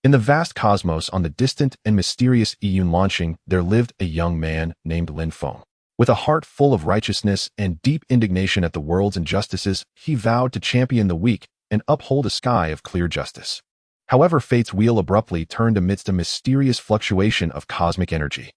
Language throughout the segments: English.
In the vast cosmos on the distant and mysterious Iyun launching, there lived a young man named Lin Feng. With a heart full of righteousness and deep indignation at the world's injustices, he vowed to champion the weak and uphold a sky of clear justice. However, fate's wheel abruptly turned amidst a mysterious fluctuation of cosmic energy.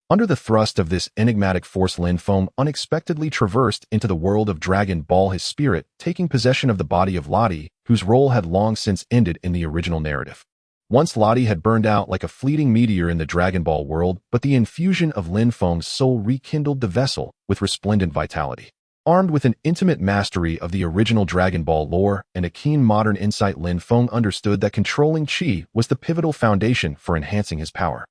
Under the thrust of this enigmatic force, Lin Feng unexpectedly traversed into the world of Dragon Ball, his spirit taking possession of the body of Lottie, whose role had long since ended in the original narrative. Once Lottie had burned out like a fleeting meteor in the Dragon Ball world, but the infusion of Lin Feng's soul rekindled the vessel with resplendent vitality. Armed with an intimate mastery of the original Dragon Ball lore and a keen modern insight, Lin Feng understood that controlling Qi was the pivotal foundation for enhancing his power.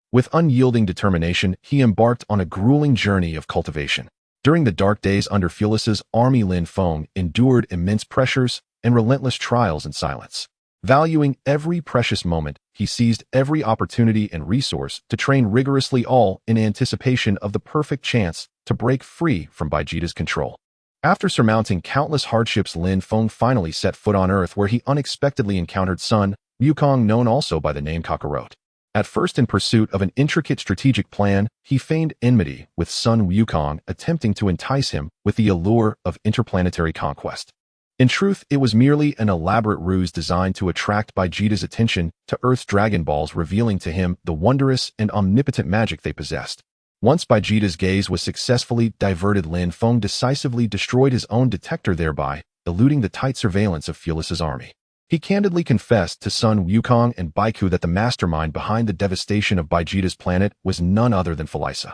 With unyielding determination, he embarked on a grueling journey of cultivation. During the dark days under Frieza's army, Lin Feng endured immense pressures and relentless trials in silence. Valuing every precious moment, he seized every opportunity and resource to train rigorously, all in anticipation of the perfect chance to break free from Vegeta's control. After surmounting countless hardships, Lin Feng finally set foot on Earth, where he unexpectedly encountered Sun Wukong, known also by the name Kaiō-ken. At first, in pursuit of an intricate strategic plan, he feigned enmity with Sun Wukong, attempting to entice him with the allure of interplanetary conquest. In truth, it was merely an elaborate ruse designed to attract Vegeta's attention to Earth's Dragon Balls, revealing to him the wondrous and omnipotent magic they possessed. Once Vegeta's gaze was successfully diverted, Lin Feng decisively destroyed his own detector, thereby eluding the tight surveillance of Frieza's army. He candidly confessed to Sun Wukong and Baiku that the mastermind behind the devastation of Vegeta's planet was none other than Frieza.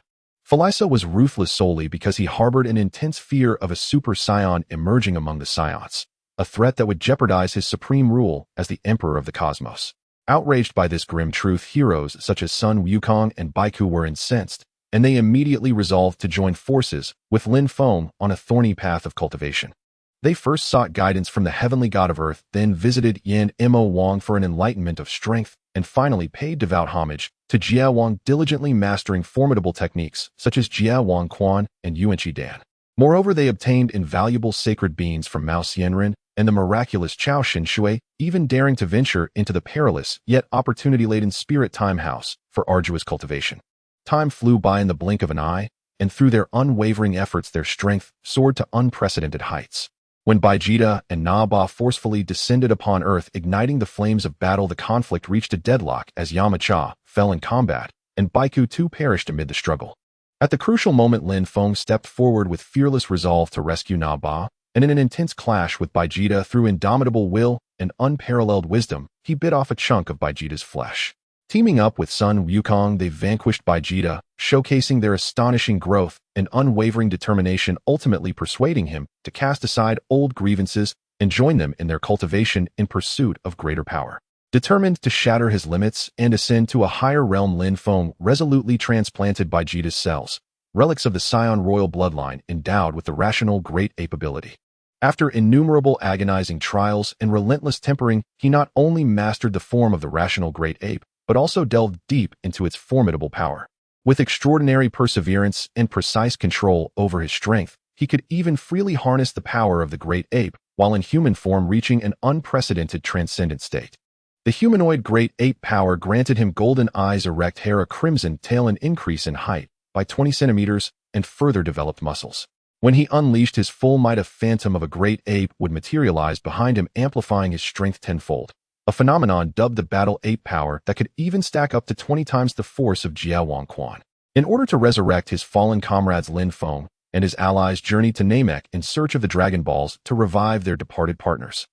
Frieza was ruthless solely because he harbored an intense fear of a Super Saiyan emerging among the Saiyans, a threat that would jeopardize his supreme rule as the Emperor of the Cosmos. Outraged by this grim truth, heroes such as Sun Wukong and Baiku were incensed, and they immediately resolved to join forces with Lin Feng on a thorny path of cultivation. They first sought guidance from the heavenly god of earth, then visited Yan Mo Wang for an enlightenment of strength, and finally paid devout homage to Jia Wang, diligently mastering formidable techniques such as Jia Wang Quan and Yuanqi Dan. Moreover, they obtained invaluable sacred beans from Mao Xianren and the miraculous Chao Xin Shui, even daring to venture into the perilous yet opportunity-laden Spirit Time House for arduous cultivation. Time flew by in the blink of an eye, and through their unwavering efforts their strength soared to unprecedented heights. When Vegeta and Naba forcefully descended upon Earth, igniting the flames of battle, the conflict reached a deadlock as Yamcha fell in combat, and Baiku too perished amid the struggle. At the crucial moment, Lin Feng stepped forward with fearless resolve to rescue Naba, and in an intense clash with Vegeta, through indomitable will and unparalleled wisdom, he bit off a chunk of Vegeta's flesh. Teaming up with Sun Wukong, they vanquished Vegeta, showcasing their astonishing growth and unwavering determination, ultimately persuading him to cast aside old grievances and join them in their cultivation in pursuit of greater power. Determined to shatter his limits and ascend to a higher realm, Lin Feng resolutely transplanted Vegeta's cells, relics of the Saiyan royal bloodline endowed with the rational Great Ape ability. After innumerable agonizing trials and relentless tempering, he not only mastered the form of the rational Great Ape, but also delved deep into its formidable power. With extraordinary perseverance and precise control over his strength, he could even freely harness the power of the Great Ape while in human form, reaching an unprecedented transcendent state. The humanoid Great Ape power granted him golden eyes, erect hair, a crimson tail, an increase in height by 20 centimeters, and further developed muscles. When he unleashed his full might, a phantom of a Great Ape would materialize behind him, amplifying his strength tenfold. A phenomenon dubbed the Battle Ape power that could even stack up to 20 times the force of Jia Wang Quan. In order to resurrect his fallen comrades, Lin Feng and his allies journeyed to Namek in search of the Dragon Balls to revive their departed partners.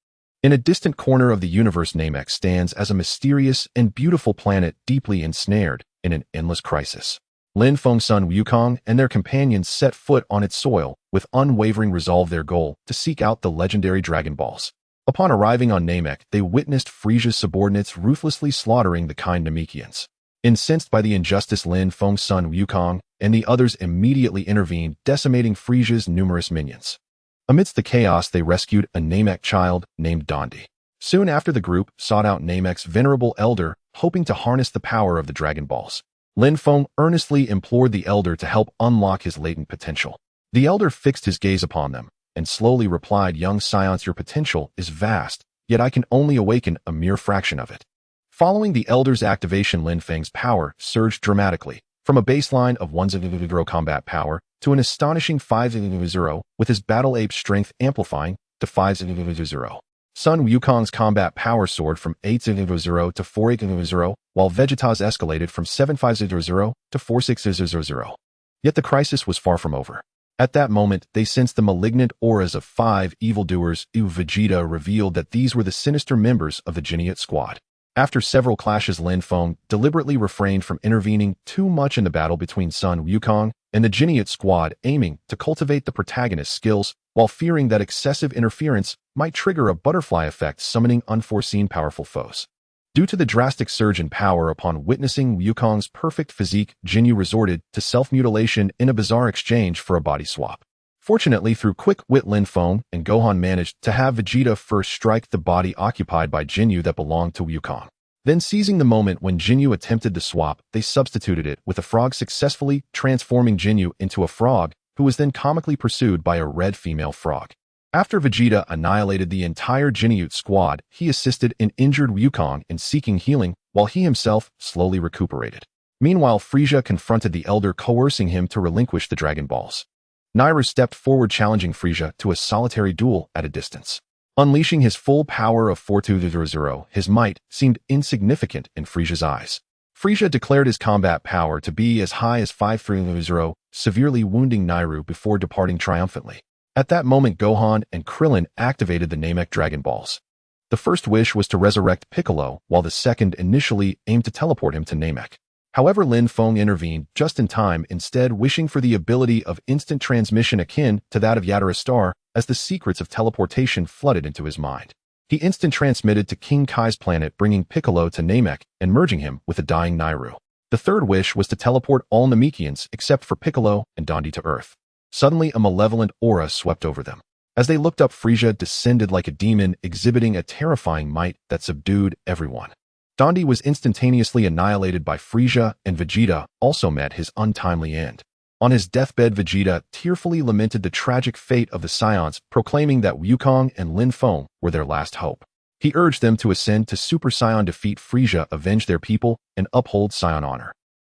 In a distant corner of the universe, Namek stands as a mysterious and beautiful planet deeply ensnared in an endless crisis. Lin Feng, Sun Wukong, and their companions set foot on its soil with unwavering resolve, their goal to seek out the legendary Dragon Balls. Upon arriving on Namek, they witnessed Frieza's subordinates ruthlessly slaughtering the kind Namekians. Incensed by the injustice, Lin Feng, Sun Wukong, and the others immediately intervened, decimating Frieza's numerous minions. Amidst the chaos, they rescued a Namek child named Dondi. Soon after, the group sought out Namek's venerable elder, hoping to harness the power of the Dragon Balls. Lin Feng earnestly implored the elder to help unlock his latent potential. The elder fixed his gaze upon them and slowly replied, "Young Saiyans, your potential is vast, yet I can only awaken a mere fraction of it. Following the Elder's activation, Lin Feng's power surged dramatically, from a baseline of 1.0 combat power to an astonishing 5.0, with his battle ape strength amplifying to 5.0. Sun Wukong's combat power soared from 8.0 to 4.0, while Vegeta's escalated from 7.5.0 to 4.6.0. Yet the crisis was far from over. At that moment, they sensed the malignant auras of 5 evildoers. Vegeta revealed that these were the sinister members of the Geniate squad. After several clashes, Lin Feng deliberately refrained from intervening too much in the battle between Sun Wukong and the Geniate squad, aiming to cultivate the protagonist's skills while fearing that excessive interference might trigger a butterfly effect, summoning unforeseen powerful foes. Due to the drastic surge in power upon witnessing Wukong's perfect physique, Jinyu resorted to self-mutilation in a bizarre exchange for a body swap. Fortunately, through quick wit, Lin Feng and Gohan managed to have Vegeta first strike the body occupied by Jinyu that belonged to Wukong. Then, seizing the moment when Jinyu attempted the swap, they substituted it with a frog, successfully transforming Jinyu into a frog, who was then comically pursued by a red female frog. After Vegeta annihilated the entire Geniate squad, he assisted an injured Wukong in seeking healing, while he himself slowly recuperated. Meanwhile, Frieza confronted the Elder, coercing him to relinquish the Dragon Balls. Nairu stepped forward, challenging Frieza to a solitary duel at a distance. Unleashing his full power of 4.0, his might seemed insignificant in Frieza's eyes. Frieza declared his combat power to be as high as 5.0, severely wounding Nairu before departing triumphantly. At that moment, Gohan and Krillin activated the Namek Dragon Balls. The first wish was to resurrect Piccolo, while the second initially aimed to teleport him to Namek. However, Lin Feng intervened just in time, instead wishing for the ability of instant transmission akin to that of Yatara Star, as the secrets of teleportation flooded into his mind. He instant transmitted to King Kai's planet, bringing Piccolo to Namek and merging him with the dying Nairu. The third wish was to teleport all Namekians except for Piccolo and Dundee to Earth. Suddenly, a malevolent aura swept over them. As they looked up, Frieza descended like a demon, exhibiting a terrifying might that subdued everyone. Dundee was instantaneously annihilated by Frieza, and Vegeta also met his untimely end. On his deathbed, Vegeta tearfully lamented the tragic fate of the Saiyans, proclaiming that Wukong and Lin Feng were their last hope. He urged them to ascend to Super Saiyan, defeat Frieza, avenge their people, and uphold Saiyan honor.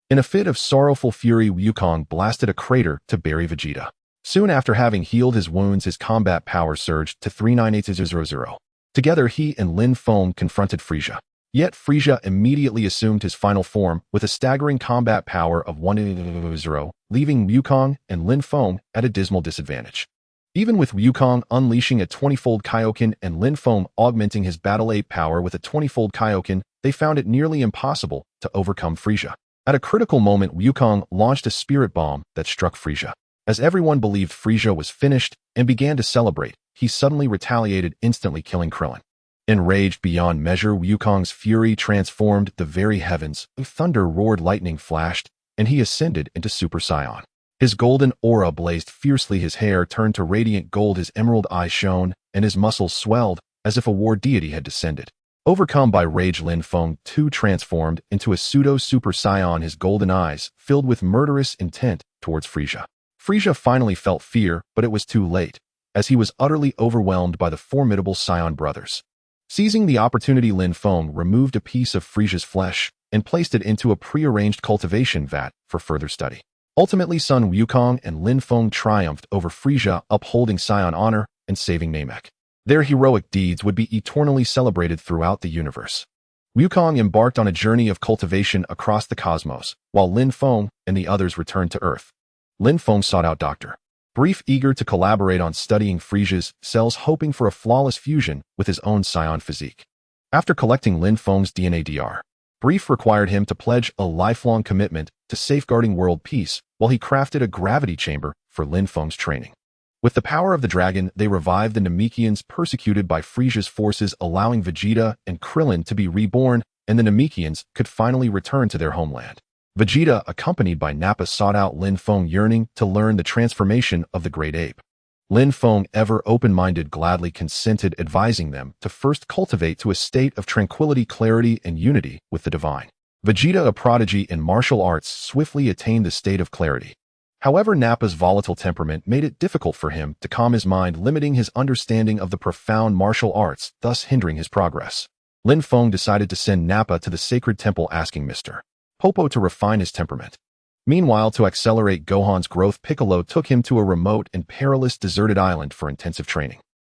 In a fit of sorrowful fury, Wukong blasted a crater to bury Vegeta. Soon after having healed his wounds, his combat power surged to 3.9800. Together, he and Lin Feng confronted Frieza. Yet Frieza immediately assumed his final form with a staggering combat power of 1.0, leaving Wukong and Lin Feng at a dismal disadvantage. Even with Wukong unleashing a 20-fold Kaiō-ken and Lin Feng augmenting his battle ape power with a 20-fold Kaiō-ken, they found it nearly impossible to overcome Frieza. At a critical moment, Wukong launched a spirit bomb that struck Frieza. As everyone believed Frieza was finished and began to celebrate, he suddenly retaliated, instantly killing Krillin. Enraged beyond measure, Wukong's fury transformed the very heavens. Thunder roared, lightning flashed, and he ascended into Super Saiyan. His golden aura blazed fiercely, his hair turned to radiant gold, his emerald eyes shone, and his muscles swelled as if a war deity had descended. Overcome by rage, Lin Feng too transformed into a pseudo-Super Saiyan, his golden eyes filled with murderous intent towards Frieza. Frieza finally felt fear, but it was too late, as he was utterly overwhelmed by the formidable Saiyan brothers. Seizing the opportunity, Lin Feng removed a piece of Frieza's flesh and placed it into a pre-arranged cultivation vat for further study. Ultimately, Sun Wukong and Lin Feng triumphed over Frieza, upholding Saiyan honor and saving Namek. Their heroic deeds would be eternally celebrated throughout the universe. Wukong embarked on a journey of cultivation across the cosmos, while Lin Feng and the others returned to Earth. Lin Feng sought out Dr. Brief, eager to collaborate on studying Frieza's cells, hoping for a flawless fusion with his own Saiyan physique. After collecting Lin Feng's DNA, Dr. Brief required him to pledge a lifelong commitment to safeguarding world peace, while he crafted a gravity chamber for Lin Feng's training. With the power of the dragon, they revived the Namekians persecuted by Frieza's forces, allowing Vegeta and Krillin to be reborn, and the Namekians could finally return to their homeland. Vegeta, accompanied by Nappa, sought out Lin Feng, yearning to learn the transformation of the Great Ape. Lin Feng, ever open-minded, gladly consented, advising them to first cultivate to a state of tranquility, clarity, and unity with the divine. Vegeta, a prodigy in martial arts, swiftly attained the state of clarity. However, Nappa's volatile temperament made it difficult for him to calm his mind, limiting his understanding of the profound martial arts, thus hindering his progress. Lin Feng decided to send Nappa to the sacred temple asking Mr. Popo to refine his temperament. Meanwhile, to accelerate Gohan's growth, Piccolo took him to a remote and perilous deserted island for intensive training.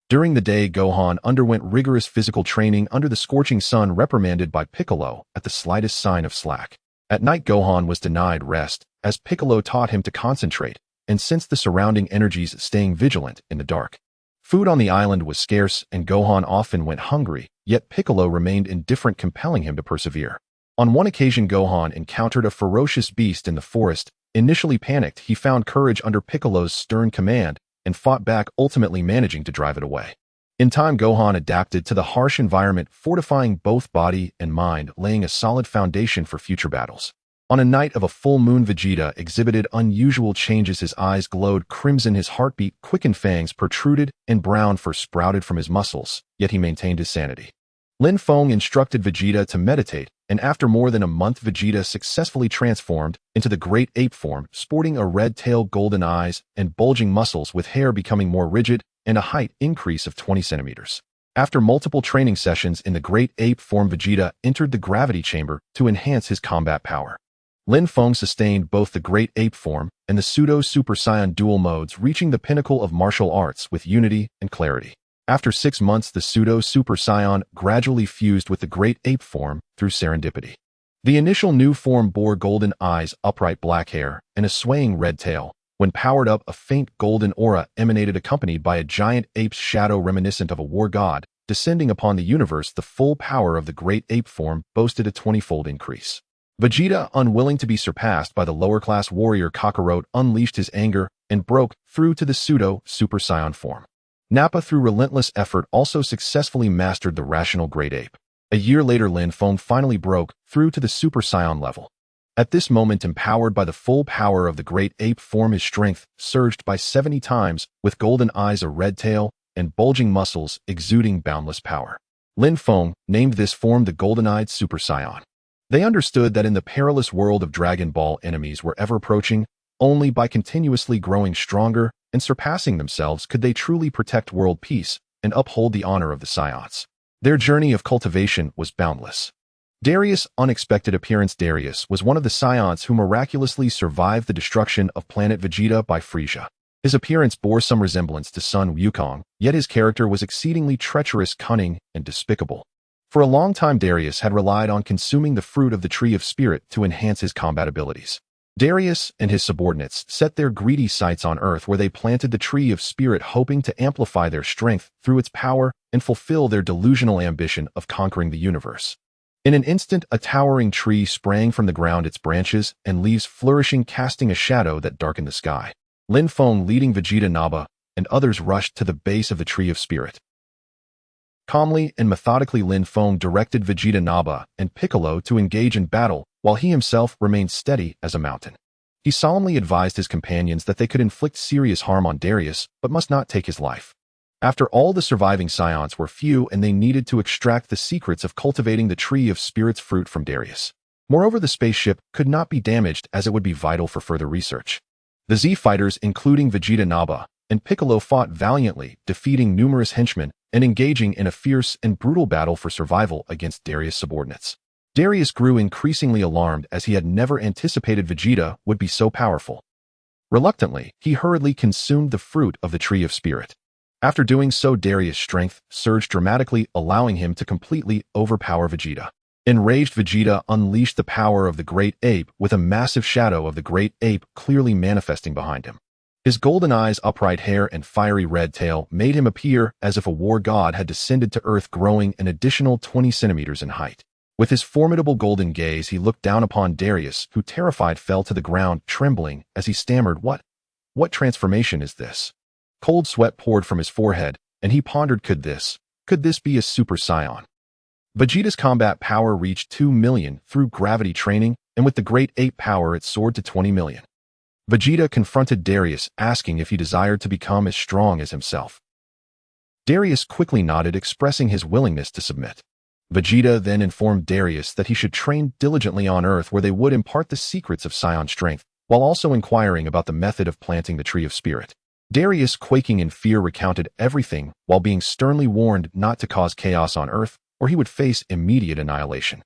During the day, Gohan underwent rigorous physical training under the scorching sun, reprimanded by Piccolo at the slightest sign of slack. At night, Gohan was denied rest, as Piccolo taught him to concentrate and sense the surrounding energies, staying vigilant in the dark. Food on the island was scarce, and Gohan often went hungry, yet Piccolo remained indifferent, compelling him to persevere. On one occasion, Gohan encountered a ferocious beast in the forest. Initially panicked, he found courage under Piccolo's stern command and fought back, ultimately managing to drive it away. In time, Gohan adapted to the harsh environment, fortifying both body and mind, laying a solid foundation for future battles. On a night of a full moon, Vegeta exhibited unusual changes. His eyes glowed crimson, his heartbeat quickened, fangs protruded, and brown fur sprouted from his muscles, yet he maintained his sanity. Lin Feng instructed Vegeta to meditate, and after more than a month, Vegeta successfully transformed into the Great Ape form, sporting a red tail, golden eyes, and bulging muscles, with hair becoming more rigid and a height increase of 20 centimeters. After multiple training sessions in the Great Ape form, Vegeta entered the gravity chamber to enhance his combat power. Lin Feng sustained both the Great Ape form and the Pseudo-Super Saiyan dual modes, reaching the pinnacle of martial arts with unity and clarity. After 6 months, the Pseudo-Super Saiyan gradually fused with the Great Ape form through serendipity. The initial new form bore golden eyes, upright black hair, and a swaying red tail. When powered up, a faint golden aura emanated, accompanied by a giant ape's shadow reminiscent of a war god. Descending upon the universe, the full power of the Great Ape form boasted a 20-fold increase. Vegeta, unwilling to be surpassed by the lower-class warrior Kakarot, unleashed his anger and broke through to the Pseudo-Super Saiyan form. Nappa, through relentless effort, also successfully mastered the rational Great Ape. A year later, Lin Feng finally broke through to the Super Saiyan level. At this moment, empowered by the full power of the Great Ape form, his strength surged by 70 times, with golden eyes, a red tail, and bulging muscles exuding boundless power. Lin Feng named this form the Golden-Eyed Super Saiyan. They understood that in the perilous world of Dragon Ball, enemies were ever approaching. Only by continuously growing stronger and surpassing themselves could they truly protect world peace and uphold the honor of the Saiyans. Their journey of cultivation was boundless. Darius' unexpected appearance. Darius was one of the Saiyans who miraculously survived the destruction of planet Vegeta by Frieza. His appearance bore some resemblance to Sun Wukong, yet his character was exceedingly treacherous, cunning, and despicable. For a long time, Darius had relied on consuming the fruit of the Tree of Spirit to enhance his combat abilities. Darius and his subordinates set their greedy sights on Earth, where they planted the Tree of Spirit, hoping to amplify their strength through its power and fulfill their delusional ambition of conquering the universe. In an instant, a towering tree sprang from the ground, its branches and leaves flourishing, casting a shadow that darkened the sky. Lin Feng, leading Vegeta, Nappa, and others, rushed to the base of the Tree of Spirit. Calmly and methodically, Lin Feng directed Vegeta, Nappa, and Piccolo to engage in battle, while he himself remained steady as a mountain. He solemnly advised his companions that they could inflict serious harm on Darius, but must not take his life. After all, the surviving Saiyans were few, and they needed to extract the secrets of cultivating the Tree of Spirit's fruit from Darius. Moreover, the spaceship could not be damaged, as it would be vital for further research. The Z fighters, including Vegeta, Nappa, and Piccolo, fought valiantly, defeating numerous henchmen and engaging in a fierce and brutal battle for survival against Darius' subordinates. Darius grew increasingly alarmed, as he had never anticipated Vegeta would be so powerful. Reluctantly, he hurriedly consumed the fruit of the Tree of Spirit. After doing so, Darius' strength surged dramatically, allowing him to completely overpower Vegeta. Enraged, Vegeta unleashed the power of the Great Ape, with a massive shadow of the Great Ape clearly manifesting behind him. His golden eyes, upright hair, and fiery red tail made him appear as if a war god had descended to Earth, growing an additional 20 centimeters in height. With his formidable golden gaze, he looked down upon Darius, who, terrified, fell to the ground, trembling as he stammered, What transformation is this?" Cold sweat poured from his forehead, and he pondered, could this be a Super Saiyan? Vegeta's combat power reached 2 million through gravity training, and with the Great Ape power it soared to 20 million. Vegeta confronted Darius, asking if he desired to become as strong as himself. Darius quickly nodded, expressing his willingness to submit. Vegeta then informed Darius that he should train diligently on Earth, where they would impart the secrets of Saiyan strength, while also inquiring about the method of planting the Tree of Spirit. Darius, quaking in fear, recounted everything, while being sternly warned not to cause chaos on Earth, or he would face immediate annihilation.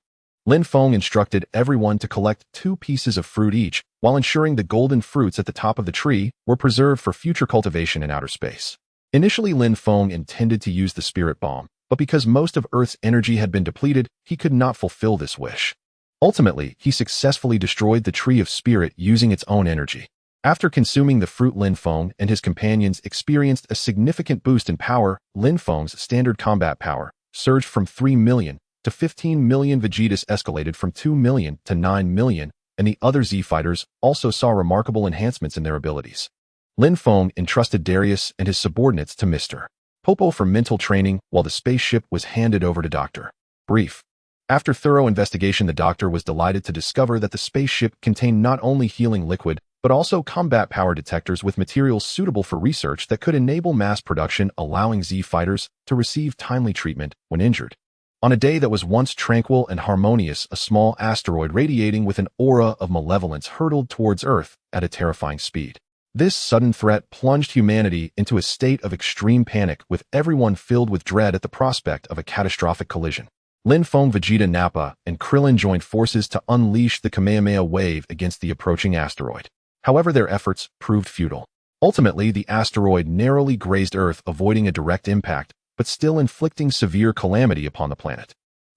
Lin Feng instructed everyone to collect 2 pieces of fruit each, while ensuring the golden fruits at the top of the tree were preserved for future cultivation in outer space. Initially, Lin Feng intended to use the spirit bomb, but because most of Earth's energy had been depleted, he could not fulfill this wish. Ultimately, he successfully destroyed the Tree of Spirit using its own energy. After consuming the fruit, Lin Feng and his companions experienced a significant boost in power. Lin Feng's standard combat power surged from 3 million to 15 million. Vegeta's escalated from 2 million to 9 million, and the other Z fighters also saw remarkable enhancements in their abilities. Lin Feng entrusted Darius and his subordinates to Mr. Popo for mental training, while the spaceship was handed over to Dr. Brief. After thorough investigation, the doctor was delighted to discover that the spaceship contained not only healing liquid, but also combat power detectors with materials suitable for research that could enable mass production, allowing Z fighters to receive timely treatment when injured. On a day that was once tranquil and harmonious, a small asteroid radiating with an aura of malevolence hurtled towards Earth at a terrifying speed. This sudden threat plunged humanity into a state of extreme panic, with everyone filled with dread at the prospect of a catastrophic collision. Lin Feng, Vegeta, Nappa, and Krillin joined forces to unleash the Kamehameha wave against the approaching asteroid. However, their efforts proved futile. Ultimately, the asteroid narrowly grazed Earth, avoiding a direct impact, but still inflicting severe calamity upon the planet.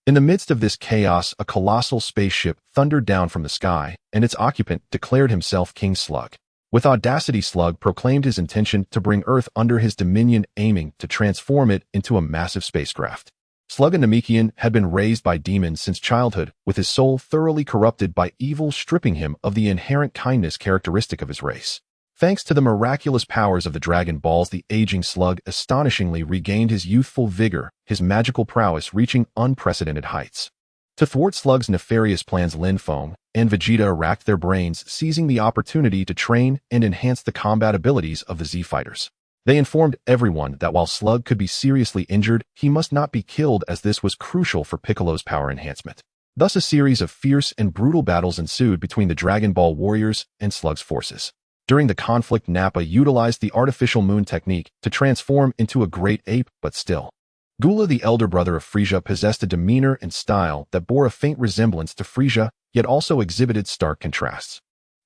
In the midst of this chaos, a colossal spaceship thundered down from the sky, and its occupant declared himself King Slug. With audacity, Slug proclaimed his intention to bring Earth under his dominion, aiming to transform it into a massive spacecraft. Slug, a Namekian, had been raised by demons since childhood, with his soul thoroughly corrupted by evil, stripping him of the inherent kindness characteristic of his race. Thanks to the miraculous powers of the Dragon Balls, the aging Slug astonishingly regained his youthful vigor, his magical prowess reaching unprecedented heights. To thwart Slug's nefarious plans, Lin Feng and Vegeta racked their brains, seizing the opportunity to train and enhance the combat abilities of the Z fighters. They informed everyone that while Slug could be seriously injured, he must not be killed, as this was crucial for Piccolo's power enhancement. Thus, a series of fierce and brutal battles ensued between the Dragon Ball warriors and Slug's forces. During the conflict, Nappa utilized the artificial moon technique to transform into a great ape, but still. Gula, the elder brother of Frieza, possessed a demeanor and style that bore a faint resemblance to Frieza, yet also exhibited stark contrasts.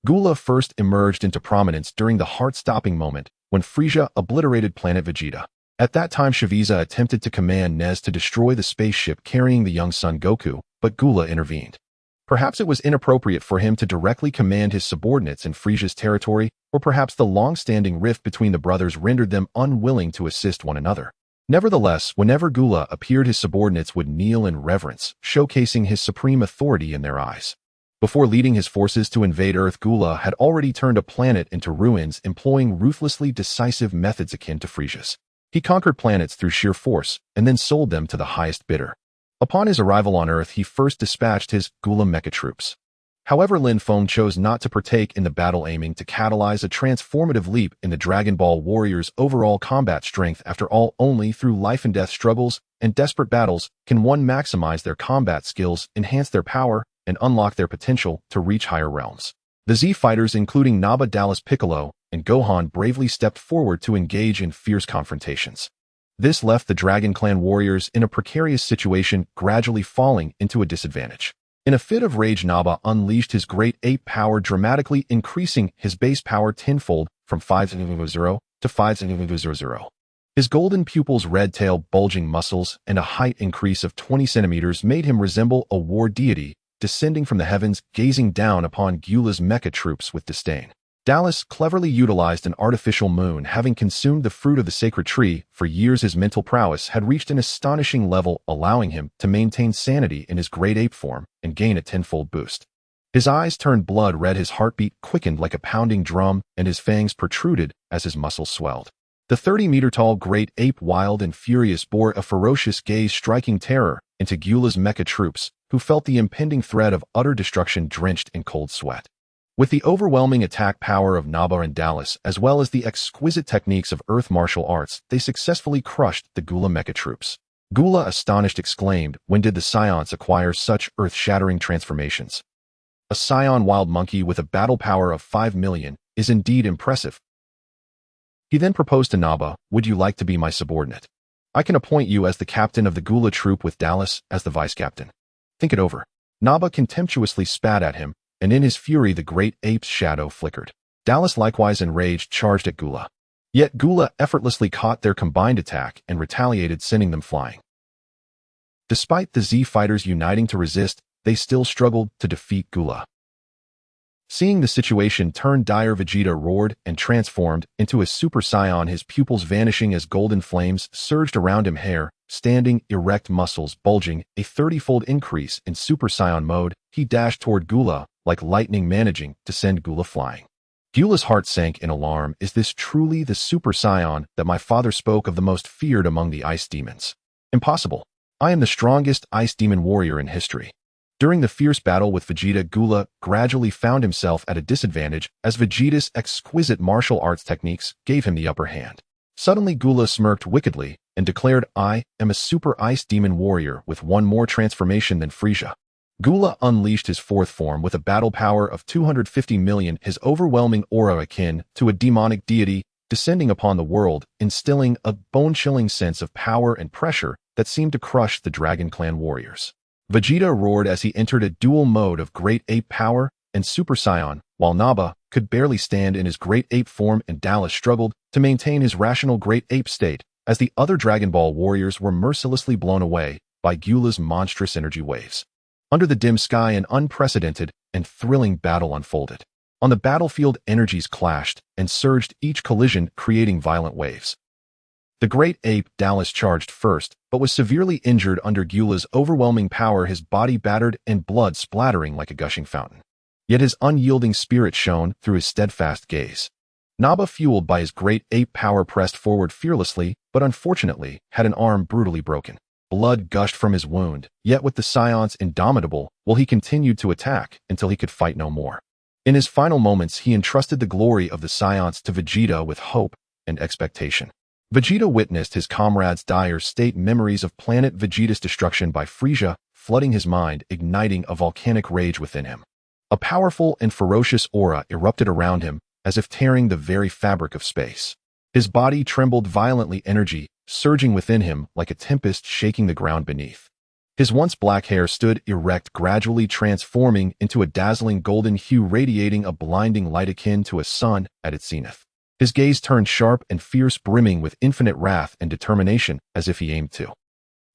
Gula first emerged into prominence during the heart-stopping moment when Frieza obliterated planet Vegeta. At that time, Frieza attempted to command Nez to destroy the spaceship carrying the young son Goku, but Gula intervened. Perhaps it was inappropriate for him to directly command his subordinates in Frieza's territory, or perhaps the long-standing rift between the brothers rendered them unwilling to assist one another. Nevertheless, whenever Gula appeared, his subordinates would kneel in reverence, showcasing his supreme authority in their eyes. Before leading his forces to invade Earth, Gula had already turned a planet into ruins, employing ruthlessly decisive methods akin to Frieza's. He conquered planets through sheer force, and then sold them to the highest bidder. Upon his arrival on Earth, he first dispatched his Gula mecha troops. However, Lin Feng chose not to partake in the battle, aiming to catalyze a transformative leap in the Dragon Ball warriors' overall combat strength. After all, only through life-and-death struggles and desperate battles can one maximize their combat skills, enhance their power, and unlock their potential to reach higher realms. The Z fighters, including Naba, Dallas, Piccolo, and Gohan, bravely stepped forward to engage in fierce confrontations. This left the Dragon Clan warriors in a precarious situation, gradually falling into a disadvantage. In a fit of rage, Naba unleashed his Great Ape power, dramatically increasing his base power tenfold from 500 to 500. His golden pupils, red tail, bulging muscles, and a height increase of 20 centimeters made him resemble a war deity descending from the heavens, gazing down upon Gula's mecha troops with disdain. Dallas cleverly utilized an artificial moon, having consumed the fruit of the sacred tree. For years, his mental prowess had reached an astonishing level, allowing him to maintain sanity in his Great Ape form and gain a tenfold boost. His eyes turned blood red, his heartbeat quickened like a pounding drum, and his fangs protruded as his muscles swelled. The 30-meter-tall Great Ape, wild and furious, bore a ferocious gaze, striking terror into Gula's mecha troops, who felt the impending threat of utter destruction, drenched in cold sweat. With the overwhelming attack power of Naba and Dallas, as well as the exquisite techniques of Earth martial arts, they successfully crushed the Gula mecha troops. Gula, astonished, exclaimed, "When did the Saiyans acquire such earth-shattering transformations? A Saiyan wild monkey with a battle power of 5 million is indeed impressive." He then proposed to Naba, "Would you like to be my subordinate?" I can appoint you as the captain of the Gula troop with Dallas as the vice-captain. Think it over. Naba contemptuously spat at him, and in his fury the great ape's shadow flickered. Dallas, likewise enraged, charged at Gula. Yet Gula effortlessly caught their combined attack and retaliated, sending them flying. Despite the Z fighters uniting to resist, they still struggled to defeat Gula. Seeing the situation turn dire, Vegeta roared and transformed into a Super Saiyan, his pupils vanishing as golden flames surged around him, hair standing erect, muscles bulging, a 30-fold increase in Super Saiyan mode. He dashed toward Gula like lightning, managing to send Gula flying. Gula's heart sank in alarm. Is this truly the Super Saiyan that my father spoke of, the most feared among the ice demons? Impossible. I am the strongest ice demon warrior in history. During the fierce battle with Vegeta, Gula gradually found himself at a disadvantage as Vegeta's exquisite martial arts techniques gave him the upper hand. Suddenly Gula smirked wickedly and declared, I am a super ice demon warrior with one more transformation than Frieza. Gula unleashed his fourth form with a battle power of 250 million, his overwhelming aura akin to a demonic deity descending upon the world, instilling a bone-chilling sense of power and pressure that seemed to crush the Dragon Clan warriors. Vegeta roared as he entered a dual mode of Great Ape Power and Super Saiyan, while Naba could barely stand in his Great Ape form and Dallas struggled to maintain his rational Great Ape state as the other Dragon Ball warriors were mercilessly blown away by Gula's monstrous energy waves. Under the dim sky, an unprecedented and thrilling battle unfolded. On the battlefield, energies clashed and surged, each collision creating violent waves. The Great Ape Dallas charged first, but was severely injured under Gula's overwhelming power, his body battered and blood splattering like a gushing fountain. Yet his unyielding spirit shone through his steadfast gaze. Naba, fueled by his Great Ape power, pressed forward fearlessly, but unfortunately had an arm brutally broken. Blood gushed from his wound, yet with the Saiyans indomitable, he continued to attack until he could fight no more. In his final moments, he entrusted the glory of the Saiyans to Vegeta with hope and expectation. Vegeta witnessed his comrades' dire state, memories of planet Vegeta's destruction by Frieza flooding his mind, igniting a volcanic rage within him. A powerful and ferocious aura erupted around him, as if tearing the very fabric of space. His body trembled violently, energy surging within him like a tempest shaking the ground beneath. His once black hair stood erect, gradually transforming into a dazzling golden hue, radiating a blinding light akin to a sun at its zenith. His gaze turned sharp and fierce, brimming with infinite wrath and determination, as if he aimed to.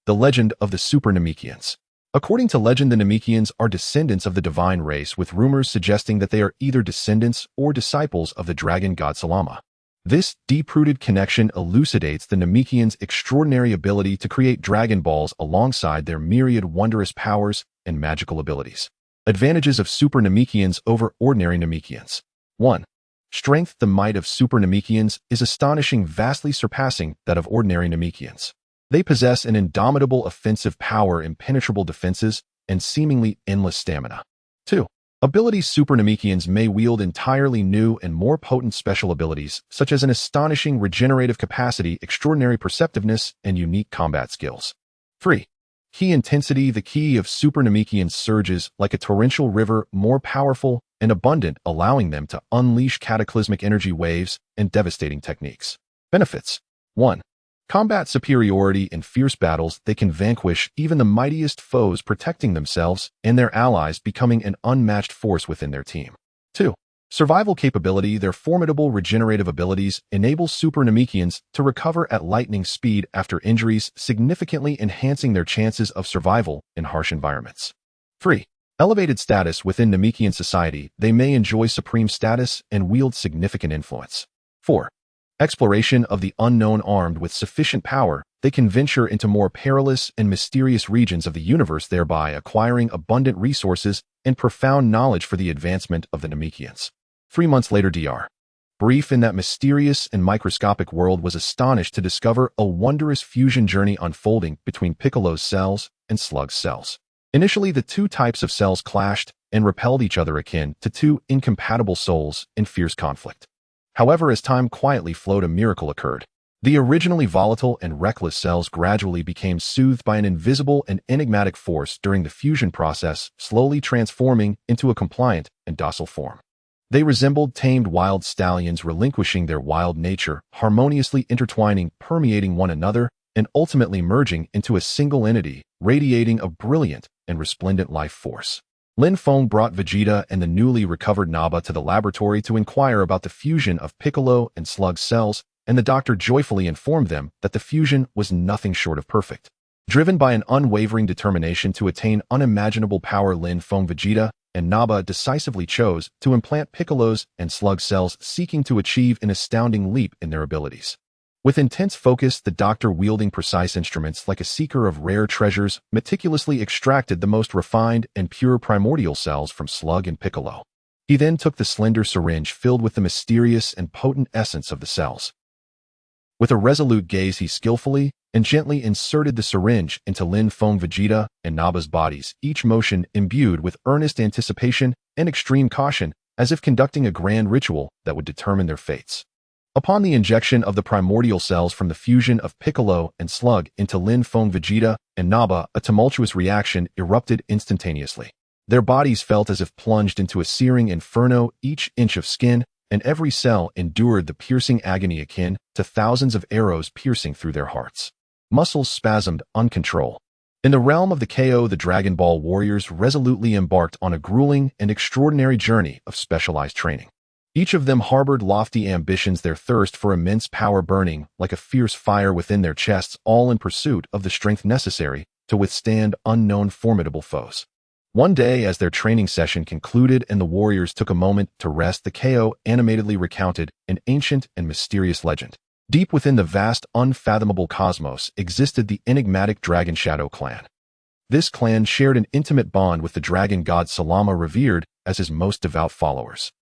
The legend of the Super Namekians. According to legend, the Namekians are descendants of the divine race, with rumors suggesting that they are either descendants or disciples of the dragon god Salama. This deep-rooted connection elucidates the Namekians' extraordinary ability to create Dragon Balls alongside their myriad wondrous powers and magical abilities. Advantages of Super Namekians over ordinary Namekians. 1. Strength. The might of Super Namekians is astonishing, vastly surpassing that of ordinary Namekians. They possess an indomitable offensive power, impenetrable defenses, and seemingly endless stamina. 2. Abilities. Super Namekians may wield entirely new and more potent special abilities, such as an astonishing regenerative capacity, extraordinary perceptiveness, and unique combat skills. 3. Ki intensity. The ki of Super Namekians surges like a torrential river, more powerful and abundant, allowing them to unleash cataclysmic energy waves and devastating techniques. Benefits. 1. Combat superiority. In fierce battles, they can vanquish even the mightiest foes, protecting themselves and their allies, becoming an unmatched force within their team. 2. Survival capability. Their formidable regenerative abilities enable Super Namekians to recover at lightning speed after injuries, significantly enhancing their chances of survival in harsh environments. 3. Elevated status. Within Namekian society, they may enjoy supreme status and wield significant influence. 4. Exploration of the unknown. Armed with sufficient power, they can venture into more perilous and mysterious regions of the universe, thereby acquiring abundant resources and profound knowledge for the advancement of the Namekians. 3 months later, Dr. Brief in that mysterious and microscopic world was astonished to discover a wondrous fusion journey unfolding between Piccolo's cells and Slug's cells. Initially, the two types of cells clashed and repelled each other, akin to two incompatible souls in fierce conflict. However, as time quietly flowed, a miracle occurred. The originally volatile and reckless cells gradually became soothed by an invisible and enigmatic force during the fusion process, slowly transforming into a compliant and docile form. They resembled tamed wild stallions, relinquishing their wild nature, harmoniously intertwining, permeating one another, and ultimately merging into a single entity, radiating a brilliant and resplendent life force. Lin Feng brought Vegeta and the newly recovered Nappa to the laboratory to inquire about the fusion of Piccolo and Slug's cells, and the doctor joyfully informed them that the fusion was nothing short of perfect. Driven by an unwavering determination to attain unimaginable power, Lin Feng, Vegeta, and Nappa decisively chose to implant Piccolo's and Slug's cells, seeking to achieve an astounding leap in their abilities. With intense focus, the doctor, wielding precise instruments like a seeker of rare treasures, meticulously extracted the most refined and pure primordial cells from Slug and Piccolo. He then took the slender syringe filled with the mysterious and potent essence of the cells. With a resolute gaze, he skillfully and gently inserted the syringe into Lin Feng, Vegeta, and Nappa's bodies, each motion imbued with earnest anticipation and extreme caution, as if conducting a grand ritual that would determine their fates. Upon the injection of the primordial cells from the fusion of Piccolo and Slug into Lin Feng, Vegeta, and Nappa, a tumultuous reaction erupted instantaneously. Their bodies felt as if plunged into a searing inferno, each inch of skin and every cell endured the piercing agony akin to thousands of arrows piercing through their hearts. Muscles spasmed uncontrolled. In the realm of the Kaiō, the Dragon Ball warriors resolutely embarked on a grueling and extraordinary journey of specialized training. Each of them harbored lofty ambitions, their thirst for immense power burning like a fierce fire within their chests, all in pursuit of the strength necessary to withstand unknown formidable foes. One day, as their training session concluded and the warriors took a moment to rest, the Kaiō animatedly recounted an ancient and mysterious legend. Deep within the vast, unfathomable cosmos existed the enigmatic Dragon Shadow clan. This clan shared an intimate bond with the dragon god Salama, revered as his most devout followers.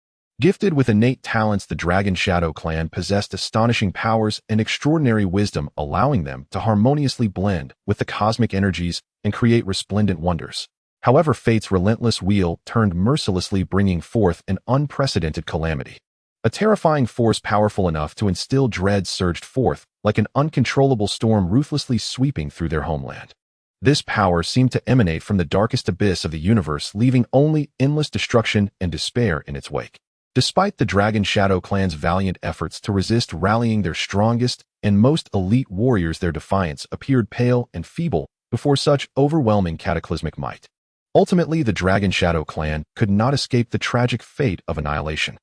Gifted with innate talents, the Dragon Shadow clan possessed astonishing powers and extraordinary wisdom, allowing them to harmoniously blend with the cosmic energies and create resplendent wonders. However, fate's relentless wheel turned mercilessly, bringing forth an unprecedented calamity. A terrifying force powerful enough to instill dread surged forth like an uncontrollable storm, ruthlessly sweeping through their homeland. This power seemed to emanate from the darkest abyss of the universe, leaving only endless destruction and despair in its wake. Despite the Dragon Shadow clan's valiant efforts to resist, rallying their strongest and most elite warriors, their defiance appeared pale and feeble before such overwhelming cataclysmic might. Ultimately, the Dragon Shadow clan could not escape the tragic fate of annihilation.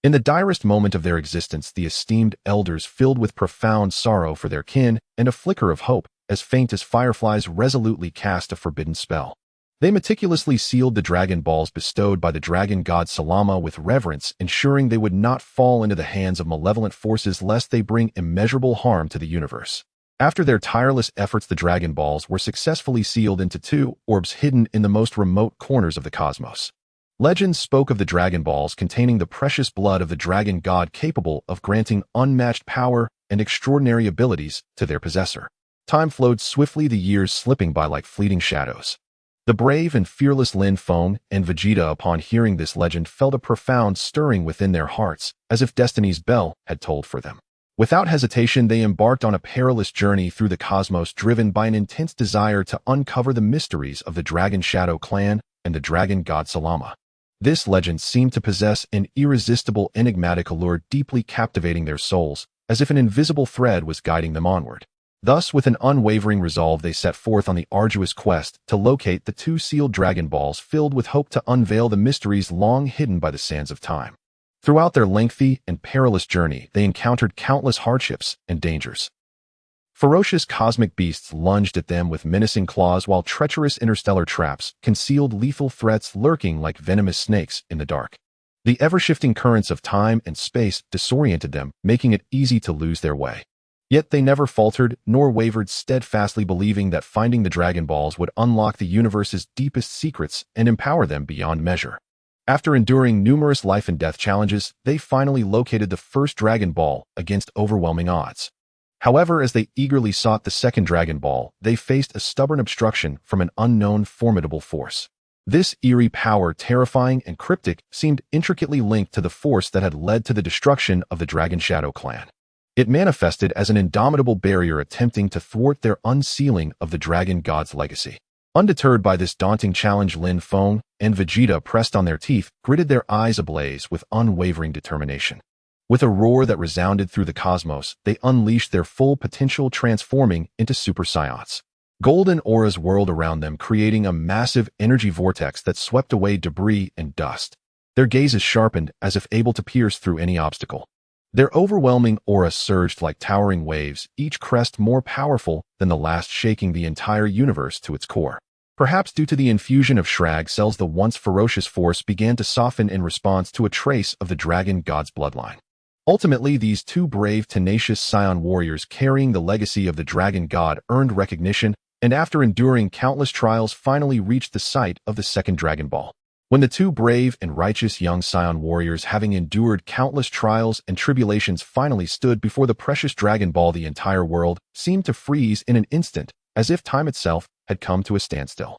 In the direst moment of their existence, the esteemed elders, filled with profound sorrow for their kin and a flicker of hope, as faint as fireflies, resolutely cast a forbidden spell. They meticulously sealed the Dragon Balls bestowed by the dragon god Salama with reverence, ensuring they would not fall into the hands of malevolent forces lest they bring immeasurable harm to the universe. After their tireless efforts, the Dragon Balls were successfully sealed into two orbs hidden in the most remote corners of the cosmos. Legends spoke of the Dragon Balls containing the precious blood of the dragon god, capable of granting unmatched power and extraordinary abilities to their possessor. Time flowed swiftly, the years slipping by like fleeting shadows. The brave and fearless Lin Feng and Vegeta, upon hearing this legend, felt a profound stirring within their hearts, as if destiny's bell had tolled for them. Without hesitation, they embarked on a perilous journey through the cosmos, driven by an intense desire to uncover the mysteries of the Dragon Shadow clan and the dragon god Salama. This legend seemed to possess an irresistible, enigmatic allure, deeply captivating their souls, as if an invisible thread was guiding them onward. Thus, with an unwavering resolve, they set forth on the arduous quest to locate the two sealed Dragon Balls, filled with hope to unveil the mysteries long hidden by the sands of time. Throughout their lengthy and perilous journey, they encountered countless hardships and dangers. Ferocious cosmic beasts lunged at them with menacing claws, while treacherous interstellar traps concealed lethal threats, lurking like venomous snakes in the dark. The ever-shifting currents of time and space disoriented them, making it easy to lose their way. Yet they never faltered nor wavered, steadfastly believing that finding the Dragon Balls would unlock the universe's deepest secrets and empower them beyond measure. After enduring numerous life and death challenges, they finally located the first Dragon Ball against overwhelming odds. However, as they eagerly sought the second Dragon Ball, they faced a stubborn obstruction from an unknown formidable force. This eerie power, terrifying and cryptic, seemed intricately linked to the force that had led to the destruction of the Dragon Shadow clan. It manifested as an indomitable barrier attempting to thwart their unsealing of the dragon god's legacy. Undeterred by this daunting challenge, Lin Feng and Vegeta, pressed on their teeth, gritted their eyes ablaze with unwavering determination. With a roar that resounded through the cosmos, they unleashed their full potential, transforming into Super Saiyans. Golden auras whirled around them, creating a massive energy vortex that swept away debris and dust. Their gazes sharpened as if able to pierce through any obstacle. Their overwhelming aura surged like towering waves, each crest more powerful than the last, shaking the entire universe to its core. Perhaps due to the infusion of Shrag cells, the once ferocious force began to soften in response to a trace of the dragon god's bloodline. Ultimately, these two brave, tenacious Saiyan warriors carrying the legacy of the dragon god earned recognition, and after enduring countless trials finally reached the site of the second Dragon Ball. When the two brave and righteous young Saiyan warriors, having endured countless trials and tribulations, finally stood before the precious Dragon Ball, the entire world seemed to freeze in an instant, as if time itself had come to a standstill.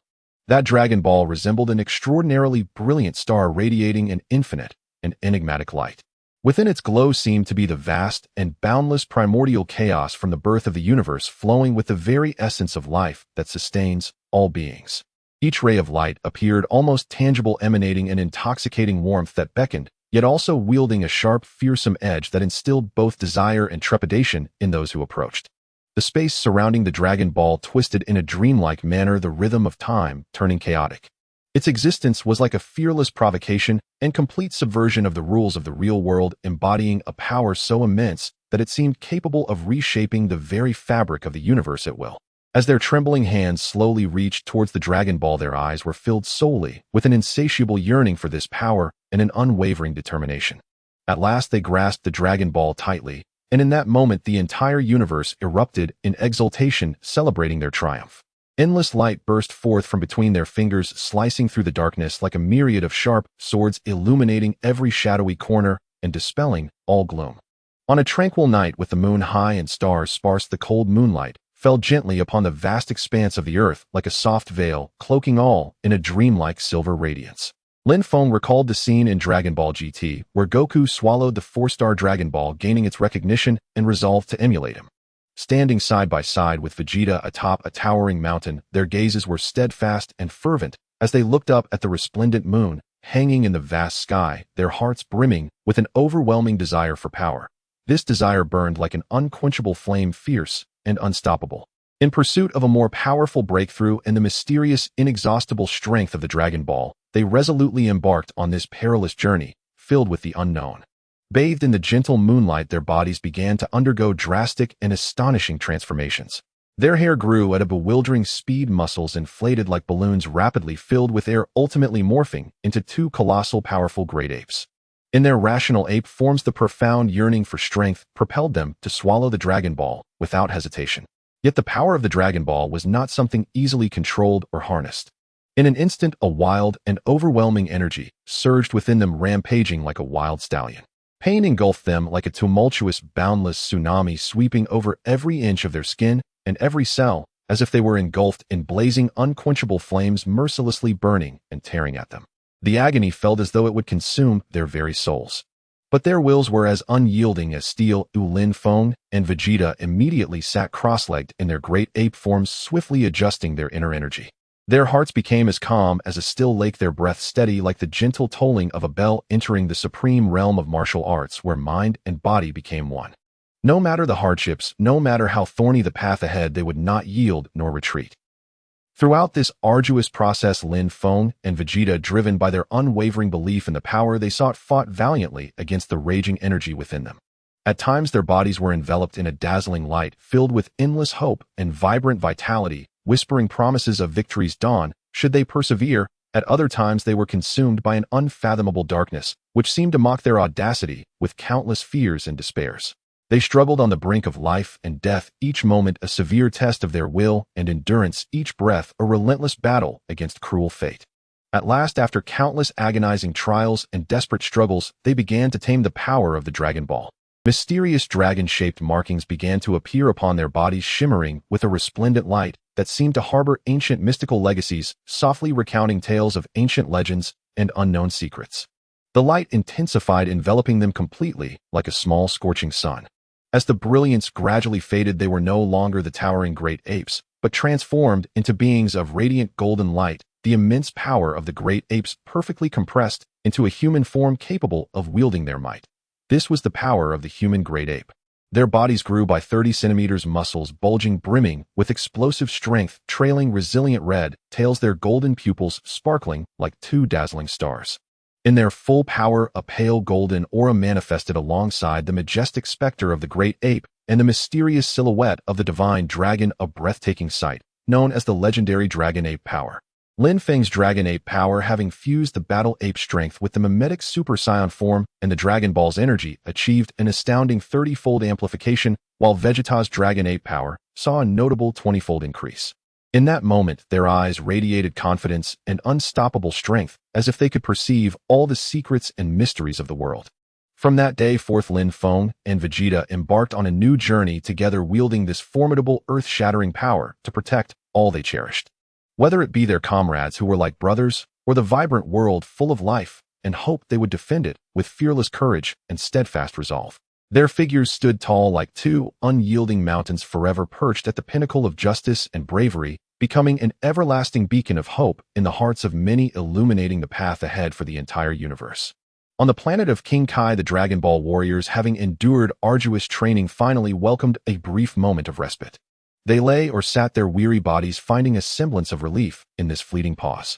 That Dragon Ball resembled an extraordinarily brilliant star radiating an infinite and enigmatic light. Within its glow seemed to be the vast and boundless primordial chaos from the birth of the universe, flowing with the very essence of life that sustains all beings. Each ray of light appeared almost tangible, emanating an intoxicating warmth that beckoned, yet also wielding a sharp, fearsome edge that instilled both desire and trepidation in those who approached. The space surrounding the Dragon Ball twisted in a dreamlike manner, the rhythm of time turning chaotic. Its existence was like a fearless provocation and complete subversion of the rules of the real world, embodying a power so immense that it seemed capable of reshaping the very fabric of the universe at will. As their trembling hands slowly reached towards the Dragon Ball, their eyes were filled solely with an insatiable yearning for this power and an unwavering determination. At last they grasped the Dragon Ball tightly, and in that moment the entire universe erupted in exultation, celebrating their triumph. Endless light burst forth from between their fingers, slicing through the darkness like a myriad of sharp swords, illuminating every shadowy corner and dispelling all gloom. On a tranquil night with the moon high and stars sparse, the cold moonlight fell gently upon the vast expanse of the earth like a soft veil, cloaking all in a dreamlike silver radiance. Lin Feng recalled the scene in Dragon Ball GT where Goku swallowed the 4-star Dragon Ball, gaining its recognition, and resolved to emulate him. Standing side by side with Vegeta atop a towering mountain, their gazes were steadfast and fervent as they looked up at the resplendent moon hanging in the vast sky, their hearts brimming with an overwhelming desire for power. This desire burned like an unquenchable flame, fierce and unstoppable. In pursuit of a more powerful breakthrough and the mysterious, inexhaustible strength of the Dragon Ball, they resolutely embarked on this perilous journey, filled with the unknown. Bathed in the gentle moonlight, their bodies began to undergo drastic and astonishing transformations. Their hair grew at a bewildering speed, muscles inflated like balloons, rapidly filled with air, ultimately morphing into two colossal, powerful great apes. In their rational ape forms, the profound yearning for strength propelled them to swallow the Dragon Ball without hesitation. Yet the power of the Dragon Ball was not something easily controlled or harnessed. In an instant, a wild and overwhelming energy surged within them, rampaging like a wild stallion. Pain engulfed them like a tumultuous, boundless tsunami, sweeping over every inch of their skin and every cell, as if they were engulfed in blazing, unquenchable flames, mercilessly burning and tearing at them. The agony felt as though it would consume their very souls. But their wills were as unyielding as steel. Lin Feng and Vegeta immediately sat cross-legged in their great ape forms, swiftly adjusting their inner energy. Their hearts became as calm as a still lake, their breath steady like the gentle tolling of a bell, entering the supreme realm of martial arts where mind and body became one. No matter the hardships, no matter how thorny the path ahead, they would not yield nor retreat. Throughout this arduous process, Lin Feng and Vegeta, driven by their unwavering belief in the power they sought, fought valiantly against the raging energy within them. At times their bodies were enveloped in a dazzling light, filled with endless hope and vibrant vitality, whispering promises of victory's dawn should they persevere. At other times they were consumed by an unfathomable darkness, which seemed to mock their audacity with countless fears and despairs. They struggled on the brink of life and death, each moment a severe test of their will and endurance, each breath a relentless battle against cruel fate. At last, after countless agonizing trials and desperate struggles, they began to tame the power of the Dragon Ball. Mysterious dragon-shaped markings began to appear upon their bodies, shimmering with a resplendent light that seemed to harbor ancient mystical legacies, softly recounting tales of ancient legends and unknown secrets. The light intensified, enveloping them completely like a small scorching sun. As the brilliance gradually faded, they were no longer the towering great apes, but transformed into beings of radiant golden light, the immense power of the great apes perfectly compressed into a human form capable of wielding their might. This was the power of the human great ape. Their bodies grew by 30 centimeters, muscles bulging, brimming with explosive strength, trailing resilient red tails, their golden pupils sparkling like two dazzling stars. In their full power, a pale golden aura manifested alongside the majestic specter of the great ape and the mysterious silhouette of the divine dragon, a breathtaking sight, known as the legendary Dragon Ape Power. Lin Feng's Dragon Ape Power, having fused the battle ape strength with the mimetic Super Saiyan form and the Dragon Ball's energy, achieved an astounding 30-fold amplification, while Vegeta's Dragon Ape Power saw a notable 20-fold increase. In that moment, their eyes radiated confidence and unstoppable strength, as if they could perceive all the secrets and mysteries of the world. From that day forth, Lin Feng and Vegeta embarked on a new journey together, wielding this formidable, earth-shattering power to protect all they cherished. Whether it be their comrades who were like brothers, or the vibrant world full of life and hope, they would defend it with fearless courage and steadfast resolve. Their figures stood tall like two unyielding mountains, forever perched at the pinnacle of justice and bravery, becoming an everlasting beacon of hope in the hearts of many, illuminating the path ahead for the entire universe. On the planet of King Kai, the Dragon Ball warriors, having endured arduous training, finally welcomed a brief moment of respite. They lay or sat their weary bodies, finding a semblance of relief in this fleeting pause.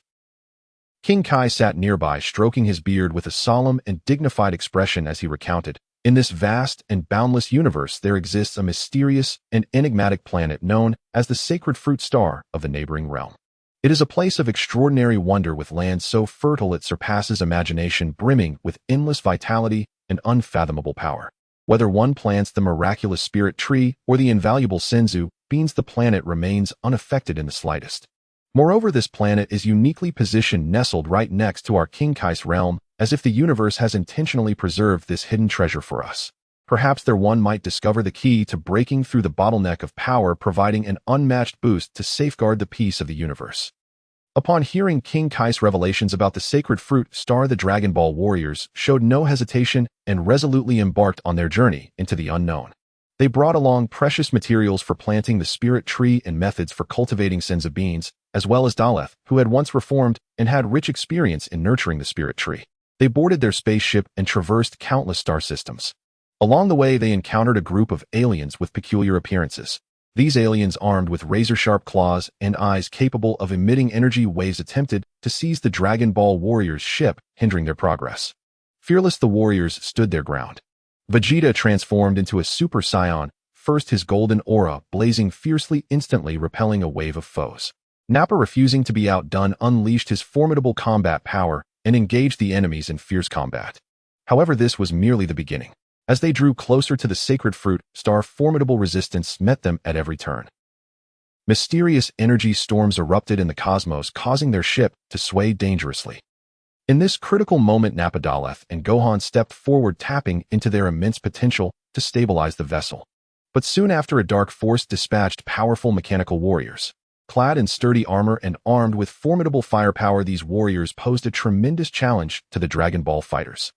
King Kai sat nearby, stroking his beard with a solemn and dignified expression as he recounted, "In this vast and boundless universe there exists a mysterious and enigmatic planet known as the Sacred Fruit Star of the neighboring realm. It is a place of extraordinary wonder, with land so fertile it surpasses imagination, brimming with endless vitality and unfathomable power. Whether one plants the miraculous spirit tree or the invaluable senzu beans, the planet remains unaffected in the slightest. Moreover, this planet is uniquely positioned, nestled right next to our King Kai's realm, as if the universe has intentionally preserved this hidden treasure for us. Perhaps there one might discover the key to breaking through the bottleneck of power, providing an unmatched boost to safeguard the peace of the universe." Upon hearing King Kai's revelations about the Sacred Fruit Star, the Dragon Ball warriors showed no hesitation and resolutely embarked on their journey into the unknown. They brought along precious materials for planting the spirit tree and methods for cultivating senzu beans, as well as Daleth, who had once reformed and had rich experience in nurturing the spirit tree. They boarded their spaceship and traversed countless star systems. Along the way, they encountered a group of aliens with peculiar appearances. These aliens, armed with razor-sharp claws and eyes capable of emitting energy waves, attempted to seize the Dragon Ball warriors' ship, hindering their progress. Fearless, the warriors stood their ground. Vegeta transformed into a Super Saiyan, first his golden aura blazing fiercely, instantly repelling a wave of foes. Nappa, refusing to be outdone, unleashed his formidable combat power and engaged the enemies in fierce combat. However, this was merely the beginning. As they drew closer to the Sacred Fruit Star, formidable resistance met them at every turn. Mysterious energy storms erupted in the cosmos, causing their ship to sway dangerously. In this critical moment, Nappa, Daleth, and Gohan stepped forward, tapping into their immense potential to stabilize the vessel. But soon after, a dark force dispatched powerful mechanical warriors. Clad in sturdy armor and armed with formidable firepower, these warriors posed a tremendous challenge to the Dragon Ball fighters.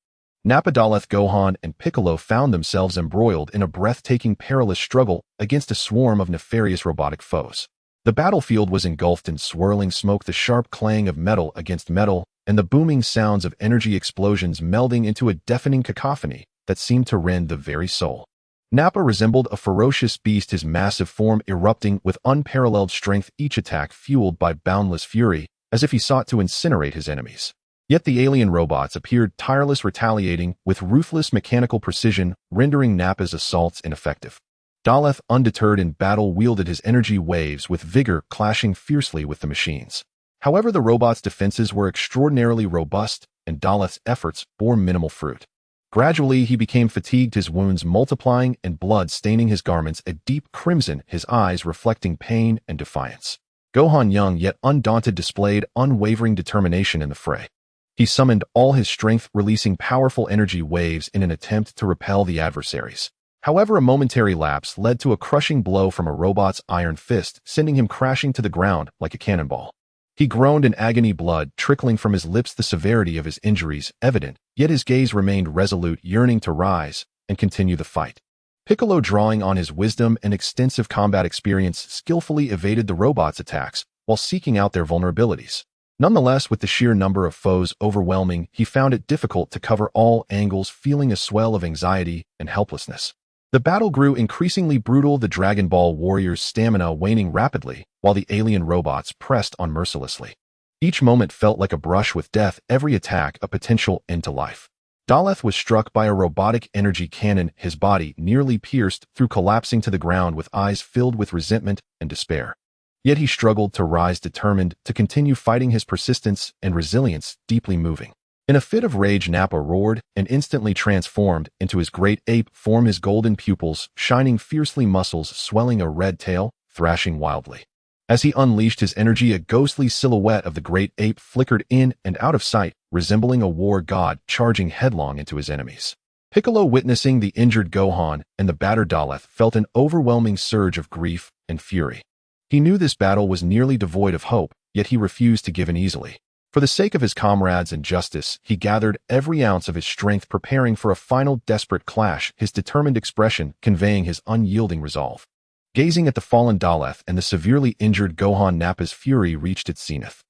Nappa, Daleth, Gohan, and Piccolo found themselves embroiled in a breathtaking, perilous struggle against a swarm of nefarious robotic foes. The battlefield was engulfed in swirling smoke, the sharp clang of metal against metal, and the booming sounds of energy explosions melding into a deafening cacophony that seemed to rend the very soul. Nappa resembled a ferocious beast, his massive form erupting with unparalleled strength, each attack fueled by boundless fury, as if he sought to incinerate his enemies. Yet the alien robots appeared tireless, retaliating with ruthless mechanical precision, rendering Nappa's assaults ineffective. Daleth, undeterred in battle, wielded his energy waves with vigor, clashing fiercely with the machines. However, the robot's defenses were extraordinarily robust, and Daleth's efforts bore minimal fruit. Gradually, he became fatigued, his wounds multiplying and blood staining his garments a deep crimson, his eyes reflecting pain and defiance. Gohan, young yet undaunted, displayed unwavering determination in the fray. He summoned all his strength, releasing powerful energy waves in an attempt to repel the adversaries. However, a momentary lapse led to a crushing blow from a robot's iron fist, sending him crashing to the ground like a cannonball. He groaned in agony, blood trickling from his lips, the severity of his injuries evident, yet his gaze remained resolute, yearning to rise and continue the fight. Piccolo, drawing on his wisdom and extensive combat experience, skillfully evaded the robot's attacks while seeking out their vulnerabilities. Nonetheless, with the sheer number of foes overwhelming, he found it difficult to cover all angles, feeling a swell of anxiety and helplessness. The battle grew increasingly brutal, the Dragon Ball warriors' stamina waning rapidly, while the alien robots pressed on mercilessly. Each moment felt like a brush with death, every attack a potential end to life. Daleth was struck by a robotic energy cannon, his body nearly pierced through, collapsing to the ground with eyes filled with resentment and despair. Yet he struggled to rise, determined to continue fighting, his persistence and resilience deeply moving. In a fit of rage, Nappa roared and instantly transformed into his great ape form, his golden pupils shining fiercely, muscles swelling, a red tail thrashing wildly. As he unleashed his energy, a ghostly silhouette of the great ape flickered in and out of sight, resembling a war god charging headlong into his enemies. Piccolo, witnessing the injured Gohan and the battered Daleth, felt an overwhelming surge of grief and fury. He knew this battle was nearly devoid of hope, yet he refused to give in easily. For the sake of his comrades and justice, he gathered every ounce of his strength, preparing for a final desperate clash, his determined expression conveying his unyielding resolve. Gazing at the fallen Daleth and the severely injured Gohan, Nappa's fury reached its zenith.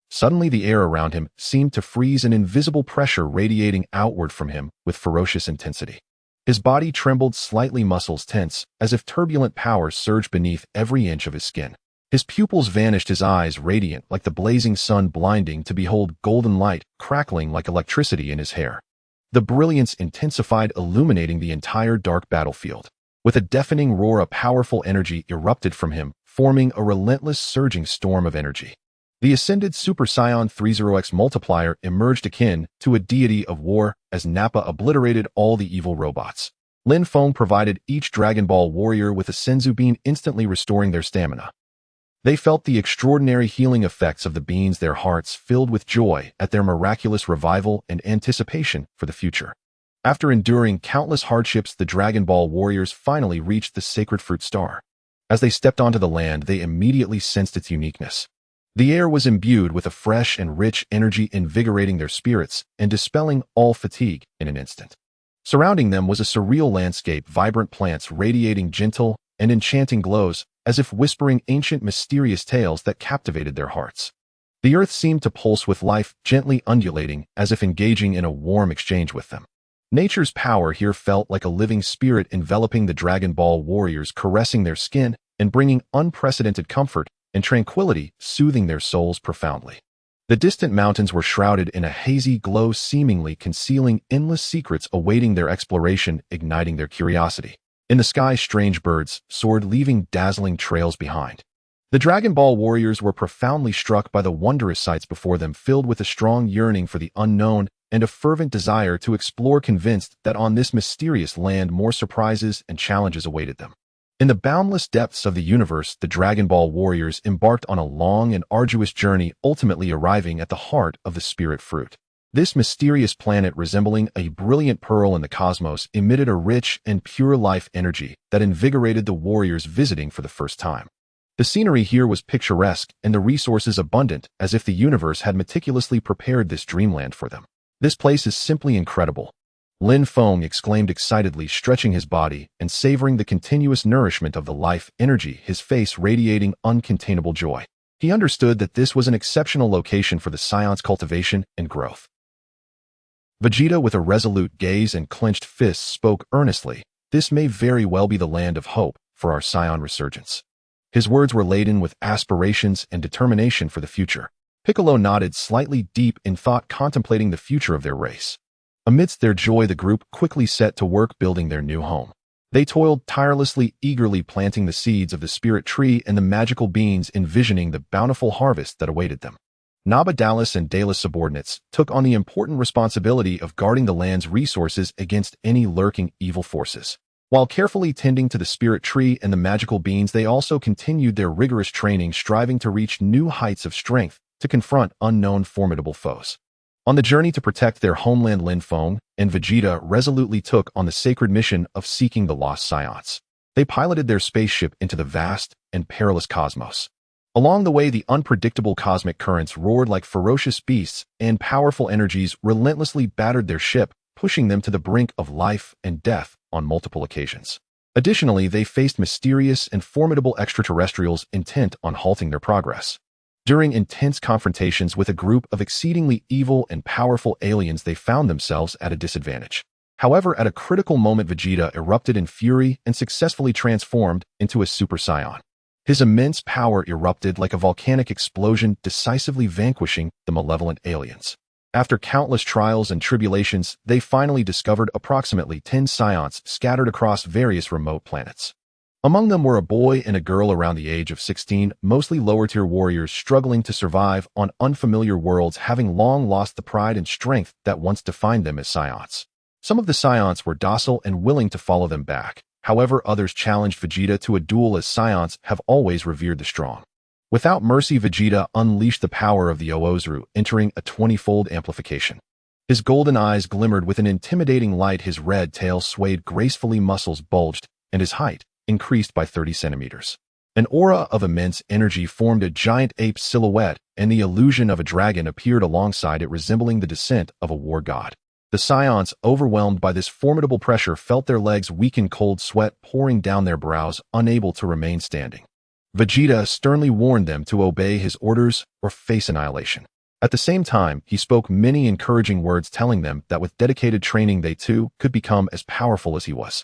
Suddenly, the air around him seemed to freeze, an invisible pressure radiating outward from him with ferocious intensity. His body trembled slightly, muscles tense, as if turbulent power surged beneath every inch of his skin. His pupils vanished, his eyes radiant like the blazing sun, blinding to behold, golden light crackling like electricity in his hair. The brilliance intensified, illuminating the entire dark battlefield. With a deafening roar, a powerful energy erupted from him, forming a relentless surging storm of energy. The ascended Super Saiyan 30X multiplier emerged, akin to a deity of war, as Nappa obliterated all the evil robots. Lin Feng provided each Dragon Ball warrior with a Senzu bean, instantly restoring their stamina. They felt the extraordinary healing effects of the beans, their hearts filled with joy at their miraculous revival and anticipation for the future. After enduring countless hardships, the Dragon Ball warriors finally reached the sacred fruit star. As they stepped onto the land, they immediately sensed its uniqueness. The air was imbued with a fresh and rich energy, invigorating their spirits and dispelling all fatigue in an instant. Surrounding them was a surreal landscape, vibrant plants radiating gentle and enchanting glows, as if whispering ancient mysterious tales that captivated their hearts. The earth seemed to pulse with life, gently undulating as if engaging in a warm exchange with them. Nature's power here felt like a living spirit enveloping the Dragon Ball warriors, caressing their skin and bringing unprecedented comfort and tranquility, soothing their souls profoundly. The distant mountains were shrouded in a hazy glow, seemingly concealing endless secrets awaiting their exploration, igniting their curiosity. In the sky, strange birds soared, leaving dazzling trails behind. The Dragon Ball warriors were profoundly struck by the wondrous sights before them, filled with a strong yearning for the unknown and a fervent desire to explore, convinced that on this mysterious land more surprises and challenges awaited them. In the boundless depths of the universe, the Dragon Ball warriors embarked on a long and arduous journey, ultimately arriving at the heart of the spirit fruit. This mysterious planet, resembling a brilliant pearl in the cosmos, emitted a rich and pure life energy that invigorated the warriors visiting for the first time. The scenery here was picturesque and the resources abundant, as if the universe had meticulously prepared this dreamland for them. "This place is simply incredible," Lin Feng exclaimed excitedly, stretching his body and savoring the continuous nourishment of the life energy, his face radiating uncontainable joy. He understood that this was an exceptional location for the Saiyans' cultivation and growth. Vegeta, with a resolute gaze and clenched fists, spoke earnestly, "This may very well be the land of hope for our Saiyan resurgence." His words were laden with aspirations and determination for the future. Piccolo nodded, slightly deep in thought, contemplating the future of their race. Amidst their joy, the group quickly set to work building their new home. They toiled tirelessly, eagerly planting the seeds of the spirit tree and the magical beans, envisioning the bountiful harvest that awaited them. Naba, Dallas, and Dala's subordinates took on the important responsibility of guarding the land's resources against any lurking evil forces. While carefully tending to the spirit tree and the magical beans, they also continued their rigorous training, striving to reach new heights of strength to confront unknown formidable foes. On the journey to protect their homeland, Lin Feng and Vegeta resolutely took on the sacred mission of seeking the lost Saiyans. They piloted their spaceship into the vast and perilous cosmos. Along the way, the unpredictable cosmic currents roared like ferocious beasts, and powerful energies relentlessly battered their ship, pushing them to the brink of life and death on multiple occasions. Additionally, they faced mysterious and formidable extraterrestrials intent on halting their progress. During intense confrontations with a group of exceedingly evil and powerful aliens, they found themselves at a disadvantage. However, at a critical moment, Vegeta erupted in fury and successfully transformed into a Super Saiyan. His immense power erupted like a volcanic explosion, decisively vanquishing the malevolent aliens. After countless trials and tribulations, they finally discovered approximately 10 Saiyans scattered across various remote planets. Among them were a boy and a girl around the age of 16, mostly lower-tier warriors struggling to survive on unfamiliar worlds, having long lost the pride and strength that once defined them as Saiyans. Some of the Saiyans were docile and willing to follow them back. However, others challenged Vegeta to a duel, as Saiyans have always revered the strong. Without mercy, Vegeta unleashed the power of the Oozuru, entering a 20-fold amplification. His golden eyes glimmered with an intimidating light, his red tail swayed gracefully, muscles bulged, and his height increased by 30 centimeters. An aura of immense energy formed a giant ape silhouette, and the illusion of a dragon appeared alongside it, resembling the descent of a war god. The Saiyans, overwhelmed by this formidable pressure, felt their legs weaken, cold sweat pouring down their brows, unable to remain standing. Vegeta sternly warned them to obey his orders or face annihilation. At the same time, he spoke many encouraging words, telling them that with dedicated training they too could become as powerful as he was.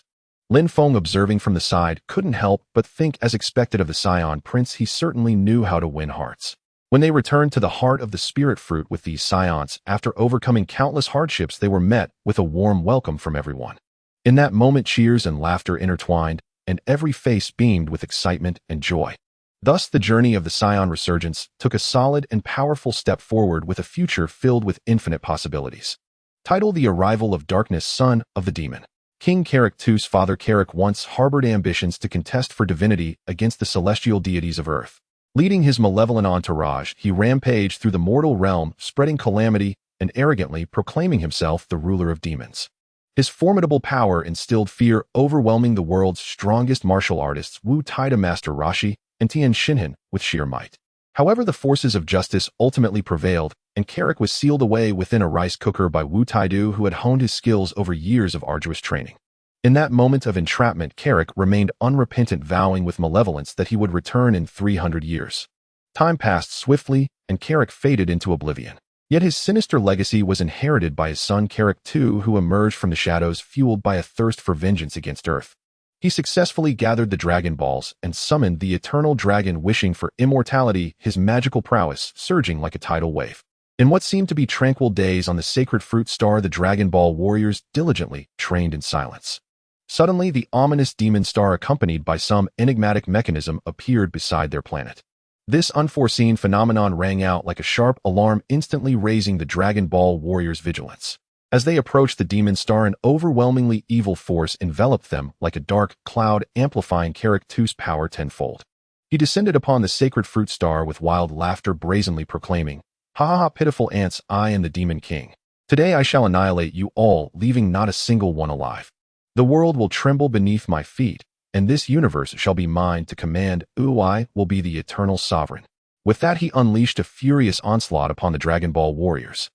Lin Feng, observing from the side, couldn't help but think, as expected of the Saiyan prince, he certainly knew how to win hearts. When they returned to the heart of the spirit fruit with these Saiyans, after overcoming countless hardships, they were met with a warm welcome from everyone. In that moment, cheers and laughter intertwined, and every face beamed with excitement and joy. Thus, the journey of the Saiyan resurgence took a solid and powerful step forward, with a future filled with infinite possibilities. Title: The Arrival of Darkness, Son of the Demon. King Karok II's father Karok once harbored ambitions to contest for divinity against the celestial deities of Earth. Leading his malevolent entourage, he rampaged through the mortal realm, spreading calamity and arrogantly proclaiming himself the ruler of demons. His formidable power instilled fear, overwhelming the world's strongest martial artists, Wu Taida Master Roshi and Tien Shinhan, with sheer might. However, the forces of justice ultimately prevailed, and Karok was sealed away within a rice cooker by Wu Taidu, who had honed his skills over years of arduous training. In that moment of entrapment, Karok remained unrepentant, vowing with malevolence that he would return in 300 years. Time passed swiftly, and Karok faded into oblivion. Yet his sinister legacy was inherited by his son Karok II, who emerged from the shadows, fueled by a thirst for vengeance against Earth. He successfully gathered the Dragon Balls and summoned the eternal dragon, wishing for immortality, his magical prowess surging like a tidal wave. In what seemed to be tranquil days on the sacred fruit star, the Dragon Ball warriors diligently trained in silence. Suddenly, the ominous demon star, accompanied by some enigmatic mechanism, appeared beside their planet. This unforeseen phenomenon rang out like a sharp alarm, instantly raising the Dragon Ball warriors' vigilance. As they approached the demon star, an overwhelmingly evil force enveloped them like a dark cloud, amplifying Karok II's power tenfold. He descended upon the sacred fruit star with wild laughter, brazenly proclaiming, "Ha ha ha, pitiful ants, I am the Demon King. Today I shall annihilate you all, leaving not a single one alive. The world will tremble beneath my feet, and this universe shall be mine to command. I will be the eternal sovereign." With that, he unleashed a furious onslaught upon the Dragon Ball warriors.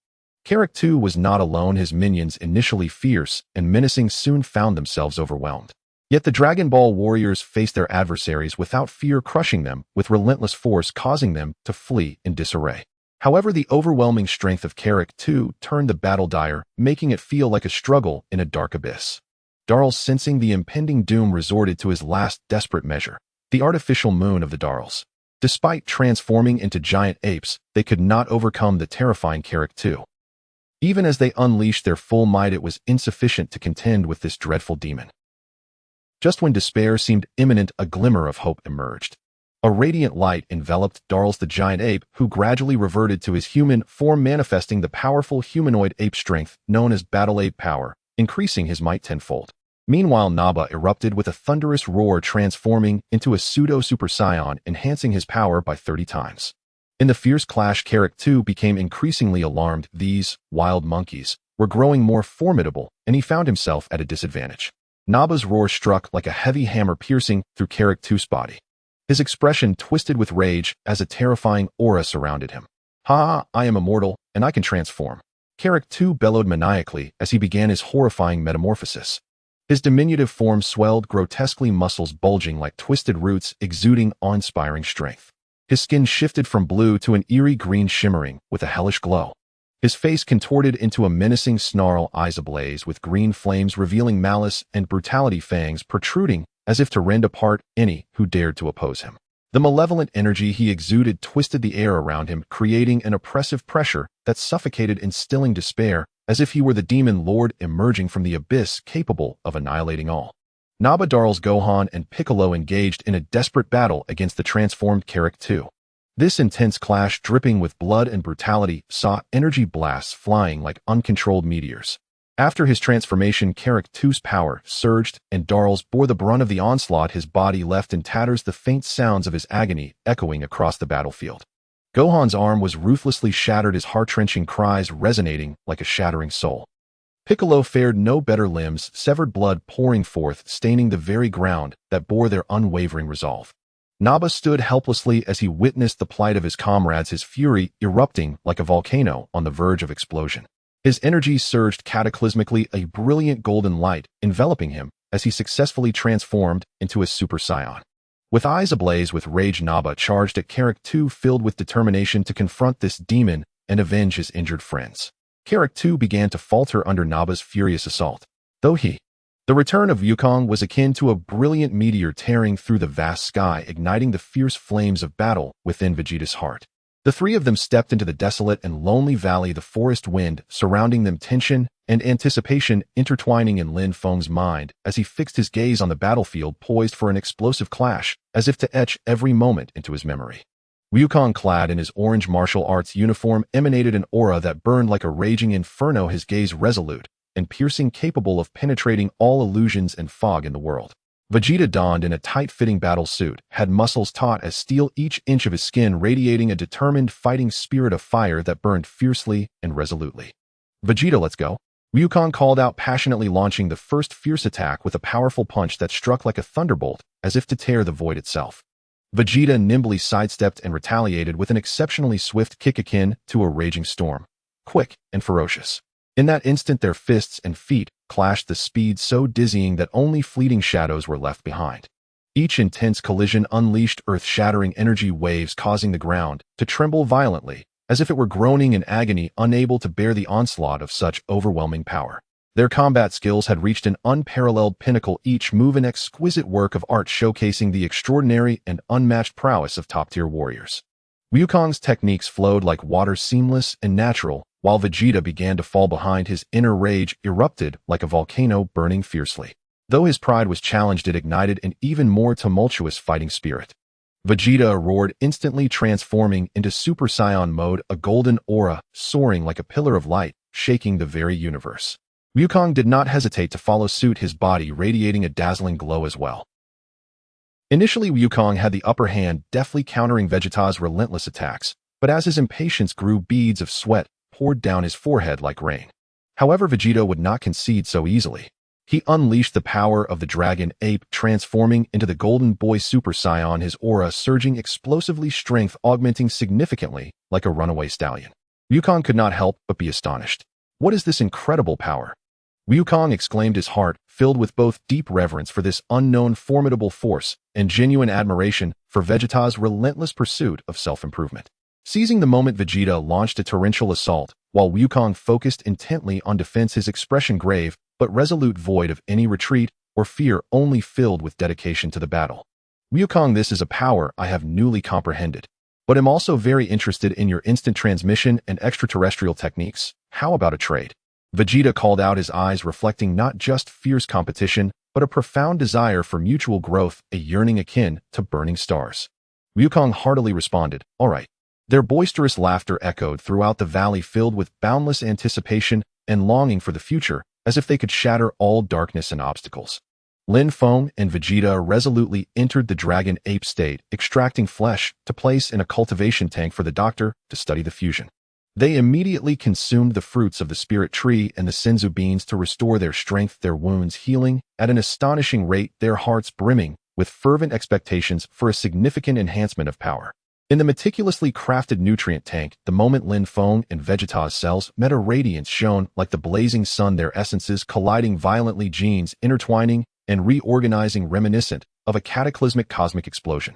Karok II was not alone. His minions, initially fierce and menacing, soon found themselves overwhelmed. Yet the Dragon Ball warriors faced their adversaries without fear, crushing them with relentless force, causing them to flee in disarray. However, the overwhelming strength of Karok II turned the battle dire, making it feel like a struggle in a dark abyss. Darls, sensing the impending doom, resorted to his last desperate measure, the artificial moon of the Darls. Despite transforming into giant apes, they could not overcome the terrifying Karok II. Even as they unleashed their full might, it was insufficient to contend with this dreadful demon. Just when despair seemed imminent, a glimmer of hope emerged. A radiant light enveloped Darls, the giant ape, who gradually reverted to his human form, manifesting the powerful humanoid ape strength known as Battle Ape Power, increasing his might tenfold. Meanwhile, Naba erupted with a thunderous roar, transforming into a pseudo-Super Saiyan, enhancing his power by 30 times. In the fierce clash, Karok II became increasingly alarmed. These wild monkeys were growing more formidable, and he found himself at a disadvantage. Naba's roar struck like a heavy hammer, piercing through Karok II's body. His expression twisted with rage as a terrifying aura surrounded him. "Ha! I am immortal, and I can transform." Karok II bellowed maniacally as he began his horrifying metamorphosis. His diminutive form swelled grotesquely, muscles bulging like twisted roots, exuding awe-inspiring strength. His skin shifted from blue to an eerie green shimmering with a hellish glow. His face contorted into a menacing snarl, eyes ablaze with green flames revealing malice and brutality, fangs protruding as if to rend apart any who dared to oppose him. The malevolent energy he exuded twisted the air around him, creating an oppressive pressure that suffocated, instilling despair, as if he were the demon lord emerging from the abyss capable of annihilating all. Naba Darl's Gohan and Piccolo engaged in a desperate battle against the transformed Kaiō-ken. This intense clash, dripping with blood and brutality, saw energy blasts flying like uncontrolled meteors. After his transformation, Kaiō-ken's power surged, and Darl's bore the brunt of the onslaught, his body left in tatters, the faint sounds of his agony echoing across the battlefield. Gohan's arm was ruthlessly shattered, his heart-wrenching cries resonating like a shattering soul. Piccolo fared no better, limbs severed, blood pouring forth, staining the very ground that bore their unwavering resolve. Naba stood helplessly as he witnessed the plight of his comrades, his fury erupting like a volcano on the verge of explosion. His energy surged cataclysmically, a brilliant golden light enveloping him as he successfully transformed into a Super Saiyan. With eyes ablaze with rage, Naba charged at Kaiō-ken, filled with determination to confront this demon and avenge his injured friends. Kaiō-ken began to falter under Naba's furious assault. The return of Wukong was akin to a brilliant meteor tearing through the vast sky, igniting the fierce flames of battle within Vegeta's heart. The three of them stepped into the desolate and lonely valley, the forest wind surrounding them, tension and anticipation intertwining in Lin Feng's mind as he fixed his gaze on the battlefield, poised for an explosive clash, as if to etch every moment into his memory. Wukong, clad in his orange martial arts uniform, emanated an aura that burned like a raging inferno, his gaze resolute and piercing, capable of penetrating all illusions and fog in the world. Vegeta, donned in a tight-fitting battle suit, had muscles taut as steel, each inch of his skin radiating a determined fighting spirit of fire that burned fiercely and resolutely. "Vegeta, let's go," Wukong called out passionately, launching the first fierce attack with a powerful punch that struck like a thunderbolt, as if to tear the void itself. Vegeta nimbly sidestepped and retaliated with an exceptionally swift kick akin to a raging storm, quick and ferocious. In that instant, their fists and feet clashed, the speed so dizzying that only fleeting shadows were left behind. Each intense collision unleashed earth-shattering energy waves, causing the ground to tremble violently, as if it were groaning in agony, unable to bear the onslaught of such overwhelming power. Their combat skills had reached an unparalleled pinnacle, each move an exquisite work of art showcasing the extraordinary and unmatched prowess of top-tier warriors. Wukong's techniques flowed like water, seamless and natural, while Vegeta began to fall behind. His inner rage erupted like a volcano, burning fiercely. Though his pride was challenged, it ignited an even more tumultuous fighting spirit. Vegeta roared, instantly transforming into Super Saiyan mode, a golden aura soaring like a pillar of light, shaking the very universe. Wukong did not hesitate to follow suit, his body radiating a dazzling glow as well. Initially, Wukong had the upper hand, deftly countering Vegeta's relentless attacks, but as his impatience grew, beads of sweat poured down his forehead like rain. However, Vegeta would not concede so easily. He unleashed the power of the Dragon Ape, transforming into the Golden Boy Super Saiyan, his aura surging explosively, strength augmenting significantly like a runaway stallion. Wukong could not help but be astonished. "What is this incredible power?" Wukong exclaimed, his heart filled with both deep reverence for this unknown formidable force and genuine admiration for Vegeta's relentless pursuit of self-improvement. Seizing the moment, Vegeta launched a torrential assault, while Wukong focused intently on defense, his expression grave but resolute, void of any retreat or fear, only filled with dedication to the battle. "Wukong, this is a power I have newly comprehended, but am also very interested in your instant transmission and extraterrestrial techniques. How about a trade?" Vegeta called out, his eyes reflecting not just fierce competition, but a profound desire for mutual growth, a yearning akin to burning stars. Wukong heartily responded, "All right." Their boisterous laughter echoed throughout the valley, filled with boundless anticipation and longing for the future, as if they could shatter all darkness and obstacles. Lin Feng and Vegeta resolutely entered the Dragon Ape state, extracting flesh to place in a cultivation tank for the doctor to study the fusion. They immediately consumed the fruits of the spirit tree and the senzu beans to restore their strength, their wounds healing at an astonishing rate, their hearts brimming with fervent expectations for a significant enhancement of power. In the meticulously crafted nutrient tank, the moment Lin Feng and Vegeta's cells met, a radiance shone like the blazing sun, their essences colliding violently, genes intertwining and reorganizing, reminiscent of a cataclysmic cosmic explosion.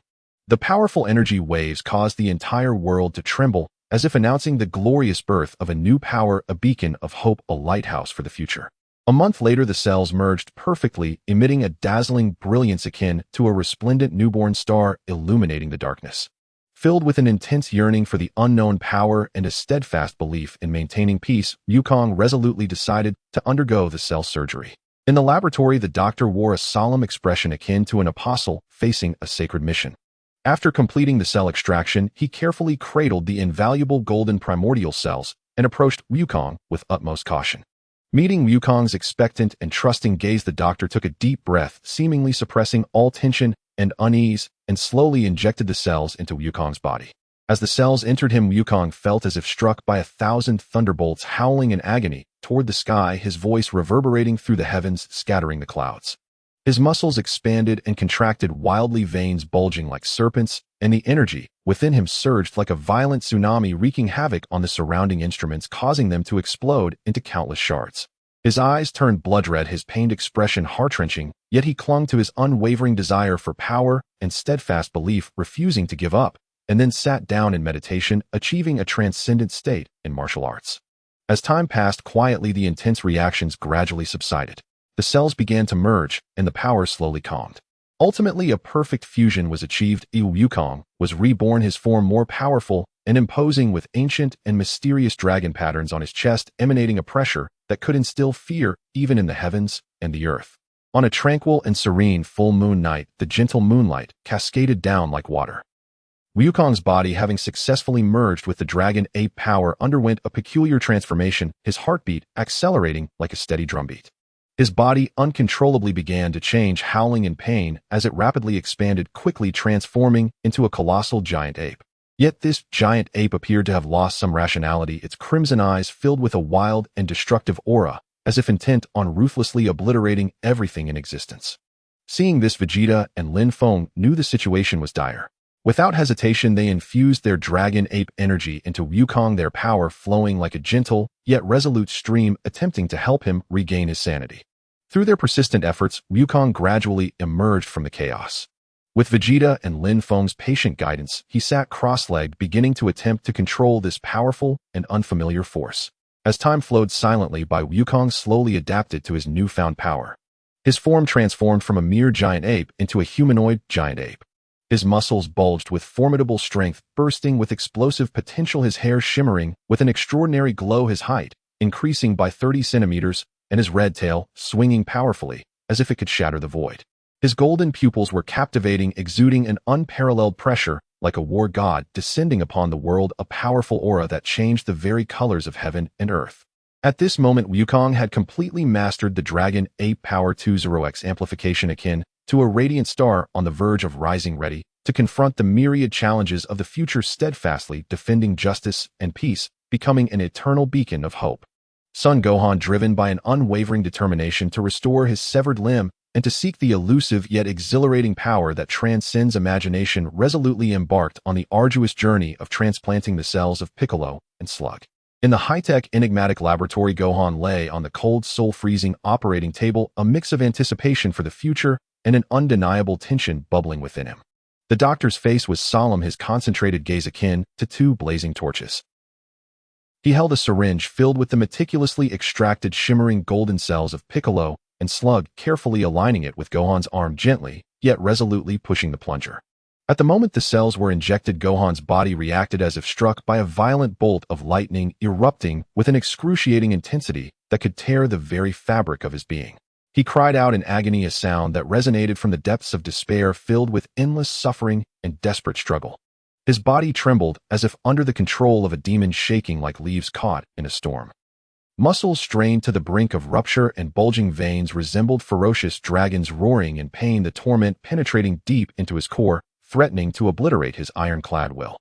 The powerful energy waves caused the entire world to tremble, as if announcing the glorious birth of a new power, a beacon of hope, a lighthouse for the future. A month later, the cells merged perfectly, emitting a dazzling brilliance akin to a resplendent newborn star illuminating the darkness. Filled with an intense yearning for the unknown power and a steadfast belief in maintaining peace, Wukong resolutely decided to undergo the cell surgery. In the laboratory, the doctor wore a solemn expression akin to an apostle facing a sacred mission. After completing the cell extraction, he carefully cradled the invaluable golden primordial cells and approached Wukong with utmost caution. Meeting Wukong's expectant and trusting gaze, the doctor took a deep breath, seemingly suppressing all tension and unease, and slowly injected the cells into Wukong's body. As the cells entered him, Wukong felt as if struck by 1,000 thunderbolts, howling in agony toward the sky, his voice reverberating through the heavens, scattering the clouds. His muscles expanded and contracted wildly, veins bulging like serpents, and the energy within him surged like a violent tsunami, wreaking havoc on the surrounding instruments, causing them to explode into countless shards. His eyes turned blood red, his pained expression heart-wrenching, yet he clung to his unwavering desire for power and steadfast belief, refusing to give up, and then sat down in meditation, achieving a transcendent state in martial arts. As time passed quietly, the intense reactions gradually subsided. The cells began to merge, and the power slowly calmed. Ultimately, a perfect fusion was achieved. Wukong was reborn, his form more powerful and imposing, with ancient and mysterious dragon patterns on his chest, emanating a pressure that could instill fear even in the heavens and the earth. On a tranquil and serene full moon night, the gentle moonlight cascaded down like water. Wukong's body, having successfully merged with the dragon ape power, underwent a peculiar transformation, his heartbeat accelerating like a steady drumbeat. His body uncontrollably began to change, howling in pain as it rapidly expanded, quickly transforming into a colossal giant ape. Yet this giant ape appeared to have lost some rationality, its crimson eyes filled with a wild and destructive aura, as if intent on ruthlessly obliterating everything in existence. Seeing this, Vegeta and Lin Feng knew the situation was dire. Without hesitation, they infused their dragon ape energy into Wukong, their power flowing like a gentle yet resolute stream, attempting to help him regain his sanity. Through their persistent efforts, Wukong gradually emerged from the chaos. With Vegeta and Lin Feng's patient guidance, he sat cross-legged, beginning to attempt to control this powerful and unfamiliar force. As time flowed silently by, Wukong slowly adapted to his newfound power. His form transformed from a mere giant ape into a humanoid giant ape. His muscles bulged with formidable strength, bursting with explosive potential, his hair shimmering with an extraordinary glow, his height increasing by 30 centimeters, and his red tail swinging powerfully as if it could shatter the void. His golden pupils were captivating, exuding an unparalleled pressure like a war god descending upon the world, a powerful aura that changed the very colors of heaven and earth. At this moment, Wukong had completely mastered the Dragon Ape Power 20x amplification, akin to a radiant star on the verge of rising, ready to confront the myriad challenges of the future, steadfastly defending justice and peace, becoming an eternal beacon of hope. Son Gohan, driven by an unwavering determination to restore his severed limb and to seek the elusive yet exhilarating power that transcends imagination, resolutely embarked on the arduous journey of transplanting the cells of Piccolo and Slug. In the high-tech, enigmatic laboratory, Gohan lay on the cold, soul-freezing operating table, a mix of anticipation for the future and an undeniable tension bubbling within him. The doctor's face was solemn, his concentrated gaze akin to two blazing torches. He held a syringe filled with the meticulously extracted shimmering golden cells of Piccolo and Slug, carefully aligning it with Gohan's arm, gently yet resolutely pushing the plunger. At the moment the cells were injected, Gohan's body reacted as if struck by a violent bolt of lightning, erupting with an excruciating intensity that could tear the very fabric of his being. He cried out in agony, a sound that resonated from the depths of despair, filled with endless suffering and desperate struggle. His body trembled as if under the control of a demon, shaking like leaves caught in a storm. Muscles strained to the brink of rupture and bulging veins resembled ferocious dragons roaring in pain, the torment penetrating deep into his core, threatening to obliterate his ironclad will.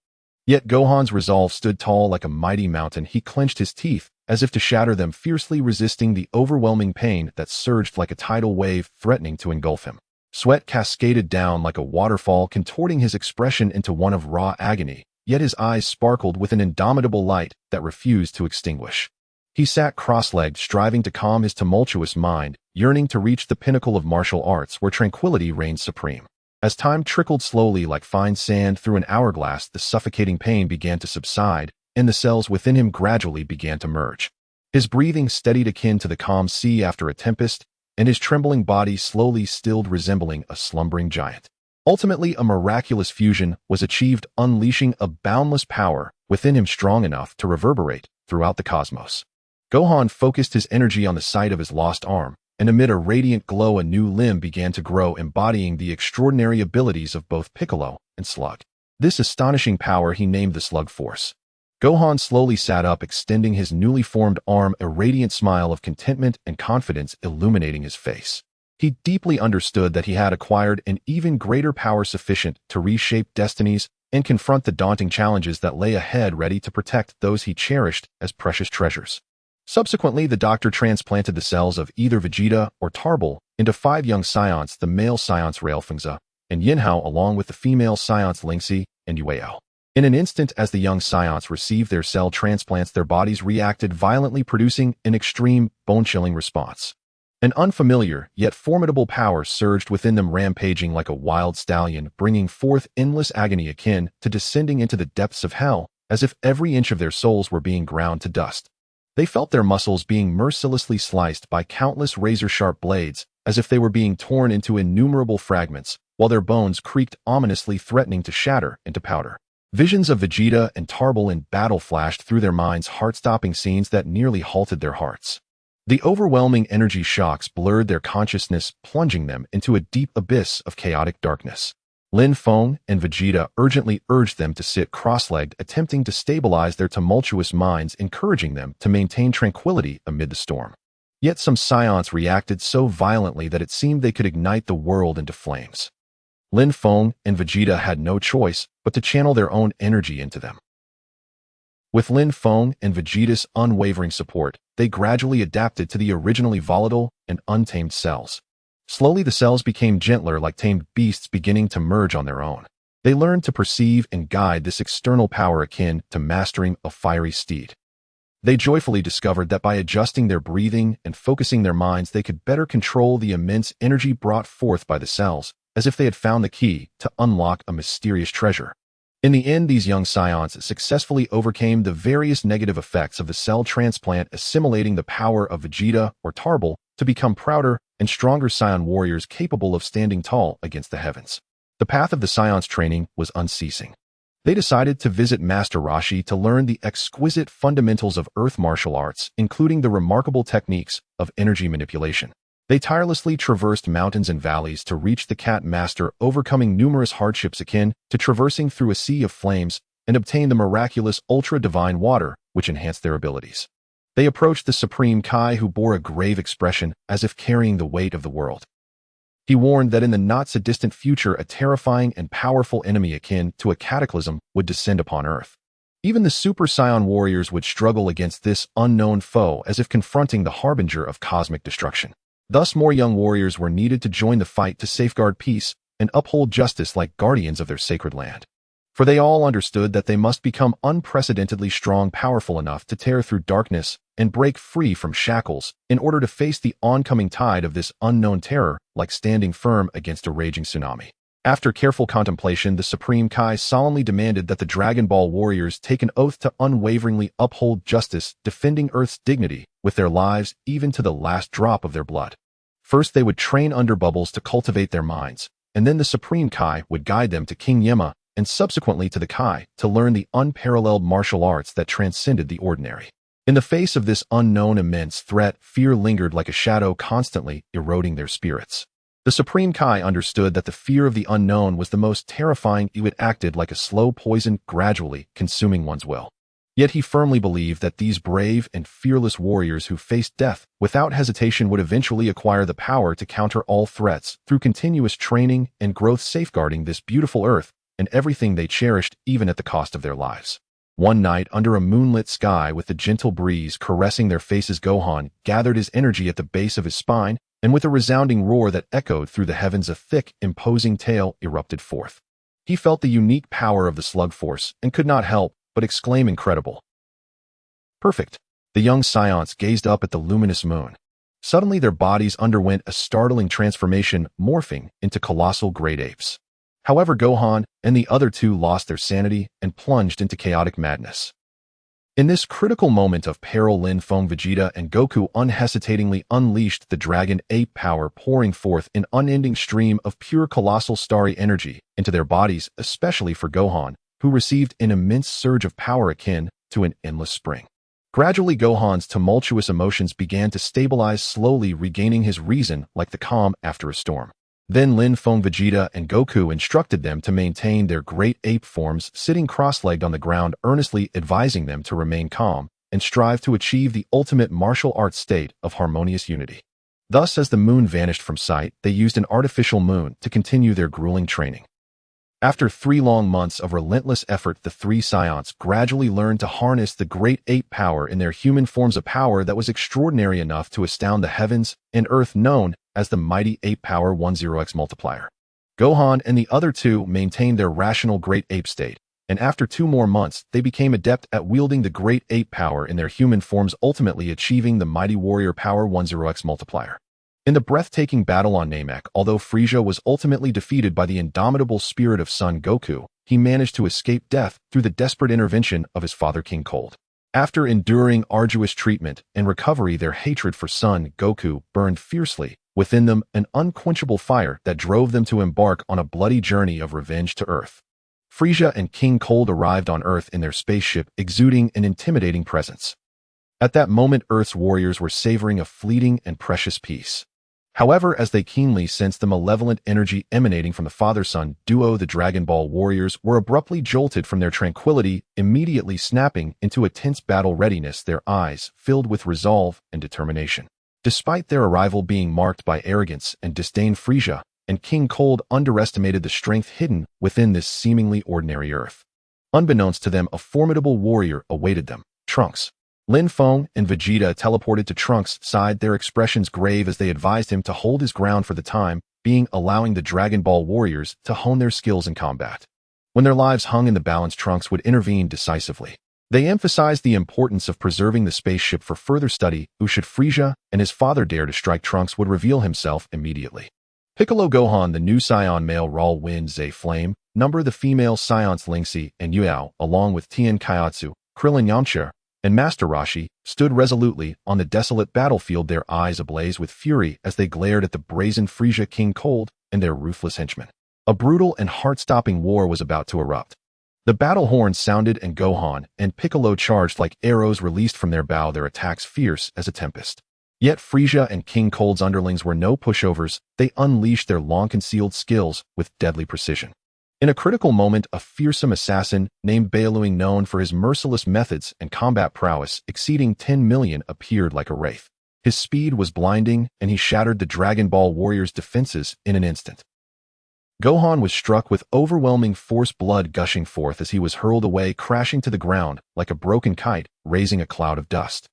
Yet Gohan's resolve stood tall like a mighty mountain. He clenched his teeth as if to shatter them, fiercely resisting the overwhelming pain that surged like a tidal wave, threatening to engulf him. Sweat cascaded down like a waterfall, contorting his expression into one of raw agony, yet his eyes sparkled with an indomitable light that refused to extinguish. He sat cross-legged, striving to calm his tumultuous mind, yearning to reach the pinnacle of martial arts where tranquility reigned supreme. As time trickled slowly like fine sand through an hourglass, the suffocating pain began to subside, and the cells within him gradually began to merge. His breathing steadied akin to the calm sea after a tempest, and his trembling body slowly stilled, resembling a slumbering giant. Ultimately, a miraculous fusion was achieved, unleashing a boundless power within him strong enough to reverberate throughout the cosmos. Gohan focused his energy on the site of his lost arm, and amid a radiant glow a new limb began to grow, embodying the extraordinary abilities of both Piccolo and Slug. This astonishing power he named the Slug Force. Gohan slowly sat up, extending his newly formed arm, a radiant smile of contentment and confidence illuminating his face. He deeply understood that he had acquired an even greater power sufficient to reshape destinies and confront the daunting challenges that lay ahead, ready to protect those he cherished as precious treasures. Subsequently, the doctor transplanted the cells of either Vegeta or Tarbell into 5 young Saiyans, the male Saiyans Railfengza and Yinhao, along with the female Saiyans Lingxi and Yuao. In an instant, as the young Saiyans received their cell transplants, their bodies reacted violently, producing an extreme, bone-chilling response. An unfamiliar, yet formidable power surged within them, rampaging like a wild stallion, bringing forth endless agony akin to descending into the depths of hell, as if every inch of their souls were being ground to dust. They felt their muscles being mercilessly sliced by countless razor-sharp blades, as if they were being torn into innumerable fragments, while their bones creaked ominously, threatening to shatter into powder. Visions of Vegeta and Tarbell in battle flashed through their minds, heart-stopping scenes that nearly halted their hearts. The overwhelming energy shocks blurred their consciousness, plunging them into a deep abyss of chaotic darkness. Lin Feng and Vegeta urgently urged them to sit cross-legged, attempting to stabilize their tumultuous minds, encouraging them to maintain tranquility amid the storm. Yet some Saiyans reacted so violently that it seemed they could ignite the world into flames. Lin Feng and Vegeta had no choice but to channel their own energy into them. With Lin Feng and Vegeta's unwavering support, they gradually adapted to the originally volatile and untamed cells. Slowly, the cells became gentler, like tamed beasts beginning to merge on their own. They learned to perceive and guide this external power akin to mastering a fiery steed. They joyfully discovered that by adjusting their breathing and focusing their minds, they could better control the immense energy brought forth by the cells, as if they had found the key to unlock a mysterious treasure. In the end, these young Saiyans successfully overcame the various negative effects of the cell transplant, assimilating the power of Vegeta or Tarbell to become prouder and stronger Saiyan warriors capable of standing tall against the heavens. The path of the Saiyans' training was unceasing. They decided to visit Master Roshi to learn the exquisite fundamentals of earth martial arts, including the remarkable techniques of energy manipulation. They tirelessly traversed mountains and valleys to reach the Cat Master, overcoming numerous hardships akin to traversing through a sea of flames, and obtained the miraculous ultra-divine water, which enhanced their abilities. They approached the Supreme Kai, who bore a grave expression as if carrying the weight of the world. He warned that in the not-so-distant future, a terrifying and powerful enemy akin to a cataclysm would descend upon Earth. Even the Super Saiyan warriors would struggle against this unknown foe, as if confronting the harbinger of cosmic destruction. Thus, more young warriors were needed to join the fight to safeguard peace and uphold justice like guardians of their sacred land. For they all understood that they must become unprecedentedly strong, powerful enough to tear through darkness and break free from shackles in order to face the oncoming tide of this unknown terror, like standing firm against a raging tsunami. After careful contemplation, the Supreme Kai solemnly demanded that the Dragon Ball warriors take an oath to unwaveringly uphold justice, defending Earth's dignity with their lives even to the last drop of their blood. First, they would train under bubbles to cultivate their minds, and then the Supreme Kai would guide them to King Yemma and subsequently to the Kai to learn the unparalleled martial arts that transcended the ordinary. In the face of this unknown immense threat, fear lingered like a shadow, constantly eroding their spirits. The Supreme Kai understood that the fear of the unknown was the most terrifying. It acted like a slow poison, gradually consuming one's will. Yet he firmly believed that these brave and fearless warriors who faced death without hesitation would eventually acquire the power to counter all threats through continuous training and growth, safeguarding this beautiful earth and everything they cherished, even at the cost of their lives. One night, under a moonlit sky with the gentle breeze caressing their faces, Gohan gathered his energy at the base of his spine, and with a resounding roar that echoed through the heavens, a thick, imposing tail erupted forth. He felt the unique power of the Slug Force and could not help but exclaim, "Incredible! Perfect!" The young Saiyans gazed up at the luminous moon. Suddenly their bodies underwent a startling transformation, morphing into colossal great apes. However, Gohan and the other two lost their sanity and plunged into chaotic madness. In this critical moment of peril, Lin Feng, Vegeta, and Goku unhesitatingly unleashed the Dragon Ape power, pouring forth an unending stream of pure colossal starry energy into their bodies, especially for Gohan, who received an immense surge of power akin to an endless spring. Gradually, Gohan's tumultuous emotions began to stabilize, slowly regaining his reason like the calm after a storm. Then Lin Feng, Vegeta, and Goku instructed them to maintain their great ape forms, sitting cross-legged on the ground, earnestly advising them to remain calm and strive to achieve the ultimate martial arts state of harmonious unity. Thus, as the moon vanished from sight, they used an artificial moon to continue their grueling training. After 3 long months of relentless effort, the 3 Saiyans gradually learned to harness the great ape power in their human forms, a power that was extraordinary enough to astound the heavens and earth, known as the mighty ape power 10x multiplier. Gohan and the other two maintained their rational great ape state, and after 2 more months, they became adept at wielding the great ape power in their human forms, ultimately achieving the mighty warrior power 10x multiplier. In the breathtaking battle on Namek, although Frieza was ultimately defeated by the indomitable spirit of Son Goku, he managed to escape death through the desperate intervention of his father King Cold. After enduring arduous treatment and recovery, their hatred for Son Goku burned fiercely within them, an unquenchable fire that drove them to embark on a bloody journey of revenge to Earth. Frieza and King Cold arrived on Earth in their spaceship, exuding an intimidating presence. At that moment, Earth's warriors were savoring a fleeting and precious peace. However, as they keenly sensed the malevolent energy emanating from the father-son duo, the Dragon Ball warriors were abruptly jolted from their tranquility, immediately snapping into a tense battle readiness, their eyes filled with resolve and determination. Despite their arrival being marked by arrogance and disdain, Frieza and King Cold underestimated the strength hidden within this seemingly ordinary Earth. Unbeknownst to them, a formidable warrior awaited them, Trunks. Lin Feng and Vegeta teleported to Trunks' side, their expressions grave as they advised him to hold his ground for the time being, allowing the Dragon Ball warriors to hone their skills in combat. When their lives hung in the balance, Trunks would intervene decisively. They emphasized the importance of preserving the spaceship for further study. Should Frieza and his father dare to strike, Trunks would reveal himself immediately. Piccolo, Gohan, the new Saiyan male Raul, Wind, Zay Flame, Number the female Saiyans Lingxi and Yuao, along with Tien Kaiatsu, Krillin, Yamcha, and Master Roshi, stood resolutely on the desolate battlefield, their eyes ablaze with fury as they glared at the brazen Frieza, King Cold, and their ruthless henchmen. A brutal and heart-stopping war was about to erupt. The battle horn sounded and Gohan and Piccolo charged like arrows released from their bow, their attacks fierce as a tempest. Yet Frieza and King Cold's underlings were no pushovers. They unleashed their long-concealed skills with deadly precision. In a critical moment, a fearsome assassin named Bailuing, known for his merciless methods and combat prowess exceeding 10 million, appeared like a wraith. His speed was blinding, and he shattered the Dragon Ball warriors' defenses in an instant. Gohan was struck with overwhelming force, blood gushing forth as he was hurled away, crashing to the ground like a broken kite, raising a cloud of dust.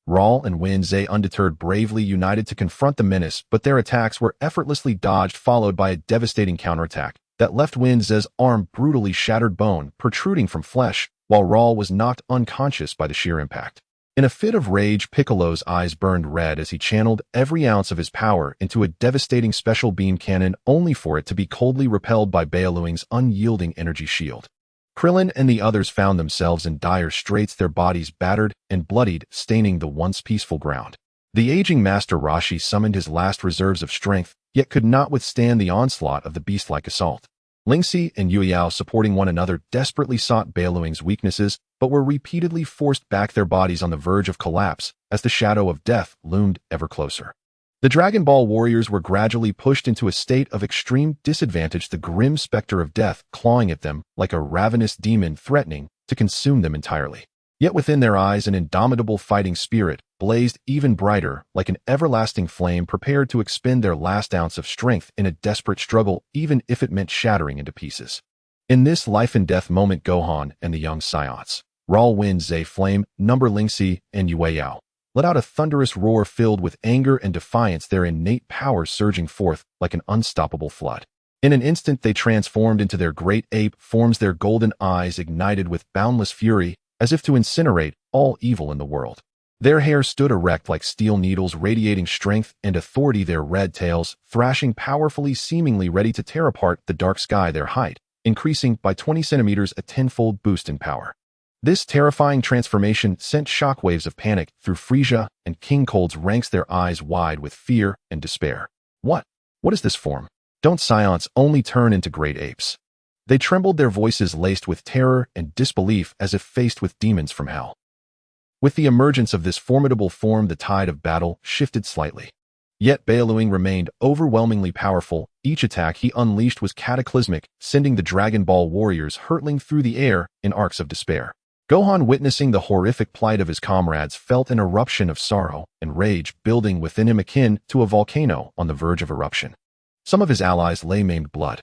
Raul and Wind Zay, undeterred, bravely united to confront the menace, but their attacks were effortlessly dodged, followed by a devastating counterattack that left Wind Zay's arm brutally shattered, bone protruding from flesh, while Raul was knocked unconscious by the sheer impact. In a fit of rage, Piccolo's eyes burned red as he channeled every ounce of his power into a devastating special beam cannon, only for it to be coldly repelled by Bailuing's unyielding energy shield. Krillin and the others found themselves in dire straits, their bodies battered and bloodied, staining the once peaceful ground. The aging Master Roshi summoned his last reserves of strength, yet could not withstand the onslaught of the beast-like assault. Lingxi and Yueyao, supporting one another, desperately sought Bailuing's weaknesses, but were repeatedly forced back, their bodies on the verge of collapse as the shadow of death loomed ever closer. The Dragon Ball warriors were gradually pushed into a state of extreme disadvantage, the grim specter of death clawing at them like a ravenous demon, threatening to consume them entirely. Yet within their eyes an indomitable fighting spirit blazed even brighter, like an everlasting flame, prepared to expend their last ounce of strength in a desperate struggle, even if it meant shattering into pieces. In this life-and-death moment, Gohan and the young Saiyans, Raul, Wind Zay Flame, Number Lingxi, and Yueyao, let out a thunderous roar filled with anger and defiance, their innate power surging forth like an unstoppable flood. In an instant they transformed into their great ape forms, their golden eyes ignited with boundless fury, as if to incinerate all evil in the world. Their hair stood erect like steel needles, radiating strength and authority, their red tails thrashing powerfully, seemingly ready to tear apart the dark sky. Their height increasing by 20 centimeters, a tenfold boost in power. This terrifying transformation sent shockwaves of panic through Frieza and King Cold's ranks, their eyes wide with fear and despair. What is this form? Don't Saiyans only turn into great apes? They trembled, their voices laced with terror and disbelief, as if faced with demons from hell. With the emergence of this formidable form, the tide of battle shifted slightly. Yet Bailuing remained overwhelmingly powerful. Each attack he unleashed was cataclysmic, sending the Dragon Ball warriors hurtling through the air in arcs of despair. Gohan, witnessing the horrific plight of his comrades, felt an eruption of sorrow and rage building within him, akin to a volcano on the verge of eruption. Some of his allies lay maimed blood.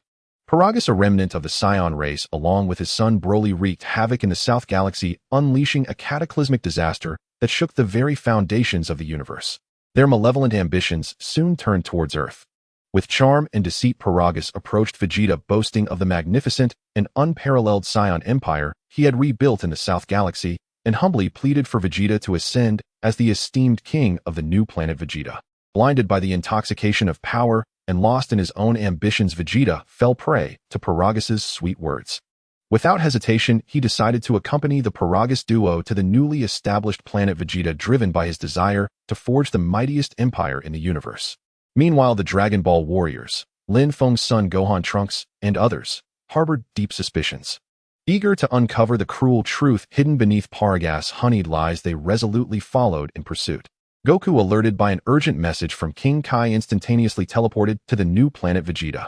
Paragus, a remnant of the Saiyan race, along with his son Broly, wreaked havoc in the South Galaxy, unleashing a cataclysmic disaster that shook the very foundations of the universe. Their malevolent ambitions soon turned towards Earth. With charm and deceit, Paragus approached Vegeta, boasting of the magnificent and unparalleled Saiyan Empire he had rebuilt in the South Galaxy, and humbly pleaded for Vegeta to ascend as the esteemed king of the new planet. Vegeta, blinded by the intoxication of power and lost in his own ambitions, Vegeta fell prey to Paragus's sweet words. Without hesitation, he decided to accompany the Paragus duo to the newly established planet Vegeta, driven by his desire to forge the mightiest empire in the universe. Meanwhile, the Dragon Ball warriors, Lin Feng's son Gohan, Trunks, and others, harbored deep suspicions. Eager to uncover the cruel truth hidden beneath Paragus' honeyed lies, they resolutely followed in pursuit. Goku, alerted by an urgent message from King Kai, instantaneously teleported to the new planet Vegeta.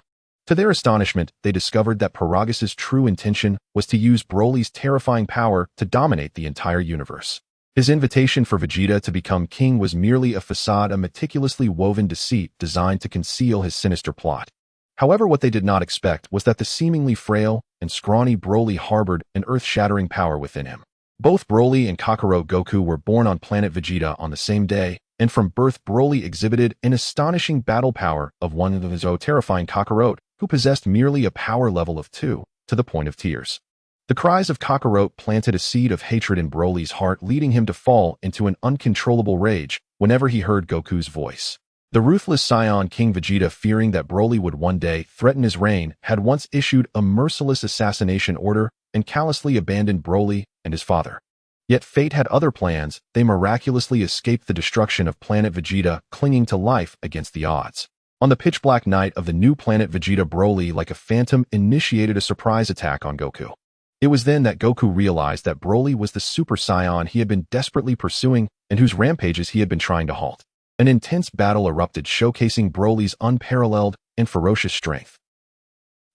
To their astonishment, they discovered that Paragus's true intention was to use Broly's terrifying power to dominate the entire universe. His invitation for Vegeta to become king was merely a facade, a meticulously woven deceit designed to conceal his sinister plot. However, what they did not expect was that the seemingly frail and scrawny Broly harbored an earth-shattering power within him. Both Broly and Kakarot Goku were born on planet Vegeta on the same day, and from birth Broly exhibited an astonishing battle power of one of his own, terrifying Kakarot, who possessed merely a power level of 2, to the point of tears. The cries of Kakarot planted a seed of hatred in Broly's heart, leading him to fall into an uncontrollable rage whenever he heard Goku's voice. The ruthless Saiyan King Vegeta, fearing that Broly would one day threaten his reign, had once issued a merciless assassination order and callously abandoned Broly and his father. Yet fate had other plans. They miraculously escaped the destruction of planet Vegeta, clinging to life against the odds. On the pitch-black night of the new planet Vegeta, Broly, like a phantom, initiated a surprise attack on Goku. It was then that Goku realized that Broly was the Super Saiyan he had been desperately pursuing and whose rampages he had been trying to halt. An intense battle erupted, showcasing Broly's unparalleled and ferocious strength.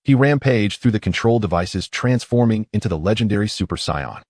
He rampaged through the control devices, transforming into the legendary Super Saiyan.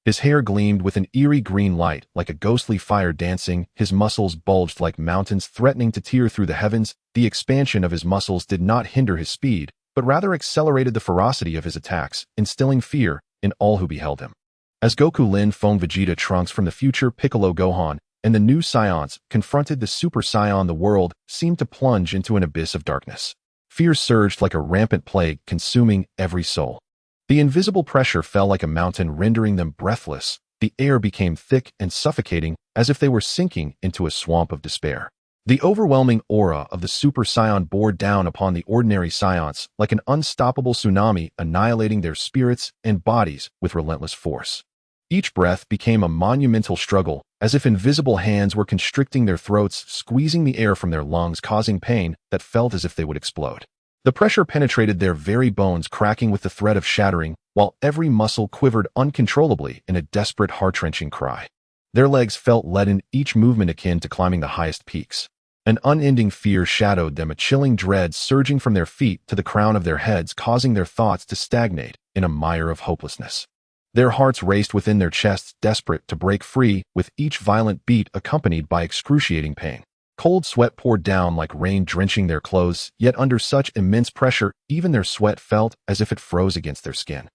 His hair gleamed with an eerie green light, like a ghostly fire dancing. His muscles bulged like mountains, threatening to tear through the heavens. The expansion of his muscles did not hinder his speed, but rather accelerated the ferocity of his attacks, instilling fear in all who beheld him. As Goku, Lin Feng, Vegeta, Trunks from the future, Piccolo, Gohan, and the new Saiyans confronted the Super Saiyan, the world seemed to plunge into an abyss of darkness. Fear surged like a rampant plague, consuming every soul. The invisible pressure fell like a mountain, rendering them breathless. The air became thick and suffocating, as if they were sinking into a swamp of despair. The overwhelming aura of the Super Saiyan bore down upon the ordinary Saiyans like an unstoppable tsunami, annihilating their spirits and bodies with relentless force. Each breath became a monumental struggle, as if invisible hands were constricting their throats, squeezing the air from their lungs, causing pain that felt as if they would explode. The pressure penetrated their very bones, cracking with the threat of shattering, while every muscle quivered uncontrollably in a desperate, heart-wrenching cry. Their legs felt leaden, each movement akin to climbing the highest peaks. An unending fear shadowed them, a chilling dread surging from their feet to the crown of their heads, causing their thoughts to stagnate in a mire of hopelessness. Their hearts raced within their chests, desperate to break free, with each violent beat accompanied by excruciating pain. Cold sweat poured down like rain, drenching their clothes, yet under such immense pressure, even their sweat felt as if it froze against their skin.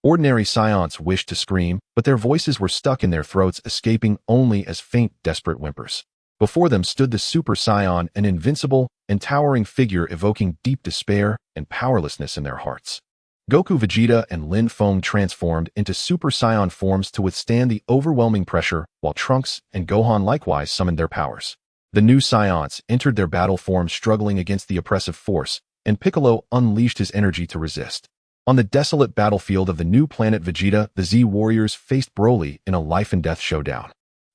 Ordinary Saiyans wished to scream, but their voices were stuck in their throats, escaping only as faint, desperate whimpers. Before them stood the Super Saiyan, an invincible and towering figure evoking deep despair and powerlessness in their hearts. Goku, Vegeta, and Lin Feng transformed into Super Saiyan forms to withstand the overwhelming pressure, while Trunks and Gohan likewise summoned their powers. The new Saiyans entered their battle form struggling against the oppressive force, and Piccolo unleashed his energy to resist. On the desolate battlefield of the new planet Vegeta, the Z Warriors faced Broly in a life-and-death showdown.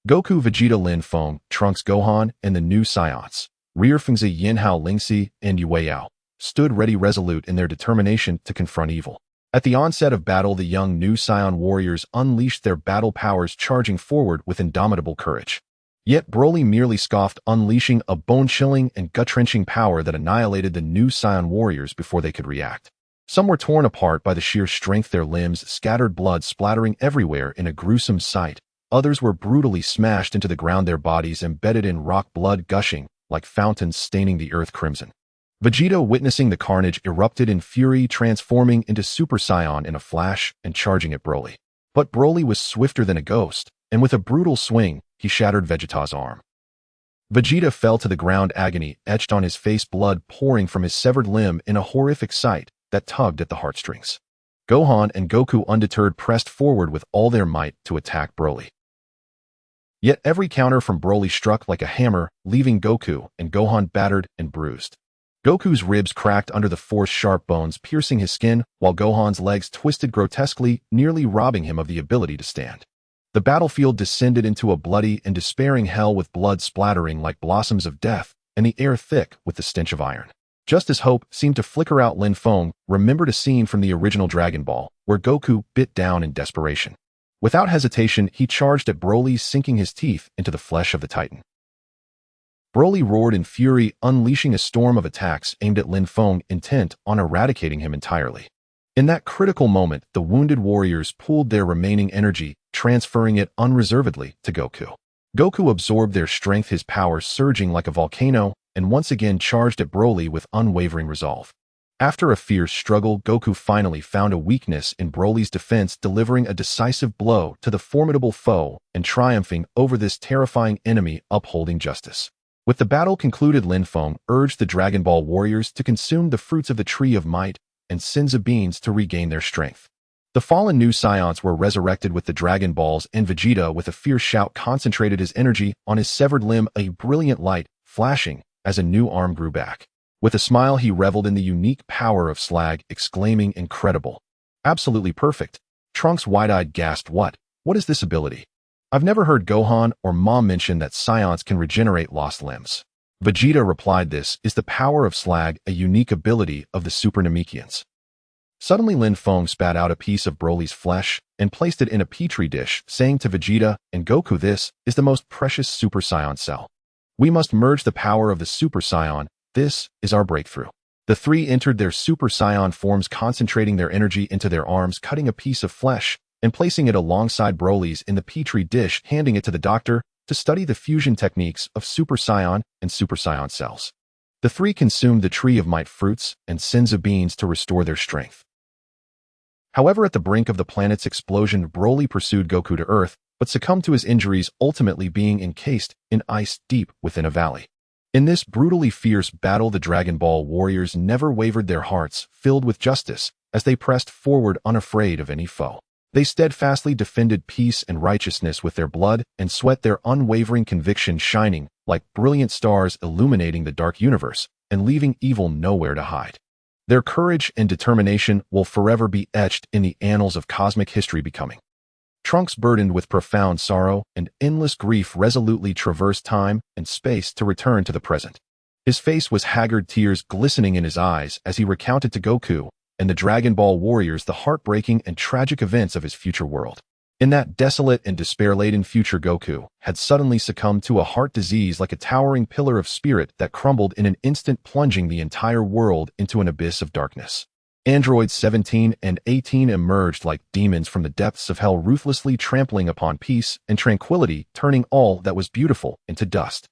Goku, Vegeta, Lin Feng, Trunks, Gohan, and the new Saiyans, Fengzi, Yinhao, Lingxi, and Yueyao, stood ready resolute in their determination to confront evil. At the onset of battle, the young new Saiyan warriors unleashed their battle powers, charging forward with indomitable courage. Yet Broly merely scoffed, unleashing a bone-chilling and gut-wrenching power that annihilated the new Saiyan warriors before they could react. Some were torn apart by the sheer strength, their limbs scattered, blood splattering everywhere in a gruesome sight. Others were brutally smashed into the ground, their bodies embedded in rock, blood gushing like fountains staining the earth crimson. Vegeta, witnessing the carnage, erupted in fury, transforming into Super Saiyan in a flash and charging at Broly. But Broly was swifter than a ghost, and with a brutal swing, he shattered Vegeta's arm. Vegeta fell to the ground, agony etched on his face, blood pouring from his severed limb in a horrific sight that tugged at the heartstrings. Gohan and Goku, undeterred, pressed forward with all their might to attack Broly. Yet every counter from Broly struck like a hammer, leaving Goku and Gohan battered and bruised. Goku's ribs cracked under the force, sharp bones piercing his skin, while Gohan's legs twisted grotesquely, nearly robbing him of the ability to stand. The battlefield descended into a bloody and despairing hell, with blood splattering like blossoms of death and the air thick with the stench of iron. Just as hope seemed to flicker out, Lin Feng remembered a scene from the original Dragon Ball, where Goku bit down in desperation. Without hesitation, he charged at Broly, sinking his teeth into the flesh of the Titan. Broly roared in fury, unleashing a storm of attacks aimed at Lin Feng, intent on eradicating him entirely. In that critical moment, the wounded warriors pooled their remaining energy, transferring it unreservedly to Goku. Goku absorbed their strength, his power surging like a volcano, and once again charged at Broly with unwavering resolve. After a fierce struggle, Goku finally found a weakness in Broly's defense, delivering a decisive blow to the formidable foe and triumphing over this terrifying enemy, upholding justice. With the battle concluded, Lin Feng urged the Dragon Ball warriors to consume the fruits of the Tree of Might and Senzu beans to regain their strength. The fallen new Saiyans were resurrected with the Dragon Balls, and Vegeta, with a fierce shout, concentrated his energy on his severed limb, a brilliant light flashing as a new arm grew back. With a smile, he reveled in the unique power of Slag, exclaiming, "Incredible! Absolutely perfect!" Trunks, wide-eyed, gasped, What is this ability? I've never heard Gohan or Mom mention that Saiyans can regenerate lost limbs." Vegeta replied, "This is the power of Slag, a unique ability of the Super Namekians." Suddenly, Lin Feng spat out a piece of Broly's flesh and placed it in a petri dish, saying to Vegeta and Goku, "This is the most precious Super Saiyan cell. We must merge the power of the Super Saiyan. This is our breakthrough." The three entered their Super Saiyan forms, concentrating their energy into their arms, cutting a piece of flesh and placing it alongside Broly's in the petri dish, handing it to the doctor to study the fusion techniques of Super Saiyan and Super Saiyan cells. The three consumed the Tree of Might fruits and Senzu beans to restore their strength. However, at the brink of the planet's explosion, Broly pursued Goku to Earth, but succumbed to his injuries, ultimately being encased in ice deep within a valley. In this brutally fierce battle, the Dragon Ball warriors never wavered, their hearts filled with justice as they pressed forward, unafraid of any foe. They steadfastly defended peace and righteousness with their blood and sweat, their unwavering conviction shining like brilliant stars illuminating the dark universe and leaving evil nowhere to hide. Their courage and determination will forever be etched in the annals of cosmic history. Becoming Trunks, burdened with profound sorrow and endless grief, resolutely traversed time and space to return to the present. His face was haggard, tears glistening in his eyes as he recounted to Goku and the Dragon Ball warriors the heartbreaking and tragic events of his future world. In that desolate and despair-laden future, Goku had suddenly succumbed to a heart disease, like a towering pillar of spirit that crumbled in an instant, plunging the entire world into an abyss of darkness. Androids 17 and 18 emerged like demons from the depths of hell, ruthlessly trampling upon peace and tranquility, turning all that was beautiful into dust.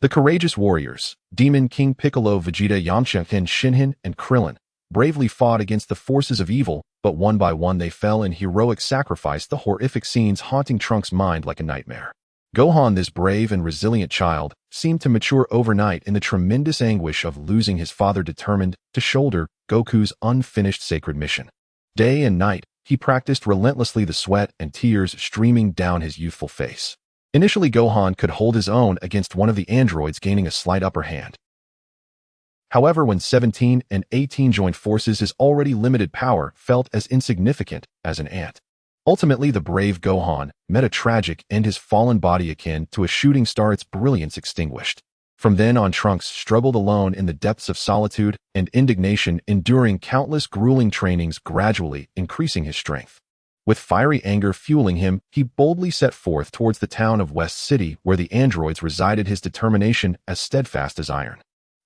The courageous warriors, Demon King Piccolo, Vegeta, Yamcha, Ken, Shinhan, and Krillin, bravely fought against the forces of evil, but one by one they fell in heroic sacrifice, the horrific scenes haunting Trunks' mind like a nightmare. Gohan, this brave and resilient child, seemed to mature overnight in the tremendous anguish of losing his father, determined to shoulder Goku's unfinished sacred mission. Day and night, he practiced relentlessly, the sweat and tears streaming down his youthful face. Initially, Gohan could hold his own against one of the androids, gaining a slight upper hand. However, when 17 and 18 joined forces, his already limited power felt as insignificant as an ant. Ultimately, the brave Gohan met a tragic end, his fallen body akin to a shooting star, its brilliance extinguished. From then on, Trunks struggled alone in the depths of solitude and indignation, enduring countless grueling trainings, gradually increasing his strength. With fiery anger fueling him, he boldly set forth towards the town of West City, where the androids resided, his determination as steadfast as iron.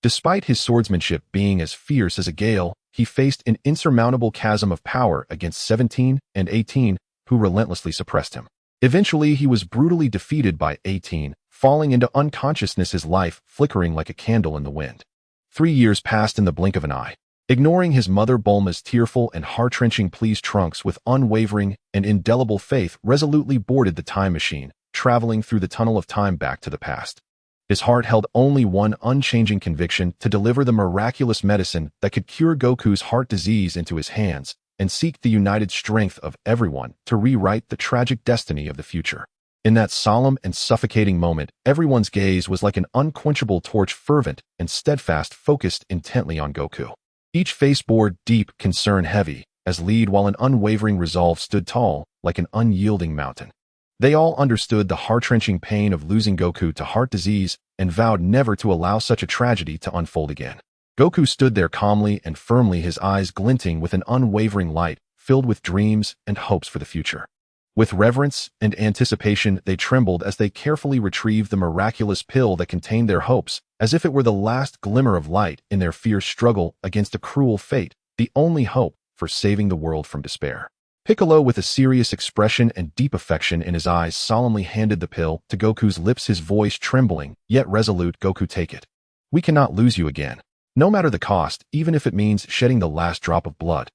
Despite his swordsmanship being as fierce as a gale, he faced an insurmountable chasm of power against 17 and 18, who relentlessly suppressed him. Eventually, he was brutally defeated by 18, falling into unconsciousness, his life flickering like a candle in the wind. 3 years passed in the blink of an eye. Ignoring his mother Bulma's tearful and heart-wrenching pleas, Trunks, with unwavering and indelible faith, resolutely boarded the time machine, traveling through the tunnel of time back to the past. His heart held only one unchanging conviction: to deliver the miraculous medicine that could cure Goku's heart disease into his hands, and seek the united strength of everyone to rewrite the tragic destiny of the future. In that solemn and suffocating moment, everyone's gaze was like an unquenchable torch, fervent and steadfast, focused intently on Goku. Each face bore deep concern, heavy as lead, while an unwavering resolve stood tall, like an unyielding mountain. They all understood the heart-wrenching pain of losing Goku to heart disease and vowed never to allow such a tragedy to unfold again. Goku stood there calmly and firmly, his eyes glinting with an unwavering light, filled with dreams and hopes for the future. With reverence and anticipation, they trembled as they carefully retrieved the miraculous pill that contained their hopes, as if it were the last glimmer of light in their fierce struggle against a cruel fate, the only hope for saving the world from despair. Piccolo, with a serious expression and deep affection in his eyes, solemnly handed the pill to Goku's lips, his voice trembling, yet resolute. "Goku, take it. We cannot lose you again. No matter the cost, even if it means shedding the last drop of blood."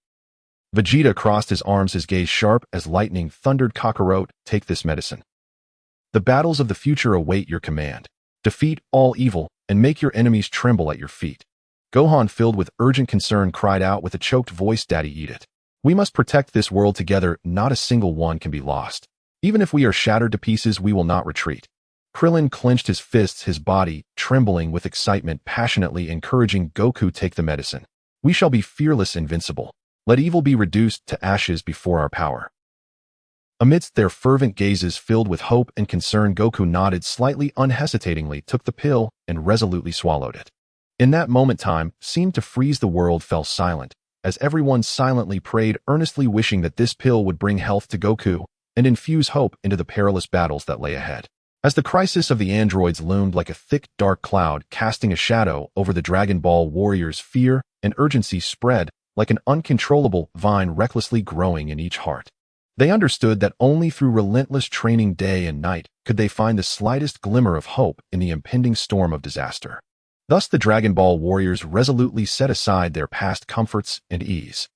Vegeta crossed his arms, his gaze sharp as lightning, thundered, "Kakarot, take this medicine. The battles of the future await your command. Defeat all evil and make your enemies tremble at your feet." Gohan, filled with urgent concern, cried out with a choked voice, "Daddy, eat it. We must protect this world together. Not a single one can be lost. Even if we are shattered to pieces, we will not retreat." Krillin clenched his fists, his body trembling with excitement, passionately encouraging Goku, "Take the medicine. We shall be fearless, invincible. Let evil be reduced to ashes before our power." Amidst their fervent gazes filled with hope and concern, Goku nodded slightly, unhesitatingly took the pill and resolutely swallowed it. In that moment, time seemed to freeze. The world fell silent, as everyone silently prayed, earnestly wishing that this pill would bring health to Goku and infuse hope into the perilous battles that lay ahead. As the crisis of the androids loomed like a thick, dark cloud, casting a shadow over the Dragon Ball warriors, fear and urgency spread like an uncontrollable vine recklessly growing in each heart. They understood that only through relentless training day and night could they find the slightest glimmer of hope in the impending storm of disaster. Thus the Dragon Ball warriors resolutely set aside their past comforts and ease.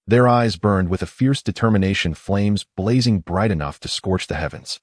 Their eyes burned with a fierce determination, flames blazing bright enough to scorch the heavens.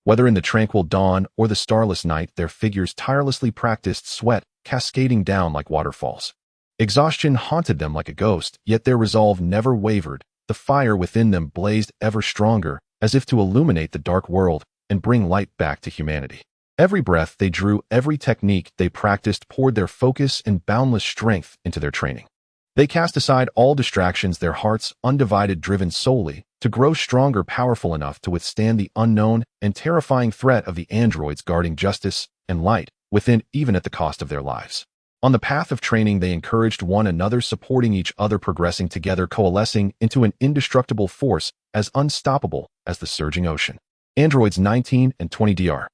Whether in the tranquil dawn or the starless night, their figures tirelessly practiced, sweat cascading down like waterfalls. Exhaustion haunted them like a ghost, yet their resolve never wavered. The fire within them blazed ever stronger, as if to illuminate the dark world and bring light back to humanity. Every breath they drew, every technique they practiced, poured their focus and boundless strength into their training. They cast aside all distractions, their hearts undivided, driven solely to grow stronger, powerful enough to withstand the unknown and terrifying threat of the androids guarding justice and light within, even at the cost of their lives. On the path of training, they encouraged one another, supporting each other, progressing together, coalescing into an indestructible force as unstoppable as the surging ocean. Androids 19 and 20 Dr.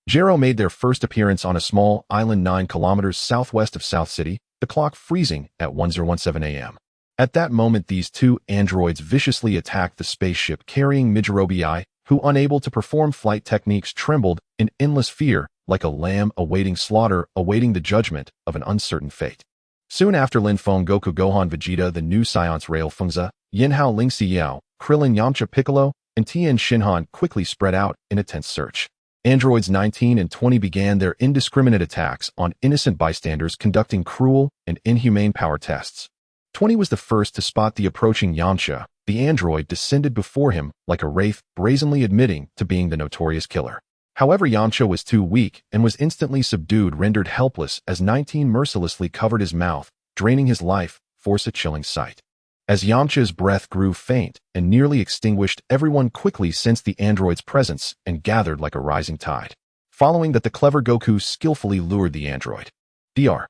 Gero made their first appearance on a small island 9 kilometers southwest of South City, the clock freezing at 1017 a.m. At that moment, these two androids viciously attacked the spaceship carrying Mijirobi, who, unable to perform flight techniques, trembled in endless fear, like a lamb awaiting slaughter, awaiting the judgment of an uncertain fate. Soon after, Lin Feng, Goku, Gohan, Vegeta, the new Science Rail Fengza, Yinhao, Ling Xiao, Krillin, Yamcha, Piccolo, and Tien Shinhan quickly spread out in a tense search. Androids 19 and 20 began their indiscriminate attacks on innocent bystanders, conducting cruel and inhumane power tests. 20 was the first to spot the approaching Yamcha. The android descended before him like a wraith, brazenly admitting to being the notorious killer. However, Yamcha was too weak and was instantly subdued, rendered helpless as 19 mercilessly covered his mouth, draining his life force, a chilling sight. As Yamcha's breath grew faint and nearly extinguished, everyone quickly sensed the android's presence and gathered like a rising tide. Following that, the clever Goku skillfully lured the android. Dr.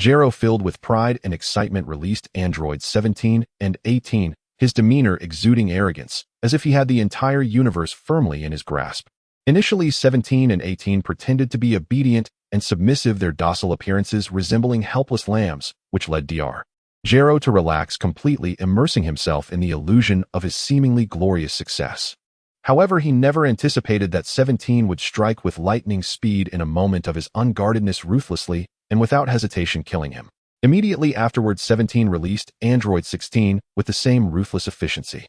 Gero, filled with pride and excitement, released androids 17 and 18, his demeanor exuding arrogance, as if he had the entire universe firmly in his grasp. Initially, 17 and 18 pretended to be obedient and submissive, their docile appearances resembling helpless lambs, which led Dr. Gero to relax completely, immersing himself in the illusion of his seemingly glorious success. However, he never anticipated that 17 would strike with lightning speed in a moment of his unguardedness, ruthlessly and without hesitation, killing him. Immediately afterwards, 17 released android 16 with the same ruthless efficiency.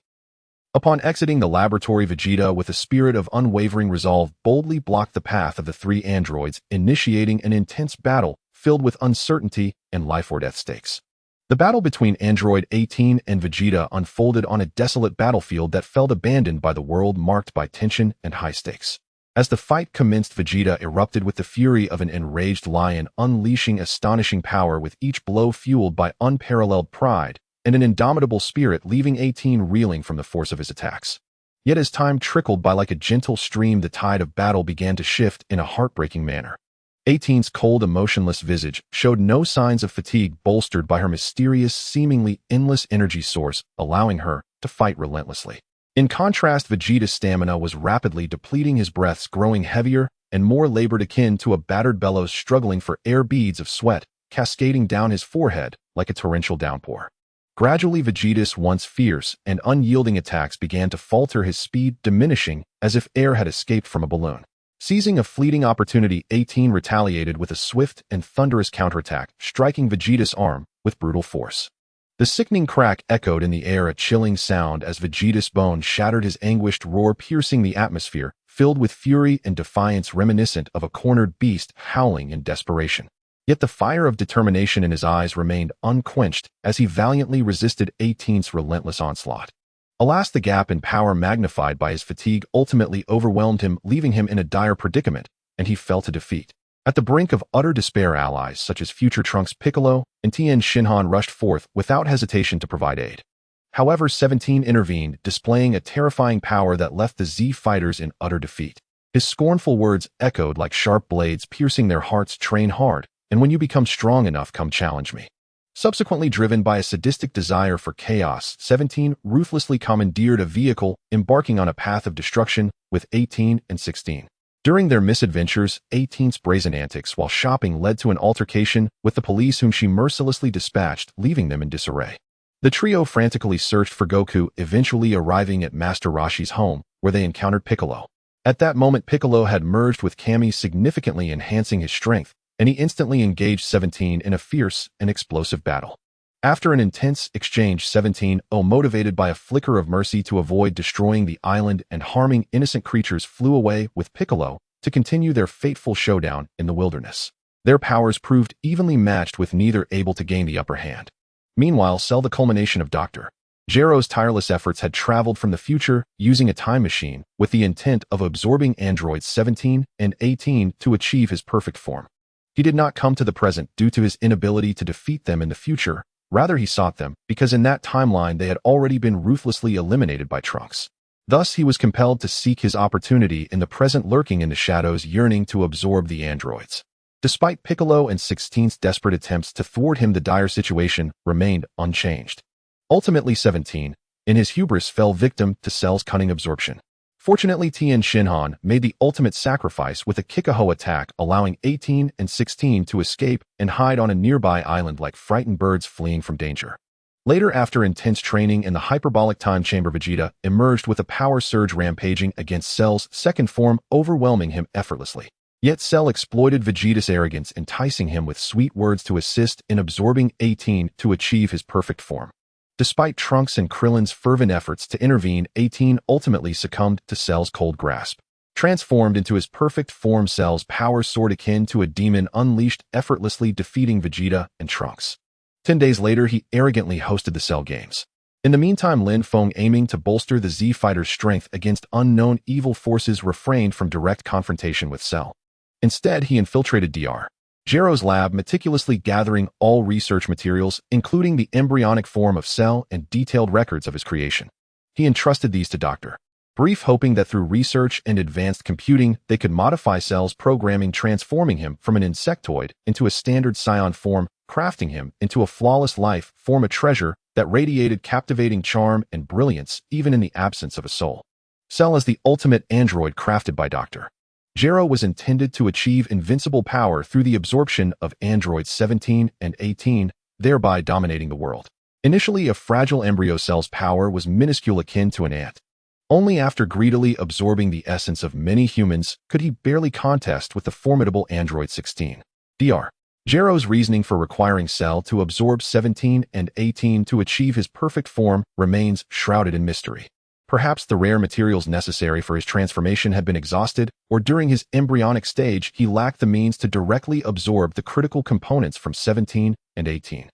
Upon exiting the laboratory, Vegeta, with a spirit of unwavering resolve, boldly blocked the path of the three androids, initiating an intense battle filled with uncertainty and life-or-death stakes. The battle between Android 18 and Vegeta unfolded on a desolate battlefield that felt abandoned by the world, marked by tension and high stakes. As the fight commenced, Vegeta erupted with the fury of an enraged lion, unleashing astonishing power with each blow, fueled by unparalleled pride and an indomitable spirit, leaving 18 reeling from the force of his attacks. Yet as time trickled by like a gentle stream, the tide of battle began to shift in a heartbreaking manner. 18's cold, emotionless visage showed no signs of fatigue, bolstered by her mysterious, seemingly endless energy source, allowing her to fight relentlessly. In contrast, Vegeta's stamina was rapidly depleting, his breaths growing heavier and more labored, akin to a battered bellows struggling for air, beads of sweat cascading down his forehead like a torrential downpour. Gradually, Vegeta's once fierce and unyielding attacks began to falter, his speed diminishing as if air had escaped from a balloon. Seizing a fleeting opportunity, 18 retaliated with a swift and thunderous counterattack, striking Vegeta's arm with brutal force. The sickening crack echoed in the air, a chilling sound as Vegeta's bone shattered, his anguished roar piercing the atmosphere, filled with fury and defiance reminiscent of a cornered beast howling in desperation. Yet the fire of determination in his eyes remained unquenched as he valiantly resisted 18's relentless onslaught. Alas, the gap in power, magnified by his fatigue, ultimately overwhelmed him, leaving him in a dire predicament, and he fell to defeat. At the brink of utter despair, allies such as future Trunks, Piccolo, and Tien Shinhan rushed forth without hesitation to provide aid. However, 17 intervened, displaying a terrifying power that left the Z fighters in utter defeat. His scornful words echoed like sharp blades, piercing their hearts. Train hard, and when you become strong enough, come challenge me. Subsequently, driven by a sadistic desire for chaos, 17 ruthlessly commandeered a vehicle, embarking on a path of destruction with 18 and 16. During their misadventures, 18's brazen antics while shopping led to an altercation with the police, whom she mercilessly dispatched, leaving them in disarray. The trio frantically searched for Goku, eventually arriving at Master Roshi's home, where they encountered Piccolo. At that moment, Piccolo had merged with Kami, significantly enhancing his strength, and he instantly engaged 17 in a fierce and explosive battle. After an intense exchange, 17, motivated by a flicker of mercy to avoid destroying the island and harming innocent creatures, flew away with Piccolo to continue their fateful showdown in the wilderness. Their powers proved evenly matched, with neither able to gain the upper hand. Meanwhile, the culmination of Dr. Gero's tireless efforts had traveled from the future using a time machine with the intent of absorbing androids 17 and 18 to achieve his perfect form. He did not come to the present due to his inability to defeat them in the future. Rather, he sought them because in that timeline they had already been ruthlessly eliminated by Trunks. Thus, he was compelled to seek his opportunity in the present, lurking in the shadows, yearning to absorb the androids. Despite Piccolo and 16's desperate attempts to thwart him, the dire situation remained unchanged. Ultimately, 17, in his hubris, fell victim to Cell's cunning absorption. Fortunately, Tien Shinhan made the ultimate sacrifice with a Kikaho attack, allowing 18 and 16 to escape and hide on a nearby island like frightened birds fleeing from danger. Later, after intense training in the hyperbolic time chamber, Vegeta emerged with a power surge, rampaging against Cell's second form, overwhelming him effortlessly. Yet Cell exploited Vegeta's arrogance, enticing him with sweet words to assist in absorbing 18 to achieve his perfect form. Despite Trunks and Krillin's fervent efforts to intervene, 18 ultimately succumbed to Cell's cold grasp. Transformed into his perfect form, Cell's powers soared, akin to a demon, unleashed effortlessly, defeating Vegeta and Trunks. 10 days later, he arrogantly hosted the Cell Games. In the meantime, Lin Feng, aiming to bolster the Z Fighter's strength against unknown evil forces, refrained from direct confrontation with Cell. Instead, he infiltrated Dr. Gero's lab, meticulously gathering all research materials, including the embryonic form of Cell and detailed records of his creation. He entrusted these to Dr. Brief, hoping that through research and advanced computing, they could modify Cell's programming, transforming him from an insectoid into a standard Saiyan form, crafting him into a flawless life form, a treasure that radiated captivating charm and brilliance even in the absence of a soul. Cell, as the ultimate android crafted by Dr. Gero, was intended to achieve invincible power through the absorption of androids 17 and 18, thereby dominating the world. Initially, a fragile embryo Cell's power was minuscule, akin to an ant. Only after greedily absorbing the essence of many humans could he barely contest with the formidable android 16. Dr. Gero's reasoning for requiring Cell to absorb 17 and 18 to achieve his perfect form remains shrouded in mystery. Perhaps the rare materials necessary for his transformation had been exhausted, or during his embryonic stage he lacked the means to directly absorb the critical components from 17 and 18.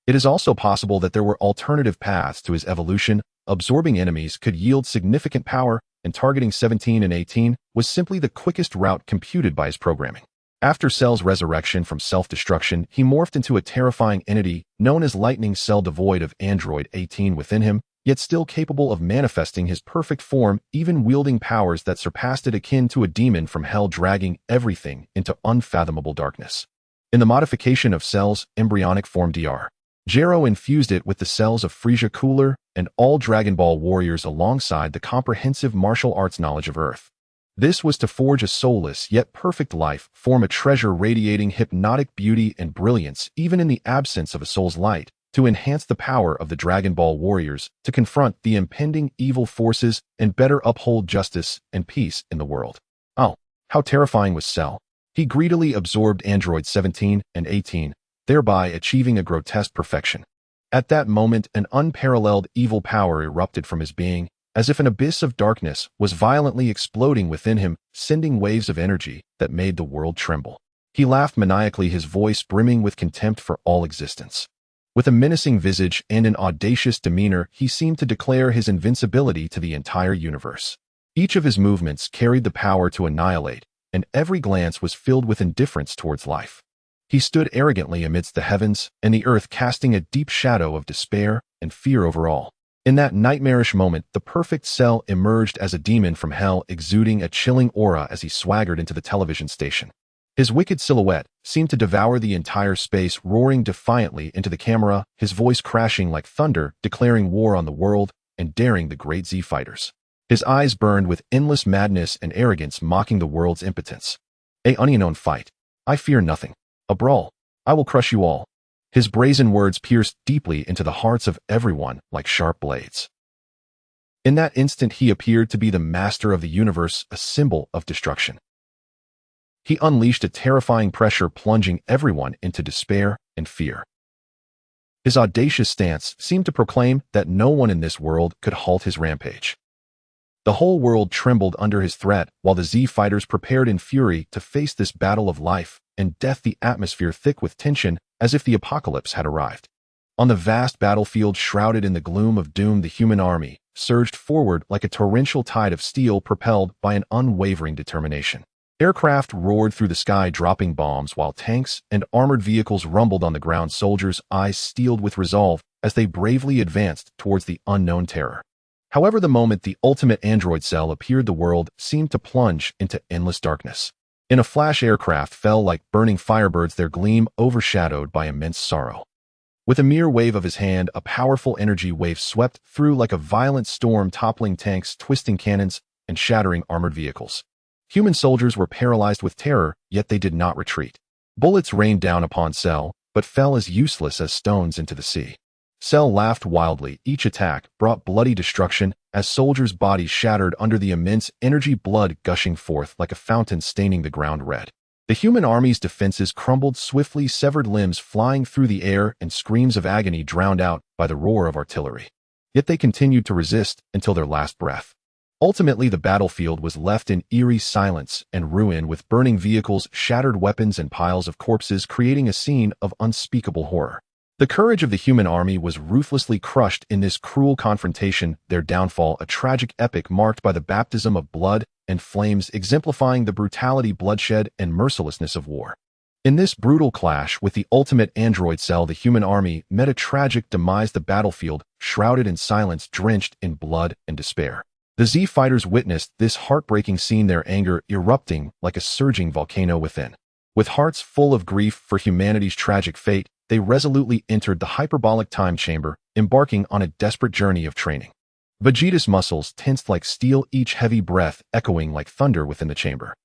It is also possible that there were alternative paths to his evolution. Absorbing enemies could yield significant power, and targeting 17 and 18 was simply the quickest route computed by his programming. After Cell's resurrection from self-destruction, he morphed into a terrifying entity known as Lightning Cell, devoid of Android 18 within him, yet still capable of manifesting his perfect form, even wielding powers that surpassed it, akin to a demon from hell, dragging everything into unfathomable darkness. In the modification of Cell's embryonic form, Dr. Gero infused it with the cells of Frieza, Cooler, and all Dragon Ball warriors, alongside the comprehensive martial arts knowledge of Earth. This was to forge a soulless yet perfect life form, a treasure radiating hypnotic beauty and brilliance even in the absence of a soul's light, to enhance the power of the Dragon Ball warriors to confront the impending evil forces and better uphold justice and peace in the world. Oh, how terrifying was Cell! He greedily absorbed androids 17 and 18, thereby achieving a grotesque perfection. At that moment, an unparalleled evil power erupted from his being, as if an abyss of darkness was violently exploding within him, sending waves of energy that made the world tremble. He laughed maniacally, his voice brimming with contempt for all existence. With a menacing visage and an audacious demeanor, he seemed to declare his invincibility to the entire universe. Each of his movements carried the power to annihilate, and every glance was filled with indifference towards life. He stood arrogantly amidst the heavens and the earth, casting a deep shadow of despair and fear over all. In that nightmarish moment, the perfect Cell emerged as a demon from hell, exuding a chilling aura as he swaggered into the television station. His wicked silhouette seemed to devour the entire space, roaring defiantly into the camera, his voice crashing like thunder, declaring war on the world and daring the great Z fighters. His eyes burned with endless madness and arrogance, mocking the world's impotence. "A unknown fight. I fear nothing. A brawl. I will crush you all." His brazen words pierced deeply into the hearts of everyone like sharp blades. In that instant, he appeared to be the master of the universe, a symbol of destruction. He unleashed a terrifying pressure, plunging everyone into despair and fear. His audacious stance seemed to proclaim that no one in this world could halt his rampage. The whole world trembled under his threat, while the Z fighters prepared in fury to face this battle of life and death, the atmosphere thick with tension, as if the apocalypse had arrived. On the vast battlefield, shrouded in the gloom of doom, the human army surged forward like a torrential tide of steel, propelled by an unwavering determination. Aircraft roared through the sky, dropping bombs, while tanks and armored vehicles rumbled on the ground, soldiers' eyes steeled with resolve as they bravely advanced towards the unknown terror. However, the moment the ultimate android Cell appeared, the world seemed to plunge into endless darkness. In a flash, aircraft fell like burning firebirds, their gleam overshadowed by immense sorrow. With a mere wave of his hand, a powerful energy wave swept through like a violent storm, toppling tanks, twisting cannons, and shattering armored vehicles. Human soldiers were paralyzed with terror, yet they did not retreat. Bullets rained down upon Cell, but fell as useless as stones into the sea. Cell laughed wildly. Each attack brought bloody destruction as soldiers' bodies shattered under the immense energy, blood gushing forth like a fountain, staining the ground red. The human army's defenses crumbled swiftly, severed limbs flying through the air and screams of agony drowned out by the roar of artillery. Yet they continued to resist until their last breath. Ultimately, the battlefield was left in eerie silence and ruin, with burning vehicles, shattered weapons, and piles of corpses, creating a scene of unspeakable horror. The courage of the human army was ruthlessly crushed in this cruel confrontation, their downfall a tragic epic marked by the baptism of blood and flames exemplifying the brutality, bloodshed, and mercilessness of war. In this brutal clash with the ultimate android cell, the human army met a tragic demise, the battlefield, shrouded in silence, drenched in blood and despair. The Z fighters witnessed this heartbreaking scene, their anger erupting like a surging volcano within. With hearts full of grief for humanity's tragic fate, they resolutely entered the hyperbolic time chamber, embarking on a desperate journey of training. Vegeta's muscles tensed like steel, each heavy breath echoing like thunder within the chamber.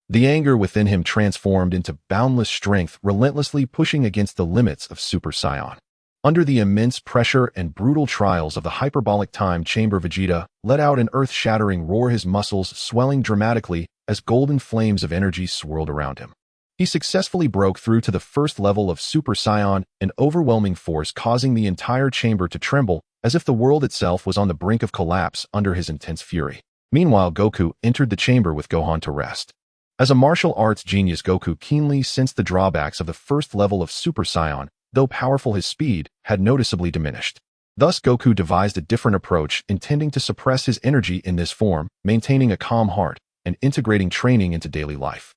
The anger within him transformed into boundless strength, relentlessly pushing against the limits of Super Saiyan. Under the immense pressure and brutal trials of the hyperbolic time chamber, Vegeta let out an earth-shattering roar, his muscles swelling dramatically as golden flames of energy swirled around him. He successfully broke through to the first level of Super Saiyan, an overwhelming force causing the entire chamber to tremble, as if the world itself was on the brink of collapse under his intense fury. Meanwhile, Goku entered the chamber with Gohan to rest. As a martial arts genius, Goku keenly sensed the drawbacks of the first level of Super Saiyan. Though powerful, his speed had noticeably diminished. Thus, Goku devised a different approach, intending to suppress his energy in this form, maintaining a calm heart, and integrating training into daily life.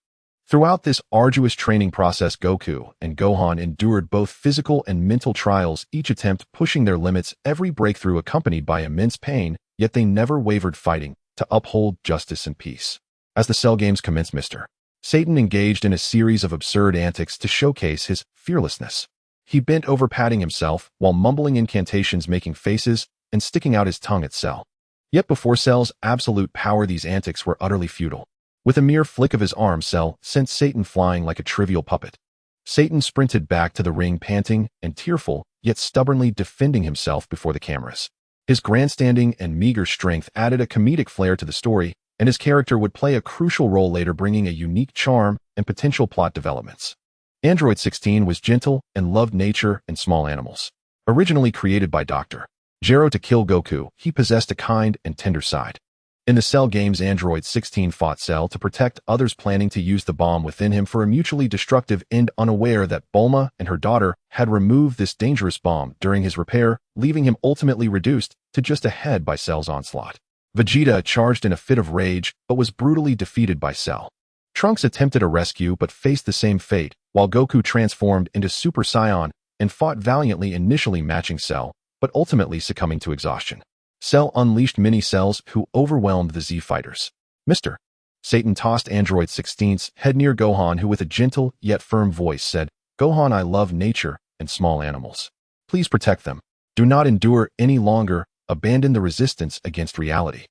Throughout this arduous training process, Goku and Gohan endured both physical and mental trials, each attempt pushing their limits, every breakthrough accompanied by immense pain, yet they never wavered, fighting to uphold justice and peace. As the Cell games commenced, Mr. Satan engaged in a series of absurd antics to showcase his fearlessness. He bent over, patting himself, while mumbling incantations, making faces, and sticking out his tongue at Cell. Yet before Cell's absolute power, these antics were utterly futile. With a mere flick of his arm, Cell sent Satan flying like a trivial puppet. Satan sprinted back to the ring, panting and tearful, yet stubbornly defending himself before the cameras. His grandstanding and meager strength added a comedic flair to the story, and his character would play a crucial role later, bringing a unique charm and potential plot developments. Android 16 was gentle and loved nature and small animals. Originally created by Dr. Gero to kill Goku, he possessed a kind and tender side. In the Cell games, Android 16 fought Cell to protect others, planning to use the bomb within him for a mutually destructive end, unaware that Bulma and her daughter had removed this dangerous bomb during his repair, leaving him ultimately reduced to just a head by Cell's onslaught. Vegeta charged in a fit of rage, but was brutally defeated by Cell. Trunks attempted a rescue but faced the same fate, while Goku transformed into Super Saiyan and fought valiantly, initially matching Cell, but ultimately succumbing to exhaustion. Cell unleashed many cells who overwhelmed the Z fighters. Mr. Satan tossed Android 16's head near Gohan, who with a gentle yet firm voice said, "Gohan, I love nature and small animals. Please protect them. Do not endure any longer. Abandon the resistance against reality."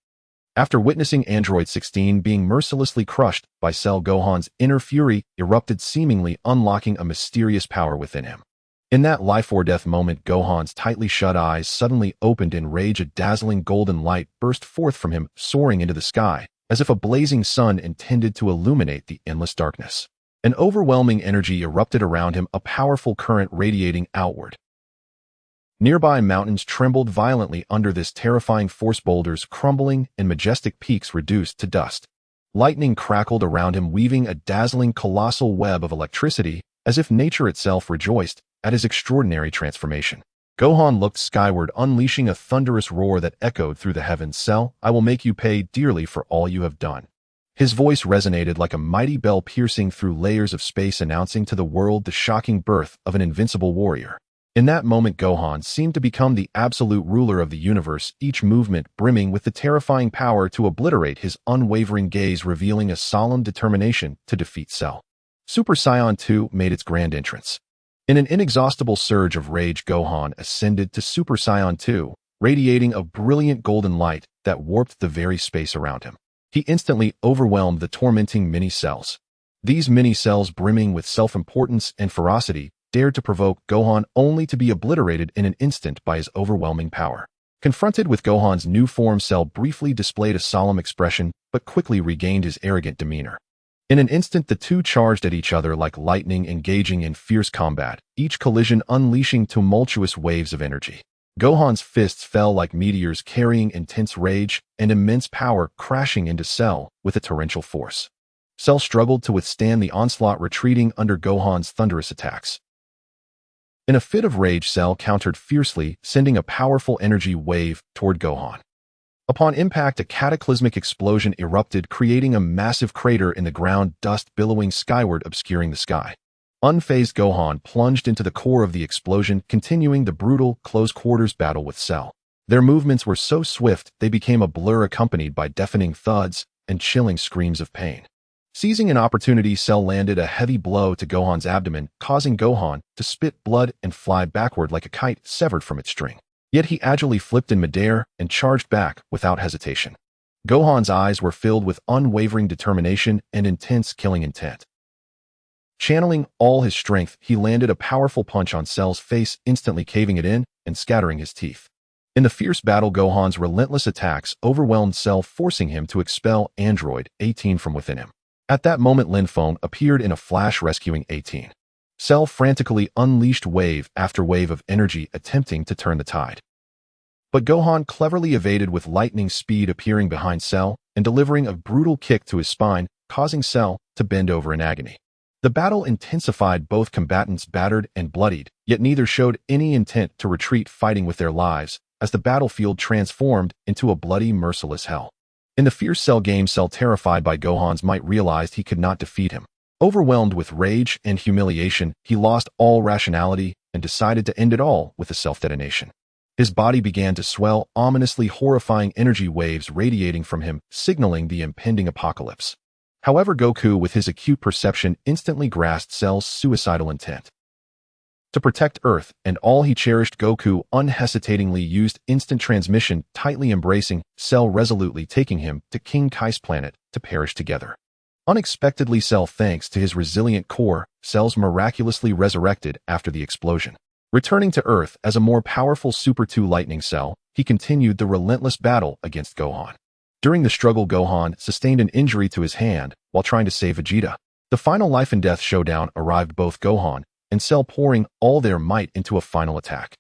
After witnessing Android 16 being mercilessly crushed by Cell, Gohan's inner fury erupted, seemingly unlocking a mysterious power within him. In that life-or-death moment, Gohan's tightly shut eyes suddenly opened in rage. A dazzling golden light burst forth from him, soaring into the sky, as if a blazing sun intended to illuminate the endless darkness. An overwhelming energy erupted around him, a powerful current radiating outward. Nearby mountains trembled violently under this terrifying force, boulders crumbling and majestic peaks reduced to dust. Lightning crackled around him, weaving a dazzling colossal web of electricity, as if nature itself rejoiced at his extraordinary transformation. Gohan looked skyward, unleashing a thunderous roar that echoed through the heavens. "Cell, I will make you pay dearly for all you have done." His voice resonated like a mighty bell, piercing through layers of space, announcing to the world the shocking birth of an invincible warrior. In that moment, Gohan seemed to become the absolute ruler of the universe, each movement brimming with the terrifying power to obliterate his unwavering gaze, revealing a solemn determination to defeat Cell. Super Saiyan 2 made its grand entrance. In an inexhaustible surge of rage, Gohan ascended to Super Saiyan 2, radiating a brilliant golden light that warped the very space around him. He instantly overwhelmed the tormenting mini-cells. These mini-cells, brimming with self-importance and ferocity, dared to provoke Gohan, only to be obliterated in an instant by his overwhelming power. Confronted with Gohan's new form, Cell briefly displayed a solemn expression, but quickly regained his arrogant demeanor. In an instant, the two charged at each other like lightning, engaging in fierce combat, each collision unleashing tumultuous waves of energy. Gohan's fists fell like meteors, carrying intense rage and immense power, crashing into Cell with a torrential force. Cell struggled to withstand the onslaught, retreating under Gohan's thunderous attacks. In a fit of rage, Cell countered fiercely, sending a powerful energy wave toward Gohan. Upon impact, a cataclysmic explosion erupted, creating a massive crater in the ground, dust billowing skyward, obscuring the sky. Unfazed, Gohan plunged into the core of the explosion, continuing the brutal, close-quarters battle with Cell. Their movements were so swift, they became a blur, accompanied by deafening thuds and chilling screams of pain. Seizing an opportunity, Cell landed a heavy blow to Gohan's abdomen, causing Gohan to spit blood and fly backward like a kite severed from its string. Yet he agilely flipped in midair and charged back without hesitation. Gohan's eyes were filled with unwavering determination and intense killing intent. Channeling all his strength, he landed a powerful punch on Cell's face, instantly caving it in and scattering his teeth. In the fierce battle, Gohan's relentless attacks overwhelmed Cell, forcing him to expel Android 18 from within him. At that moment, Lin Feng appeared in a flash, rescuing 18. Cell frantically unleashed wave after wave of energy, attempting to turn the tide. But Gohan cleverly evaded, with lightning speed appearing behind Cell and delivering a brutal kick to his spine, causing Cell to bend over in agony. The battle intensified, both combatants battered and bloodied, yet neither showed any intent to retreat, fighting with their lives as the battlefield transformed into a bloody, merciless hell. In the fierce Cell game, Cell, terrified by Gohan's might, realized he could not defeat him. Overwhelmed with rage and humiliation, he lost all rationality and decided to end it all with a self-detonation. His body began to swell, ominously horrifying energy waves radiating from him, signaling the impending apocalypse. However, Goku, with his acute perception, instantly grasped Cell's suicidal intent. To protect Earth and all he cherished, Goku unhesitatingly used instant transmission, tightly embracing Cell, resolutely taking him to King Kai's planet to perish together. Unexpectedly, Cell, thanks to his resilient core, Cell's miraculously resurrected after the explosion. Returning to Earth as a more powerful Super 2 Lightning Cell, he continued the relentless battle against Gohan. During the struggle, Gohan sustained an injury to his hand while trying to save Vegeta. The final life-and-death showdown arrived, both Gohan and Cell pouring all their might into a final attack.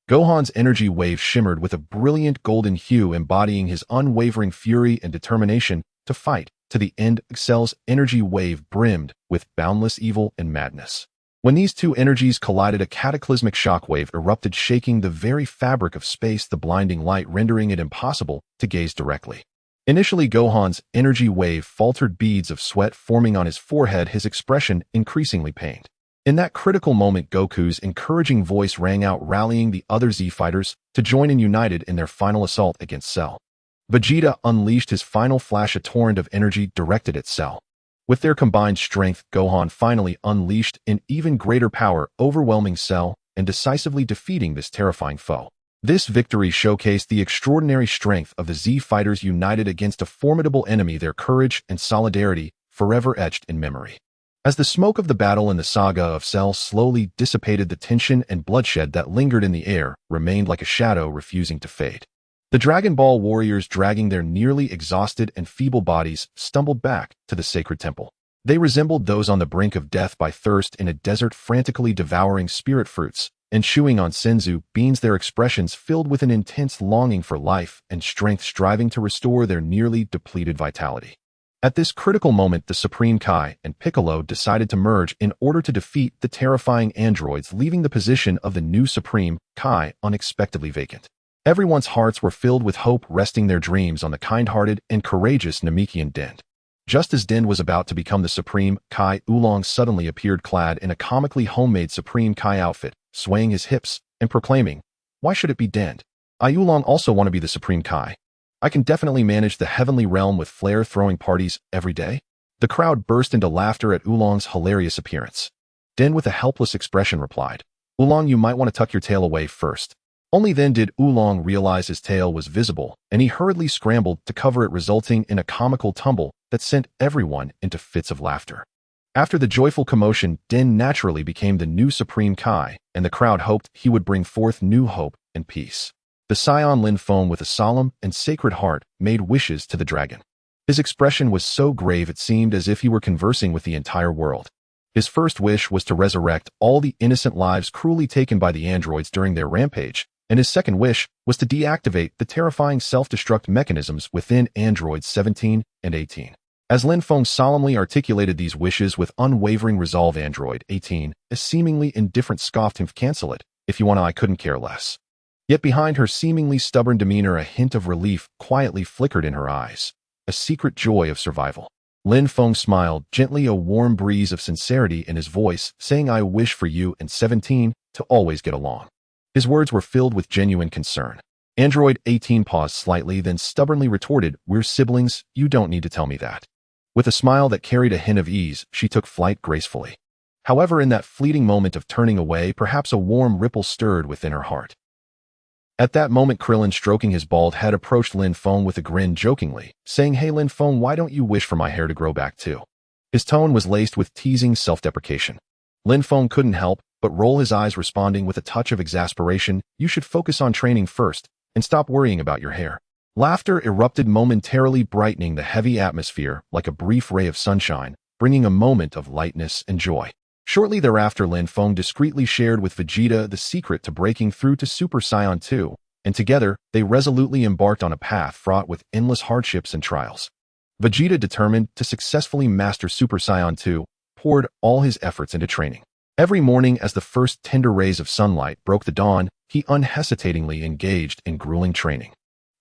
Gohan's energy wave shimmered with a brilliant golden hue, embodying his unwavering fury and determination to fight to the end. Cell's energy wave brimmed with boundless evil and madness. When these two energies collided, a cataclysmic shockwave erupted, shaking the very fabric of space, the blinding light rendering it impossible to gaze directly. Initially, Gohan's energy wave faltered, beads of sweat forming on his forehead, his expression increasingly pained. In that critical moment, Goku's encouraging voice rang out, rallying the other Z fighters to join in united in their final assault against Cell. Vegeta unleashed his final flash, a torrent of energy directed at Cell. With their combined strength, Gohan finally unleashed an even greater power, overwhelming Cell and decisively defeating this terrifying foe. This victory showcased the extraordinary strength of the Z fighters united against a formidable enemy, their courage and solidarity forever etched in memory. As the smoke of the battle and the saga of Cell slowly dissipated, the tension and bloodshed that lingered in the air remained like a shadow, refusing to fade. The Dragon Ball warriors, dragging their nearly exhausted and feeble bodies, stumbled back to the sacred temple. They resembled those on the brink of death by thirst in a desert, frantically devouring spirit fruits and chewing on senzu beans, their expressions filled with an intense longing for life and strength, striving to restore their nearly depleted vitality. At this critical moment, the Supreme Kai and Piccolo decided to merge in order to defeat the terrifying androids, leaving the position of the new Supreme Kai unexpectedly vacant. Everyone's hearts were filled with hope, resting their dreams on the kind-hearted and courageous Namekian Den. Just as Den was about to become the Supreme Kai, Oolong suddenly appeared, clad in a comically homemade Supreme Kai outfit, swaying his hips and proclaiming, "Why should it be Den? I, Oolong, also want to be the Supreme Kai. I can definitely manage the heavenly realm with flare-throwing parties every day." The crowd burst into laughter at Oolong's hilarious appearance. Den, with a helpless expression, replied, "Oolong, you might want to tuck your tail away first." Only then did Oolong realize his tail was visible, and he hurriedly scrambled to cover it, resulting in a comical tumble that sent everyone into fits of laughter. After the joyful commotion, Den naturally became the new Supreme Kai, and the crowd hoped he would bring forth new hope and peace. The Saiyan Lin Feng, with a solemn and sacred heart, made wishes to the dragon. His expression was so grave it seemed as if he were conversing with the entire world. His first wish was to resurrect all the innocent lives cruelly taken by the androids during their rampage, and his second wish was to deactivate the terrifying self-destruct mechanisms within androids 17 and 18. As Lin Feng solemnly articulated these wishes with unwavering resolve, Android 18, a seemingly indifferent scoffed him, "Cancel it. If you want to, I couldn't care less." Yet behind her seemingly stubborn demeanor, a hint of relief quietly flickered in her eyes, a secret joy of survival. Lin Feng smiled, gently, a warm breeze of sincerity in his voice, saying, "I wish for you and 17 to always get along." His words were filled with genuine concern. Android 18 paused slightly, then stubbornly retorted, "We're siblings, you don't need to tell me that." With a smile that carried a hint of ease, she took flight gracefully. However, in that fleeting moment of turning away, perhaps a warm ripple stirred within her heart. At that moment, Krillin, stroking his bald head, approached Lin Feng with a grin, jokingly, saying, "Hey Lin Feng, why don't you wish for my hair to grow back too?" His tone was laced with teasing self-deprecation. Lin Feng couldn't help but roll his eyes, responding with a touch of exasperation, "You should focus on training first, and stop worrying about your hair." Laughter erupted, momentarily brightening the heavy atmosphere like a brief ray of sunshine, bringing a moment of lightness and joy. Shortly thereafter, Lin Feng discreetly shared with Vegeta the secret to breaking through to Super Saiyan 2, and together, they resolutely embarked on a path fraught with endless hardships and trials. Vegeta, determined to successfully master Super Saiyan 2, poured all his efforts into training. Every morning, as the first tender rays of sunlight broke the dawn, he unhesitatingly engaged in grueling training.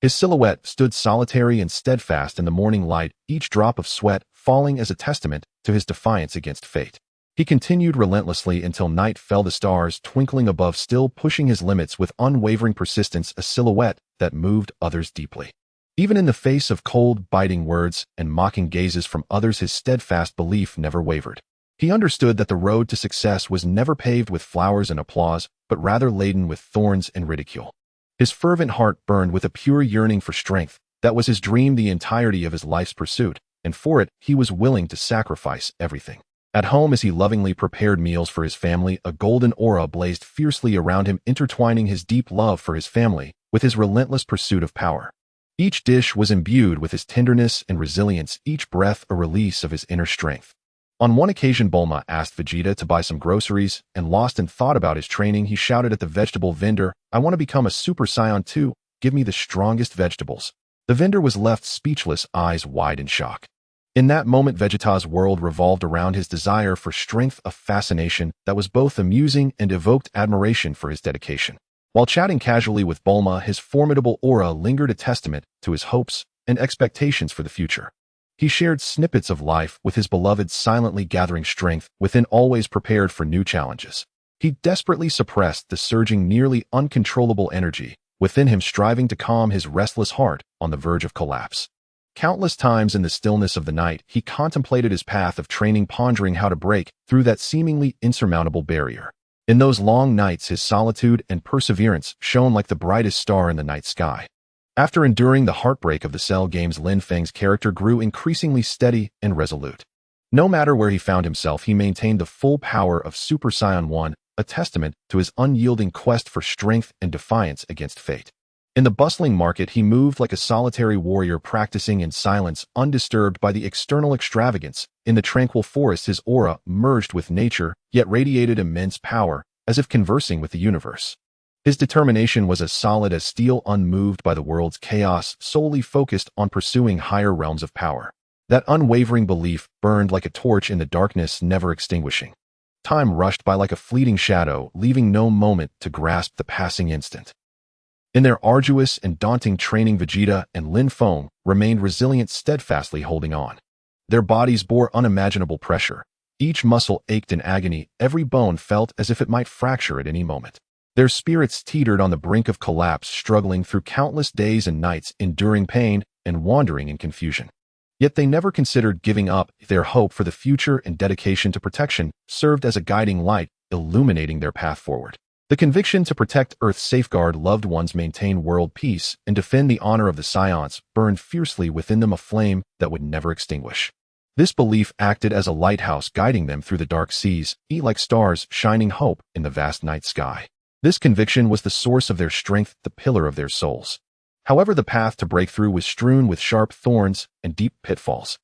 His silhouette stood solitary and steadfast in the morning light, each drop of sweat falling as a testament to his defiance against fate. He continued relentlessly until night fell, the stars twinkling above, still pushing his limits with unwavering persistence, a silhouette that moved others deeply. Even in the face of cold, biting words and mocking gazes from others, his steadfast belief never wavered. He understood that the road to success was never paved with flowers and applause, but rather laden with thorns and ridicule. His fervent heart burned with a pure yearning for strength. That was his dream, the entirety of his life's pursuit, and for it, he was willing to sacrifice everything. At home, as he lovingly prepared meals for his family, a golden aura blazed fiercely around him, intertwining his deep love for his family with his relentless pursuit of power. Each dish was imbued with his tenderness and resilience, each breath a release of his inner strength. On one occasion, Bulma asked Vegeta to buy some groceries, and lost in thought about his training, he shouted at the vegetable vendor, "I want to become a Super Saiyan 2, give me the strongest vegetables." The vendor was left speechless, eyes wide in shock. In that moment, Vegeta's world revolved around his desire for strength, a fascination that was both amusing and evoked admiration for his dedication. While chatting casually with Bulma, his formidable aura lingered, a testament to his hopes and expectations for the future. He shared snippets of life with his beloved, silently gathering strength within, always prepared for new challenges. He desperately suppressed the surging, nearly uncontrollable energy within him, striving to calm his restless heart on the verge of collapse. Countless times in the stillness of the night, he contemplated his path of training, pondering how to break through that seemingly insurmountable barrier. In those long nights, his solitude and perseverance shone like the brightest star in the night sky. After enduring the heartbreak of the Cell games, Lin Feng's character grew increasingly steady and resolute. No matter where he found himself, he maintained the full power of Super Saiyan 1, a testament to his unyielding quest for strength and defiance against fate. In the bustling market, he moved like a solitary warrior, practicing in silence, undisturbed by the external extravagance. In the tranquil forest, his aura merged with nature, yet radiated immense power, as if conversing with the universe. His determination was as solid as steel, unmoved by the world's chaos, solely focused on pursuing higher realms of power. That unwavering belief burned like a torch in the darkness, never extinguishing. Time rushed by like a fleeting shadow, leaving no moment to grasp the passing instant. In their arduous and daunting training, Vegeta and Lin Feng remained resilient, steadfastly holding on. Their bodies bore unimaginable pressure. Each muscle ached in agony, every bone felt as if it might fracture at any moment. Their spirits teetered on the brink of collapse, struggling through countless days and nights, enduring pain and wandering in confusion. Yet they never considered giving up. Their hope for the future and dedication to protection served as a guiding light, illuminating their path forward. The conviction to protect Earth, safeguard loved ones, maintain world peace, and defend the honor of the Saiyans burned fiercely within them, a flame that would never extinguish. This belief acted as a lighthouse, guiding them through the dark seas, like stars shining hope in the vast night sky. This conviction was the source of their strength, the pillar of their souls. However, the path to breakthrough was strewn with sharp thorns and deep pitfalls.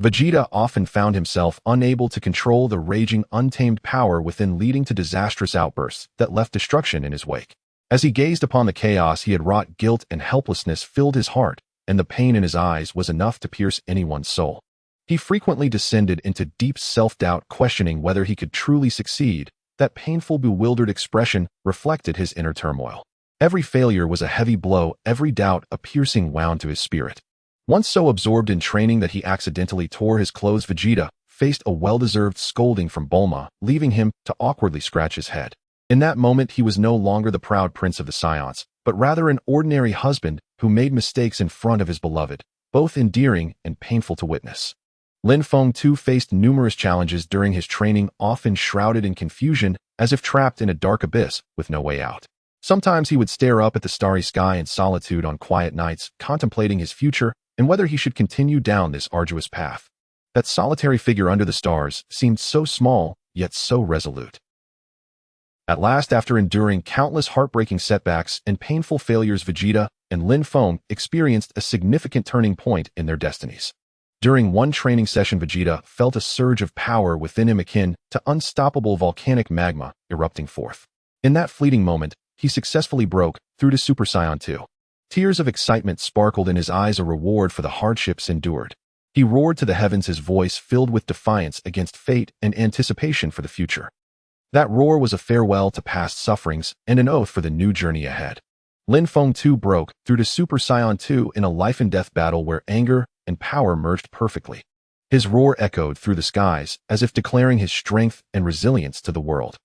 Vegeta often found himself unable to control the raging, untamed power within, leading to disastrous outbursts that left destruction in his wake. As he gazed upon the chaos he had wrought, guilt and helplessness filled his heart, and the pain in his eyes was enough to pierce anyone's soul. He frequently descended into deep self-doubt, questioning whether he could truly succeed. That painful, bewildered expression reflected his inner turmoil. Every failure was a heavy blow, every doubt a piercing wound to his spirit. Once so absorbed in training that he accidentally tore his clothes, Vegeta faced a well-deserved scolding from Bulma, leaving him to awkwardly scratch his head. In that moment, he was no longer the proud prince of the Saiyans, but rather an ordinary husband who made mistakes in front of his beloved, both endearing and painful to witness. Lin Feng too faced numerous challenges during his training, often shrouded in confusion, as if trapped in a dark abyss with no way out. Sometimes he would stare up at the starry sky in solitude on quiet nights, contemplating his future and whether he should continue down this arduous path. That solitary figure under the stars seemed so small, yet so resolute. At last, after enduring countless heartbreaking setbacks and painful failures, Vegeta and Lin Feng experienced a significant turning point in their destinies. During one training session, Vegeta felt a surge of power within him akin to unstoppable volcanic magma erupting forth. In that fleeting moment, he successfully broke through to Super Saiyan 2. Tears of excitement sparkled in his eyes, a reward for the hardships endured. He roared to the heavens, his voice filled with defiance against fate and anticipation for the future. That roar was a farewell to past sufferings and an oath for the new journey ahead. Lin Feng too broke through to Super Saiyan 2 in a life-and-death battle where anger and power merged perfectly. His roar echoed through the skies, as if declaring his strength and resilience to the world.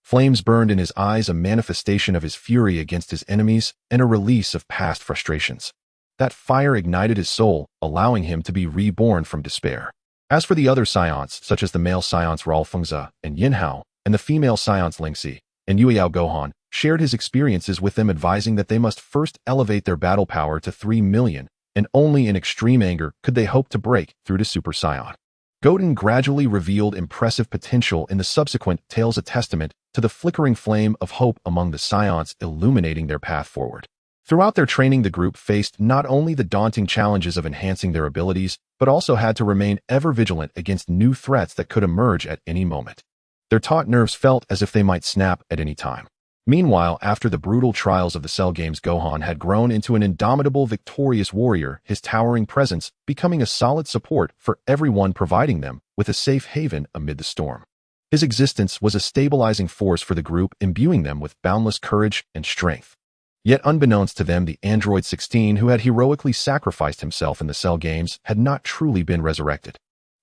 Flames burned in his eyes, a manifestation of his fury against his enemies and a release of past frustrations. That fire ignited his soul, allowing him to be reborn from despair. As for the other Saiyans, such as the male Saiyans Ralfengza and Yinhao, and the female Saiyans Lingxi and Yueyao Gohan, shared his experiences with them, advising that they must first elevate their battle power to 3 million, and only in extreme anger could they hope to break through to Super Saiyan. Goten gradually revealed impressive potential in the subsequent tales, a testament to the flickering flame of hope among the Saiyans, illuminating their path forward. Throughout their training, the group faced not only the daunting challenges of enhancing their abilities, but also had to remain ever vigilant against new threats that could emerge at any moment. Their taut nerves felt as if they might snap at any time. Meanwhile, after the brutal trials of the Cell Games, Gohan had grown into an indomitable, victorious warrior, his towering presence becoming a solid support for everyone, providing them with a safe haven amid the storm. His existence was a stabilizing force for the group, imbuing them with boundless courage and strength. Yet unbeknownst to them, the android 16, who had heroically sacrificed himself in the Cell Games, had not truly been resurrected.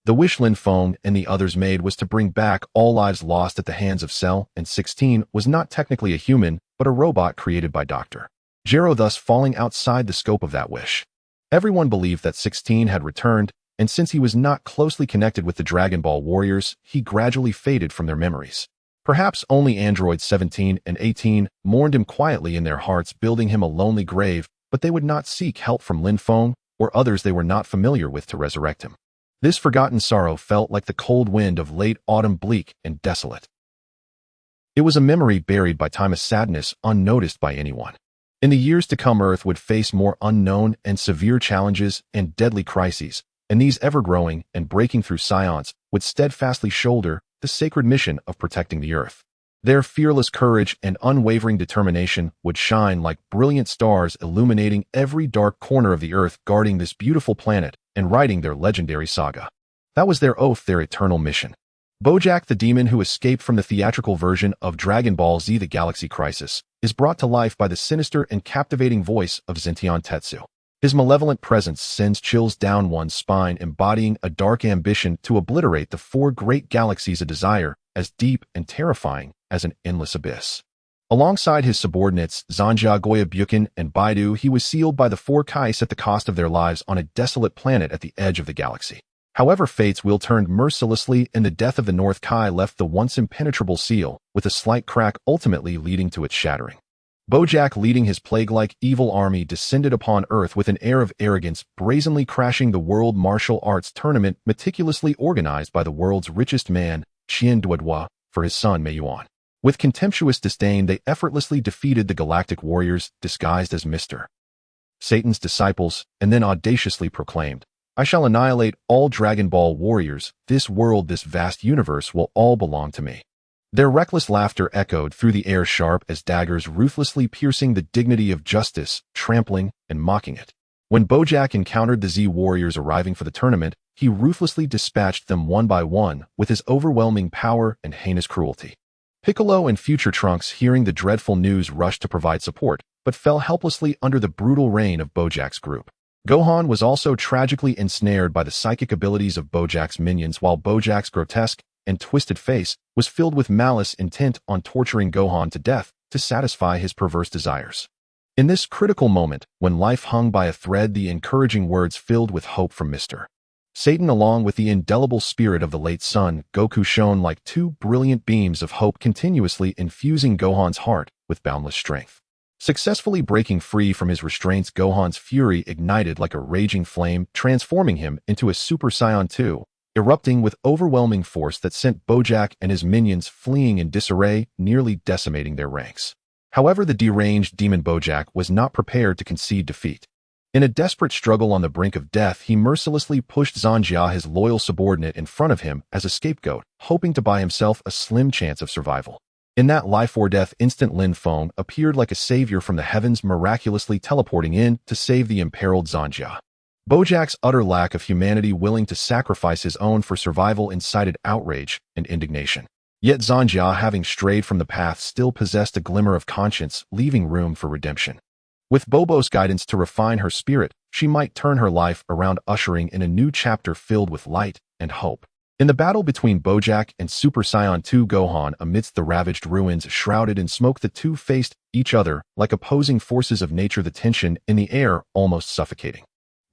The wish Lin Feng and the others made was to bring back all lives lost at the hands of Cell, and 16 was not technically a human, but a robot created by Dr. Gero, thus falling outside the scope of that wish. Everyone believed that 16 had returned, and since he was not closely connected with the Dragon Ball warriors, he gradually faded from their memories. Perhaps only androids 17 and 18 mourned him quietly in their hearts, building him a lonely grave, but they would not seek help from Lin Feng or others they were not familiar with to resurrect him. This forgotten sorrow felt like the cold wind of late autumn, bleak and desolate. It was a memory buried by time, a sadness unnoticed by anyone. In the years to come, Earth would face more unknown and severe challenges and deadly crises, and these ever-growing and breaking through Saiyans would steadfastly shoulder the sacred mission of protecting the Earth. Their fearless courage and unwavering determination would shine like brilliant stars, illuminating every dark corner of the Earth, guarding this beautiful planet and writing their legendary saga. That was their oath, their eternal mission. Bojack the demon, who escaped from the theatrical version of Dragon Ball Z: The Galaxy Crisis, is brought to life by the sinister and captivating voice of Zention Tetsu. His malevolent presence sends chills down one's spine, embodying a dark ambition to obliterate the 4 great galaxies, a desire as deep and terrifying as an endless abyss. Alongside his subordinates Zanja, Goya-Bukin, and Baidu, he was sealed by the 4 Kais at the cost of their lives on a desolate planet at the edge of the galaxy. However, fate's wheel turned mercilessly, and the death of the North Kai left the once impenetrable seal with a slight crack, ultimately leading to its shattering. Bojack, leading his plague-like evil army, descended upon Earth with an air of arrogance, brazenly crashing the World Martial Arts Tournament meticulously organized by the world's richest man, Qian Duodua, for his son Meiyuan. With contemptuous disdain, they effortlessly defeated the Galactic Warriors, disguised as Mr. Satan's disciples, and then audaciously proclaimed, "I shall annihilate all Dragon Ball warriors. This world, this vast universe will all belong to me." Their reckless laughter echoed through the air, sharp as daggers, ruthlessly piercing the dignity of justice, trampling and mocking it. When Bojack encountered the Z warriors arriving for the tournament, he ruthlessly dispatched them one by one with his overwhelming power and heinous cruelty. Piccolo and future Trunks, hearing the dreadful news, rushed to provide support, but fell helplessly under the brutal reign of Bojack's group. Gohan was also tragically ensnared by the psychic abilities of Bojack's minions, while Bojack's grotesque and twisted face was filled with malice, intent on torturing Gohan to death to satisfy his perverse desires. In this critical moment, when life hung by a thread, the encouraging words filled with hope from Mr. Satan, along with the indelible spirit of the late son, Goku, shone like two brilliant beams of hope, continuously infusing Gohan's heart with boundless strength. Successfully breaking free from his restraints, Gohan's fury ignited like a raging flame, transforming him into a Super Saiyan 2, erupting with overwhelming force that sent Bojack and his minions fleeing in disarray, nearly decimating their ranks. However, the deranged demon Bojack was not prepared to concede defeat. In a desperate struggle on the brink of death, he mercilessly pushed Zanjia, his loyal subordinate, in front of him as a scapegoat, hoping to buy himself a slim chance of survival. In that life-or-death instant, Lin Feng appeared like a savior from the heavens, miraculously teleporting in to save the imperiled Zanjia. Bojack's utter lack of humanity, willing to sacrifice his own for survival, incited outrage and indignation. Yet Zanjia, having strayed from the path, still possessed a glimmer of conscience, leaving room for redemption. With Bobo's guidance to refine her spirit, she might turn her life around, ushering in a new chapter filled with light and hope. In the battle between Bojack and Super Saiyan 2 Gohan, amidst the ravaged ruins shrouded in smoke, the two faced each other like opposing forces of nature, the tension in the air almost suffocating.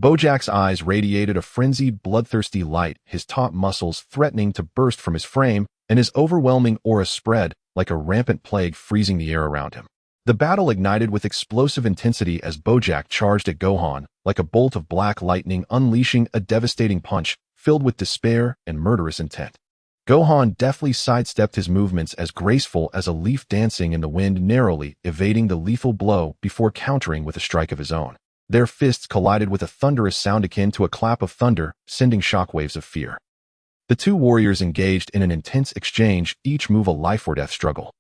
Bojack's eyes radiated a frenzied, bloodthirsty light, his taut muscles threatening to burst from his frame, and his overwhelming aura spread like a rampant plague, freezing the air around him. The battle ignited with explosive intensity as Bojack charged at Gohan like a bolt of black lightning, unleashing a devastating punch filled with despair and murderous intent. Gohan deftly sidestepped his movements, as graceful as a leaf dancing in the wind, narrowly evading the lethal blow before countering with a strike of his own. Their fists collided with a thunderous sound akin to a clap of thunder, sending shockwaves of fear. The two warriors engaged in an intense exchange, each move a life-or-death struggle.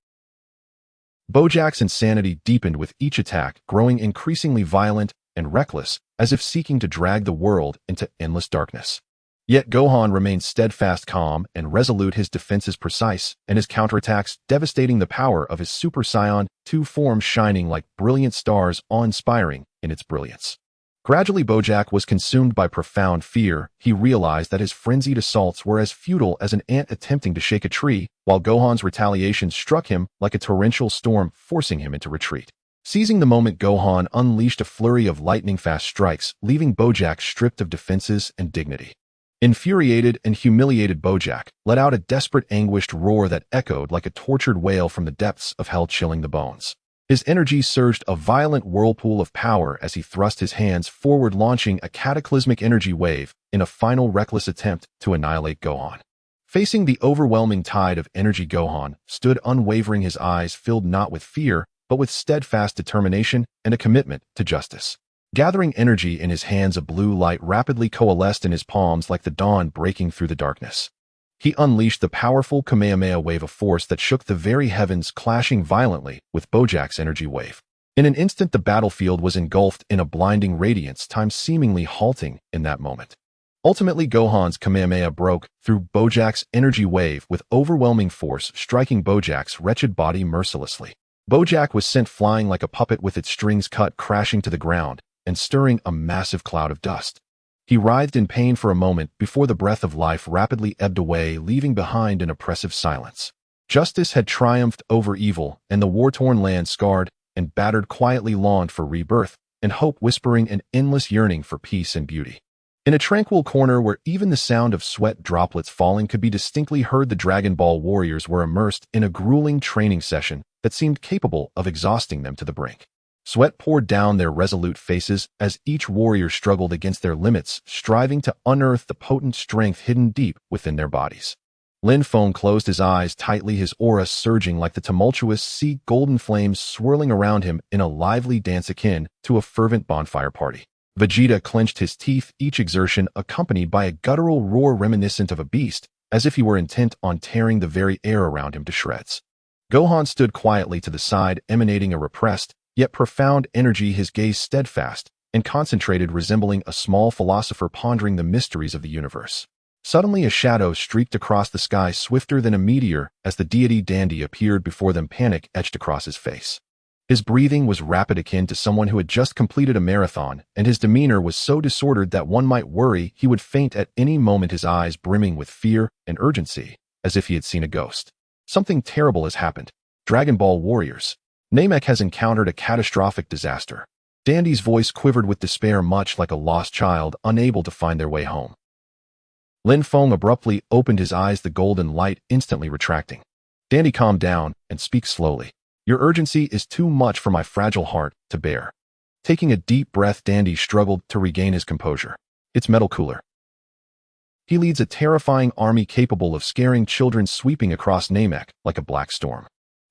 Bojack's insanity deepened with each attack, growing increasingly violent and reckless, as if seeking to drag the world into endless darkness. Yet Gohan remained steadfast, calm, and resolute, his defenses precise, and his counterattacks devastating, the power of his Super Saiyan 2 form shining like brilliant stars, awe-inspiring in its brilliance. Gradually, Bojack was consumed by profound fear. He realized that his frenzied assaults were as futile as an ant attempting to shake a tree, while Gohan's retaliation struck him like a torrential storm, forcing him into retreat. Seizing the moment, Gohan unleashed a flurry of lightning-fast strikes, leaving Bojack stripped of defenses and dignity. Infuriated and humiliated, Bojack let out a desperate, anguished roar that echoed like a tortured wail from the depths of hell, chilling the bones. His energy surged, a violent whirlpool of power, as he thrust his hands forward, launching a cataclysmic energy wave in a final reckless attempt to annihilate Gohan. Facing the overwhelming tide of energy, Gohan stood unwavering, his eyes filled not with fear, but with steadfast determination and a commitment to justice. Gathering energy in his hands, a blue light rapidly coalesced in his palms like the dawn breaking through the darkness. He unleashed the powerful Kamehameha wave of force that shook the very heavens, clashing violently with Bojack's energy wave. In an instant, the battlefield was engulfed in a blinding radiance, time seemingly halting in that moment. Ultimately, Gohan's Kamehameha broke through Bojack's energy wave with overwhelming force, striking Bojack's wretched body mercilessly. Bojack was sent flying like a puppet, with its strings cut, crashing to the ground and stirring a massive cloud of dust. He writhed in pain for a moment before the breath of life rapidly ebbed away, leaving behind an oppressive silence. Justice had triumphed over evil, and the war-torn land, scarred and battered, quietly longed for rebirth, and hope whispering an endless yearning for peace and beauty. In a tranquil corner where even the sound of sweat droplets falling could be distinctly heard, the Dragon Ball warriors were immersed in a grueling training session that seemed capable of exhausting them to the brink. Sweat poured down their resolute faces as each warrior struggled against their limits, striving to unearth the potent strength hidden deep within their bodies. Lin Feng closed his eyes tightly, his aura surging like the tumultuous sea, golden flames swirling around him in a lively dance akin to a fervent bonfire party. Vegeta clenched his teeth, each exertion accompanied by a guttural roar reminiscent of a beast, as if he were intent on tearing the very air around him to shreds. Gohan stood quietly to the side, emanating a repressed, yet profound energy, his gaze steadfast and concentrated, resembling a small philosopher pondering the mysteries of the universe. Suddenly, a shadow streaked across the sky swifter than a meteor as the deity dandy appeared before them, panic etched across his face. His breathing was rapid, akin to someone who had just completed a marathon, and his demeanor was so disordered that one might worry he would faint at any moment, his eyes brimming with fear and urgency, as if he had seen a ghost. Something terrible has happened. Dragon Ball Warriors. Namek has encountered a catastrophic disaster. Dandy's voice quivered with despair, much like a lost child unable to find their way home. Lin Feng abruptly opened his eyes, the golden light instantly retracting. Dandy, calm down and speak slowly. Your urgency is too much for my fragile heart to bear. Taking a deep breath, Dandy struggled to regain his composure. It's Metal Cooler. He leads a terrifying army capable of scaring children, sweeping across Namek like a black storm.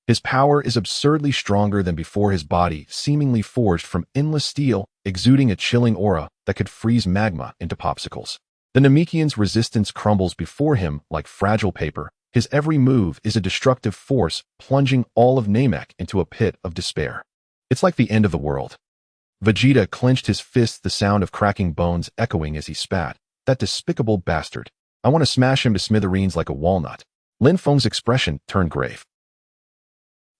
His power is absurdly stronger than before, his body seemingly forged from endless steel, exuding a chilling aura that could freeze magma into popsicles. The Namekian's resistance crumbles before him like fragile paper. His every move is a destructive force, plunging all of Namek into a pit of despair. It's like the end of the world. Vegeta clenched his fists, the sound of cracking bones echoing as he spat. That despicable bastard. I want to smash him to smithereens like a walnut. Lin Feng's expression turned grave.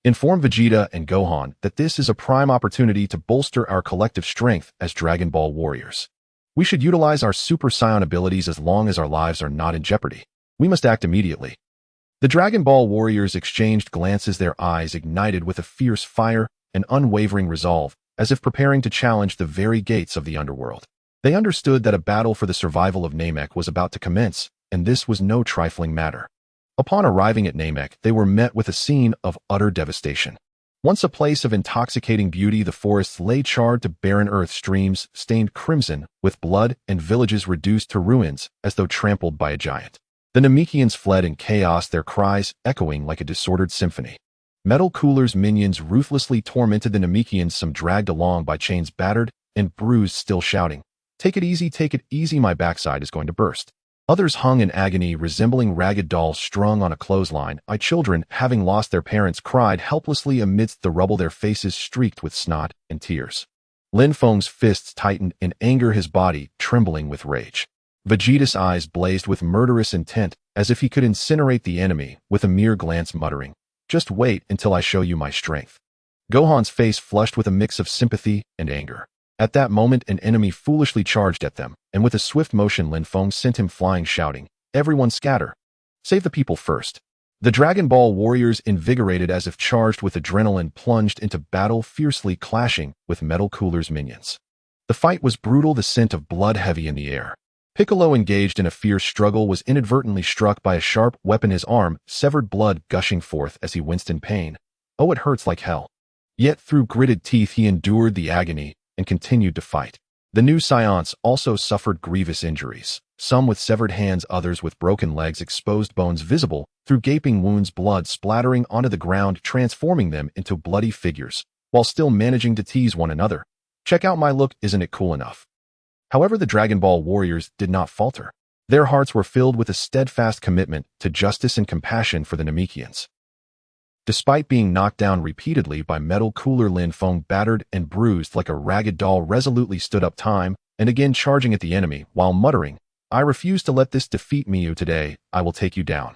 Inform Vegeta and Gohan that this is a prime opportunity to bolster our collective strength as Dragon Ball Warriors. We should utilize our Super Saiyan abilities as long as our lives are not in jeopardy. We must act immediately. The Dragon Ball Warriors exchanged glances, their eyes ignited with a fierce fire and unwavering resolve, as if preparing to challenge the very gates of the underworld. They understood that a battle for the survival of Namek was about to commence, and this was no trifling matter. Upon arriving at Namek, they were met with a scene of utter devastation. Once a place of intoxicating beauty, the forests lay charred to barren earth, streams stained crimson with blood, and villages reduced to ruins as though trampled by a giant. The Namekians fled in chaos, their cries echoing like a disordered symphony. Metal Cooler's minions ruthlessly tormented the Namekians, some dragged along by chains, battered and bruised, still shouting, take it easy, my backside is going to burst." Others hung in agony, resembling ragged dolls strung on a clothesline. Children, having lost their parents, cried helplessly amidst the rubble, their faces streaked with snot and tears. Lin Feng's fists tightened in anger, his body trembling with rage. Vegeta's eyes blazed with murderous intent, as if he could incinerate the enemy with a mere glance, muttering, "Just wait until I show you my strength." Gohan's face flushed with a mix of sympathy and anger. At that moment, an enemy foolishly charged at them, and with a swift motion Lin Feng sent him flying, shouting, "Everyone scatter! Save the people first!" The Dragon Ball Warriors, invigorated as if charged with adrenaline, plunged into battle, fiercely clashing with Metal Cooler's minions. The fight was brutal, the scent of blood heavy in the air. Piccolo, engaged in a fierce struggle, was inadvertently struck by a sharp weapon, his arm severed, blood gushing forth as he winced in pain. Oh, it hurts like hell. Yet through gritted teeth he endured the agony and continued to fight. The new Saiyans also suffered grievous injuries, some with severed hands, others with broken legs, exposed bones visible through gaping wounds, blood splattering onto the ground, transforming them into bloody figures, while still managing to tease one another. "Check out my look, isn't it cool enough?" However, the Dragon Ball Warriors did not falter. Their hearts were filled with a steadfast commitment to justice and compassion for the Namekians. Despite being knocked down repeatedly by Metal Cooler, Lin Feng, battered and bruised like a ragged doll, resolutely stood up, time and again charging at the enemy, while muttering, "I refuse to let this defeat me. Today, I will take you down."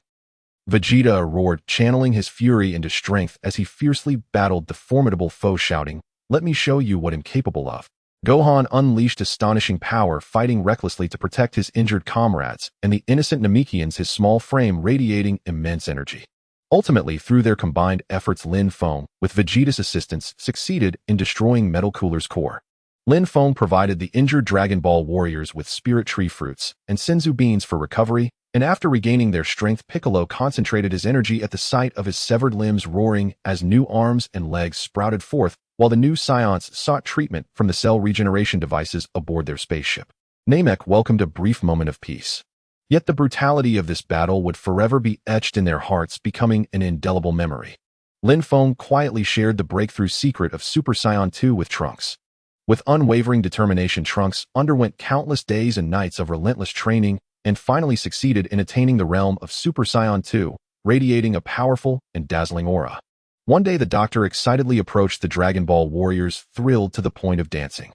Vegeta roared, channeling his fury into strength as he fiercely battled the formidable foe, shouting, "Let me show you what I'm capable of." Gohan unleashed astonishing power, fighting recklessly to protect his injured comrades and the innocent Namekians, his small frame radiating immense energy. Ultimately, through their combined efforts, Lin Feng, with Vegeta's assistance, succeeded in destroying Metal Cooler's core. Lin Feng provided the injured Dragon Ball Warriors with Spirit Tree fruits and Senzu beans for recovery, and after regaining their strength, Piccolo concentrated his energy at the sight of his severed limbs, roaring as new arms and legs sprouted forth, while the new Saiyans sought treatment from the cell regeneration devices aboard their spaceship. Namek welcomed a brief moment of peace. Yet the brutality of this battle would forever be etched in their hearts, becoming an indelible memory. Lin Feng quietly shared the breakthrough secret of Super Saiyan 2 with Trunks. With unwavering determination, Trunks underwent countless days and nights of relentless training and finally succeeded in attaining the realm of Super Saiyan 2, radiating a powerful and dazzling aura. One day, the doctor excitedly approached the Dragon Ball Warriors, thrilled to the point of dancing.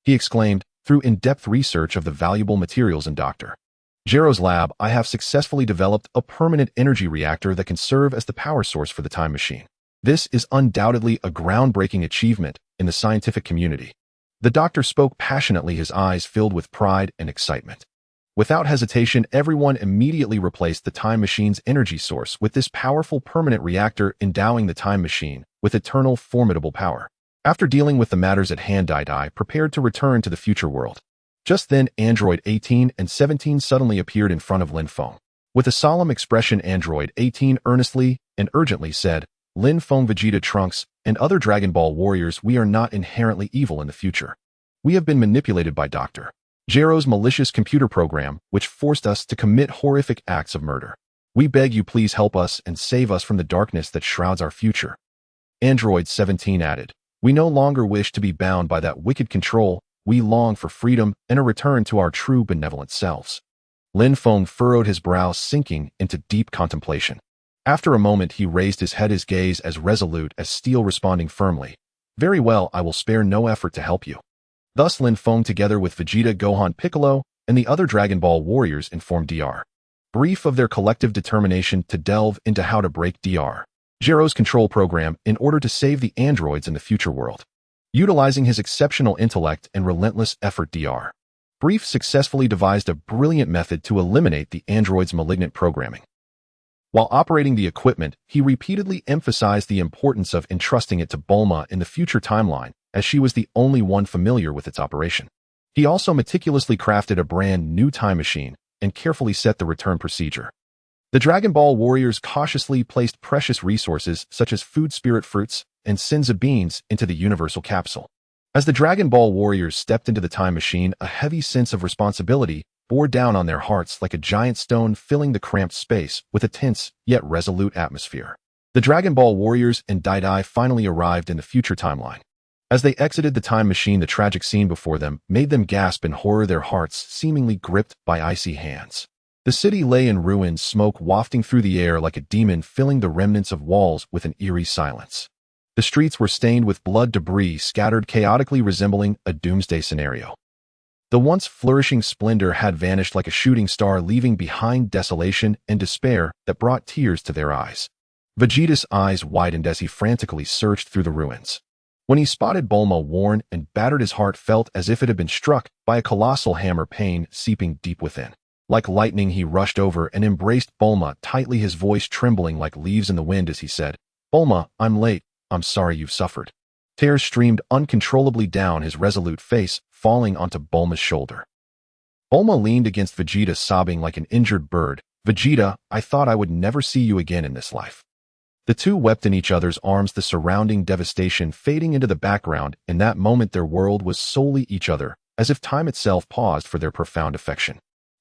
he exclaimed, through in-depth research of the valuable materials in Dr. Gero's lab, I have successfully developed a permanent energy reactor that can serve as the power source for the time machine. This is undoubtedly a groundbreaking achievement in the scientific community. The doctor spoke passionately, his eyes filled with pride and excitement. Without hesitation, everyone immediately replaced the time machine's energy source with this powerful permanent reactor, endowing the time machine with eternal, formidable power. After dealing with the matters at hand, Dai prepared to return to the future world. Just then, Android 18 and 17 suddenly appeared in front of Lin Feng. With a solemn expression, Android 18 earnestly and urgently said, Lin Feng, Vegeta, Trunks, and other Dragon Ball warriors, we are not inherently evil in the future. We have been manipulated by Dr. Gero's malicious computer program, which forced us to commit horrific acts of murder. We beg you, please help us and save us from the darkness that shrouds our future. Android 17 added, we no longer wish to be bound by that wicked control. We long for freedom and a return to our true benevolent selves. Lin Feng furrowed his brow, sinking into deep contemplation. After a moment, he raised his head, his gaze as resolute as steel, responding firmly, very well, I will spare no effort to help you. Thus Lin Feng, together with Vegeta, Gohan, Piccolo, and the other Dragon Ball warriors, informed Dr. Brief of their collective determination to delve into how to break Dr. Gero's control program in order to save the androids in the future world. Utilizing his exceptional intellect and relentless effort, Dr. Brief successfully devised a brilliant method to eliminate the android's malignant programming. While operating the equipment, he repeatedly emphasized the importance of entrusting it to Bulma in the future timeline, as she was the only one familiar with its operation. He also meticulously crafted a brand new time machine and carefully set the return procedure. The Dragon Ball warriors cautiously placed precious resources such as food, spirit fruits, and Senza beans into the universal capsule. As the Dragon Ball warriors stepped into the time machine, a heavy sense of responsibility bore down on their hearts like a giant stone, filling the cramped space with a tense yet resolute atmosphere. The Dragon Ball warriors and Dai finally arrived in the future timeline. As they exited the time machine, the tragic scene before them made them gasp in horror, their hearts seemingly gripped by icy hands. The city lay in ruins, smoke wafting through the air like a demon, filling the remnants of walls with an eerie silence. The streets were stained with blood, debris scattered chaotically, resembling a doomsday scenario. The once flourishing splendor had vanished like a shooting star, leaving behind desolation and despair that brought tears to their eyes. Vegeta's eyes widened as he frantically searched through the ruins. When he spotted Bulma, worn and battered, his heart felt as if it had been struck by a colossal hammer, pain seeping deep within. Like lightning, he rushed over and embraced Bulma tightly, his voice trembling like leaves in the wind as he said, Bulma, I'm late. I'm sorry you've suffered. Tears streamed uncontrollably down his resolute face, falling onto Bulma's shoulder. Bulma leaned against Vegeta, sobbing like an injured bird. Vegeta, I thought I would never see you again in this life. The two wept in each other's arms, the surrounding devastation fading into the background. In that moment, their world was solely each other, as if time itself paused for their profound affection.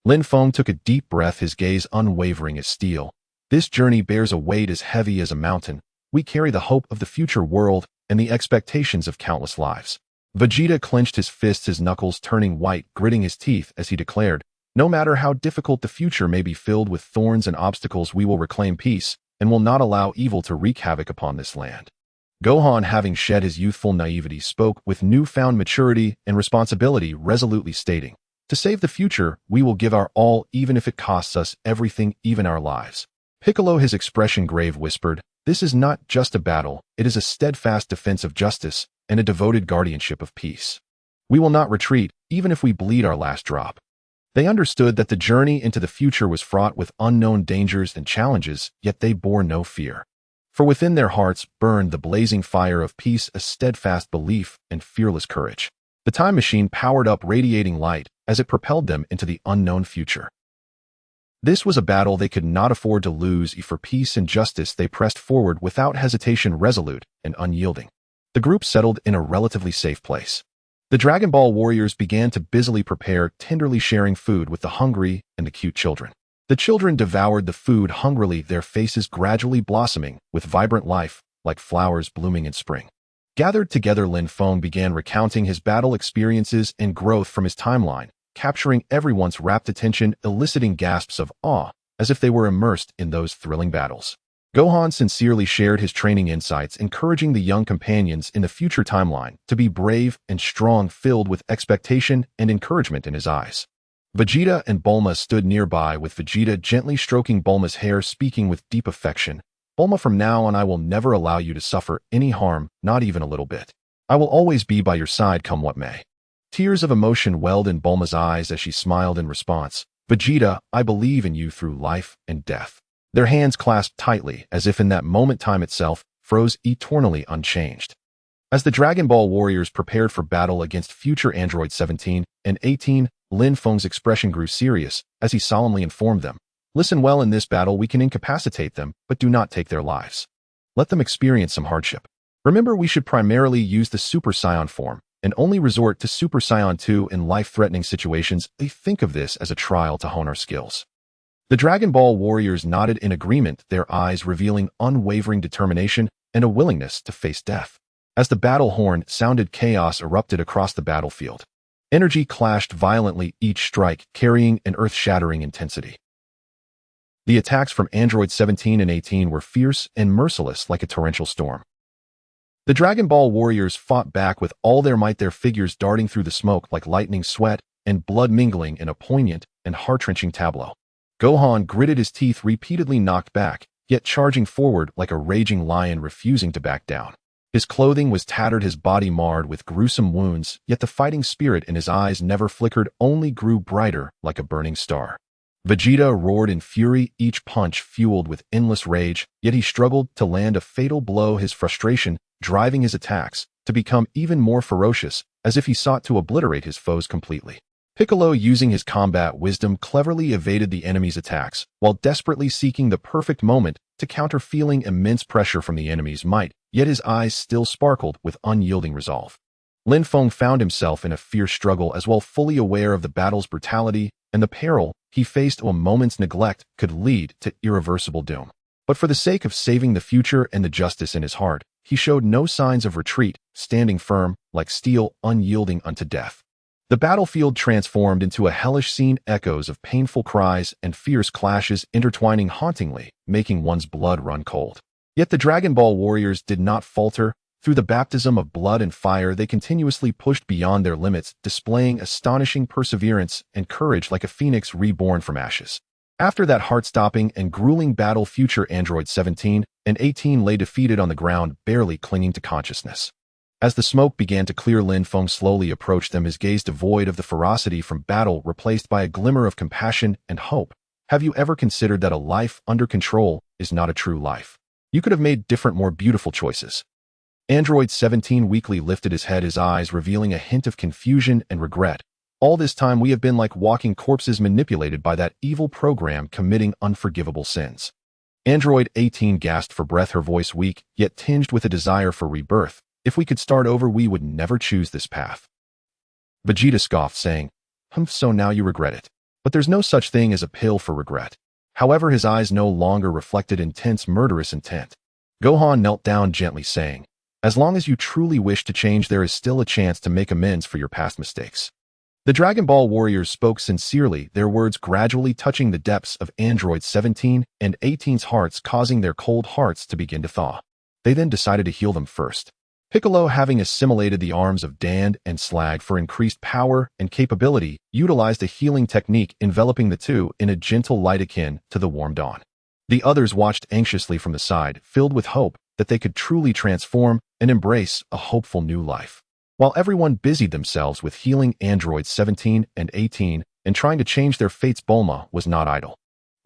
Lin Feng took a deep breath, his gaze unwavering as steel. This journey bears a weight as heavy as a mountain. We carry the hope of the future world and the expectations of countless lives. Vegeta clenched his fists, his knuckles turning white, gritting his teeth as he declared, no matter how difficult the future may be, filled with thorns and obstacles, we will reclaim peace and will not allow evil to wreak havoc upon this land. Gohan, having shed his youthful naivety, spoke with newfound maturity and responsibility, resolutely stating, to save the future, we will give our all, even if it costs us everything, even our lives. Piccolo, his expression grave, whispered, this is not just a battle, it is a steadfast defense of justice and a devoted guardianship of peace. We will not retreat, even if we bleed our last drop. They understood that the journey into the future was fraught with unknown dangers and challenges, yet they bore no fear. For within their hearts burned the blazing fire of peace, a steadfast belief and fearless courage. The time machine powered up, radiating light as it propelled them into the unknown future. This was a battle they could not afford to lose. For peace and justice, they pressed forward without hesitation, resolute and unyielding. The group settled in a relatively safe place. The Dragon Ball warriors began to busily prepare, tenderly sharing food with the hungry and the cute children. The children devoured the food hungrily, their faces gradually blossoming with vibrant life, like flowers blooming in spring. Gathered together, Lin Feng began recounting his battle experiences and growth from his timeline, capturing everyone's rapt attention, eliciting gasps of awe, as if they were immersed in those thrilling battles. Gohan sincerely shared his training insights, encouraging the young companions in the future timeline to be brave and strong, filled with expectation and encouragement in his eyes. Vegeta and Bulma stood nearby, with Vegeta gently stroking Bulma's hair, speaking with deep affection. "Bulma, from now on I will never allow you to suffer any harm, not even a little bit. I will always be by your side, come what may." Tears of emotion welled in Bulma's eyes as she smiled in response. "Vegeta, I believe in you through life and death." Their hands clasped tightly, as if in that moment time itself froze eternally unchanged. As the Dragon Ball warriors prepared for battle against future androids 17 and 18, Lin Feng's expression grew serious as he solemnly informed them, "Listen well, in this battle we can incapacitate them, but do not take their lives. Let them experience some hardship. Remember, we should primarily use the Super Saiyan form and only resort to Super Saiyan 2 in life-threatening situations. They think of this as a trial to hone our skills." The Dragon Ball warriors nodded in agreement, their eyes revealing unwavering determination and a willingness to face death. As the battle horn sounded, chaos erupted across the battlefield. Energy clashed violently, each strike carrying an earth-shattering intensity. The attacks from androids 17 and 18 were fierce and merciless, like a torrential storm. The Dragon Ball warriors fought back with all their might, their figures darting through the smoke like lightning, sweat and blood mingling in a poignant and heart-wrenching tableau. Gohan gritted his teeth, repeatedly knocked back, yet charging forward like a raging lion, refusing to back down. His clothing was tattered, his body marred with gruesome wounds, yet the fighting spirit in his eyes never flickered, only grew brighter like a burning star. Vegeta roared in fury, each punch fueled with endless rage, yet he struggled to land a fatal blow, his frustration driving his attacks to become even more ferocious, as if he sought to obliterate his foes completely. Piccolo, using his combat wisdom, cleverly evaded the enemy's attacks, while desperately seeking the perfect moment to counter, feeling immense pressure from the enemy's might, yet his eyes still sparkled with unyielding resolve. Lin Feng found himself in a fierce struggle as well, fully aware of the battle's brutality and the peril he faced. A moment's neglect could lead to irreversible doom. But for the sake of saving the future and the justice in his heart, he showed no signs of retreat, standing firm like steel, unyielding unto death. The battlefield transformed into a hellish scene, echoes of painful cries and fierce clashes intertwining hauntingly, making one's blood run cold. Yet the Dragon Ball warriors did not falter. Through the baptism of blood and fire, they continuously pushed beyond their limits, displaying astonishing perseverance and courage like a phoenix reborn from ashes. After that heart-stopping and grueling battle, future androids 17 and 18 lay defeated on the ground, barely clinging to consciousness. As the smoke began to clear, Lin Feng slowly approached them, his gaze devoid of the ferocity from battle, replaced by a glimmer of compassion and hope. "Have you ever considered that a life under control is not a true life? You could have made different, more beautiful choices." Android 17 weakly lifted his head, his eyes revealing a hint of confusion and regret. "All this time we have been like walking corpses, manipulated by that evil program, committing unforgivable sins." Android 18 gasped for breath, her voice weak, yet tinged with a desire for rebirth. "If we could start over, we would never choose this path." Vegeta scoffed, saying, So now you regret it. But there's no such thing as a pill for regret." However, his eyes no longer reflected intense, murderous intent. Gohan knelt down gently, saying, "As long as you truly wish to change, there is still a chance to make amends for your past mistakes." The Dragon Ball warriors spoke sincerely, their words gradually touching the depths of androids 17 and 18's hearts, causing their cold hearts to begin to thaw. They then decided to heal them first. Piccolo, having assimilated the arms of Dan and Slag for increased power and capability, utilized a healing technique, enveloping the two in a gentle light akin to the warm dawn. The others watched anxiously from the side, filled with hope that they could truly transform and embrace a hopeful new life. While everyone busied themselves with healing androids 17 and 18 and trying to change their fates, Bulma was not idle.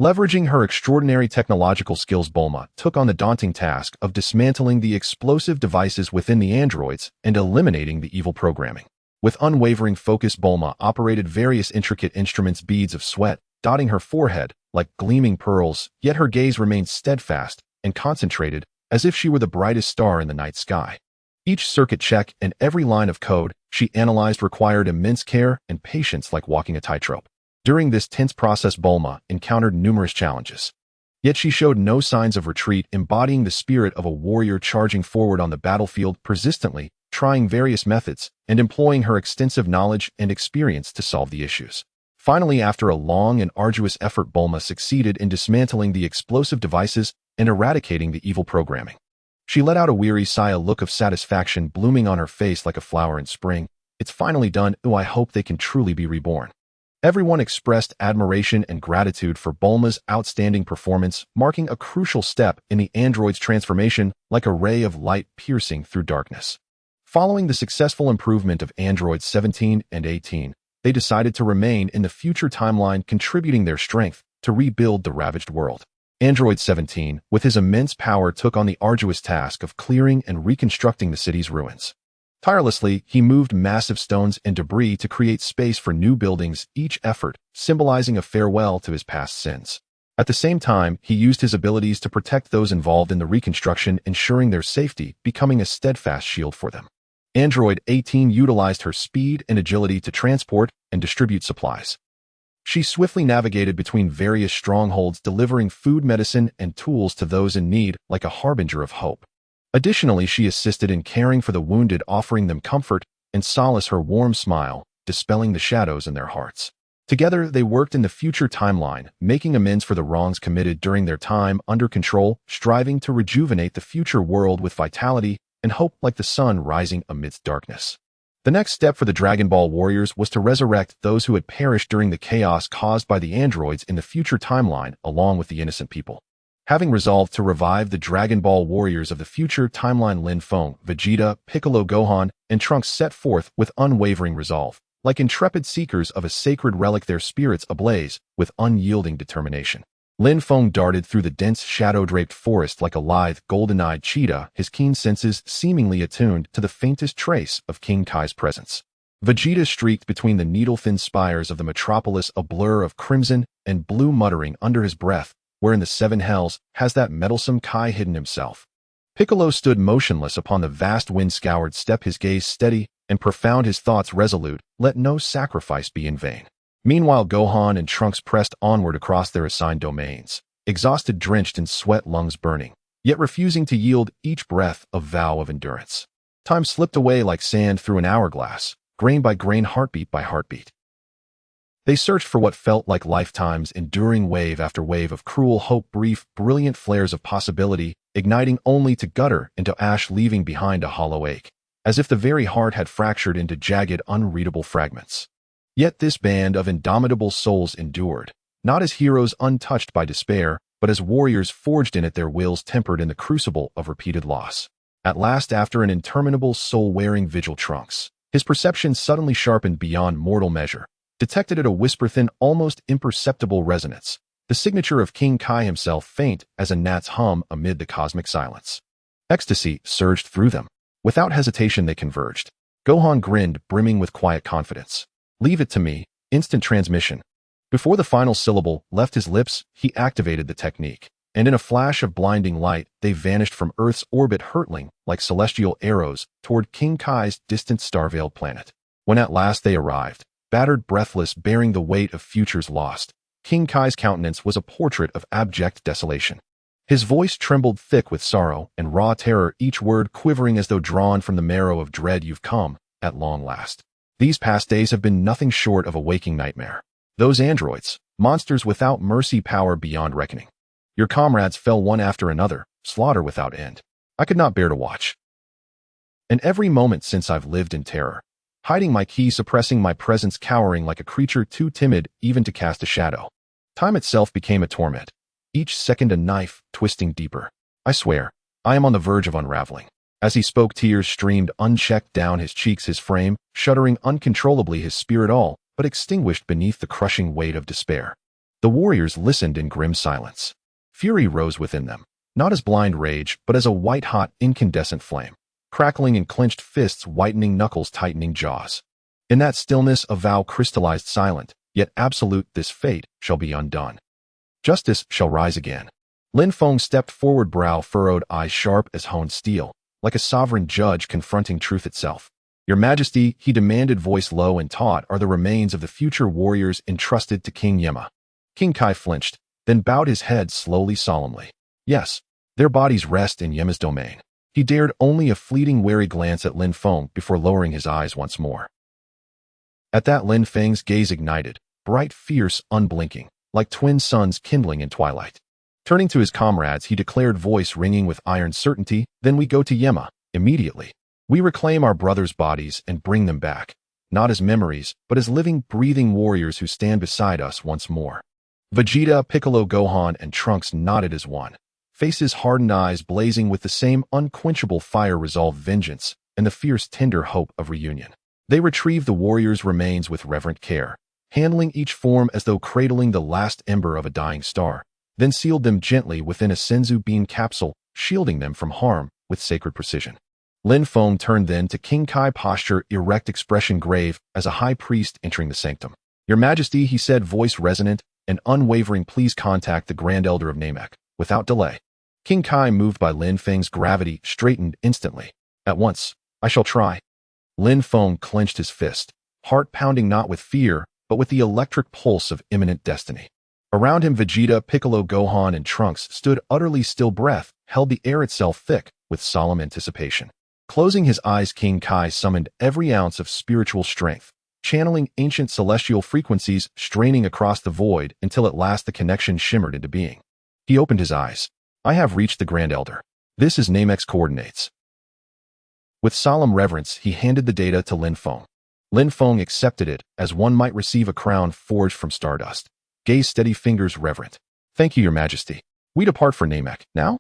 Leveraging her extraordinary technological skills, Bulma took on the daunting task of dismantling the explosive devices within the androids and eliminating the evil programming. With unwavering focus, Bulma operated various intricate instruments, beads of sweat dotting her forehead like gleaming pearls, yet her gaze remained steadfast and concentrated, as if she were the brightest star in the night sky. Each circuit check and every line of code she analyzed required immense care and patience, like walking a tightrope. During this tense process, Bulma encountered numerous challenges. Yet she showed no signs of retreat, embodying the spirit of a warrior charging forward on the battlefield, persistently trying various methods and employing her extensive knowledge and experience to solve the issues. Finally, after a long and arduous effort, Bulma succeeded in dismantling the explosive devices and eradicating the evil programming. She let out a weary sigh, a look of satisfaction blooming on her face like a flower in spring. It's finally done. Ooh, I hope they can truly be reborn. Everyone expressed admiration and gratitude for Bulma's outstanding performance, marking a crucial step in the android's transformation like a ray of light piercing through darkness. Following the successful improvement of androids 17 and 18, they decided to remain in the future timeline, contributing their strength to rebuild the ravaged world. Android 17, with his immense power, took on the arduous task of clearing and reconstructing the city's ruins. Tirelessly, he moved massive stones and debris to create space for new buildings, each effort symbolizing a farewell to his past sins. At the same time, he used his abilities to protect those involved in the reconstruction, ensuring their safety, becoming a steadfast shield for them. Android 18 utilized her speed and agility to transport and distribute supplies. She swiftly navigated between various strongholds, delivering food, medicine, and tools to those in need like a harbinger of hope. Additionally, she assisted in caring for the wounded, offering them comfort and solace, her warm smile dispelling the shadows in their hearts. Together, they worked in the future timeline, making amends for the wrongs committed during their time under control, striving to rejuvenate the future world with vitality and hope like the sun rising amidst darkness. The next step for the Dragon Ball warriors was to resurrect those who had perished during the chaos caused by the androids in the future timeline, along with the innocent people. Having resolved to revive the Dragon Ball warriors of the future timeline, Lin Feng, Vegeta, Piccolo, Gohan, and Trunks set forth with unwavering resolve. Like intrepid seekers of a sacred relic, their spirits ablaze with unyielding determination. Lin Feng darted through the dense shadow-draped forest like a lithe, golden-eyed cheetah, his keen senses seemingly attuned to the faintest trace of King Kai's presence. Vegeta streaked between the needle-thin spires of the metropolis, a blur of crimson and blue, muttering under his breath, "Where in the seven hells has that meddlesome Kai hidden himself?" Piccolo stood motionless upon the vast wind-scoured steppe, his gaze steady and profound, his thoughts resolute. Let no sacrifice be in vain. Meanwhile, Gohan and Trunks pressed onward across their assigned domains, exhausted, drenched in sweat, lungs burning, yet refusing to yield, each breath a vow of endurance. Time slipped away like sand through an hourglass, grain by grain, heartbeat by heartbeat. They searched for what felt like lifetimes, enduring wave after wave of cruel hope, brief, brilliant flares of possibility, igniting only to gutter into ash, leaving behind a hollow ache, as if the very heart had fractured into jagged, unreadable fragments. Yet this band of indomitable souls endured, not as heroes untouched by despair, but as warriors forged in it, their wills tempered in the crucible of repeated loss. At last, after an interminable soul-wearing vigil, Trunks, his perception suddenly sharpened beyond mortal measure, detected at a whisper-thin, almost imperceptible resonance, the signature of King Kai himself, faint as a gnat's hum amid the cosmic silence. Ecstasy surged through them. Without hesitation, they converged. Gohan grinned, brimming with quiet confidence. "Leave it to me." Instant transmission. Before the final syllable left his lips, he activated the technique, and in a flash of blinding light, they vanished from Earth's orbit, hurtling like celestial arrows toward King Kai's distant star-veiled planet. When at last they arrived, battered, breathless, bearing the weight of futures lost, King Kai's countenance was a portrait of abject desolation. His voice trembled thick with sorrow and raw terror, each word quivering as though drawn from the marrow of dread. "You've come, at long last. These past days have been nothing short of a waking nightmare. Those androids, monsters without mercy, power beyond reckoning. Your comrades fell one after another, slaughter without end. I could not bear to watch. And every moment since I've lived in terror, hiding my key, suppressing my presence, cowering like a creature too timid even to cast a shadow. Time itself became a torment, each second a knife, twisting deeper. I swear, I am on the verge of unraveling." As he spoke, tears streamed unchecked down his cheeks, his frame shuddering uncontrollably, his spirit all but extinguished beneath the crushing weight of despair. The warriors listened in grim silence. Fury rose within them, not as blind rage, but as a white-hot, incandescent flame, crackling in clenched fists, whitening knuckles, tightening jaws. In that stillness, a vow crystallized, silent, yet absolute: this fate shall be undone. Justice shall rise again. Lin Feng stepped forward, brow furrowed, eyes sharp as honed steel, like a sovereign judge confronting truth itself. "Your Majesty," he demanded, voice low and taut, "are the remains of the future warriors entrusted to King Yema?" King Kai flinched, then bowed his head slowly, solemnly. "Yes, their bodies rest in Yema's domain." He dared only a fleeting, wary glance at Lin Feng before lowering his eyes once more. At that, Lin Feng's gaze ignited, bright, fierce, unblinking, like twin suns kindling in twilight. Turning to his comrades, he declared, voice ringing with iron certainty, "Then we go to Yema, immediately. We reclaim our brothers' bodies and bring them back, not as memories, but as living, breathing warriors who stand beside us once more." Vegeta, Piccolo, Gohan, and Trunks nodded as one, faces hardened, eyes blazing with the same unquenchable fire, resolve, vengeance, and the fierce, tender hope of reunion. They retrieved the warriors' remains with reverent care, handling each form as though cradling the last ember of a dying star, then sealed them gently within a Senzu bean capsule, shielding them from harm with sacred precision. Lin Feng turned then to King Kai, posture erect, expression grave, as a high priest entering the sanctum. "Your Majesty," he said, voice resonant and unwavering, "please contact the Grand Elder of Namek, without delay." King Kai, moved by Lin Feng's gravity, straightened instantly. "At once. I shall try." Lin Feng clenched his fist, heart pounding not with fear, but with the electric pulse of imminent destiny. Around him, Vegeta, Piccolo, Gohan, and Trunks stood utterly still, breath held the air itself thick with solemn anticipation. Closing his eyes, King Kai summoned every ounce of spiritual strength, channeling ancient celestial frequencies, straining across the void until at last the connection shimmered into being. He opened his eyes. "I have reached the Grand Elder. This is Namek's coordinates." With solemn reverence, he handed the data to Lin Feng. Lin Feng accepted it as one might receive a crown forged from stardust. Gaze steady, fingers reverent. "Thank you, Your Majesty. We depart for Namek, now?"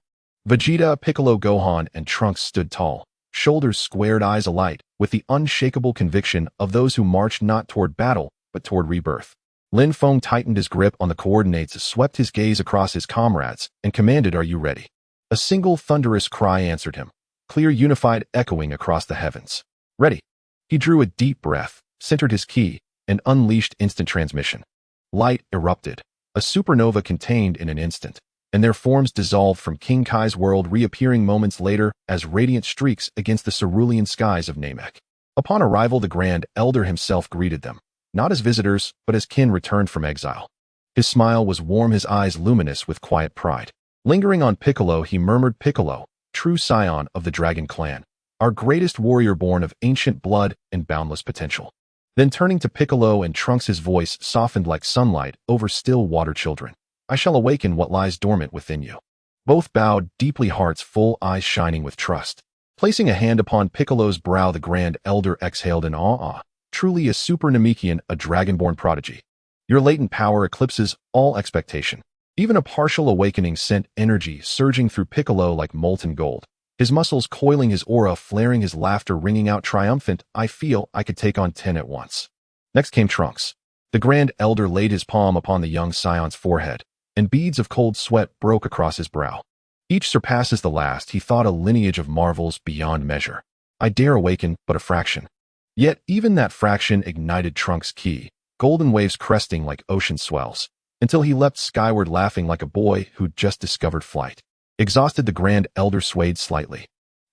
Vegeta, Piccolo, Gohan, and Trunks stood tall, shoulders squared, eyes alight, with the unshakable conviction of those who marched not toward battle, but toward rebirth. Lin Feng tightened his grip on the coordinates, swept his gaze across his comrades, and commanded, "Are you ready?" A single thunderous cry answered him, clear, unified, echoing across the heavens. "Ready." He drew a deep breath, centered his ki, and unleashed instant transmission. Light erupted, a supernova contained in an instant, and their forms dissolved from King Kai's world, reappearing moments later as radiant streaks against the cerulean skies of Namek. Upon arrival, the Grand Elder himself greeted them, not as visitors, but as kin returned from exile. His smile was warm, his eyes luminous with quiet pride. Lingering on Piccolo, he murmured, "Piccolo, true scion of the Dragon Clan, our greatest warrior born of ancient blood and boundless potential." Then turning to Piccolo and Trunks, his voice softened like sunlight over still water, "Children, I shall awaken what lies dormant within you." Both bowed deeply, hearts full, eyes shining with trust. Placing a hand upon Piccolo's brow, the Grand Elder exhaled in awe. "Truly a super Namekian, a dragonborn prodigy. Your latent power eclipses all expectation." Even a partial awakening sent energy surging through Piccolo like molten gold. His muscles coiling, his aura flaring, his laughter ringing out triumphant. "I feel I could take on 10 at once." Next came Trunks. The Grand Elder laid his palm upon the young Scion's forehead, and beads of cold sweat broke across his brow. "Each surpasses the last," he thought, "a lineage of marvels beyond measure. I dare awaken but a fraction." Yet even that fraction ignited Trunks' ki, golden waves cresting like ocean swells, until he leapt skyward, laughing like a boy who'd just discovered flight. Exhausted, the Grand Elder swayed slightly.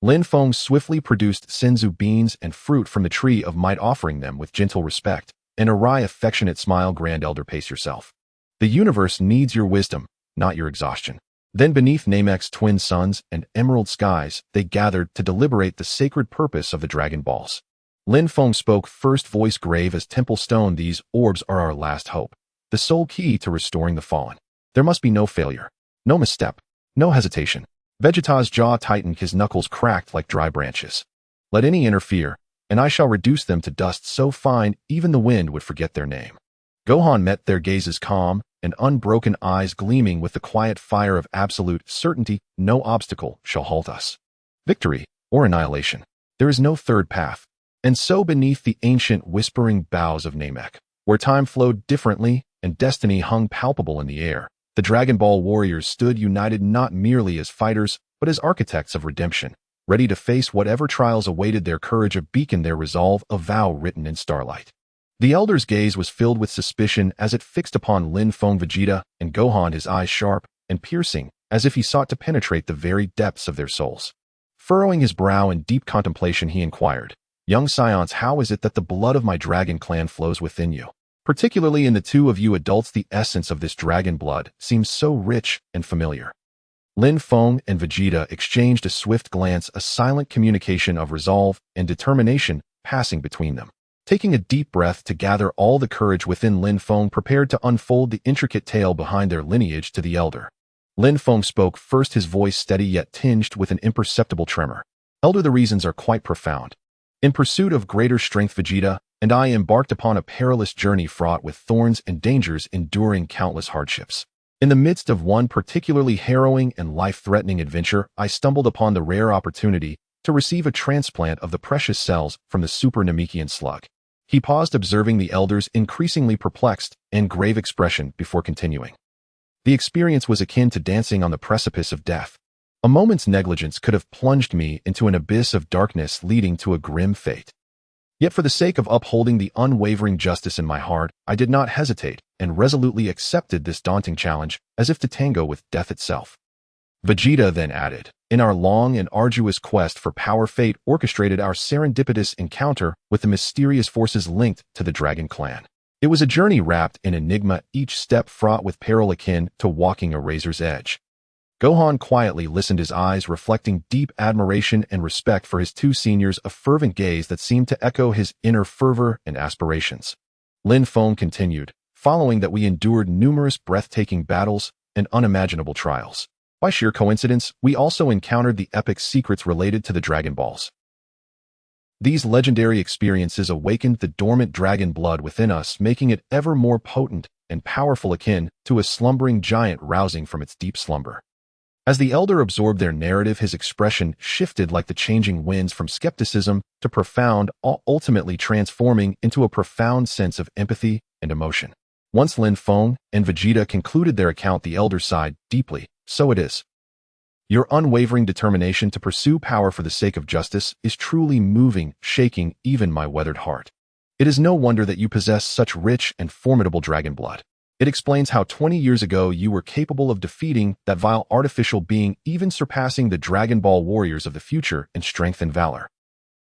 Lin Feng swiftly produced Senzu beans and fruit from the tree of might, offering them with gentle respect, and a wry, affectionate smile. "Grand Elder, pace yourself. The universe needs your wisdom, not your exhaustion." Then beneath Namek's twin suns and emerald skies, they gathered to deliberate the sacred purpose of the Dragon Balls. Lin Feng spoke first, voice grave as temple stone. "These orbs are our last hope, the sole key to restoring the fallen. There must be no failure, no misstep, no hesitation." Vegeta's jaw tightened, his knuckles cracked like dry branches. "Let any interfere, and I shall reduce them to dust so fine even the wind would forget their name." Gohan met their gazes, calm and unbroken, eyes gleaming with the quiet fire of absolute certainty. "No obstacle shall halt us. Victory or annihilation. There is no third path." And so beneath the ancient whispering boughs of Namek, where time flowed differently and destiny hung palpable in the air, the Dragon Ball warriors stood united, not merely as fighters, but as architects of redemption, ready to face whatever trials awaited. Their courage a beacon, their resolve a vow written in starlight. The Elder's gaze was filled with suspicion as it fixed upon Lin Feng, Vegeta, and Gohan, his eyes sharp and piercing, as if he sought to penetrate the very depths of their souls. Furrowing his brow in deep contemplation, he inquired, "Young Scions, how is it that the blood of my Dragon Clan flows within you? Particularly in the two of you adults, the essence of this dragon blood seems so rich and familiar." Lin Feng and Vegeta exchanged a swift glance, a silent communication of resolve and determination passing between them. Taking a deep breath to gather all the courage within, Lin Feng prepared to unfold the intricate tale behind their lineage to the Elder. Lin Feng spoke first, his voice steady yet tinged with an imperceptible tremor. Elder, the reasons are quite profound. In pursuit of greater strength, Vegeta and I embarked upon a perilous journey fraught with thorns and dangers, enduring countless hardships. In the midst of one particularly harrowing and life-threatening adventure, I stumbled upon the rare opportunity to receive a transplant of the precious cells from the super Namekian slug. He paused, observing the elder's increasingly perplexed and grave expression before continuing. The experience was akin to dancing on the precipice of death. A moment's negligence could have plunged me into an abyss of darkness, leading to a grim fate. Yet for the sake of upholding the unwavering justice in my heart, I did not hesitate and resolutely accepted this daunting challenge, as if to tango with death itself. Vegeta then added, in our long and arduous quest for power, fate orchestrated our serendipitous encounter with the mysterious forces linked to the Dragon Clan. It was a journey wrapped in enigma, each step fraught with peril akin to walking a razor's edge. Gohan quietly listened, his eyes reflecting deep admiration and respect for his two seniors, a fervent gaze that seemed to echo his inner fervor and aspirations. Lin Feng continued, following that we endured numerous breathtaking battles and unimaginable trials. By sheer coincidence, we also encountered the epic secrets related to the Dragon Balls. These legendary experiences awakened the dormant dragon blood within us, making it ever more potent and powerful, akin to a slumbering giant rousing from its deep slumber. As the elder absorbed their narrative, his expression shifted like the changing winds, from skepticism to profound, ultimately transforming into a profound sense of empathy and emotion. Once Lin Feng and Vegeta concluded their account, the elder sighed deeply. So it is. Your unwavering determination to pursue power for the sake of justice is truly moving, shaking even my weathered heart. It is no wonder that you possess such rich and formidable dragon blood. It explains how 20 years ago you were capable of defeating that vile artificial being, even surpassing the Dragon Ball warriors of the future in strength and valor.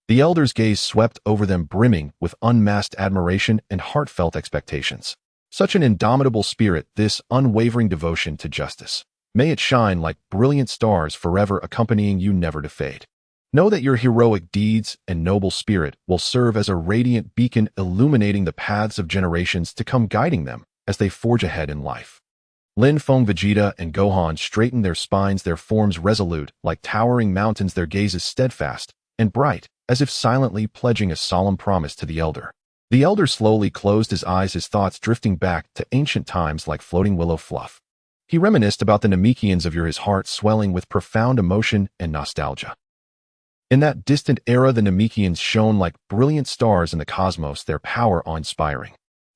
The elder's gaze swept over them, brimming with unmasked admiration and heartfelt expectations. Such an indomitable spirit, this unwavering devotion to justice. May it shine like brilliant stars forever, accompanying you, never to fade. Know that your heroic deeds and noble spirit will serve as a radiant beacon, illuminating the paths of generations to come, guiding them as they forge ahead in life. Lin Feng, Vegeta, and Gohan straightened their spines, their forms resolute like towering mountains, their gazes steadfast and bright, as if silently pledging a solemn promise to the elder. The elder slowly closed his eyes, his thoughts drifting back to ancient times like floating willow fluff. He reminisced about the Namekians of yore, his heart swelling with profound emotion and nostalgia. In that distant era, the Namekians shone like brilliant stars in the cosmos, their power awe-inspiring.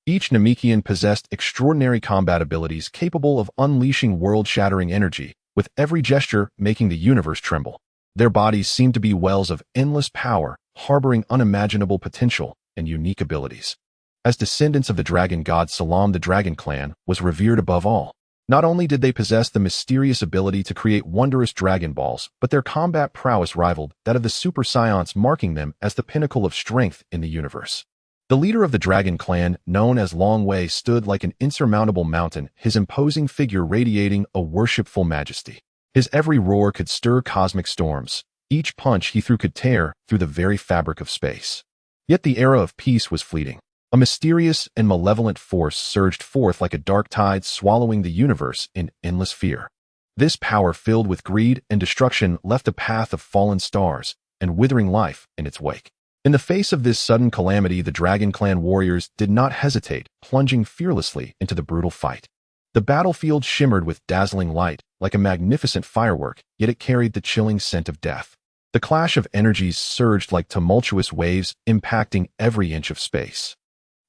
Each Namekian possessed extraordinary combat abilities capable of unleashing world-shattering energy, with every gesture making the universe tremble. Their bodies seemed to be wells of endless power, harboring unimaginable potential and unique abilities. As descendants of the dragon god Salam, the Dragon Clan was revered above all. Not only did they possess the mysterious ability to create wondrous Dragon Balls, but their combat prowess rivaled that of the Super Saiyans, marking them as the pinnacle of strength in the universe. The leader of the Dragon Clan, known as Long Wei, stood like an insurmountable mountain, his imposing figure radiating a worshipful majesty. His every roar could stir cosmic storms. Each punch he threw could tear through the very fabric of space. Yet the era of peace was fleeting. A mysterious and malevolent force surged forth like a dark tide, swallowing the universe in endless fear. This power, filled with greed and destruction, left a path of fallen stars and withering life in its wake. In the face of this sudden calamity, the Dragon Clan warriors did not hesitate, plunging fearlessly into the brutal fight. The battlefield shimmered with dazzling light, like a magnificent firework, yet it carried the chilling scent of death. The clash of energies surged like tumultuous waves, impacting every inch of space.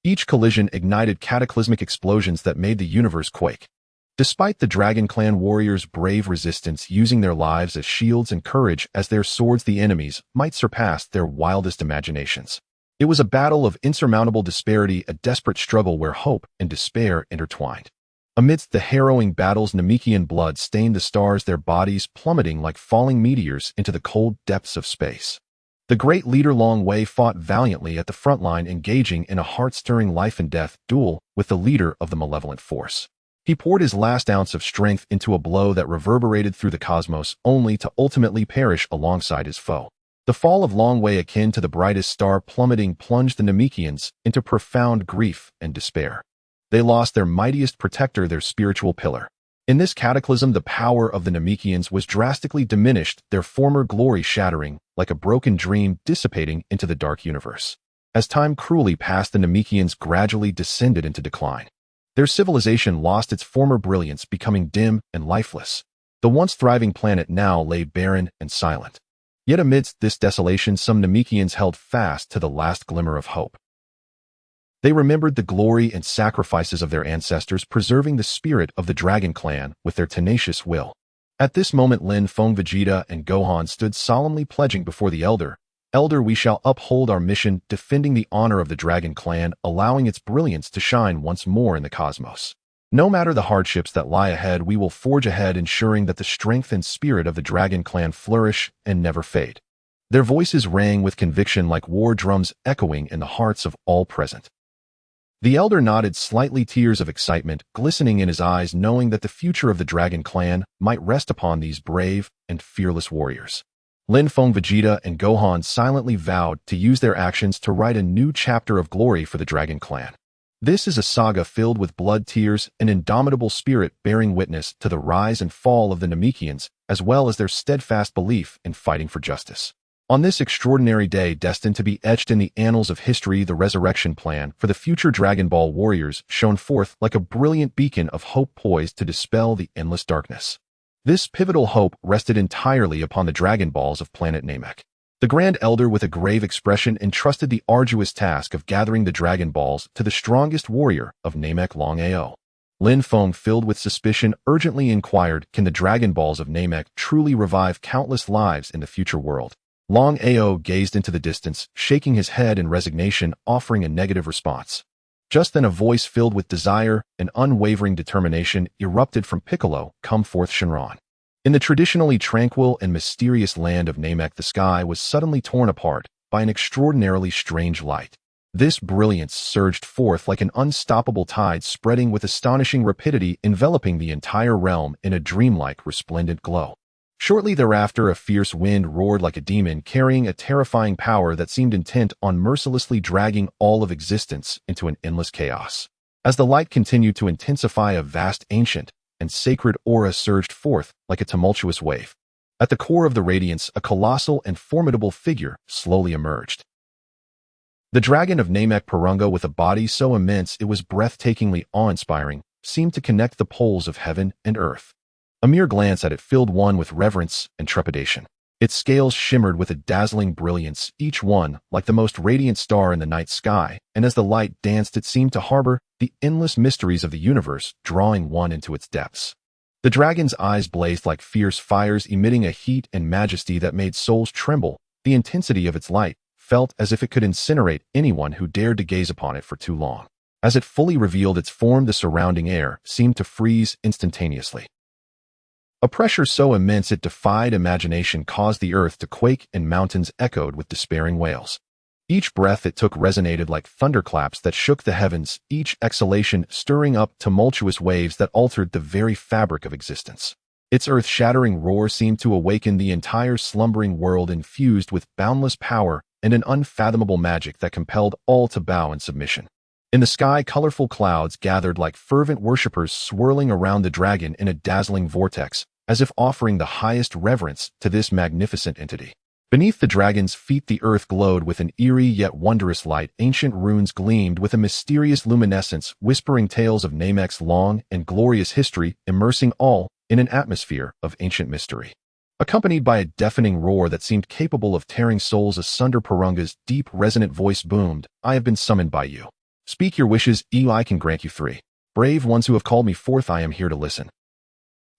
Each collision ignited cataclysmic explosions that made the universe quake. Despite the Dragon Clan warriors' brave resistance, using their lives as shields and courage as their swords, the enemies might surpass their wildest imaginations. It was a battle of insurmountable disparity, a desperate struggle where hope and despair intertwined. Amidst the harrowing battles, Namekian blood stained the stars, their bodies plummeting like falling meteors into the cold depths of space. The great leader Long Wei fought valiantly at the front line, engaging in a heart-stirring life-and-death duel with the leader of the malevolent force. He poured his last ounce of strength into a blow that reverberated through the cosmos, only to ultimately perish alongside his foe. The fall of Long Wei, akin to the brightest star plummeting, plunged the Namekians into profound grief and despair. They lost their mightiest protector, their spiritual pillar. In this cataclysm, the power of the Namekians was drastically diminished, their former glory shattering, like a broken dream dissipating into the dark universe. As time cruelly passed, the Namekians gradually descended into decline. Their civilization lost its former brilliance, becoming dim and lifeless. The once thriving planet now lay barren and silent. Yet amidst this desolation, some Namekians held fast to the last glimmer of hope. They remembered the glory and sacrifices of their ancestors, preserving the spirit of the Dragon Clan with their tenacious will. At this moment, Lin Feng, Vegeta, and Gohan stood solemnly pledging before the Elder, we shall uphold our mission, defending the honor of the Dragon Clan, allowing its brilliance to shine once more in the cosmos. No matter the hardships that lie ahead, we will forge ahead, ensuring that the strength and spirit of the Dragon Clan flourish and never fade. Their voices rang with conviction like war drums, echoing in the hearts of all present. The Elder nodded slightly, tears of excitement glistening in his eyes, knowing that the future of the Dragon Clan might rest upon these brave and fearless warriors. Lin Feng, Vegeta, and Gohan silently vowed to use their actions to write a new chapter of glory for the Dragon Clan. This is a saga filled with blood, tears, and indomitable spirit, bearing witness to the rise and fall of the Namekians, as well as their steadfast belief in fighting for justice. On this extraordinary day, destined to be etched in the annals of history, the resurrection plan for the future Dragon Ball warriors shone forth like a brilliant beacon of hope poised to dispel the endless darkness. This pivotal hope rested entirely upon the Dragon Balls of planet Namek. The Grand Elder, with a grave expression, entrusted the arduous task of gathering the Dragon Balls to the strongest warrior of Namek, Long Ao. Lin Feng, filled with suspicion, urgently inquired, can the Dragon Balls of Namek truly revive countless lives in the future world? Long Ao gazed into the distance, shaking his head in resignation, offering a negative response. Just then a voice filled with desire and unwavering determination erupted from Piccolo, come forth Shenron. In the traditionally tranquil and mysterious land of Namek, the sky was suddenly torn apart by an extraordinarily strange light. This brilliance surged forth like an unstoppable tide, spreading with astonishing rapidity, enveloping the entire realm in a dreamlike, resplendent glow. Shortly thereafter, a fierce wind roared like a demon, carrying a terrifying power that seemed intent on mercilessly dragging all of existence into an endless chaos. As the light continued to intensify, a vast, ancient, and sacred aura surged forth like a tumultuous wave. At the core of the radiance, a colossal and formidable figure slowly emerged. The dragon of Namek Purunga, with a body so immense it was breathtakingly awe-inspiring, seemed to connect the poles of heaven and earth. A mere glance at it filled one with reverence and trepidation. Its scales shimmered with a dazzling brilliance, each one like the most radiant star in the night sky, and as the light danced it seemed to harbor the endless mysteries of the universe, drawing one into its depths. The dragon's eyes blazed like fierce fires, emitting a heat and majesty that made souls tremble. The intensity of its light felt as if it could incinerate anyone who dared to gaze upon it for too long. As it fully revealed its form, the surrounding air seemed to freeze instantaneously. A pressure so immense it defied imagination caused the earth to quake and mountains echoed with despairing wails. Each breath it took resonated like thunderclaps that shook the heavens, each exhalation stirring up tumultuous waves that altered the very fabric of existence. Its earth-shattering roar seemed to awaken the entire slumbering world, infused with boundless power and an unfathomable magic that compelled all to bow in submission. In the sky, colorful clouds gathered like fervent worshippers, swirling around the dragon in a dazzling vortex, as if offering the highest reverence to this magnificent entity. Beneath the dragon's feet, the earth glowed with an eerie yet wondrous light. Ancient runes gleamed with a mysterious luminescence, whispering tales of Namek's long and glorious history, immersing all in an atmosphere of ancient mystery. Accompanied by a deafening roar that seemed capable of tearing souls asunder, Purunga's deep, resonant voice boomed, I have been summoned by you. Speak your wishes, I can grant you 3. Brave ones who have called me forth, I am here to listen.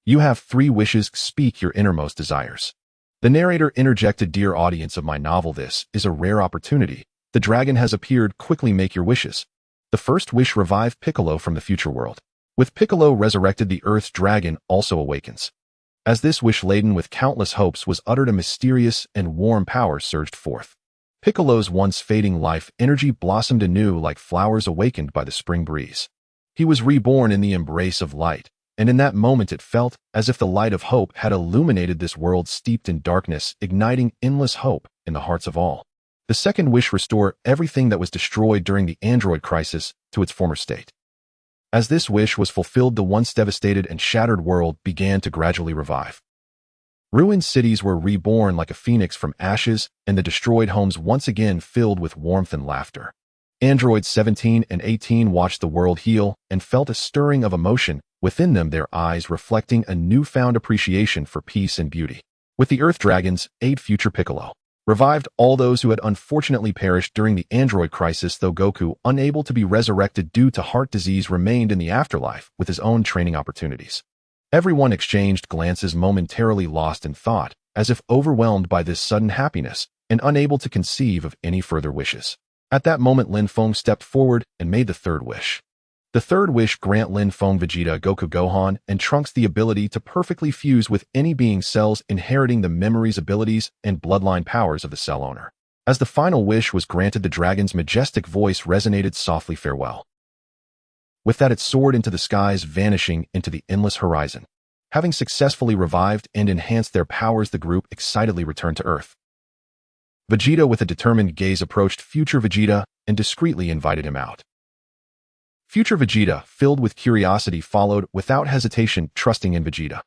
You have 3 wishes, speak your innermost desires. The narrator interjected, dear audience of my novel, this is a rare opportunity. The dragon has appeared, quickly make your wishes. The first wish, revive Piccolo from the future world. With Piccolo resurrected, the Earth's dragon also awakens. As this wish, laden with countless hopes, was uttered, a mysterious and warm power surged forth. Piccolo's once fading life energy blossomed anew like flowers awakened by the spring breeze. He was reborn in the embrace of light, and in that moment it felt as if the light of hope had illuminated this world steeped in darkness, igniting endless hope in the hearts of all. The second wish, restore everything that was destroyed during the android crisis to its former state. As this wish was fulfilled, the once devastated and shattered world began to gradually revive. Ruined cities were reborn like a phoenix from ashes, and the destroyed homes once again filled with warmth and laughter. Androids 17 and 18 watched the world heal and felt a stirring of emotion within them, their eyes reflecting a newfound appreciation for peace and beauty. With the Earth Dragons, Ape Future Piccolo revived all those who had unfortunately perished during the android crisis, though Goku, unable to be resurrected due to heart disease, remained in the afterlife with his own training opportunities. Everyone exchanged glances, momentarily lost in thought, as if overwhelmed by this sudden happiness and unable to conceive of any further wishes. At that moment, Lin Feng stepped forward and made the third wish. The third wish grant Lin Feng, Vegeta, Goku, Gohan, and Trunks the ability to perfectly fuse with any being's cells, inheriting the memories, abilities, and bloodline powers of the cell owner. As the final wish was granted, the dragon's majestic voice resonated softly, "Farewell." With that, it soared into the skies, vanishing into the endless horizon. Having successfully revived and enhanced their powers, the group excitedly returned to Earth. Vegeta, with a determined gaze, approached future Vegeta and discreetly invited him out. Future Vegeta, filled with curiosity, followed without hesitation, trusting in Vegeta.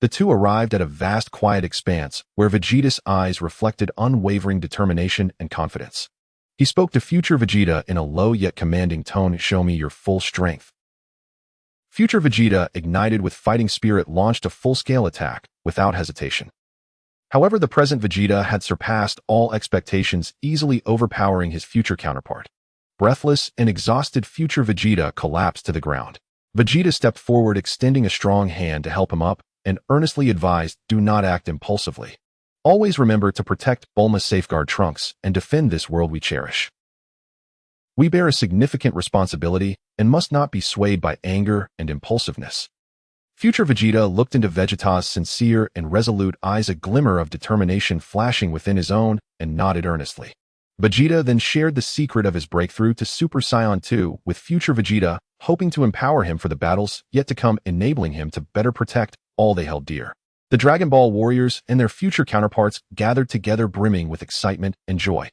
The two arrived at a vast, quiet expanse where Vegeta's eyes reflected unwavering determination and confidence. He spoke to future Vegeta in a low yet commanding tone, "Show me your full strength." Future Vegeta, ignited with fighting spirit, launched a full-scale attack without hesitation. However, the present Vegeta had surpassed all expectations, easily overpowering his future counterpart. Breathless and exhausted, future Vegeta collapsed to the ground. Vegeta stepped forward, extending a strong hand to help him up, and earnestly advised, "Do not act impulsively. Always remember to protect, Bulma, safeguard Trunks, and defend this world we cherish. We bear a significant responsibility and must not be swayed by anger and impulsiveness." Future Vegeta looked into Vegeta's sincere and resolute eyes, a glimmer of determination flashing within his own, and nodded earnestly. Vegeta then shared the secret of his breakthrough to Super Saiyan 2 with future Vegeta, hoping to empower him for the battles yet to come, enabling him to better protect all they held dear. The Dragon Ball warriors and their future counterparts gathered together, brimming with excitement and joy.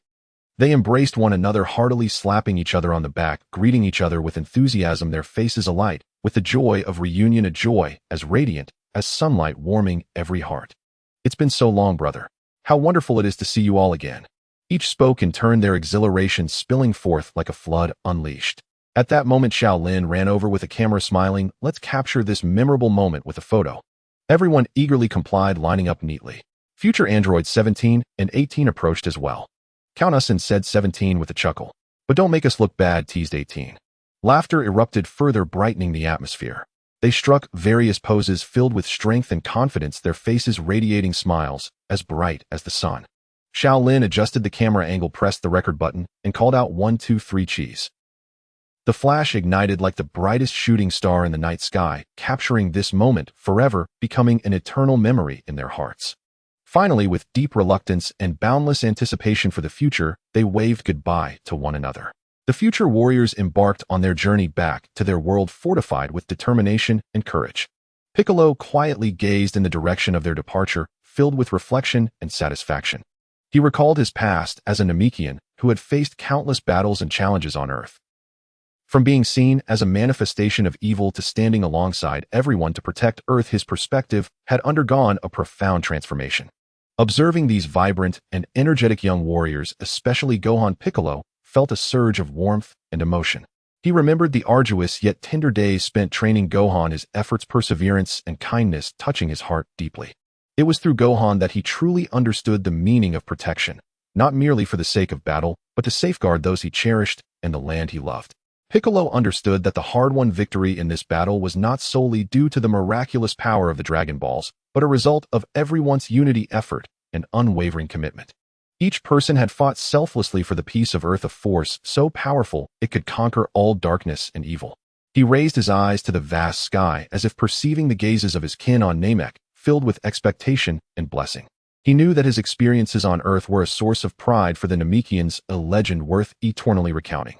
They embraced one another heartily, slapping each other on the back, greeting each other with enthusiasm, their faces alight with the joy of reunion, a joy as radiant as sunlight warming every heart. "It's been so long, brother. How wonderful it is to see you all again." Each spoke in turn, their exhilaration spilling forth like a flood unleashed. At that moment, Shaolin ran over with a camera, smiling, "Let's capture this memorable moment with a photo." Everyone eagerly complied, lining up neatly. Future androids 17 and 18 approached as well. "Count us in," said 17 with a chuckle. "But don't make us look bad," teased 18. Laughter erupted, further brightening the atmosphere. They struck various poses filled with strength and confidence, their faces radiating smiles as bright as the sun. Shaolin adjusted the camera angle, pressed the record button, and called out, "1, 2, 3, cheese." The flash ignited like the brightest shooting star in the night sky, capturing this moment forever, becoming an eternal memory in their hearts. Finally, with deep reluctance and boundless anticipation for the future, they waved goodbye to one another. The future warriors embarked on their journey back to their world, fortified with determination and courage. Piccolo quietly gazed in the direction of their departure, filled with reflection and satisfaction. He recalled his past as a Namekian who had faced countless battles and challenges on Earth. From being seen as a manifestation of evil to standing alongside everyone to protect Earth, his perspective had undergone a profound transformation. Observing these vibrant and energetic young warriors, especially Gohan, Piccolo felt a surge of warmth and emotion. He remembered the arduous yet tender days spent training Gohan, his efforts, perseverance, and kindness touching his heart deeply. It was through Gohan that he truly understood the meaning of protection, not merely for the sake of battle, but to safeguard those he cherished and the land he loved. Piccolo understood that the hard-won victory in this battle was not solely due to the miraculous power of the Dragon Balls, but a result of everyone's unity, effort, and unwavering commitment. Each person had fought selflessly for the peace of Earth, a force so powerful it could conquer all darkness and evil. He raised his eyes to the vast sky as if perceiving the gazes of his kin on Namek, filled with expectation and blessing. He knew that his experiences on Earth were a source of pride for the Namekians, a legend worth eternally recounting.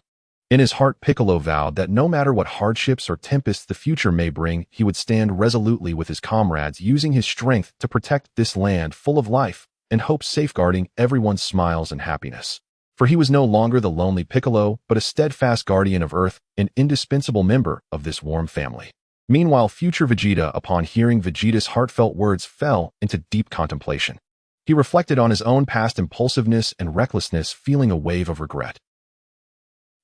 In his heart, Piccolo vowed that no matter what hardships or tempests the future may bring, he would stand resolutely with his comrades, using his strength to protect this land full of life and hope, safeguarding everyone's smiles and happiness. for he was no longer the lonely Piccolo, but a steadfast guardian of Earth, an indispensable member of this warm family. Meanwhile, future Vegeta, upon hearing Vegeta's heartfelt words, fell into deep contemplation. He reflected on his own past impulsiveness and recklessness, feeling a wave of regret.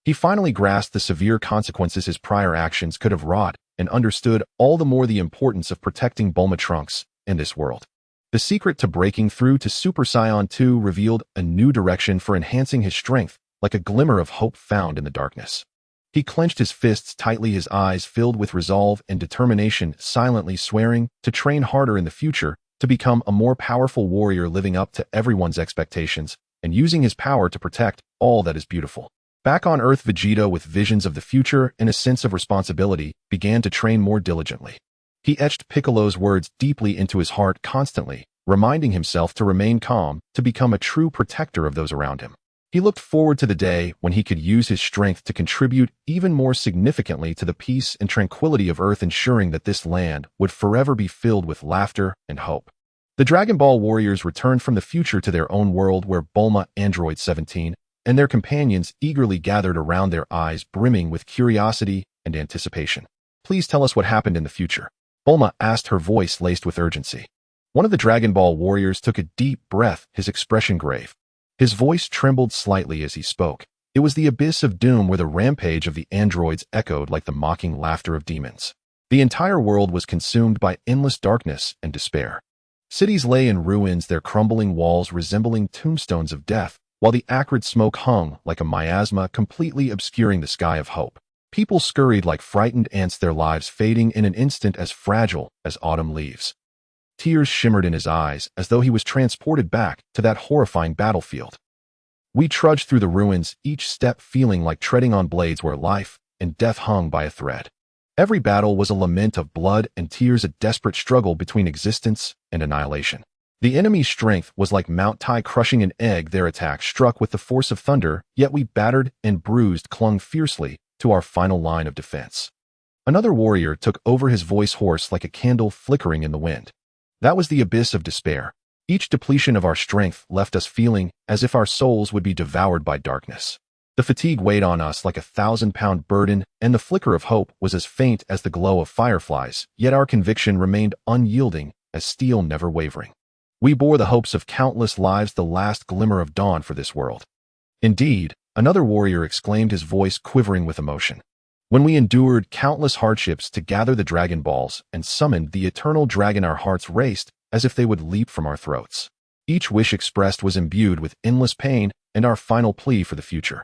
He finally grasped the severe consequences his prior actions could have wrought and understood all the more the importance of protecting Bulma Trunks in this world. The secret to breaking through to Super Saiyan 2 revealed a new direction for enhancing his strength, like a glimmer of hope found in the darkness. He clenched his fists tightly, his eyes filled with resolve and determination, silently swearing to train harder in the future, to become a more powerful warrior, living up to everyone's expectations and using his power to protect all that is beautiful. Back on Earth, Vegeta, with visions of the future and a sense of responsibility, began to train more diligently. He etched Piccolo's words deeply into his heart, constantly reminding himself to remain calm, to become a true protector of those around him. He looked forward to the day when he could use his strength to contribute even more significantly to the peace and tranquility of Earth, ensuring that this land would forever be filled with laughter and hope. The Dragon Ball warriors returned from the future to their own world, where Bulma, Android 17, and their companions eagerly gathered around, their eyes brimming with curiosity and anticipation. "Please tell us what happened in the future," Bulma asked, her voice laced with urgency. One of the Dragon Ball warriors took a deep breath, his expression grave. His voice trembled slightly as he spoke. It was the abyss of doom, where the rampage of the androids echoed like the mocking laughter of demons. The entire world was consumed by endless darkness and despair. Cities lay in ruins, their crumbling walls resembling tombstones of death, while the acrid smoke hung like a miasma, completely obscuring the sky of hope. People scurried like frightened ants, their lives fading in an instant, as fragile as autumn leaves. Tears shimmered in his eyes, as though he was transported back to that horrifying battlefield. We trudged through the ruins, each step feeling like treading on blades where life and death hung by a thread. Every battle was a lament of blood and tears, a desperate struggle between existence and annihilation. The enemy's strength was like Mount Tai crushing an egg, their attack struck with the force of thunder, yet we, battered and bruised, clung fiercely to our final line of defense. Another warrior took over, his voice hoarse like a candle flickering in the wind. That was the abyss of despair. Each depletion of our strength left us feeling as if our souls would be devoured by darkness. The fatigue weighed on us like a 1,000-pound burden, and the flicker of hope was as faint as the glow of fireflies, yet our conviction remained unyielding as steel, never wavering. We bore the hopes of countless lives, the last glimmer of dawn for this world. Indeed, another warrior exclaimed, his voice quivering with emotion. When we endured countless hardships to gather the Dragon Balls and summoned the eternal dragon, our hearts raced as if they would leap from our throats. Each wish expressed was imbued with endless pain and our final plea for the future.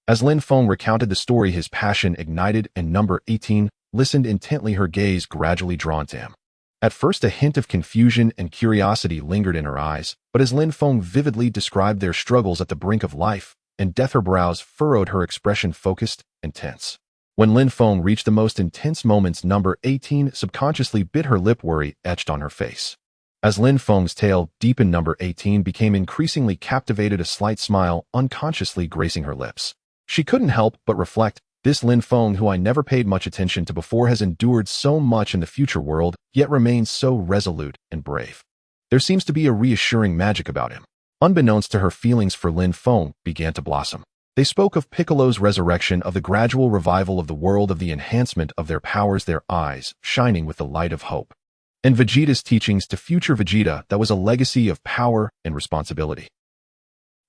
As Lin Feng recounted the story, his passion ignited, and number 18 listened intently, her gaze gradually drawn to him. At first, a hint of confusion and curiosity lingered in her eyes, but as Lin Feng vividly described their struggles at the brink of life and death, her brows furrowed, her expression focused and tense. When Lin Feng reached the most intense moments, number 18 subconsciously bit her lip, worry etched on her face. As Lin Feng's tale deepened, number 18 became increasingly captivated, a slight smile unconsciously gracing her lips. She couldn't help but reflect, this Lin Feng, who I never paid much attention to before, has endured so much in the future world, yet remains so resolute and brave. There seems to be a reassuring magic about him. Unbeknownst to her, feelings for Lin Feng began to blossom. They spoke of Piccolo's resurrection, of the gradual revival of the world, of the enhancement of their powers, their eyes shining with the light of hope. And Vegeta's teachings to future Vegeta, that was a legacy of power and responsibility.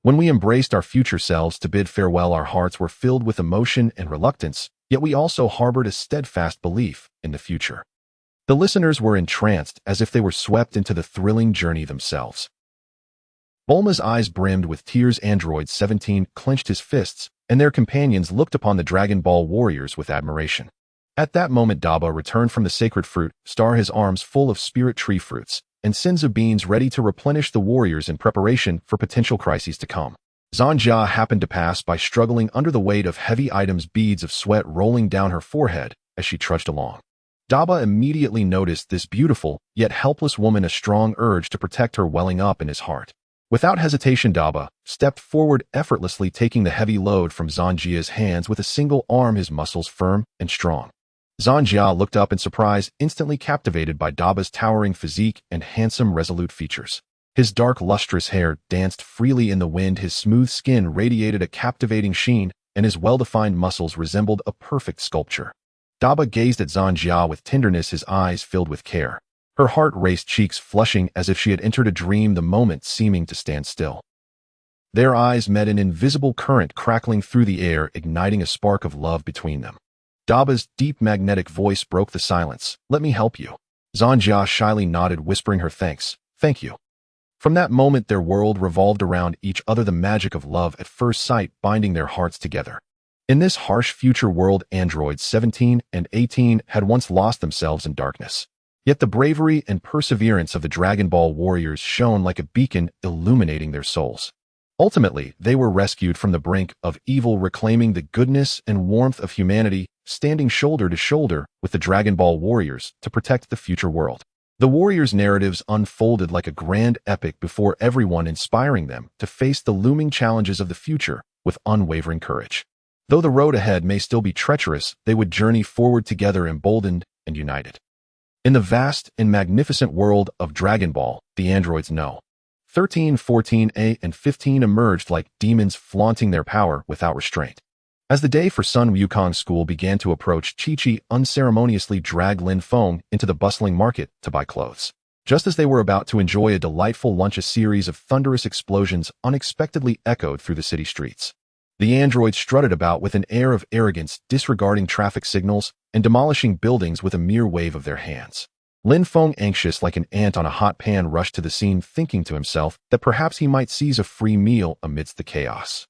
When we embraced our future selves to bid farewell, our hearts were filled with emotion and reluctance, yet we also harbored a steadfast belief in the future. The listeners were entranced, as if they were swept into the thrilling journey themselves. Bulma's eyes brimmed with tears. Android 17 clenched his fists, and their companions looked upon the Dragon Ball warriors with admiration. At that moment, Daba returned from the sacred fruit, Star, his arms full of spirit tree fruits, and Senzu beans ready to replenish the warriors in preparation for potential crises to come. Zanja happened to pass by, struggling under the weight of heavy items, beads of sweat rolling down her forehead as she trudged along. Daba immediately noticed this beautiful yet helpless woman, a strong urge to protect her welling up in his heart. Without hesitation, Daba stepped forward, effortlessly taking the heavy load from Zanjia's hands with a single arm, his muscles firm and strong. Zanja looked up in surprise, instantly captivated by Daba's towering physique and handsome, resolute features. His dark, lustrous hair danced freely in the wind, his smooth skin radiated a captivating sheen, and his well-defined muscles resembled a perfect sculpture. Daba gazed at Zanjia with tenderness, his eyes filled with care. Her heart raced, cheeks flushing as if she had entered a dream, the moment seeming to stand still. Their eyes met, an invisible current crackling through the air, igniting a spark of love between them. Daba's deep magnetic voice broke the silence. "Let me help you." Zanjia shyly nodded, whispering her thanks. "Thank you." From that moment, their world revolved around each other, the magic of love at first sight binding their hearts together. In this harsh future world, androids 17 and 18 had once lost themselves in darkness. Yet the bravery and perseverance of the Dragon Ball warriors shone like a beacon, illuminating their souls. Ultimately, they were rescued from the brink of evil, reclaiming the goodness and warmth of humanity, standing shoulder to shoulder with the Dragon Ball warriors to protect the future world. The warriors' narratives unfolded like a grand epic before everyone, inspiring them to face the looming challenges of the future with unwavering courage. Though the road ahead may still be treacherous, they would journey forward together, emboldened and united. In the vast and magnificent world of Dragon Ball, the androids No. 13, 14A, and 15 emerged like demons, flaunting their power without restraint. As the day for Sun Wukong's school began to approach, Chi-Chi unceremoniously dragged Lin Feng into the bustling market to buy clothes. Just as they were about to enjoy a delightful lunch, a series of thunderous explosions unexpectedly echoed through the city streets. The androids strutted about with an air of arrogance, disregarding traffic signals and demolishing buildings with a mere wave of their hands. Lin Feng, anxious like an ant on a hot pan, rushed to the scene, thinking to himself that perhaps he might seize a free meal amidst the chaos.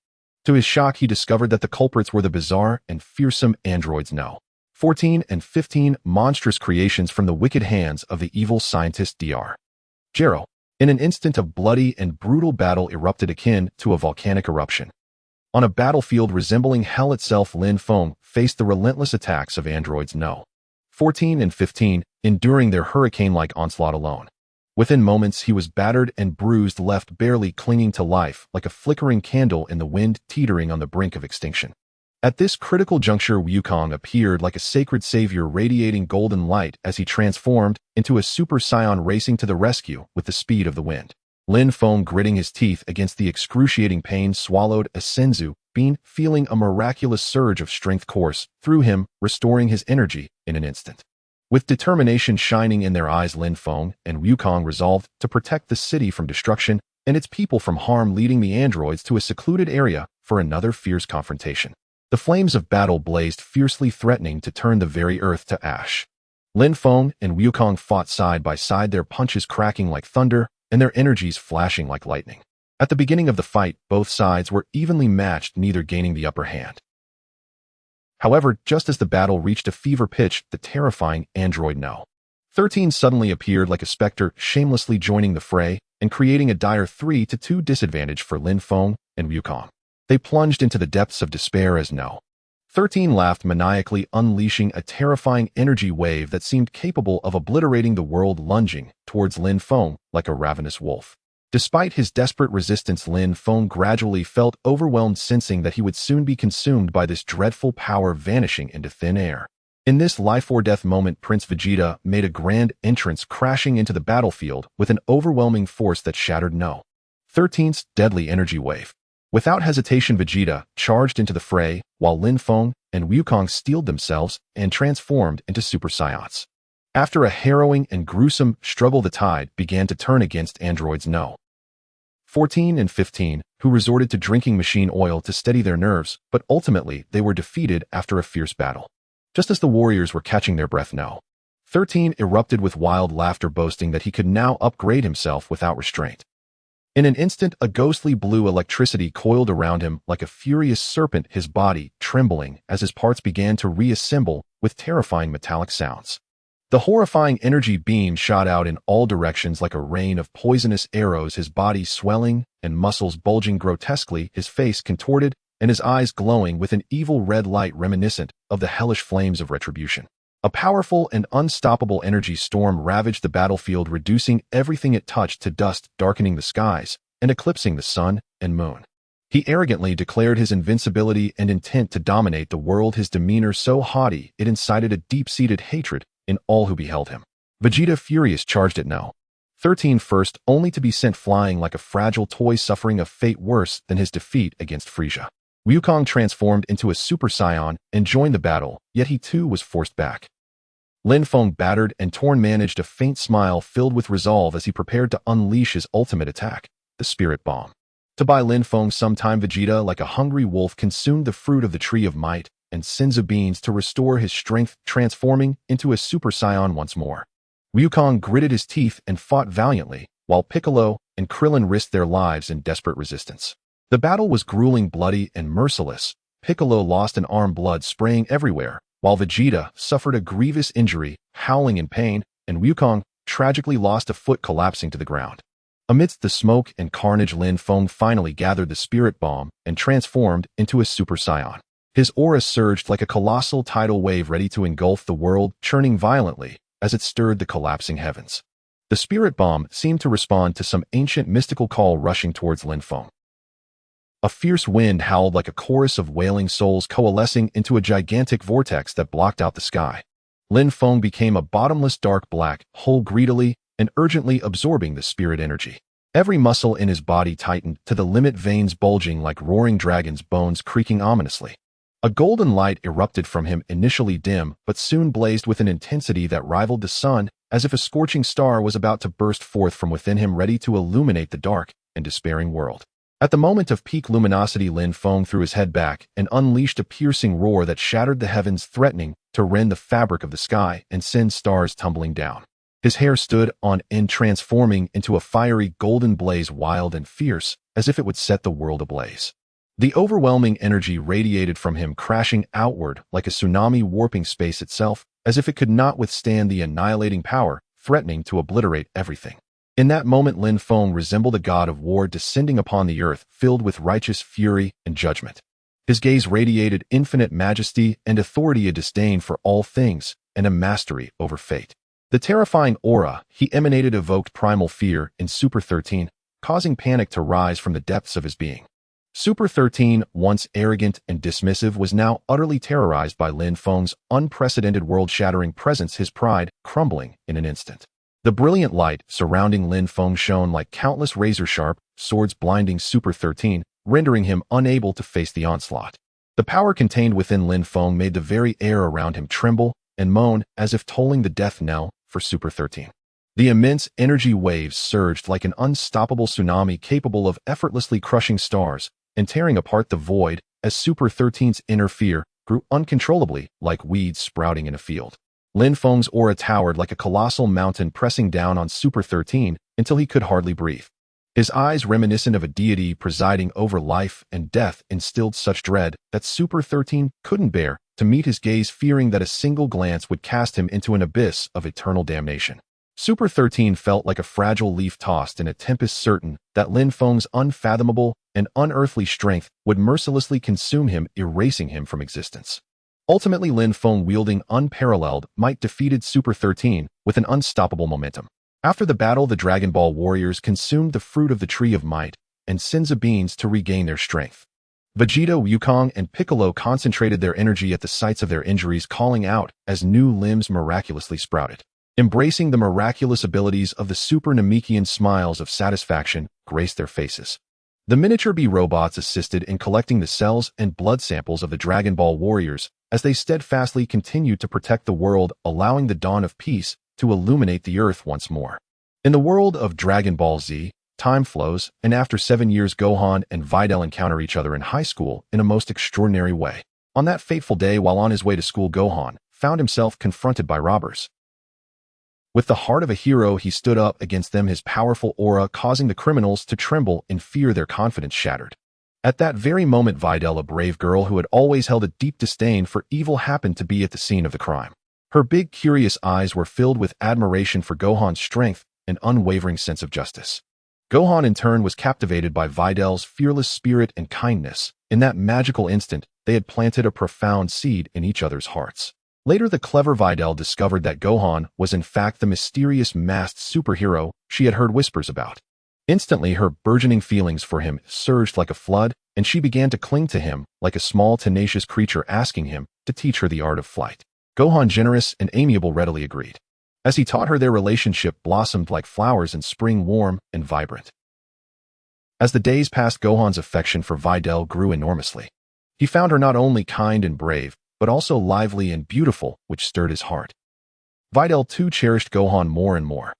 To his shock, he discovered that the culprits were the bizarre and fearsome androids No. 14 and 15, monstrous creations from the wicked hands of the evil scientist Dr. Gero. In an instant, a bloody and brutal battle erupted, akin to a volcanic eruption. On a battlefield resembling hell itself, Lin Feng faced the relentless attacks of androids No. 14 and 15, enduring their hurricane-like onslaught alone. Within moments, he was battered and bruised, left barely clinging to life, like a flickering candle in the wind, teetering on the brink of extinction. At this critical juncture, Wukong appeared like a sacred savior, radiating golden light as he transformed into a Super Saiyan, racing to the rescue with the speed of the wind. Lin Feng, gritting his teeth against the excruciating pain, swallowed a senzu bean, feeling a miraculous surge of strength course through him, restoring his energy in an instant. With determination shining in their eyes, Lin Feng and Wukong resolved to protect the city from destruction and its people from harm, leading the androids to a secluded area for another fierce confrontation. The flames of battle blazed fiercely, threatening to turn the very earth to ash. Lin Feng and Wukong fought side by side, their punches cracking like thunder and their energies flashing like lightning. At the beginning of the fight, both sides were evenly matched, neither gaining the upper hand. However, just as the battle reached a fever pitch, the terrifying android No. 13 suddenly appeared like a specter, shamelessly joining the fray and creating a dire 3-2 disadvantage for Lin Feng and Wukong. They plunged into the depths of despair as No. 13 laughed maniacally, unleashing a terrifying energy wave that seemed capable of obliterating the world, lunging towards Lin Feng like a ravenous wolf. Despite his desperate resistance, Lin Feng gradually felt overwhelmed, sensing that he would soon be consumed by this dreadful power, vanishing into thin air. In this life-or-death moment, Prince Vegeta made a grand entrance, crashing into the battlefield with an overwhelming force that shattered No. 13's deadly energy wave. Without hesitation, Vegeta charged into the fray, while Lin Feng and Wukong steeled themselves and transformed into Super Saiyans. After a harrowing and gruesome struggle, the tide began to turn against androids No. 14 and 15, who resorted to drinking machine oil to steady their nerves, but ultimately they were defeated after a fierce battle. Just as the warriors were catching their breath, No. 13 erupted with wild laughter, boasting that he could now upgrade himself without restraint. In an instant, a ghostly blue electricity coiled around him like a furious serpent, his body trembling as his parts began to reassemble with terrifying metallic sounds. The horrifying energy beam shot out in all directions like a rain of poisonous arrows, his body swelling and muscles bulging grotesquely, his face contorted and his eyes glowing with an evil red light reminiscent of the hellish flames of retribution. A powerful and unstoppable energy storm ravaged the battlefield, reducing everything it touched to dust, darkening the skies and eclipsing the sun and moon. He arrogantly declared his invincibility and intent to dominate the world, his demeanor so haughty it incited a deep-seated hatred in all who beheld him. Vegeta, furious, charged at No. 13 first, only to be sent flying like a fragile toy suffering a fate worse than his defeat against Frieza. Wukong transformed into a Super Saiyan and joined the battle, yet he too was forced back. Lin Feng, battered and torn, managed a faint smile filled with resolve as he prepared to unleash his ultimate attack, the Spirit Bomb. To buy Lin Feng some time, Vegeta, like a hungry wolf, consumed the fruit of the Tree of Might and Sinza beans to restore his strength, transforming into a Super Saiyan once more. Wukong gritted his teeth and fought valiantly, while Piccolo and Krillin risked their lives in desperate resistance. The battle was grueling, bloody, and merciless. Piccolo lost an arm, blood spraying everywhere, while Vegeta suffered a grievous injury, howling in pain, and Wukong tragically lost a foot, collapsing to the ground. Amidst the smoke and carnage, Lin Feng finally gathered the Spirit Bomb and transformed into a Super Saiyan. His aura surged like a colossal tidal wave ready to engulf the world, churning violently as it stirred the collapsing heavens. The Spirit Bomb seemed to respond to some ancient mystical call rushing towards Lin Feng. A fierce wind howled like a chorus of wailing souls coalescing into a gigantic vortex that blocked out the sky. Lin Feng became a bottomless dark black hole, greedily and urgently absorbing the spirit energy. Every muscle in his body tightened to the limit, veins bulging like roaring dragons, bones creaking ominously. A golden light erupted from him, initially dim, but soon blazed with an intensity that rivaled the sun, as if a scorching star was about to burst forth from within him, ready to illuminate the dark and despairing world. At the moment of peak luminosity, Lin Feng threw his head back and unleashed a piercing roar that shattered the heavens, threatening to rend the fabric of the sky and send stars tumbling down. His hair stood on end, transforming into a fiery golden blaze, wild and fierce, as if it would set the world ablaze. The overwhelming energy radiated from him, crashing outward like a tsunami, warping space itself, as if it could not withstand the annihilating power, threatening to obliterate everything. In that moment, Lin Feng resembled a god of war descending upon the earth, filled with righteous fury and judgment. His gaze radiated infinite majesty and authority, a disdain for all things, and a mastery over fate. The terrifying aura he emanated evoked primal fear in Super 13, causing panic to rise from the depths of his being. Super 13, once arrogant and dismissive, was now utterly terrorized by Lin Feng's unprecedented world-shattering presence, his pride crumbling in an instant. The brilliant light surrounding Lin Feng shone like countless razor-sharp swords, blinding Super 13, rendering him unable to face the onslaught. The power contained within Lin Feng made the very air around him tremble and moan, as if tolling the death knell for Super 13. The immense energy waves surged like an unstoppable tsunami, capable of effortlessly crushing stars and tearing apart the void, as Super 13's inner fear grew uncontrollably, like weeds sprouting in a field. Lin Feng's aura towered like a colossal mountain, pressing down on Super 13 until he could hardly breathe. His eyes, reminiscent of a deity presiding over life and death, instilled such dread that Super 13 couldn't bear to meet his gaze, fearing that a single glance would cast him into an abyss of eternal damnation. Super 13 felt like a fragile leaf tossed in a tempest, certain that Lin Feng's unfathomable and unearthly strength would mercilessly consume him, erasing him from existence. Ultimately, Lin Feng, wielding unparalleled might, defeated Super 13 with an unstoppable momentum. After the battle, the Dragon Ball warriors consumed the fruit of the Tree of Might and Sinza beans to regain their strength. Vegeta, Wukong, and Piccolo concentrated their energy at the sites of their injuries, calling out as new limbs miraculously sprouted. Embracing the miraculous abilities of the Super Namekian, smiles of satisfaction graced their faces. The miniature bee robots assisted in collecting the cells and blood samples of the Dragon Ball warriors as they steadfastly continued to protect the world, allowing the dawn of peace to illuminate the earth once more. In the world of Dragon Ball Z, time flows, and after 7 years, Gohan and Videl encounter each other in high school in a most extraordinary way. On that fateful day, while on his way to school, Gohan found himself confronted by robbers. With the heart of a hero, he stood up against them, his powerful aura causing the criminals to tremble in fear, their confidence shattered. At that very moment, Videl, a brave girl who had always held a deep disdain for evil, happened to be at the scene of the crime. Her big, curious eyes were filled with admiration for Gohan's strength and unwavering sense of justice. Gohan, in turn, was captivated by Videl's fearless spirit and kindness. In that magical instant, they had planted a profound seed in each other's hearts. Later, the clever Videl discovered that Gohan was in fact the mysterious masked superhero she had heard whispers about. Instantly, her burgeoning feelings for him surged like a flood, and she began to cling to him like a small, tenacious creature, asking him to teach her the art of flight. Gohan, generous and amiable, readily agreed. As he taught her, their relationship blossomed like flowers in spring, warm and vibrant. As the days passed, Gohan's affection for Videl grew enormously. He found her not only kind and brave, but also lively and beautiful, which stirred his heart. Videl too cherished Gohan more and more.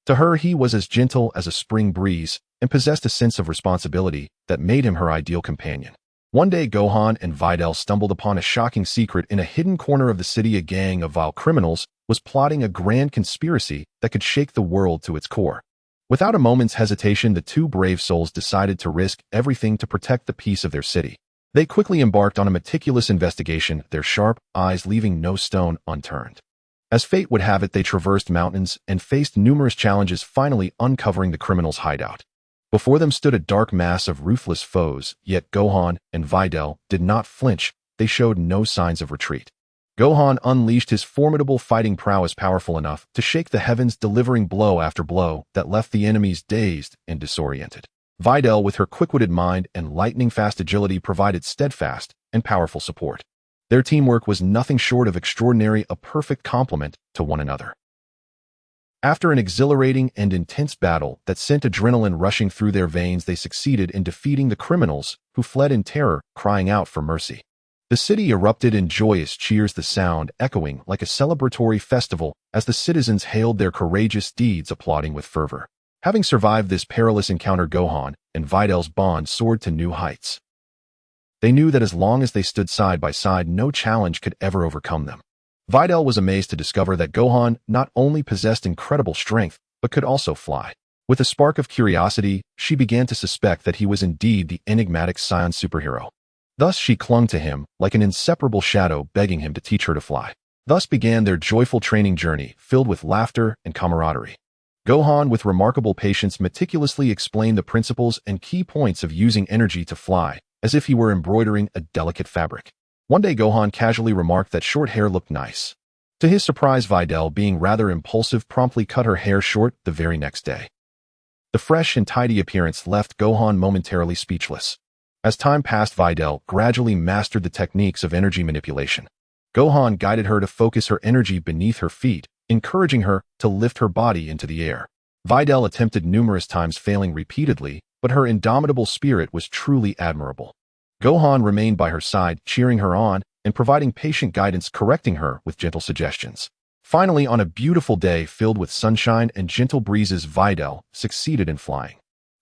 To her, he was as gentle as a spring breeze and possessed a sense of responsibility that made him her ideal companion. One day, Gohan and Videl stumbled upon a shocking secret. In a hidden corner of the city, a gang of vile criminals was plotting a grand conspiracy that could shake the world to its core. Without a moment's hesitation, the two brave souls decided to risk everything to protect the peace of their city. They quickly embarked on a meticulous investigation, their sharp eyes leaving no stone unturned. As fate would have it, they traversed mountains and faced numerous challenges, finally uncovering the criminals' hideout. Before them stood a dark mass of ruthless foes, yet Gohan and Videl did not flinch. They showed no signs of retreat. Gohan unleashed his formidable fighting prowess, powerful enough to shake the heavens, delivering blow after blow that left the enemies dazed and disoriented. Videl, with her quick-witted mind and lightning-fast agility, provided steadfast and powerful support. Their teamwork was nothing short of extraordinary, a perfect complement to one another. After an exhilarating and intense battle that sent adrenaline rushing through their veins, they succeeded in defeating the criminals, who fled in terror, crying out for mercy. The city erupted in joyous cheers, the sound echoing like a celebratory festival as the citizens hailed their courageous deeds, applauding with fervor. Having survived this perilous encounter, Gohan and Videl's bond soared to new heights. They knew that as long as they stood side by side, no challenge could ever overcome them. Videl was amazed to discover that Gohan not only possessed incredible strength, but could also fly. With a spark of curiosity, she began to suspect that he was indeed the enigmatic Saiyan superhero. Thus she clung to him like an inseparable shadow, begging him to teach her to fly. Thus began their joyful training journey, filled with laughter and camaraderie. Gohan, with remarkable patience, meticulously explained the principles and key points of using energy to fly, as if he were embroidering a delicate fabric. One day, Gohan casually remarked that short hair looked nice. To his surprise, Videl, being rather impulsive, promptly cut her hair short the very next day. The fresh and tidy appearance left Gohan momentarily speechless. As time passed, Videl gradually mastered the techniques of energy manipulation. Gohan guided her to focus her energy beneath her feet, encouraging her to lift her body into the air. Videl attempted numerous times, failing repeatedly, but her indomitable spirit was truly admirable. Gohan remained by her side, cheering her on and providing patient guidance, correcting her with gentle suggestions. Finally, on a beautiful day filled with sunshine and gentle breezes, Videl succeeded in flying.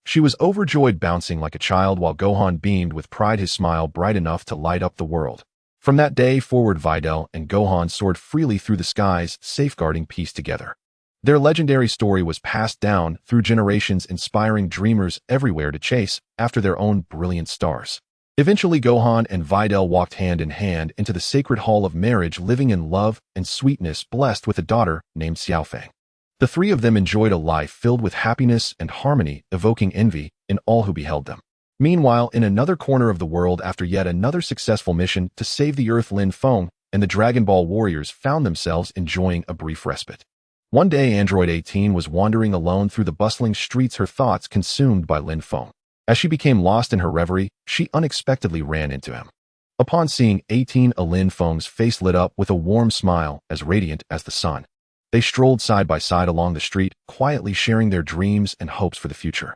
She was overjoyed, bouncing like a child, while Gohan beamed with pride, his smile bright enough to light up the world. From that day forward, Videl and Gohan soared freely through the skies, safeguarding peace together. Their legendary story was passed down through generations, inspiring dreamers everywhere to chase after their own brilliant stars. Eventually, Gohan and Videl walked hand in hand into the sacred hall of marriage, living in love and sweetness, blessed with a daughter named Lin Feng. The three of them enjoyed a life filled with happiness and harmony, evoking envy in all who beheld them. Meanwhile, in another corner of the world, after yet another successful mission to save the Earth, Lin Feng and the Dragon Ball warriors found themselves enjoying a brief respite. One day, Android 18 was wandering alone through the bustling streets, her thoughts consumed by Lin Feng. As she became lost in her reverie, she unexpectedly ran into him. Upon seeing 18, Lin Feng's face lit up with a warm smile as radiant as the sun. They strolled side by side along the street, quietly sharing their dreams and hopes for the future.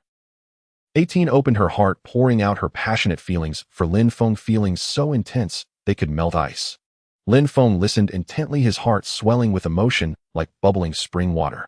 18 opened her heart, pouring out her passionate feelings for Lin Feng, feelings so intense they could melt ice. Lin Feng listened intently, his heart swelling with emotion like bubbling spring water.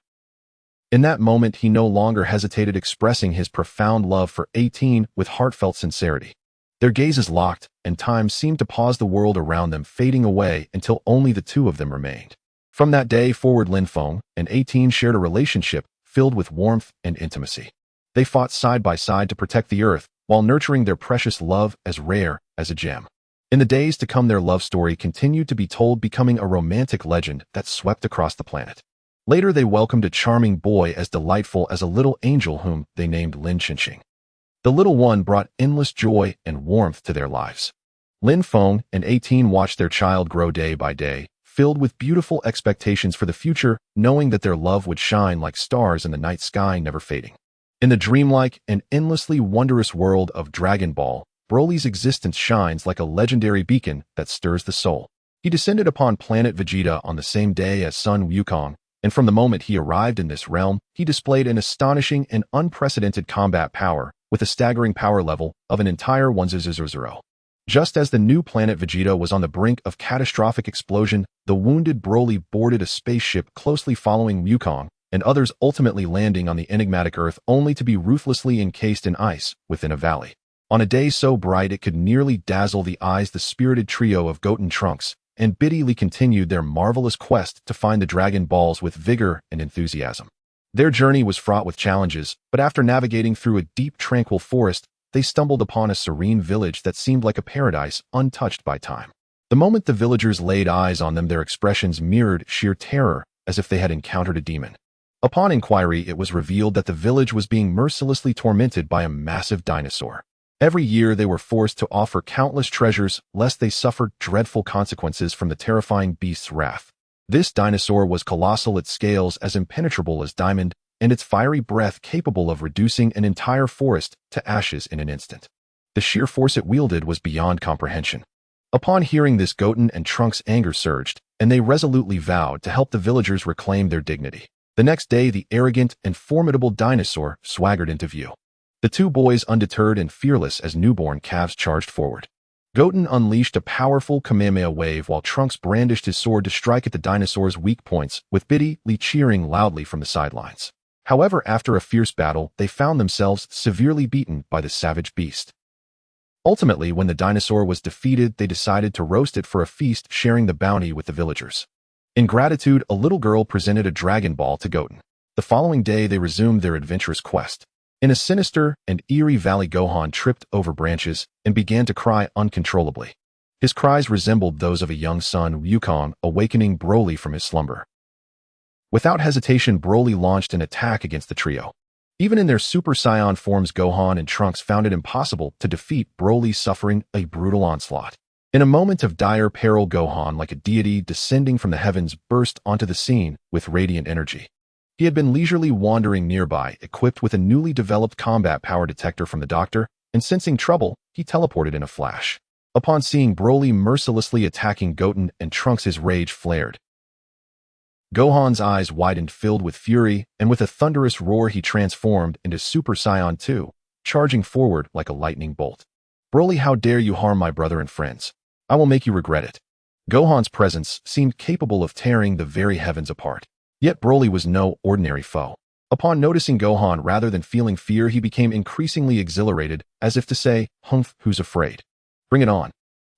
In that moment, he no longer hesitated, expressing his profound love for 18 with heartfelt sincerity. Their gazes locked, and time seemed to pause, the world around them fading away until only the two of them remained. From that day forward, Lin Feng and 18 shared a relationship filled with warmth and intimacy. They fought side by side to protect the Earth, while nurturing their precious love as rare as a gem. In the days to come, their love story continued to be told, becoming a romantic legend that swept across the planet. Later, they welcomed a charming boy as delightful as a little angel whom they named Lin Chinching. The little one brought endless joy and warmth to their lives. Lin Feng and 18 watched their child grow day by day, filled with beautiful expectations for the future, knowing that their love would shine like stars in the night sky, never fading. In the dreamlike and endlessly wondrous world of Dragon Ball, Broly's existence shines like a legendary beacon that stirs the soul. He descended upon planet Vegeta on the same day as Sun Wukong and from the moment he arrived in this realm, he displayed an astonishing and unprecedented combat power, with a staggering power level of an entire 1000. Just as the new planet Vegeta was on the brink of catastrophic explosion, the wounded Broly boarded a spaceship closely following Wukong, and others ultimately landing on the enigmatic Earth only to be ruthlessly encased in ice within a valley. On a day so bright it could nearly dazzle the eyes, the spirited trio of Goten, Trunks, and Biddy continued their marvelous quest to find the Dragon Balls with vigor and enthusiasm. Their journey was fraught with challenges, but after navigating through a deep, tranquil forest, they stumbled upon a serene village that seemed like a paradise untouched by time. The moment the villagers laid eyes on them, their expressions mirrored sheer terror, as if they had encountered a demon. Upon inquiry, it was revealed that the village was being mercilessly tormented by a massive dinosaur. Every year they were forced to offer countless treasures lest they suffered dreadful consequences from the terrifying beast's wrath. This dinosaur was colossal, its scales as impenetrable as diamond, and its fiery breath capable of reducing an entire forest to ashes in an instant. The sheer force it wielded was beyond comprehension. Upon hearing this, Goten and Trunks' anger surged, and they resolutely vowed to help the villagers reclaim their dignity. The next day, the arrogant and formidable dinosaur swaggered into view. The two boys, undeterred and fearless as newborn calves, charged forward. Goten unleashed a powerful Kamehameha wave while Trunks brandished his sword to strike at the dinosaur's weak points, with Biddy cheering loudly from the sidelines. However, after a fierce battle, they found themselves severely beaten by the savage beast. Ultimately, when the dinosaur was defeated, they decided to roast it for a feast, sharing the bounty with the villagers. In gratitude, a little girl presented a Dragon Ball to Goten. The following day, they resumed their adventurous quest. In a sinister and eerie valley, Gohan tripped over branches and began to cry uncontrollably. His cries resembled those of a young son, Wukong, awakening Broly from his slumber. Without hesitation, Broly launched an attack against the trio. Even in their Super Saiyan forms, Gohan and Trunks found it impossible to defeat Broly, suffering a brutal onslaught. In a moment of dire peril, Gohan, like a deity descending from the heavens, burst onto the scene with radiant energy. He had been leisurely wandering nearby, equipped with a newly developed combat power detector from the doctor, and sensing trouble, he teleported in a flash. Upon seeing Broly mercilessly attacking Goten and Trunks, his rage flared. Gohan's eyes widened, filled with fury, and with a thunderous roar he transformed into Super Saiyan 2, charging forward like a lightning bolt. Broly, how dare you harm my brother and friends? I will make you regret it. Gohan's presence seemed capable of tearing the very heavens apart. Yet Broly was no ordinary foe. Upon noticing Gohan, rather than feeling fear, he became increasingly exhilarated, as if to say, "Humph, who's afraid? Bring it on."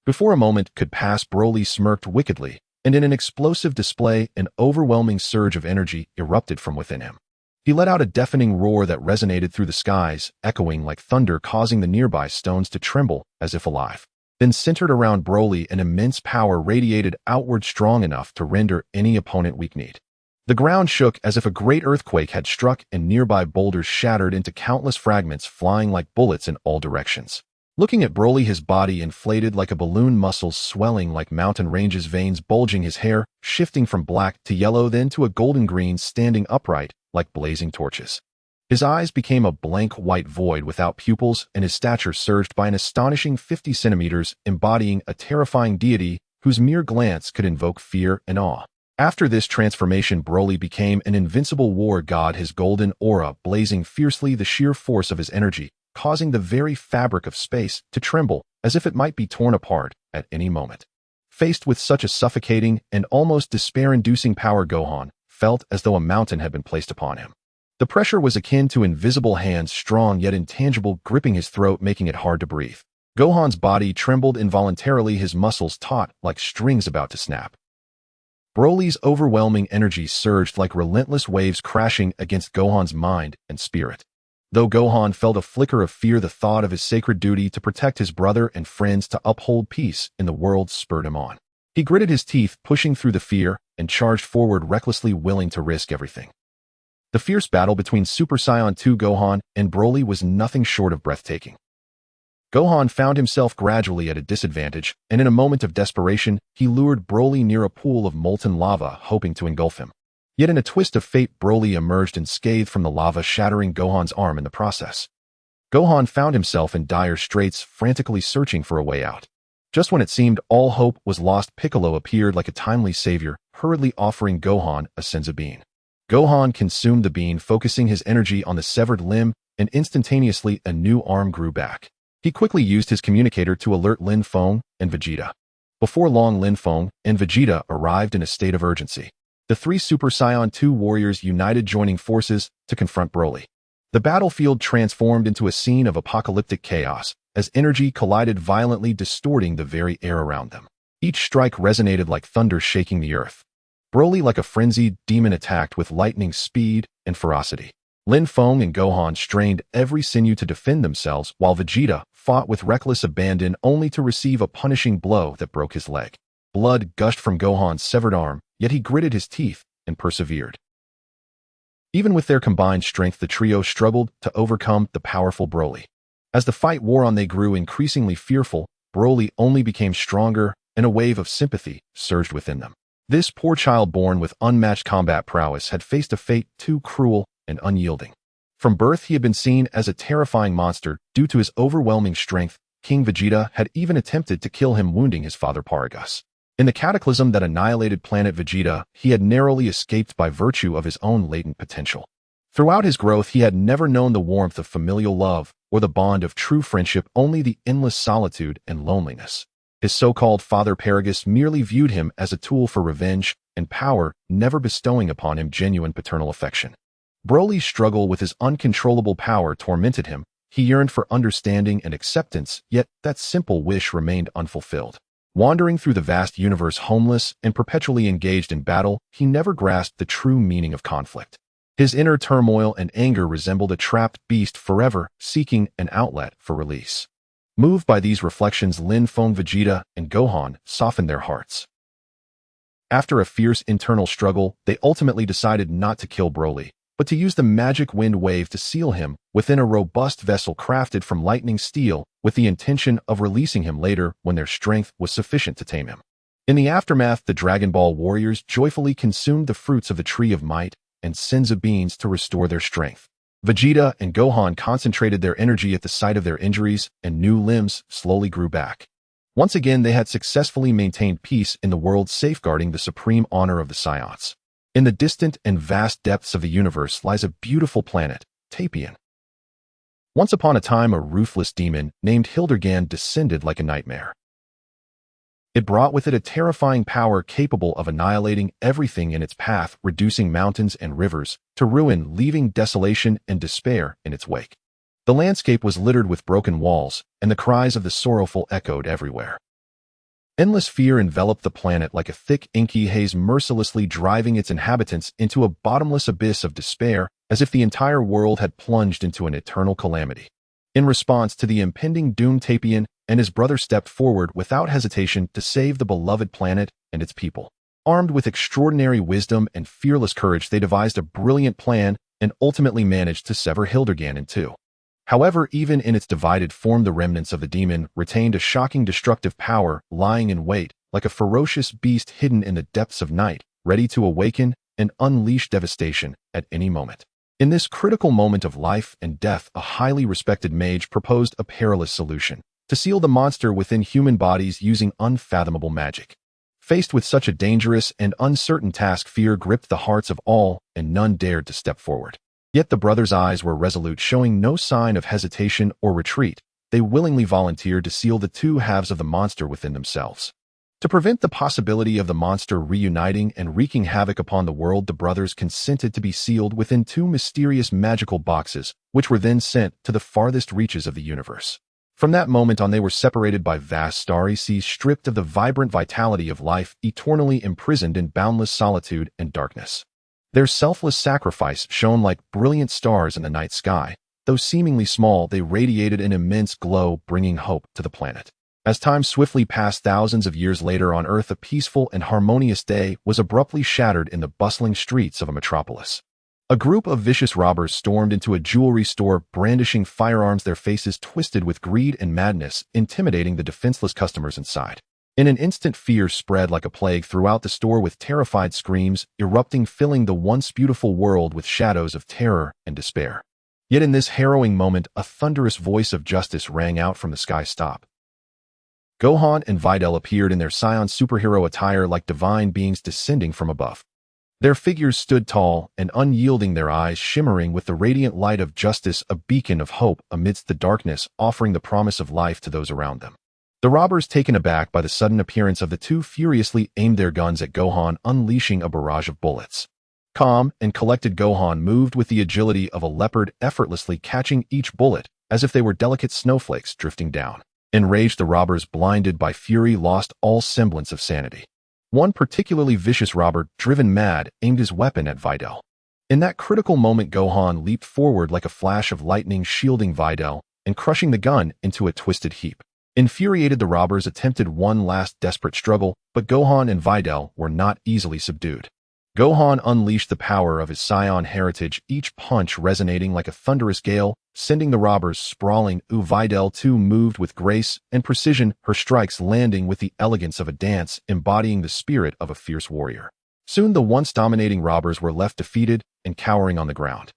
Before a moment could pass, Broly smirked wickedly, and in an explosive display, an overwhelming surge of energy erupted from within him. He let out a deafening roar that resonated through the skies, echoing like thunder, causing the nearby stones to tremble as if alive. Then, centered around Broly, an immense power radiated outward, strong enough to render any opponent weak-kneed. The ground shook as if a great earthquake had struck, and nearby boulders shattered into countless fragments, flying like bullets in all directions. Looking at Broly, his body inflated like a balloon, muscles swelling like mountain ranges, veins bulging, his hair shifting from black to yellow, then to a golden green, standing upright like blazing torches. His eyes became a blank white void without pupils, and his stature surged by an astonishing 50 centimeters, embodying a terrifying deity whose mere glance could invoke fear and awe. After this transformation, Broly became an invincible war god, his golden aura blazing fiercely, the sheer force of his energy causing the very fabric of space to tremble as if it might be torn apart at any moment. Faced with such a suffocating and almost despair-inducing power, Gohan felt as though a mountain had been placed upon him. The pressure was akin to invisible hands, strong yet intangible, gripping his throat, making it hard to breathe. Gohan's body trembled involuntarily, his muscles taut like strings about to snap. Broly's overwhelming energy surged like relentless waves, crashing against Gohan's mind and spirit. Though Gohan felt a flicker of fear, the thought of his sacred duty to protect his brother and friends, to uphold peace in the world, spurred him on. He gritted his teeth, pushing through the fear, and charged forward recklessly, willing to risk everything. The fierce battle between Super Saiyan 2 Gohan and Broly was nothing short of breathtaking. Gohan found himself gradually at a disadvantage, and in a moment of desperation, he lured Broly near a pool of molten lava, hoping to engulf him. Yet in a twist of fate, Broly emerged unscathed from the lava, shattering Gohan's arm in the process. Gohan found himself in dire straits, frantically searching for a way out. Just when it seemed all hope was lost, Piccolo appeared like a timely savior, hurriedly offering Gohan a senzu bean. Gohan consumed the bean, focusing his energy on the severed limb, and instantaneously a new arm grew back. He quickly used his communicator to alert Lin Feng and Vegeta. Before long, Lin Feng and Vegeta arrived in a state of urgency. The three Super Saiyan 2 warriors united, joining forces to confront Broly. The battlefield transformed into a scene of apocalyptic chaos as energy collided violently, distorting the very air around them. Each strike resonated like thunder, shaking the earth. Broly, like a frenzied demon, attacked with lightning speed and ferocity. Lin Feng and Gohan strained every sinew to defend themselves, while Vegeta fought with reckless abandon, only to receive a punishing blow that broke his leg. Blood gushed from Gohan's severed arm, yet he gritted his teeth and persevered. Even with their combined strength, the trio struggled to overcome the powerful Broly. As the fight wore on, they grew increasingly fearful. Broly only became stronger, and a wave of sympathy surged within them. This poor child, born with unmatched combat prowess, had faced a fate too cruel and unyielding. From birth, he had been seen as a terrifying monster due to his overwhelming strength. King Vegeta had even attempted to kill him, wounding his father Paragus. In the cataclysm that annihilated planet Vegeta, he had narrowly escaped by virtue of his own latent potential. Throughout his growth, he had never known the warmth of familial love or the bond of true friendship, only the endless solitude and loneliness. His so-called father Paragus merely viewed him as a tool for revenge and power, never bestowing upon him genuine paternal affection. Broly's struggle with his uncontrollable power tormented him. He yearned for understanding and acceptance, yet that simple wish remained unfulfilled. Wandering through the vast universe, homeless and perpetually engaged in battle, he never grasped the true meaning of conflict. His inner turmoil and anger resembled a trapped beast, forever seeking an outlet for release. Moved by these reflections, Lin Feng, Vegeta, and Gohan softened their hearts. After a fierce internal struggle, they ultimately decided not to kill Broly, but to use the magic wind wave to seal him within a robust vessel crafted from lightning steel, with the intention of releasing him later when their strength was sufficient to tame him. In the aftermath, the Dragon Ball warriors joyfully consumed the fruits of the Tree of Might and Senzu beans to restore their strength. Vegeta and Gohan concentrated their energy at the site of their injuries, and new limbs slowly grew back. Once again, they had successfully maintained peace in the world, safeguarding the supreme honor of the Saiyans. In the distant and vast depths of the universe lies a beautiful planet, Tapian. Once upon a time, a ruthless demon named Hildergan descended like a nightmare. It brought with it a terrifying power capable of annihilating everything in its path, reducing mountains and rivers to ruin, leaving desolation and despair in its wake. The landscape was littered with broken walls, and the cries of the sorrowful echoed everywhere. Endless fear enveloped the planet like a thick, inky haze, mercilessly driving its inhabitants into a bottomless abyss of despair, as if the entire world had plunged into an eternal calamity. In response to the impending doom, Tapian and his brother stepped forward without hesitation to save the beloved planet and its people. Armed with extraordinary wisdom and fearless courage, they devised a brilliant plan and ultimately managed to sever Hildergan in two. However, even in its divided form, the remnants of the demon retained a shocking destructive power, lying in wait like a ferocious beast hidden in the depths of night, ready to awaken and unleash devastation at any moment. In this critical moment of life and death, a highly respected mage proposed a perilous solution: to seal the monster within human bodies using unfathomable magic. Faced with such a dangerous and uncertain task, fear gripped the hearts of all, and none dared to step forward. Yet the brothers' eyes were resolute, showing no sign of hesitation or retreat. They willingly volunteered to seal the two halves of the monster within themselves. To prevent the possibility of the monster reuniting and wreaking havoc upon the world, the brothers consented to be sealed within two mysterious magical boxes, which were then sent to the farthest reaches of the universe. From that moment on, they were separated by vast starry seas, stripped of the vibrant vitality of life, eternally imprisoned in boundless solitude and darkness. Their selfless sacrifice shone like brilliant stars in the night sky. Though seemingly small, they radiated an immense glow, bringing hope to the planet. As time swiftly passed, thousands of years later on Earth, a peaceful and harmonious day was abruptly shattered in the bustling streets of a metropolis. A group of vicious robbers stormed into a jewelry store, brandishing firearms, their faces twisted with greed and madness, intimidating the defenseless customers inside. In an instant, fear spread like a plague throughout the store, with terrified screams erupting, filling the once beautiful world with shadows of terror and despair. Yet in this harrowing moment, a thunderous voice of justice rang out from the sky. Stop. Gohan and Videl appeared in their Saiyan superhero attire like divine beings descending from above. Their figures stood tall and unyielding, their eyes shimmering with the radiant light of justice, a beacon of hope amidst the darkness, offering the promise of life to those around them. The robbers, taken aback by the sudden appearance of the two, furiously aimed their guns at Gohan, unleashing a barrage of bullets. Calm and collected, Gohan moved with the agility of a leopard, effortlessly catching each bullet as if they were delicate snowflakes drifting down. Enraged, the robbers, blinded by fury, lost all semblance of sanity. One particularly vicious robber, driven mad, aimed his weapon at Videl. In that critical moment, Gohan leaped forward like a flash of lightning, shielding Videl and crushing the gun into a twisted heap. Infuriated, the robbers attempted one last desperate struggle, but Gohan and Videl were not easily subdued. Gohan unleashed the power of his Saiyan heritage, each punch resonating like a thunderous gale, sending the robbers sprawling. Videl too moved with grace and precision, her strikes landing with the elegance of a dance, embodying the spirit of a fierce warrior. Soon the once dominating robbers were left defeated and cowering on the ground.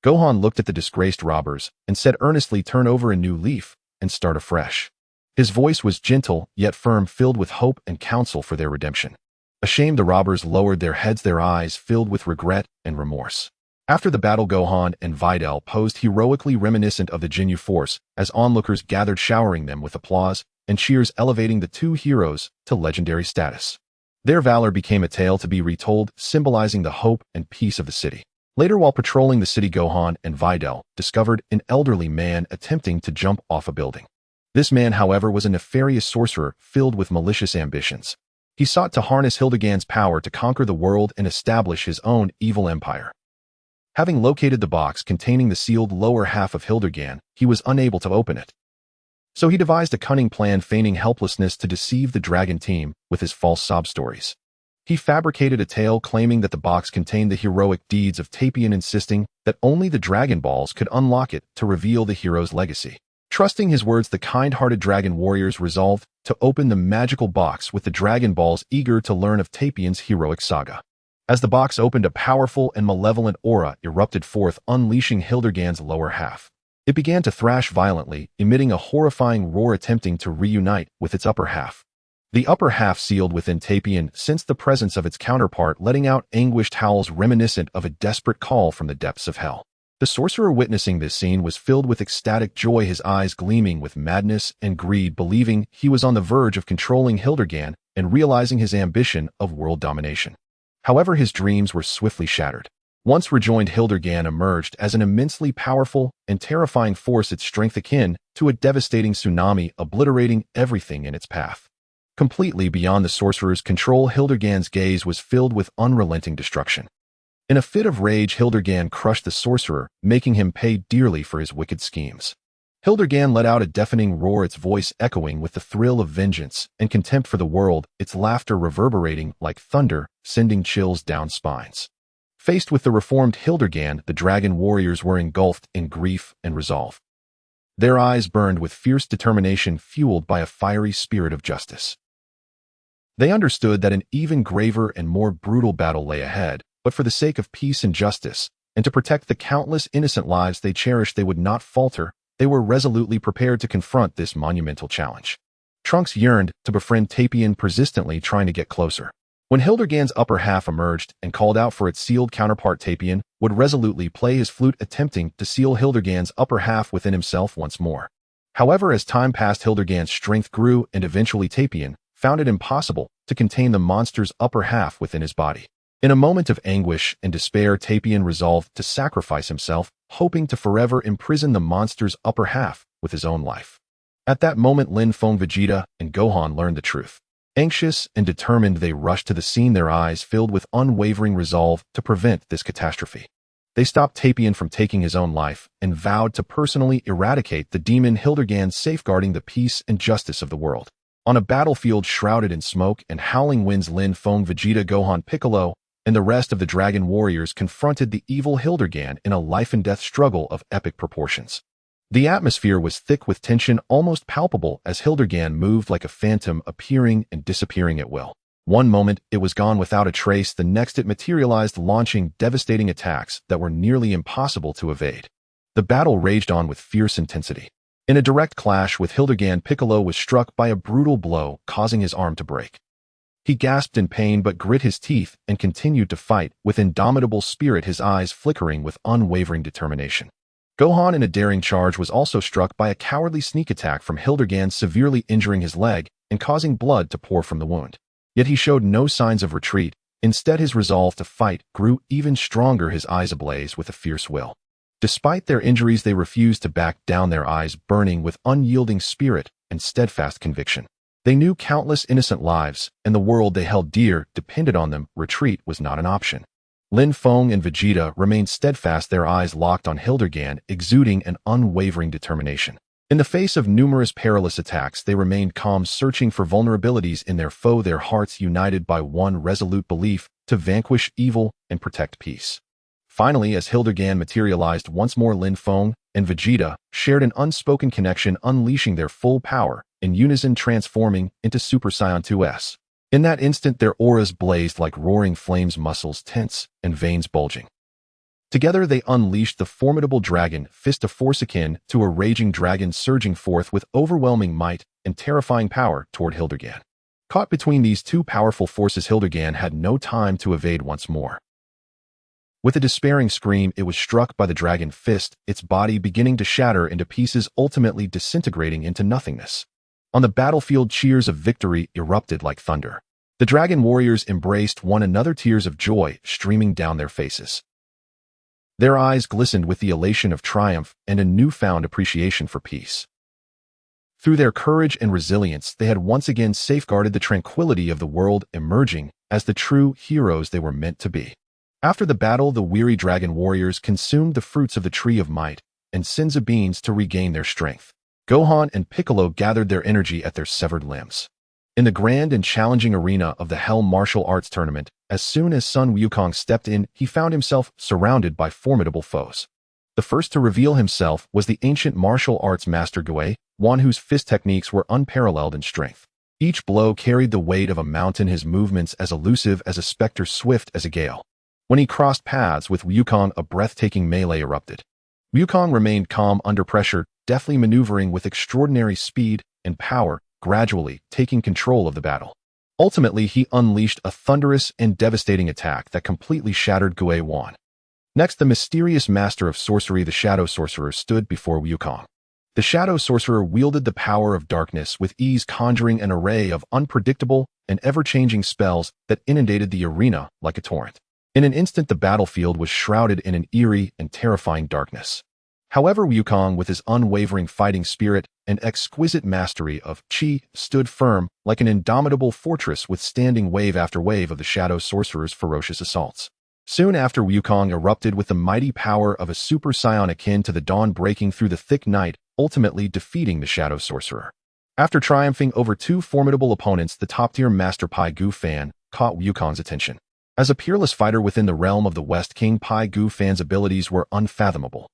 Gohan looked at the disgraced robbers and said earnestly, "Turn over a new leaf and start afresh." His voice was gentle yet firm, filled with hope and counsel for their redemption. Ashamed, the robbers lowered their heads, their eyes filled with regret and remorse. After the battle, Gohan and Videl posed heroically, reminiscent of the Ginyu Force, as onlookers gathered, showering them with applause and cheers, elevating the two heroes to legendary status. Their valor became a tale to be retold, symbolizing the hope and peace of the city. Later, while patrolling the city, Gohan and Videl discovered an elderly man attempting to jump off a building. This man, however, was a nefarious sorcerer filled with malicious ambitions. He sought to harness Hildigan's power to conquer the world and establish his own evil empire. Having located the box containing the sealed lower half of Hildigan, he was unable to open it. So he devised a cunning plan, feigning helplessness to deceive the Dragon team with his false sob stories. He fabricated a tale claiming that the box contained the heroic deeds of Tapian, insisting that only the Dragon Balls could unlock it to reveal the hero's legacy. Trusting his words, the kind-hearted Dragon Warriors resolved to open the magical box with the Dragon Balls, eager to learn of Tapian's heroic saga. As the box opened, a powerful and malevolent aura erupted forth, unleashing Hildigan's lower half. It began to thrash violently, emitting a horrifying roar, attempting to reunite with its upper half. The upper half, sealed within Tapian, sensed the presence of its counterpart, letting out anguished howls reminiscent of a desperate call from the depths of hell. The sorcerer, witnessing this scene, was filled with ecstatic joy, his eyes gleaming with madness and greed, believing he was on the verge of controlling Hildigan and realizing his ambition of world domination. However, his dreams were swiftly shattered. Once rejoined, Hildigan emerged as an immensely powerful and terrifying force, its strength akin to a devastating tsunami, obliterating everything in its path. Completely beyond the sorcerer's control, Hildigan's gaze was filled with unrelenting destruction. In a fit of rage, Hildigan crushed the sorcerer, making him pay dearly for his wicked schemes. Hildigan let out a deafening roar, its voice echoing with the thrill of vengeance and contempt for the world, its laughter reverberating like thunder, sending chills down spines. Faced with the reformed Hildigan, the Dragon Warriors were engulfed in grief and resolve. Their eyes burned with fierce determination, fueled by a fiery spirit of justice. They understood that an even graver and more brutal battle lay ahead, but for the sake of peace and justice, and to protect the countless innocent lives they cherished, they would not falter. They were resolutely prepared to confront this monumental challenge. Trunks yearned to befriend Tapian, persistently trying to get closer. When Hildigan's upper half emerged and called out for its sealed counterpart, Tapian would resolutely play his flute, attempting to seal Hildigan's upper half within himself once more. However, as time passed, Hildigan's strength grew, and eventually Tapian found it impossible to contain the monster's upper half within his body. In a moment of anguish and despair, Tapian resolved to sacrifice himself, hoping to forever imprison the monster's upper half with his own life. At that moment, Lin Feng, Vegeta, and Gohan learned the truth. Anxious and determined, they rushed to the scene, their eyes filled with unwavering resolve to prevent this catastrophe. They stopped Tapian from taking his own life and vowed to personally eradicate the demon Hildigan, safeguarding the peace and justice of the world. On a battlefield shrouded in smoke and howling winds, Lin Feng, Vegeta, Gohan, Piccolo, and the rest of the Dragon Warriors confronted the evil Hildigan in a life-and-death struggle of epic proportions. The atmosphere was thick with tension, almost palpable, as Hildigan moved like a phantom, appearing and disappearing at will. One moment, it was gone without a trace, the next it materialized, launching devastating attacks that were nearly impossible to evade. The battle raged on with fierce intensity. In a direct clash with Hildigan, Piccolo was struck by a brutal blow, causing his arm to break. He gasped in pain but grit his teeth and continued to fight, with indomitable spirit, his eyes flickering with unwavering determination. Gohan, in a daring charge, was also struck by a cowardly sneak attack from Hildegard, severely injuring his leg and causing blood to pour from the wound. Yet he showed no signs of retreat. Instead, his resolve to fight grew even stronger, his eyes ablaze with a fierce will. Despite their injuries, they refused to back down, their eyes burning with unyielding spirit and steadfast conviction. They knew countless innocent lives, and the world they held dear depended on them. Retreat was not an option. Lin Feng and Vegeta remained steadfast, their eyes locked on Hildegard, exuding an unwavering determination. In the face of numerous perilous attacks, they remained calm, searching for vulnerabilities in their foe, their hearts united by one resolute belief: to vanquish evil and protect peace. Finally, as Hildegard materialized once more, Lin Feng and Vegeta shared an unspoken connection, unleashing their full power, in unison transforming into Super Saiyan 2S. In that instant, their auras blazed like roaring flames, muscles tense and veins bulging. Together they unleashed the formidable dragon fist, a force akin to a raging dragon surging forth with overwhelming might and terrifying power toward Hildegard. Caught between these two powerful forces, Hildegard had no time to evade once more. With a despairing scream, it was struck by the dragon fist, its body beginning to shatter into pieces, ultimately disintegrating into nothingness. On the battlefield, cheers of victory erupted like thunder. The dragon warriors embraced one another, tears of joy streaming down their faces. Their eyes glistened with the elation of triumph and a newfound appreciation for peace. Through their courage and resilience, they had once again safeguarded the tranquility of the world, emerging as the true heroes they were meant to be. After the battle, the weary dragon warriors consumed the fruits of the Tree of Might and Sinza beans to regain their strength. Gohan and Piccolo gathered their energy at their severed limbs. In the grand and challenging arena of the Hell Martial Arts Tournament, as soon as Sun Wukong stepped in, he found himself surrounded by formidable foes. The first to reveal himself was the ancient martial arts master Kaiō, one whose fist techniques were unparalleled in strength. Each blow carried the weight of a mountain, his movements as elusive as a specter, swift as a gale. When he crossed paths with Wukong, a breathtaking melee erupted. Wukong remained calm under pressure, deftly maneuvering with extraordinary speed and power, gradually taking control of the battle. Ultimately, he unleashed a thunderous and devastating attack that completely shattered Kaiō. Next, the mysterious master of sorcery, the Shadow Sorcerer, stood before Wukong. The Shadow Sorcerer wielded the power of darkness with ease, conjuring an array of unpredictable and ever-changing spells that inundated the arena like a torrent. In an instant, the battlefield was shrouded in an eerie and terrifying darkness. However, Wukong, with his unwavering fighting spirit and exquisite mastery of Qi, stood firm like an indomitable fortress, withstanding wave after wave of the Shadow Sorcerer's ferocious assaults. Soon after, Wukong erupted with the mighty power of a Super Saiyan akin to the dawn, breaking through the thick night, ultimately defeating the Shadow Sorcerer. After triumphing over two formidable opponents, the top-tier Master Pai Gu Fan caught Wukong's attention. As a peerless fighter within the realm of the West, King Pai Gu Fan's abilities were unfathomable.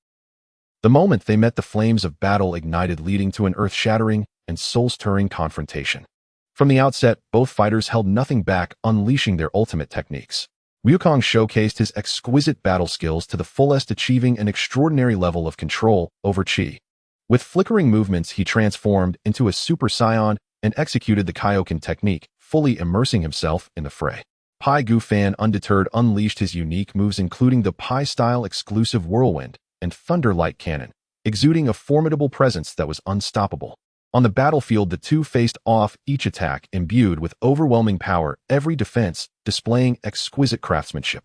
The moment they met, the flames of battle ignited, leading to an earth-shattering and soul-stirring confrontation. From the outset, both fighters held nothing back, unleashing their ultimate techniques. Wukong showcased his exquisite battle skills to the fullest, achieving an extraordinary level of control over Qi. With flickering movements, he transformed into a Super Saiyan and executed the Kaiō-ken technique, fully immersing himself in the fray. Pai Gu Fan, undeterred, unleashed his unique moves, including the Pai-style exclusive Whirlwind and Thunder-like Cannon, exuding a formidable presence that was unstoppable. On the battlefield, the two faced off, each attack imbued with overwhelming power, every defense displaying exquisite craftsmanship.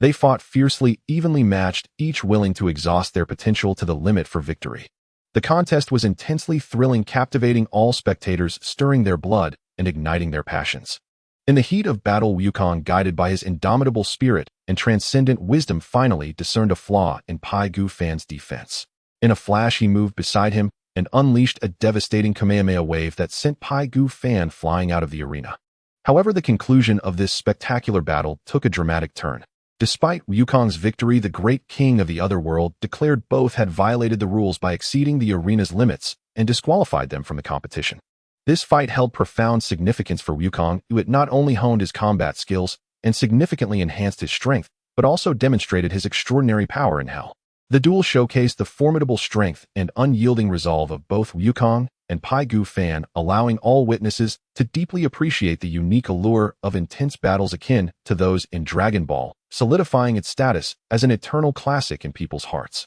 They fought fiercely, evenly matched, each willing to exhaust their potential to the limit for victory. The contest was intensely thrilling, captivating all spectators, stirring their blood and igniting their passions. In the heat of battle, Wukong, guided by his indomitable spirit and transcendent wisdom, finally discerned a flaw in Pai Gu Fan's defense. In a flash, he moved beside him and unleashed a devastating Kamehameha wave that sent Pai Gu Fan flying out of the arena. However, the conclusion of this spectacular battle took a dramatic turn. Despite Wukong's victory, the great king of the other world declared both had violated the rules by exceeding the arena's limits and disqualified them from the competition. This fight held profound significance for Wukong, who had not only honed his combat skills and significantly enhanced his strength, but also demonstrated his extraordinary power in Hell. The duel showcased the formidable strength and unyielding resolve of both Wukong and Kaiō-ken, allowing all witnesses to deeply appreciate the unique allure of intense battles akin to those in Dragon Ball, solidifying its status as an eternal classic in people's hearts.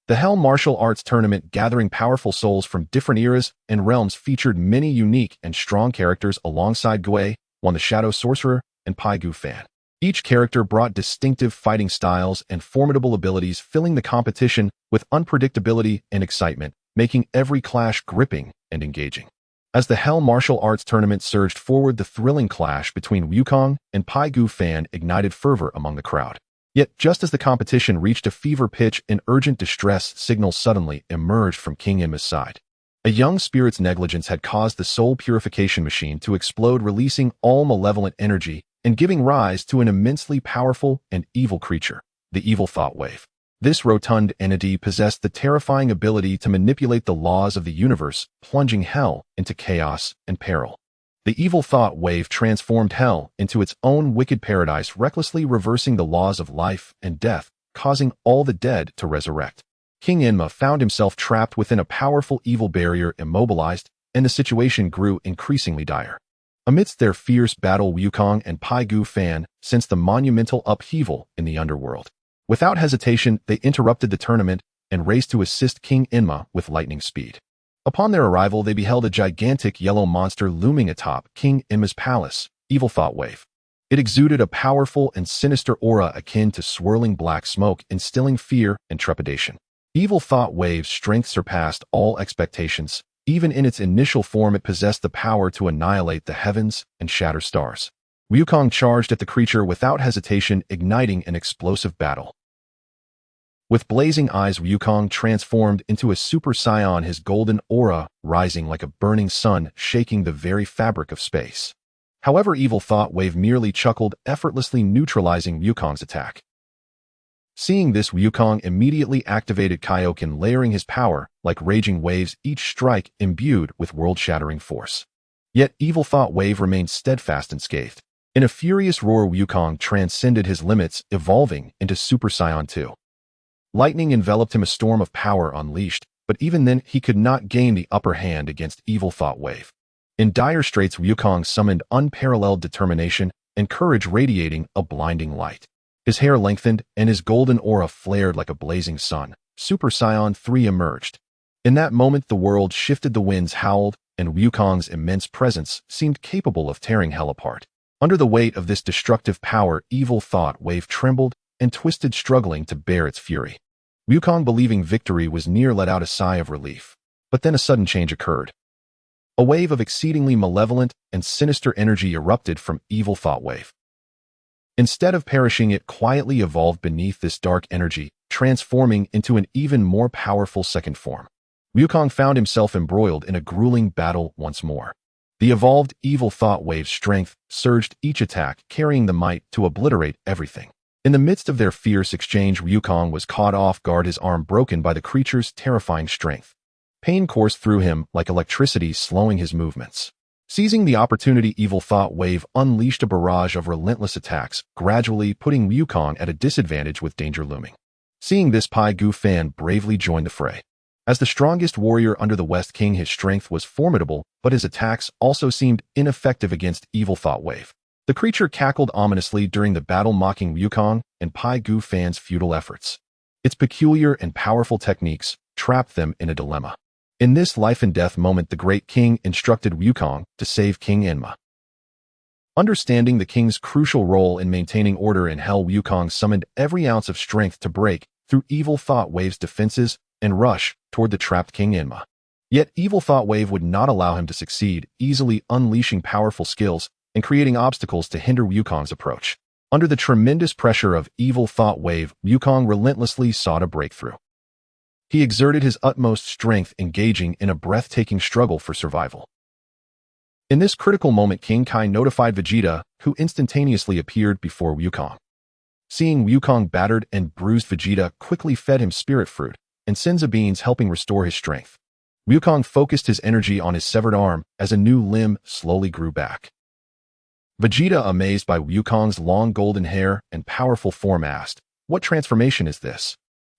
The Hell Martial Arts Tournament, gathering powerful souls from different eras and realms, featured many unique and strong characters alongside Guei, the Shadow Sorcerer, and Kaiō-ken. Each character brought distinctive fighting styles and formidable abilities, filling the competition with unpredictability and excitement, making every clash gripping and engaging. As the Hell Martial Arts Tournament surged forward, the thrilling clash between Wukong and Kaiō-ken ignited fervor among the crowd. Yet, just as the competition reached a fever pitch, an urgent distress signal suddenly emerged from King Enma's side. A young spirit's negligence had caused the soul purification machine to explode, releasing all malevolent energy and giving rise to an immensely powerful and evil creature, the Evil Thought Wave. This rotund entity possessed the terrifying ability to manipulate the laws of the universe, plunging hell into chaos and peril. The Evil Thought Wave transformed hell into its own wicked paradise, recklessly reversing the laws of life and death, causing all the dead to resurrect. King Enma found himself trapped within a powerful evil barrier, immobilized, and the situation grew increasingly dire. Amidst their fierce battle, Wukong and Kaiō-ken sensed the monumental upheaval in the underworld. Without hesitation, they interrupted the tournament and raced to assist King Enma with lightning speed. Upon their arrival, they beheld a gigantic yellow monster looming atop King Enma's palace, Evil Thought Wave. It exuded a powerful and sinister aura akin to swirling black smoke, instilling fear and trepidation. Evil Thought Wave's strength surpassed all expectations. Even in its initial form, it possessed the power to annihilate the heavens and shatter stars. Wukong charged at the creature without hesitation, igniting an explosive battle. With blazing eyes, Wukong transformed into a Super Saiyan, his golden aura rising like a burning sun, shaking the very fabric of space. However, Evil Thought Wave merely chuckled, effortlessly neutralizing Wukong's attack. Seeing this, Wukong immediately activated Kaiō-ken, layering his power like raging waves, each strike imbued with world-shattering force. Yet Evil Thought Wave remained steadfast and scathed. In a furious roar, Wukong transcended his limits, evolving into Super Saiyan 2. Lightning enveloped him, a storm of power unleashed, but even then he could not gain the upper hand against Evil Thought Wave. In dire straits, Wukong summoned unparalleled determination and courage, radiating a blinding light. His hair lengthened, and his golden aura flared like a blazing sun. Super Saiyan 3 emerged. In that moment, the world shifted, the winds howled, and Wukong's immense presence seemed capable of tearing hell apart. Under the weight of this destructive power, Evil Thought Wave trembled and twisted, struggling to bear its fury. Wukong, believing victory was near, let out a sigh of relief. But then a sudden change occurred. A wave of exceedingly malevolent and sinister energy erupted from Evil Thought Wave. Instead of perishing, it quietly evolved beneath this dark energy, transforming into an even more powerful second form. Wukong found himself embroiled in a grueling battle once more. The evolved Evil Thought Wave's strength surged, each attack carrying the might to obliterate everything. In the midst of their fierce exchange, Wukong was caught off guard, his arm broken by the creature's terrifying strength. Pain coursed through him like electricity, slowing his movements. Seizing the opportunity, Evil Thought Wave unleashed a barrage of relentless attacks, gradually putting Wukong at a disadvantage with danger looming. Seeing this, Kaiō-ken bravely joined the fray. As the strongest warrior under the West King, his strength was formidable, but his attacks also seemed ineffective against Evil Thought Wave. The creature cackled ominously during the battle, mocking Wukong and Kaiō-ken's futile efforts. Its peculiar and powerful techniques trapped them in a dilemma. In this life-and-death moment, the Great King instructed Wukong to save King Enma. Understanding the king's crucial role in maintaining order in hell, Wukong summoned every ounce of strength to break through Evil Thought Wave's defenses and rush toward the trapped King Enma. Yet Evil Thought Wave would not allow him to succeed, easily unleashing powerful skills and creating obstacles to hinder Wukong's approach. Under the tremendous pressure of Evil Thought Wave, Wukong relentlessly sought a breakthrough. He exerted his utmost strength, engaging in a breathtaking struggle for survival. In this critical moment, King Kai notified Vegeta, who instantaneously appeared before Wukong. Seeing Wukong battered and bruised, Vegeta quickly fed him spirit fruit and senza beans, helping restore his strength. Wukong focused his energy on his severed arm as a new limb slowly grew back. Vegeta, amazed by Wukong's long golden hair and powerful form, asked, "What transformation is this?"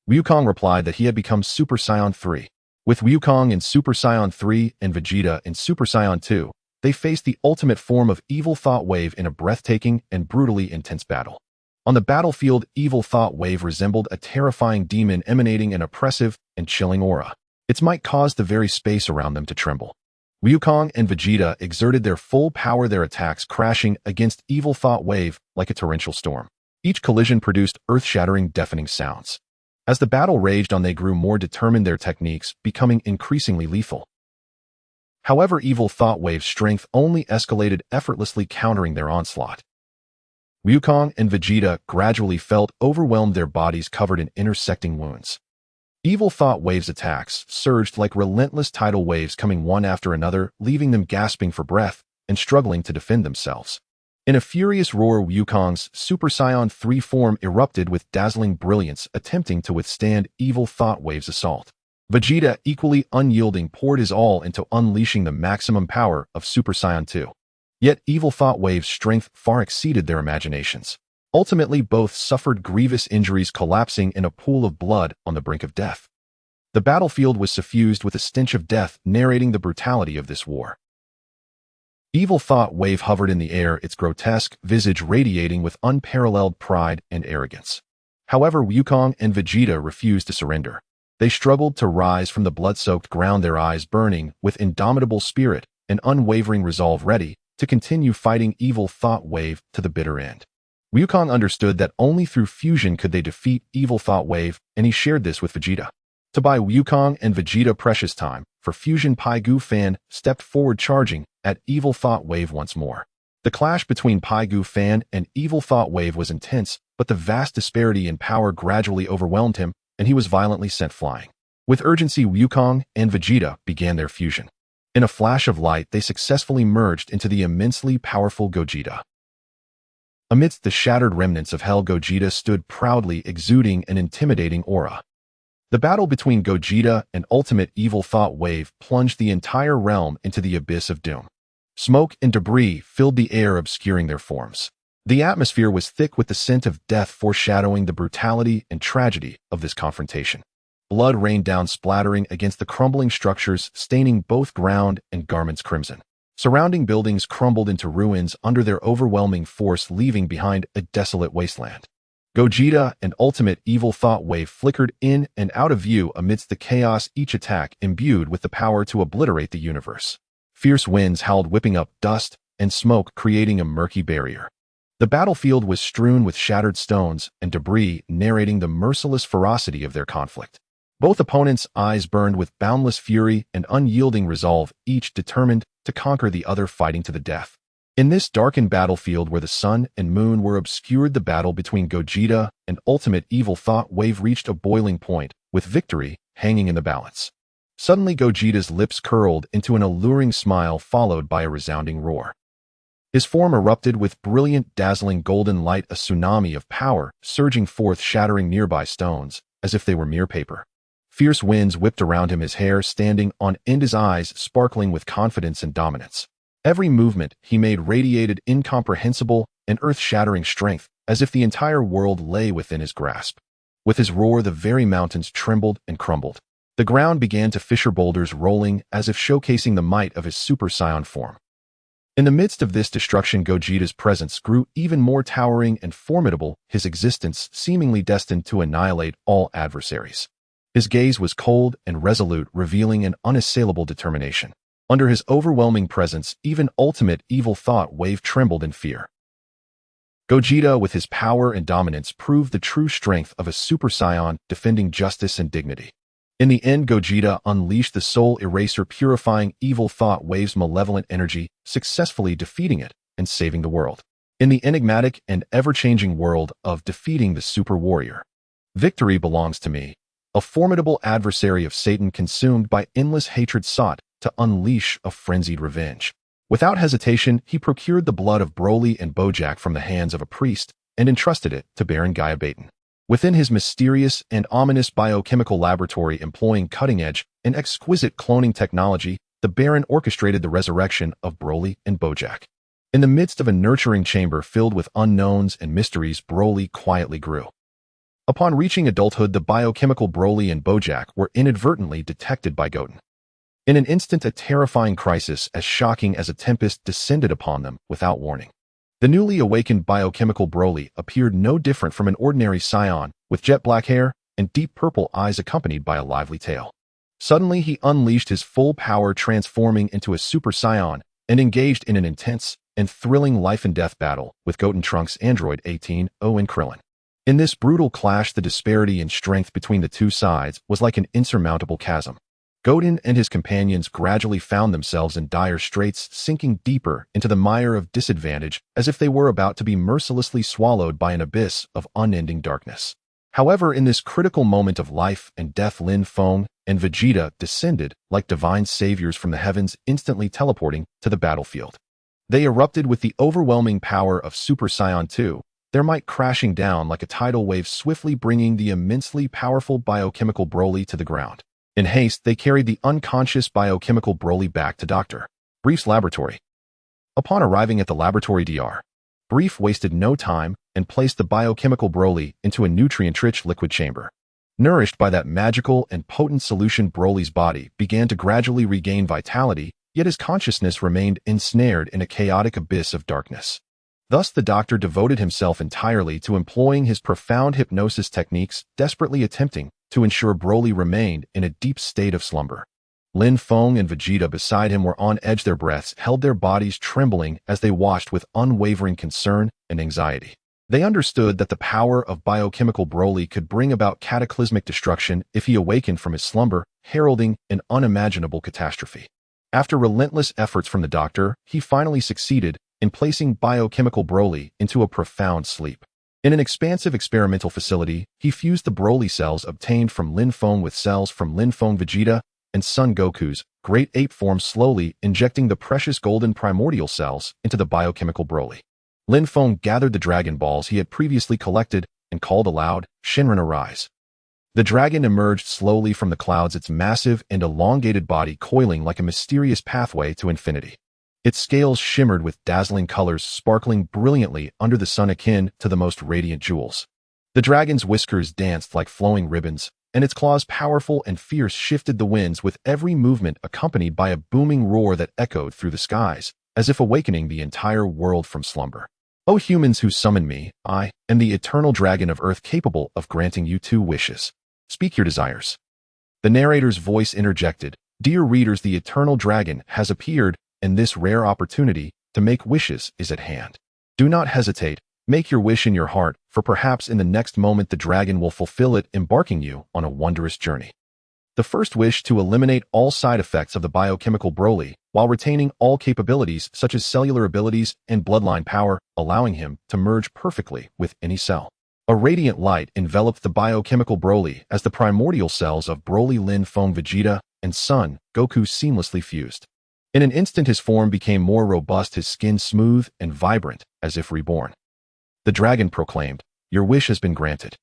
Wukong replied that he had become Super Saiyan 3. With Wukong in Super Saiyan 3 and Vegeta in Super Saiyan 2, they faced the ultimate form of Evil Thought Wave in a breathtaking and brutally intense battle. On the battlefield, Evil Thought Wave resembled a terrifying demon emanating an oppressive and chilling aura. Its might caused the very space around them to tremble. Wukong and Vegeta exerted their full power, their attacks crashing against Evil Thought Wave like a torrential storm. Each collision produced earth-shattering, deafening sounds. As the battle raged on, they grew more determined, their techniques becoming increasingly lethal. However, Evil Thought Wave's strength only escalated, effortlessly countering their onslaught. Wukong and Vegeta gradually felt overwhelmed, their bodies covered in intersecting wounds. Evil Thought Wave's attacks surged like relentless tidal waves, coming one after another, leaving them gasping for breath and struggling to defend themselves. In a furious roar, Wukong's Super Saiyan 3 form erupted with dazzling brilliance, attempting to withstand Evil Thought Wave's assault. Vegeta, equally unyielding, poured his all into unleashing the maximum power of Super Saiyan 2. Yet Evil Thought Wave's strength far exceeded their imaginations. Ultimately, both suffered grievous injuries, collapsing in a pool of blood on the brink of death. The battlefield was suffused with a stench of death, narrating the brutality of this war. Evil Thought Wave hovered in the air, its grotesque visage radiating with unparalleled pride and arrogance. However, Wukong and Vegeta refused to surrender. They struggled to rise from the blood-soaked ground, their eyes burning with indomitable spirit and unwavering resolve, ready to continue fighting Evil Thought Wave to the bitter end. Wukong understood that only through fusion could they defeat Evil Thought Wave, and he shared this with Vegeta. To buy Wukong and Vegeta precious time for fusion, Pai Gu Fan stepped forward, charging at Evil Thought Wave once more. The clash between Pai Gu Fan and Evil Thought Wave was intense, but the vast disparity in power gradually overwhelmed him, and he was violently sent flying. With urgency, Wukong and Vegeta began their fusion. In a flash of light, they successfully merged into the immensely powerful Gogeta. Amidst the shattered remnants of Hell, Gogeta stood proudly, exuding an intimidating aura. The battle between Gogeta and Ultimate Evil Thought Wave plunged the entire realm into the abyss of doom. Smoke and debris filled the air, obscuring their forms. The atmosphere was thick with the scent of death, foreshadowing the brutality and tragedy of this confrontation. Blood rained down, splattering against the crumbling structures, staining both ground and garments crimson. Surrounding buildings crumbled into ruins under their overwhelming force, leaving behind a desolate wasteland. Gogeta and Ultimate Evil Thought Wave flickered in and out of view amidst the chaos, each attack imbued with the power to obliterate the universe. Fierce winds howled, whipping up dust and smoke, creating a murky barrier. The battlefield was strewn with shattered stones and debris, narrating the merciless ferocity of their conflict. Both opponents' eyes burned with boundless fury and unyielding resolve, each determined to conquer the other, fighting to the death. In this darkened battlefield where the sun and moon were obscured, the battle between Gogeta and Ultimate Evil Thought Wave reached a boiling point, with victory hanging in the balance. Suddenly, Gogeta's lips curled into an alluring smile, followed by a resounding roar. His form erupted with brilliant, dazzling golden light, a tsunami of power surging forth, shattering nearby stones as if they were mere paper. Fierce winds whipped around him, his hair standing on end, his eyes sparkling with confidence and dominance. Every movement he made radiated incomprehensible and earth-shattering strength, as if the entire world lay within his grasp. With his roar, the very mountains trembled and crumbled. The ground began to fissure, boulders rolling as if showcasing the might of his Super Saiyan form. In the midst of this destruction, Gogeta's presence grew even more towering and formidable, his existence seemingly destined to annihilate all adversaries. His gaze was cold and resolute, revealing an unassailable determination. Under his overwhelming presence, even Ultimate Evil Thought Wave trembled in fear. Gogeta, with his power and dominance, proved the true strength of a Super Saiyan, defending justice and dignity. In the end, Gogeta unleashed the Soul Eraser, purifying Evil Thought Wave's malevolent energy, successfully defeating it and saving the world. In the enigmatic and ever-changing world of defeating the Super Warrior, victory belongs to me. A formidable adversary of Satan, consumed by endless hatred, sought to unleash a frenzied revenge. Without hesitation, he procured the blood of Broly and Bojack from the hands of a priest and entrusted it to Baron Gaiō-ken. Within his mysterious and ominous biochemical laboratory, employing cutting-edge and exquisite cloning technology, the Baron orchestrated the resurrection of Broly and Bojack. In the midst of a nurturing chamber filled with unknowns and mysteries, Broly quietly grew. Upon reaching adulthood, the biochemical Broly and Bojack were inadvertently detected by Goten. In an instant, a terrifying crisis as shocking as a tempest descended upon them without warning. The newly awakened biochemical Broly appeared no different from an ordinary Saiyan, with jet black hair and deep purple eyes accompanied by a lively tail. Suddenly, he unleashed his full power, transforming into a Super Saiyan and engaged in an intense and thrilling life-and-death battle with Goten, Trunks, Android 18, O, and Krillin. In this brutal clash, the disparity in strength between the two sides was like an insurmountable chasm. Goten and his companions gradually found themselves in dire straits, sinking deeper into the mire of disadvantage as if they were about to be mercilessly swallowed by an abyss of unending darkness. However, in this critical moment of life and death, Lin Feng and Vegeta descended like divine saviors from the heavens, instantly teleporting to the battlefield. They erupted with the overwhelming power of Super Saiyan 2, their might crashing down like a tidal wave, swiftly bringing the immensely powerful biochemical Broly to the ground. In haste, they carried the unconscious biochemical Broly back to Dr. Brief's laboratory. Upon arriving at the laboratory, Dr. Brief wasted no time and placed the biochemical Broly into a nutrient-rich liquid chamber. Nourished by that magical and potent solution, Broly's body began to gradually regain vitality, yet his consciousness remained ensnared in a chaotic abyss of darkness. Thus, the doctor devoted himself entirely to employing his profound hypnosis techniques, desperately attempting to ensure Broly remained in a deep state of slumber. Lin Feng and Vegeta beside him were on edge, their breaths held, their bodies trembling as they watched with unwavering concern and anxiety. They understood that the power of biochemical Broly could bring about cataclysmic destruction if he awakened from his slumber, heralding an unimaginable catastrophe. After relentless efforts from the doctor, he finally succeeded in placing biochemical Broly into a profound sleep. In an expansive experimental facility, he fused the Broly cells obtained from Lin Feng with cells from Lin Feng, Vegeta, and Son Goku's Great Ape form, slowly injecting the precious golden primordial cells into the biochemical Broly. Lin Feng gathered the Dragon Balls he had previously collected and called aloud, "Shinran, arise." The dragon emerged slowly from the clouds, its massive and elongated body coiling like a mysterious pathway to infinity. Its scales shimmered with dazzling colors, sparkling brilliantly under the sun, akin to the most radiant jewels. The dragon's whiskers danced like flowing ribbons, and its claws, powerful and fierce, shifted the winds with every movement, accompanied by a booming roar that echoed through the skies, as if awakening the entire world from slumber. "O humans who summon me, I am the eternal dragon of Earth, capable of granting you 2 wishes. Speak your desires." The narrator's voice interjected, "Dear readers, the eternal dragon has appeared, and this rare opportunity to make wishes is at hand. Do not hesitate, make your wish in your heart, for perhaps in the next moment the dragon will fulfill it, embarking you on a wondrous journey." The first wish: to eliminate all side effects of the biochemical Broly, while retaining all capabilities such as cellular abilities and bloodline power, allowing him to merge perfectly with any cell. A radiant light enveloped the biochemical Broly as the primordial cells of Broly, Lin Feng, Vegeta, and Son Goku seamlessly fused. In an instant, his form became more robust, his skin smooth and vibrant, as if reborn. The dragon proclaimed, "Your wish has been granted."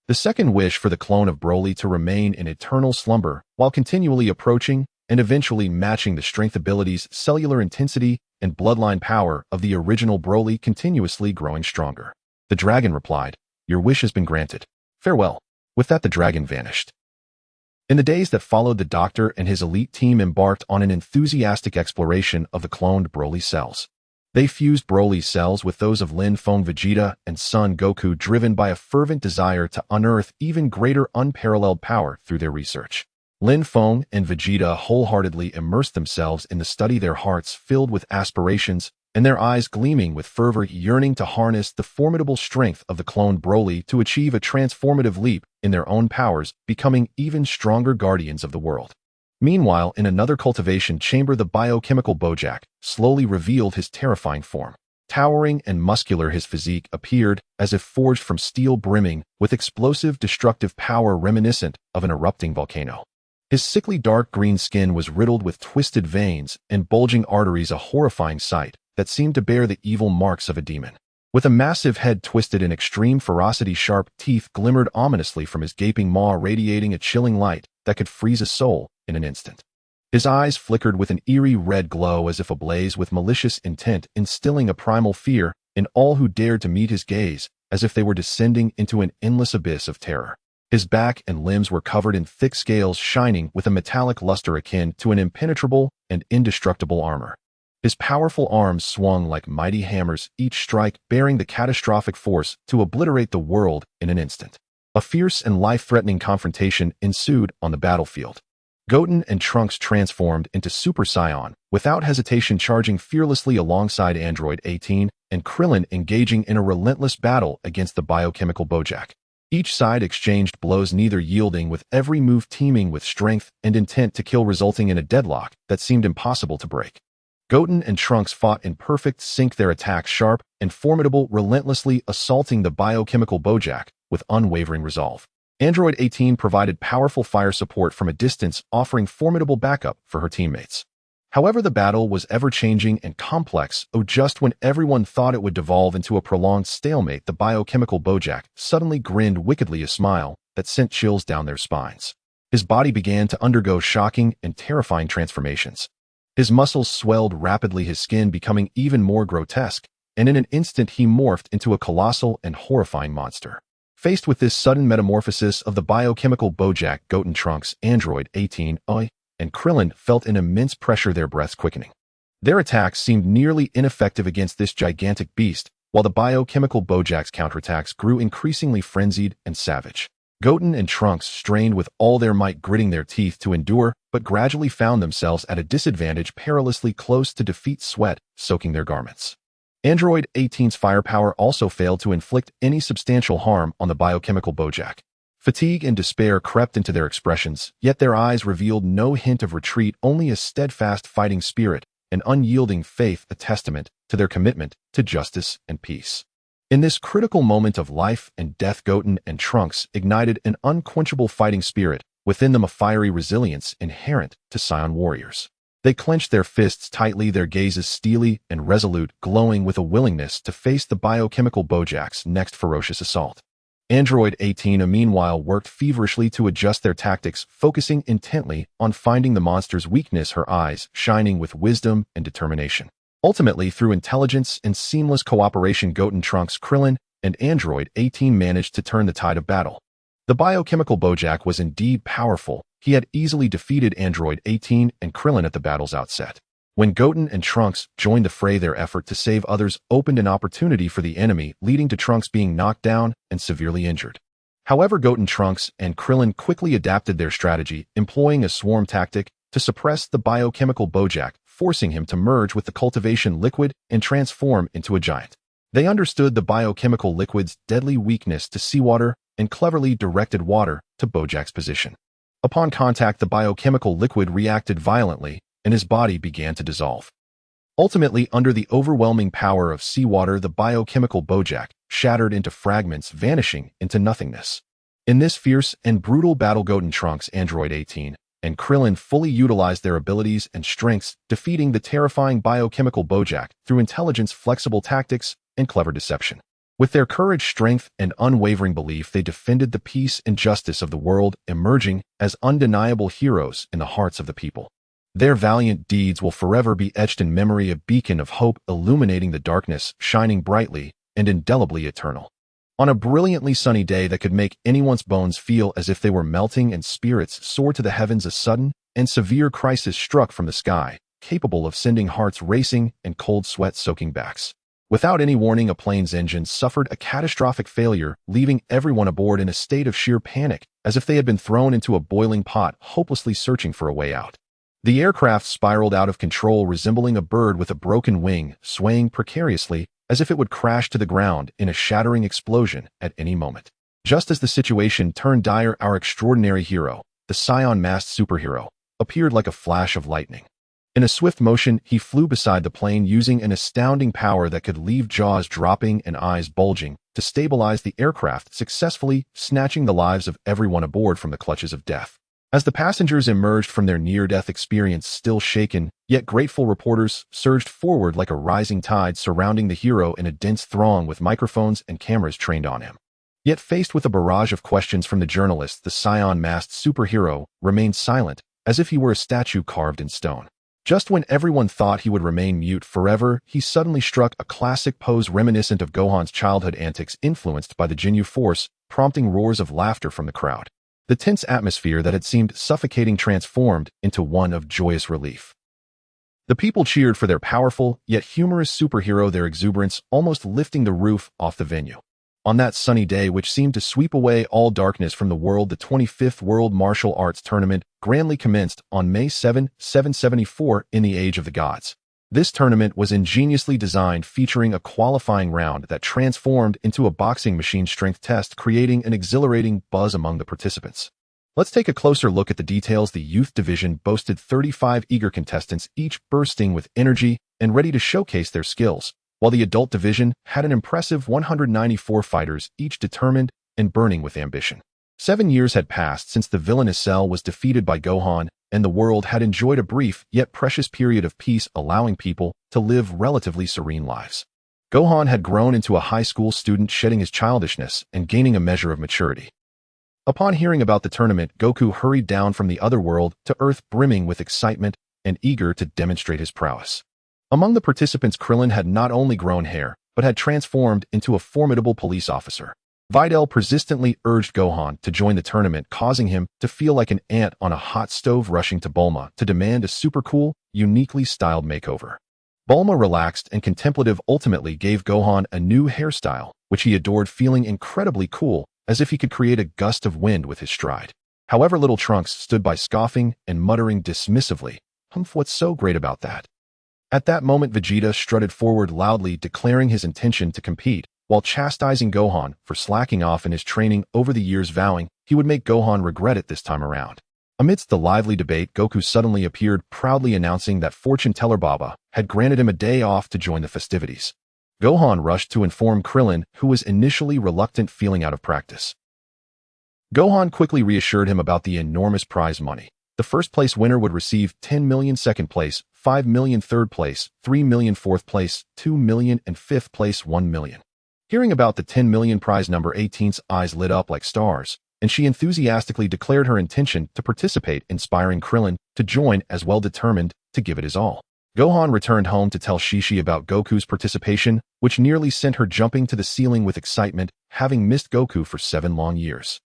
The second wish: for the clone of Broly to remain in eternal slumber, while continually approaching and eventually matching the strength, abilities, cellular intensity, and bloodline power of the original Broly, continuously growing stronger. The dragon replied, "Your wish has been granted. Farewell." With that, the dragon vanished. In the days that followed, the doctor and his elite team embarked on an enthusiastic exploration of the cloned Broly cells. They fused Broly's cells with those of Lin Feng, Vegeta, and Son Goku, driven by a fervent desire to unearth even greater unparalleled power through their research. Lin Feng and Vegeta wholeheartedly immersed themselves in the study, their hearts filled with aspirations and their eyes gleaming with fervor, yearning to harness the formidable strength of the cloned Broly to achieve a transformative leap in their own powers, becoming even stronger guardians of the world. Meanwhile, in another cultivation chamber, the biochemical Bojack slowly revealed his terrifying form. Towering and muscular, his physique appeared as if forged from steel, brimming with explosive, destructive power reminiscent of an erupting volcano. His sickly dark green skin was riddled with twisted veins and bulging arteries, a horrifying sight that seemed to bear the evil marks of a demon. With a massive head twisted in extreme ferocity, sharp teeth glimmered ominously from his gaping maw, radiating a chilling light that could freeze a soul in an instant. His eyes flickered with an eerie red glow, as if ablaze with malicious intent, instilling a primal fear in all who dared to meet his gaze, as if they were descending into an endless abyss of terror. His back and limbs were covered in thick scales shining with a metallic luster akin to an impenetrable and indestructible armor. His powerful arms swung like mighty hammers, each strike bearing the catastrophic force to obliterate the world in an instant. A fierce and life-threatening confrontation ensued on the battlefield. Goten and Trunks transformed into Super Saiyan, without hesitation charging fearlessly alongside Android 18 and Krillin engaging in a relentless battle against the biochemical Bojack. Each side exchanged blows, neither yielding, with every move teeming with strength and intent to kill, resulting in a deadlock that seemed impossible to break. Goten and Trunks fought in perfect sync, their attacks sharp and formidable, relentlessly assaulting the biochemical Bojack with unwavering resolve. Android 18 provided powerful fire support from a distance, offering formidable backup for her teammates. However, the battle was ever-changing and complex. Just when everyone thought it would devolve into a prolonged stalemate, the biochemical Bojack suddenly grinned wickedly, a smile that sent chills down their spines. His body began to undergo shocking and terrifying transformations. His muscles swelled rapidly, his skin becoming even more grotesque, and in an instant he morphed into a colossal and horrifying monster. Faced with this sudden metamorphosis of the biochemical Bojack, Goten, Trunks, Android 18, and Krillin felt an immense pressure, their breaths quickening. Their attacks seemed nearly ineffective against this gigantic beast, while the biochemical Bojack's counterattacks grew increasingly frenzied and savage. Goten and Trunks strained with all their might, gritting their teeth to endure, but gradually found themselves at a disadvantage, perilously close to defeat, sweat soaking their garments. Android 18's firepower also failed to inflict any substantial harm on the biochemical Bojack. Fatigue and despair crept into their expressions, yet their eyes revealed no hint of retreat, only a steadfast fighting spirit, an unyielding faith, a testament to their commitment to justice and peace. In this critical moment of life and death, Goten and Trunks ignited an unquenchable fighting spirit, within them a fiery resilience inherent to Saiyan warriors. They clenched their fists tightly, their gazes steely and resolute, glowing with a willingness to face the biochemical Bojack's next ferocious assault. Android 18 meanwhile worked feverishly to adjust their tactics, focusing intently on finding the monster's weakness, her eyes shining with wisdom and determination. Ultimately, through intelligence and seamless cooperation, Goten, Trunks, Krillin, and Android 18 managed to turn the tide of battle. The biochemical Bojack was indeed powerful. He had easily defeated Android 18 and Krillin at the battle's outset. When Goten and Trunks joined the fray, their effort to save others opened an opportunity for the enemy, leading to Trunks being knocked down and severely injured. However, Goten, Trunks, and Krillin quickly adapted their strategy, employing a swarm tactic to suppress the biochemical Bojack, forcing him to merge with the cultivation liquid and transform into a giant. They understood the biochemical liquid's deadly weakness to seawater and cleverly directed water to Bojack's position. Upon contact, the biochemical liquid reacted violently, and his body began to dissolve. Ultimately, under the overwhelming power of seawater, the biochemical Bojack shattered into fragments, vanishing into nothingness. In this fierce and brutal battle, Goten, Trunks, Android 18, and Krillin fully utilized their abilities and strengths, defeating the terrifying biochemical Bojack through intelligence, flexible tactics, and clever deception. With their courage, strength, and unwavering belief, they defended the peace and justice of the world, emerging as undeniable heroes in the hearts of the people. Their valiant deeds will forever be etched in memory, a beacon of hope illuminating the darkness, shining brightly and indelibly eternal. On a brilliantly sunny day that could make anyone's bones feel as if they were melting and spirits soar to the heavens, a sudden and severe crisis struck from the sky, capable of sending hearts racing and cold sweat soaking backs. Without any warning, a plane's engine suffered a catastrophic failure, leaving everyone aboard in a state of sheer panic, as if they had been thrown into a boiling pot, hopelessly searching for a way out. The aircraft spiraled out of control, resembling a bird with a broken wing, swaying precariously as if it would crash to the ground in a shattering explosion at any moment. Just as the situation turned dire, our extraordinary hero, the Saiyan masked superhero, appeared like a flash of lightning. In a swift motion, he flew beside the plane, using an astounding power that could leave jaws dropping and eyes bulging to stabilize the aircraft, successfully snatching the lives of everyone aboard from the clutches of death. As the passengers emerged from their near-death experience, still shaken, yet grateful, reporters surged forward like a rising tide, surrounding the hero in a dense throng with microphones and cameras trained on him. Yet faced with a barrage of questions from the journalists, the Saiyan masked superhero remained silent, as if he were a statue carved in stone. Just when everyone thought he would remain mute forever, he suddenly struck a classic pose reminiscent of Gohan's childhood antics influenced by the Ginyu Force, prompting roars of laughter from the crowd. The tense atmosphere that had seemed suffocating transformed into one of joyous relief. The people cheered for their powerful, yet humorous superhero, their exuberance almost lifting the roof off the venue. On that sunny day which seemed to sweep away all darkness from the world, the 25th World Martial Arts Tournament grandly commenced on May 7, 774 in the Age of the Gods. This tournament was ingeniously designed, featuring a qualifying round that transformed into a boxing machine strength test, creating an exhilarating buzz among the participants. Let's take a closer look at the details. The youth division boasted 35 eager contestants, each bursting with energy and ready to showcase their skills, while the adult division had an impressive 194 fighters, each determined and burning with ambition. 7 years had passed since the villainous Cell was defeated by Gohan, and the world had enjoyed a brief yet precious period of peace, allowing people to live relatively serene lives. Gohan had grown into a high school student, shedding his childishness and gaining a measure of maturity. Upon hearing about the tournament, Goku hurried down from the other world to Earth, brimming with excitement and eager to demonstrate his prowess. Among the participants, Krillin had not only grown hair, but had transformed into a formidable police officer. Videl persistently urged Gohan to join the tournament, causing him to feel like an ant on a hot stove rushing to Bulma to demand a super cool, uniquely styled makeover. Bulma, relaxed and contemplative, ultimately gave Gohan a new hairstyle, which he adored, feeling incredibly cool, as if he could create a gust of wind with his stride. However, little Trunks stood by, scoffing and muttering dismissively, "Humph, what's so great about that?" At that moment, Vegeta strutted forward loudly, declaring his intention to compete, while chastising Gohan for slacking off in his training over the years, vowing he would make Gohan regret it this time around. Amidst the lively debate, Goku suddenly appeared, proudly announcing that fortune teller Baba had granted him a day off to join the festivities. Gohan rushed to inform Krillin, who was initially reluctant, feeling out of practice. Gohan quickly reassured him about the enormous prize money. The first place winner would receive 10 million, second place 5 million, third place 3 million, fourth place 2 million, and fifth place 1 million. Hearing about the 10 million prize, number 18's eyes lit up like stars, and she enthusiastically declared her intention to participate, inspiring Krillin to join as well, determined to give it his all. Gohan returned home to tell Shishi about Goku's participation, which nearly sent her jumping to the ceiling with excitement, having missed Goku for 7 long years.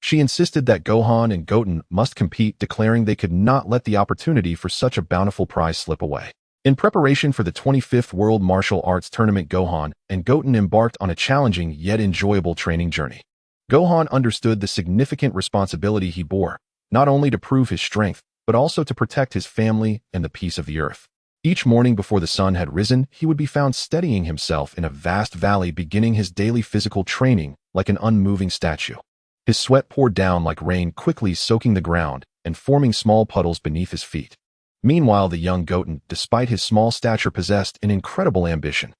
She insisted that Gohan and Goten must compete, declaring they could not let the opportunity for such a bountiful prize slip away. In preparation for the 25th World Martial Arts Tournament, Gohan and Goten embarked on a challenging yet enjoyable training journey. Gohan understood the significant responsibility he bore, not only to prove his strength, but also to protect his family and the peace of the earth. Each morning before the sun had risen, he would be found steadying himself in a vast valley, beginning his daily physical training like an unmoving statue. His sweat poured down like rain, quickly soaking the ground and forming small puddles beneath his feet. Meanwhile, the young Goten, despite his small stature, possessed an incredible ambition.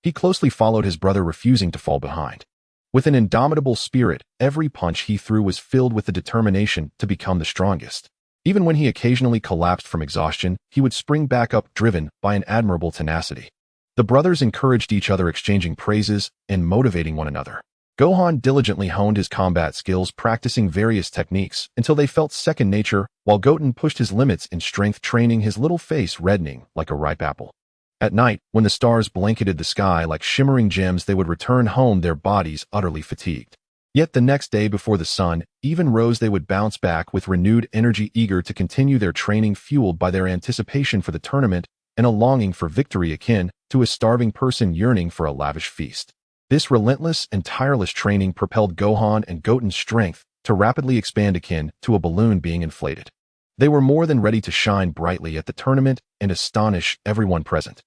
He closely followed his brother, refusing to fall behind. With an indomitable spirit, every punch he threw was filled with the determination to become the strongest. Even when he occasionally collapsed from exhaustion, he would spring back up, driven by an admirable tenacity. The brothers encouraged each other, exchanging praises and motivating one another. Gohan diligently honed his combat skills, practicing various techniques until they felt second nature, while Goten pushed his limits in strength training, his little face reddening like a ripe apple. At night, when the stars blanketed the sky like shimmering gems, they would return home, their bodies utterly fatigued. Yet the next day, before the sun even rose, they would bounce back with renewed energy, eager to continue their training, fueled by their anticipation for the tournament and a longing for victory akin to a starving person yearning for a lavish feast. This relentless and tireless training propelled Gohan and Goten's strength to rapidly expand, akin to a balloon being inflated. They were more than ready to shine brightly at the tournament and astonish everyone present.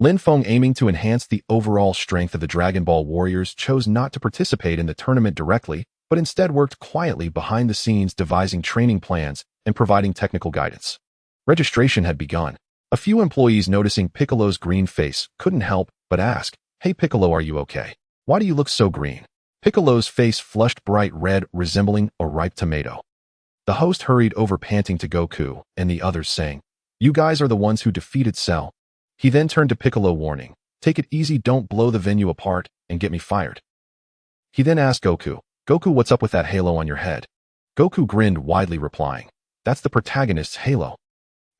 Lin Feng, aiming to enhance the overall strength of the Dragon Ball warriors, chose not to participate in the tournament directly, but instead worked quietly behind the scenes, devising training plans and providing technical guidance. Registration had begun. A few employees, noticing Piccolo's green face, couldn't help but ask, "Hey Piccolo, are you okay? Why do you look so green?" Piccolo's face flushed bright red, resembling a ripe tomato. The host hurried over, panting, to Goku and the others, saying, "You guys are the ones who defeated Cell." He then turned to Piccolo, warning, "Take it easy, don't blow the venue apart and get me fired." He then asked Goku, "Goku, what's up with that halo on your head?" Goku grinned widely, replying, "That's the protagonist's halo."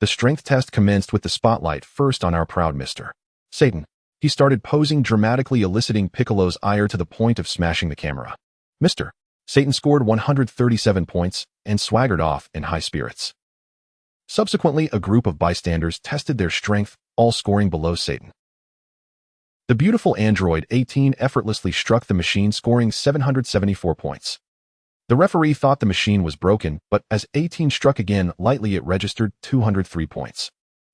The strength test commenced with the spotlight first on our proud Mr. Satan. He started posing dramatically, eliciting Piccolo's ire to the point of smashing the camera. Mr. Satan scored 137 points and swaggered off in high spirits. Subsequently, a group of bystanders tested their strength, all scoring below Satan. The beautiful android 18 effortlessly struck the machine, scoring 774 points. The referee thought the machine was broken, but as 18 struck again lightly, it registered 203 points.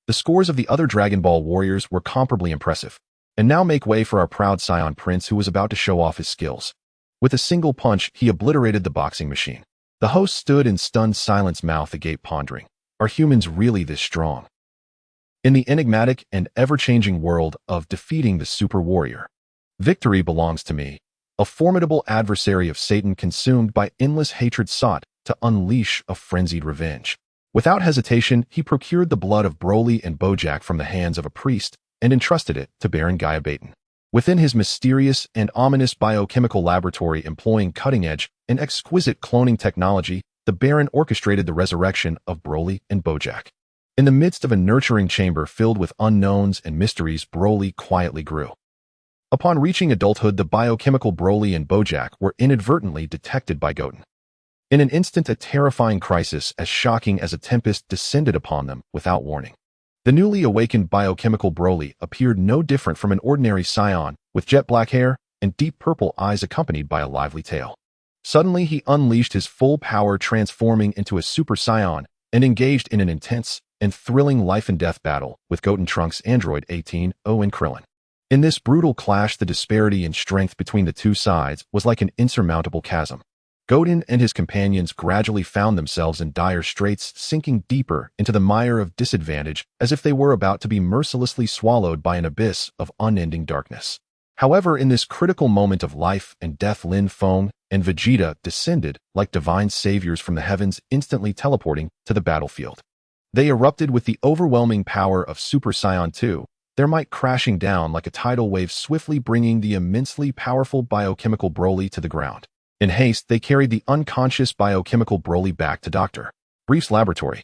The scores of the other Dragon Ball warriors were comparably impressive. And now make way for our proud Saiyan Prince, who was about to show off his skills. With a single punch, he obliterated the boxing machine. The host stood in stunned silence, mouth agape, pondering, are humans really this strong? In the enigmatic and ever-changing world of defeating the super warrior, victory belongs to me. A formidable adversary of Satan, consumed by endless hatred, sought to unleash a frenzied revenge. Without hesitation, he procured the blood of Broly and Bojack from the hands of a priest and entrusted it to Baron Kaiō-ken. Within his mysterious and ominous biochemical laboratory, employing cutting-edge and exquisite cloning technology, the Baron orchestrated the resurrection of Broly and Bojack. In the midst of a nurturing chamber filled with unknowns and mysteries, Broly quietly grew. Upon reaching adulthood, the biochemical Broly and Bojack were inadvertently detected by Kaiō-ken. In an instant, a terrifying crisis as shocking as a tempest descended upon them without warning. The newly awakened biochemical Broly appeared no different from an ordinary Saiyan, with jet black hair and deep purple eyes accompanied by a lively tail. Suddenly, he unleashed his full power, transforming into a Super Saiyan, and engaged in an intense and thrilling life-and-death battle with Kaiō-ken Trunks Android 18, and Krillin. In this brutal clash, the disparity in strength between the two sides was like an insurmountable chasm. Kaiō-ken and his companions gradually found themselves in dire straits, sinking deeper into the mire of disadvantage as if they were about to be mercilessly swallowed by an abyss of unending darkness. However, in this critical moment of life and death, Lin Feng and Vegeta descended like divine saviors from the heavens, instantly teleporting to the battlefield. They erupted with the overwhelming power of Super Saiyan 2, their might crashing down like a tidal wave, swiftly bringing the immensely powerful biochemical Broly to the ground. In haste, they carried the unconscious biochemical Broly back to Dr. Brief's laboratory.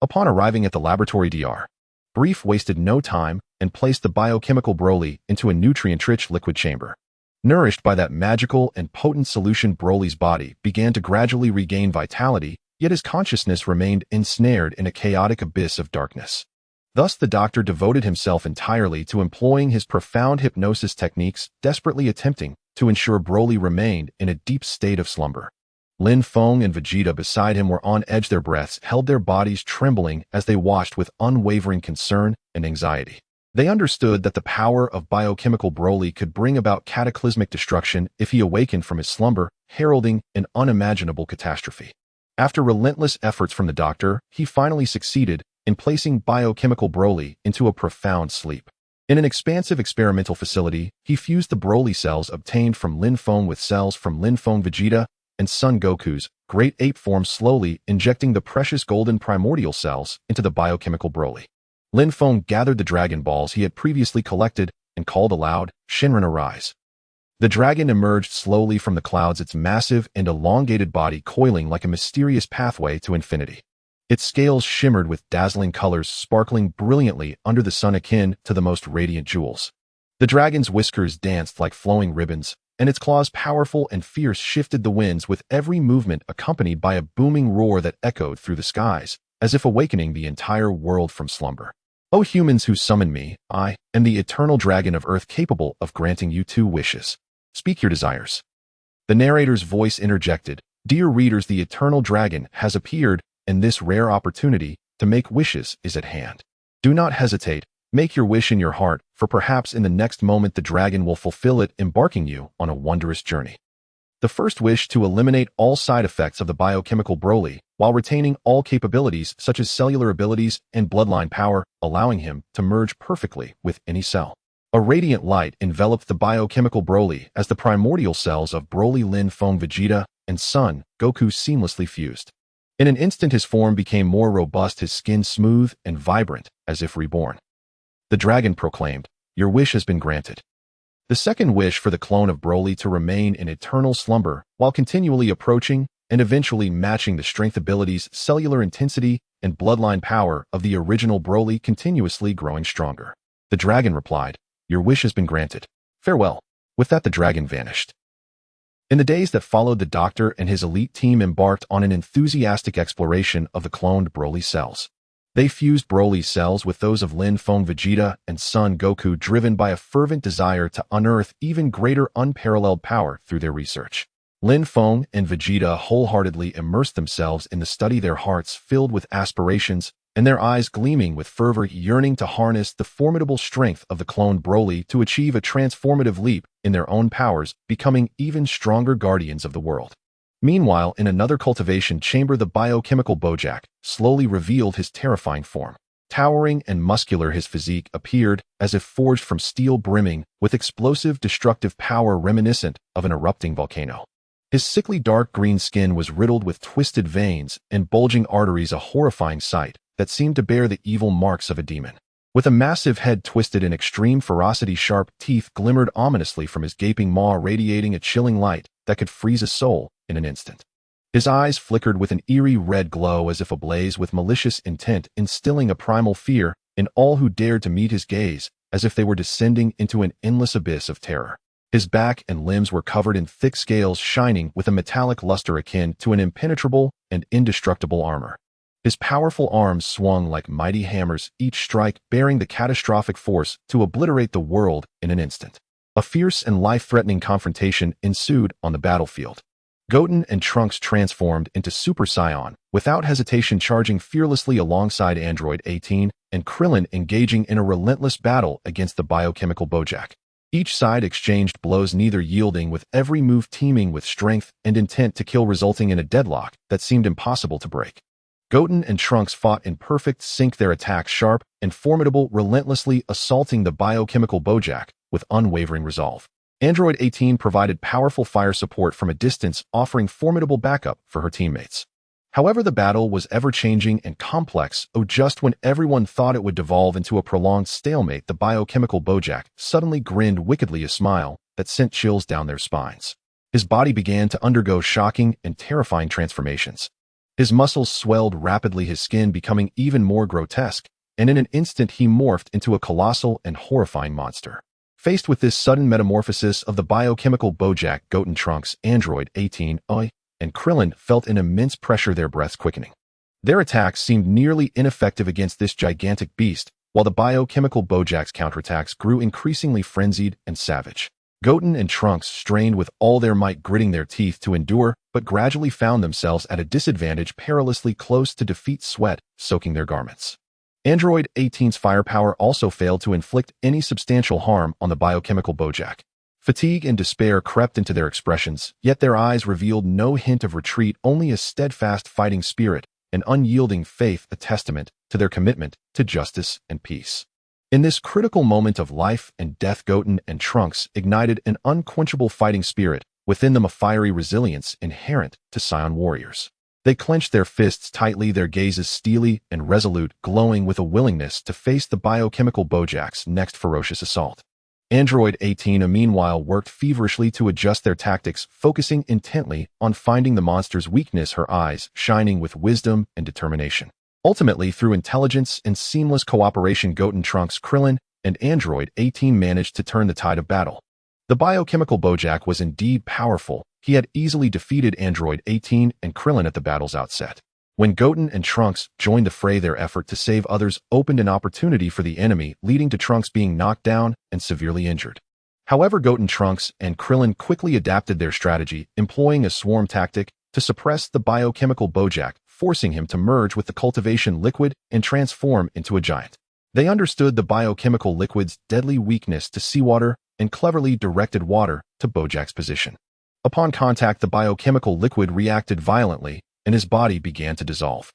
Upon arriving at the laboratory, Dr. Brief wasted no time and placed the biochemical Broly into a nutrient-rich liquid chamber. Nourished by that magical and potent solution, Broly's body began to gradually regain vitality, yet his consciousness remained ensnared in a chaotic abyss of darkness. Thus, the doctor devoted himself entirely to employing his profound hypnosis techniques, desperately attempting to ensure Broly remained in a deep state of slumber. Lin Feng and Vegeta beside him were on edge, their breaths held, their bodies trembling as they watched with unwavering concern and anxiety. They understood that the power of biochemical Broly could bring about cataclysmic destruction if he awakened from his slumber, heralding an unimaginable catastrophe. After relentless efforts from the doctor, he finally succeeded in placing biochemical Broly into a profound sleep. In an expansive experimental facility, he fused the Broly cells obtained from Lin Feng with cells from Lin Feng, Vegeta, and Son Goku's Great Ape form, slowly injecting the precious golden primordial cells into the biochemical Broly. Lin Feng gathered the Dragon Balls he had previously collected and called aloud, "Shinran, arise." The dragon emerged slowly from the clouds, its massive and elongated body coiling like a mysterious pathway to infinity. Its scales shimmered with dazzling colors, sparkling brilliantly under the sun, akin to the most radiant jewels. The dragon's whiskers danced like flowing ribbons, and its claws, powerful and fierce, shifted the winds with every movement, accompanied by a booming roar that echoed through the skies, as if awakening the entire world from slumber. "O humans who summon me, I am the eternal dragon of Earth, capable of granting you 2 wishes. Speak your desires." The narrator's voice interjected, "Dear readers, the eternal dragon has appeared, and this rare opportunity to make wishes is at hand. Do not hesitate, make your wish in your heart, for perhaps in the next moment the dragon will fulfill it, embarking you on a wondrous journey." The first wish: to eliminate all side effects of the biochemical Broly, while retaining all capabilities such as cellular abilities and bloodline power, allowing him to merge perfectly with any cell. A radiant light enveloped the biochemical Broly as the primordial cells of Broly, Lin Feng, Vegeta, and Son Goku seamlessly fused. In an instant, his form became more robust, his skin smooth and vibrant, as if reborn. The dragon proclaimed, "Your wish has been granted." The second wish: for the clone of Broly to remain in eternal slumber while continually approaching and eventually matching the strength abilities, cellular intensity, and bloodline power of the original Broly, continuously growing stronger. The dragon replied, "Your wish has been granted. Farewell." With that, the dragon vanished. In the days that followed, the doctor and his elite team embarked on an enthusiastic exploration of the cloned Broly cells. They fused Broly's cells with those of Lin Feng, Vegeta, and Son Goku, driven by a fervent desire to unearth even greater unparalleled power through their research. Lin Feng and Vegeta wholeheartedly immersed themselves in the study, their hearts filled with aspirations and their eyes gleaming with fervor, yearning to harness the formidable strength of the cloned Broly to achieve a transformative leap in their own powers, becoming even stronger guardians of the world. Meanwhile, in another cultivation chamber, the biochemical Bojack slowly revealed his terrifying form. Towering and muscular, his physique appeared as if forged from steel, brimming with explosive, destructive power reminiscent of an erupting volcano. His sickly dark green skin was riddled with twisted veins and bulging arteries, a horrifying sight that seemed to bear the evil marks of a demon. With a massive head twisted in extreme ferocity, sharp teeth glimmered ominously from his gaping maw, radiating a chilling light that could freeze a soul in an instant. His eyes flickered with an eerie red glow as if ablaze with malicious intent, instilling a primal fear in all who dared to meet his gaze, as if they were descending into an endless abyss of terror. His back and limbs were covered in thick scales, shining with a metallic luster akin to an impenetrable and indestructible armor. His powerful arms swung like mighty hammers, each strike bearing the catastrophic force to obliterate the world in an instant. A fierce and life-threatening confrontation ensued on the battlefield. Goten and Trunks transformed into Super Saiyan, without hesitation charging fearlessly alongside Android 18 and Krillin, engaging in a relentless battle against the biochemical Bojack. Each side exchanged blows, neither yielding, with every move teeming with strength and intent to kill, resulting in a deadlock that seemed impossible to break. Goten and Trunks fought in perfect sync, their attacks sharp and formidable, relentlessly assaulting the biochemical Bojack with unwavering resolve. Android 18 provided powerful fire support from a distance, offering formidable backup for her teammates. However, the battle was ever-changing and complex. Just when everyone thought it would devolve into a prolonged stalemate, the biochemical Bojack suddenly grinned wickedly, a smile that sent chills down their spines. His body began to undergo shocking and terrifying transformations. His muscles swelled rapidly, his skin becoming even more grotesque, and in an instant he morphed into a colossal and horrifying monster. Faced with this sudden metamorphosis of the biochemical Bojack, Goten, Trunks, Android 18, and Krillin felt an immense pressure, their breaths quickening. Their attacks seemed nearly ineffective against this gigantic beast, while the biochemical Bojack's counterattacks grew increasingly frenzied and savage. Goten and Trunks strained with all their might, gritting their teeth to endure, but gradually found themselves at a disadvantage, perilously close to defeat, sweat soaking their garments. Android 18's firepower also failed to inflict any substantial harm on the biochemical Bojack. Fatigue and despair crept into their expressions, yet their eyes revealed no hint of retreat, only a steadfast fighting spirit, an unyielding faith, a testament to their commitment to justice and peace. In this critical moment of life and death, Goten and Trunks ignited an unquenchable fighting spirit, within them a fiery resilience inherent to Saiyan warriors. They clenched their fists tightly, their gazes steely and resolute, glowing with a willingness to face the biochemical Bojack's next ferocious assault. Android 18 meanwhile worked feverishly to adjust their tactics, focusing intently on finding the monster's weakness, her eyes shining with wisdom and determination. Ultimately, through intelligence and seamless cooperation, Goten, Trunks, Krillin, and Android 18 managed to turn the tide of battle. The biochemical Bojack was indeed powerful. He had easily defeated Android 18 and Krillin at the battle's outset. When Goten and Trunks joined the fray, their effort to save others opened an opportunity for the enemy, leading to Trunks being knocked down and severely injured. However, Goten, Trunks, and Krillin quickly adapted their strategy, employing a swarm tactic to suppress the biochemical Bojack, forcing him to merge with the cultivation liquid and transform into a giant. They understood the biochemical liquid's deadly weakness to seawater and cleverly directed water to Bojack's position. Upon contact, the biochemical liquid reacted violently, and his body began to dissolve.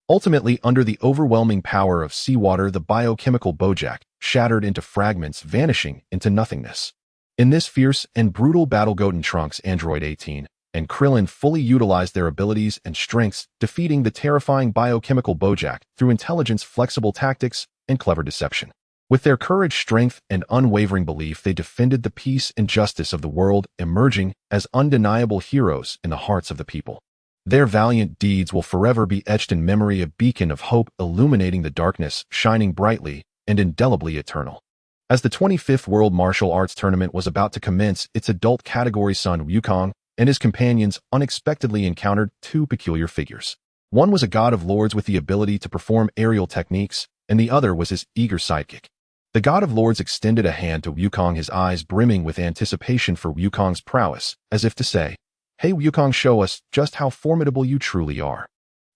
Ultimately, under the overwhelming power of seawater, the biochemical Bojack shattered into fragments, vanishing into nothingness. In this fierce and brutal battle, Goten, Trunks, Android 18, and Krillin fully utilized their abilities and strengths, defeating the terrifying biochemical Bojack through intelligence, flexible tactics, and clever deception. With their courage, strength, and unwavering belief, they defended the peace and justice of the world, emerging as undeniable heroes in the hearts of the people. Their valiant deeds will forever be etched in memory, a beacon of hope illuminating the darkness, shining brightly and indelibly eternal. As the 25th World Martial Arts Tournament was about to commence, its adult category son Wukong and his companions unexpectedly encountered two peculiar figures. One was a god of lords with the ability to perform aerial techniques, and the other was his eager sidekick. The god of lords extended a hand to Wukong, his eyes brimming with anticipation for Wukong's prowess, as if to say, "Hey Wukong, show us just how formidable you truly are."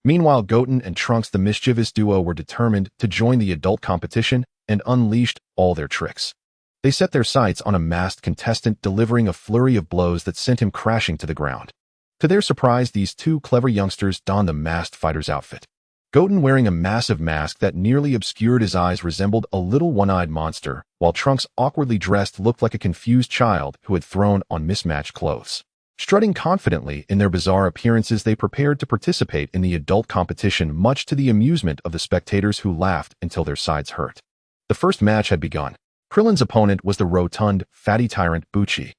Meanwhile, Goten and Trunks, the mischievous duo, were determined to join the adult competition and unleashed all their tricks. They set their sights on a masked contestant, delivering a flurry of blows that sent him crashing to the ground. To their surprise, these two clever youngsters donned the masked fighter's outfit. Goten, wearing a massive mask that nearly obscured his eyes, resembled a little one-eyed monster, while Trunks, awkwardly dressed, looked like a confused child who had thrown on mismatched clothes. Strutting confidently in their bizarre appearances, they prepared to participate in the adult competition, much to the amusement of the spectators, who laughed until their sides hurt. The first match had begun. Krillin's opponent was the rotund, fatty tyrant Bucci.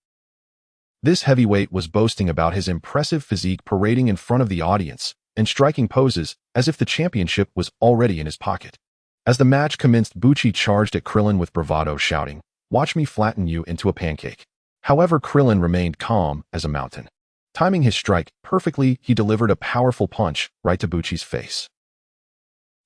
This heavyweight was boasting about his impressive physique, parading in front of the audience and striking poses as if the championship was already in his pocket. As the match commenced, Bucci charged at Krillin with bravado, shouting, "Watch me flatten you into a pancake." However, Krillin remained calm as a mountain. Timing his strike perfectly, he delivered a powerful punch right to Bucci's face.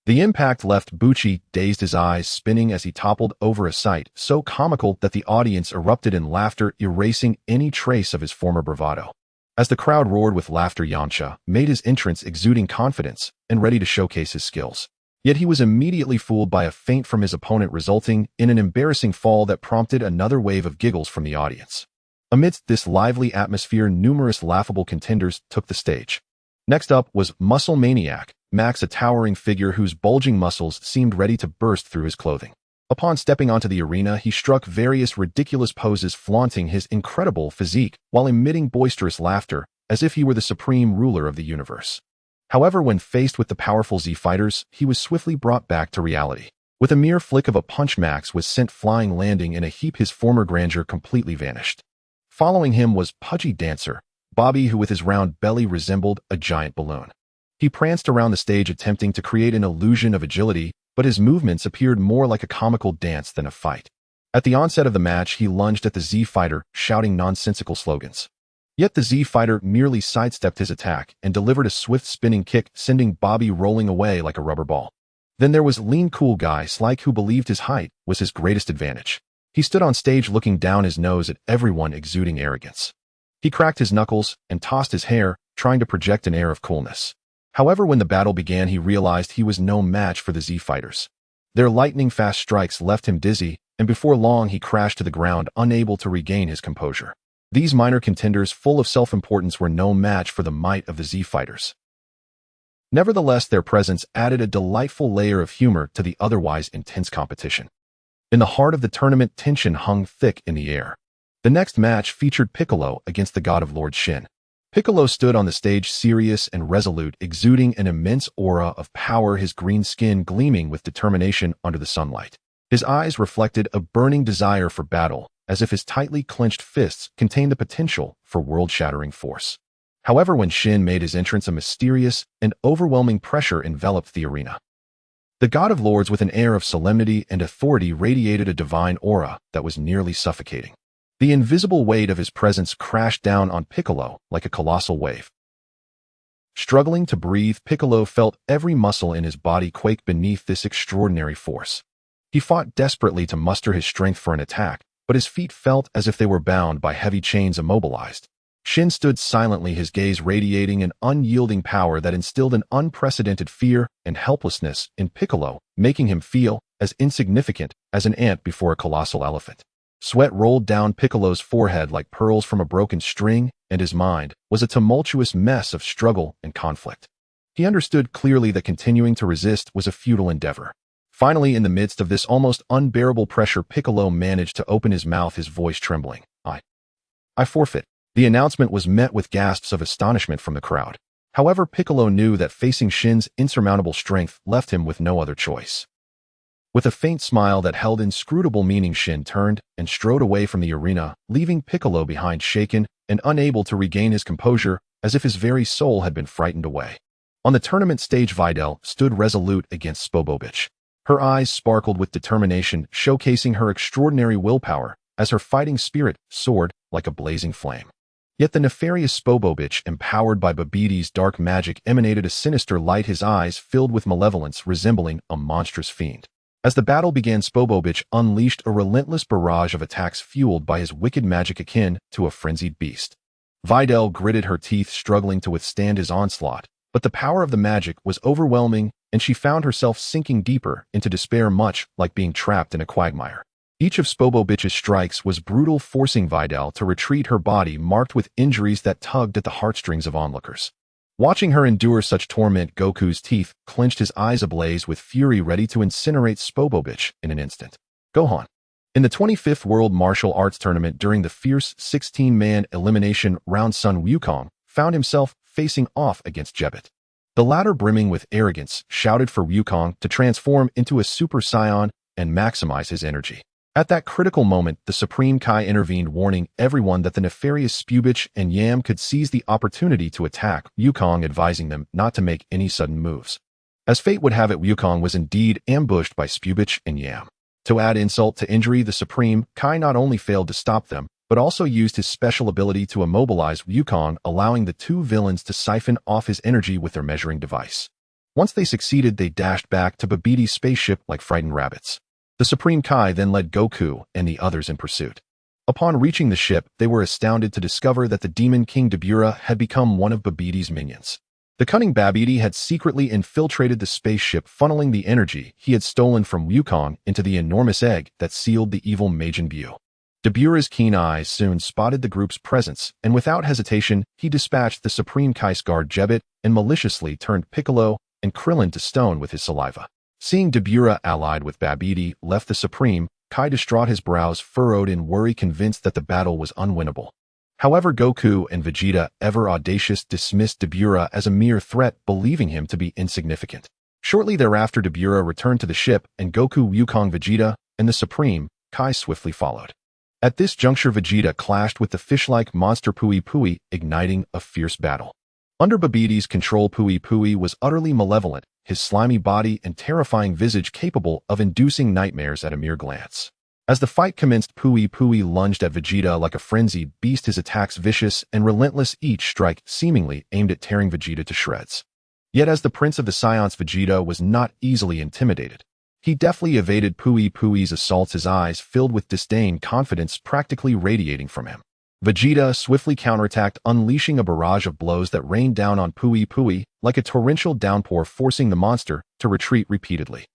The impact left Bucci dazed, his eyes spinning as he toppled over, a sight so comical that the audience erupted in laughter, erasing any trace of his former bravado. As the crowd roared with laughter, Yamcha made his entrance, exuding confidence and ready to showcase his skills. Yet he was immediately fooled by a feint from his opponent, resulting in an embarrassing fall that prompted another wave of giggles from the audience. Amidst this lively atmosphere, numerous laughable contenders took the stage. Next up was Muscle Maniac Max, a towering figure whose bulging muscles seemed ready to burst through his clothing. Upon stepping onto the arena, he struck various ridiculous poses, flaunting his incredible physique while emitting boisterous laughter, as if he were the supreme ruler of the universe. However, when faced with the powerful Z fighters, he was swiftly brought back to reality. With a mere flick of a punch, Max was sent flying, landing in a heap. His former grandeur completely vanished. Following him was pudgy dancer Bobby, who with his round belly resembled a giant balloon. He pranced around the stage, attempting to create an illusion of agility, but his movements appeared more like a comical dance than a fight. At the onset of the match, he lunged at the Z fighter, shouting nonsensical slogans. Yet the Z fighter merely sidestepped his attack and delivered a swift spinning kick, sending Bobby rolling away like a rubber ball. Then there was Lean Cool Guy Slike, who believed his height was his greatest advantage. He stood on stage looking down his nose at everyone, exuding arrogance. He cracked his knuckles and tossed his hair, trying to project an air of coolness. However, when the battle began, he realized he was no match for the Z fighters. Their lightning-fast strikes left him dizzy, and before long he crashed to the ground, unable to regain his composure. These minor contenders, full of self-importance, were no match for the might of the Z fighters. Nevertheless, their presence added a delightful layer of humor to the otherwise intense competition. In the heart of the tournament, tension hung thick in the air. The next match featured Piccolo against the god of Lord Shin. Piccolo stood on the stage, serious and resolute, exuding an immense aura of power, his green skin gleaming with determination under the sunlight. His eyes reflected a burning desire for battle, as if his tightly clenched fists contained the potential for world-shattering force. However, when Shin made his entrance, a mysterious and overwhelming pressure enveloped the arena. The god of lords, with an air of solemnity and authority, radiated a divine aura that was nearly suffocating. The invisible weight of his presence crashed down on Piccolo like a colossal wave. Struggling to breathe, Piccolo felt every muscle in his body quake beneath this extraordinary force. He fought desperately to muster his strength for an attack, but his feet felt as if they were bound by heavy chains, immobilized. Shin stood silently, his gaze radiating an unyielding power that instilled an unprecedented fear and helplessness in Piccolo, making him feel as insignificant as an ant before a colossal elephant. Sweat rolled down Piccolo's forehead like pearls from a broken string, and his mind was a tumultuous mess of struggle and conflict. He understood clearly that continuing to resist was a futile endeavor. Finally, in the midst of this almost unbearable pressure, Piccolo managed to open his mouth, his voice trembling. I forfeit." The announcement was met with gasps of astonishment from the crowd. However, Piccolo knew that facing Shin's insurmountable strength left him with no other choice. With a faint smile that held inscrutable meaning, Shin turned and strode away from the arena, leaving Piccolo behind, shaken and unable to regain his composure, as if his very soul had been frightened away. On the tournament stage, Videl stood resolute against Spobobich. Her eyes sparkled with determination, showcasing her extraordinary willpower, as her fighting spirit soared like a blazing flame. Yet the nefarious Spobobich, empowered by Babbidi's dark magic, emanated a sinister light, his eyes filled with malevolence, resembling a monstrous fiend. As the battle began, Spobobich unleashed a relentless barrage of attacks fueled by his wicked magic akin to a frenzied beast. Videl gritted her teeth, struggling to withstand his onslaught, but the power of the magic was overwhelming, and she found herself sinking deeper into despair, much like being trapped in a quagmire. Each of Spobobich's strikes was brutal, forcing Videl to retreat, her body marked with injuries that tugged at the heartstrings of onlookers. Watching her endure such torment, Goku's teeth clenched, his eyes ablaze with fury, ready to incinerate Spobobich in an instant. Gohan. In the 25th World Martial Arts Tournament, during the fierce 16-man elimination round, Sun Wukong found himself facing off against Jebet. The latter, brimming with arrogance, shouted for Wukong to transform into a Super Saiyan and maximize his energy. At that critical moment, the Supreme Kai intervened, warning everyone that the nefarious Spubich and Yam could seize the opportunity to attack Wukong, advising them not to make any sudden moves. As fate would have it, Wukong was indeed ambushed by Spubich and Yam. To add insult to injury, the Supreme Kai not only failed to stop them, but also used his special ability to immobilize Wukong, allowing the two villains to siphon off his energy with their measuring device. Once they succeeded, they dashed back to Babbidi's spaceship like frightened rabbits. The Supreme Kai then led Goku and the others in pursuit. Upon reaching the ship, they were astounded to discover that the Demon King Dabura had become one of Babbidi's minions. The cunning Babbidi had secretly infiltrated the spaceship, funneling the energy he had stolen from Wukong into the enormous egg that sealed the evil Majin Buu. Dabura's keen eyes soon spotted the group's presence, and without hesitation, he dispatched the Supreme Kai's guard Jebet and maliciously turned Piccolo and Krillin to stone with his saliva. Seeing Dabura allied with Babbidi left the Supreme Kai distraught, his brows furrowed in worry, convinced that the battle was unwinnable. However, Goku and Vegeta, ever audacious, dismissed Dabura as a mere threat, believing him to be insignificant. Shortly thereafter, Dabura returned to the ship, and Goku, Wukong, Vegeta, and the Supreme Kai swiftly followed. At this juncture, Vegeta clashed with the fish-like monster Pui Pui, igniting a fierce battle. Under Babbidi's control, Pui Pui was utterly malevolent, his slimy body and terrifying visage capable of inducing nightmares at a mere glance. As the fight commenced, Pui Pui lunged at Vegeta like a frenzied beast, his attacks vicious and relentless, each strike seemingly aimed at tearing Vegeta to shreds. Yet as the Prince of the Saiyans, Vegeta was not easily intimidated. He deftly evaded Pui Pui's assaults, his eyes filled with disdain, confidence practically radiating from him. Vegeta swiftly counterattacked, unleashing a barrage of blows that rained down on Pui Pui like a torrential downpour, forcing the monster to retreat repeatedly.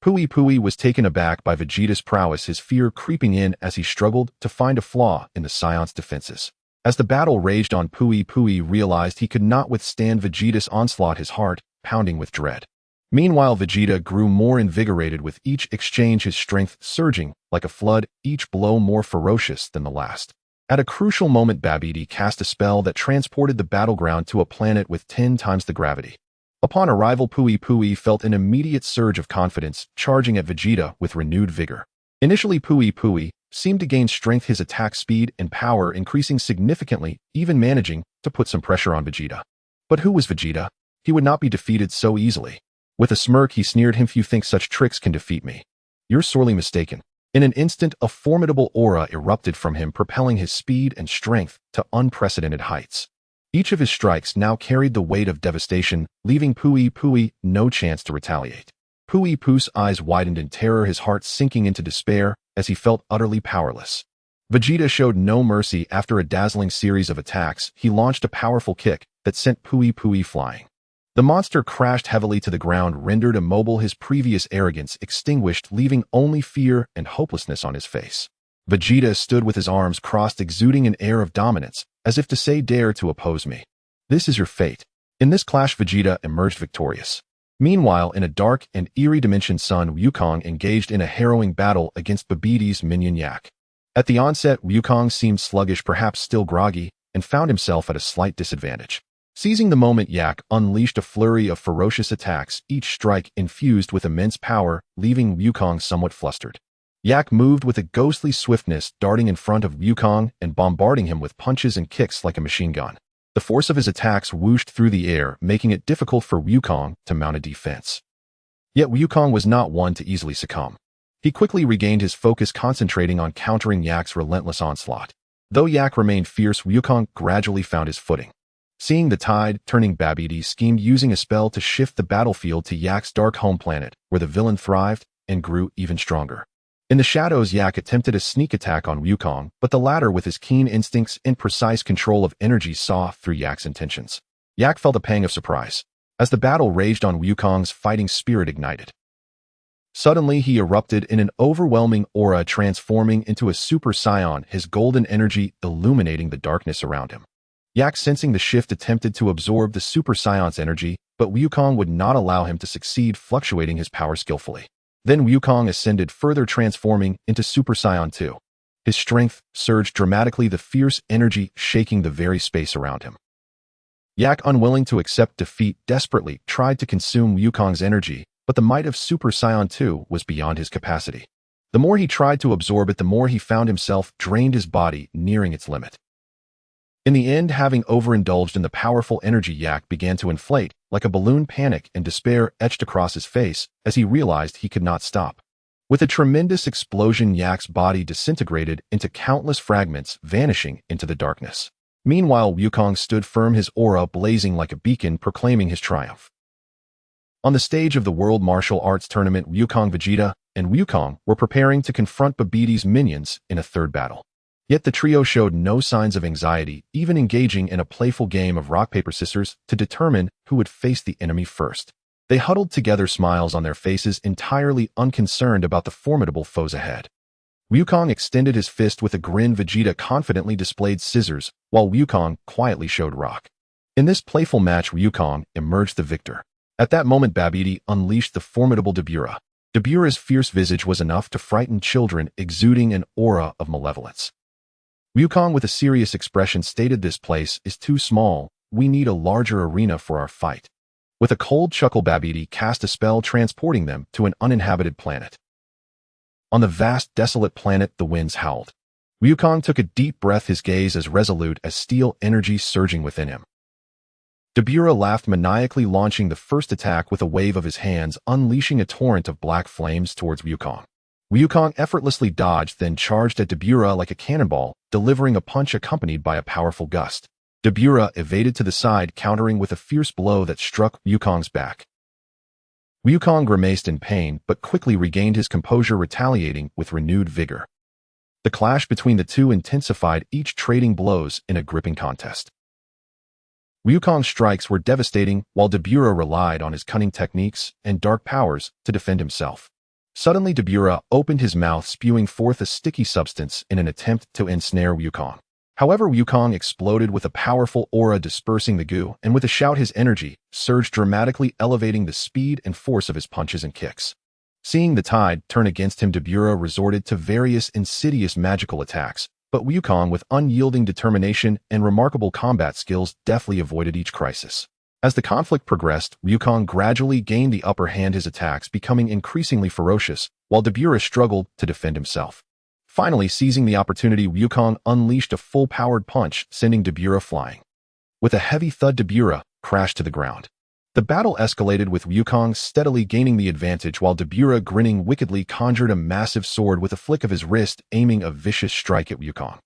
Pui Pui was taken aback by Vegeta's prowess, his fear creeping in as he struggled to find a flaw in the Saiyans' defenses. As the battle raged on, Pui Pui realized he could not withstand Vegeta's onslaught, his heart pounding with dread. Meanwhile, Vegeta grew more invigorated with each exchange, his strength surging like a flood, each blow more ferocious than the last. At a crucial moment, Babbidi cast a spell that transported the battleground to a planet with 10 times the gravity. Upon arrival, Pui Pui felt an immediate surge of confidence, charging at Vegeta with renewed vigor. Initially, Pui Pui seemed to gain strength, his attack speed and power increasing significantly, even managing to put some pressure on Vegeta. But who was Vegeta? He would not be defeated so easily. With a smirk, he sneered him, "Few think such tricks can defeat me. You're sorely mistaken." In an instant, a formidable aura erupted from him, propelling his speed and strength to unprecedented heights. Each of his strikes now carried the weight of devastation, leaving Pui Pui no chance to retaliate. Pui Pui's eyes widened in terror, his heart sinking into despair as he felt utterly powerless. Vegeta showed no mercy. After a dazzling series of attacks, he launched a powerful kick that sent Pui Pui flying. The monster crashed heavily to the ground, rendered immobile, his previous arrogance extinguished, leaving only fear and hopelessness on his face. Vegeta stood with his arms crossed, exuding an air of dominance, as if to say, "Dare to oppose me. This is your fate." In this clash, Vegeta emerged victorious. Meanwhile, in a dark and eerie dimension, Sun Wukong engaged in a harrowing battle against Babbidi's minion Yak. At the onset, Wukong seemed sluggish, perhaps still groggy, and found himself at a slight disadvantage. Seizing the moment, Yak unleashed a flurry of ferocious attacks, each strike infused with immense power, leaving Wukong somewhat flustered. Yak moved with a ghostly swiftness, darting in front of Wukong and bombarding him with punches and kicks like a machine gun. The force of his attacks whooshed through the air, making it difficult for Wukong to mount a defense. Yet Wukong was not one to easily succumb. He quickly regained his focus, concentrating on countering Yak's relentless onslaught. Though Yak remained fierce, Wukong gradually found his footing. Seeing the tide turning, Babidi schemed using a spell to shift the battlefield to Yak's dark home planet, where the villain thrived and grew even stronger. In the shadows, Yak attempted a sneak attack on Wukong, but the latter, with his keen instincts and precise control of energy, saw through Yak's intentions. Yak felt a pang of surprise. As the battle raged on, Wukong's fighting spirit ignited. Suddenly, he erupted in an overwhelming aura, transforming into a Super Saiyan, his golden energy illuminating the darkness around him. Yak, sensing the shift, attempted to absorb the Super Saiyan's energy, but Wukong would not allow him to succeed, fluctuating his power skillfully. Then Wukong ascended further, transforming into Super Saiyan 2. His strength surged dramatically, the fierce energy shaking the very space around him. Yak, unwilling to accept defeat, desperately tried to consume Wukong's energy, but the might of Super Saiyan 2 was beyond his capacity. The more he tried to absorb it, the more he found himself drained, his body nearing its limit. In the end, having overindulged in the powerful energy, Yak began to inflate, like a balloon. Panic and despair etched across his face as he realized he could not stop. With a tremendous explosion, Yak's body disintegrated into countless fragments, vanishing into the darkness. Meanwhile, Wukong stood firm, his aura blazing like a beacon, proclaiming his triumph. On the stage of the World Martial Arts Tournament, Wukong, Vegeta, and Wukong were preparing to confront Babidi's minions in a third battle. Yet the trio showed no signs of anxiety, even engaging in a playful game of rock, paper, scissors to determine who would face the enemy first. They huddled together, smiles on their faces, entirely unconcerned about the formidable foes ahead. Wukong extended his fist with a grin. Vegeta confidently displayed scissors, while Wukong quietly showed rock. In this playful match, Wukong emerged the victor. At that moment, Babidi unleashed the formidable Dabura. Dabura's fierce visage was enough to frighten children, exuding an aura of malevolence. Wukong, with a serious expression, stated, "This place is too small. We need a larger arena for our fight." With a cold chuckle, Babidi cast a spell, transporting them to an uninhabited planet. On the vast, desolate planet, the winds howled. Wukong took a deep breath, his gaze as resolute as steel, energy surging within him. Dabura laughed maniacally, launching the first attack with a wave of his hands, unleashing a torrent of black flames towards Wukong. Wukong effortlessly dodged, then charged at Dabura like a cannonball, delivering a punch accompanied by a powerful gust. Dabura evaded to the side, countering with a fierce blow that struck Wukong's back. Wukong grimaced in pain, but quickly regained his composure, retaliating with renewed vigor. The clash between the two intensified, each trading blows in a gripping contest. Wukong's strikes were devastating, while Dabura relied on his cunning techniques and dark powers to defend himself. Suddenly, Dabura opened his mouth, spewing forth a sticky substance in an attempt to ensnare Wukong. However, Wukong exploded with a powerful aura, dispersing the goo, and with a shout, his energy surged dramatically, elevating the speed and force of his punches and kicks. Seeing the tide turn against him, Dabura resorted to various insidious magical attacks, but Wukong, with unyielding determination and remarkable combat skills, deftly avoided each crisis. As the conflict progressed, Wukong gradually gained the upper hand, his attacks becoming increasingly ferocious, while Dabura struggled to defend himself. Finally, seizing the opportunity, Wukong unleashed a full-powered punch, sending Dabura flying. With a heavy thud, Dabura crashed to the ground. The battle escalated, with Wukong steadily gaining the advantage, while Dabura, grinning wickedly, conjured a massive sword with a flick of his wrist, aiming a vicious strike at Wukong.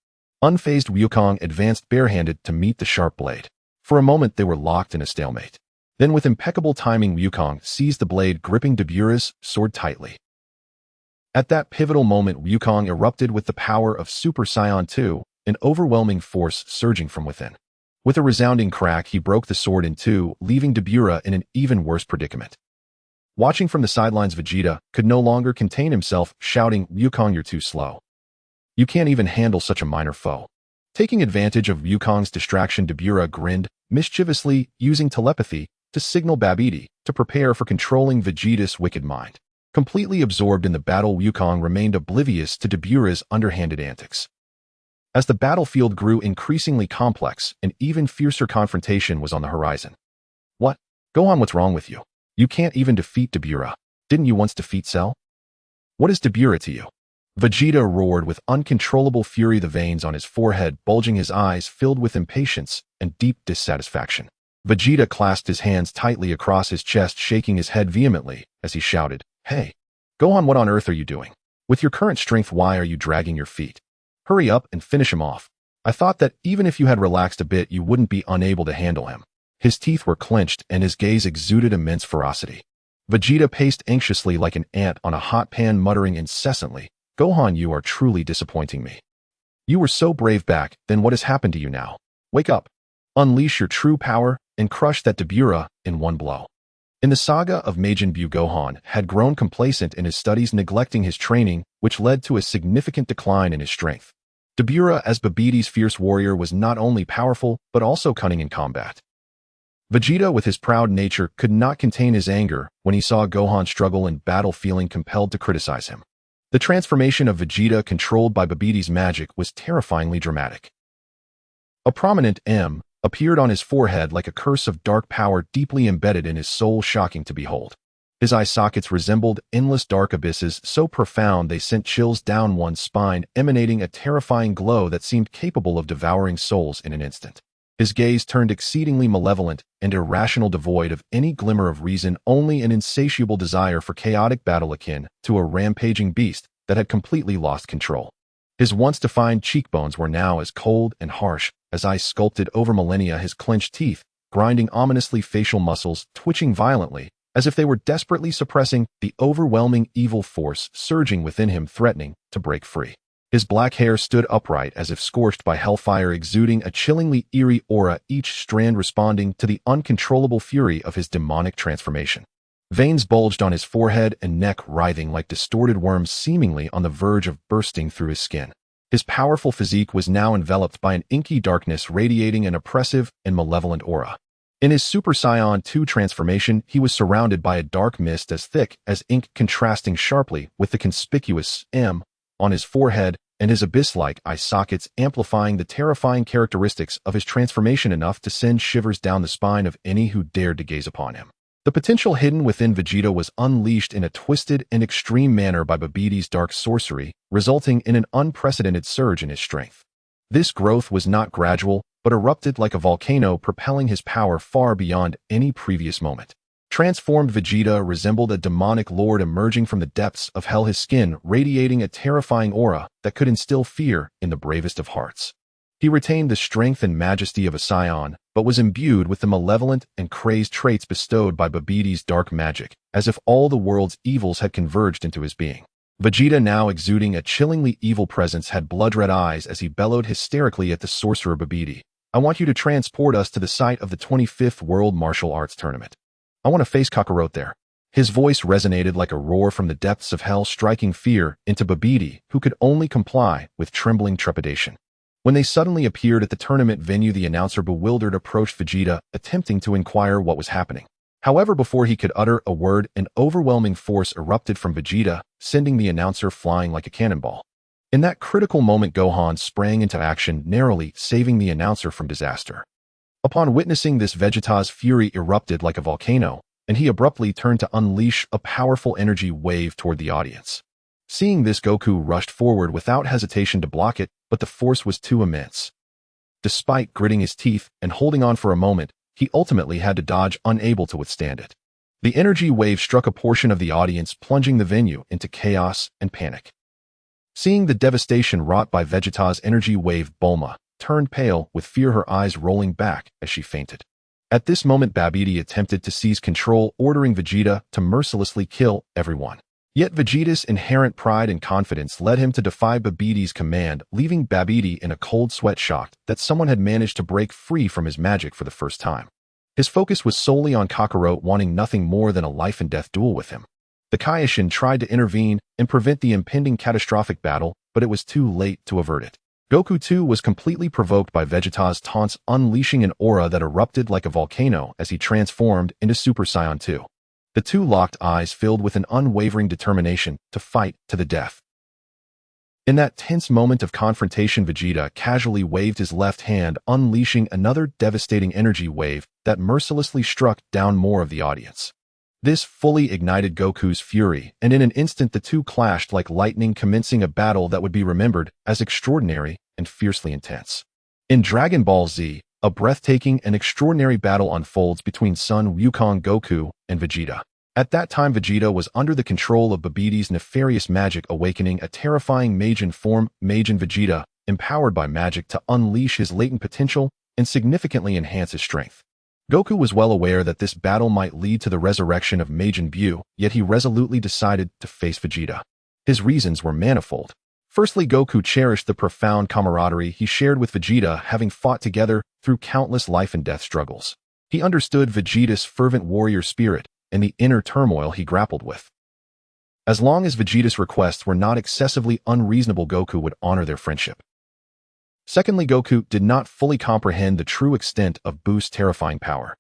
Unfazed, Wukong advanced barehanded to meet the sharp blade. For a moment, they were locked in a stalemate. Then, with impeccable timing, Wukong seized the blade, gripping Dabura's sword tightly. At that pivotal moment, Wukong erupted with the power of Super Saiyan 2, an overwhelming force surging from within. With a resounding crack, he broke the sword in two, leaving Dabura in an even worse predicament. Watching from the sidelines, Vegeta could no longer contain himself, shouting, "Wukong, you're too slow. You can't even handle such a minor foe." Taking advantage of Wukong's distraction, Dabura grinned mischievously, using telepathy to signal Babidi to prepare for controlling Vegeta's wicked mind. Completely absorbed in the battle, Wukong remained oblivious to Dabura's underhanded antics. As the battlefield grew increasingly complex, an even fiercer confrontation was on the horizon. What? Gohan, what's wrong with you? You can't even defeat Dabura. Didn't you once defeat Cell? What is Dabura to you? Vegeta roared with uncontrollable fury, the veins on his forehead bulging, his eyes filled with impatience and deep dissatisfaction. Vegeta clasped his hands tightly across his chest, shaking his head vehemently as he shouted, "Hey, Gohan, what on earth are you doing? With your current strength, why are you dragging your feet? Hurry up and finish him off. I thought that even if you had relaxed a bit, you wouldn't be unable to handle him." His teeth were clenched and his gaze exuded immense ferocity. Vegeta paced anxiously like an ant on a hot pan, muttering incessantly, "Gohan, you are truly disappointing me. You were so brave back then. What has happened to you now? Wake up. Unleash your true power and crush that Dabura in one blow." In the saga of Majin Buu, Gohan had grown complacent in his studies, neglecting his training, which led to a significant decline in his strength. Dabura, as Babbidi's fierce warrior, was not only powerful, but also cunning in combat. Vegeta, with his proud nature, could not contain his anger when he saw Gohan struggle in battle, feeling compelled to criticize him. The transformation of Vegeta, controlled by Babbidi's magic, was terrifyingly dramatic. A prominent M appeared on his forehead like a curse of dark power deeply embedded in his soul, shocking to behold. His eye sockets resembled endless dark abysses, so profound they sent chills down one's spine, emanating a terrifying glow that seemed capable of devouring souls in an instant. His gaze turned exceedingly malevolent and irrational, devoid of any glimmer of reason, only an insatiable desire for chaotic battle akin to a rampaging beast that had completely lost control. His once defined cheekbones were now as cold and harsh as ice sculpted over millennia, his clenched teeth grinding ominously, facial muscles twitching violently, as if they were desperately suppressing the overwhelming evil force surging within him, threatening to break free. His black hair stood upright as if scorched by hellfire, exuding a chillingly eerie aura, each strand responding to the uncontrollable fury of his demonic transformation. Veins bulged on his forehead and neck, writhing like distorted worms, seemingly on the verge of bursting through his skin. His powerful physique was now enveloped by an inky darkness, radiating an oppressive and malevolent aura. In his Super Saiyan 2 transformation, he was surrounded by a dark mist as thick as ink, contrasting sharply with the conspicuous M on his forehead and his abyss-like eye sockets, amplifying the terrifying characteristics of his transformation enough to send shivers down the spine of any who dared to gaze upon him. The potential hidden within Vegeta was unleashed in a twisted and extreme manner by Babbidi's dark sorcery, resulting in an unprecedented surge in his strength. This growth was not gradual, but erupted like a volcano, propelling his power far beyond any previous moment. Transformed Vegeta resembled a demonic lord emerging from the depths of hell, his skin radiating a terrifying aura that could instill fear in the bravest of hearts. He retained the strength and majesty of a Saiyan, but was imbued with the malevolent and crazed traits bestowed by Babbidi's dark magic, as if all the world's evils had converged into his being. Vegeta, now exuding a chillingly evil presence, had blood-red eyes as he bellowed hysterically at the sorcerer Babbidi. "I want you to transport us to the site of the 25th World Martial Arts Tournament. I want to face Kaiō-ken there." His voice resonated like a roar from the depths of hell, striking fear into Babbidi, who could only comply with trembling trepidation. When they suddenly appeared at the tournament venue, the announcer, bewildered, approached Vegeta, attempting to inquire what was happening. However, before he could utter a word, an overwhelming force erupted from Vegeta, sending the announcer flying like a cannonball. In that critical moment, Gohan sprang into action, narrowly saving the announcer from disaster. Upon witnessing this, Vegeta's fury erupted like a volcano, and he abruptly turned to unleash a powerful energy wave toward the audience. Seeing this, Goku rushed forward without hesitation to block it, but the force was too immense. Despite gritting his teeth and holding on for a moment, he ultimately had to dodge, unable to withstand it. The energy wave struck a portion of the audience, plunging the venue into chaos and panic. Seeing the devastation wrought by Vegeta's energy wave, Bulma turned pale with fear, her eyes rolling back as she fainted. At this moment, Babbidi attempted to seize control, ordering Vegeta to mercilessly kill everyone. Yet Vegeta's inherent pride and confidence led him to defy Babbidi's command, leaving Babbidi in a cold sweat, shocked that someone had managed to break free from his magic for the first time. His focus was solely on Kaiō-ken, wanting nothing more than a life-and-death duel with him. The Kaiō-ken tried to intervene and prevent the impending catastrophic battle, but it was too late to avert it. Goku too was completely provoked by Vegeta's taunts, unleashing an aura that erupted like a volcano as he transformed into Super Saiyan 2. The two locked eyes filled with an unwavering determination to fight to the death. In that tense moment of confrontation, Vegeta casually waved his left hand, unleashing another devastating energy wave that mercilessly struck down more of the audience. This fully ignited Goku's fury, and in an instant the two clashed like lightning, commencing a battle that would be remembered as extraordinary and fiercely intense. In Dragon Ball Z, a breathtaking and extraordinary battle unfolds between Son Wukong Goku and Vegeta. At that time, Vegeta was under the control of Babbidi's nefarious magic, awakening a terrifying Majin form. Majin Vegeta, empowered by magic to unleash his latent potential and significantly enhance his strength. Goku was well aware that this battle might lead to the resurrection of Majin Buu, yet he resolutely decided to face Vegeta. His reasons were manifold. Firstly, Goku cherished the profound camaraderie he shared with Vegeta, having fought together through countless life and death struggles. He understood Vegeta's fervent warrior spirit and the inner turmoil he grappled with. As long as Vegeta's requests were not excessively unreasonable, Goku would honor their friendship. Secondly, Goku did not fully comprehend the true extent of Buu's terrifying power.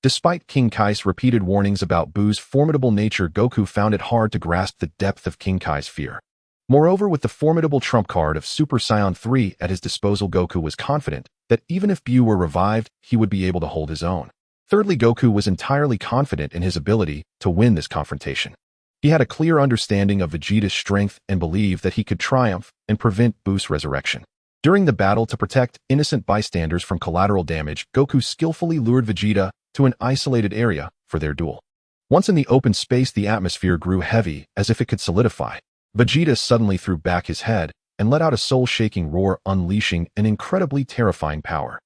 Despite King Kai's repeated warnings about Buu's formidable nature, Goku found it hard to grasp the depth of King Kai's fear. Moreover, with the formidable trump card of Super Saiyan 3 at his disposal, Goku was confident that even if Buu were revived, he would be able to hold his own. Thirdly, Goku was entirely confident in his ability to win this confrontation. He had a clear understanding of Vegeta's strength and believed that he could triumph and prevent Buu's resurrection. During the battle, to protect innocent bystanders from collateral damage, Goku skillfully lured Vegeta to an isolated area for their duel. Once in the open space, the atmosphere grew heavy, as if it could solidify. Vegeta suddenly threw back his head and let out a soul-shaking roar, unleashing an incredibly terrifying power.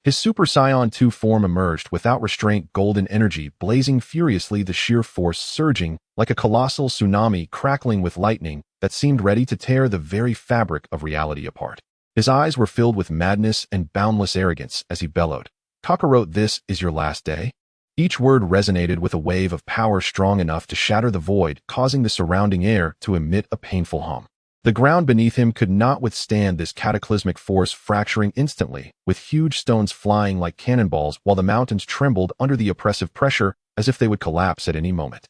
His Super Saiyan 2 form emerged without restraint, golden energy blazing furiously, the sheer force surging like a colossal tsunami, crackling with lightning that seemed ready to tear the very fabric of reality apart. His eyes were filled with madness and boundless arrogance as he bellowed, "Kakarot, this is your last day?" Each word resonated with a wave of power strong enough to shatter the void, causing the surrounding air to emit a painful hum. The ground beneath him could not withstand this cataclysmic force, fracturing instantly, with huge stones flying like cannonballs, while the mountains trembled under the oppressive pressure as if they would collapse at any moment.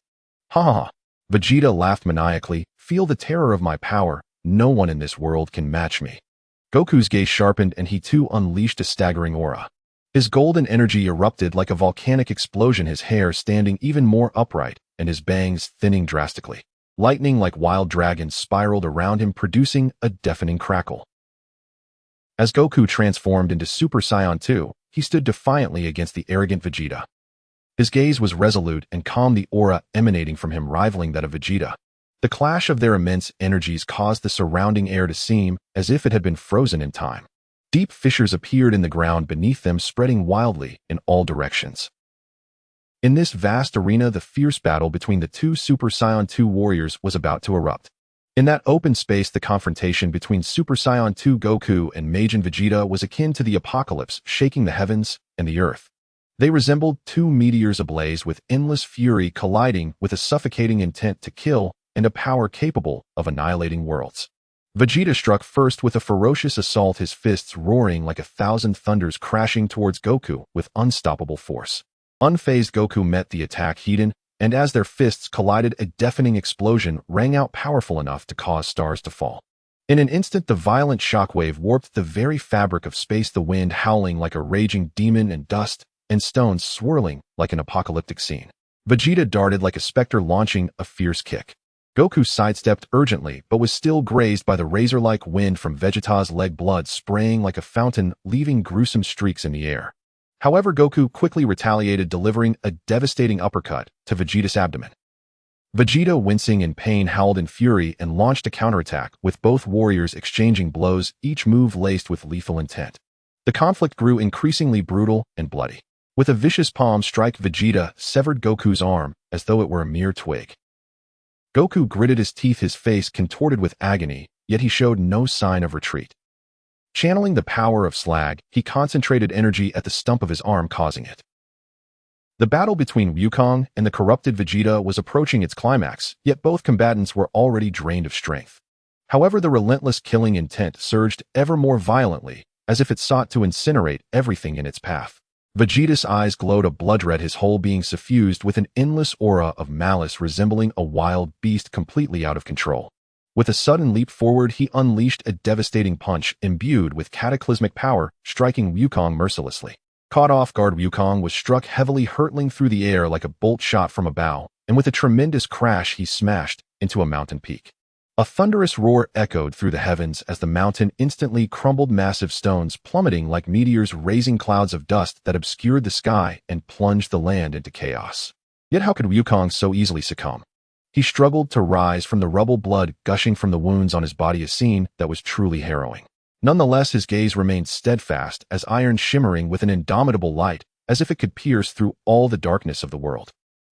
"Ha ha ha!" Vegeta laughed maniacally. "Feel the terror of my power. No one in this world can match me." Goku's gaze sharpened and he too unleashed a staggering aura. His golden energy erupted like a volcanic explosion, his hair standing even more upright and his bangs thinning drastically. Lightning like wild dragons spiraled around him, producing a deafening crackle. As Goku transformed into Super Saiyan 2, he stood defiantly against the arrogant Vegeta. His gaze was resolute and calm, the aura emanating from him rivaling that of Vegeta. The clash of their immense energies caused the surrounding air to seem as if it had been frozen in time. Deep fissures appeared in the ground beneath them, spreading wildly in all directions. In this vast arena, the fierce battle between the two Super Saiyan 2 warriors was about to erupt. In that open space, the confrontation between Super Saiyan 2 Goku and Majin Vegeta was akin to the apocalypse, shaking the heavens and the earth. They resembled two meteors ablaze with endless fury, colliding with a suffocating intent to kill and a power capable of annihilating worlds. Vegeta struck first with a ferocious assault, his fists roaring like 1,000 thunders, crashing towards Goku with unstoppable force. Unfazed, Goku met the attack head-on, and as their fists collided, a deafening explosion rang out, powerful enough to cause stars to fall. In an instant, the violent shockwave warped the very fabric of space, the wind howling like a raging demon and dust and stones swirling like an apocalyptic scene. Vegeta darted like a specter, launching a fierce kick. Goku sidestepped urgently, but was still grazed by the razor-like wind from Vegeta's leg, blood spraying like a fountain, leaving gruesome streaks in the air. However, Goku quickly retaliated, delivering a devastating uppercut to Vegeta's abdomen. Vegeta, wincing in pain, howled in fury and launched a counterattack, with both warriors exchanging blows, each move laced with lethal intent. The conflict grew increasingly brutal and bloody. With a vicious palm strike, Vegeta severed Goku's arm as though it were a mere twig. Goku gritted his teeth, his face contorted with agony, yet he showed no sign of retreat. Channeling the power of Slag, he concentrated energy at the stump of his arm, causing it. The battle between Wukong and the corrupted Vegeta was approaching its climax, yet both combatants were already drained of strength. However, the relentless killing intent surged ever more violently, as if it sought to incinerate everything in its path. Vegeta's eyes glowed a blood red, his whole being suffused with an endless aura of malice, resembling a wild beast completely out of control. With a sudden leap forward, he unleashed a devastating punch imbued with cataclysmic power, striking Wukong mercilessly. Caught off guard, Wukong was struck heavily, hurtling through the air like a bolt shot from a bow, and with a tremendous crash he smashed into a mountain peak. A thunderous roar echoed through the heavens as the mountain instantly crumbled, massive stones plummeting like meteors, raising clouds of dust that obscured the sky and plunged the land into chaos. Yet how could Wukong so easily succumb? He struggled to rise from the rubble, blood gushing from the wounds on his body, a scene that was truly harrowing. Nonetheless, his gaze remained steadfast as iron, shimmering with an indomitable light, as if it could pierce through all the darkness of the world.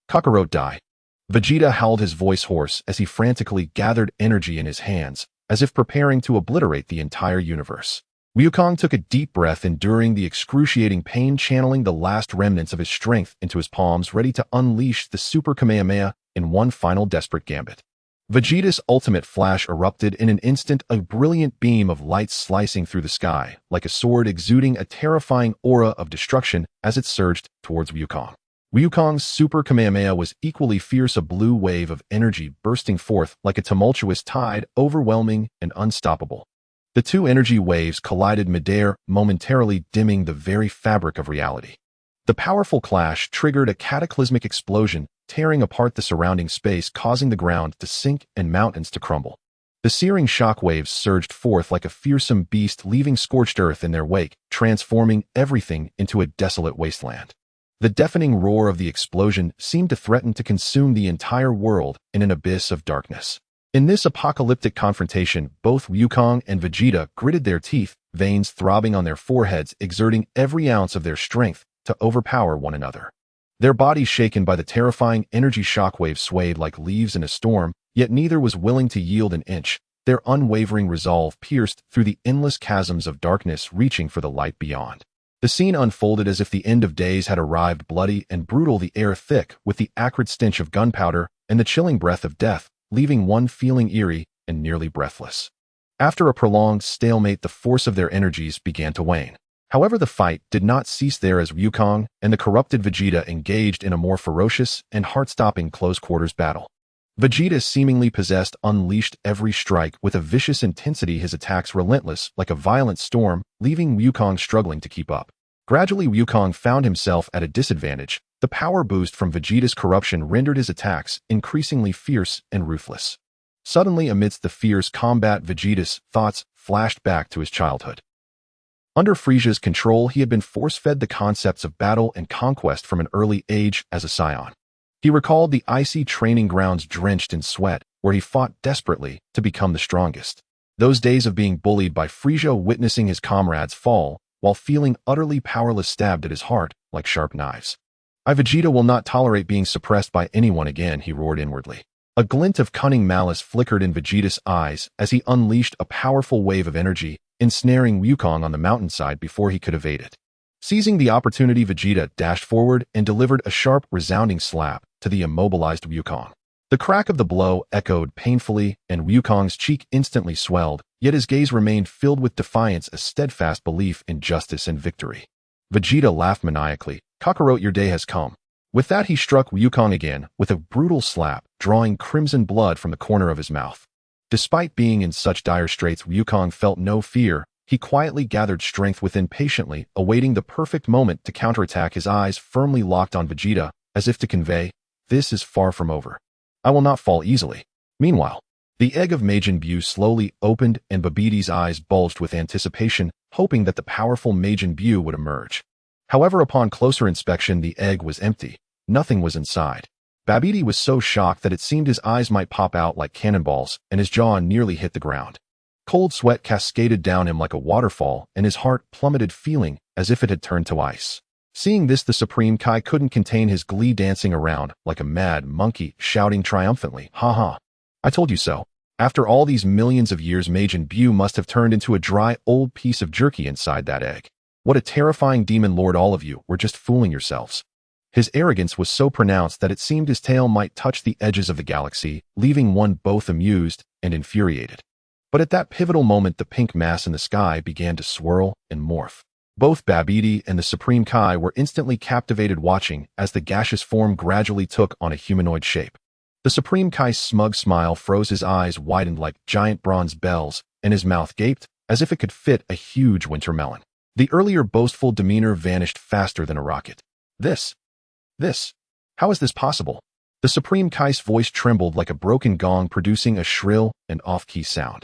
Kakarot, die. Vegeta howled, his voice hoarse as he frantically gathered energy in his hands, as if preparing to obliterate the entire universe. Wukong took a deep breath, enduring the excruciating pain, channeling the last remnants of his strength into his palms, ready to unleash the Super Kamehameha in one final desperate gambit. Vegeta's ultimate flash erupted in an instant, a brilliant beam of light slicing through the sky, like a sword, exuding a terrifying aura of destruction as it surged towards Wukong. Wukong's Super Kamehameha was equally fierce, a blue wave of energy bursting forth like a tumultuous tide, overwhelming and unstoppable. The two energy waves collided midair, momentarily dimming the very fabric of reality. The powerful clash triggered a cataclysmic explosion, tearing apart the surrounding space, causing the ground to sink and mountains to crumble. The searing shockwaves surged forth like a fearsome beast, leaving scorched earth in their wake, transforming everything into a desolate wasteland. The deafening roar of the explosion seemed to threaten to consume the entire world in an abyss of darkness. In this apocalyptic confrontation, both Wukong and Vegeta gritted their teeth, veins throbbing on their foreheads, exerting every ounce of their strength to overpower one another. Their bodies shaken by the terrifying energy shockwaves swayed like leaves in a storm, yet neither was willing to yield an inch. Their unwavering resolve pierced through the endless chasms of darkness, reaching for the light beyond. The scene unfolded as if the end of days had arrived, bloody and brutal, the air thick with the acrid stench of gunpowder and the chilling breath of death, leaving one feeling eerie and nearly breathless. After a prolonged stalemate, the force of their energies began to wane. However, the fight did not cease there as Wukong and the corrupted Vegeta engaged in a more ferocious and heart-stopping close-quarters battle. Vegeta, seemingly possessed, unleashed every strike with a vicious intensity, his attacks relentless like a violent storm, leaving Wukong struggling to keep up. Gradually, Wukong found himself at a disadvantage. The power boost from Vegeta's corruption rendered his attacks increasingly fierce and ruthless. Suddenly, amidst the fierce combat, Vegeta's thoughts flashed back to his childhood. Under Frieza's control, he had been force-fed the concepts of battle and conquest from an early age as a Saiyan. He recalled the icy training grounds drenched in sweat, where he fought desperately to become the strongest. Those days of being bullied by Frieza, witnessing his comrades fall, while feeling utterly powerless, stabbed at his heart like sharp knives. "I, Vegeta, will not tolerate being suppressed by anyone again," he roared inwardly. A glint of cunning malice flickered in Vegeta's eyes as he unleashed a powerful wave of energy, ensnaring Wukong on the mountainside before he could evade it. Seizing the opportunity, Vegeta dashed forward and delivered a sharp, resounding slap to the immobilized Wukong. The crack of the blow echoed painfully, and Wukong's cheek instantly swelled, yet his gaze remained filled with defiance, a steadfast belief in justice and victory. Vegeta laughed maniacally. "Kakarot, your day has come." With that, he struck Wukong again with a brutal slap, drawing crimson blood from the corner of his mouth. Despite being in such dire straits, Wukong felt no fear. He quietly gathered strength within, patiently awaiting the perfect moment to counterattack, his eyes firmly locked on Vegeta, as if to convey, "This is far from over. I will not fall easily." Meanwhile, the egg of Majin Buu slowly opened and Babbidi's eyes bulged with anticipation, hoping that the powerful Majin Buu would emerge. However, upon closer inspection, the egg was empty. Nothing was inside. Babbidi was so shocked that it seemed his eyes might pop out like cannonballs, and his jaw nearly hit the ground. Cold sweat cascaded down him like a waterfall, and his heart plummeted, feeling as if it had turned to ice. Seeing this, the Supreme Kai couldn't contain his glee, dancing around like a mad monkey, shouting triumphantly, "Ha ha! I told you so." After all these millions of years, Majin Buu must have turned into a dry, old piece of jerky inside that egg. What a terrifying demon lord! All of you were just fooling yourselves. His arrogance was so pronounced that it seemed his tail might touch the edges of the galaxy, leaving one both amused and infuriated. But at that pivotal moment, the pink mass in the sky began to swirl and morph. Both Babbidi and the Supreme Kai were instantly captivated, watching as the gaseous form gradually took on a humanoid shape. The Supreme Kai's smug smile froze, his eyes widened like giant bronze bells, and his mouth gaped as if it could fit a huge winter melon. The earlier boastful demeanor vanished faster than a rocket. This, how is this possible? The Supreme Kai's voice trembled like a broken gong, producing a shrill and off-key sound.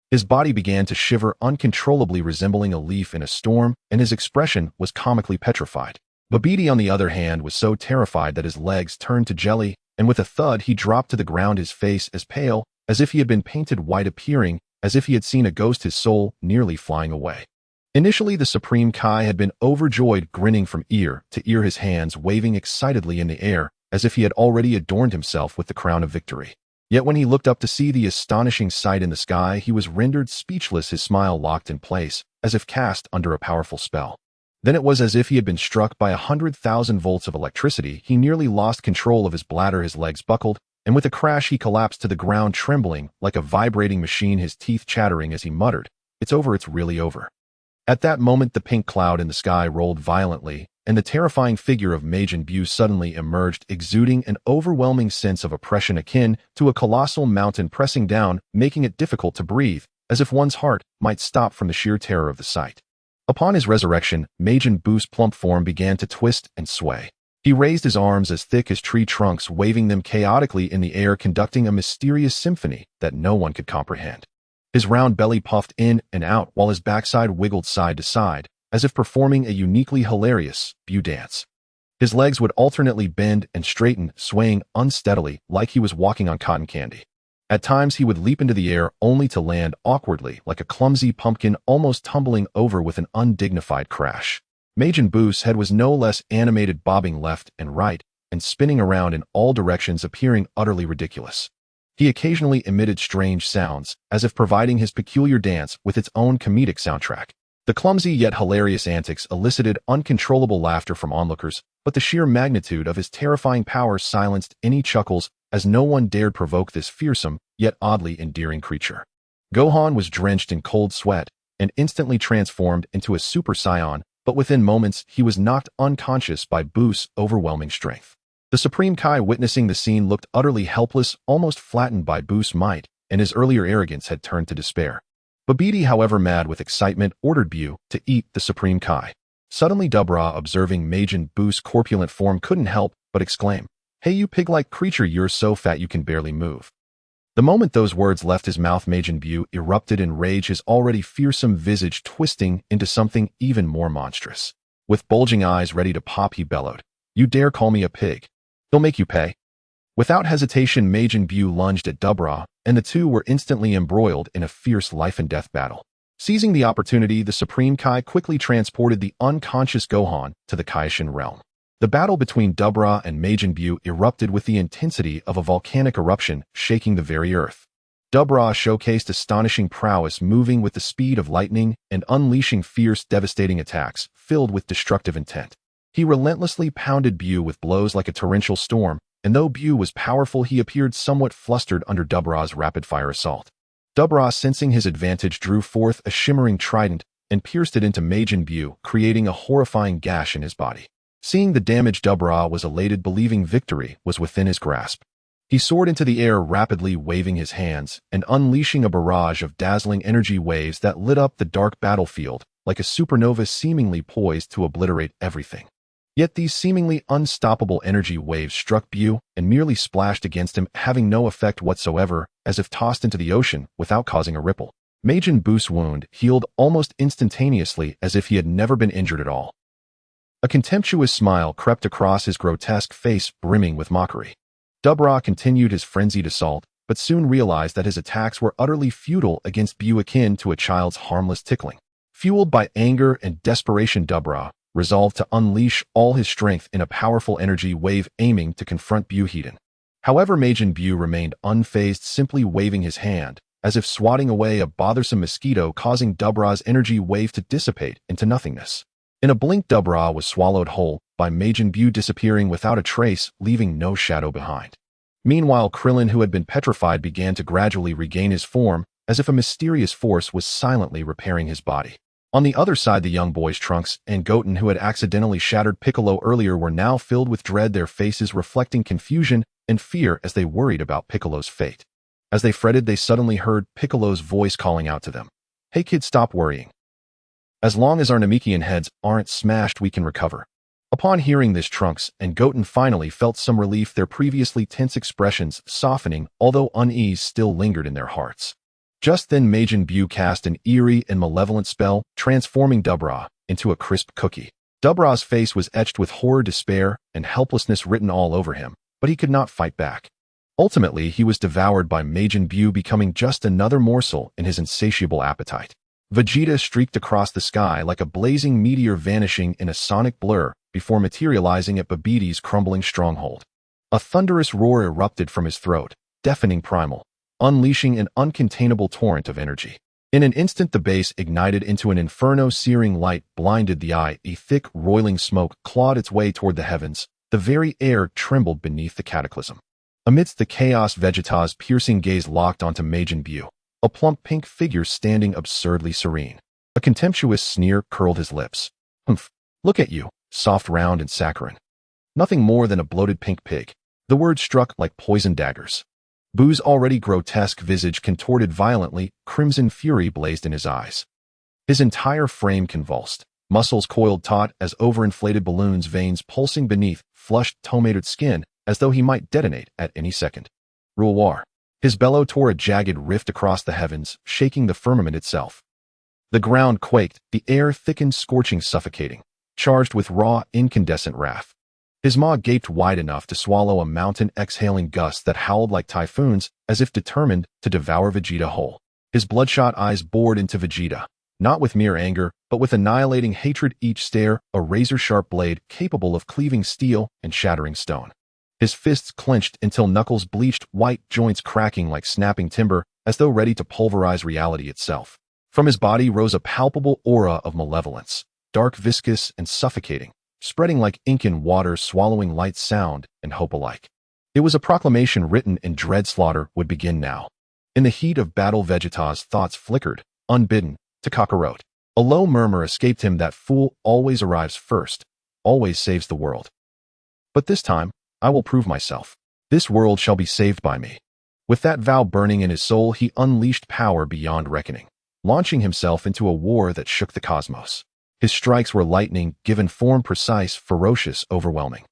His body began to shiver uncontrollably, resembling a leaf in a storm, and his expression was comically petrified. Babidi, on the other hand, was so terrified that his legs turned to jelly, and with a thud he dropped to the ground, his face as pale as if he had been painted white, appearing as if he had seen a ghost, his soul nearly flying away. Initially, the Supreme Kai had been overjoyed, grinning from ear to ear, his hands waving excitedly in the air, as if he had already adorned himself with the crown of victory. Yet when he looked up to see the astonishing sight in the sky, he was rendered speechless, his smile locked in place, as if cast under a powerful spell. Then it was as if he had been struck by 100,000 volts of electricity. He nearly lost control of his bladder, his legs buckled, and with a crash he collapsed to the ground, trembling like a vibrating machine, his teeth chattering as he muttered, "It's over, it's really over." At that moment, the pink cloud in the sky rolled violently, and the terrifying figure of Majin Buu suddenly emerged, exuding an overwhelming sense of oppression akin to a colossal mountain pressing down, making it difficult to breathe, as if one's heart might stop from the sheer terror of the sight. Upon his resurrection, Majin Buu's plump form began to twist and sway. He raised his arms as thick as tree trunks, waving them chaotically in the air, conducting a mysterious symphony that no one could comprehend. His round belly puffed in and out while his backside wiggled side to side, as if performing a uniquely hilarious Buu dance. His legs would alternately bend and straighten, swaying unsteadily like he was walking on cotton candy. At times he would leap into the air only to land awkwardly like a clumsy pumpkin, almost tumbling over with an undignified crash. Majin Buu's head was no less animated, bobbing left and right and spinning around in all directions, appearing utterly ridiculous. He occasionally emitted strange sounds, as if providing his peculiar dance with its own comedic soundtrack. The clumsy yet hilarious antics elicited uncontrollable laughter from onlookers, but the sheer magnitude of his terrifying power silenced any chuckles, as no one dared provoke this fearsome yet oddly endearing creature. Gohan was drenched in cold sweat and instantly transformed into a Super Saiyan, but within moments he was knocked unconscious by Buu's overwhelming strength. The Supreme Kai, witnessing the scene, looked utterly helpless, almost flattened by Buu's might, and his earlier arrogance had turned to despair. Babidi, however, mad with excitement, ordered Buu to eat the Supreme Kai. Suddenly Dabra, observing Majin Buu's corpulent form, couldn't help but exclaim, "Hey, you pig-like creature, you're so fat you can barely move." The moment those words left his mouth, Majin Buu erupted in rage, his already fearsome visage twisting into something even more monstrous. With bulging eyes ready to pop, he bellowed, "You dare call me a pig? He'll make you pay." Without hesitation, Majin Buu lunged at Dabra, and the two were instantly embroiled in a fierce life-and-death battle. Seizing the opportunity, the Supreme Kai quickly transported the unconscious Gohan to the Kaiō-ken realm. The battle between Dabra and Majin Buu erupted with the intensity of a volcanic eruption, shaking the very earth. Dabra showcased astonishing prowess, moving with the speed of lightning and unleashing fierce, devastating attacks filled with destructive intent. He relentlessly pounded Buu with blows like a torrential storm, and though Buu was powerful, he appeared somewhat flustered under Dabra's rapid-fire assault. Dabra, sensing his advantage, drew forth a shimmering trident and pierced it into Majin Buu, creating a horrifying gash in his body. Seeing the damage, Dabra was elated, believing victory was within his grasp. He soared into the air, rapidly waving his hands and unleashing a barrage of dazzling energy waves that lit up the dark battlefield like a supernova, seemingly poised to obliterate everything. Yet these seemingly unstoppable energy waves struck Buu and merely splashed against him, having no effect whatsoever, as if tossed into the ocean without causing a ripple. Majin Buu's wound healed almost instantaneously, as if he had never been injured at all. A contemptuous smile crept across his grotesque face, brimming with mockery. Dabra continued his frenzied assault, but soon realized that his attacks were utterly futile against Buu, akin to a child's harmless tickling. Fueled by anger and desperation, Dabra resolved to unleash all his strength in a powerful energy wave, aiming to confront Buu head-on. However, Majin Buu remained unfazed, simply waving his hand, as if swatting away a bothersome mosquito, causing Dabra's energy wave to dissipate into nothingness. In a blink, Dabra was swallowed whole by Majin Buu, disappearing without a trace, leaving no shadow behind. Meanwhile, Krillin, who had been petrified, began to gradually regain his form, as if a mysterious force was silently repairing his body. On the other side, the young boys Trunks and Goten, who had accidentally shattered Piccolo earlier, were now filled with dread, their faces reflecting confusion and fear as they worried about Piccolo's fate. As they fretted, they suddenly heard Piccolo's voice calling out to them. "Hey kids, stop worrying. As long as our Namekian heads aren't smashed, we can recover." Upon hearing this, Trunks and Goten finally felt some relief, their previously tense expressions softening, although unease still lingered in their hearts. Just then Majin Buu cast an eerie and malevolent spell, transforming Dubra into a crisp cookie. Dubra's face was etched with horror, despair, and helplessness written all over him, but he could not fight back. Ultimately, he was devoured by Majin Buu, becoming just another morsel in his insatiable appetite. Vegeta streaked across the sky like a blazing meteor, vanishing in a sonic blur before materializing at Babbidi's crumbling stronghold. A thunderous roar erupted from his throat, deafening primal, unleashing an uncontainable torrent of energy. In an instant, the base ignited into an inferno, searing light blinded the eye, a thick, roiling smoke clawed its way toward the heavens, the very air trembled beneath the cataclysm. Amidst the chaos, Vegeta's piercing gaze locked onto Majin Buu, a plump pink figure standing absurdly serene. A contemptuous sneer curled his lips. "Humph, look at you, soft, round, and saccharine. Nothing more than a bloated pink pig." The words struck like poisoned daggers. Buu's already grotesque visage contorted violently, crimson fury blazed in his eyes. His entire frame convulsed, muscles coiled taut as overinflated balloons, veins pulsing beneath flushed, tomatoed skin, as though he might detonate at any second. Rewrote. His bellow tore a jagged rift across the heavens, shaking the firmament itself. The ground quaked, the air thickened, scorching, suffocating, charged with raw, incandescent wrath. His maw gaped wide enough to swallow a mountain, exhaling gusts that howled like typhoons, as if determined to devour Vegeta whole. His bloodshot eyes bored into Vegeta, not with mere anger, but with annihilating hatred, each stare a razor-sharp blade capable of cleaving steel and shattering stone. His fists clenched until knuckles bleached white, joints cracking like snapping timber, as though ready to pulverize reality itself. From his body rose a palpable aura of malevolence, dark, viscous, and suffocating, spreading like ink in water, swallowing light, sound, and hope alike. It was a proclamation written in dread. Slaughter would begin now. In the heat of battle, Vegeta's thoughts flickered, unbidden, to Kakarot. A low murmur escaped him. That fool always arrives first, always saves the world. But this time, I will prove myself. This world shall be saved by me. With that vow burning in his soul, he unleashed power beyond reckoning, launching himself into a war that shook the cosmos. His strikes were lightning, given form, precise, ferocious, overwhelming.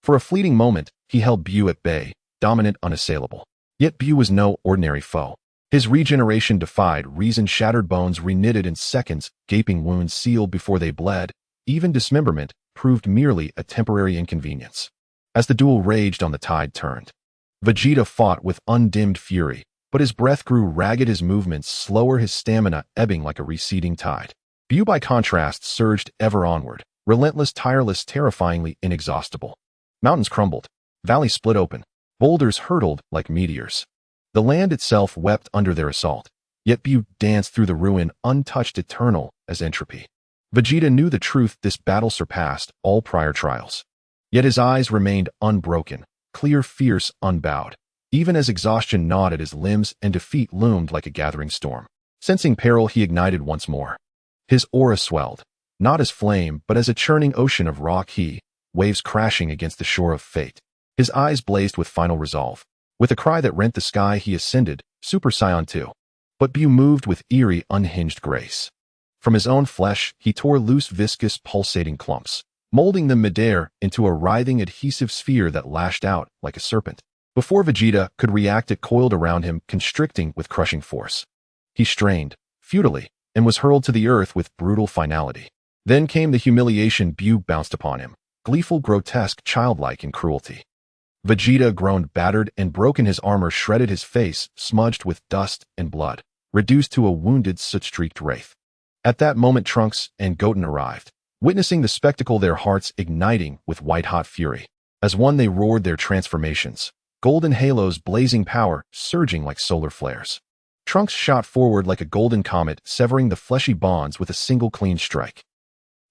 For a fleeting moment, he held Buu at bay, dominant, unassailable. Yet Buu was no ordinary foe. His regeneration defied reason, shattered bones reknitted in seconds, gaping wounds sealed before they bled. Even dismemberment proved merely a temporary inconvenience. As the duel raged on, the tide turned. Vegeta fought with undimmed fury, but his breath grew ragged, his movements slower, his stamina ebbing like a receding tide. Buu, by contrast, surged ever onward, relentless, tireless, terrifyingly inexhaustible. Mountains crumbled, valleys split open, boulders hurtled like meteors. The land itself wept under their assault, yet Buu danced through the ruin, untouched, eternal as entropy. Vegeta knew the truth: this battle surpassed all prior trials. Yet his eyes remained unbroken, clear, fierce, unbowed, even as exhaustion gnawed at his limbs and defeat loomed like a gathering storm. Sensing peril, he ignited once more. His aura swelled, not as flame, but as a churning ocean of raw ki, waves crashing against the shore of fate. His eyes blazed with final resolve. With a cry that rent the sky, he ascended, Super Saiyan 2. But Buu moved with eerie, unhinged grace. From his own flesh, he tore loose, viscous, pulsating clumps, molding them midair into a writhing, adhesive sphere that lashed out like a serpent. Before Vegeta could react, it coiled around him, constricting with crushing force. He strained, futilely, and was hurled to the earth with brutal finality. Then came the humiliation. Buu bounced upon him, gleeful, grotesque, childlike in cruelty. Vegeta groaned, battered and broken, his armor shredded, his face smudged with dust and blood, reduced to a wounded, soot-streaked wraith. At that moment, Trunks and Goten arrived, witnessing the spectacle, their hearts igniting with white-hot fury. As one, they roared their transformations, golden halos, blazing power, surging like solar flares. Trunks shot forward like a golden comet, severing the fleshy bonds with a single clean strike.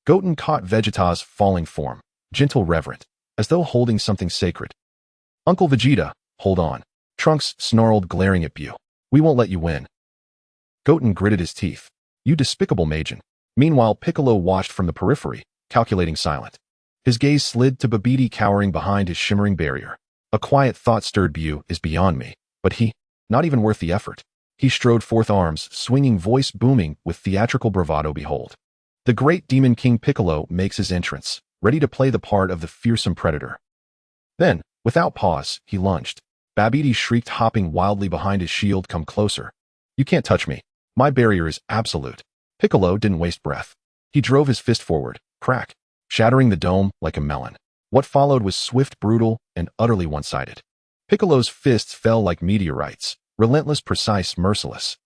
Goten caught Vegeta's falling form, gentle, reverent, as though holding something sacred. "Uncle Vegeta, hold on," Trunks snarled, glaring at Buu. "We won't let you win." Goten gritted his teeth. "You despicable Majin." Meanwhile, Piccolo watched from the periphery, calculating, silent. His gaze slid to Babidi, cowering behind his shimmering barrier. A quiet thought stirred Bu is beyond me, but he, not even worth the effort. He strode forth, arms swinging, voice booming with theatrical bravado. Behold, the great demon king Piccolo makes his entrance, ready to play the part of the fearsome predator. Then, without pause, he lunged. Babidi shrieked, hopping wildly behind his shield. Come closer. You can't touch me. My barrier is absolute. Piccolo didn't waste breath. He drove his fist forward, crack, shattering the dome like a melon. What followed was swift, brutal, and utterly one-sided. Piccolo's fists fell like meteorites, relentless, precise, merciless.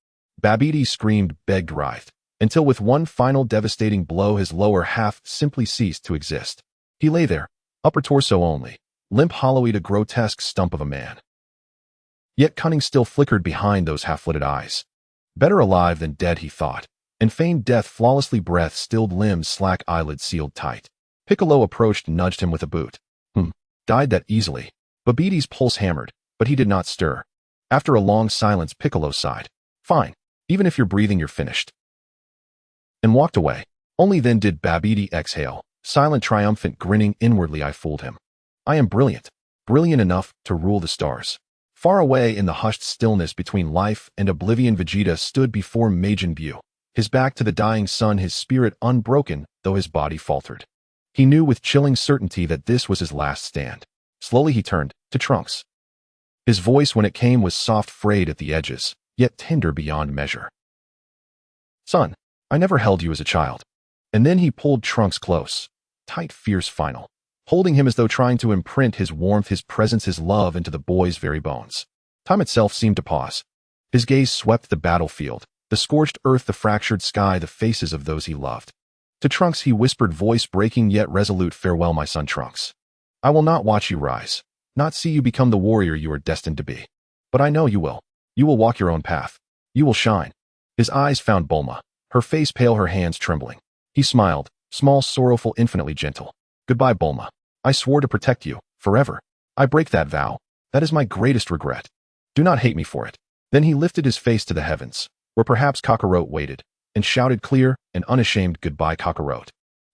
Babidi screamed, begged, writhed, until with one final devastating blow his lower half simply ceased to exist. He lay there, upper torso only, limp, hollow-eyed, a grotesque stump of a man. Yet cunning still flickered behind those half-lidded eyes. Better alive than dead, he thought, and feigned death flawlessly, breath-stilled limbs, slack eyelids sealed tight. Piccolo approached, nudged him with a boot. Died that easily. Babidi's pulse hammered, but he did not stir. After a long silence, Piccolo sighed. Fine. Even if you're breathing, you're finished. And walked away. Only then did Babidi exhale, silent, triumphant, grinning inwardly. I fooled him. I am brilliant. Brilliant enough to rule the stars. Far away in the hushed stillness between life and oblivion, Vegeta stood before Majin Buu, his back to the dying sun, his spirit unbroken, though his body faltered. He knew with chilling certainty that this was his last stand. Slowly he turned to Trunks. His voice, when it came, was soft, frayed at the edges, yet tender beyond measure. Son, I never held you as a child. And then he pulled Trunks close, tight, fierce, final, holding him as though trying to imprint his warmth, his presence, his love into the boy's very bones. Time itself seemed to pause. His gaze swept the battlefield, the scorched earth, the fractured sky, the faces of those he loved. To Trunks he whispered, voice breaking yet resolute, farewell, my son Trunks. I will not watch you rise, not see you become the warrior you are destined to be. But I know you will. You will walk your own path. You will shine. His eyes found Bulma, her face pale, her hands trembling. He smiled, small, sorrowful, infinitely gentle. Goodbye, Bulma. I swore to protect you, forever. I break that vow. That is my greatest regret. Do not hate me for it. Then he lifted his face to the heavens, where perhaps Kakarot waited, and shouted clear and unashamed, goodbye, Kakarot.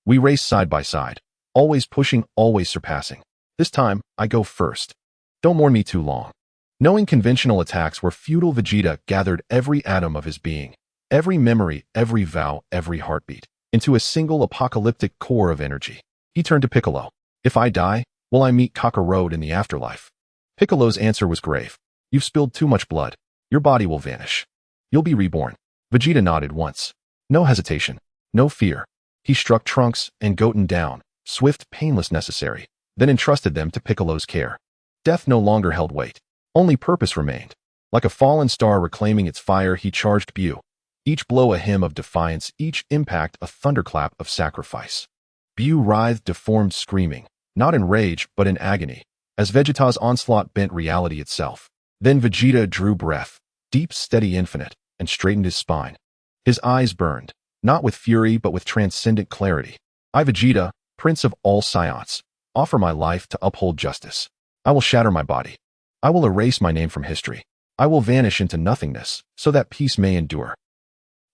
We race side by side, always pushing, always surpassing. This time, I go first. Don't mourn me too long. Knowing conventional attacks were futile, Vegeta gathered every atom of his being, every memory, every vow, every heartbeat, into a single apocalyptic core of energy. He turned to Piccolo. If I die, will I meet Kakarot in the afterlife? Piccolo's answer was grave. You've spilled too much blood. Your body will vanish. You'll be reborn. Vegeta nodded once. No hesitation. No fear. He struck Trunks and Goten down, swift, painless, necessary, then entrusted them to Piccolo's care. Death no longer held weight. Only purpose remained. Like a fallen star reclaiming its fire, he charged Bu. Each blow a hymn of defiance, each impact a thunderclap of sacrifice. Bu writhed, deformed, screaming, not in rage but in agony, as Vegeta's onslaught bent reality itself. Then Vegeta drew breath, deep, steady, infinite, and straightened his spine. His eyes burned, not with fury but with transcendent clarity. I, Vegeta, Prince of all Saiyans, offer my life to uphold justice. I will shatter my body. I will erase my name from history. I will vanish into nothingness, so that peace may endure.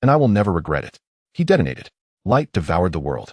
And I will never regret it. He detonated. Light devoured the world.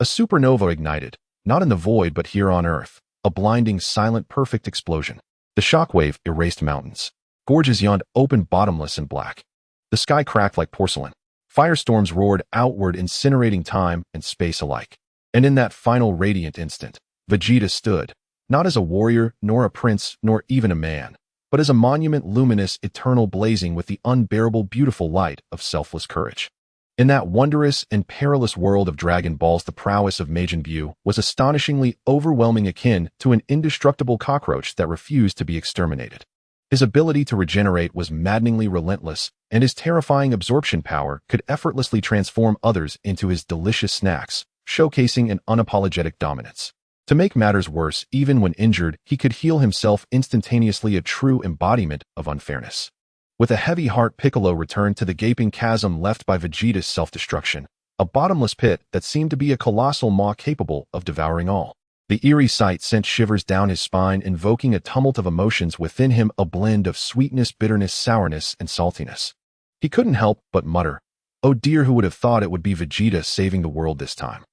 A supernova ignited, not in the void but here on Earth, a blinding, silent, perfect explosion. The shockwave erased mountains. Gorges yawned open, bottomless and black. The sky cracked like porcelain. Firestorms roared outward, incinerating time and space alike. And in that final radiant instant, Vegeta stood, not as a warrior, nor a prince, nor even a man, but as a monument, luminous, eternal, blazing with the unbearable, beautiful light of selfless courage. In that wondrous and perilous world of Dragon Balls, the prowess of Majin Buu was astonishingly overwhelming, akin to an indestructible cockroach that refused to be exterminated. His ability to regenerate was maddeningly relentless, and his terrifying absorption power could effortlessly transform others into his delicious snacks, showcasing an unapologetic dominance. To make matters worse, even when injured, he could heal himself instantaneously, a true embodiment of unfairness. With a heavy heart, Piccolo returned to the gaping chasm left by Vegeta's self-destruction, a bottomless pit that seemed to be a colossal maw capable of devouring all. The eerie sight sent shivers down his spine, invoking a tumult of emotions within him, a blend of sweetness, bitterness, sourness, and saltiness. He couldn't help but mutter, "Oh dear, who would have thought it would be Vegeta saving the world this time?"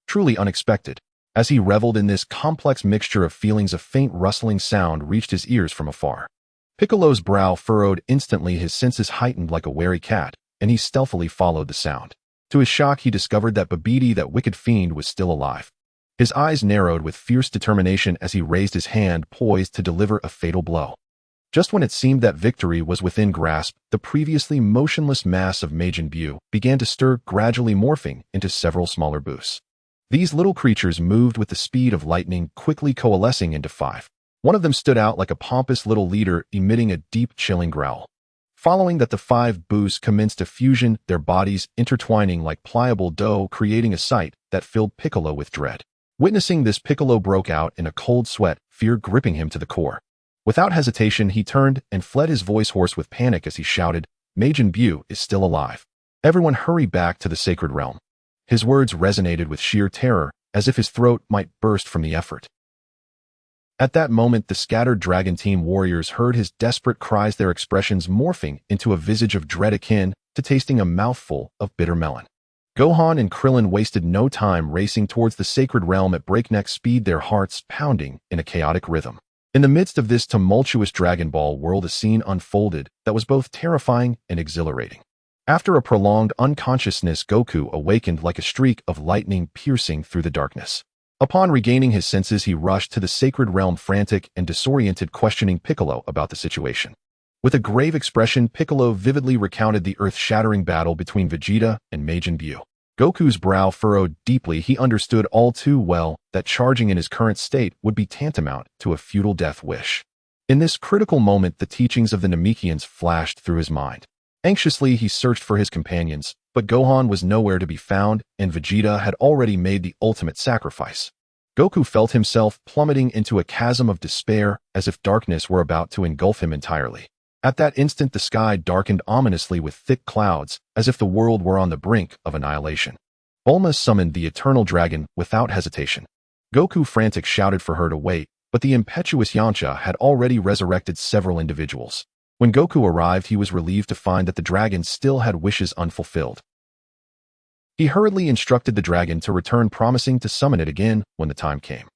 Truly unexpected. As he reveled in this complex mixture of feelings, a faint rustling sound reached his ears from afar. Piccolo's brow furrowed instantly, his senses heightened like a wary cat, and he stealthily followed the sound. To his shock, he discovered that Babidi, that wicked fiend, was still alive. His eyes narrowed with fierce determination as he raised his hand, poised to deliver a fatal blow. Just when it seemed that victory was within grasp, the previously motionless mass of Majin Buu began to stir, gradually morphing into several smaller boosts. These little creatures moved with the speed of lightning, quickly coalescing into 5. One of them stood out like a pompous little leader, emitting a deep, chilling growl. Following that, the 5 Buus commenced a fusion, their bodies intertwining like pliable dough, creating a sight that filled Piccolo with dread. Witnessing this, Piccolo broke out in a cold sweat, fear gripping him to the core. Without hesitation, he turned and fled, his voice hoarse with panic as he shouted, "Majin Buu is still alive. Everyone hurry back to the sacred realm." His words resonated with sheer terror, as if his throat might burst from the effort. At that moment, the scattered Dragon Team warriors heard his desperate cries, their expressions morphing into a visage of dread akin to tasting a mouthful of bitter melon. Gohan and Krillin wasted no time racing towards the sacred realm at breakneck speed, their hearts pounding in a chaotic rhythm. In the midst of this tumultuous Dragon Ball world, a scene unfolded that was both terrifying and exhilarating. After a prolonged unconsciousness, Goku awakened like a streak of lightning piercing through the darkness. Upon regaining his senses, he rushed to the sacred realm, frantic and disoriented, questioning Piccolo about the situation. With a grave expression, Piccolo vividly recounted the earth-shattering battle between Vegeta and Majin Buu. Goku's brow furrowed deeply. He understood all too well that charging in his current state would be tantamount to a futile death wish. In this critical moment, the teachings of the Namekians flashed through his mind. Anxiously, he searched for his companions, but Gohan was nowhere to be found, and Vegeta had already made the ultimate sacrifice. Goku felt himself plummeting into a chasm of despair, as if darkness were about to engulf him entirely. At that instant, the sky darkened ominously with thick clouds, as if the world were on the brink of annihilation. Bulma summoned the Eternal Dragon without hesitation. Goku, frantic, shouted for her to wait, but the impetuous Yamcha had already resurrected several individuals. When Goku arrived, he was relieved to find that the dragon still had wishes unfulfilled. He hurriedly instructed the dragon to return, promising to summon it again when the time came.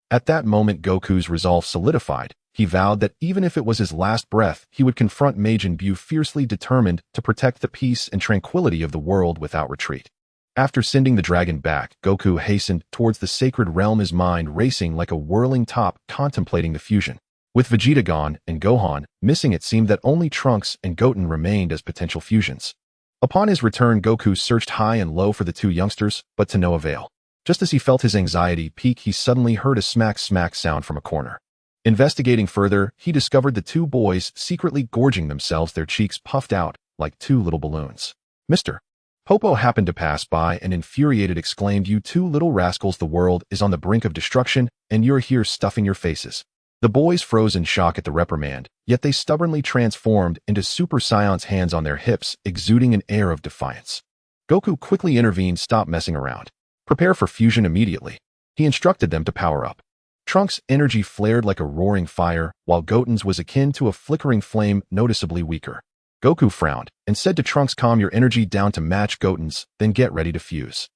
At that moment, Goku's resolve solidified. He vowed that even if it was his last breath, he would confront Majin Buu, fiercely determined to protect the peace and tranquility of the world without retreat. After sending the dragon back, Goku hastened towards the sacred realm, his mind racing like a whirling top, contemplating the fusion. With Vegeta gone and Gohan missing, it seemed that only Trunks and Goten remained as potential fusions. Upon his return, Goku searched high and low for the two youngsters, but to no avail. Just as he felt his anxiety peak, he suddenly heard a smack-smack sound from a corner. Investigating further, he discovered the two boys secretly gorging themselves, their cheeks puffed out like two little balloons. Mr. Popo happened to pass by and, infuriated, exclaimed, "You two little rascals, the world is on the brink of destruction, and you're here stuffing your faces." The boys froze in shock at the reprimand, yet they stubbornly transformed into Super Saiyans, hands on their hips, exuding an air of defiance. Goku quickly intervened. "Stop messing around. Prepare for fusion immediately." He instructed them to power up. Trunks' energy flared like a roaring fire, while Goten's was akin to a flickering flame, noticeably weaker. Goku frowned and said to Trunks, "Calm your energy down to match Goten's, then get ready to fuse."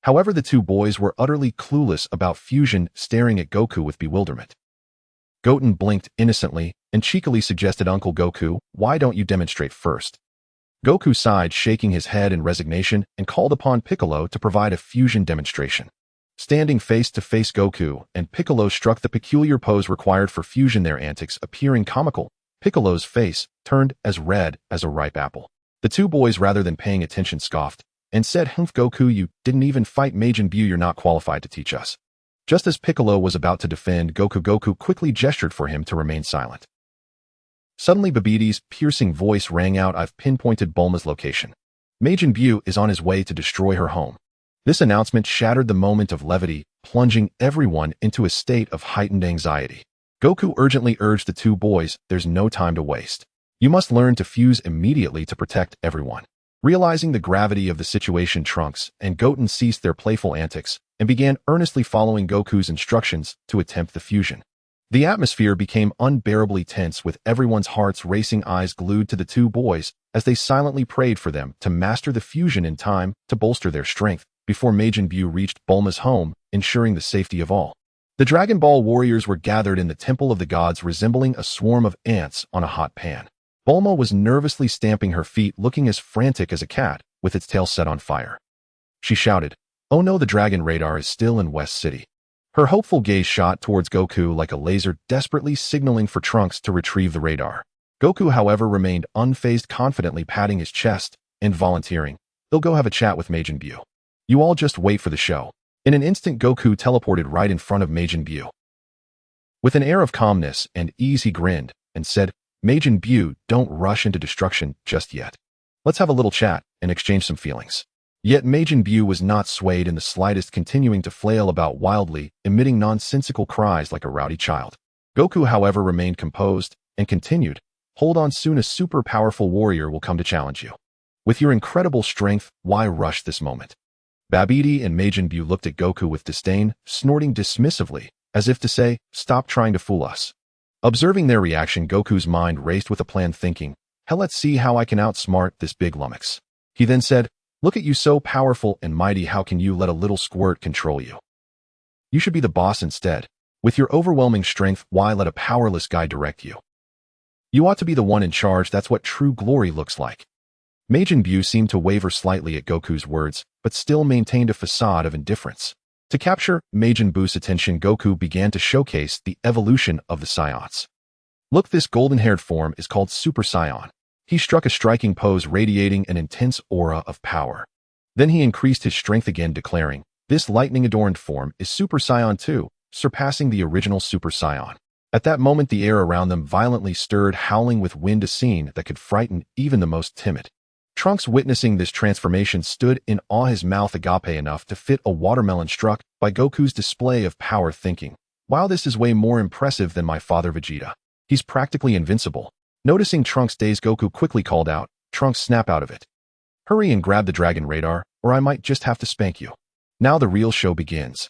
However, the two boys were utterly clueless about fusion, staring at Goku with bewilderment. Goten blinked innocently and cheekily suggested, "Uncle Goku, why don't you demonstrate first?" Goku sighed, shaking his head in resignation, and called upon Piccolo to provide a fusion demonstration. Standing face to face, Goku and Piccolo struck the peculiar pose required for fusion, their antics appearing comical. Piccolo's face turned as red as a ripe apple. The two boys, rather than paying attention, scoffed and said, "Humph, Goku, you didn't even fight Majin Buu. You're not qualified to teach us." Just as Piccolo was about to defend Goku quickly gestured for him to remain silent. Suddenly, Babidi's piercing voice rang out, "I've pinpointed Bulma's location. Majin Buu is on his way to destroy her home." This announcement shattered the moment of levity, plunging everyone into a state of heightened anxiety. Goku urgently urged the two boys, "There's no time to waste. You must learn to fuse immediately to protect everyone." Realizing the gravity of the situation, Trunks and Goten ceased their playful antics and began earnestly following Goku's instructions to attempt the fusion. The atmosphere became unbearably tense, with everyone's hearts racing, eyes glued to the two boys as they silently prayed for them to master the fusion in time to bolster their strength, before Majin Buu reached Bulma's home, ensuring the safety of all. The Dragon Ball warriors were gathered in the Temple of the Gods, resembling a swarm of ants on a hot pan. Bulma was nervously stamping her feet, looking as frantic as a cat, with its tail set on fire. She shouted, "Oh no, the Dragon Radar is still in West City." Her hopeful gaze shot towards Goku like a laser, desperately signaling for Trunks to retrieve the radar. Goku, however, remained unfazed, confidently patting his chest and volunteering, "They'll go have a chat with Majin Buu. You all just wait for the show." In an instant, Goku teleported right in front of Majin Buu. With an air of calmness and ease, he grinned and said, "Majin Buu, don't rush into destruction just yet. Let's have a little chat and exchange some feelings." Yet Majin Buu was not swayed in the slightest, continuing to flail about wildly, emitting nonsensical cries like a rowdy child. Goku, however, remained composed and continued, "Hold on, soon a super powerful warrior will come to challenge you. With your incredible strength, why rush this moment?" Babidi and Majin Buu looked at Goku with disdain, snorting dismissively, as if to say, "Stop trying to fool us." Observing their reaction, Goku's mind raced with a plan, thinking, "Hell, let's see how I can outsmart this big lummox." He then said, "Look at you, so powerful and mighty, how can you let a little squirt control you? You should be the boss instead. With your overwhelming strength, why let a powerless guy direct you? You ought to be the one in charge, that's what true glory looks like." Majin Buu seemed to waver slightly at Goku's words, but still maintained a facade of indifference. To capture Majin Buu's attention, Goku began to showcase the evolution of the Saiyans. "Look, this golden-haired form is called Super Saiyan." He struck a striking pose, radiating an intense aura of power. Then he increased his strength again, declaring, "This lightning-adorned form is Super Saiyan 2, surpassing the original Super Saiyan." At that moment, the air around them violently stirred, howling with wind, a scene that could frighten even the most timid. Trunks, witnessing this transformation, stood in awe, his mouth agape enough to fit a watermelon, struck by Goku's display of power, thinking, "Wow, this is way more impressive than my father Vegeta. He's practically invincible." Noticing Trunks' daze, Goku quickly called out, "Trunks, snap out of it. Hurry and grab the Dragon Radar, or I might just have to spank you. Now the real show begins."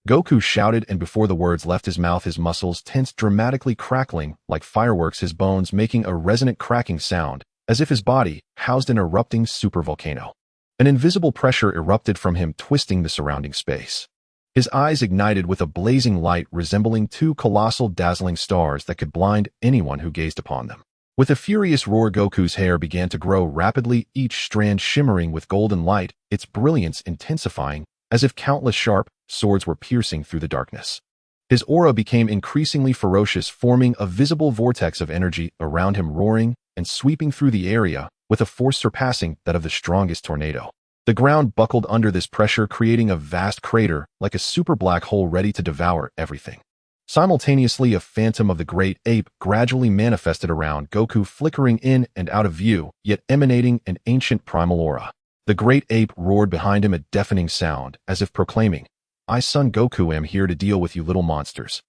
Goku shouted, and before the words left his mouth, his muscles tensed, dramatically crackling like fireworks, his bones making a resonant cracking sound, as if his body housed an erupting supervolcano. An invisible pressure erupted from him, twisting the surrounding space. His eyes ignited with a blazing light resembling two colossal, dazzling stars that could blind anyone who gazed upon them. With a furious roar, Goku's hair began to grow rapidly, each strand shimmering with golden light, its brilliance intensifying, as if countless sharp swords were piercing through the darkness. His aura became increasingly ferocious, forming a visible vortex of energy around him, roaring and sweeping through the area with a force surpassing that of the strongest tornado. The ground buckled under this pressure, creating a vast crater like a super black hole ready to devour everything. Simultaneously, a phantom of the Great Ape gradually manifested around Goku, flickering in and out of view, yet emanating an ancient primal aura. The Great Ape roared behind him, a deafening sound, as if proclaiming, "I, Son Goku, am here to deal with you little monsters."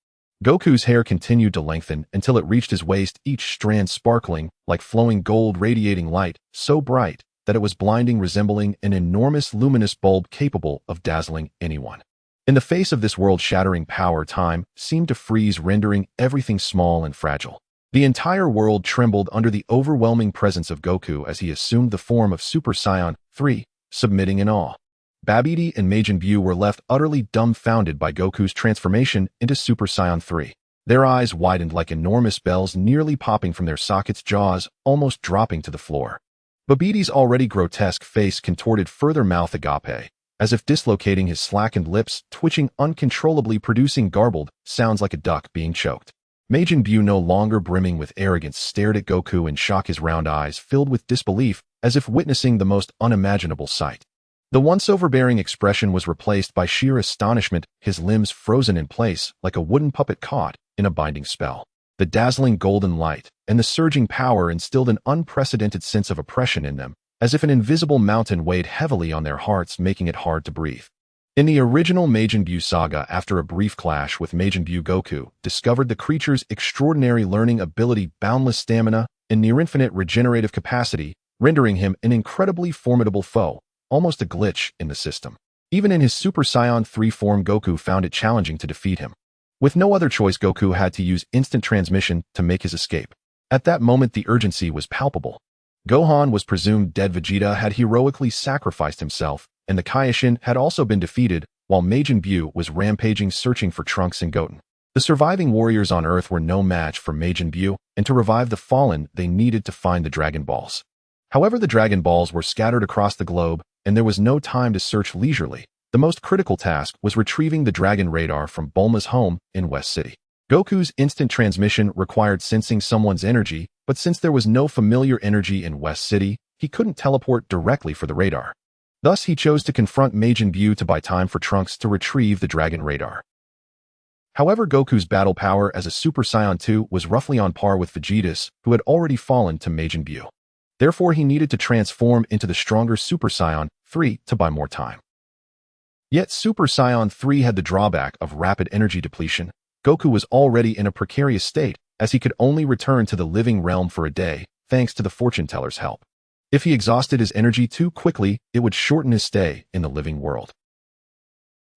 Goku's hair continued to lengthen until it reached his waist, each strand sparkling like flowing gold, radiating light so bright that it was blinding, resembling an enormous luminous bulb capable of dazzling anyone. In the face of this world-shattering power, time seemed to freeze, rendering everything small and fragile. The entire world trembled under the overwhelming presence of Goku as he assumed the form of Super Saiyan 3, submitting in awe. Babidi and Majin Buu were left utterly dumbfounded by Goku's transformation into Super Saiyan 3. Their eyes widened like enormous bells, nearly popping from their sockets, jaws almost dropping to the floor. Babidi's already grotesque face contorted further, mouth agape, as if dislocating, his slackened lips twitching uncontrollably, producing garbled sounds like a duck being choked. Majin Buu, no longer brimming with arrogance, stared at Goku in shock, his round eyes filled with disbelief, as if witnessing the most unimaginable sight. The once overbearing expression was replaced by sheer astonishment, his limbs frozen in place like a wooden puppet caught in a binding spell. The dazzling golden light and the surging power instilled an unprecedented sense of oppression in them, as if an invisible mountain weighed heavily on their hearts, making it hard to breathe. In the original Majin Buu saga, after a brief clash with Majin Buu, Goku discovered the creature's extraordinary learning ability, boundless stamina, and near-infinite regenerative capacity, rendering him an incredibly formidable foe, almost a glitch in the system. Even in his Super Saiyan 3 form, Goku found it challenging to defeat him. With no other choice, Goku had to use instant transmission to make his escape. At that moment, the urgency was palpable. Gohan was presumed dead. Vegeta had heroically sacrificed himself, and the Kaiō-ken had also been defeated, while Majin Buu was rampaging searching for Trunks and Goten. The surviving warriors on Earth were no match for Majin Buu, and to revive the fallen, they needed to find the Dragon Balls. However, the Dragon Balls were scattered across the globe, and there was no time to search leisurely. The most critical task was retrieving the Dragon Radar from Bulma's home in West City. Goku's instant transmission required sensing someone's energy, but since there was no familiar energy in West City, he couldn't teleport directly for the radar. Thus, he chose to confront Majin Buu to buy time for Trunks to retrieve the Dragon Radar. However, Goku's battle power as a Super Saiyan 2 was roughly on par with Vegeta's, who had already fallen to Majin Buu. Therefore, he needed to transform into the stronger Super Saiyan 3 to buy more time. Yet Super Saiyan 3 had the drawback of rapid energy depletion. Goku was already in a precarious state, as he could only return to the living realm for a day, thanks to the fortune teller's help. If he exhausted his energy too quickly, it would shorten his stay in the living world.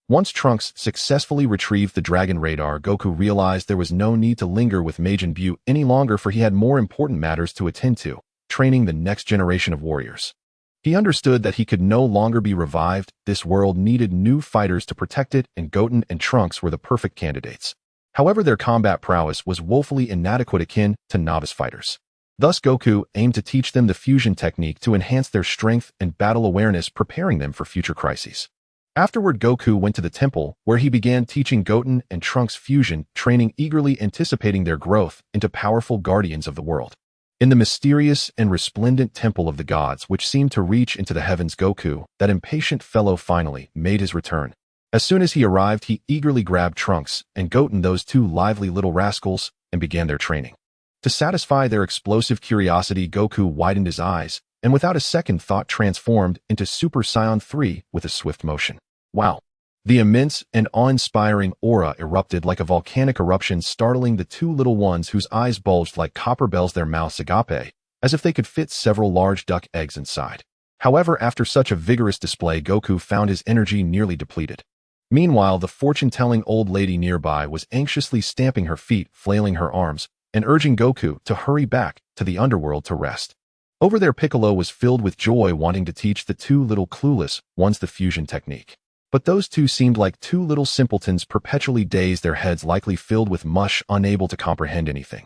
Once Trunks successfully retrieved the Dragon Radar, Goku realized there was no need to linger with Majin Buu any longer, for he had more important matters to attend to, training the next generation of warriors. He understood that he could no longer be revived. This world needed new fighters to protect it, and Goten and Trunks were the perfect candidates. However, their combat prowess was woefully inadequate, akin to novice fighters. Thus, Goku aimed to teach them the fusion technique to enhance their strength and battle awareness, preparing them for future crises. Afterward, Goku went to the temple, where he began teaching Goten and Trunks fusion, training eagerly, anticipating their growth into powerful guardians of the world. In the mysterious and resplendent temple of the gods, which seemed to reach into the heavens, Goku, that impatient fellow, finally made his return. As soon as he arrived, he eagerly grabbed Trunks and Goten, those two lively little rascals, and began their training. To satisfy their explosive curiosity, Goku widened his eyes, and without a second thought transformed into Super Saiyan 3 with a swift motion. Wow! The immense and awe-inspiring aura erupted like a volcanic eruption, startling the two little ones whose eyes bulged like copper bells, their mouths agape, as if they could fit several large duck eggs inside. However, after such a vigorous display, Goku found his energy nearly depleted. Meanwhile, the fortune-telling old lady nearby was anxiously stamping her feet, flailing her arms, and urging Goku to hurry back to the underworld to rest. Over there, Piccolo was filled with joy, wanting to teach the two little clueless ones the fusion technique. But those two seemed like two little simpletons, perpetually dazed, their heads likely filled with mush, unable to comprehend anything.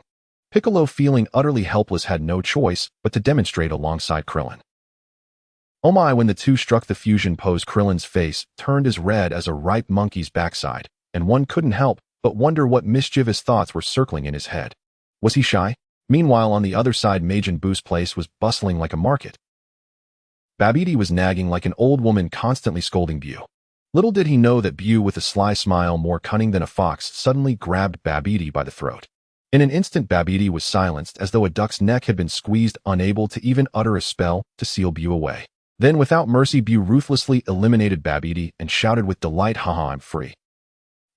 Piccolo, feeling utterly helpless, had no choice but to demonstrate alongside Krillin. Oh my, when the two struck the fusion pose, Krillin's face turned as red as a ripe monkey's backside, and one couldn't help but wonder what mischievous thoughts were circling in his head. Was he shy? Meanwhile, on the other side, Majin Buu's place was bustling like a market. Babidi was nagging like an old woman, constantly scolding Buu. Little did he know that Buu, with a sly smile more cunning than a fox, suddenly grabbed Babidi by the throat. In an instant, Babidi was silenced, as though a duck's neck had been squeezed, unable to even utter a spell to seal Buu away. Then, without mercy, Buu ruthlessly eliminated Babidi and shouted with delight, "Haha, I'm free."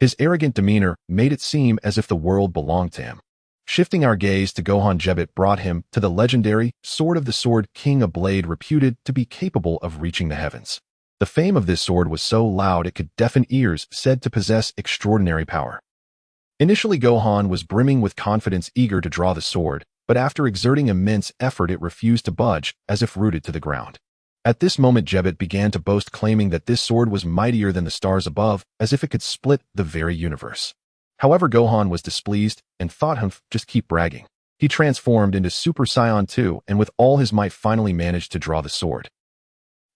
His arrogant demeanor made it seem as if the world belonged to him. Shifting our gaze to Gohan, Jebet brought him to the legendary Sword of the Sword King, a blade reputed to be capable of reaching the heavens. The fame of this sword was so loud it could deafen ears, said to possess extraordinary power. Initially, Gohan was brimming with confidence, eager to draw the sword, but after exerting immense effort, it refused to budge, as if rooted to the ground. At this moment, Jebet began to boast, claiming that this sword was mightier than the stars above, as if it could split the very universe. However, Gohan was displeased and thought him just keep bragging. He transformed into Super Saiyan 2 and with all his might finally managed to draw the sword.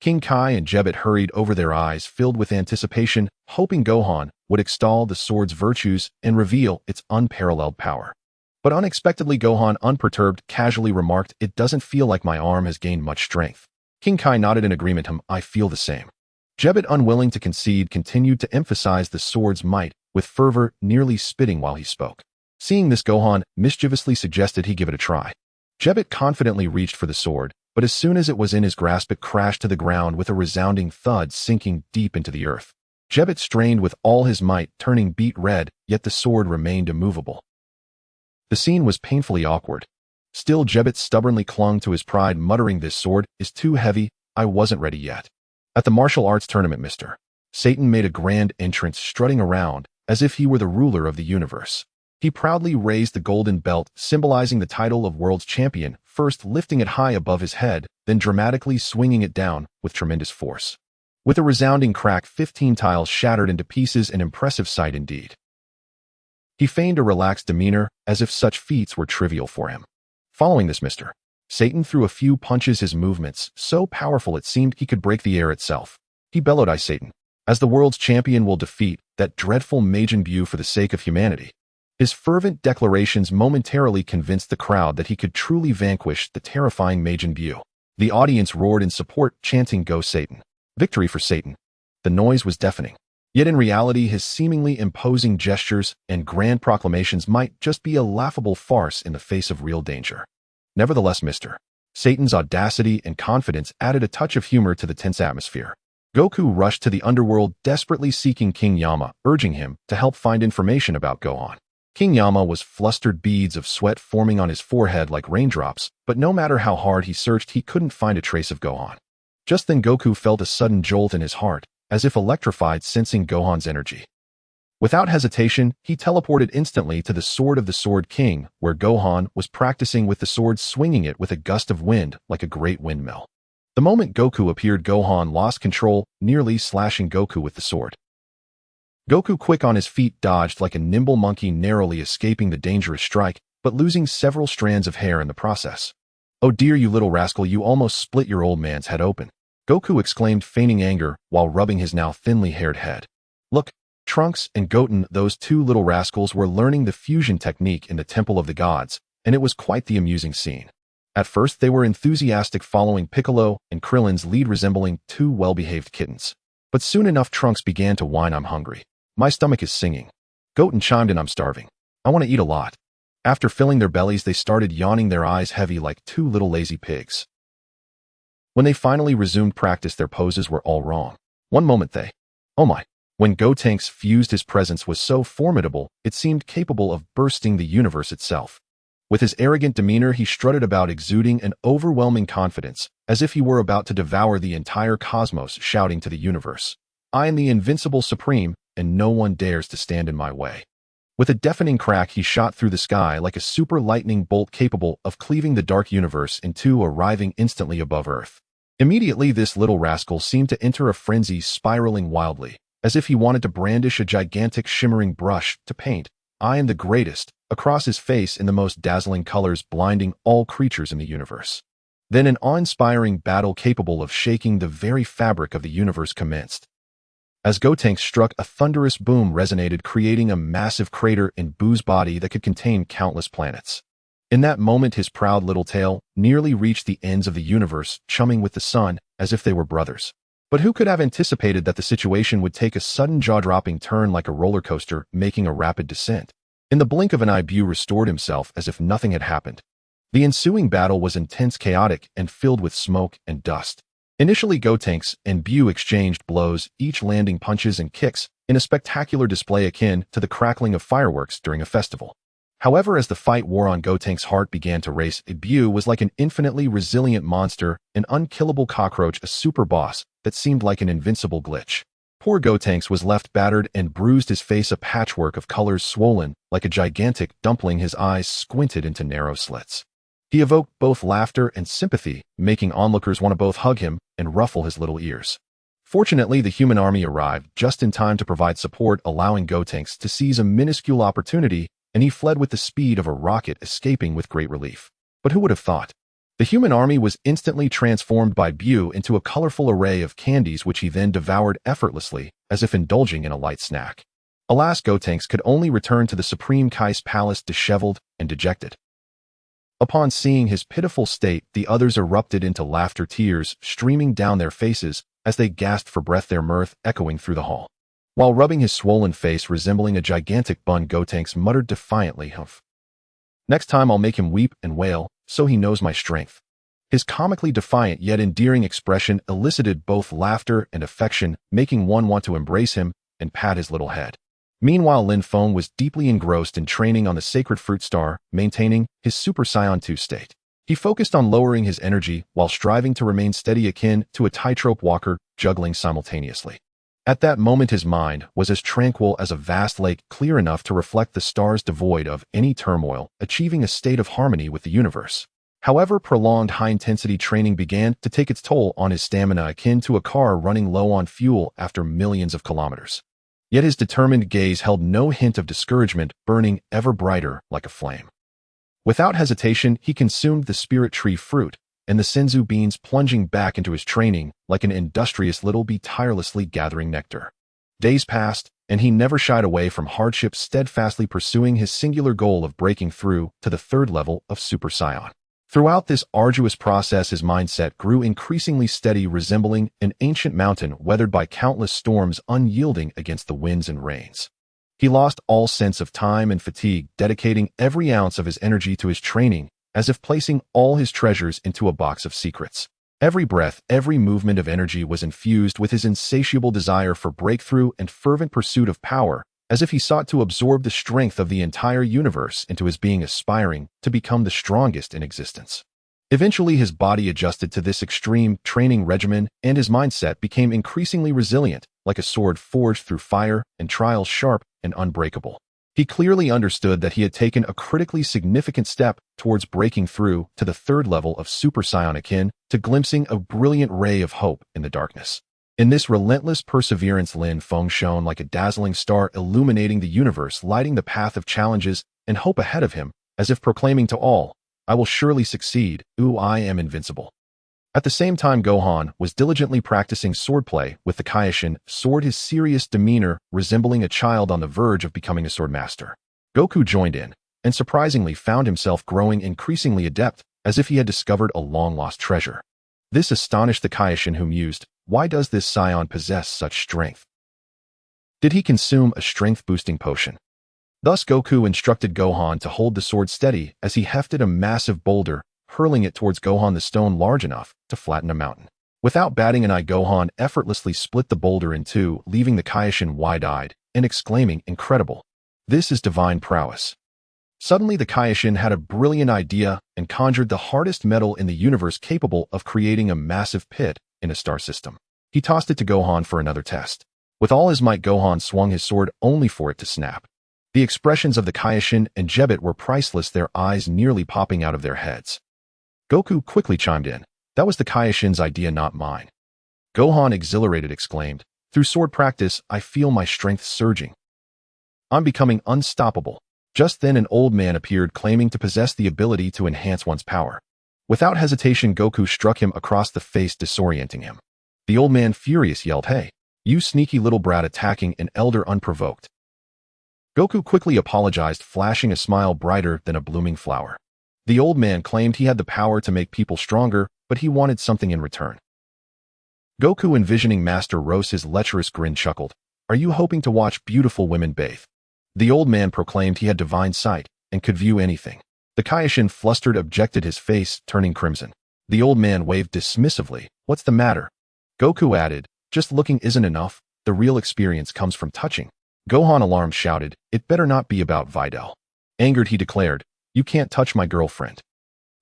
King Kai and Jebet hurried over, their eyes filled with anticipation, hoping Gohan would extol the sword's virtues and reveal its unparalleled power. But unexpectedly, Gohan, unperturbed, casually remarked, "It doesn't feel like my arm has gained much strength." King Kai nodded in agreement. "I feel the same." Jebet, unwilling to concede, continued to emphasize the sword's might with fervor, nearly spitting while he spoke. Seeing this, Gohan mischievously suggested he give it a try. Jebet confidently reached for the sword, but as soon as it was in his grasp, it crashed to the ground with a resounding thud, sinking deep into the earth. Jebet strained with all his might, turning beet red, yet the sword remained immovable. The scene was painfully awkward. Still, Jebet stubbornly clung to his pride, muttering, "This sword is too heavy, I wasn't ready yet." At the martial arts tournament, Mr. Satan made a grand entrance, strutting around as if he were the ruler of the universe. He proudly raised the golden belt, symbolizing the title of world's champion, first lifting it high above his head, then dramatically swinging it down with tremendous force. With a resounding crack, 15 tiles shattered into pieces, an impressive sight indeed. He feigned a relaxed demeanor, as if such feats were trivial for him. Following this, Mr. Satan threw a few punches, his movements so powerful it seemed he could break the air itself. He bellowed, "I, Satan, as the world's champion, will defeat that dreadful Majin Buu for the sake of humanity." His fervent declarations momentarily convinced the crowd that he could truly vanquish the terrifying Majin Buu. The audience roared in support, chanting, "Go Satan! Victory for Satan!" The noise was deafening. Yet in reality, his seemingly imposing gestures and grand proclamations might just be a laughable farce in the face of real danger. Nevertheless, Mr. Satan's audacity and confidence added a touch of humor to the tense atmosphere. Goku rushed to the underworld, desperately seeking King Yama, urging him to help find information about Gohan. King Yama was flustered, beads of sweat forming on his forehead like raindrops, but no matter how hard he searched, he couldn't find a trace of Gohan. Just then Goku felt a sudden jolt in his heart, as if electrified, sensing Gohan's energy. Without hesitation, he teleported instantly to the Sword of the Sword King, where Gohan was practicing with the sword, swinging it with a gust of wind like a great windmill. The moment Goku appeared, Gohan lost control, nearly slashing Goku with the sword. Goku, quick on his feet, dodged like a nimble monkey, narrowly escaping the dangerous strike, but losing several strands of hair in the process. "Oh dear, you little rascal, you almost split your old man's head open," Goku exclaimed, feigning anger while rubbing his now thinly haired head. Look, Trunks and Goten, those two little rascals were learning the fusion technique in the Temple of the Gods, and it was quite the amusing scene. At first they were enthusiastic, following Piccolo and Krillin's lead, resembling two well-behaved kittens. But soon enough Trunks began to whine, "I'm hungry. My stomach is singing." Goten chimed in, "I'm starving. I want to eat a lot." After filling their bellies, they started yawning, their eyes heavy like two little lazy pigs. When they finally resumed practice, their poses were all wrong. One moment they, oh my, when Gotenks fused, his presence was so formidable, it seemed capable of bursting the universe itself. With his arrogant demeanor, he strutted about, exuding an overwhelming confidence, as if he were about to devour the entire cosmos, shouting to the universe, "I am the invincible supreme, and no one dares to stand in my way." With a deafening crack, he shot through the sky like a super lightning bolt, capable of cleaving the dark universe in two, arriving instantly above Earth. Immediately, this little rascal seemed to enter a frenzy, spiraling wildly, as if he wanted to brandish a gigantic shimmering brush to paint "I am the greatest" across his face in the most dazzling colors, blinding all creatures in the universe. Then an awe-inspiring battle capable of shaking the very fabric of the universe commenced. As Gotenks struck, a thunderous boom resonated, creating a massive crater in Buu's body that could contain countless planets. In that moment, his proud little tail nearly reached the ends of the universe, chumming with the sun as if they were brothers. But who could have anticipated that the situation would take a sudden jaw-dropping turn, like a roller coaster making a rapid descent? In the blink of an eye, Buu restored himself as if nothing had happened. The ensuing battle was intense, chaotic, and filled with smoke and dust. Initially, Gotenks and Buu exchanged blows, each landing punches and kicks in a spectacular display akin to the crackling of fireworks during a festival. However, as the fight wore on, Gotenks' heart began to race. Buu was like an infinitely resilient monster, an unkillable cockroach, a super boss that seemed like an invincible glitch. Poor Gotenks was left battered and bruised, his face a patchwork of colors, swollen like a gigantic dumpling, his eyes squinted into narrow slits. He evoked both laughter and sympathy, making onlookers want to both hug him and ruffle his little ears. Fortunately, the human army arrived just in time to provide support, allowing Gotenks to seize a minuscule opportunity, and he fled with the speed of a rocket, escaping with great relief. But who would have thought? The human army was instantly transformed by Buu into a colorful array of candies, which he then devoured effortlessly, as if indulging in a light snack. Alas, Gotenks could only return to the Supreme Kai's palace disheveled and dejected. Upon seeing his pitiful state, the others erupted into laughter, tears streaming down their faces as they gasped for breath, their mirth echoing through the hall. While rubbing his swollen face resembling a gigantic bun, Gotenks muttered defiantly, "Humph. Next time I'll make him weep and wail, so he knows my strength." His comically defiant yet endearing expression elicited both laughter and affection, making one want to embrace him and pat his little head. Meanwhile, Lin Feng was deeply engrossed in training on the sacred fruit star, maintaining his Super Saiyan 2 state. He focused on lowering his energy while striving to remain steady, akin to a tightrope walker juggling simultaneously. At that moment, his mind was as tranquil as a vast lake, clear enough to reflect the stars, devoid of any turmoil, achieving a state of harmony with the universe. However, prolonged high-intensity training began to take its toll on his stamina, akin to a car running low on fuel after millions of kilometers. Yet his determined gaze held no hint of discouragement, burning ever brighter like a flame. Without hesitation, he consumed the spirit tree fruit, and the senzu beans, plunging back into his training like an industrious little bee tirelessly gathering nectar. Days passed, and he never shied away from hardship, steadfastly pursuing his singular goal of breaking through to the third level of Super Saiyan. Throughout this arduous process, his mindset grew increasingly steady, resembling an ancient mountain weathered by countless storms, unyielding against the winds and rains. He lost all sense of time and fatigue, dedicating every ounce of his energy to his training, as if placing all his treasures into a box of secrets. Every breath, every movement of energy was infused with his insatiable desire for breakthrough and fervent pursuit of power, as if he sought to absorb the strength of the entire universe into his being, aspiring to become the strongest in existence. Eventually, his body adjusted to this extreme training regimen, and his mindset became increasingly resilient, like a sword forged through fire and trials, sharp and unbreakable. He clearly understood that he had taken a critically significant step towards breaking through to the third level of Super Saiyan, akin to glimpsing a brilliant ray of hope in the darkness. In this relentless perseverance, Lin Feng shone like a dazzling star, illuminating the universe, lighting the path of challenges and hope ahead of him, as if proclaiming to all, "I will surely succeed. I am invincible." At the same time, Gohan was diligently practicing swordplay with the Kaiō-ken sword, his serious demeanor resembling a child on the verge of becoming a sword master. Goku joined in, and surprisingly found himself growing increasingly adept, as if he had discovered a long-lost treasure. This astonished the Kaiō-ken, who mused, "Why does this Saiyan possess such strength? Did he consume a strength-boosting potion?" Thus Goku instructed Gohan to hold the sword steady as he hefted a massive boulder, hurling it towards Gohan, the stone large enough to flatten a mountain. Without batting an eye, Gohan effortlessly split the boulder in two, leaving the Kaiō-ken wide-eyed and exclaiming, "Incredible! This is divine prowess." Suddenly, the Kaiō-ken had a brilliant idea and conjured the hardest metal in the universe, capable of creating a massive pit in a star system. He tossed it to Gohan for another test. With all his might, Gohan swung his sword, only for it to snap. The expressions of the Kaiō-ken and Vegeta were priceless, their eyes nearly popping out of their heads. Goku quickly chimed in, "That was the Kaiō-ken's idea, not mine." Gohan, exhilarated, exclaimed, "Through sword practice, I feel my strength surging. I'm becoming unstoppable." Just then, an old man appeared, claiming to possess the ability to enhance one's power. Without hesitation, Goku struck him across the face, disorienting him. The old man, furious, yelled, "Hey, you sneaky little brat, attacking an elder unprovoked." Goku quickly apologized, flashing a smile brighter than a blooming flower. The old man claimed he had the power to make people stronger, but he wanted something in return. Goku, envisioning Master Rose's lecherous grin, chuckled, "Are you hoping to watch beautiful women bathe?" The old man proclaimed he had divine sight and could view anything. The Kaiō-ken, flustered, objected, his face turning crimson. The old man waved dismissively, "What's the matter?" Goku added, "Just looking isn't enough. The real experience comes from touching." Gohan, alarmed, shouted, "It better not be about Videl." Angered, he declared, "You can't touch my girlfriend."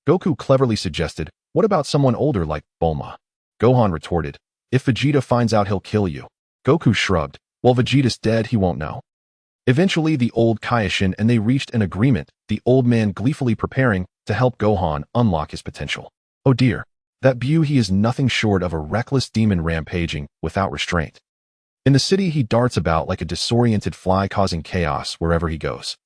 Goku cleverly suggested, "What about someone older like Bulma?" Gohan retorted, "If Vegeta finds out, he'll kill you." Goku shrugged, "Well, Vegeta's dead, he won't know." Eventually, the old Kaiō-ken and they reached an agreement, the old man gleefully preparing to help Gohan unlock his potential. Oh dear, that he is nothing short of a reckless demon, rampaging without restraint. In the city, he darts about like a disoriented fly, causing chaos wherever he goes.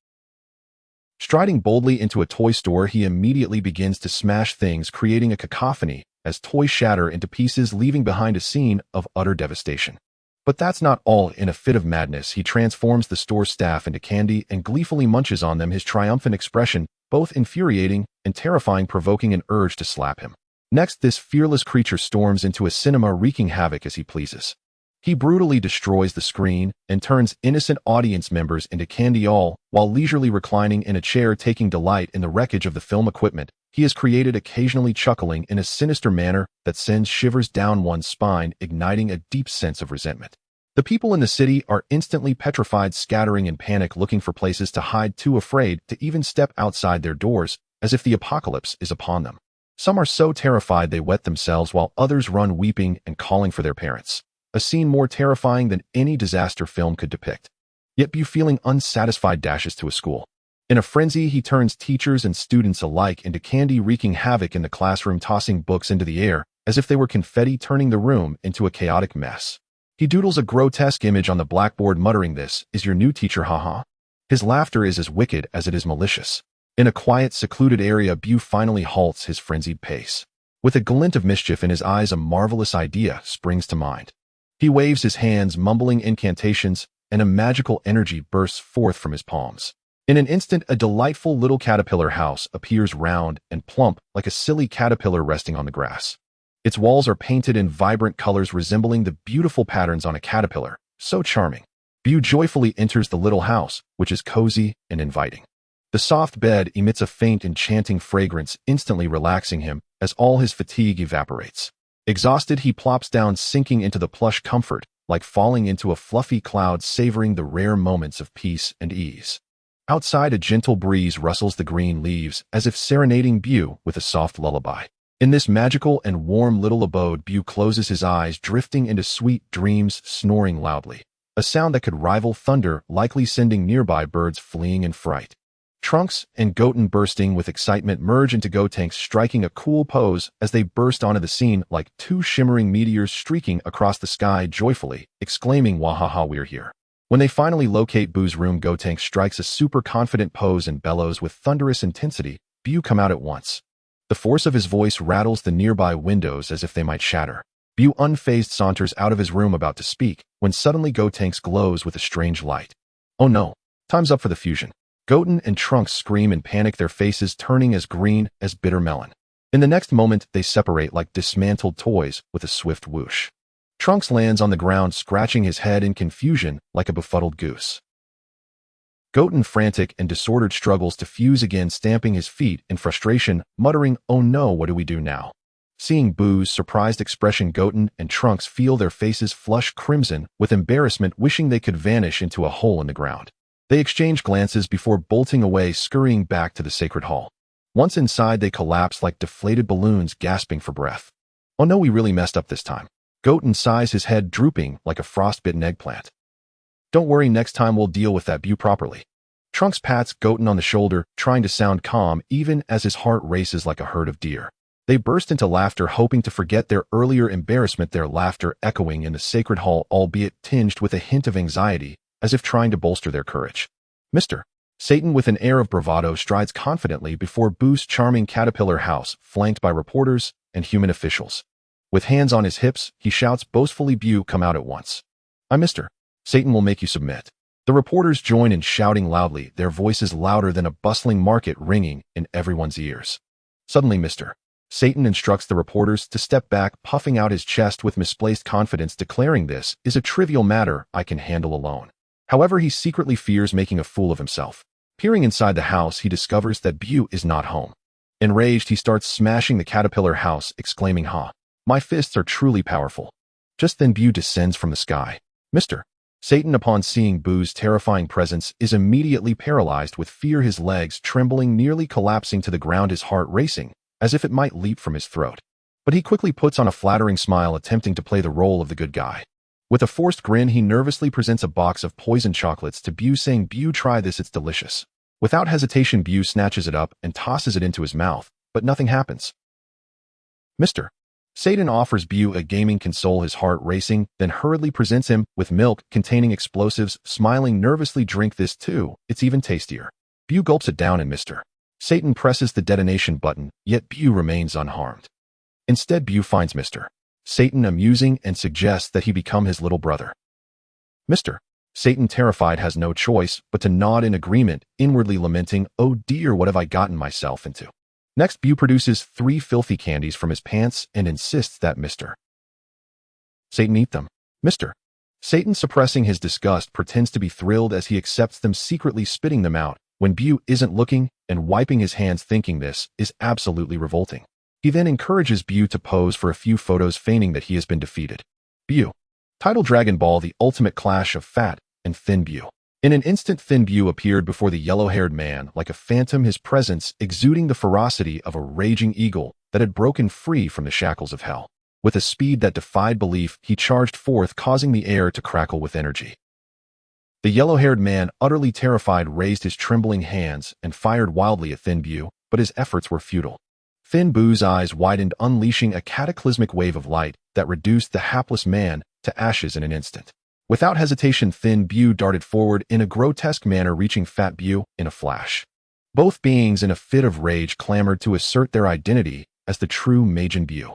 Striding boldly into a toy store, he immediately begins to smash things, creating a cacophony as toys shatter into pieces, leaving behind a scene of utter devastation. But that's not all. In a fit of madness, he transforms the store staff into candy and gleefully munches on them, his triumphant expression both infuriating and terrifying, provoking an urge to slap him. Next, this fearless creature storms into a cinema, wreaking havoc as he pleases. He brutally destroys the screen and turns innocent audience members into candy, all while leisurely reclining in a chair, taking delight in the wreckage of the film equipment he has created, occasionally chuckling in a sinister manner that sends shivers down one's spine, igniting a deep sense of resentment. The people in the city are instantly petrified, scattering in panic, looking for places to hide, too afraid to even step outside their doors, as if the apocalypse is upon them. Some are so terrified they wet themselves, while others run weeping and calling for their parents. A scene more terrifying than any disaster film could depict. Yet Bu, feeling unsatisfied, dashes to a school. In a frenzy, he turns teachers and students alike into candy, wreaking havoc in the classroom, tossing books into the air as if they were confetti, turning the room into a chaotic mess. He doodles a grotesque image on the blackboard, muttering, "This is your new teacher, haha." His laughter is as wicked as it is malicious. In a quiet, secluded area, Bu finally halts his frenzied pace. With a glint of mischief in his eyes, a marvelous idea springs to mind. He waves his hands, mumbling incantations, and a magical energy bursts forth from his palms. In an instant, a delightful little caterpillar house appears, round and plump like a silly caterpillar resting on the grass. Its walls are painted in vibrant colors resembling the beautiful patterns on a caterpillar. So charming. Bu joyfully enters the little house, which is cozy and inviting. The soft bed emits a faint, enchanting fragrance, instantly relaxing him as all his fatigue evaporates. Exhausted, he plops down, sinking into the plush comfort, like falling into a fluffy cloud, savoring the rare moments of peace and ease. Outside, a gentle breeze rustles the green leaves, as if serenading Bu with a soft lullaby. In this magical and warm little abode, Bu closes his eyes, drifting into sweet dreams, snoring loudly. A sound that could rival thunder, likely sending nearby birds fleeing in fright. Trunks and Goten, bursting with excitement, merge into Gotenks, striking a cool pose as they burst onto the scene like two shimmering meteors streaking across the sky, joyfully exclaiming, "Wahaha, we're here." When they finally locate Bu's room, Gotenks strikes a super confident pose and bellows with thunderous intensity, "Bu, come out at once." The force of his voice rattles the nearby windows as if they might shatter. Bu, unfazed, saunters out of his room, about to speak, when suddenly Gotenks glows with a strange light. Oh no, time's up for the fusion. Goten and Trunks scream in panic, their faces turning as green as bitter melon. In the next moment, they separate like dismantled toys with a swift whoosh. Trunks lands on the ground, scratching his head in confusion like a befuddled goose. Goten, frantic and disordered, struggles to fuse again, stamping his feet in frustration, muttering, "Oh no, what do we do now?" Seeing Bu's surprised expression, Goten and Trunks feel their faces flush crimson with embarrassment, wishing they could vanish into a hole in the ground. They exchange glances before bolting away, scurrying back to the sacred hall. Once inside, they collapse like deflated balloons, gasping for breath. "Oh no, we really messed up this time." Goten sighs, his head drooping like a frostbitten eggplant. "Don't worry, next time we'll deal with that Bu properly." Trunks pats Goten on the shoulder, trying to sound calm even as his heart races like a herd of deer. They burst into laughter, hoping to forget their earlier embarrassment, their laughter echoing in the sacred hall, albeit tinged with a hint of anxiety, as if trying to bolster their courage. "Mr. Satan," with an air of bravado, strides confidently before Bu's charming caterpillar house, flanked by reporters and human officials. With hands on his hips, he shouts boastfully, "Bu, come out at once. I'm Mr. Satan will make you submit." The reporters join in shouting loudly, their voices louder than a bustling market, ringing in everyone's ears. Suddenly, Mr. Satan instructs the reporters to step back, puffing out his chest with misplaced confidence, declaring, "This is a trivial matter I can handle alone." However, he secretly fears making a fool of himself. Peering inside the house, he discovers that Bu is not home. Enraged, he starts smashing the caterpillar house, exclaiming, "Ha! My fists are truly powerful." Just then, Bu descends from the sky. Mr. Satan, upon seeing Bu's terrifying presence, is immediately paralyzed with fear, his legs trembling, nearly collapsing to the ground, his heart racing, as if it might leap from his throat. But he quickly puts on a flattering smile, attempting to play the role of the good guy. With a forced grin, he nervously presents a box of poison chocolates to Bu, saying, "Bu, try this, it's delicious." Without hesitation, Bu snatches it up and tosses it into his mouth, but nothing happens. Mr. Satan offers Bu a gaming console, his heart racing, then hurriedly presents him with milk containing explosives, smiling nervously, "Drink this too, it's even tastier." Bu gulps it down and Mr. Satan presses the detonation button, yet Bu remains unharmed. Instead, Bu finds Mr. Satan amusing and suggests that he become his little brother. Mr. Satan, terrified, has no choice but to nod in agreement, inwardly lamenting, "Oh dear, what have I gotten myself into?" Next, Bu produces 3 filthy candies from his pants and insists that Mr. Satan eat them. Mr. Satan, suppressing his disgust, pretends to be thrilled as he accepts them, secretly spitting them out when Bu isn't looking and wiping his hands, thinking this is absolutely revolting. He then encourages Bu to pose for a few photos, feigning that he has been defeated. Bu. Title: Dragon Ball: The Ultimate Clash of Fat and Thin Bu. In an instant, Thin Bu appeared before the yellow-haired man like a phantom, his presence exuding the ferocity of a raging eagle that had broken free from the shackles of hell. With a speed that defied belief, he charged forth, causing the air to crackle with energy. The yellow-haired man, utterly terrified, raised his trembling hands and fired wildly at Thin Bu, but his efforts were futile. Thin Bu's eyes widened, unleashing a cataclysmic wave of light that reduced the hapless man to ashes in an instant. Without hesitation, Thin Bu darted forward in a grotesque manner, reaching Fat Bu in a flash. Both beings, in a fit of rage, clamored to assert their identity as the true Majin Bu.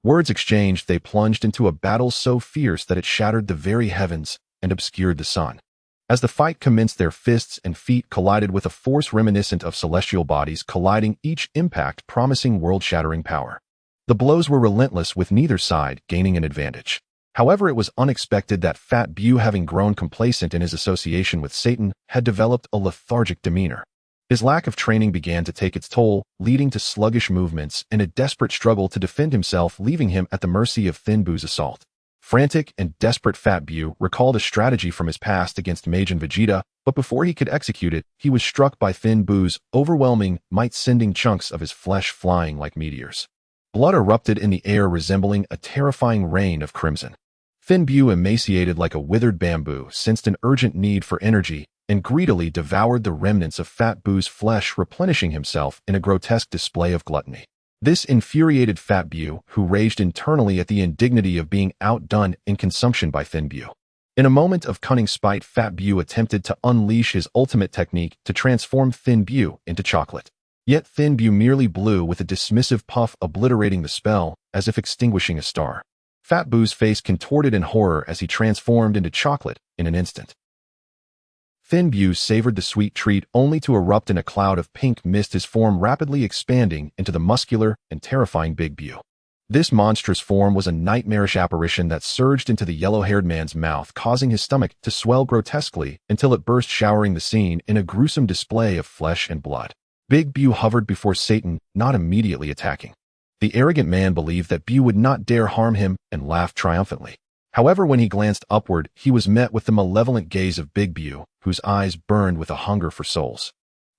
Words exchanged, they plunged into a battle so fierce that it shattered the very heavens and obscured the sun. As the fight commenced, their fists and feet collided with a force reminiscent of celestial bodies colliding, each impact promising world-shattering power. The blows were relentless, with neither side gaining an advantage. However, it was unexpected that Fat Bu, having grown complacent in his association with Satan, had developed a lethargic demeanor. His lack of training began to take its toll, leading to sluggish movements and a desperate struggle to defend himself, leaving him at the mercy of Thin Bu's assault. Frantic and desperate, Fat Bu recalled a strategy from his past against Majin Vegeta, but before he could execute it, he was struck by Thin Bu's overwhelming might, sending chunks of his flesh flying like meteors. Blood erupted in the air, resembling a terrifying rain of crimson. Thin Bu, emaciated like a withered bamboo, sensed an urgent need for energy and greedily devoured the remnants of Fat Bu's flesh, replenishing himself in a grotesque display of gluttony. This infuriated Fat Bu, who raged internally at the indignity of being outdone in consumption by Thin Bu. In a moment of cunning spite, Fat Bu attempted to unleash his ultimate technique to transform Thin Bu into chocolate. Yet Thin Bu merely blew with a dismissive puff, obliterating the spell as if extinguishing a star. Fat Bu's face contorted in horror as he transformed into chocolate in an instant. Thin Bu savored the sweet treat only to erupt in a cloud of pink mist, his form rapidly expanding into the muscular and terrifying Big Bu. This monstrous form was a nightmarish apparition that surged into the yellow-haired man's mouth, causing his stomach to swell grotesquely until it burst, showering the scene in a gruesome display of flesh and blood. Big Bu hovered before Satan, not immediately attacking. The arrogant man believed that Bu would not dare harm him and laughed triumphantly. However, when he glanced upward, he was met with the malevolent gaze of Big Bu, whose eyes burned with a hunger for souls.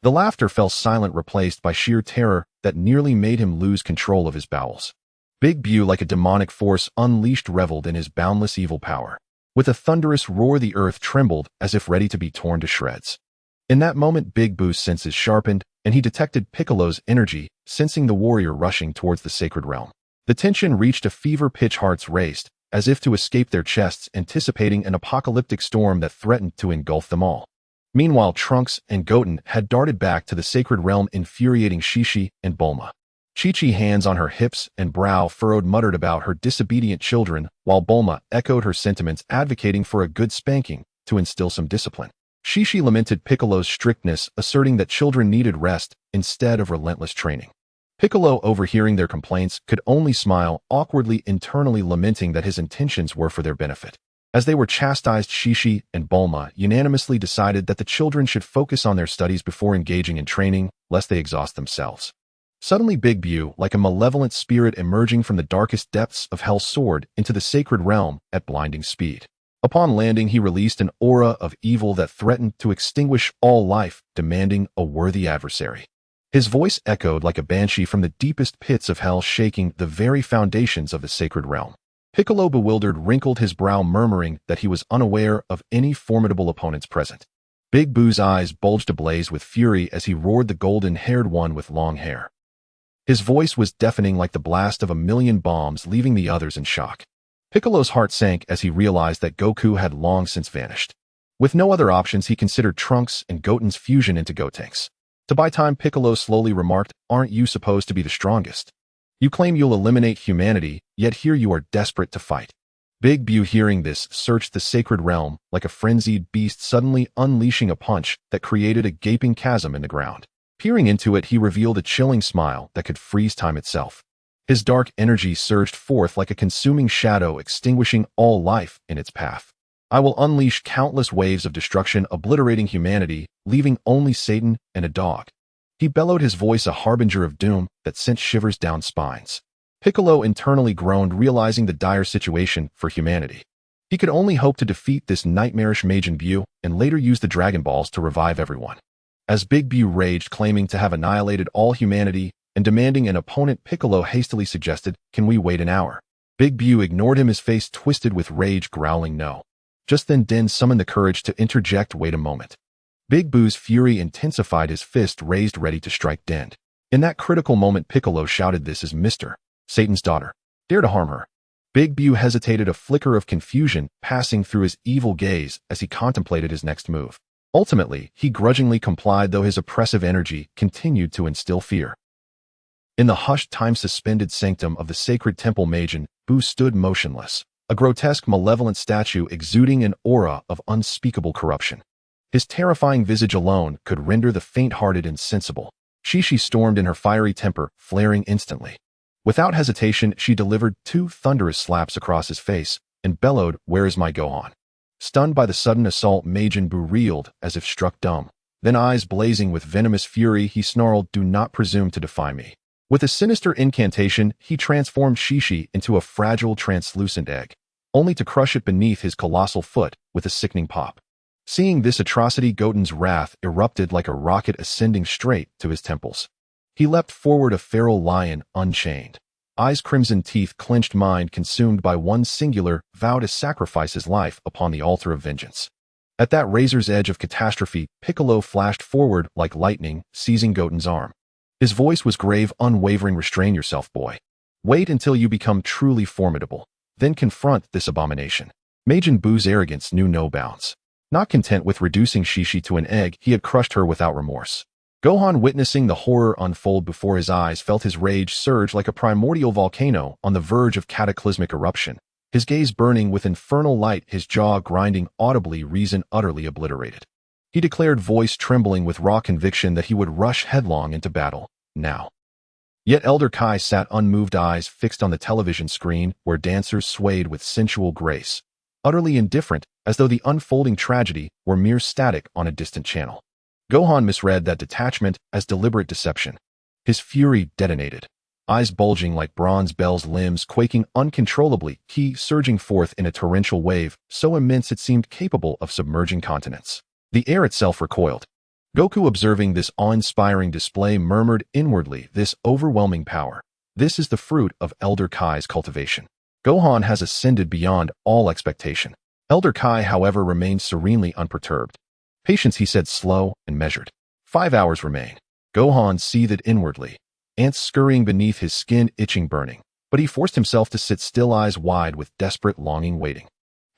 The laughter fell silent, replaced by sheer terror that nearly made him lose control of his bowels. Big Bu, like a demonic force unleashed, reveled in his boundless evil power. With a thunderous roar, the earth trembled as if ready to be torn to shreds. In that moment, Big Bu's senses sharpened, and he detected Piccolo's energy, sensing the warrior rushing towards the sacred realm. The tension reached a fever pitch, hearts raced, as if to escape their chests, anticipating an apocalyptic storm that threatened to engulf them all. Meanwhile, Trunks and Goten had darted back to the sacred realm, infuriating Shishi and Bulma. Chi-Chi, hands on her hips and brow furrowed, muttered about her disobedient children, while Bulma echoed her sentiments, advocating for a good spanking to instill some discipline. Shishi lamented Piccolo's strictness, asserting that children needed rest instead of relentless training. Piccolo, overhearing their complaints, could only smile awkwardly, internally lamenting that his intentions were for their benefit. As they were chastised, Shishi and Bulma unanimously decided that the children should focus on their studies before engaging in training, lest they exhaust themselves. Suddenly, Big Bu, like a malevolent spirit emerging from the darkest depths of hell, soared into the sacred realm at blinding speed. Upon landing, he released an aura of evil that threatened to extinguish all life, demanding a worthy adversary. His voice echoed like a banshee from the deepest pits of hell, shaking the very foundations of the sacred realm. Piccolo, bewildered, wrinkled his brow, murmuring that he was unaware of any formidable opponents present. Big Bu's eyes bulged ablaze with fury as he roared, the golden-haired one with long hair. His voice was deafening like the blast of a million bombs, leaving the others in shock. Piccolo's heart sank as he realized that Goku had long since vanished. With no other options, he considered Trunks and Goten's fusion into Gotenks. To buy time, Piccolo slowly remarked, "Aren't you supposed to be the strongest? You claim you'll eliminate humanity, yet here you are desperate to fight." Big Bu, hearing this, searched the sacred realm like a frenzied beast, suddenly unleashing a punch that created a gaping chasm in the ground. Peering into it, he revealed a chilling smile that could freeze time itself. His dark energy surged forth like a consuming shadow, extinguishing all life in its path. "I will unleash countless waves of destruction, obliterating humanity, leaving only Satan and a dog." He bellowed, his voice a harbinger of doom that sent shivers down spines. Piccolo internally groaned, realizing the dire situation for humanity. He could only hope to defeat this nightmarish Majin Bu and later use the Dragon Balls to revive everyone. As Big Bu raged, claiming to have annihilated all humanity and demanding an opponent, Piccolo hastily suggested, "Can we wait an hour?" Big Bu ignored him, his face twisted with rage, growling, "No. Just then Din summoned the courage to interject. Wait a moment. Big Boo's fury intensified, his fist raised ready to strike Din. In that critical moment Piccolo shouted, "This is Mr. Satan's daughter. Dare to harm her." Big Bu hesitated, a flicker of confusion passing through his evil gaze as he contemplated his next move. Ultimately, he grudgingly complied, though his oppressive energy continued to instill fear. In the hushed, time-suspended sanctum of the sacred temple, Majin Bu stood motionless, a grotesque, malevolent statue exuding an aura of unspeakable corruption. His terrifying visage alone could render the faint-hearted insensible. Shishi stormed in her fiery temper, flaring instantly. Without hesitation, she delivered 2 thunderous slaps across his face and bellowed, "Where is my Gohan?" Stunned by the sudden assault, Majin Bu reeled as if struck dumb. Then, eyes blazing with venomous fury, he snarled, "Do not presume to defy me." With a sinister incantation, he transformed Shishi into a fragile, translucent egg, only to crush it beneath his colossal foot with a sickening pop. Seeing this atrocity, Goten's wrath erupted like a rocket, ascending straight to his temples. He leapt forward, a feral lion unchained. Eyes crimson, teeth clenched, mind consumed by one singular vow to sacrifice his life upon the altar of vengeance. At that razor's edge of catastrophe, Piccolo flashed forward like lightning, seizing Goten's arm. His voice was grave, unwavering. "Restrain yourself, boy. Wait until you become truly formidable. Then confront this abomination." Majin Bu's arrogance knew no bounds. Not content with reducing Shishi to an egg, he had crushed her without remorse. Gohan, witnessing the horror unfold before his eyes, felt his rage surge like a primordial volcano on the verge of cataclysmic eruption. His gaze burning with infernal light, his jaw grinding audibly, reason utterly obliterated. He declared, voice trembling with raw conviction, that he would rush headlong into battle, now. Yet Elder Kai sat unmoved, eyes fixed on the television screen where dancers swayed with sensual grace, utterly indifferent, as though the unfolding tragedy were mere static on a distant channel. Gohan misread that detachment as deliberate deception. His fury detonated. Eyes bulging like bronze bells, limbs quaking uncontrollably, ki surging forth in a torrential wave, so immense it seemed capable of submerging continents. The air itself recoiled. Goku, observing this awe-inspiring display, murmured inwardly, "This overwhelming power. This is the fruit of Elder Kai's cultivation. Gohan has ascended beyond all expectation." Elder Kai, however, remained serenely unperturbed. "Patience," he said, slow and measured. 5 hours remain. Gohan seethed inwardly, ants scurrying beneath his skin, itching, burning. But he forced himself to sit still, eyes wide with desperate longing, waiting.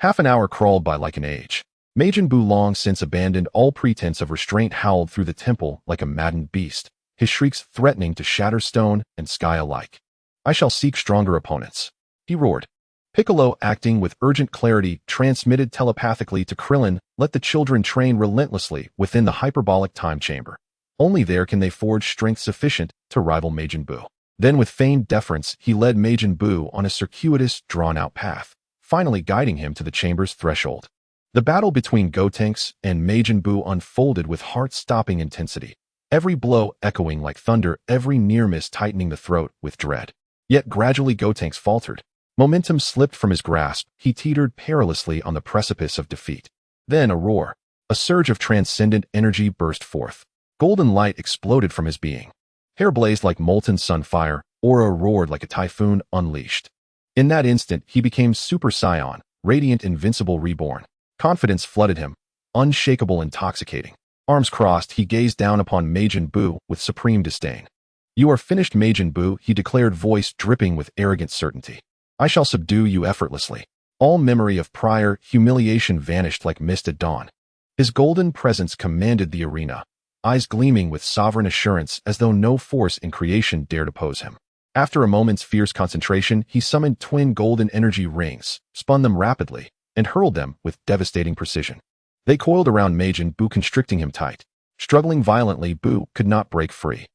Half an hour crawled by like an age. Majin Bu, long since abandoned all pretense of restraint, howled through the temple like a maddened beast, his shrieks threatening to shatter stone and sky alike. "I shall seek stronger opponents," he roared. Piccolo, acting with urgent clarity, transmitted telepathically to Krillin, "Let the children train relentlessly within the hyperbolic time chamber. Only there can they forge strength sufficient to rival Majin Bu." Then, with feigned deference, he led Majin Bu on a circuitous, drawn-out path, finally guiding him to the chamber's threshold. The battle between Gotenks and Majin Bu unfolded with heart-stopping intensity, every blow echoing like thunder, every near miss tightening the throat with dread. Yet gradually Gotenks faltered. Momentum slipped from his grasp, he teetered perilously on the precipice of defeat. Then a roar, a surge of transcendent energy burst forth. Golden light exploded from his being. Hair blazed like molten sun fire, aura roared like a typhoon unleashed. In that instant, he became Super Saiyan, radiant, invincible, reborn. Confidence flooded him, unshakable, intoxicating. Arms crossed, he gazed down upon Majin Bu with supreme disdain. "You are finished, Majin Bu," he declared, voice dripping with arrogant certainty. "I shall subdue you effortlessly." All memory of prior humiliation vanished like mist at dawn. His golden presence commanded the arena, eyes gleaming with sovereign assurance as though no force in creation dared oppose him. After a moment's fierce concentration, he summoned twin golden energy rings, spun them rapidly, and hurled them with devastating precision. They coiled around Majin Bu, constricting him tight. Struggling violently, Bu could not break free.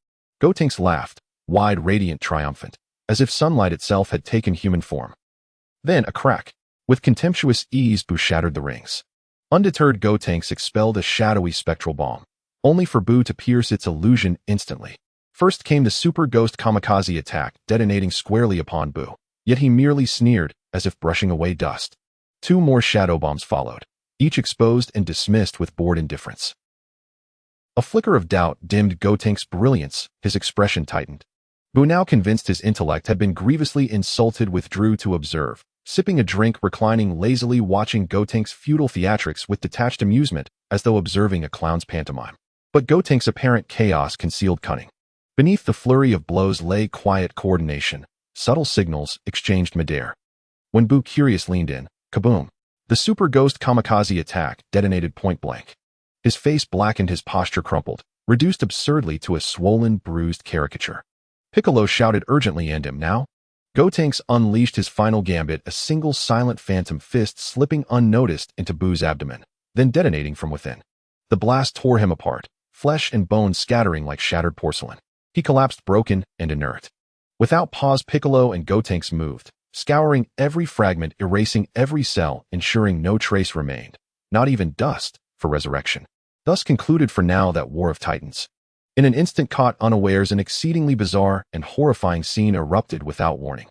Gotenks laughed, wide, radiant, triumphant, as if sunlight itself had taken human form. Then a crack. With contemptuous ease, Bu shattered the rings. Undeterred, Gotenks expelled a shadowy spectral bomb, only for Bu to pierce its illusion instantly. First came the super ghost kamikaze attack, detonating squarely upon Bu, yet he merely sneered, as if brushing away dust. 2 more shadow bombs followed, each exposed and dismissed with bored indifference. A flicker of doubt dimmed Gotenks' brilliance, his expression tightened. Bu, now convinced his intellect had been grievously insulted, withdrew to observe, sipping a drink, reclining lazily watching Gotenk's futile theatrics with detached amusement, as though observing a clown's pantomime. But Gotenk's apparent chaos concealed cunning. Beneath the flurry of blows lay quiet coordination, subtle signals exchanged midair. When Bu Curious leaned in, kaboom! The super ghost kamikaze attack detonated point blank. His face blackened, his posture crumpled, reduced absurdly to a swollen, bruised caricature. Piccolo shouted urgently, "End him now!" Gotenks unleashed his final gambit, a single silent phantom fist slipping unnoticed into Bu's abdomen, then detonating from within. The blast tore him apart, flesh and bone scattering like shattered porcelain. He collapsed broken and inert. Without pause, Piccolo and Gotenks moved, scouring every fragment, erasing every cell, ensuring no trace remained, not even dust, for resurrection. Thus concluded for now that War of Titans. In an instant, caught unawares, an exceedingly bizarre and horrifying scene erupted without warning.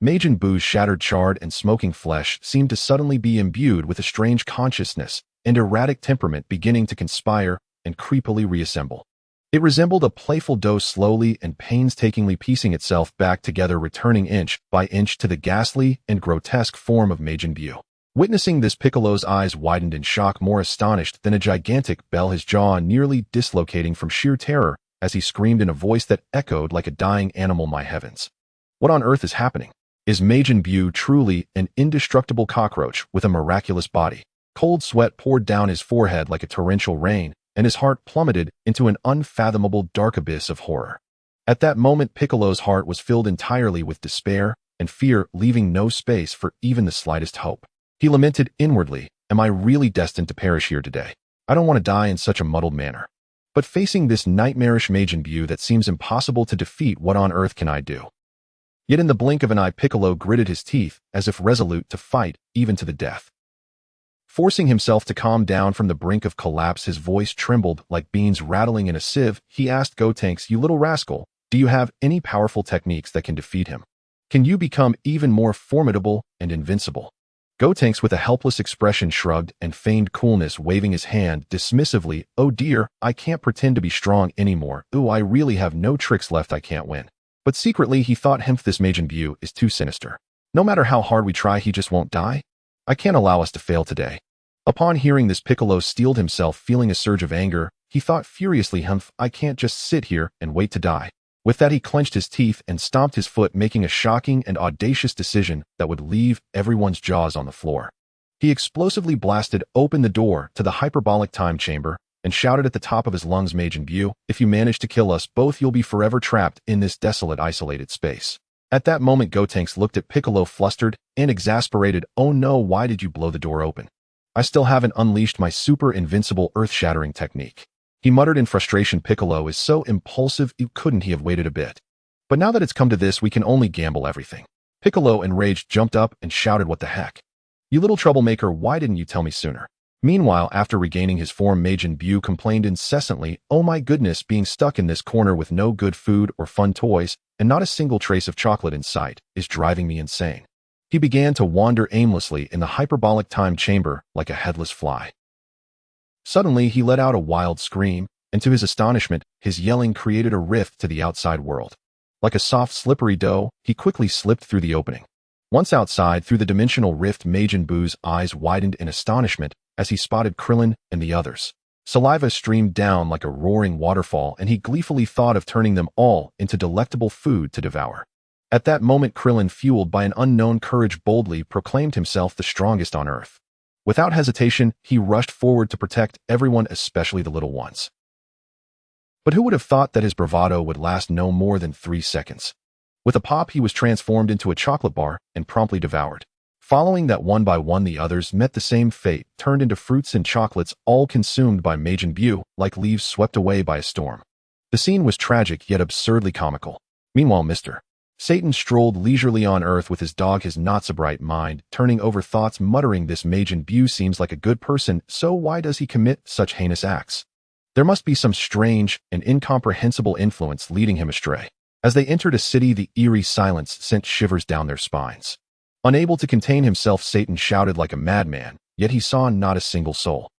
Majin Buu's shattered, charred, and smoking flesh seemed to suddenly be imbued with a strange consciousness and erratic temperament, beginning to conspire and creepily reassemble. It resembled a playful doe slowly and painstakingly piecing itself back together, returning inch by inch to the ghastly and grotesque form of Majin Buu. Witnessing this, Piccolo's eyes widened in shock, more astonished than a gigantic bell, his jaw nearly dislocating from sheer terror as he screamed in a voice that echoed like a dying animal, "My heavens! What on earth is happening? Is Majin Buu truly an indestructible cockroach with a miraculous body?" Cold sweat poured down his forehead like a torrential rain, and his heart plummeted into an unfathomable dark abyss of horror. At that moment, Piccolo's heart was filled entirely with despair and fear, leaving no space for even the slightest hope. He lamented inwardly, "Am I really destined to perish here today? I don't want to die in such a muddled manner. But facing this nightmarish Majin Buu that seems impossible to defeat, what on earth can I do?" Yet in the blink of an eye, Piccolo gritted his teeth as if resolute to fight even to the death. Forcing himself to calm down from the brink of collapse, his voice trembled like beans rattling in a sieve. He asked Gotenks, "You little rascal, do you have any powerful techniques that can defeat him? Can you become even more formidable and invincible?" Gotenks, with a helpless expression, shrugged and feigned coolness, waving his hand dismissively. "Oh dear, I can't pretend to be strong anymore. Ooh, I really have no tricks left I can't win." But secretly he thought, this Majin Buu is too sinister. No matter how hard we try, he just won't die. I can't allow us to fail today. Upon hearing this, Piccolo steeled himself, feeling a surge of anger. He thought furiously, I can't just sit here and wait to die. With that, he clenched his teeth and stomped his foot, making a shocking and audacious decision that would leave everyone's jaws on the floor. He explosively blasted open the door to the hyperbolic time chamber and shouted at the top of his lungs, "Majin Buu, if you manage to kill us both, you'll be forever trapped in this desolate, isolated space." At that moment, Gotenks looked at Piccolo, flustered and exasperated. "Oh no, why did you blow the door open? I still haven't unleashed my super invincible earth-shattering technique," he muttered in frustration. Piccolo is so impulsive, couldn't he have waited a bit? But now that it's come to this, we can only gamble everything. Piccolo, enraged, jumped up and shouted, "What the heck? You little troublemaker, why didn't you tell me sooner?" Meanwhile, after regaining his form, Majin Buu complained incessantly, "Oh my goodness, being stuck in this corner with no good food or fun toys, and not a single trace of chocolate in sight, is driving me insane." He began to wander aimlessly in the hyperbolic time chamber like a headless fly. Suddenly, he let out a wild scream, and to his astonishment, his yelling created a rift to the outside world. Like a soft, slippery dough, he quickly slipped through the opening. Once outside, through the dimensional rift, Majin Buu's eyes widened in astonishment as he spotted Krillin and the others. Saliva streamed down like a roaring waterfall, and he gleefully thought of turning them all into delectable food to devour. At that moment, Krillin, fueled by an unknown courage, boldly proclaimed himself the strongest on Earth. Without hesitation, he rushed forward to protect everyone, especially the little ones. But who would have thought that his bravado would last no more than 3 seconds? With a pop, he was transformed into a chocolate bar and promptly devoured. Following that, one by one, the others met the same fate, turned into fruits and chocolates, all consumed by Majin Buu, like leaves swept away by a storm. The scene was tragic yet absurdly comical. Meanwhile, Mr. Satan strolled leisurely on Earth with his dog, his not-so-bright mind turning over thoughts, muttering, "This Majin Buu seems like a good person, so why does he commit such heinous acts? There must be some strange and incomprehensible influence leading him astray." As they entered a city, the eerie silence sent shivers down their spines. Unable to contain himself, Satan shouted like a madman, yet he saw not a single soul.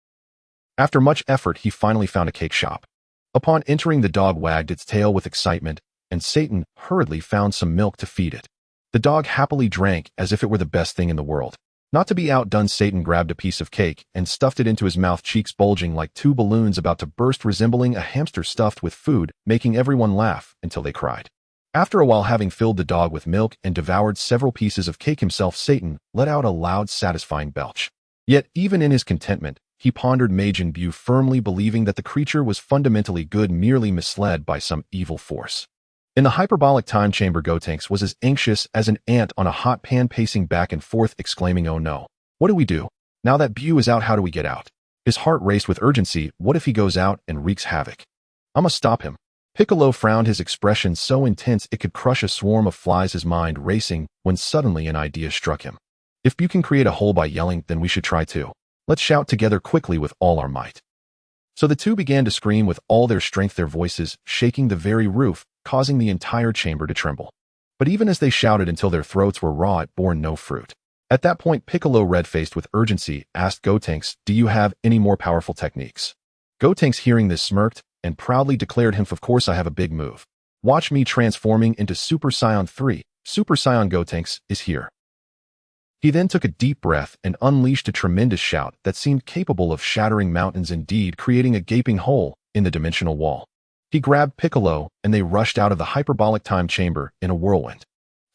After much effort, he finally found a cake shop. Upon entering, the dog wagged its tail with excitement, and Satan hurriedly found some milk to feed it. The dog happily drank as if it were the best thing in the world. Not to be outdone, Satan grabbed a piece of cake and stuffed it into his mouth, cheeks bulging like two balloons about to burst, resembling a hamster stuffed with food, making everyone laugh until they cried. After a while, having filled the dog with milk and devoured several pieces of cake himself, Satan let out a loud, satisfying belch. Yet, even in his contentment, he pondered Majin Buu, firmly believing that the creature was fundamentally good, merely misled by some evil force. In the hyperbolic time chamber, Gotenks was as anxious as an ant on a hot pan, pacing back and forth, exclaiming, "Oh no. What do we do? Now that Buu is out, how do we get out?" His heart raced with urgency. What if he goes out and wreaks havoc? I must stop him. Piccolo frowned, his expression so intense it could crush a swarm of flies, his mind racing, when suddenly an idea struck him. If Buu can create a hole by yelling, then we should try too. Let's shout together quickly with all our might. So the two began to scream with all their strength, their voices shaking the very roof, causing the entire chamber to tremble. But even as they shouted until their throats were raw, it bore no fruit. At that point, Piccolo, red-faced with urgency, asked Gotenks, "Do you have any more powerful techniques?" Gotenks, hearing this, smirked and proudly declared him, "Of course I have a big move. Watch me transforming into Super Saiyan 3. Super Saiyan Gotenks is here." He then took a deep breath and unleashed a tremendous shout that seemed capable of shattering mountains, indeed creating a gaping hole in the dimensional wall. He grabbed Piccolo, and they rushed out of the hyperbolic time chamber in a whirlwind.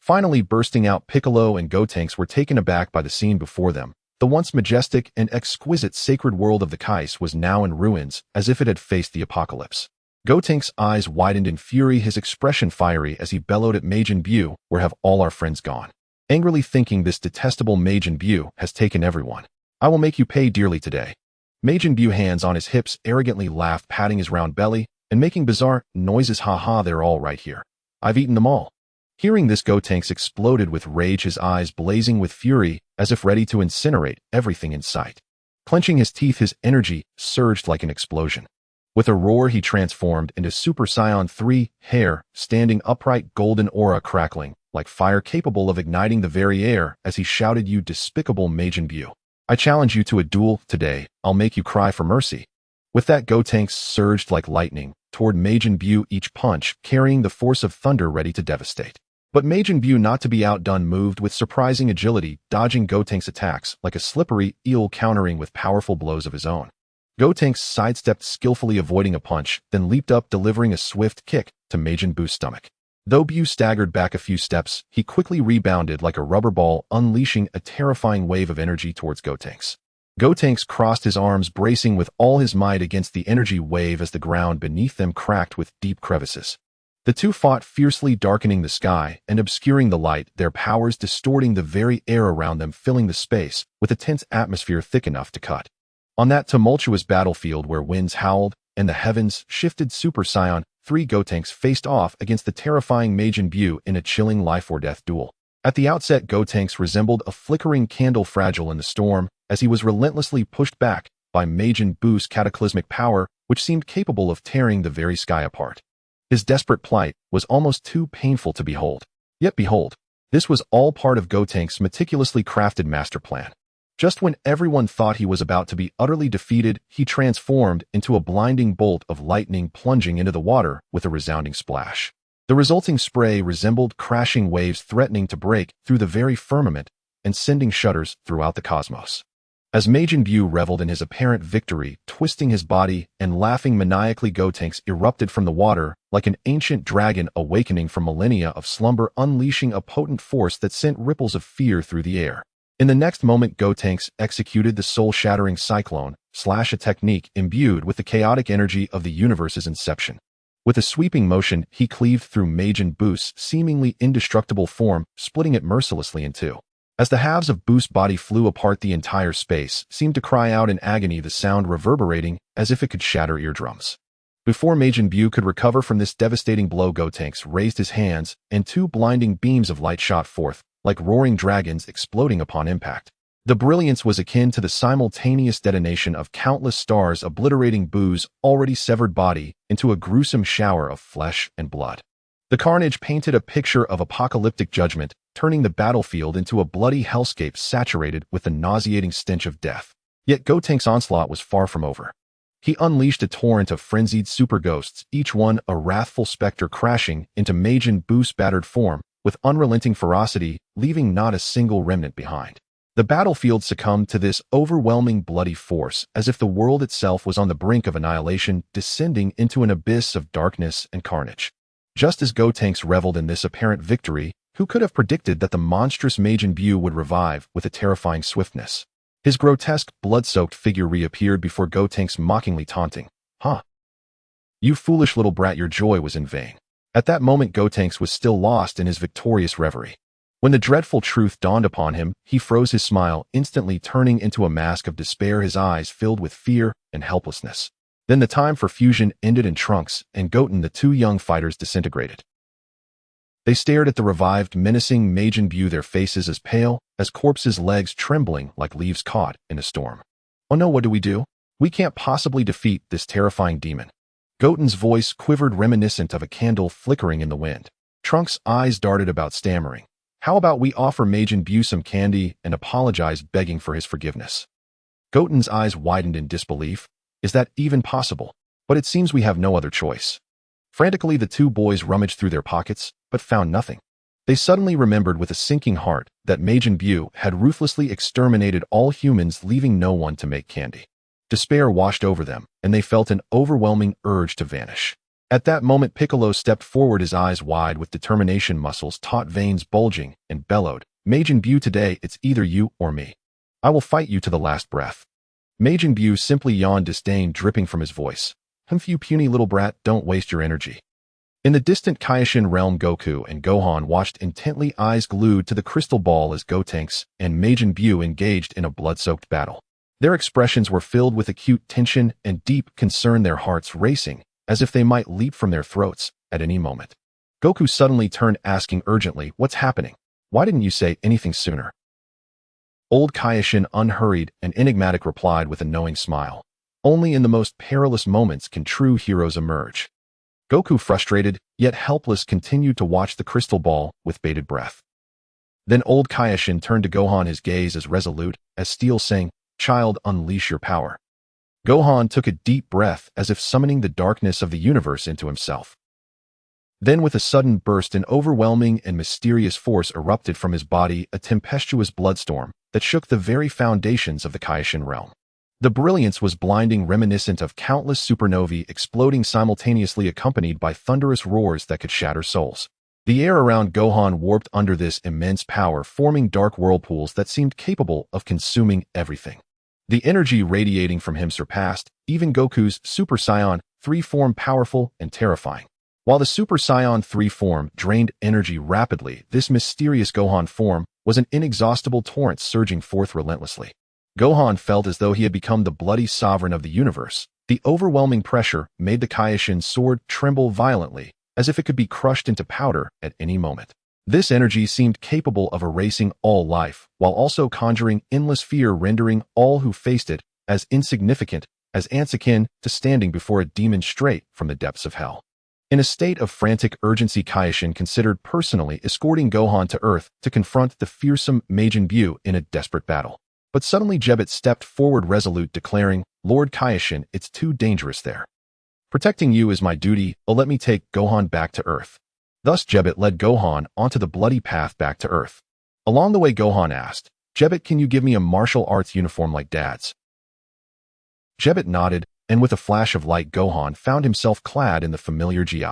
Finally bursting out, Piccolo and Gotenks were taken aback by the scene before them. The once majestic and exquisite sacred world of the Kaiō was now in ruins, as if it had faced the apocalypse. Gotenks' eyes widened in fury, his expression fiery as he bellowed at Majin Buu, "Where have all our friends gone?" Angrily thinking, "This detestable Majin Buu has taken everyone. I will make you pay dearly today." Majin Buu, hands on his hips, arrogantly laughed, patting his round belly and making bizarre noises. "Ha ha, they're all right here. I've eaten them all." Hearing this, Gotenks exploded with rage, his eyes blazing with fury, as if ready to incinerate everything in sight. Clenching his teeth, his energy surged like an explosion. With a roar, he transformed into Super Saiyan 3, hair standing upright, golden aura crackling like fire, capable of igniting the very air, as he shouted, "You despicable Majin Buu. I challenge you to a duel today. I'll make you cry for mercy." With that, Gotenks surged like lightning toward Majin Buu, each punch carrying the force of thunder, ready to devastate. But Majin Buu, not to be outdone, moved with surprising agility, dodging Gotenks' attacks like a slippery eel, countering with powerful blows of his own. Gotenks sidestepped, skillfully avoiding a punch, then leaped up, delivering a swift kick to Majin Buu's stomach. Though Buu staggered back a few steps, he quickly rebounded like a rubber ball, unleashing a terrifying wave of energy towards Gotenks. Gotenks crossed his arms, bracing with all his might against the energy wave as the ground beneath them cracked with deep crevices. The two fought fiercely, darkening the sky and obscuring the light, their powers distorting the very air around them, filling the space with a tense atmosphere thick enough to cut. On that tumultuous battlefield where winds howled and the heavens shifted, Super Saiyan 3 Gotenks faced off against the terrifying Majin Buu in a chilling life-or-death duel. At the outset, Gotenks resembled a flickering candle, fragile in the storm, as he was relentlessly pushed back by Majin Buu's cataclysmic power, which seemed capable of tearing the very sky apart. His desperate plight was almost too painful to behold. Yet behold, this was all part of Gotenks' meticulously crafted master plan. Just when everyone thought he was about to be utterly defeated, he transformed into a blinding bolt of lightning, plunging into the water with a resounding splash. The resulting spray resembled crashing waves threatening to break through the very firmament and sending shudders throughout the cosmos. As Majin Buu reveled in his apparent victory, twisting his body and laughing maniacally, Gotenks erupted from the water like an ancient dragon awakening from millennia of slumber, unleashing a potent force that sent ripples of fear through the air. In the next moment, Gotenks executed the soul-shattering cyclone slash, a technique imbued with the chaotic energy of the universe's inception. With a sweeping motion, he cleaved through Majin Buu's seemingly indestructible form, splitting it mercilessly in two. As the halves of Buu's body flew apart, the entire space seemed to cry out in agony, the sound reverberating as if it could shatter eardrums. Before Majin Buu could recover from this devastating blow, Gotenks raised his hands, and two blinding beams of light shot forth, like roaring dragons exploding upon impact. The brilliance was akin to the simultaneous detonation of countless stars, obliterating Buu's already severed body into a gruesome shower of flesh and blood. The carnage painted a picture of apocalyptic judgment, turning the battlefield into a bloody hellscape saturated with the nauseating stench of death. Yet Gotenks' onslaught was far from over. He unleashed a torrent of frenzied super ghosts, each one a wrathful specter, crashing into Majin Buu's battered form with unrelenting ferocity, leaving not a single remnant behind. The battlefield succumbed to this overwhelming bloody force, as if the world itself was on the brink of annihilation, descending into an abyss of darkness and carnage. Just as Gotenks reveled in this apparent victory, who could have predicted that the monstrous Majin Buu would revive with a terrifying swiftness? His grotesque, blood-soaked figure reappeared before Gotenks, mockingly taunting, "Huh? You foolish little brat, your joy was in vain." At that moment, Gotenks was still lost in his victorious reverie. When the dreadful truth dawned upon him, he froze his smile, instantly turning into a mask of despair, his eyes filled with fear and helplessness. Then the time for fusion ended in Trunks and Goten, the two young fighters, disintegrated. They stared at the revived, menacing Majin Buu, their faces as pale as corpses, legs trembling like leaves caught in a storm. "Oh no, what do we do? We can't possibly defeat this terrifying demon." Goten's voice quivered, reminiscent of a candle flickering in the wind. Trunks' eyes darted about, stammering, "How about we offer Majin Buu some candy and apologize, begging for his forgiveness?" Goten's eyes widened in disbelief. "Is that even possible? But it seems we have no other choice." Frantically, the two boys rummaged through their pockets, but found nothing. They suddenly remembered with a sinking heart that Majin Buu had ruthlessly exterminated all humans, leaving no one to make candy. Despair washed over them, and they felt an overwhelming urge to vanish. At that moment, Piccolo stepped forward, his eyes wide with determination, muscles taut, veins bulging, and bellowed, "Majin Buu, today it's either you or me. I will fight you to the last breath." Majin Buu simply yawned, disdain dripping from his voice. "You puny little brat, don't waste your energy." In the distant Kaiō-ken realm, Goku and Gohan watched intently, eyes glued to the crystal ball, as Gotenks and Majin Buu engaged in a blood-soaked battle. Their expressions were filled with acute tension and deep concern, their hearts racing as if they might leap from their throats at any moment. Goku suddenly turned, asking urgently, "What's happening? Why didn't you say anything sooner?" Old Kaiō-ken, unhurried and enigmatic, replied with a knowing smile, "Only in the most perilous moments can true heroes emerge." Goku, frustrated yet helpless, continued to watch the crystal ball with bated breath. Then old Kaiō-ken turned to Gohan, his gaze as resolute as steel, saying, "Child, unleash your power." Gohan took a deep breath, as if summoning the darkness of the universe into himself. Then with a sudden burst, an overwhelming and mysterious force erupted from his body, a tempestuous bloodstorm that shook the very foundations of the Kaiō-ken realm. The brilliance was blinding, reminiscent of countless supernovae exploding simultaneously, accompanied by thunderous roars that could shatter souls. The air around Gohan warped under this immense power, forming dark whirlpools that seemed capable of consuming everything. The energy radiating from him surpassed even Goku's Super Saiyan 3 form, powerful and terrifying. While the Super Saiyan 3 form drained energy rapidly, this mysterious Gohan form was an inexhaustible torrent surging forth relentlessly. Gohan felt as though he had become the bloody sovereign of the universe. The overwhelming pressure made the Kaiō-ken sword tremble violently, as if it could be crushed into powder at any moment. This energy seemed capable of erasing all life, while also conjuring endless fear, rendering all who faced it as insignificant as ants, akin to standing before a demon straight from the depths of hell. In a state of frantic urgency, Kaiō-ken considered personally escorting Gohan to Earth to confront the fearsome Majin Buu in a desperate battle. But suddenly Vegeta stepped forward, resolute, declaring, "Lord Kaiō-ken, it's too dangerous there. Protecting you is my duty, oh let me take Gohan back to Earth." Thus Vegeta led Gohan onto the bloody path back to Earth. Along the way, Gohan asked, "Vegeta, can you give me a martial arts uniform like Dad's?" Vegeta nodded, and with a flash of light, Gohan found himself clad in the familiar gi.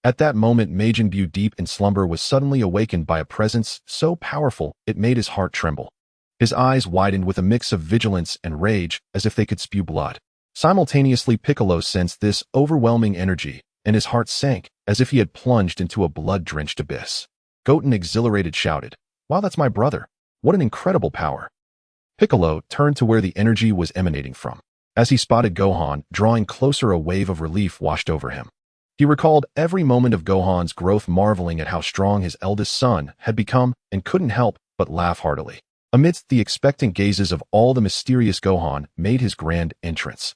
At that moment, Majin Buu, deep in slumber, was suddenly awakened by a presence so powerful it made his heart tremble. His eyes widened with a mix of vigilance and rage, as if they could spew blood. Simultaneously, Piccolo sensed this overwhelming energy, and his heart sank as if he had plunged into a blood-drenched abyss. Goten, exhilarated, shouted, "Wow, that's my brother! What an incredible power!" Piccolo turned to where the energy was emanating from. As he spotted Gohan drawing closer, a wave of relief washed over him. He recalled every moment of Gohan's growth, marveling at how strong his eldest son had become, and couldn't help but laugh heartily. Amidst the expectant gazes of all, the mysterious Gohan made his grand entrance.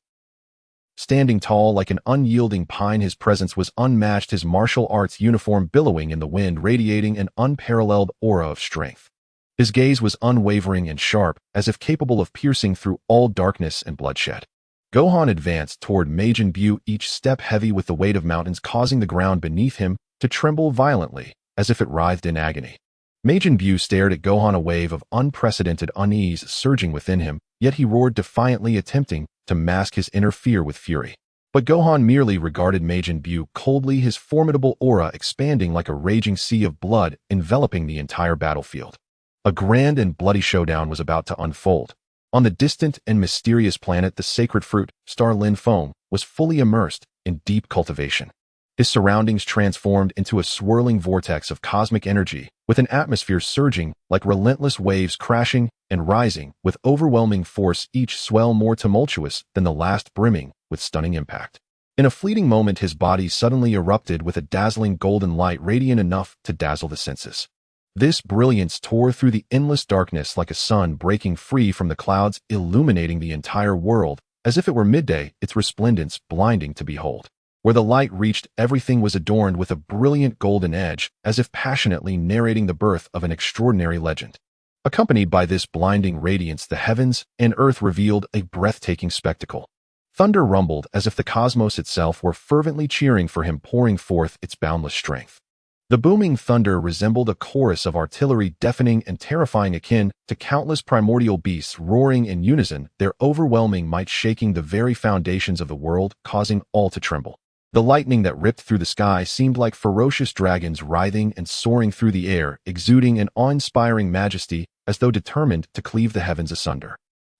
Standing tall like an unyielding pine, his presence was unmatched, his martial arts uniform billowing in the wind, radiating an unparalleled aura of strength. His gaze was unwavering and sharp, as if capable of piercing through all darkness and bloodshed. Gohan advanced toward Majin Buu, each step heavy with the weight of mountains, causing the ground beneath him to tremble violently, as if it writhed in agony. Majin Buu stared at Gohan, a wave of unprecedented unease surging within him, yet he roared defiantly, attempting to mask his inner fear with fury. But Gohan merely regarded Majin Buu coldly, his formidable aura expanding like a raging sea of blood, enveloping the entire battlefield. A grand and bloody showdown was about to unfold. On the distant and mysterious planet, the sacred fruit, star Lin Feng, was fully immersed in deep cultivation. His surroundings transformed into a swirling vortex of cosmic energy, with an atmosphere surging like relentless waves, crashing and rising with overwhelming force, each swell more tumultuous than the last, brimming with stunning impact. In a fleeting moment, his body suddenly erupted with a dazzling golden light, radiant enough to dazzle the senses. This brilliance tore through the endless darkness like a sun breaking free from the clouds, illuminating the entire world as if it were midday, its resplendence blinding to behold. Where the light reached, everything was adorned with a brilliant golden edge, as if passionately narrating the birth of an extraordinary legend. Accompanied by this blinding radiance, the heavens and earth revealed a breathtaking spectacle. Thunder rumbled as if the cosmos itself were fervently cheering for him, pouring forth its boundless strength. The booming thunder resembled a chorus of artillery, deafening and terrifying, akin to countless primordial beasts roaring in unison, their overwhelming might shaking the very foundations of the world, causing all to tremble. The lightning that ripped through the sky seemed like ferocious dragons writhing and soaring through the air, exuding an awe-inspiring majesty as though determined to cleave the heavens asunder.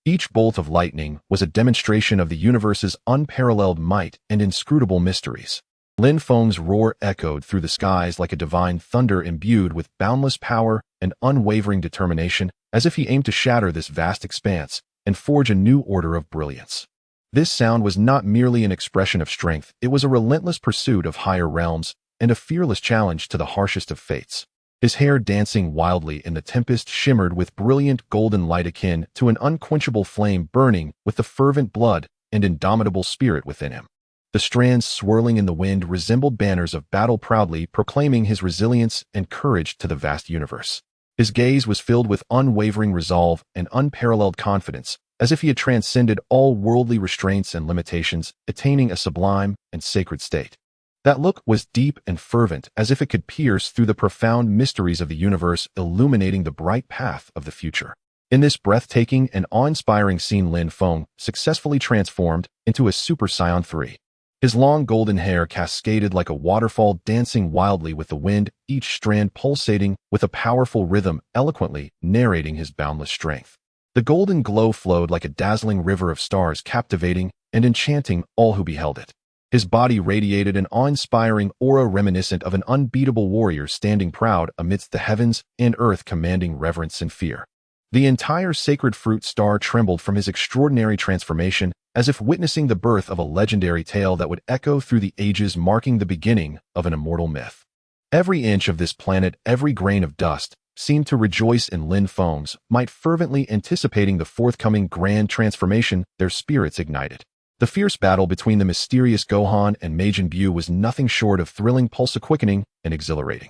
Each bolt of lightning was a demonstration of the universe's unparalleled might and inscrutable mysteries. Lin Feng's roar echoed through the skies like a divine thunder imbued with boundless power and unwavering determination, as if he aimed to shatter this vast expanse and forge a new order of brilliance. This sound was not merely an expression of strength, it was a relentless pursuit of higher realms and a fearless challenge to the harshest of fates. His hair, dancing wildly in the tempest, shimmered with brilliant golden light akin to an unquenchable flame burning with the fervent blood and indomitable spirit within him. The strands swirling in the wind resembled banners of battle, proudly proclaiming his resilience and courage to the vast universe. His gaze was filled with unwavering resolve and unparalleled confidence, as if he had transcended all worldly restraints and limitations, attaining a sublime and sacred state. That look was deep and fervent, as if it could pierce through the profound mysteries of the universe, illuminating the bright path of the future. In this breathtaking and awe-inspiring scene, Lin Feng successfully transformed into a Super Saiyan 3. His long golden hair cascaded like a waterfall, dancing wildly with the wind, each strand pulsating with a powerful rhythm, eloquently narrating his boundless strength. The golden glow flowed like a dazzling river of stars, captivating and enchanting all who beheld it. His body radiated an awe-inspiring aura reminiscent of an unbeatable warrior standing proud amidst the heavens and earth, commanding reverence and fear. The entire sacred fruit star trembled from his extraordinary transformation, as if witnessing the birth of a legendary tale that would echo through the ages, marking the beginning of an immortal myth. Every inch of this planet, every grain of dust, seemed to rejoice in Lin Feng's might, fervently anticipating the forthcoming grand transformation. Their spirits ignited. The fierce battle between the mysterious Gohan and Majin Buu was nothing short of thrilling, pulse-quickening, and exhilarating.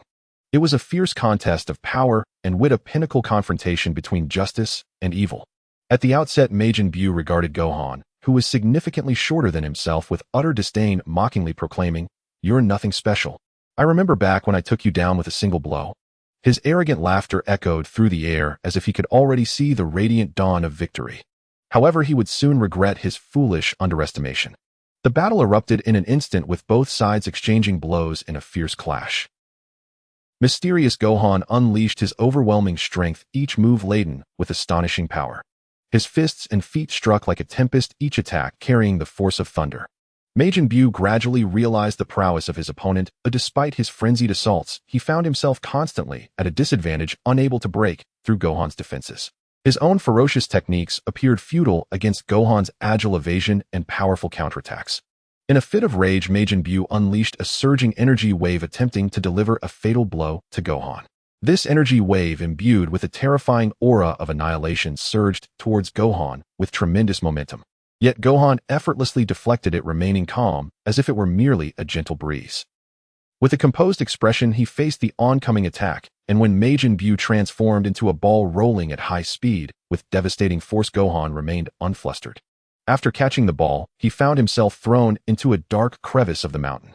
It was a fierce contest of power and wit, a pinnacle confrontation between justice and evil. At the outset, Majin Buu regarded Gohan, who was significantly shorter than himself, with utter disdain, mockingly proclaiming, "You're nothing special. I remember back when I took you down with a single blow." His arrogant laughter echoed through the air as if he could already see the radiant dawn of victory. However, he would soon regret his foolish underestimation. The battle erupted in an instant, with both sides exchanging blows in a fierce clash. Mysterious Gohan unleashed his overwhelming strength, each move laden with astonishing power. His fists and feet struck like a tempest, each attack carrying the force of thunder. Majin Buu gradually realized the prowess of his opponent, but despite his frenzied assaults, he found himself constantly at a disadvantage, unable to break through Gohan's defenses. His own ferocious techniques appeared futile against Gohan's agile evasion and powerful counterattacks. In a fit of rage, Majin Buu unleashed a surging energy wave, attempting to deliver a fatal blow to Gohan. This energy wave, imbued with a terrifying aura of annihilation, surged towards Gohan with tremendous momentum. Yet Gohan effortlessly deflected it, remaining calm as if it were merely a gentle breeze. With a composed expression, he faced the oncoming attack, and when Majin Buu transformed into a ball rolling at high speed with devastating force, Gohan remained unflustered. After catching the ball, he found himself thrown into a dark crevice of the mountain.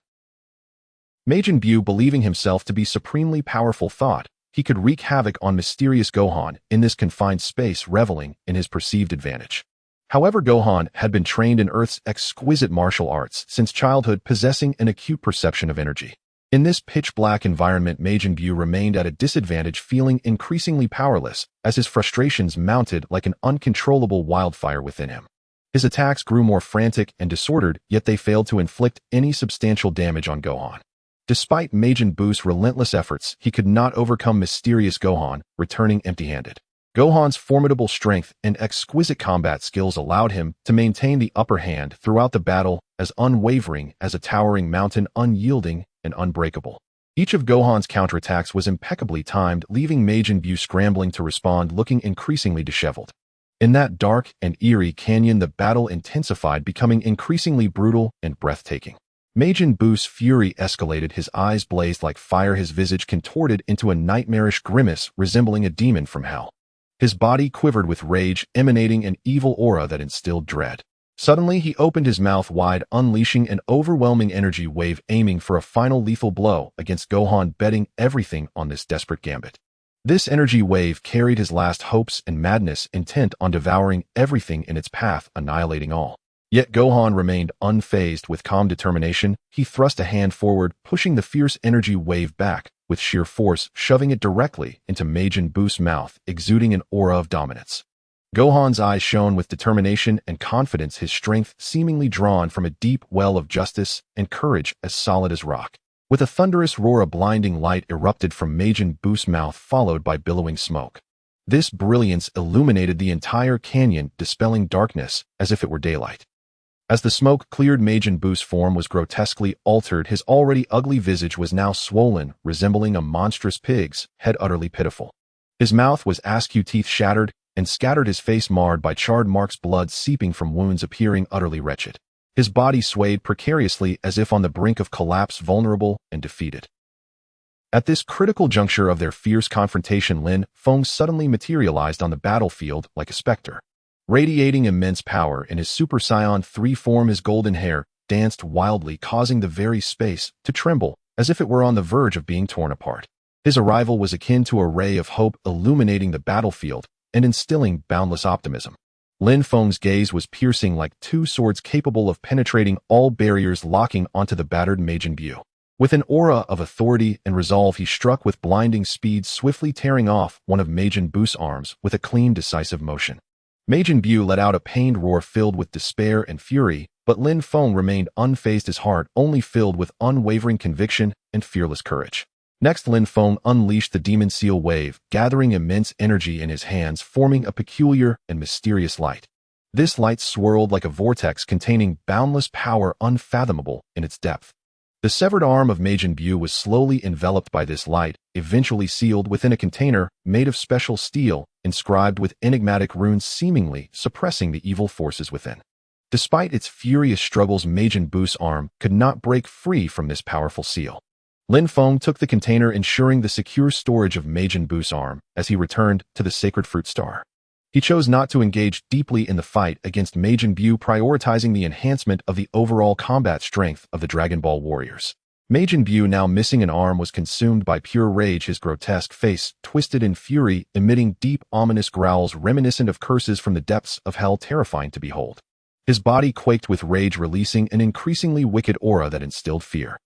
Majin Buu, believing himself to be supremely powerful, thought he could wreak havoc on mysterious Gohan in this confined space, reveling in his perceived advantage. However, Gohan had been trained in Earth's exquisite martial arts since childhood, possessing an acute perception of energy. In this pitch-black environment, Majin Buu remained at a disadvantage, feeling increasingly powerless as his frustrations mounted like an uncontrollable wildfire within him. His attacks grew more frantic and disordered, yet they failed to inflict any substantial damage on Gohan. Despite Majin Buu's relentless efforts, he could not overcome mysterious Gohan, returning empty-handed. Gohan's formidable strength and exquisite combat skills allowed him to maintain the upper hand throughout the battle, as unwavering as a towering mountain, unyielding and unbreakable. Each of Gohan's counterattacks was impeccably timed, leaving Majin Buu scrambling to respond, looking increasingly disheveled. In that dark and eerie canyon, the battle intensified, becoming increasingly brutal and breathtaking. Majin Buu's fury escalated, his eyes blazed like fire, his visage contorted into a nightmarish grimace resembling a demon from hell. His body quivered with rage, emanating an evil aura that instilled dread. Suddenly, he opened his mouth wide, unleashing an overwhelming energy wave, aiming for a final lethal blow against Gohan, betting everything on this desperate gambit. This energy wave carried his last hopes and madness, intent on devouring everything in its path, annihilating all. Yet Gohan remained unfazed. With calm determination, he thrust a hand forward, pushing the fierce energy wave back with sheer force, shoving it directly into Majin Buu's mouth, exuding an aura of dominance. Gohan's eyes shone with determination and confidence, his strength seemingly drawn from a deep well of justice and courage as solid as rock. With a thunderous roar, a blinding light erupted from Majin Buu's mouth, followed by billowing smoke. This brilliance illuminated the entire canyon, dispelling darkness as if it were daylight. As the smoke cleared, Majin Buu's form was grotesquely altered. His already ugly visage was now swollen, resembling a monstrous pig's head, utterly pitiful. His mouth was askew, teeth shattered and scattered, his face marred by charred marks, blood seeping from wounds, appearing utterly wretched. His body swayed precariously as if on the brink of collapse, vulnerable and defeated. At this critical juncture of their fierce confrontation, Lin Feng suddenly materialized on the battlefield like a specter. Radiating immense power in his Super Saiyan 3 form, his golden hair danced wildly, causing the very space to tremble as if it were on the verge of being torn apart. His arrival was akin to a ray of hope, illuminating the battlefield and instilling boundless optimism. Lin Feng's gaze was piercing, like two swords capable of penetrating all barriers, locking onto the battered Majin Buu. With an aura of authority and resolve, he struck with blinding speed, swiftly tearing off one of Majin Buu's arms with a clean, decisive motion. Majin Buu let out a pained roar filled with despair and fury, but Lin Feng remained unfazed, his heart only filled with unwavering conviction and fearless courage. Next, Lin Feng unleashed the Demon Seal wave, gathering immense energy in his hands, forming a peculiar and mysterious light. This light swirled like a vortex, containing boundless power unfathomable in its depth. The severed arm of Majin Buu was slowly enveloped by this light, eventually sealed within a container made of special steel, inscribed with enigmatic runes, seemingly suppressing the evil forces within. Despite its furious struggles, Majin Buu's arm could not break free from this powerful seal. Lin Feng took the container, ensuring the secure storage of Majin Buu's arm as he returned to the sacred fruit star. He chose not to engage deeply in the fight against Majin Buu, prioritizing the enhancement of the overall combat strength of the Dragon Ball warriors. Majin Buu, now missing an arm, was consumed by pure rage, his grotesque face twisted in fury, emitting deep, ominous growls reminiscent of curses from the depths of hell, terrifying to behold. His body quaked with rage, releasing an increasingly wicked aura that instilled fear.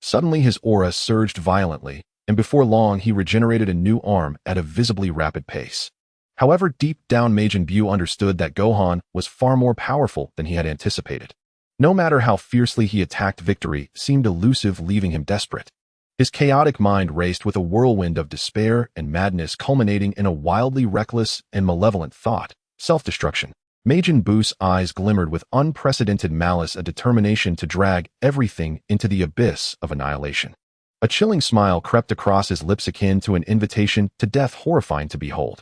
Suddenly, his aura surged violently, and before long he regenerated a new arm at a visibly rapid pace. However, deep down, Majin Buu understood that Gohan was far more powerful than he had anticipated. No matter how fiercely he attacked, victory seemed elusive, leaving him desperate. His chaotic mind raced with a whirlwind of despair and madness, culminating in a wildly reckless and malevolent thought: self-destruction. Majin Buu's eyes glimmered with unprecedented malice, a determination to drag everything into the abyss of annihilation. A chilling smile crept across his lips, akin to an invitation to death, horrifying to behold.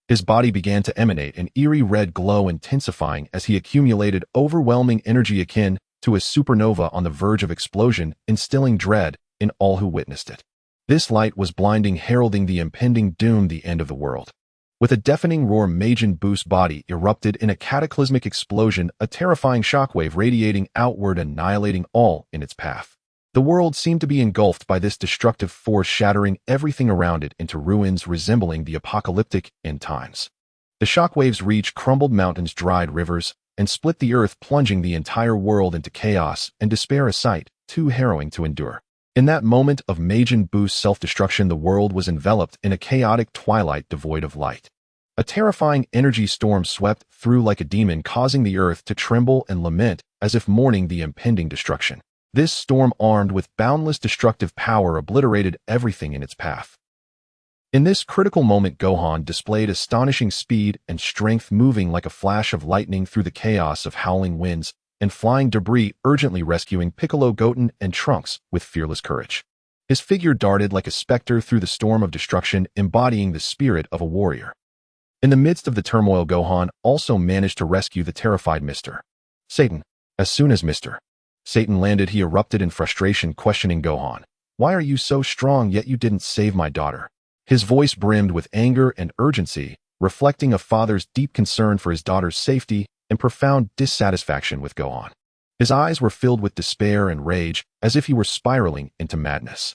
His body began to emanate an eerie red glow, intensifying as he accumulated overwhelming energy akin to a supernova on the verge of explosion, instilling dread in all who witnessed it. This light was blinding, heralding the impending doom, the end of the world. With a deafening roar, Majin Buu's body erupted in a cataclysmic explosion, a terrifying shockwave radiating outward, annihilating all in its path. The world seemed to be engulfed by this destructive force, shattering everything around it into ruins resembling the apocalyptic end times. The shockwaves reached crumbled mountains, dried rivers, and split the earth, plunging the entire world into chaos and despair, a sight too harrowing to endure. In that moment of Majin Buu's self-destruction, the world was enveloped in a chaotic twilight devoid of light. A terrifying energy storm swept through like a demon, causing the earth to tremble and lament as if mourning the impending destruction. This storm, armed with boundless destructive power, obliterated everything in its path. In this critical moment, Gohan displayed astonishing speed and strength, moving like a flash of lightning through the chaos of howling winds and flying debris, urgently rescuing Piccolo, Goten, and Trunks with fearless courage. His figure darted like a specter through the storm of destruction, embodying the spirit of a warrior. In the midst of the turmoil, Gohan also managed to rescue the terrified Mr. Satan. As soon as Mr. Satan landed, he erupted in frustration, questioning Gohan. "Why are you so strong, yet you didn't save my daughter?" His voice brimmed with anger and urgency, reflecting a father's deep concern for his daughter's safety and profound dissatisfaction with Gohan. His eyes were filled with despair and rage, as if he were spiraling into madness.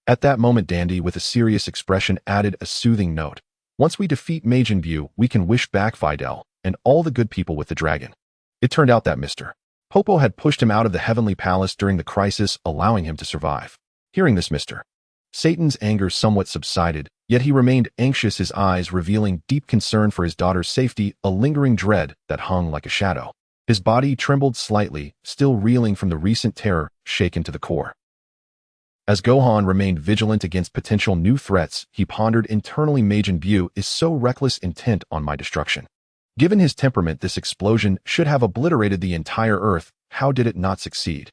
At that moment, Dandy, with a serious expression, added a soothing note. "Once we defeat Majin Buu, we can wish back Videl and all the good people with the dragon." It turned out that Mr. Popo had pushed him out of the Heavenly Palace during the crisis, allowing him to survive. Hearing this, Mr. Satan's anger somewhat subsided, yet he remained anxious, his eyes revealing deep concern for his daughter's safety, a lingering dread that hung like a shadow. His body trembled slightly, still reeling from the recent terror, shaken to the core. As Gohan remained vigilant against potential new threats, he pondered internally, Majin Buu is so reckless, intent on my destruction. Given his temperament, this explosion should have obliterated the entire Earth. How did it not succeed?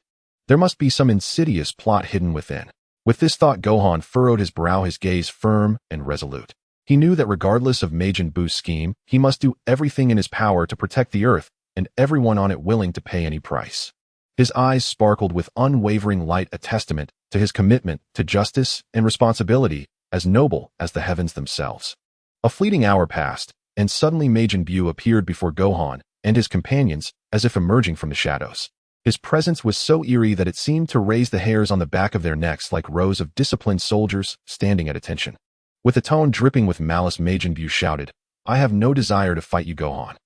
There must be some insidious plot hidden within. With this thought, Gohan furrowed his brow, his gaze firm and resolute. He knew that regardless of Majin Buu's scheme, he must do everything in his power to protect the Earth and everyone on it, willing to pay any price. His eyes sparkled with unwavering light, a testament to his commitment to justice and responsibility, as noble as the heavens themselves. A fleeting hour passed, and suddenly Majin Buu appeared before Gohan and his companions, as if emerging from the shadows. His presence was so eerie that it seemed to raise the hairs on the back of their necks like rows of disciplined soldiers standing at attention. With a tone dripping with malice, Majin Buu shouted, "I have no desire to fight you, Gohan.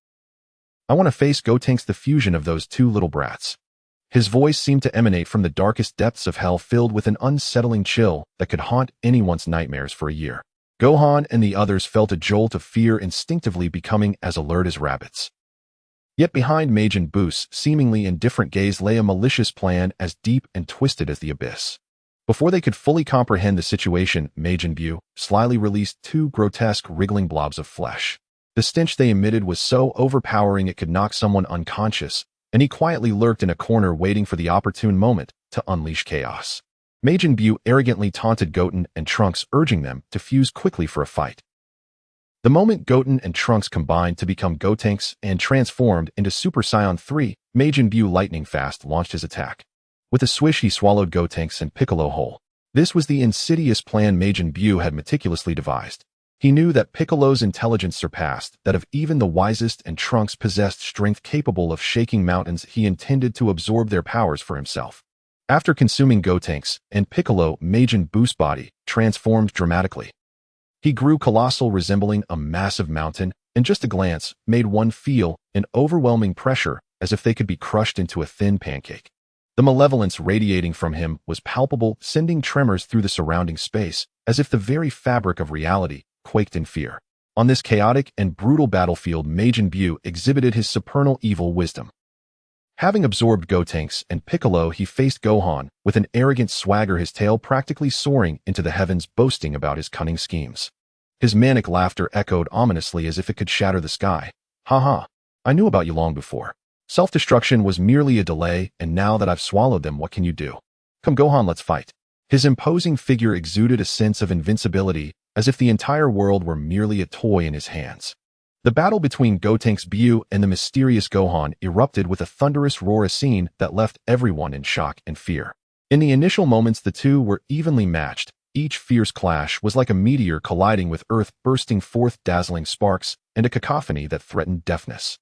I want to face Gotenks, the fusion of those two little brats." His voice seemed to emanate from the darkest depths of hell, filled with an unsettling chill that could haunt anyone's nightmares for a year. Gohan and the others felt a jolt of fear, instinctively becoming as alert as rabbits. Yet behind Majin Buu's seemingly indifferent gaze lay a malicious plan as deep and twisted as the abyss. Before they could fully comprehend the situation, Majin Buu slyly released two grotesque, wriggling blobs of flesh. The stench they emitted was so overpowering it could knock someone unconscious, and he quietly lurked in a corner, waiting for the opportune moment to unleash chaos. Majin Buu arrogantly taunted Goten and Trunks, urging them to fuse quickly for a fight. The moment Goten and Trunks combined to become Gotenks and transformed into Super Saiyan 3, Majin Buu lightning fast launched his attack. With a swish, he swallowed Gotenks and Piccolo whole. This was the insidious plan Majin Buu had meticulously devised. He knew that Piccolo's intelligence surpassed that of even the wisest, and Trunks possessed strength capable of shaking mountains. He intended to absorb their powers for himself. After consuming Gotenks and Piccolo, Majin Buu's body transformed dramatically. He grew colossal, resembling a massive mountain, and just a glance made one feel an overwhelming pressure, as if they could be crushed into a thin pancake. The malevolence radiating from him was palpable, sending tremors through the surrounding space, as if the very fabric of reality quaked in fear. On this chaotic and brutal battlefield, Majin Buu exhibited his supernal evil wisdom. Having absorbed Gotenks and Piccolo, he faced Gohan with an arrogant swagger, his tail practically soaring into the heavens, boasting about his cunning schemes. His manic laughter echoed ominously as if it could shatter the sky. "Ha ha, I knew about you long before. Self-destruction was merely a delay, and now that I've swallowed them, what can you do? Come, Gohan, let's fight." His imposing figure exuded a sense of invincibility, as if the entire world were merely a toy in his hands. The battle between Gotenks Buu and the mysterious Gohan erupted with a thunderous roar, a scene that left everyone in shock and fear. In the initial moments, the two were evenly matched. Each fierce clash was like a meteor colliding with Earth, bursting forth dazzling sparks and a cacophony that threatened deafness.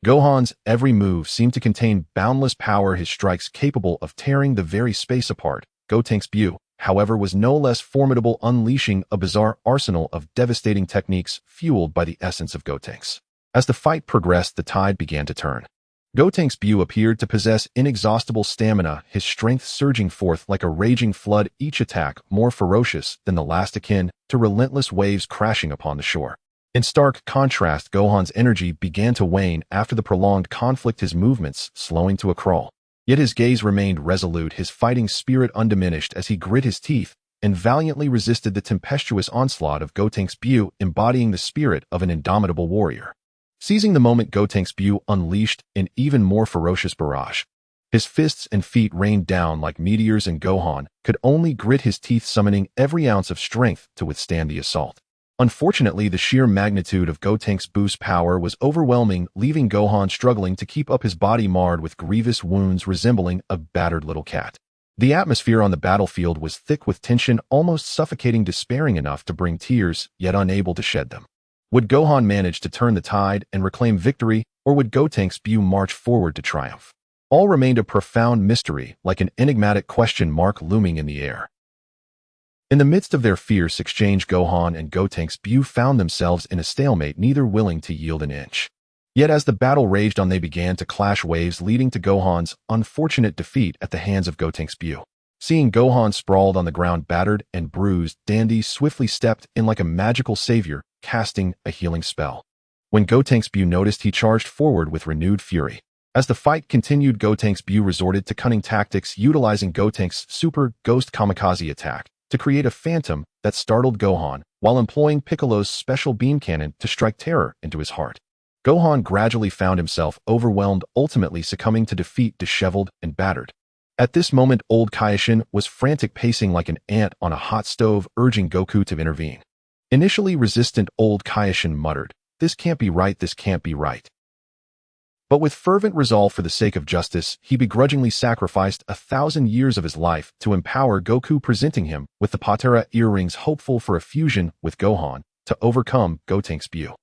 Gohan's every move seemed to contain boundless power, his strikes capable of tearing the very space apart. Gotenks Bu, however, was no less formidable, unleashing a bizarre arsenal of devastating techniques fueled by the essence of Gotenks. As the fight progressed, the tide began to turn. Gotenks Bu appeared to possess inexhaustible stamina, his strength surging forth like a raging flood, each attack more ferocious than the last, akin to relentless waves crashing upon the shore. In stark contrast, Gohan's energy began to wane after the prolonged conflict, his movements slowing to a crawl. Yet his gaze remained resolute, his fighting spirit undiminished as he grit his teeth and valiantly resisted the tempestuous onslaught of Gotenks Bu, embodying the spirit of an indomitable warrior. Seizing the moment, Gotenks Bu unleashed an even more ferocious barrage. His fists and feet rained down like meteors, and Gohan could only grit his teeth, summoning every ounce of strength to withstand the assault. Unfortunately, the sheer magnitude of Gotenks Bu's power was overwhelming, leaving Gohan struggling to keep up, his body marred with grievous wounds resembling a battered little cat. The atmosphere on the battlefield was thick with tension, almost suffocating, despairing enough to bring tears, yet unable to shed them. Would Gohan manage to turn the tide and reclaim victory, or would Gotenks Bu march forward to triumph? All remained a profound mystery, like an enigmatic question mark looming in the air. In the midst of their fierce exchange, Gohan and Gotenks Bu found themselves in a stalemate, neither willing to yield an inch. Yet as the battle raged on, they began to clash, waves leading to Gohan's unfortunate defeat at the hands of Gotenks Bu. Seeing Gohan sprawled on the ground, battered and bruised, Dandy swiftly stepped in like a magical savior, casting a healing spell. When Gotenks Bu noticed, he charged forward with renewed fury. As the fight continued, Gotenks Bu resorted to cunning tactics, utilizing Gotenks' super ghost kamikaze attack to create a phantom that startled Gohan, while employing Piccolo's special beam cannon to strike terror into his heart. Gohan gradually found himself overwhelmed, ultimately succumbing to defeat, disheveled and battered. At this moment, old Kaiō-ken was frantic, pacing like an ant on a hot stove, urging Goku to intervene. Initially resistant, old Kaiō-ken muttered, "This can't be right, this can't be right." But with fervent resolve for the sake of justice, he begrudgingly sacrificed 1,000 years of his life to empower Goku, presenting him with the Patera earrings, hopeful for a fusion with Gohan to overcome Gotenks Bu.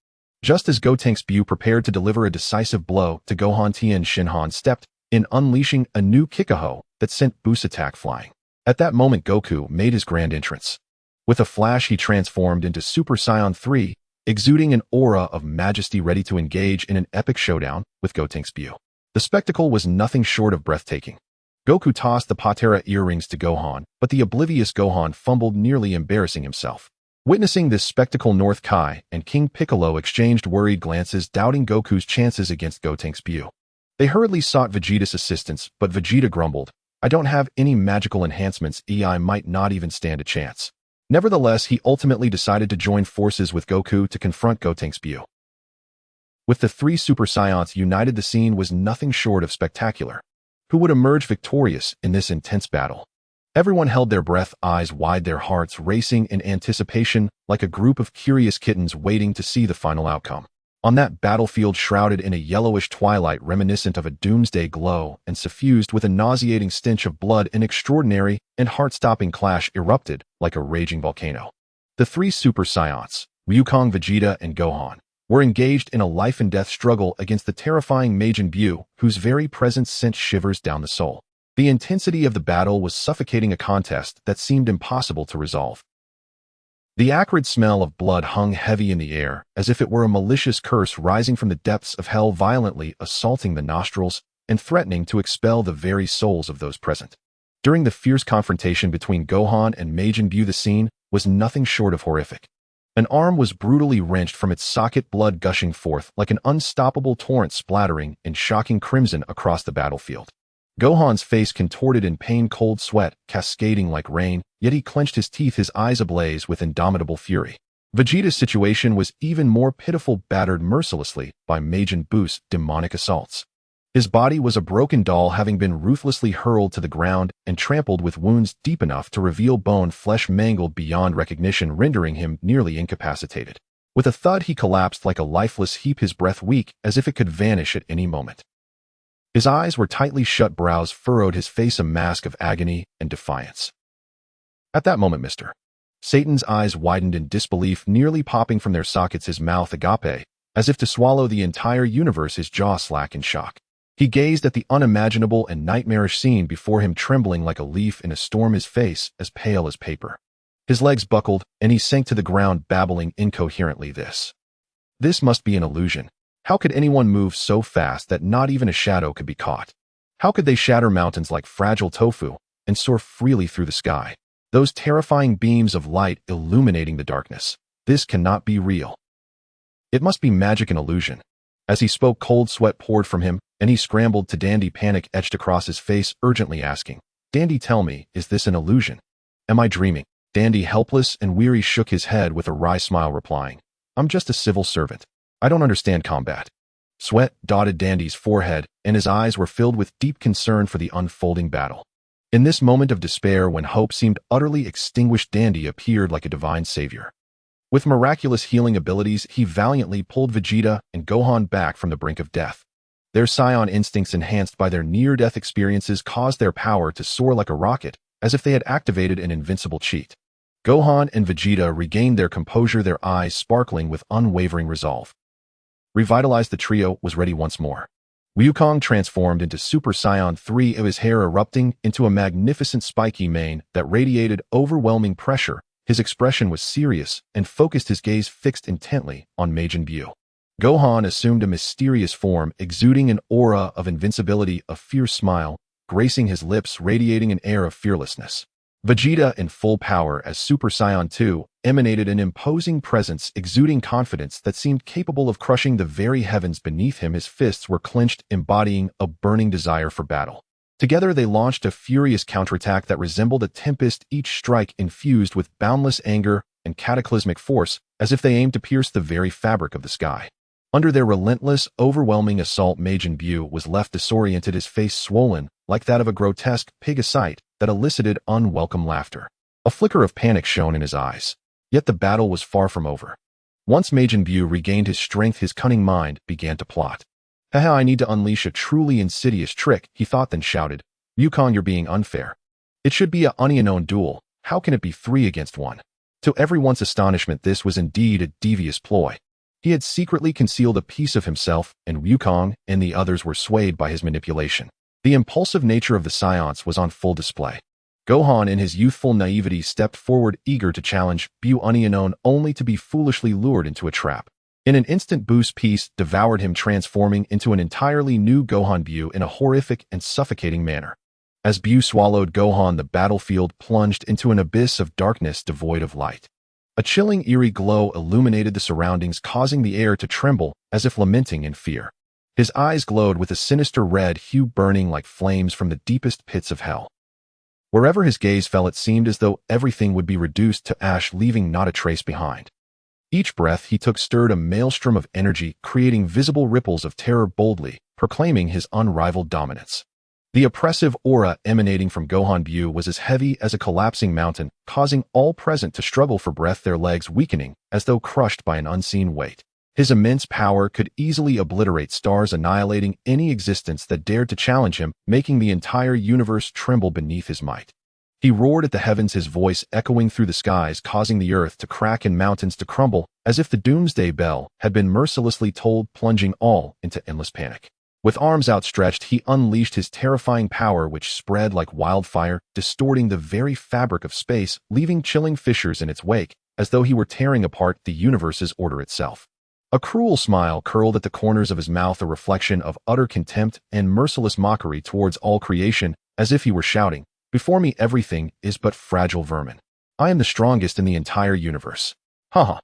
Just as Gotenks Bu prepared to deliver a decisive blow to Gohan, Tien Shinhan stepped in, unleashing a new Kikaho that sent Bu's attack flying. At that moment, Goku made his grand entrance. With a flash, he transformed into Super Saiyan 3, exuding an aura of majesty, ready to engage in an epic showdown with Gotenks Bu. The spectacle was nothing short of breathtaking. Goku tossed the Patera earrings to Gohan, but the oblivious Gohan fumbled, nearly embarrassing himself. Witnessing this spectacle, North Kai and King Piccolo exchanged worried glances, doubting Goku's chances against Gotenks Bu. They hurriedly sought Vegeta's assistance, but Vegeta grumbled, "I don't have any magical enhancements, I might not even stand a chance." Nevertheless, he ultimately decided to join forces with Goku to confront Gotenks Bu. With the three Super Saiyans united, the scene was nothing short of spectacular. Who would emerge victorious in this intense battle? Everyone held their breath, eyes wide, their hearts racing in anticipation, like a group of curious kittens waiting to see the final outcome. On that battlefield, shrouded in a yellowish twilight reminiscent of a doomsday glow and suffused with a nauseating stench of blood, an extraordinary and heart-stopping clash erupted like a raging volcano. The three Super Saiyans, Ryukong, Vegeta, and Gohan, were engaged in a life-and-death struggle against the terrifying Majin Bu, whose very presence sent shivers down the soul. The intensity of the battle was suffocating, a contest that seemed impossible to resolve. The acrid smell of blood hung heavy in the air, as if it were a malicious curse rising from the depths of hell, violently assaulting the nostrils and threatening to expel the very souls of those present. During the fierce confrontation between Gohan and Majin Bu, the scene was nothing short of horrific. An arm was brutally wrenched from its socket, blood gushing forth like an unstoppable torrent, splattering in shocking crimson across the battlefield. Gohan's face contorted in pain, cold sweat cascading like rain, yet he clenched his teeth, his eyes ablaze with indomitable fury. Vegeta's situation was even more pitiful, battered mercilessly by Majin Bu's demonic assaults. His body was a broken doll, having been ruthlessly hurled to the ground and trampled, with wounds deep enough to reveal bone, flesh mangled beyond recognition, rendering him nearly incapacitated. With a thud, he collapsed like a lifeless heap, his breath weak as if it could vanish at any moment. His eyes were tightly shut, brows furrowed, his face a mask of agony and defiance. At that moment, Mr. Satan's eyes widened in disbelief, nearly popping from their sockets, his mouth agape, As if to swallow the entire universe, his jaw slack in shock. He gazed at the unimaginable and nightmarish scene before him, trembling like a leaf in a storm, his face as pale as paper. His legs buckled, and he sank to the ground, babbling incoherently, This must be an illusion. How could anyone move so fast that not even a shadow could be caught? How could they shatter mountains like fragile tofu and soar freely through the sky? Those terrifying beams of light illuminating the darkness. This cannot be real. It must be magic and illusion. As he spoke, cold sweat poured from him, and he scrambled to Dandy, panic etched across his face, urgently asking, "Dandy, tell me, is this an illusion? Am I dreaming?" Dandy, helpless and weary, shook his head with a wry smile, replying, "I'm just a civil servant. I don't understand combat." Sweat dotted Dandy's forehead, and his eyes were filled with deep concern for the unfolding battle. In this moment of despair, when hope seemed utterly extinguished, Dandy appeared like a divine savior. With miraculous healing abilities, he valiantly pulled Vegeta and Gohan back from the brink of death. Their Saiyan instincts, enhanced by their near-death experiences, caused their power to soar like a rocket, as if they had activated an invincible cheat. Gohan and Vegeta regained their composure, their eyes sparkling with unwavering resolve. Revitalized, the trio was ready once more. Wukong transformed into Super Saiyan 3, of his hair erupting into a magnificent spiky mane that radiated overwhelming pressure. His expression was serious and focused, his gaze fixed intently on Majin Buu. Gohan assumed a mysterious form, exuding an aura of invincibility, a fierce smile gracing his lips, radiating an air of fearlessness. Vegeta, in full power as Super Saiyan 2, emanated an imposing presence, exuding confidence that seemed capable of crushing the very heavens beneath him. His fists were clenched, embodying a burning desire for battle. Together they launched a furious counterattack that resembled a tempest, each strike infused with boundless anger and cataclysmic force, as if they aimed to pierce the very fabric of the sky. Under their relentless, overwhelming assault, Majin Buu was left disoriented, his face swollen like that of a grotesque pig, a sight that elicited unwelcome laughter. A flicker of panic shone in his eyes. Yet the battle was far from over. Once Majin Buu regained his strength, his cunning mind began to plot. "Haha, I need to unleash a truly insidious trick," he thought, then shouted, "Wukong, you're being unfair. It should be a unknown duel. How can it be 3 against 1? To everyone's astonishment, this was indeed a devious ploy. He had secretly concealed a piece of himself, and Wukong and the others were swayed by his manipulation. The impulsive nature of the Saiyans was on full display. Gohan, in his youthful naivety, stepped forward, eager to challenge Buu unknown, only to be foolishly lured into a trap. In an instant, Buu's peace devoured him, transforming into an entirely new Gohan Buu in a horrific and suffocating manner. As Buu swallowed Gohan, the battlefield plunged into an abyss of darkness devoid of light. A chilling, eerie glow illuminated the surroundings, causing the air to tremble as if lamenting in fear. His eyes glowed with a sinister red hue, burning like flames from the deepest pits of hell. Wherever his gaze fell, it seemed as though everything would be reduced to ash, leaving not a trace behind. Each breath he took stirred a maelstrom of energy, creating visible ripples of terror, boldly proclaiming his unrivaled dominance. The oppressive aura emanating from Gohan Buu was as heavy as a collapsing mountain, causing all present to struggle for breath, their legs weakening as though crushed by an unseen weight. His immense power could easily obliterate stars, annihilating any existence that dared to challenge him, making the entire universe tremble beneath his might. He roared at the heavens, his voice echoing through the skies, causing the earth to crack and mountains to crumble, as if the doomsday bell had been mercilessly tolled, plunging all into endless panic. With arms outstretched, he unleashed his terrifying power, which spread like wildfire, distorting the very fabric of space, leaving chilling fissures in its wake, as though he were tearing apart the universe's order itself. A cruel smile curled at the corners of his mouth, a reflection of utter contempt and merciless mockery towards all creation, as if he were shouting, "Before me everything is but fragile vermin. I am the strongest in the entire universe." Haha.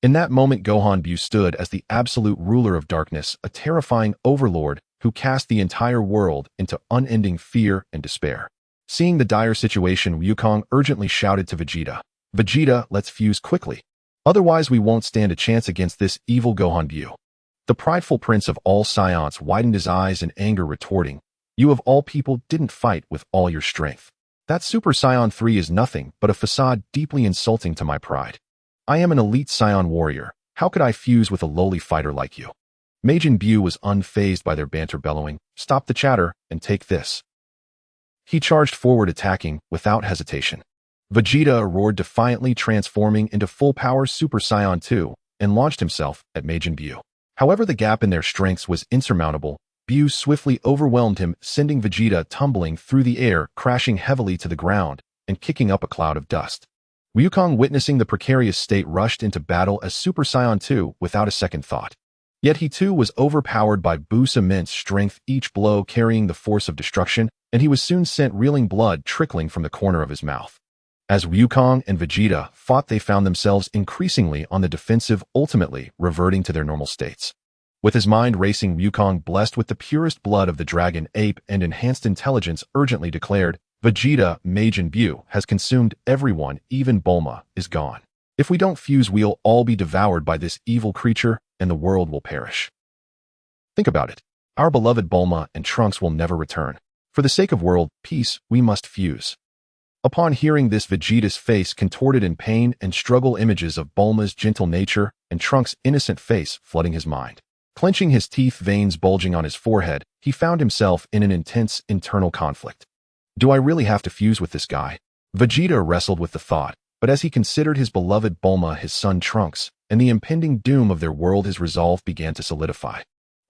In that moment, Gohan Buu stood as the absolute ruler of darkness, a terrifying overlord who cast the entire world into unending fear and despair. Seeing the dire situation, Wukong urgently shouted to Vegeta, "Vegeta, let's fuse quickly. Otherwise we won't stand a chance against this evil Gohan Buu." The prideful prince of all Saiyans widened his eyes in anger, retorting, "You of all people didn't fight with all your strength. That Super Saiyan 3 is nothing but a facade deeply insulting to my pride. I am an elite Saiyan warrior. How could I fuse with a lowly fighter like you?" Majin Buu was unfazed by their banter, bellowing, "Stop the chatter and take this." He charged forward, attacking without hesitation. Vegeta roared defiantly, transforming into full-power Super Saiyan 2, and launched himself at Majin Buu. However, the gap in their strengths was insurmountable. Bu swiftly overwhelmed him, sending Vegeta tumbling through the air, crashing heavily to the ground and kicking up a cloud of dust. Wukong, witnessing the precarious state, rushed into battle as Super Saiyan 2 without a second thought. Yet he too was overpowered by Bu's immense strength, each blow carrying the force of destruction, and he was soon sent reeling, blood trickling from the corner of his mouth. As Wukong and Vegeta fought, they found themselves increasingly on the defensive, ultimately reverting to their normal states. With his mind racing, Wukong, blessed with the purest blood of the dragon ape and enhanced intelligence, urgently declared, "Vegeta, Majin Bu has consumed everyone, even Bulma is gone. If we don't fuse, we'll all be devoured by this evil creature, and the world will perish. Think about it. Our beloved Bulma and Trunks will never return. For the sake of world peace, we must fuse." Upon hearing this, Vegeta's face contorted in pain and struggle, images of Bulma's gentle nature and Trunks' innocent face flooding his mind. Clenching his teeth, veins bulging on his forehead, he found himself in an intense internal conflict. Do I really have to fuse with this guy? Vegeta wrestled with the thought, but as he considered his beloved Bulma, his son Trunks, and the impending doom of their world, his resolve began to solidify.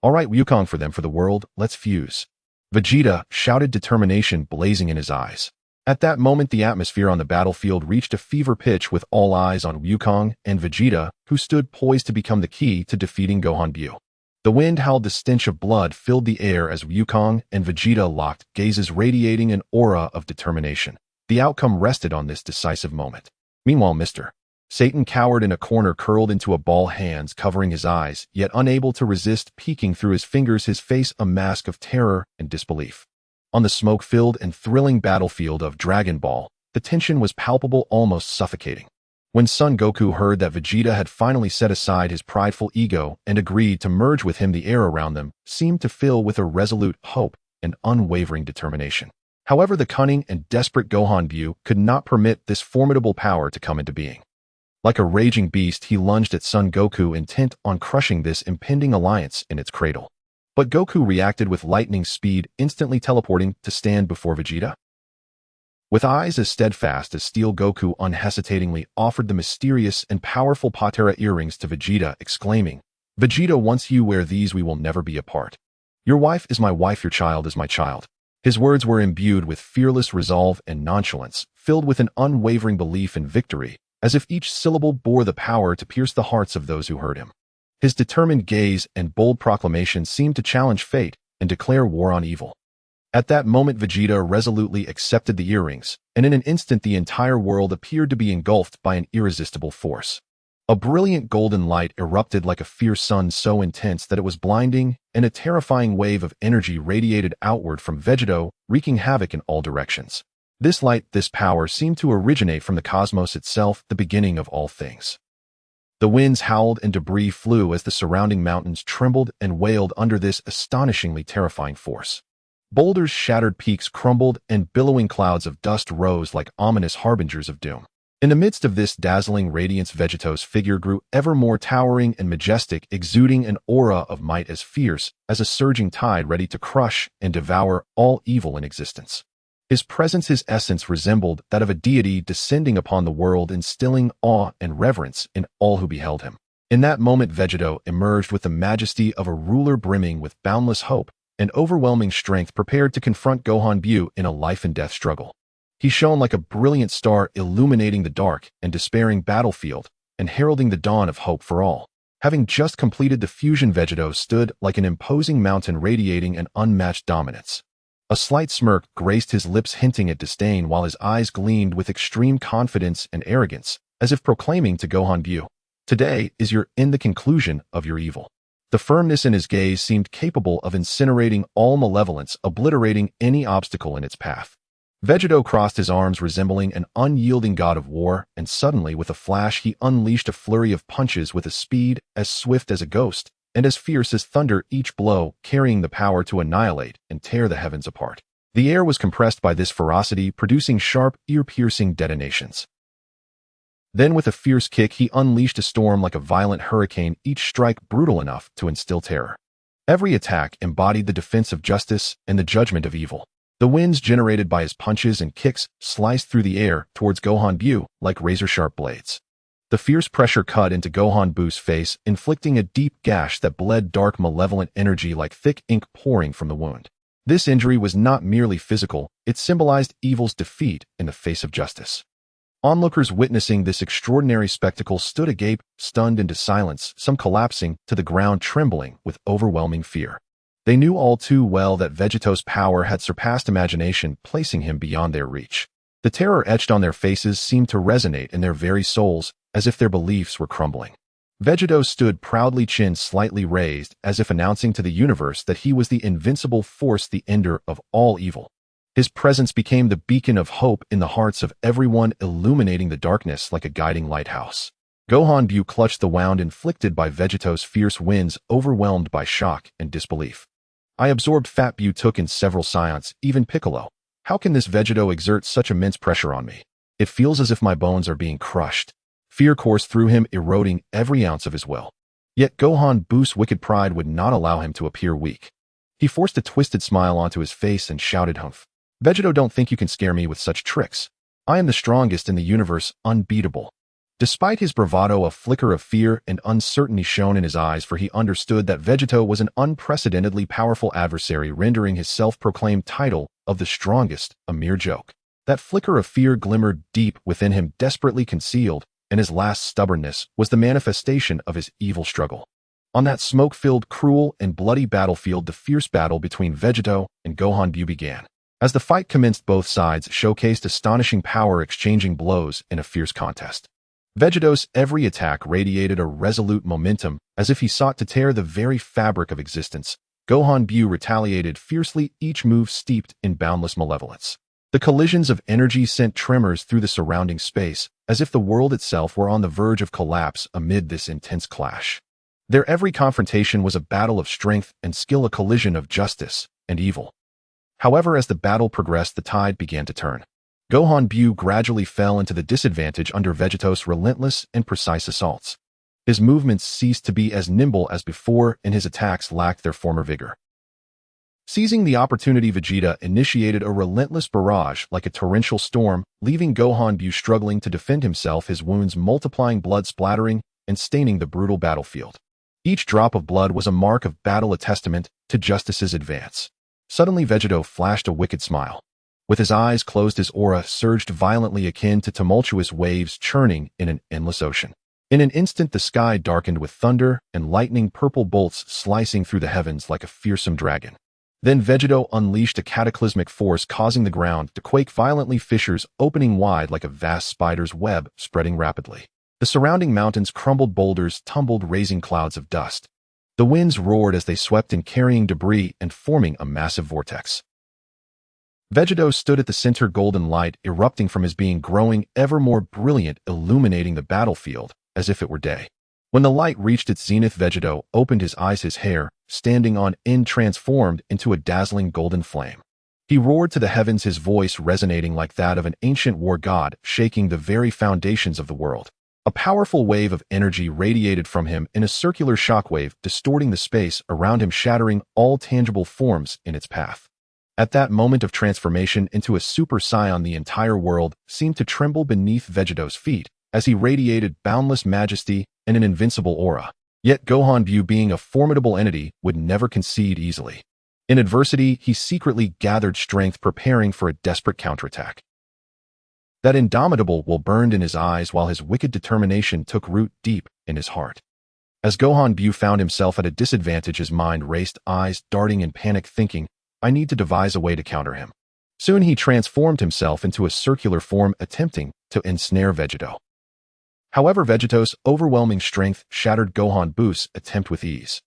All right, Wukong, for them, for the world, let's fuse. Vegeta shouted, determination blazing in his eyes. At that moment, the atmosphere on the battlefield reached a fever pitch, with all eyes on Wukong and Vegeta, who stood poised to become the key to defeating Gohan Bu. The wind howled, the stench of blood filled the air as Wukong and Vegeta locked gazes, radiating an aura of determination. The outcome rested on this decisive moment. Meanwhile, Mr. Satan cowered in a corner, curled into a ball, hands covering his eyes, yet unable to resist peeking through his fingers, his face a mask of terror and disbelief. On the smoke-filled and thrilling battlefield of Dragon Ball, the tension was palpable, almost suffocating. When Son Goku heard that Vegeta had finally set aside his prideful ego and agreed to merge with him, the air around them seemed to fill with a resolute hope and unwavering determination. However, the cunning and desperate Gohan Bu could not permit this formidable power to come into being. Like a raging beast, he lunged at Son Goku, intent on crushing this impending alliance in its cradle. But Goku reacted with lightning speed, instantly teleporting to stand before Vegeta. With eyes as steadfast as steel, Goku unhesitatingly offered the mysterious and powerful Patera earrings to Vegeta, exclaiming, "Vegeta, once you wear these, we will never be apart. Your wife is my wife, your child is my child." His words were imbued with fearless resolve and nonchalance, filled with an unwavering belief in victory, as if each syllable bore the power to pierce the hearts of those who heard him. His determined gaze and bold proclamation seemed to challenge fate and declare war on evil. At that moment, Vegeta resolutely accepted the earrings, and in an instant the entire world appeared to be engulfed by an irresistible force. A brilliant golden light erupted like a fierce sun, so intense that it was blinding, and a terrifying wave of energy radiated outward from Vegeta, wreaking havoc in all directions. This light, this power, seemed to originate from the cosmos itself, the beginning of all things. The winds howled and debris flew as the surrounding mountains trembled and wailed under this astonishingly terrifying force. Boulders shattered, peaks crumbled, and billowing clouds of dust rose like ominous harbingers of doom. In the midst of this dazzling radiance, Vegeta's figure grew ever more towering and majestic, exuding an aura of might as fierce as a surging tide, ready to crush and devour all evil in existence. His presence, his essence, resembled that of a deity descending upon the world, instilling awe and reverence in all who beheld him. In that moment, Vegeta emerged with the majesty of a ruler, brimming with boundless hope and overwhelming strength, prepared to confront Gohan Bu in a life-and-death struggle. He shone like a brilliant star, illuminating the dark and despairing battlefield and heralding the dawn of hope for all. Having just completed the fusion, Vegeta stood like an imposing mountain, radiating an unmatched dominance. A slight smirk graced his lips, hinting at disdain, while his eyes gleamed with extreme confidence and arrogance, as if proclaiming to Gohan Bu, "Today is your end, the conclusion of your evil." The firmness in his gaze seemed capable of incinerating all malevolence, obliterating any obstacle in its path. Vegeta crossed his arms, resembling an unyielding god of war, and suddenly, with a flash, he unleashed a flurry of punches with a speed as swift as a ghost and as fierce as thunder, each blow carrying the power to annihilate and tear the heavens apart. The air was compressed by this ferocity, producing sharp, ear-piercing detonations. Then, with a fierce kick, he unleashed a storm like a violent hurricane, each strike brutal enough to instill terror. Every attack embodied the defense of justice and the judgment of evil. The winds generated by his punches and kicks sliced through the air towards Gohan Bu like razor-sharp blades. The fierce pressure cut into Gohan Buu's face, inflicting a deep gash that bled dark malevolent energy like thick ink pouring from the wound. This injury was not merely physical, it symbolized evil's defeat in the face of justice. Onlookers witnessing this extraordinary spectacle stood agape, stunned into silence, some collapsing to the ground trembling with overwhelming fear. They knew all too well that Vegeta's power had surpassed imagination, placing him beyond their reach. The terror etched on their faces seemed to resonate in their very souls, as if their beliefs were crumbling. Vegeta stood proudly, chin slightly raised, as if announcing to the universe that he was the invincible force, the ender of all evil. His presence became the beacon of hope in the hearts of everyone, illuminating the darkness like a guiding lighthouse. Gohan Buu clutched the wound inflicted by Vegeta's fierce winds, overwhelmed by shock and disbelief. I absorbed Fat Buu took in several Saiyans, even Piccolo. How can this Vegeta exert such immense pressure on me? It feels as if my bones are being crushed. Fear coursed through him, eroding every ounce of his will. Yet Gohan Buu's wicked pride would not allow him to appear weak. He forced a twisted smile onto his face and shouted, "Humph! Vegeta, don't think you can scare me with such tricks. I am the strongest in the universe, unbeatable." Despite his bravado, a flicker of fear and uncertainty shone in his eyes, for he understood that Vegeta was an unprecedentedly powerful adversary, rendering his self-proclaimed title of the strongest a mere joke. That flicker of fear glimmered deep within him, desperately concealed, and his last stubbornness was the manifestation of his evil struggle. On that smoke-filled, cruel, and bloody battlefield, the fierce battle between Vegeta and Gohan Buu began. As the fight commenced, both sides showcased astonishing power, exchanging blows in a fierce contest. Vegeta's every attack radiated a resolute momentum, as if he sought to tear the very fabric of existence. Gohan Buu retaliated fiercely, each move steeped in boundless malevolence. The collisions of energy sent tremors through the surrounding space, as if the world itself were on the verge of collapse amid this intense clash. Their every confrontation was a battle of strength and skill, a collision of justice and evil. However, as the battle progressed, the tide began to turn. Gohan Buu gradually fell into the disadvantage under Vegeta's relentless and precise assaults. His movements ceased to be as nimble as before, and his attacks lacked their former vigor. Seizing the opportunity, Vegeta initiated a relentless barrage like a torrential storm, leaving Gohan Buu struggling to defend himself, his wounds multiplying, blood splattering and staining the brutal battlefield. Each drop of blood was a mark of battle, a testament to justice's advance. Suddenly Vegeta flashed a wicked smile. With his eyes closed, his aura surged violently, akin to tumultuous waves churning in an endless ocean. In an instant, the sky darkened with thunder and lightning, purple bolts slicing through the heavens like a fearsome dragon. Then Vegeta unleashed a cataclysmic force, causing the ground to quake violently, fissures opening wide like a vast spider's web, spreading rapidly. The surrounding mountains crumbled, boulders tumbled, raising clouds of dust. The winds roared as they swept in, carrying debris and forming a massive vortex. Vegeta stood at the center, golden light erupting from his being, growing ever more brilliant, illuminating the battlefield as if it were day. When the light reached its zenith, Vegeta opened his eyes, his hair, standing on end, transformed into a dazzling golden flame. He roared to the heavens, his voice resonating like that of an ancient war god, shaking the very foundations of the world. A powerful wave of energy radiated from him in a circular shockwave, distorting the space around him, shattering all tangible forms in its path. At that moment of transformation into a Super Saiyan, the entire world seemed to tremble beneath Vegeta's feet, as he radiated boundless majesty and an invincible aura. Yet Gohan Buu, being a formidable entity, would never concede easily. In adversity, he secretly gathered strength, preparing for a desperate counterattack. That indomitable will burned in his eyes, while his wicked determination took root deep in his heart. As Gohan Buu found himself at a disadvantage, his mind raced, eyes darting in panic, thinking, "I need to devise a way to counter him." Soon he transformed himself into a circular form, attempting to ensnare Vegeta. However, Vegeta's overwhelming strength shattered Gohan Buu's attempt with ease.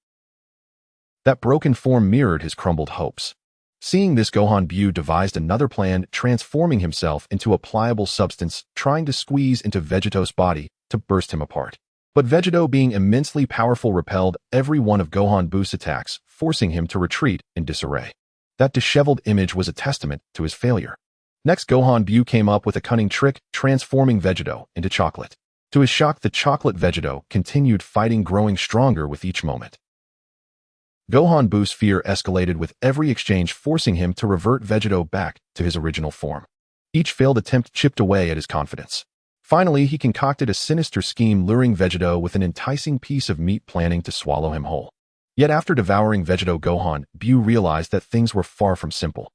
That broken form mirrored his crumbled hopes. Seeing this, Gohan Buu devised another plan, transforming himself into a pliable substance, trying to squeeze into Vegeta's body to burst him apart. But Vegeta, being immensely powerful, repelled every one of Gohan Buu's attacks, forcing him to retreat in disarray. That disheveled image was a testament to his failure. Next, Gohan Buu came up with a cunning trick, transforming Vegeta into chocolate. To his shock, the chocolate Vegeta continued fighting, growing stronger with each moment. Gohan Buu's fear escalated with every exchange, forcing him to revert Vegeta back to his original form. Each failed attempt chipped away at his confidence. Finally, he concocted a sinister scheme luring Vegeta with an enticing piece of meat planning to swallow him whole. Yet after devouring Vegeta, Gohan Bu realized that things were far from simple.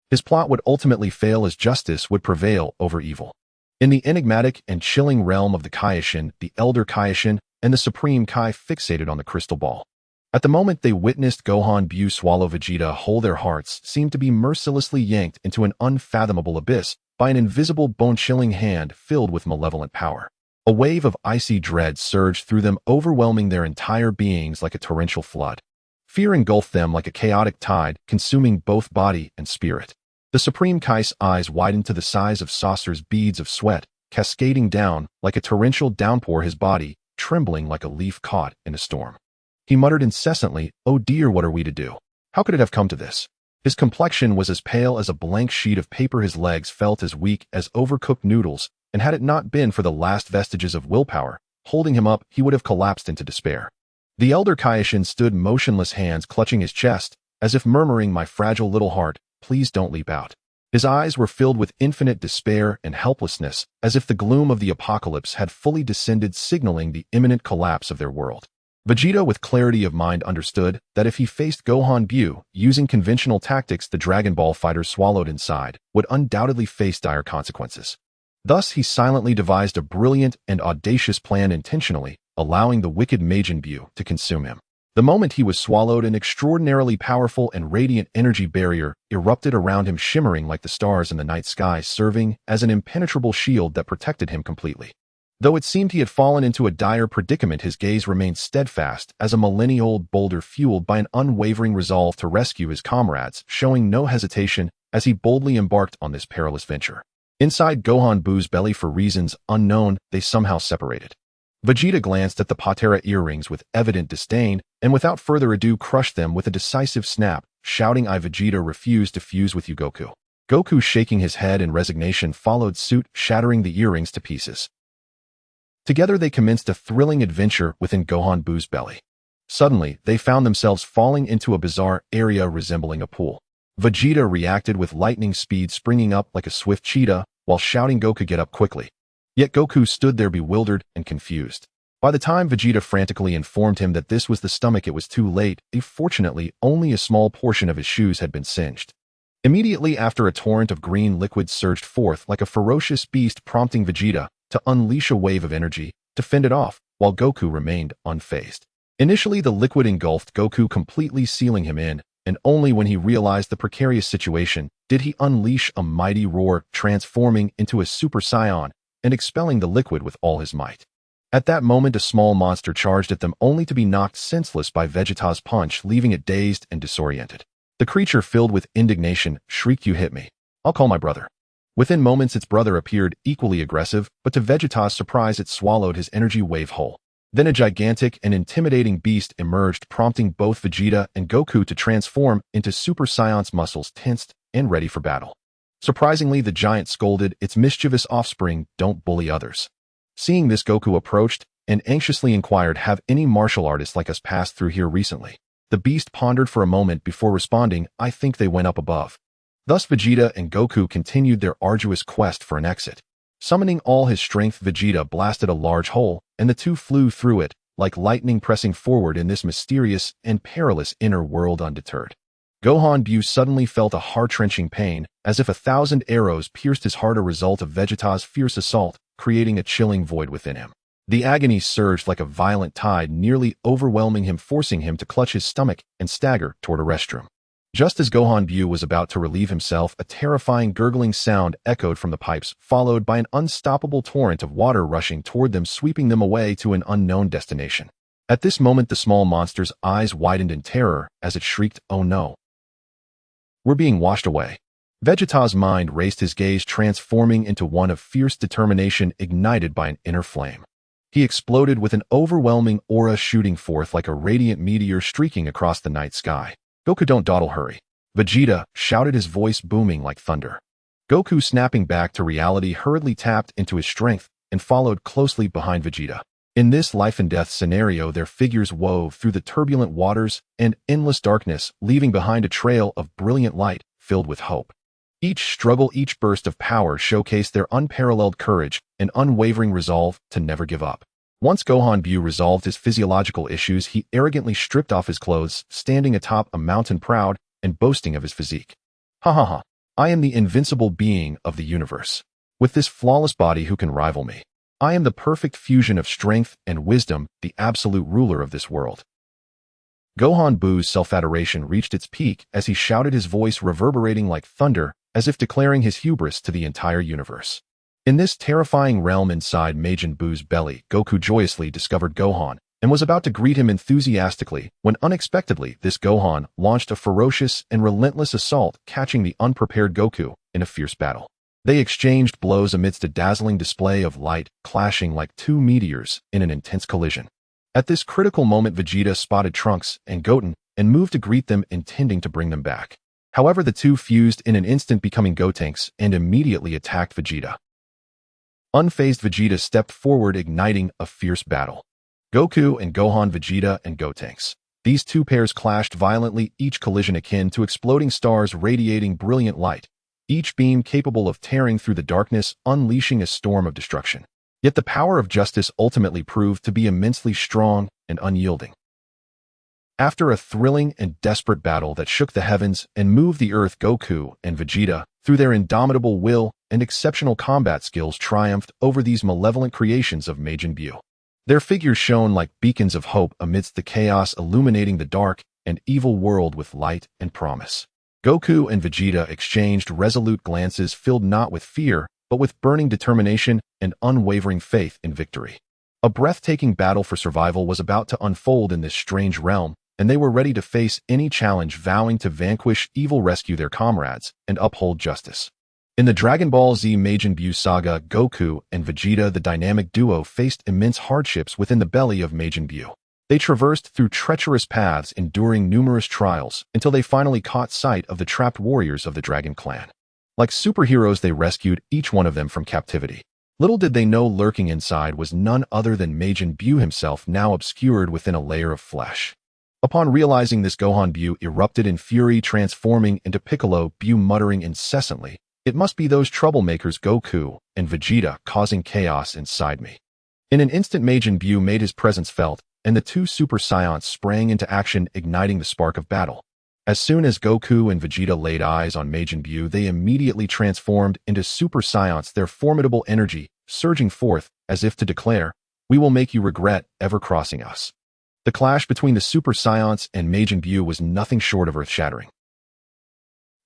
His plot would ultimately fail as justice would prevail over evil. In the enigmatic and chilling realm of the Kaiō-ken, the Elder Kaiō-ken and the Supreme Kai fixated on the crystal ball. At the moment they witnessed Gohan Bu swallow Vegeta whole, their hearts seemed to be mercilessly yanked into an unfathomable abyss by an invisible bone-chilling hand filled with malevolent power. A wave of icy dread surged through them, overwhelming their entire beings like a torrential flood. Fear engulfed them like a chaotic tide, consuming both body and spirit. The Supreme Kai's eyes widened to the size of saucers, beads of sweat cascading down like a torrential downpour, his body trembling like a leaf caught in a storm. He muttered incessantly, "Oh dear, what are we to do? How could it have come to this?" His complexion was as pale as a blank sheet of paper, his legs felt as weak as overcooked noodles, and had it not been for the last vestiges of willpower holding him up, he would have collapsed into despair. The Elder Kaiō-ken stood motionless, hands clutching his chest, as if murmuring, "My fragile little heart, please don't leap out." His eyes were filled with infinite despair and helplessness, as if the gloom of the apocalypse had fully descended, signaling the imminent collapse of their world. Vegeta, with clarity of mind, understood that if he faced Gohan Bu using conventional tactics the Dragon Ball fighters swallowed inside, would undoubtedly face dire consequences. Thus, he silently devised a brilliant and audacious plan, intentionally allowing the wicked Majin Bu to consume him. The moment he was swallowed, an extraordinarily powerful and radiant energy barrier erupted around him, shimmering like the stars in the night sky, serving as an impenetrable shield that protected him completely. Though it seemed he had fallen into a dire predicament, his gaze remained steadfast as a millennia-old boulder, fueled by an unwavering resolve to rescue his comrades, showing no hesitation as he boldly embarked on this perilous venture. Inside Gohan Bu's belly, for reasons unknown, they somehow separated. Vegeta glanced at the Patera earrings with evident disdain, and without further ado crushed them with a decisive snap, shouting, "I Vegeta refuse to fuse with you, Goku." Goku, shaking his head in resignation, followed suit, shattering the earrings to pieces. Together they commenced a thrilling adventure within Gohan Bu's belly. Suddenly, they found themselves falling into a bizarre area resembling a pool. Vegeta reacted with lightning speed, springing up like a swift cheetah, while shouting, "Goku, get up quickly." Yet Goku stood there bewildered and confused. By the time Vegeta frantically informed him that this was the stomach, it was too late. Fortunately, only a small portion of his shoes had been singed. Immediately after, a torrent of green liquid surged forth like a ferocious beast, prompting Vegeta to unleash a wave of energy to fend it off, while Goku remained unfazed. Initially, the liquid engulfed Goku, completely sealing him in, and only when he realized the precarious situation did he unleash a mighty roar, transforming into a Super Saiyan and expelling the liquid with all his might. At that moment, a small monster charged at them, only to be knocked senseless by Vegeta's punch, leaving it dazed and disoriented. The creature, filled with indignation, shrieked, "You hit me. I'll call my brother." Within moments, its brother appeared, equally aggressive, but to Vegeta's surprise, it swallowed his energy wave whole. Then a gigantic and intimidating beast emerged, prompting both Vegeta and Goku to transform into Super Saiyans, muscles tensed and ready for battle. Surprisingly, the giant scolded its mischievous offspring, "Don't bully others." Seeing this, Goku approached and anxiously inquired, "Have any martial artists like us passed through here recently?" The beast pondered for a moment before responding, "I think they went up above." Thus Vegeta and Goku continued their arduous quest for an exit. Summoning all his strength, Vegeta blasted a large hole, and the two flew through it, like lightning, pressing forward in this mysterious and perilous inner world undeterred. Gohan Bu suddenly felt a heart-wrenching pain, as if 1,000 arrows pierced his heart, a result of Vegeta's fierce assault, creating a chilling void within him. The agony surged like a violent tide, nearly overwhelming him, forcing him to clutch his stomach and stagger toward a restroom. Just as Gohan Bu was about to relieve himself, a terrifying gurgling sound echoed from the pipes, followed by an unstoppable torrent of water rushing toward them, sweeping them away to an unknown destination. At this moment, the small monster's eyes widened in terror as it shrieked, "Oh no! We're being washed away." Vegeta's mind raced, his gaze transforming into one of fierce determination ignited by an inner flame. He exploded with an overwhelming aura, shooting forth like a radiant meteor streaking across the night sky. "Goku, don't dawdle, hurry!" Vegeta shouted, his voice booming like thunder. Goku, snapping back to reality, hurriedly tapped into his strength and followed closely behind Vegeta. In this life-and-death scenario, their figures wove through the turbulent waters and endless darkness, leaving behind a trail of brilliant light filled with hope. Each struggle, each burst of power showcased their unparalleled courage and unwavering resolve to never give up. Once Gohan Bu resolved his physiological issues, he arrogantly stripped off his clothes, standing atop a mountain proud and boasting of his physique. Ha ha ha, I am the invincible being of the universe. With this flawless body, who can rival me? I am the perfect fusion of strength and wisdom, the absolute ruler of this world. Gohan Bu's self-adoration reached its peak as he shouted, his voice reverberating like thunder, as if declaring his hubris to the entire universe. In this terrifying realm inside Majin Buu's belly, Goku joyously discovered Gohan and was about to greet him enthusiastically when unexpectedly this Gohan launched a ferocious and relentless assault, catching the unprepared Goku in a fierce battle. They exchanged blows amidst a dazzling display of light, clashing like two meteors in an intense collision. At this critical moment, Vegeta spotted Trunks and Goten and moved to greet them, intending to bring them back. However, the two fused in an instant, becoming Gotenks, and immediately attacked Vegeta. Unfazed, Vegeta stepped forward, igniting a fierce battle. Goku and Gohan, Vegeta and Gotenks. These two pairs clashed violently, each collision akin to exploding stars radiating brilliant light, each beam capable of tearing through the darkness, unleashing a storm of destruction. Yet the power of justice ultimately proved to be immensely strong and unyielding. After a thrilling and desperate battle that shook the heavens and moved the earth, Goku and Vegeta, through their indomitable will and exceptional combat skills, triumphed over these malevolent creations of Majin Buu. Their figures shone like beacons of hope amidst the chaos, illuminating the dark and evil world with light and promise. Goku and Vegeta exchanged resolute glances filled not with fear, but with burning determination and unwavering faith in victory. A breathtaking battle for survival was about to unfold in this strange realm, and they were ready to face any challenge, vowing to vanquish evil, rescue their comrades, and uphold justice. In the Dragon Ball Z Majin Buu saga, Goku and Vegeta, the dynamic duo, faced immense hardships within the belly of Majin Buu. They traversed through treacherous paths, enduring numerous trials, until they finally caught sight of the trapped warriors of the Dragon Clan. Like superheroes, they rescued each one of them from captivity. Little did they know, lurking inside was none other than Majin Buu himself, now obscured within a layer of flesh. Upon realizing this, Gohan Bu erupted in fury, transforming into Piccolo Bu, muttering incessantly, "It must be those troublemakers Goku and Vegeta causing chaos inside me." In an instant, Majin Buu made his presence felt, and the two Super Saiyans sprang into action, igniting the spark of battle. As soon as Goku and Vegeta laid eyes on Majin Buu, they immediately transformed into Super Saiyans, their formidable energy surging forth as if to declare, "We will make you regret ever crossing us." The clash between the Super Saiyans and Majin Buu was nothing short of earth-shattering.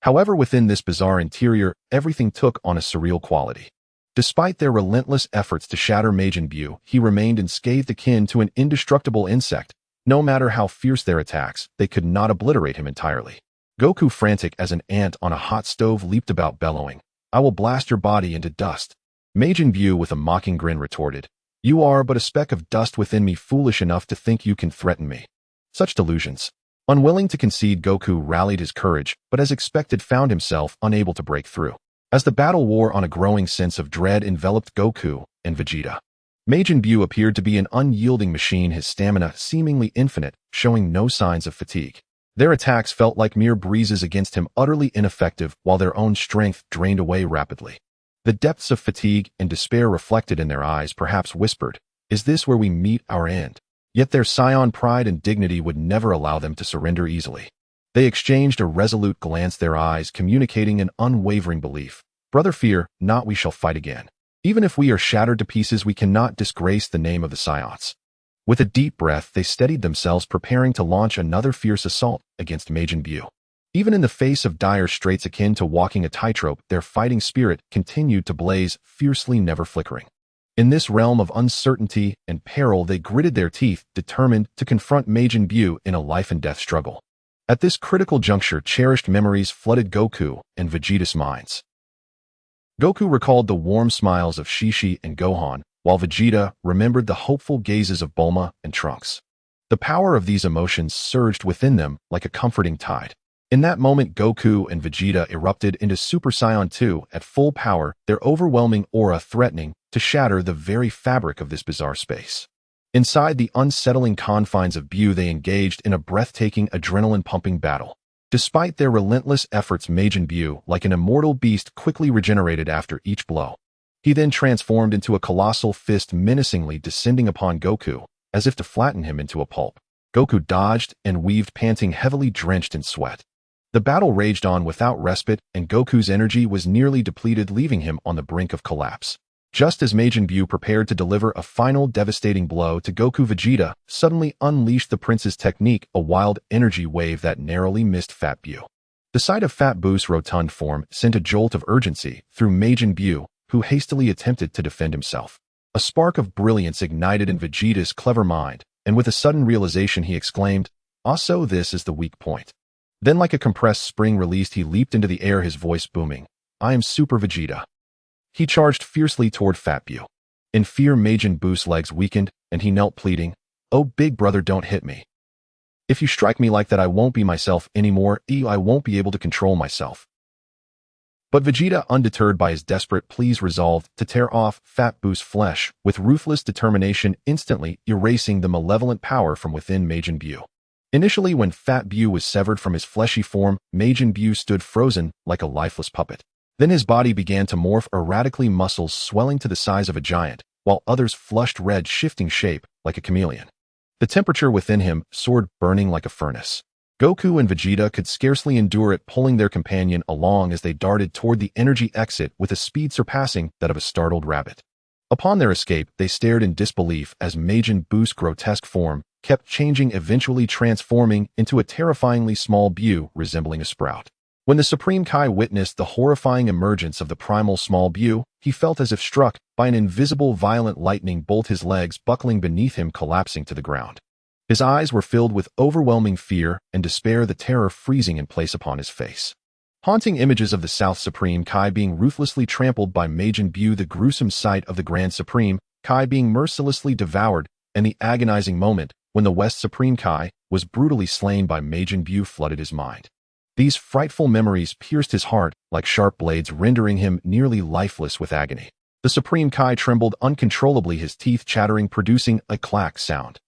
However, within this bizarre interior, everything took on a surreal quality. Despite their relentless efforts to shatter Majin Buu, he remained unscathed, akin to an indestructible insect. No matter how fierce their attacks, they could not obliterate him entirely. Goku, frantic as an ant on a hot stove, leaped about, bellowing, "I will blast your body into dust." Majin Buu, with a mocking grin, retorted, "You are but a speck of dust within me, foolish enough to think you can threaten me." Such delusions. Unwilling to concede, Goku rallied his courage, but as expected found himself unable to break through. As the battle wore on, a growing sense of dread enveloped Goku and Vegeta. Majin Buu appeared to be an unyielding machine, his stamina seemingly infinite, showing no signs of fatigue. Their attacks felt like mere breezes against him, utterly ineffective, while their own strength drained away rapidly. The depths of fatigue and despair reflected in their eyes perhaps whispered, "Is this where we meet our end?" Yet their Saiyan pride and dignity would never allow them to surrender easily. They exchanged a resolute glance, their eyes communicating an unwavering belief. "Brother, fear not, we shall fight again. Even if we are shattered to pieces, we cannot disgrace the name of the Saiyans." With a deep breath, they steadied themselves, preparing to launch another fierce assault against Majin Buu. Even in the face of dire straits akin to walking a tightrope, their fighting spirit continued to blaze, fiercely, never flickering. In this realm of uncertainty and peril, they gritted their teeth, determined to confront Majin Buu in a life-and-death struggle. At this critical juncture, cherished memories flooded Goku and Vegeta's minds. Goku recalled the warm smiles of Shishi and Gohan, while Vegeta remembered the hopeful gazes of Bulma and Trunks. The power of these emotions surged within them like a comforting tide. In that moment, Goku and Vegeta erupted into Super Saiyan 2 at full power, their overwhelming aura threatening to shatter the very fabric of this bizarre space. Inside the unsettling confines of Buu, they engaged in a breathtaking, adrenaline-pumping battle. Despite their relentless efforts, Majin Buu, like an immortal beast, quickly regenerated after each blow. He then transformed into a colossal fist, menacingly descending upon Goku, as if to flatten him into a pulp. Goku dodged and weaved, panting, heavily drenched in sweat. The battle raged on without respite, and Goku's energy was nearly depleted, leaving him on the brink of collapse. Just as Majin Buu prepared to deliver a final devastating blow to Goku, Vegeta suddenly unleashed the prince's technique, a wild energy wave that narrowly missed Fat Buu. The sight of Fat Buu's rotund form sent a jolt of urgency through Majin Buu, who hastily attempted to defend himself. A spark of brilliance ignited in Vegeta's clever mind, and with a sudden realization he exclaimed, "Ah, so this is the weak point." Then, like a compressed spring released, he leaped into the air, his voice booming, "I am Super Vegeta." He charged fiercely toward Fat Buu. In fear, Majin Buu's legs weakened, and he knelt, pleading, "Oh, big brother, don't hit me. If you strike me like that, I won't be myself anymore. I won't be able to control myself." But Vegeta, undeterred by his desperate pleas, resolved to tear off Fat Buu's flesh with ruthless determination, instantly erasing the malevolent power from within Majin Buu. Initially, when Fat Buu was severed from his fleshy form, Majin Buu stood frozen like a lifeless puppet. Then his body began to morph erratically, muscles swelling to the size of a giant, while others flushed red, shifting shape like a chameleon. The temperature within him soared, burning like a furnace. Goku and Vegeta could scarcely endure it, pulling their companion along as they darted toward the energy exit with a speed surpassing that of a startled rabbit. Upon their escape, they stared in disbelief as Majin Buu's grotesque form kept changing, eventually transforming into a terrifyingly small Buu resembling a sprout. When the Supreme Kai witnessed the horrifying emergence of the primal small Buu, he felt as if struck by an invisible violent lightning bolt, his legs buckling beneath him, collapsing to the ground. His eyes were filled with overwhelming fear and despair, the terror freezing in place upon his face. Haunting images of the South Supreme Kai being ruthlessly trampled by Majin Buu, the gruesome sight of the Grand Supreme Kai being mercilessly devoured, and the agonizing moment when the West Supreme Kai was brutally slain by Majin Buu flooded his mind. These frightful memories pierced his heart like sharp blades, rendering him nearly lifeless with agony. The Supreme Kai trembled uncontrollably, his teeth chattering, producing a clack sound.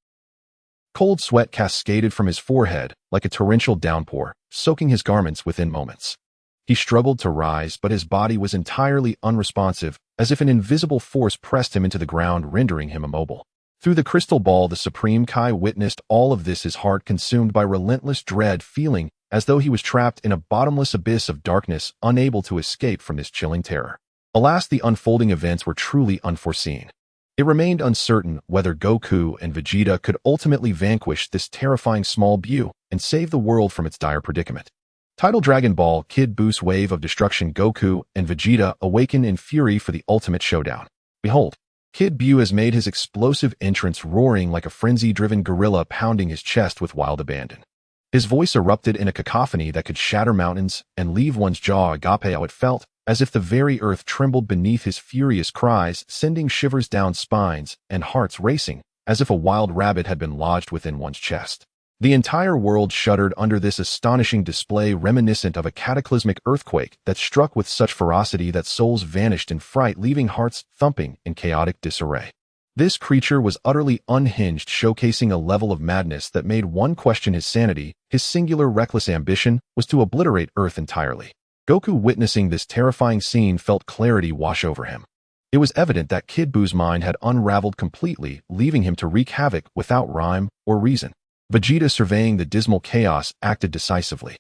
Cold sweat cascaded from his forehead like a torrential downpour, soaking his garments within moments. He struggled to rise, but his body was entirely unresponsive, as if an invisible force pressed him into the ground, rendering him immobile. Through the crystal ball, the Supreme Kai witnessed all of this, his heart consumed by relentless dread, feeling as though he was trapped in a bottomless abyss of darkness, unable to escape from this chilling terror. Alas, the unfolding events were truly unforeseen. It remained uncertain whether Goku and Vegeta could ultimately vanquish this terrifying small Buu and save the world from its dire predicament. Title: Dragon Ball Kid Boo's Wave of Destruction. Goku and Vegeta awaken in fury for the ultimate showdown. Behold, Kid Buu has made his explosive entrance, roaring like a frenzy-driven gorilla, pounding his chest with wild abandon. His voice erupted in a cacophony that could shatter mountains and leave one's jaw agape. How it felt, as if the very earth trembled beneath his furious cries, sending shivers down spines and hearts racing, as if a wild rabbit had been lodged within one's chest. The entire world shuddered under this astonishing display, reminiscent of a cataclysmic earthquake that struck with such ferocity that souls vanished in fright, leaving hearts thumping in chaotic disarray. This creature was utterly unhinged, showcasing a level of madness that made one question his sanity. His singular reckless ambition was to obliterate Earth entirely. Goku, witnessing this terrifying scene, felt clarity wash over him. It was evident that Kid Buu's mind had unraveled completely, leaving him to wreak havoc without rhyme or reason. Vegeta, surveying the dismal chaos, acted decisively.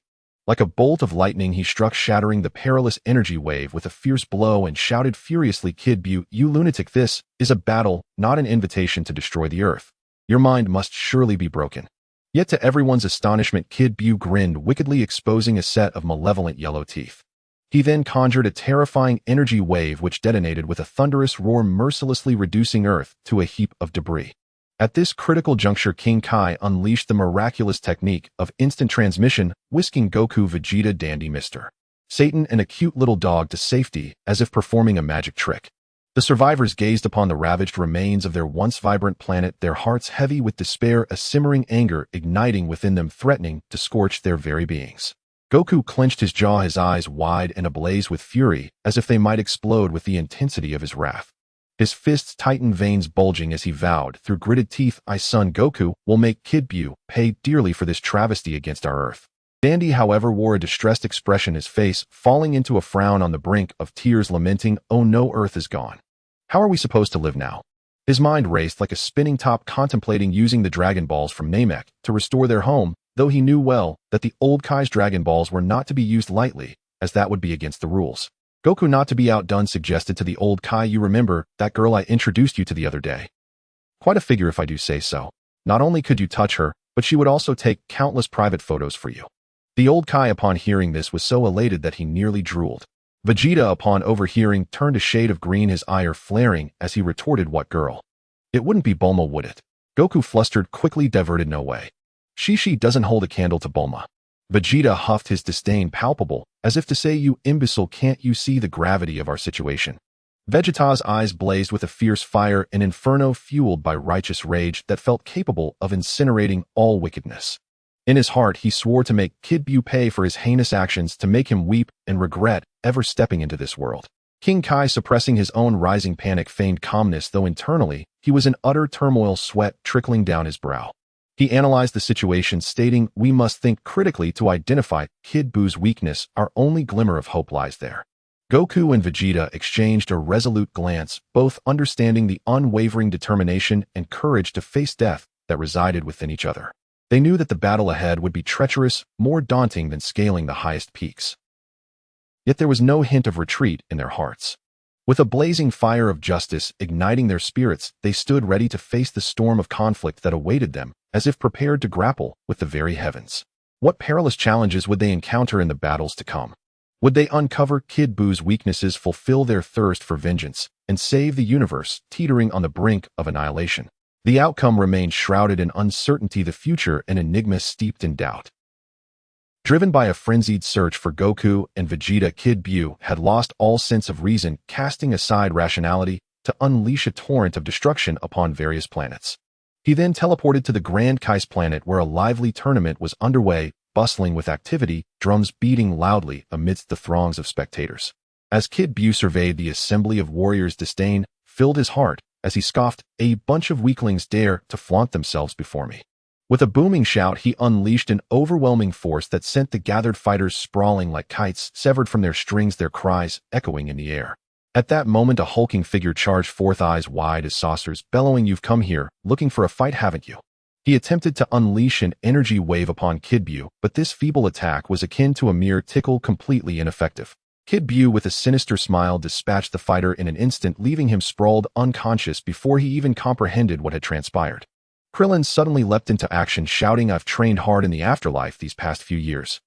Like a bolt of lightning, he struck, shattering the perilous energy wave with a fierce blow, and shouted furiously, "Kid Buu, you lunatic, this is a battle, not an invitation to destroy the Earth. Your mind must surely be broken." Yet to everyone's astonishment, Kid Buu grinned wickedly, exposing a set of malevolent yellow teeth. He then conjured a terrifying energy wave which detonated with a thunderous roar, mercilessly reducing Earth to a heap of debris. At this critical juncture, King Kai unleashed the miraculous technique of instant transmission, whisking Goku, Vegeta, Dandy Mr. Satan, and a cute little dog to safety as if performing a magic trick. The survivors gazed upon the ravaged remains of their once vibrant planet, their hearts heavy with despair, a simmering anger igniting within them, threatening to scorch their very beings. Goku clenched his jaw, his eyes wide and ablaze with fury, as if they might explode with the intensity of his wrath. His fists tightened, veins bulging as he vowed through gritted teeth, "I, son Goku, will make Kid Buu pay dearly for this travesty against our Earth." Dandy, however, wore a distressed expression, his face falling into a frown on the brink of tears, lamenting, "Oh no, Earth is gone. How are we supposed to live now?" His mind raced like a spinning top, contemplating using the Dragon Balls from Namek to restore their home, though he knew well that the old Kai's Dragon Balls were not to be used lightly, as that would be against the rules. Goku, not to be outdone, suggested to the old Kai, "You remember that girl I introduced you to the other day? Quite a figure if I do say so. Not only could you touch her, but she would also take countless private photos for you." The old Kai, upon hearing this, was so elated that he nearly drooled. Vegeta, upon overhearing, turned a shade of green, his ire flaring as he retorted, "What girl? It wouldn't be Bulma, would it?" Goku, flustered, quickly diverted, "No way. She doesn't hold a candle to Bulma." Vegeta huffed, his disdain palpable, as if to say, "You imbecile, can't you see the gravity of our situation?" Vegeta's eyes blazed with a fierce fire, an inferno fueled by righteous rage that felt capable of incinerating all wickedness. In his heart, he swore to make Kid Buu pay for his heinous actions, to make him weep and regret ever stepping into this world. King Kai, suppressing his own rising panic, feigned calmness, though internally he was in utter turmoil, sweat trickling down his brow. He analyzed the situation, stating, "We must think critically to identify Kid Buu's weakness. Our only glimmer of hope lies there." Goku and Vegeta exchanged a resolute glance, both understanding the unwavering determination and courage to face death that resided within each other. They knew that the battle ahead would be treacherous, more daunting than scaling the highest peaks. Yet there was no hint of retreat in their hearts. With a blazing fire of justice igniting their spirits, they stood ready to face the storm of conflict that awaited them, as if prepared to grapple with the very heavens. What perilous challenges would they encounter in the battles to come? Would they uncover Kid Buu's weaknesses, fulfill their thirst for vengeance, and save the universe teetering on the brink of annihilation? The outcome remained shrouded in uncertainty, the future an enigma steeped in doubt. Driven by a frenzied search for Goku and Vegeta, Kid Buu had lost all sense of reason, casting aside rationality to unleash a torrent of destruction upon various planets. He then teleported to the Grand Kai's planet, where a lively tournament was underway, bustling with activity, drums beating loudly amidst the throngs of spectators. As Kid Buu surveyed the assembly of warriors, disdain filled his heart as he scoffed, "A bunch of weaklings dare to flaunt themselves before me." With a booming shout, he unleashed an overwhelming force that sent the gathered fighters sprawling like kites severed from their strings, their cries echoing in the air. At that moment, a hulking figure charged forth, eyes wide as saucers, bellowing, "You've come here looking for a fight, haven't you?" He attempted to unleash an energy wave upon Kid Buu, but this feeble attack was akin to a mere tickle, completely ineffective. Kid Buu, with a sinister smile, dispatched the fighter in an instant, leaving him sprawled unconscious before he even comprehended what had transpired. Krillin suddenly leapt into action, shouting, "I've trained hard in the afterlife these past few years.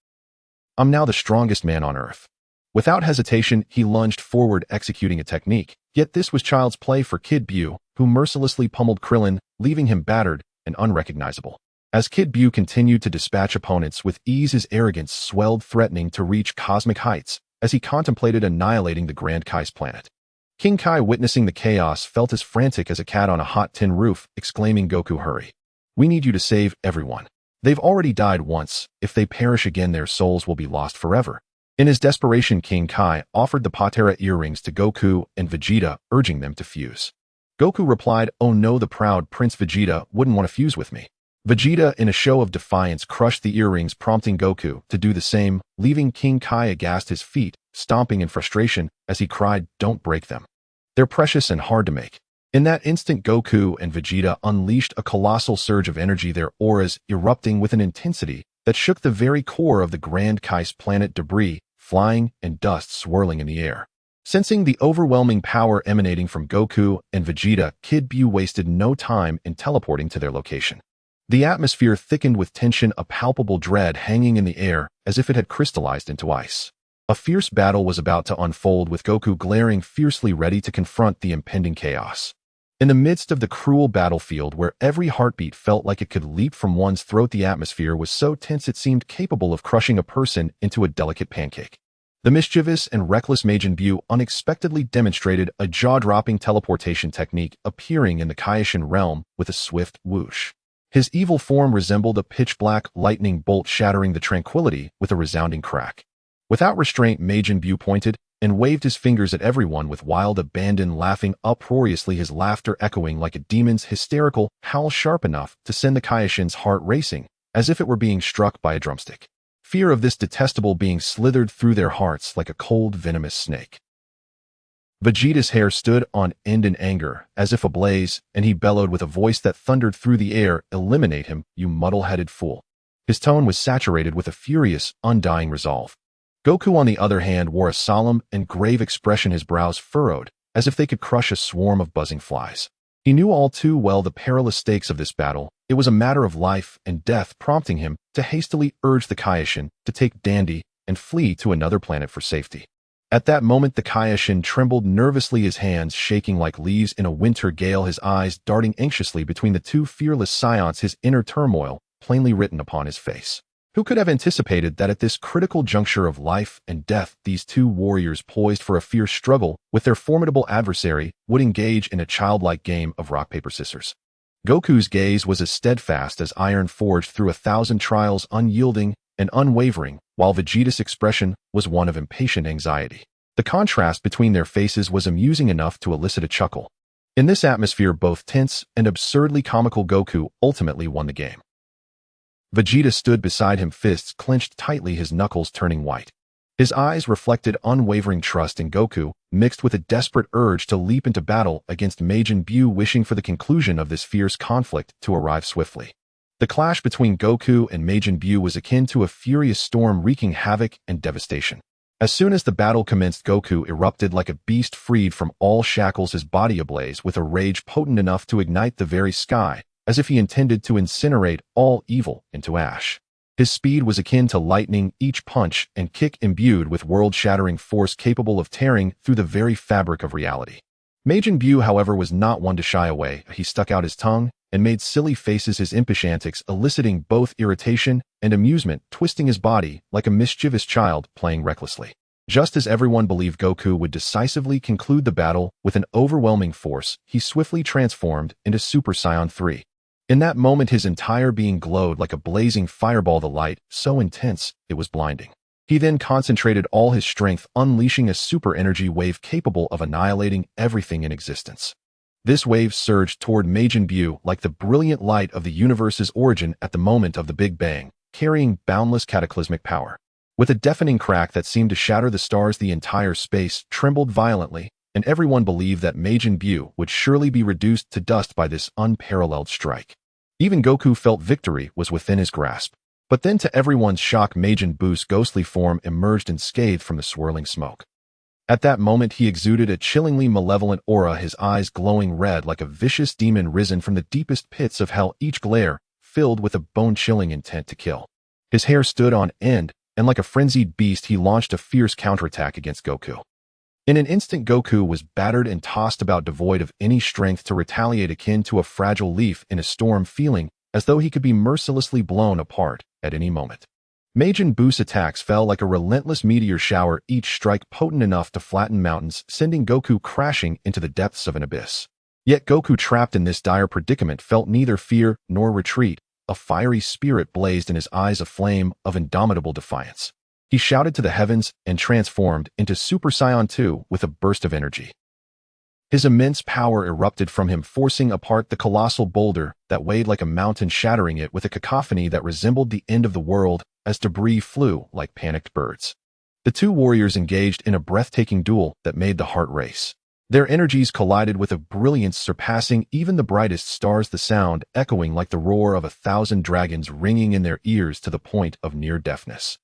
I'm now the strongest man on Earth." Without hesitation, he lunged forward, executing a technique. Yet this was child's play for Kid Buu, who mercilessly pummeled Krillin, leaving him battered and unrecognizable. As Kid Buu continued to dispatch opponents with ease, his arrogance swelled, threatening to reach cosmic heights as he contemplated annihilating the Grand Kai's planet. King Kai, witnessing the chaos, felt as frantic as a cat on a hot tin roof, exclaiming, "Goku, hurry. We need you to save everyone. They've already died once. If they perish again, their souls will be lost forever." In his desperation, King Kai offered the Patera earrings to Goku and Vegeta, urging them to fuse. Goku replied, "Oh no, the proud Prince Vegeta wouldn't want to fuse with me." Vegeta, in a show of defiance, crushed the earrings, prompting Goku to do the same, leaving King Kai aghast, his feet stomping in frustration as he cried, "Don't break them. They're precious and hard to make." In that instant, Goku and Vegeta unleashed a colossal surge of energy, their auras erupting with an intensity that shook the very core of the Grand Kai's planet, debris flying and dust swirling in the air. Sensing the overwhelming power emanating from Goku and Vegeta, Kid Buu wasted no time in teleporting to their location. The atmosphere thickened with tension, a palpable dread hanging in the air as if it had crystallized into ice. A fierce battle was about to unfold, with Goku glaring fiercely, ready to confront the impending chaos. In the midst of the cruel battlefield, where every heartbeat felt like it could leap from one's throat, the atmosphere was so tense it seemed capable of crushing a person into a delicate pancake. The mischievous and reckless Majin Buu unexpectedly demonstrated a jaw-dropping teleportation technique, appearing in the Kaiō-ken realm with a swift whoosh. His evil form resembled a pitch-black lightning bolt, shattering the tranquility with a resounding crack. Without restraint, Majin Buu pointed and waved his fingers at everyone with wild abandon, laughing uproariously, his laughter echoing like a demon's hysterical howl, sharp enough to send the Kaiō-ken's heart racing, as if it were being struck by a drumstick. fear of this detestable being slithered through their hearts like a cold, venomous snake. Vegeta's hair stood on end in anger, as if ablaze, and he bellowed with a voice that thundered through the air, "Eliminate him, you muddle-headed fool." His tone was saturated with a furious, undying resolve. Goku, on the other hand, wore a solemn and grave expression, his brows furrowed, as if they could crush a swarm of buzzing flies. He knew all too well the perilous stakes of this battle. It was a matter of life and death, prompting him to hastily urge the Kaiō-ken to take Dandy and flee to another planet for safety. At that moment, the Kaiō-ken trembled nervously, his hands shaking like leaves in a winter gale, his eyes darting anxiously between the two fearless Saiyans, his inner turmoil plainly written upon his face. Who could have anticipated that at this critical juncture of life and death, these two warriors, poised for a fierce struggle with their formidable adversary, would engage in a childlike game of rock, paper, scissors? Goku's gaze was as steadfast as iron forged through 1,000 trials, unyielding and unwavering, while Vegeta's expression was one of impatient anxiety. The contrast between their faces was amusing enough to elicit a chuckle. In this atmosphere, both tense and absurdly comical, Goku ultimately won the game. Vegeta stood beside him, fists clenched tightly, his knuckles turning white. His eyes reflected unwavering trust in Goku, mixed with a desperate urge to leap into battle against Majin Buu, wishing for the conclusion of this fierce conflict to arrive swiftly. The clash between Goku and Majin Buu was akin to a furious storm wreaking havoc and devastation. As soon as the battle commenced, Goku erupted like a beast freed from all shackles, his body ablaze with a rage potent enough to ignite the very sky, as if he intended to incinerate all evil into ash. His speed was akin to lightning, each punch and kick imbued with world-shattering force capable of tearing through the very fabric of reality. Majin Buu, however, was not one to shy away. He stuck out his tongue and made silly faces, his impish antics eliciting both irritation and amusement, twisting his body like a mischievous child playing recklessly. Just as everyone believed Goku would decisively conclude the battle with an overwhelming force, he swiftly transformed into Super Saiyan 3. In that moment, his entire being glowed like a blazing fireball, the light so intense it was blinding. He then concentrated all his strength, unleashing a super energy wave capable of annihilating everything in existence. This wave surged toward Majin Buu like the brilliant light of the universe's origin at the moment of the Big Bang, carrying boundless cataclysmic power. With a deafening crack that seemed to shatter the stars, the entire space trembled violently, and everyone believed that Majin Buu would surely be reduced to dust by this unparalleled strike. Even Goku felt victory was within his grasp. But then, to everyone's shock, Majin Buu's ghostly form emerged unscathed from the swirling smoke. At that moment, he exuded a chillingly malevolent aura, his eyes glowing red like a vicious demon risen from the deepest pits of hell, each glare filled with a bone-chilling intent to kill. His hair stood on end, and like a frenzied beast, he launched a fierce counterattack against Goku. In an instant, Goku was battered and tossed about, devoid of any strength to retaliate, akin to a fragile leaf in a storm, feeling as though he could be mercilessly blown apart at any moment. Majin Buu's attacks fell like a relentless meteor shower, each strike potent enough to flatten mountains, sending Goku crashing into the depths of an abyss. Yet Goku, trapped in this dire predicament, felt neither fear nor retreat. A fiery spirit blazed in his eyes, a flame of indomitable defiance. He shouted to the heavens and transformed into Super Saiyan 2 with a burst of energy. His immense power erupted from him, forcing apart the colossal boulder that weighed like a mountain, shattering it with a cacophony that resembled the end of the world as debris flew like panicked birds. The two warriors engaged in a breathtaking duel that made the heart race. Their energies collided with a brilliance surpassing even the brightest stars, the sound echoing like the roar of 1,000 dragons ringing in their ears to the point of near deafness.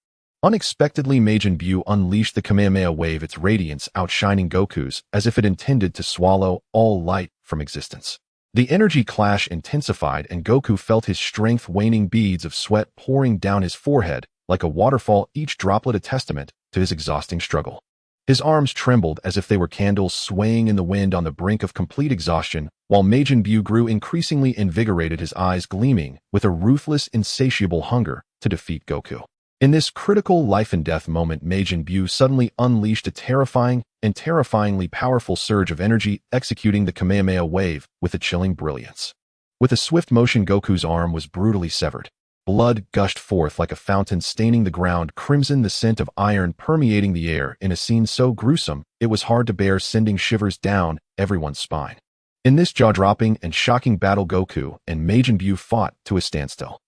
Unexpectedly, Majin Buu unleashed the Kamehameha wave, its radiance outshining Goku's as if it intended to swallow all light from existence. The energy clash intensified, and Goku felt his strength waning, beads of sweat pouring down his forehead like a waterfall, each droplet a testament to his exhausting struggle. His arms trembled as if they were candles swaying in the wind on the brink of complete exhaustion, while Majin Buu grew increasingly invigorated, his eyes gleaming with a ruthless, insatiable hunger to defeat Goku. In this critical life-and-death moment, Majin Buu suddenly unleashed a terrifying and terrifyingly powerful surge of energy, executing the Kamehameha wave with a chilling brilliance. With a swift motion, Goku's arm was brutally severed. Blood gushed forth like a fountain, staining the ground crimson, the scent of iron permeating the air in a scene so gruesome it was hard to bear, sending shivers down everyone's spine. In this jaw-dropping and shocking battle, Goku and Majin Buu fought to a standstill.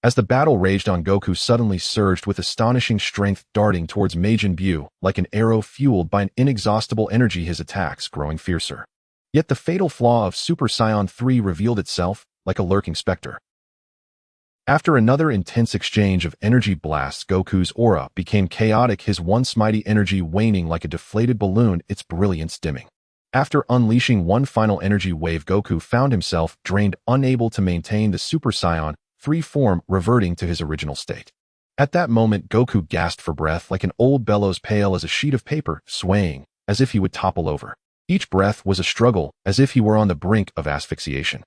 As the battle raged on, Goku suddenly surged with astonishing strength, darting towards Majin Buu like an arrow fueled by an inexhaustible energy, his attacks growing fiercer. Yet the fatal flaw of Super Saiyan 3 revealed itself like a lurking specter. After another intense exchange of energy blasts, Goku's aura became chaotic, his once mighty energy waning like a deflated balloon, its brilliance dimming. After unleashing one final energy wave, Goku found himself drained, unable to maintain the Super Saiyan 3 form, reverting to his original state. At that moment, Goku gasped for breath like an old bellows, pale as a sheet of paper, swaying as if he would topple over. Each breath was a struggle, as if he were on the brink of asphyxiation.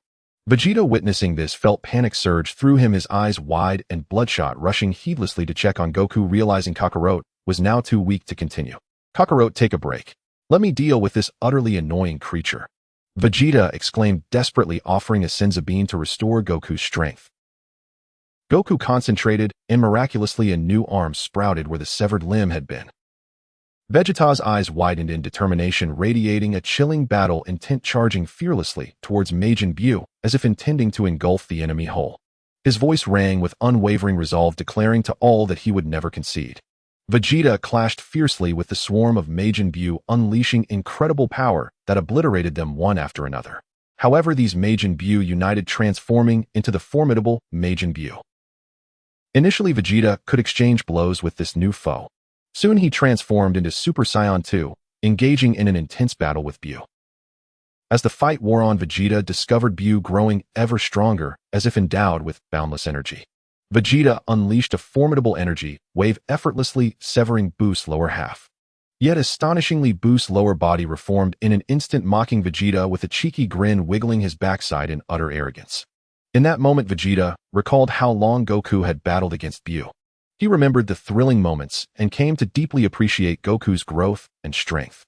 Vegeta, witnessing this, felt panic surge through him, his eyes wide and bloodshot, rushing heedlessly to check on Goku, realizing Kakarot was now too weak to continue. "Kakarot, take a break. Let me deal with this utterly annoying creature," Vegeta exclaimed desperately, offering a Senzu bean to restore Goku's strength. Goku concentrated, and miraculously a new arm sprouted where the severed limb had been. Vegeta's eyes widened in determination, radiating a chilling battle intent, charging fearlessly towards Majin Buu, as if intending to engulf the enemy whole. His voice rang with unwavering resolve, declaring to all that he would never concede. Vegeta clashed fiercely with the swarm of Majin Buu, unleashing incredible power that obliterated them one after another. However, these Majin Buu united, transforming into the formidable Majin Buu. Initially, Vegeta could exchange blows with this new foe. Soon he transformed into Super Saiyan 2, engaging in an intense battle with Buu. As the fight wore on, Vegeta discovered Buu growing ever stronger, as if endowed with boundless energy. Vegeta unleashed a formidable energy wave, effortlessly severing Buu's lower half. Yet astonishingly, Buu's lower body reformed in an instant, mocking Vegeta with a cheeky grin, wiggling his backside in utter arrogance. In that moment, Vegeta recalled how long Goku had battled against Buu. He remembered the thrilling moments and came to deeply appreciate Goku's growth and strength.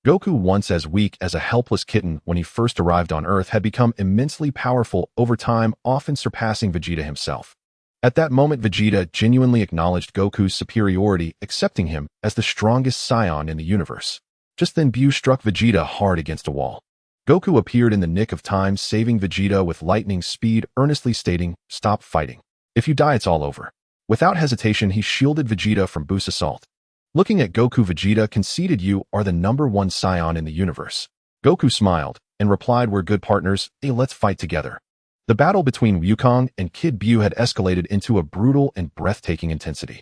Goku, once as weak as a helpless kitten when he first arrived on Earth, had become immensely powerful over time, often surpassing Vegeta himself. At that moment, Vegeta genuinely acknowledged Goku's superiority, accepting him as the strongest Saiyan in the universe. Just then, Buu struck Vegeta hard against a wall. Goku appeared in the nick of time, saving Vegeta with lightning speed, earnestly stating, "Stop fighting. If you die, it's all over." Without hesitation, he shielded Vegeta from Buu's assault. Looking at Goku, Vegeta conceded, "You are the #1 Saiyan in the universe." Goku smiled and replied, "We're good partners. Hey, let's fight together." The battle between Wukong and Kid Buu had escalated into a brutal and breathtaking intensity.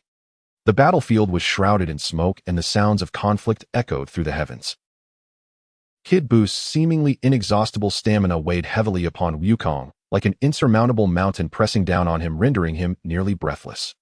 The battlefield was shrouded in smoke, and the sounds of conflict echoed through the heavens. Kid Buu's seemingly inexhaustible stamina weighed heavily upon Wukong, like an insurmountable mountain pressing down on him, rendering him nearly breathless.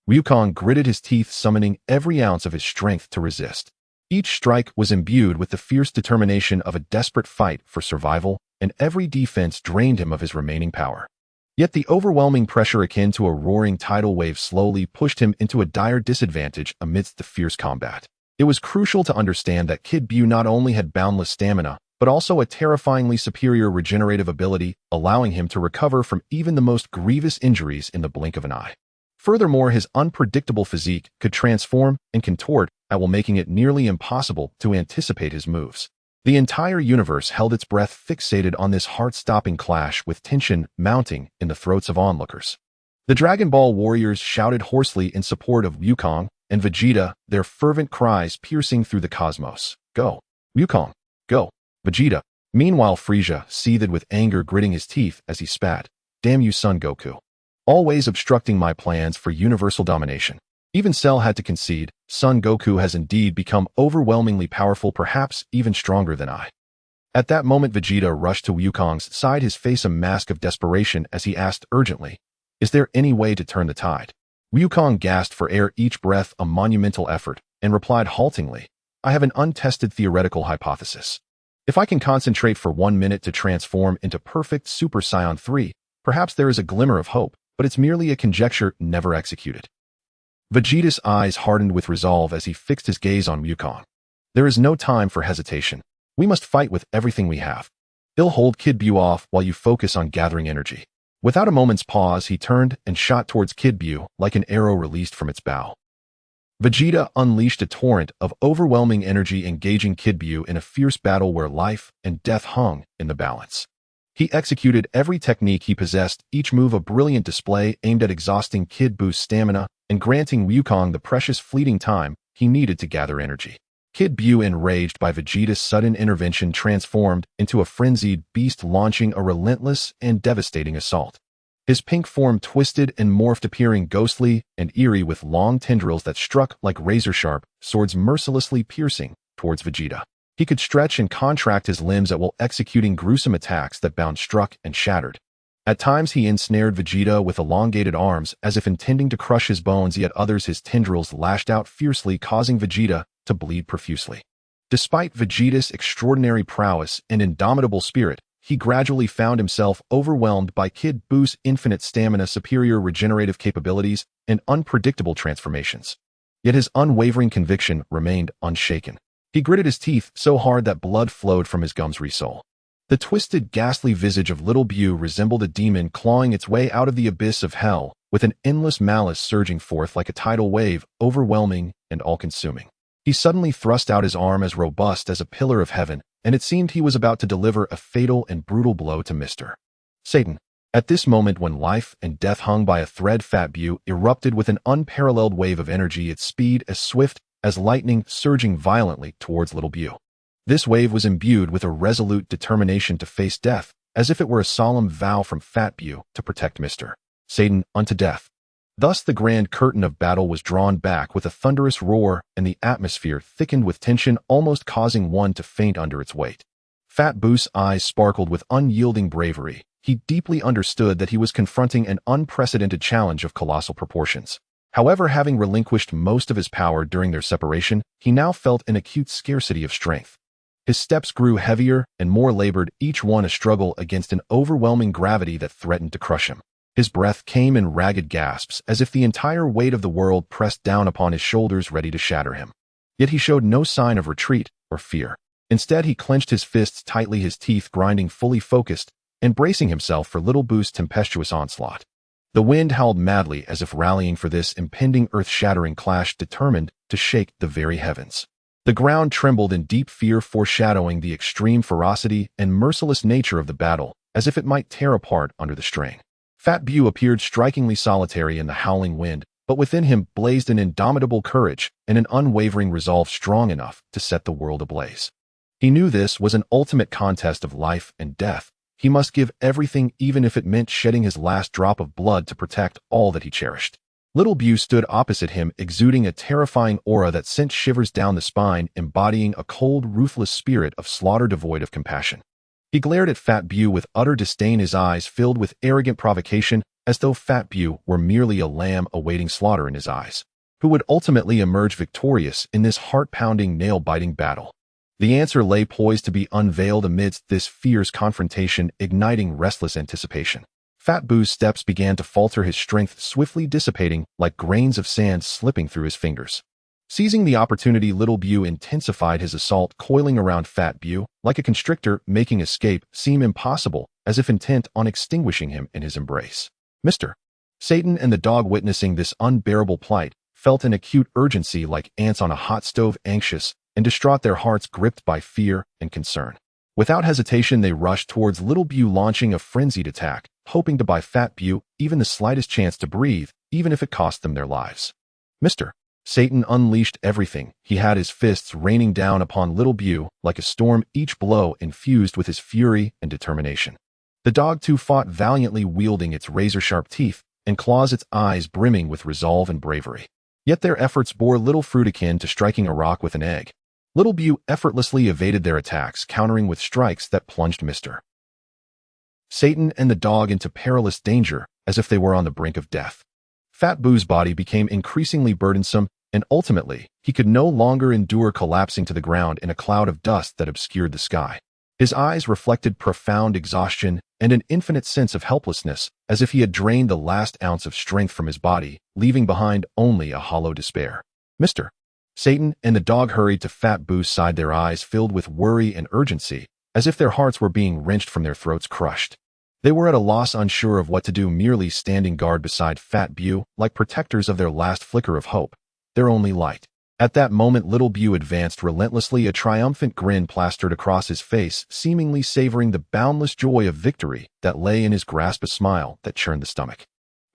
Wukong gritted his teeth, summoning every ounce of his strength to resist. Each strike was imbued with the fierce determination of a desperate fight for survival, and every defense drained him of his remaining power. Yet the overwhelming pressure, akin to a roaring tidal wave, slowly pushed him into a dire disadvantage amidst the fierce combat. It was crucial to understand that Kid Buu not only had boundless stamina, but also a terrifyingly superior regenerative ability, allowing him to recover from even the most grievous injuries in the blink of an eye. Furthermore, his unpredictable physique could transform and contort at will, making it nearly impossible to anticipate his moves. The entire universe held its breath, fixated on this heart-stopping clash, with tension mounting in the throats of onlookers. The Dragon Ball warriors shouted hoarsely in support of Wukong and Vegeta, their fervent cries piercing through the cosmos. "Go, Wukong! Go, Vegeta!" Meanwhile, Frieza seethed with anger, gritting his teeth as he spat, "Damn you, Son Goku. Always obstructing my plans for universal domination." Even Cell had to concede, "Son Goku has indeed become overwhelmingly powerful, perhaps even stronger than I." At that moment, Vegeta rushed to Wukong's side, his face a mask of desperation as he asked urgently, "Is there any way to turn the tide?" Wukong gasped for air, each breath a monumental effort, and replied haltingly, "I have an untested theoretical hypothesis. If I can concentrate for 1 minute to transform into perfect Super Saiyan 3, perhaps there is a glimmer of hope, but it's merely a conjecture never executed." Vegeta's eyes hardened with resolve as he fixed his gaze on Wukong. "There is no time for hesitation. We must fight with everything we have. He'll hold Kid Buu off while you focus on gathering energy." Without a moment's pause, he turned and shot towards Kid Buu like an arrow released from its bow. Vegeta unleashed a torrent of overwhelming energy, engaging Kid Buu in a fierce battle where life and death hung in the balance. He executed every technique he possessed, each move a brilliant display aimed at exhausting Kid Buu's stamina and granting Wukong the precious fleeting time he needed to gather energy. Kid Buu, enraged by Vegeta's sudden intervention, transformed into a frenzied beast, launching a relentless and devastating assault. His pink form twisted and morphed, appearing ghostly and eerie with long tendrils that struck like razor-sharp swords, mercilessly piercing towards Vegeta. He could stretch and contract his limbs at will, executing gruesome attacks that bound, struck, and shattered. At times he ensnared Vegeta with elongated arms, as if intending to crush his bones, yet others his tendrils lashed out fiercely, causing Vegeta to bleed profusely. Despite Vegeta's extraordinary prowess and indomitable spirit, he gradually found himself overwhelmed by Kid Buu's infinite stamina, superior regenerative capabilities, and unpredictable transformations. Yet his unwavering conviction remained unshaken. He gritted his teeth so hard that blood flowed from his gums. The twisted, ghastly visage of little Buu resembled a demon clawing its way out of the abyss of hell, with an endless malice surging forth like a tidal wave, overwhelming and all-consuming. He suddenly thrust out his arm, as robust as a pillar of heaven, and it seemed he was about to deliver a fatal and brutal blow to Mr. Satan. At this moment, when life and death hung by a thread, Fat Buu erupted with an unparalleled wave of energy, its speed as swift as lightning, surging violently towards little Buu. This wave was imbued with a resolute determination to face death, as if it were a solemn vow from Fat Buu to protect Mr. Satan unto death. Thus the grand curtain of battle was drawn back with a thunderous roar, and the atmosphere thickened with tension, almost causing one to faint under its weight. Fat Buu's eyes sparkled with unyielding bravery. He deeply understood that he was confronting an unprecedented challenge of colossal proportions. However, having relinquished most of his power during their separation, he now felt an acute scarcity of strength. His steps grew heavier and more labored, each one a struggle against an overwhelming gravity that threatened to crush him. His breath came in ragged gasps, as if the entire weight of the world pressed down upon his shoulders, ready to shatter him. Yet he showed no sign of retreat or fear. Instead, he clenched his fists tightly, his teeth grinding, fully focused, and bracing himself for little Buu's tempestuous onslaught. The wind howled madly, as if rallying for this impending earth-shattering clash, determined to shake the very heavens. The ground trembled in deep fear, foreshadowing the extreme ferocity and merciless nature of the battle, as if it might tear apart under the strain. Fat Buu appeared strikingly solitary in the howling wind, but within him blazed an indomitable courage and an unwavering resolve strong enough to set the world ablaze. He knew this was an ultimate contest of life and death. He must give everything, even if it meant shedding his last drop of blood to protect all that he cherished. Little Buu stood opposite him, exuding a terrifying aura that sent shivers down the spine, embodying a cold, ruthless spirit of slaughter devoid of compassion. He glared at Fat Buu with utter disdain, his eyes filled with arrogant provocation, as though Fat Buu were merely a lamb awaiting slaughter in his eyes, who would ultimately emerge victorious in this heart-pounding, nail-biting battle. The answer lay poised to be unveiled amidst this fierce confrontation, igniting restless anticipation. Fat Buu's steps began to falter, his strength swiftly dissipating like grains of sand slipping through his fingers. Seizing the opportunity, little Buu intensified his assault, coiling around Fat Buu like a constrictor, making escape seem impossible, as if intent on extinguishing him in his embrace. Mr. Satan and the dog, witnessing this unbearable plight, felt an acute urgency like ants on a hot stove, anxious and distraught, their hearts gripped by fear and concern. Without hesitation, they rushed towards little Buu, launching a frenzied attack, hoping to buy Fat Buu even the slightest chance to breathe, even if it cost them their lives. Mr. Satan unleashed everything he had, his fists raining down upon little Buu like a storm, each blow infused with his fury and determination. The dog too fought valiantly, wielding its razor-sharp teeth and claws, its eyes brimming with resolve and bravery. Yet their efforts bore little fruit, akin to striking a rock with an egg. Little Buu effortlessly evaded their attacks, countering with strikes that plunged Mr. Satan and the dog into perilous danger, as if they were on the brink of death. Fat Buu's body became increasingly burdensome, and ultimately, he could no longer endure, collapsing to the ground in a cloud of dust that obscured the sky. His eyes reflected profound exhaustion and an infinite sense of helplessness, as if he had drained the last ounce of strength from his body, leaving behind only a hollow despair. Mr. Satan and the dog hurried to Fat Buu's side, their eyes filled with worry and urgency, as if their hearts were being wrenched from their throats, crushed. They were at a loss, unsure of what to do, merely standing guard beside Fat Buu, like protectors of their last flicker of hope, their only light. At that moment, Little Bu advanced relentlessly, a triumphant grin plastered across his face, seemingly savoring the boundless joy of victory that lay in his grasp, a smile that churned the stomach.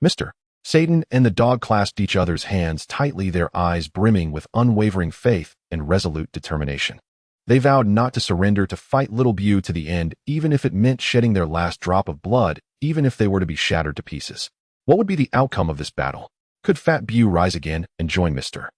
Mr. Satan and the dog clasped each other's hands tightly, their eyes brimming with unwavering faith and resolute determination. They vowed not to surrender, to fight Little Bu to the end, even if it meant shedding their last drop of blood, even if they were to be shattered to pieces. What would be the outcome of this battle? Could Fat Bu rise again and join Mr.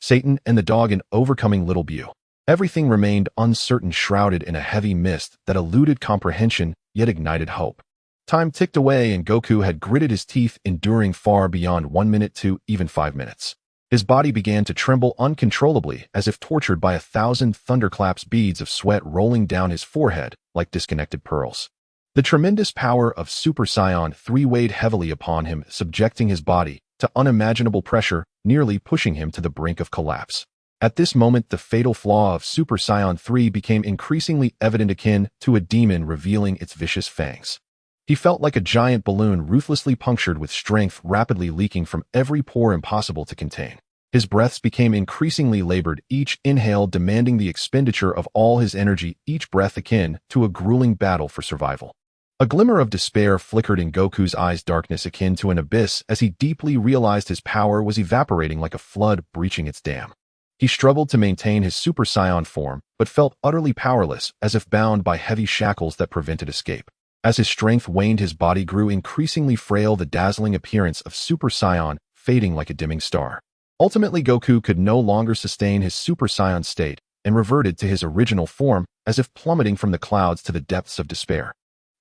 Satan and the dog in overcoming Little Bu? Everything remained uncertain, shrouded in a heavy mist that eluded comprehension yet ignited hope. Time ticked away and Goku had gritted his teeth, enduring far beyond 1 minute to even 5 minutes. His body began to tremble uncontrollably, as if tortured by 1,000 thunderclaps, beads of sweat rolling down his forehead like disconnected pearls. The tremendous power of Super Saiyan 3 weighed heavily upon him, subjecting his body to unimaginable pressure, nearly pushing him to the brink of collapse. At this moment, the fatal flaw of Super Saiyan 3 became increasingly evident, akin to a demon revealing its vicious fangs. He felt like a giant balloon ruthlessly punctured, with strength rapidly leaking from every pore, impossible to contain. His breaths became increasingly labored, each inhale demanding the expenditure of all his energy, each breath akin to a grueling battle for survival. A glimmer of despair flickered in Goku's eyes, darkness akin to an abyss, as he deeply realized his power was evaporating like a flood breaching its dam. He struggled to maintain his Super Saiyan form, but felt utterly powerless, as if bound by heavy shackles that prevented escape. As his strength waned, his body grew increasingly frail, the dazzling appearance of Super Saiyan fading like a dimming star. Ultimately, Goku could no longer sustain his Super Saiyan state and reverted to his original form, as if plummeting from the clouds to the depths of despair.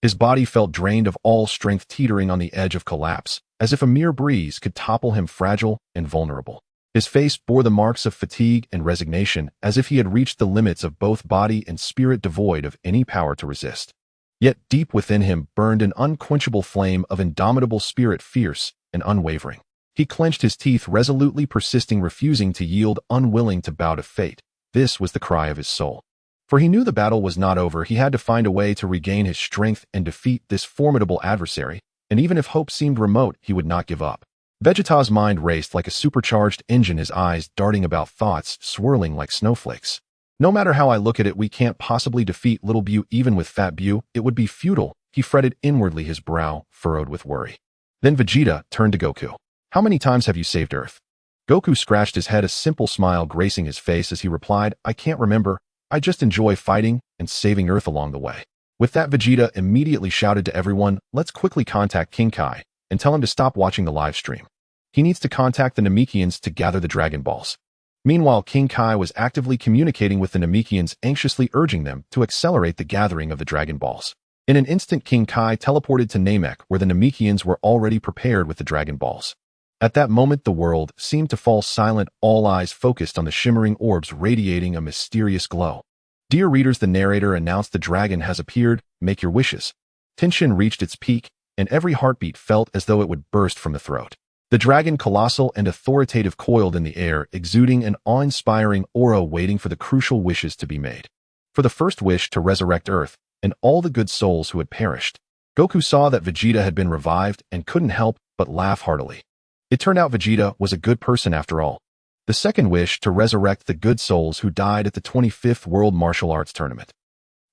His body felt drained of all strength, teetering on the edge of collapse, as if a mere breeze could topple him, fragile and vulnerable. His face bore the marks of fatigue and resignation, as if he had reached the limits of both body and spirit, devoid of any power to resist. Yet deep within him burned an unquenchable flame of indomitable spirit, fierce and unwavering. He clenched his teeth, resolutely persisting, refusing to yield, unwilling to bow to fate. This was the cry of his soul. For he knew the battle was not over. He had to find a way to regain his strength and defeat this formidable adversary, and even if hope seemed remote, he would not give up. Vegeta's mind raced like a supercharged engine, his eyes darting about, thoughts swirling like snowflakes. No matter how I look at it, we can't possibly defeat Little Bu. Even with Fat Bu, it would be futile, he fretted inwardly, his brow furrowed with worry. Then Vegeta turned to Goku. How many times have you saved Earth? Goku scratched his head, a simple smile gracing his face as he replied, I can't remember. I just enjoy fighting and saving Earth along the way. With that, Vegeta immediately shouted to everyone, let's quickly contact King Kai and tell him to stop watching the live stream. He needs to contact the Namekians to gather the Dragon Balls. Meanwhile, King Kai was actively communicating with the Namekians, anxiously urging them to accelerate the gathering of the Dragon Balls. In an instant, King Kai teleported to Namek, where the Namekians were already prepared with the Dragon Balls. At that moment, the world seemed to fall silent, all eyes focused on the shimmering orbs radiating a mysterious glow. Dear readers, the narrator announced, the dragon has appeared, make your wishes. Tension reached its peak, and every heartbeat felt as though it would burst from the throat. The dragon, colossal and authoritative, coiled in the air, exuding an awe-inspiring aura, waiting for the crucial wishes to be made. For the first wish, to resurrect Earth and all the good souls who had perished. Goku saw that Vegeta had been revived and couldn't help but laugh heartily. It turned out Vegeta was a good person after all. The second wish, to resurrect the good souls who died at the 25th World Martial Arts Tournament.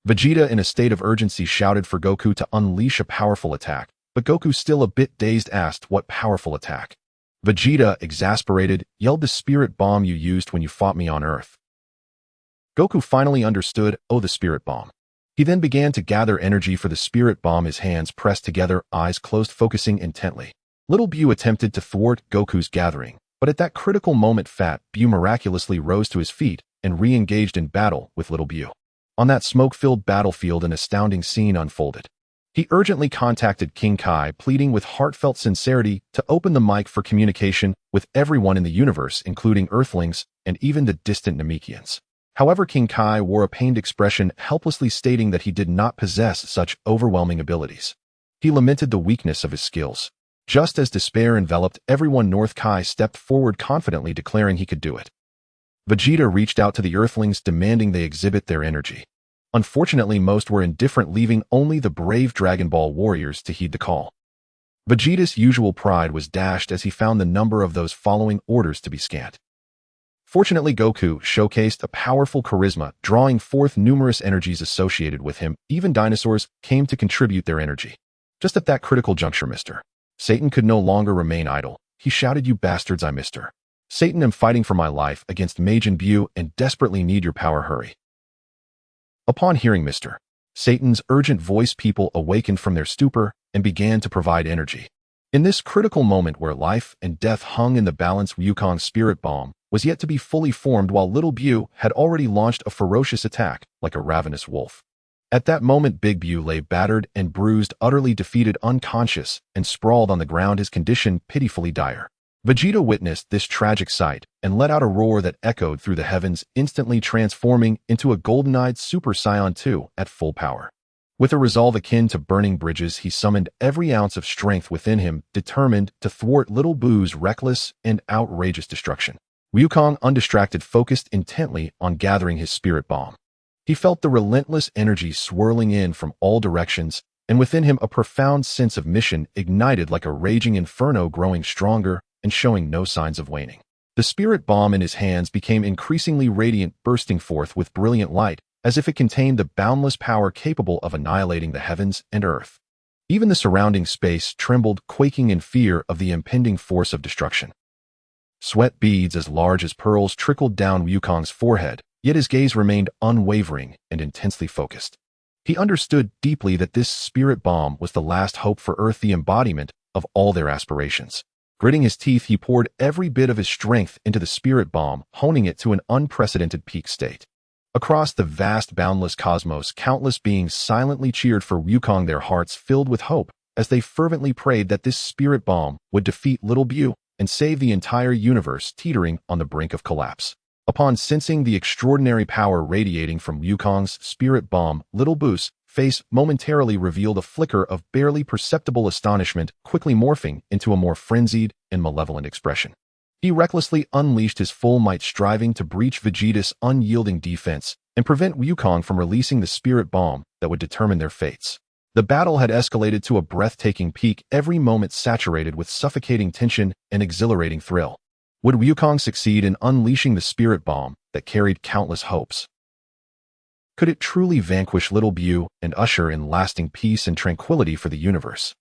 Vegeta, in a state of urgency, shouted for Goku to unleash a powerful attack, but Goku, still a bit dazed, asked, what powerful attack? Vegeta, exasperated, yelled, the spirit bomb you used when you fought me on Earth. Goku finally understood, oh, the spirit bomb. He then began to gather energy for the spirit bomb, his hands pressed together, eyes closed, focusing intently. Little Bu attempted to thwart Goku's gathering, but at that critical moment, Fat Bu miraculously rose to his feet and re-engaged in battle with Little Bu. On that smoke-filled battlefield, an astounding scene unfolded. He urgently contacted King Kai, pleading with heartfelt sincerity to open the mic for communication with everyone in the universe, including Earthlings and even the distant Namekians. However, King Kai wore a pained expression, helplessly stating that he did not possess such overwhelming abilities. He lamented the weakness of his skills. Just as despair enveloped everyone, North Kai stepped forward, confidently declaring he could do it. Vegeta reached out to the Earthlings, demanding they exhibit their energy. Unfortunately, most were indifferent, leaving only the brave Dragon Ball warriors to heed the call. Vegeta's usual pride was dashed as he found the number of those following orders to be scant. Fortunately, Goku showcased a powerful charisma, drawing forth numerous energies associated with him. Even dinosaurs came to contribute their energy. Just at that critical juncture, Mr. Satan could no longer remain idle. He shouted, "You bastards, I Mr. Satan am fighting for my life against Majin Buu and desperately need your power, hurry." Upon hearing Mr. Satan's urgent voice, people awakened from their stupor and began to provide energy. In this critical moment where life and death hung in the balance, Wukong's spirit bomb was yet to be fully formed while little Buu had already launched a ferocious attack like a ravenous wolf. At that moment, Big Buu lay battered and bruised, utterly defeated, unconscious, and sprawled on the ground, his condition pitifully dire. Vegeta witnessed this tragic sight and let out a roar that echoed through the heavens, instantly transforming into a golden-eyed Super Saiyan 2 at full power. With a resolve akin to burning bridges, he summoned every ounce of strength within him, determined to thwart little Buu's reckless and outrageous destruction. Wukong, undistracted, focused intently on gathering his spirit bomb. He felt the relentless energy swirling in from all directions, and within him a profound sense of mission ignited like a raging inferno, growing stronger and showing no signs of waning. The spirit bomb in his hands became increasingly radiant, bursting forth with brilliant light, as if it contained the boundless power capable of annihilating the heavens and earth. Even the surrounding space trembled, quaking in fear of the impending force of destruction. Sweat beads as large as pearls trickled down Wukong's forehead, yet his gaze remained unwavering and intensely focused. He understood deeply that this spirit bomb was the last hope for Earth, the embodiment of all their aspirations. Gritting his teeth, he poured every bit of his strength into the spirit bomb, honing it to an unprecedented peak state. Across the vast, boundless cosmos, countless beings silently cheered for Wukong, their hearts filled with hope as they fervently prayed that this spirit bomb would defeat little Buu and save the entire universe teetering on the brink of collapse. Upon sensing the extraordinary power radiating from Wukong's spirit bomb, little Buu's face momentarily revealed a flicker of barely perceptible astonishment, quickly morphing into a more frenzied and malevolent expression. He recklessly unleashed his full might, striving to breach Vegeta's unyielding defense and prevent Wukong from releasing the spirit bomb that would determine their fates. The battle had escalated to a breathtaking peak, every moment saturated with suffocating tension and exhilarating thrill. Would Wukong succeed in unleashing the spirit bomb that carried countless hopes? Could it truly vanquish little Buu and usher in lasting peace and tranquility for the universe?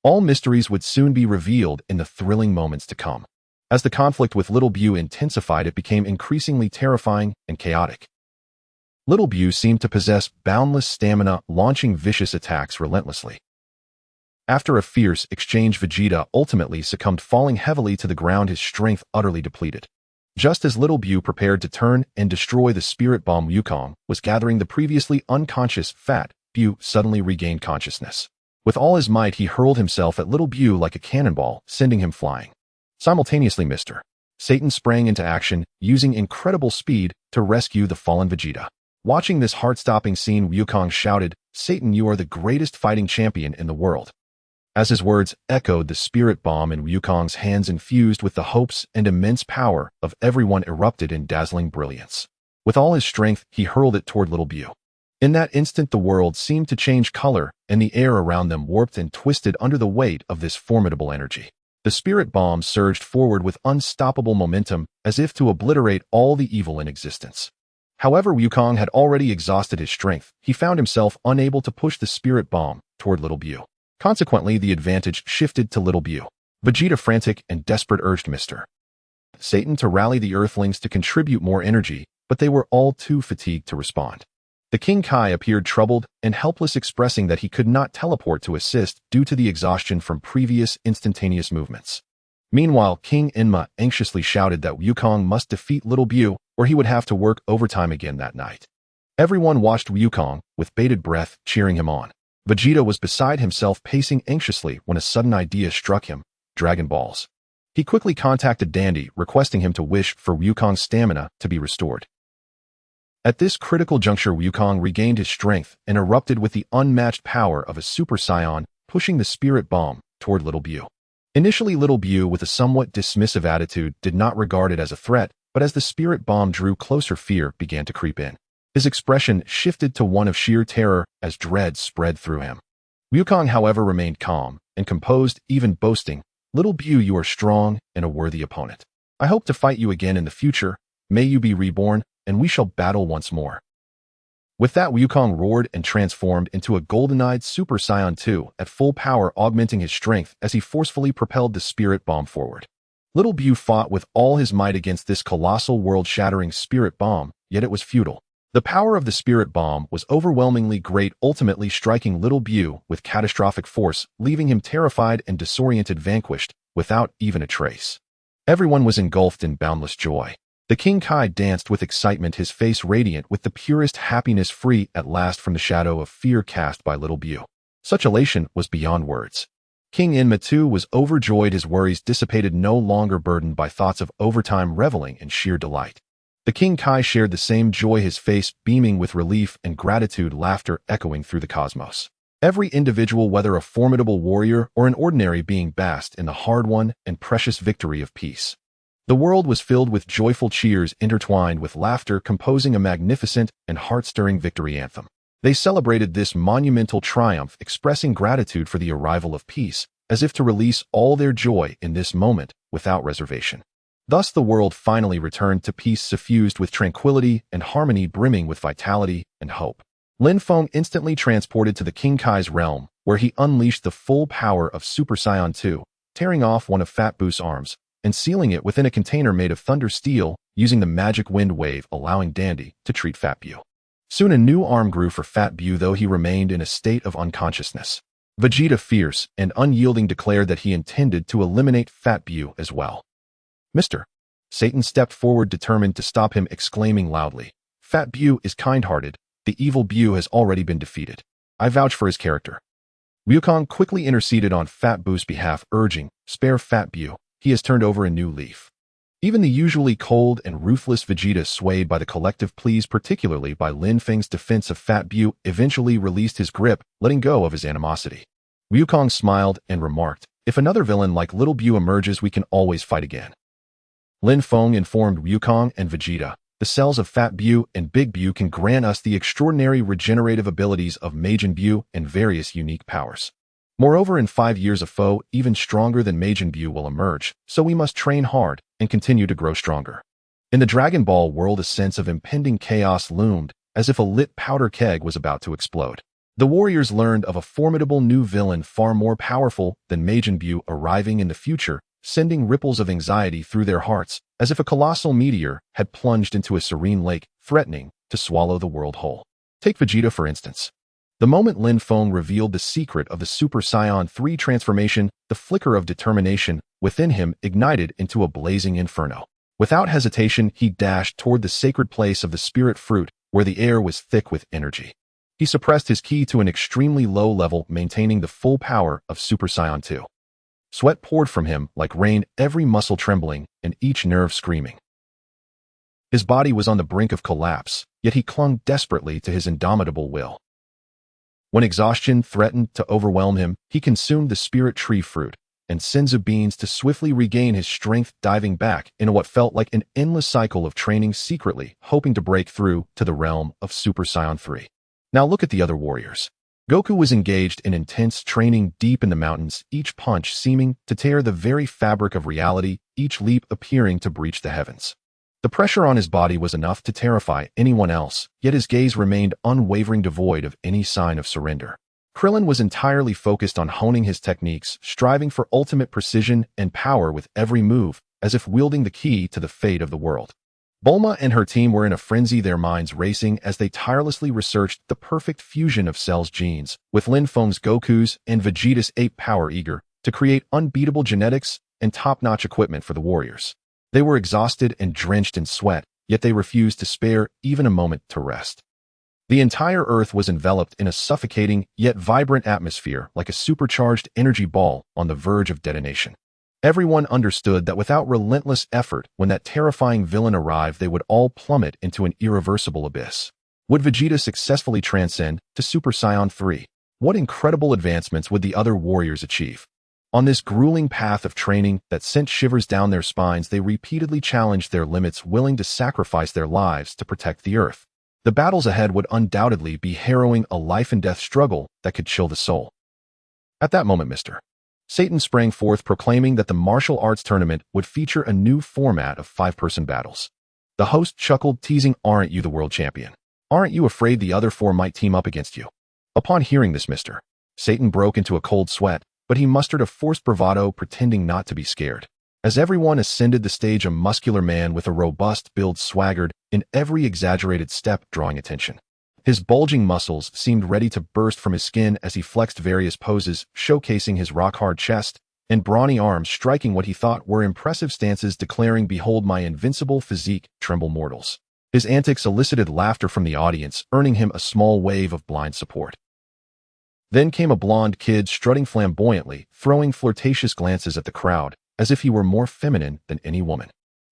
All mysteries would soon be revealed in the thrilling moments to come. As the conflict with little Buu intensified, it became increasingly terrifying and chaotic. Little Buu seemed to possess boundless stamina, launching vicious attacks relentlessly. After a fierce exchange, Vegeta ultimately succumbed, falling heavily to the ground, his strength utterly depleted. Just as little Buu prepared to turn and destroy the spirit bomb, Wukong was gathering the previously unconscious Fat Buu suddenly regained consciousness. With all his might, he hurled himself at little Buu like a cannonball, sending him flying. Simultaneously, Mr. Satan sprang into action, using incredible speed to rescue the fallen Vegeta. Watching this heart-stopping scene, Wukong shouted, "Satan, you are the greatest fighting champion in the world." As his words echoed, the spirit bomb in Wukong's hands, infused with the hopes and immense power of everyone, erupted in dazzling brilliance. With all his strength, he hurled it toward little Buu. In that instant, the world seemed to change color, and the air around them warped and twisted under the weight of this formidable energy. The spirit bomb surged forward with unstoppable momentum, as if to obliterate all the evil in existence. However, Wukong had already exhausted his strength. He found himself unable to push the spirit bomb toward little Buu. Consequently, the advantage shifted to little Buu. Vegeta, frantic and desperate, urged Mr. Satan to rally the Earthlings to contribute more energy, but they were all too fatigued to respond. The King Kai appeared troubled and helpless, expressing that he could not teleport to assist due to the exhaustion from previous instantaneous movements. Meanwhile, King Enma anxiously shouted that Wukong must defeat little Buu, or he would have to work overtime again that night. Everyone watched Wukong with bated breath, cheering him on. Vegeta was beside himself, pacing anxiously when a sudden idea struck him: Dragon Balls. He quickly contacted Dandy, requesting him to wish for Wukong's stamina to be restored. At this critical juncture, Wukong regained his strength and erupted with the unmatched power of a Super Saiyan, pushing the spirit bomb toward little Buu. Initially, little Buu, with a somewhat dismissive attitude, did not regard it as a threat, but as the spirit bomb drew closer, fear began to creep in. His expression shifted to one of sheer terror as dread spread through him. Wukong, however, remained calm and composed, even boasting, "Little Buu, you are strong and a worthy opponent. I hope to fight you again in the future. May you be reborn, and we shall battle once more." With that, Wukong roared and transformed into a golden-eyed Super Saiyan 2 at full power, augmenting his strength as he forcefully propelled the spirit bomb forward. Little Bu fought with all his might against this colossal world-shattering spirit bomb, yet it was futile. The power of the spirit bomb was overwhelmingly great, ultimately striking Little Bu with catastrophic force, leaving him terrified and disoriented, vanquished, without even a trace. Everyone was engulfed in boundless joy. The King Kai danced with excitement, his face radiant with the purest happiness, free at last from the shadow of fear cast by Little Bu. Such elation was beyond words. King Inma too was overjoyed, his worries dissipated, no longer burdened by thoughts of overtime, reveling in sheer delight. The King Kai shared the same joy, his face beaming with relief and gratitude, laughter echoing through the cosmos. Every individual, whether a formidable warrior or an ordinary being, basked in the hard-won and precious victory of peace. The world was filled with joyful cheers intertwined with laughter, composing a magnificent and heart-stirring victory anthem. They celebrated this monumental triumph, expressing gratitude for the arrival of peace, as if to release all their joy in this moment without reservation. Thus the world finally returned to peace, suffused with tranquility and harmony, brimming with vitality and hope. Lin Feng instantly transported to the King Kai's realm, where he unleashed the full power of Super Saiyan 2, tearing off one of Fat Bu's arms and sealing it within a container made of thunder steel, using the magic wind wave, allowing Dandy to treat Fat Bu. Soon a new arm grew for Fat Bu, though he remained in a state of unconsciousness. Vegeta, fierce and unyielding, declared that he intended to eliminate Fat Bu as well. "Mr. Satan stepped forward, determined to stop him, exclaiming loudly, "Fat Bu is kind-hearted. The evil Bu has already been defeated. I vouch for his character." Wukong quickly interceded on Fat Bu's behalf, urging, "Spare Fat Bu. He has turned over a new leaf." Even the usually cold and ruthless Vegeta, swayed by the collective pleas, particularly by Lin Feng's defense of Fat Bu, eventually released his grip, letting go of his animosity. Wukong smiled and remarked, "If another villain like Little Bu emerges, we can always fight again." Lin Feng informed Wukong and Vegeta, "The cells of Fat Bu and Big Bu can grant us the extraordinary regenerative abilities of Majin Bu and various unique powers. Moreover, in 5 years a foe even stronger than Majin Bu will emerge, so we must train hard and continue to grow stronger." In the Dragon Ball world, a sense of impending chaos loomed, as if a lit powder keg was about to explode. The warriors learned of a formidable new villain far more powerful than Majin Bu arriving in the future, sending ripples of anxiety through their hearts, as if a colossal meteor had plunged into a serene lake, threatening to swallow the world whole. Take Vegeta, for instance. The moment Lin Feng revealed the secret of the Super Saiyan 3 transformation, the flicker of determination within him ignited into a blazing inferno. Without hesitation, he dashed toward the sacred place of the spirit fruit, where the air was thick with energy. He suppressed his ki to an extremely low level, maintaining the full power of Super Saiyan 2. Sweat poured from him like rain, every muscle trembling and each nerve screaming. His body was on the brink of collapse, yet he clung desperately to his indomitable will. When exhaustion threatened to overwhelm him, he consumed the spirit tree fruit and senzu beans to swiftly regain his strength, diving back into what felt like an endless cycle of training, secretly hoping to break through to the realm of Super Saiyan 3. Now look at the other warriors. Goku was engaged in intense training deep in the mountains, each punch seeming to tear the very fabric of reality, each leap appearing to breach the heavens. The pressure on his body was enough to terrify anyone else, yet his gaze remained unwavering, devoid of any sign of surrender. Krillin was entirely focused on honing his techniques, striving for ultimate precision and power with every move, as if wielding the key to the fate of the world. Bulma and her team were in a frenzy, their minds racing as they tirelessly researched the perfect fusion of Cell's genes, with Lin Feng's Goku's and Vegeta's Ape Power, eager to create unbeatable genetics and top-notch equipment for the warriors. They were exhausted and drenched in sweat, yet they refused to spare even a moment to rest. The entire Earth was enveloped in a suffocating yet vibrant atmosphere, like a supercharged energy ball on the verge of detonation. Everyone understood that without relentless effort, when that terrifying villain arrived, they would all plummet into an irreversible abyss. Would Vegeta successfully transcend to Super Saiyan 3? What incredible advancements would the other warriors achieve? On this grueling path of training that sent shivers down their spines, they repeatedly challenged their limits, willing to sacrifice their lives to protect the Earth. The battles ahead would undoubtedly be harrowing, a life-and-death struggle that could chill the soul. At that moment, Mr. Satan sprang forth, proclaiming that the martial arts tournament would feature a new format of 5-person battles. The host chuckled, teasing, "Aren't you the world champion? Aren't you afraid the other four might team up against you?" Upon hearing this, Mr. Satan broke into a cold sweat, but he mustered a forced bravado, pretending not to be scared. As everyone ascended the stage, a muscular man with a robust build swaggered in every exaggerated step, drawing attention. His bulging muscles seemed ready to burst from his skin as he flexed various poses, showcasing his rock-hard chest and brawny arms, striking what he thought were impressive stances, declaring, "Behold my invincible physique, tremble mortals." His antics elicited laughter from the audience, earning him a small wave of blind support. Then came a blonde kid strutting flamboyantly, throwing flirtatious glances at the crowd, as if he were more feminine than any woman.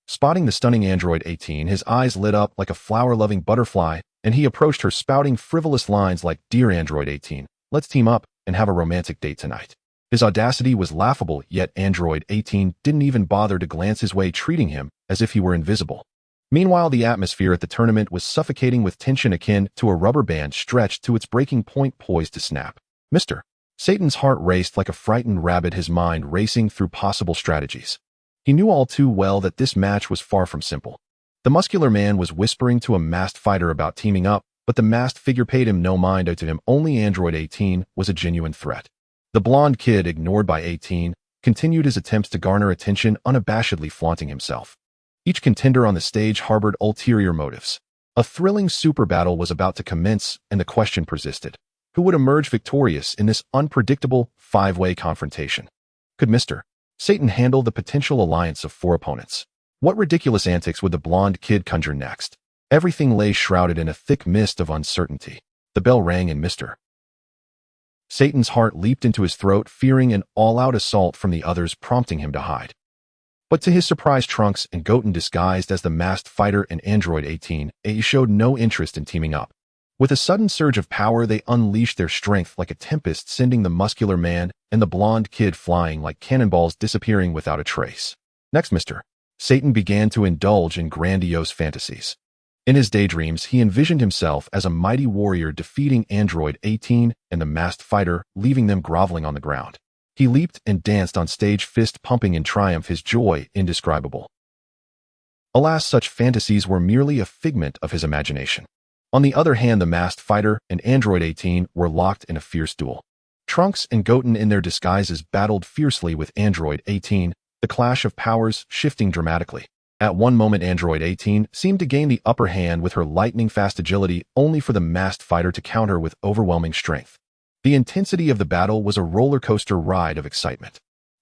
Spotting the stunning android 18, his eyes lit up like a flower-loving butterfly, and he approached her, spouting frivolous lines like, "Dear android 18, let's team up and have a romantic date tonight." His audacity was laughable, yet android 18 didn't even bother to glance his way, treating him as if he were invisible. Meanwhile, the atmosphere at the tournament was suffocating with tension akin to a rubber band stretched to its breaking point, poised to snap. Mr. Satan's heart raced like a frightened rabbit, his mind racing through possible strategies. He knew all too well that this match was far from simple. The muscular man was whispering to a masked fighter about teaming up, but the masked figure paid him no mind. To him, only android 18 was a genuine threat. The blonde kid, ignored by 18, continued his attempts to garner attention, unabashedly flaunting himself. Each contender on the stage harbored ulterior motives. A thrilling super battle was about to commence, and the question persisted: who would emerge victorious in this unpredictable five-way confrontation? Could Mr. Satan handle the potential alliance of four opponents? What ridiculous antics would the blonde kid conjure next? Everything lay shrouded in a thick mist of uncertainty. The bell rang, and Mr. Satan's heart leaped into his throat, fearing an all-out assault from the others, prompting him to hide. But to his surprise, Trunks and Goten, disguised as the masked fighter and android 18, showed no interest in teaming up. With a sudden surge of power, they unleashed their strength like a tempest, sending the muscular man and the blonde kid flying like cannonballs, disappearing without a trace. Next, Mr. Satan began to indulge in grandiose fantasies. In his daydreams, he envisioned himself as a mighty warrior defeating android 18 and the masked fighter, leaving them groveling on the ground. He leaped and danced on stage, fist pumping in triumph, his joy indescribable. Alas, such fantasies were merely a figment of his imagination. On the other hand, the masked fighter and android 18 were locked in a fierce duel. Trunks and Goten in their disguises battled fiercely with android 18, the clash of powers shifting dramatically. At one moment, android 18 seemed to gain the upper hand with her lightning-fast agility, only for the masked fighter to counter with overwhelming strength. The intensity of the battle was a roller coaster ride of excitement.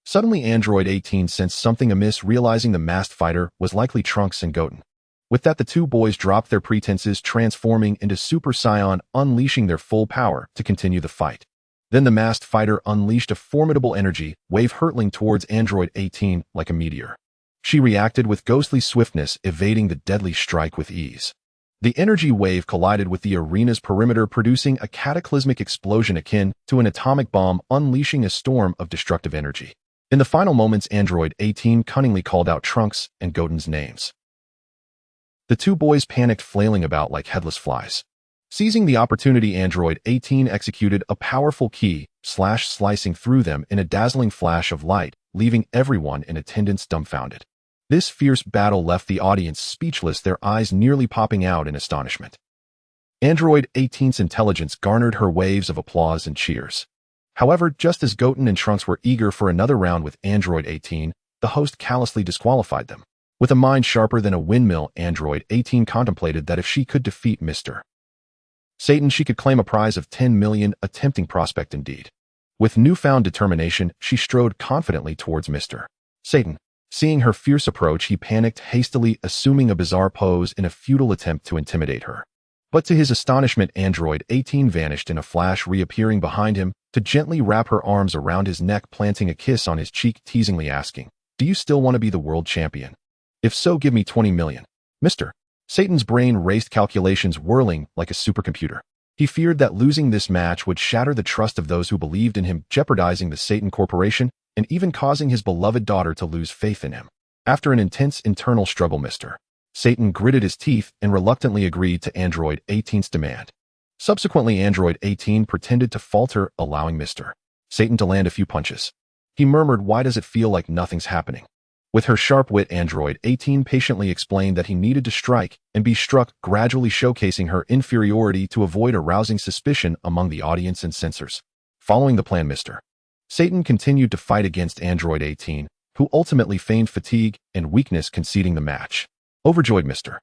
Suddenly, android 18 sensed something amiss, realizing the masked fighter was likely Trunks and Goten. With that, the two boys dropped their pretenses, transforming into Super Saiyan, unleashing their full power to continue the fight. Then the masked fighter unleashed a formidable energy wave, hurtling towards android 18 like a meteor. She reacted with ghostly swiftness, evading the deadly strike with ease. The energy wave collided with the arena's perimeter, producing a cataclysmic explosion akin to an atomic bomb, unleashing a storm of destructive energy. In the final moments, android 18 cunningly called out Trunks and Goten's names. The two boys panicked, flailing about like headless flies. Seizing the opportunity, android 18 executed a powerful ki, slicing through them in a dazzling flash of light, leaving everyone in attendance dumbfounded. This fierce battle left the audience speechless, their eyes nearly popping out in astonishment. Android 18's intelligence garnered her waves of applause and cheers. However, just as Goten and Trunks were eager for another round with android 18, the host callously disqualified them. With a mind sharper than a windmill, android 18 contemplated that if she could defeat Mr. Satan, she could claim a prize of 10 million, a tempting prospect indeed. With newfound determination, she strode confidently towards Mr. Satan. Seeing her fierce approach, he panicked, hastily assuming a bizarre pose in a futile attempt to intimidate her. But to his astonishment, android 18 vanished in a flash, reappearing behind him to gently wrap her arms around his neck, planting a kiss on his cheek, teasingly asking, "Do you still want to be the world champion? If so, give me 20 million. Mr. Satan's brain raced, calculations whirling like a supercomputer. He feared that losing this match would shatter the trust of those who believed in him, jeopardizing the Satan Corporation and even causing his beloved daughter to lose faith in him. After an intense internal struggle, Mr. Satan gritted his teeth and reluctantly agreed to android 18's demand. Subsequently, android 18 pretended to falter, allowing Mr. Satan to land a few punches. He murmured, "Why does it feel like nothing's happening?" With her sharp wit, Android 18 patiently explained that he needed to strike and be struck, gradually showcasing her inferiority to avoid arousing suspicion among the audience and censors. Following the plan, Mr. Satan continued to fight against Android 18, who ultimately feigned fatigue and weakness, conceding the match. Overjoyed, Mr.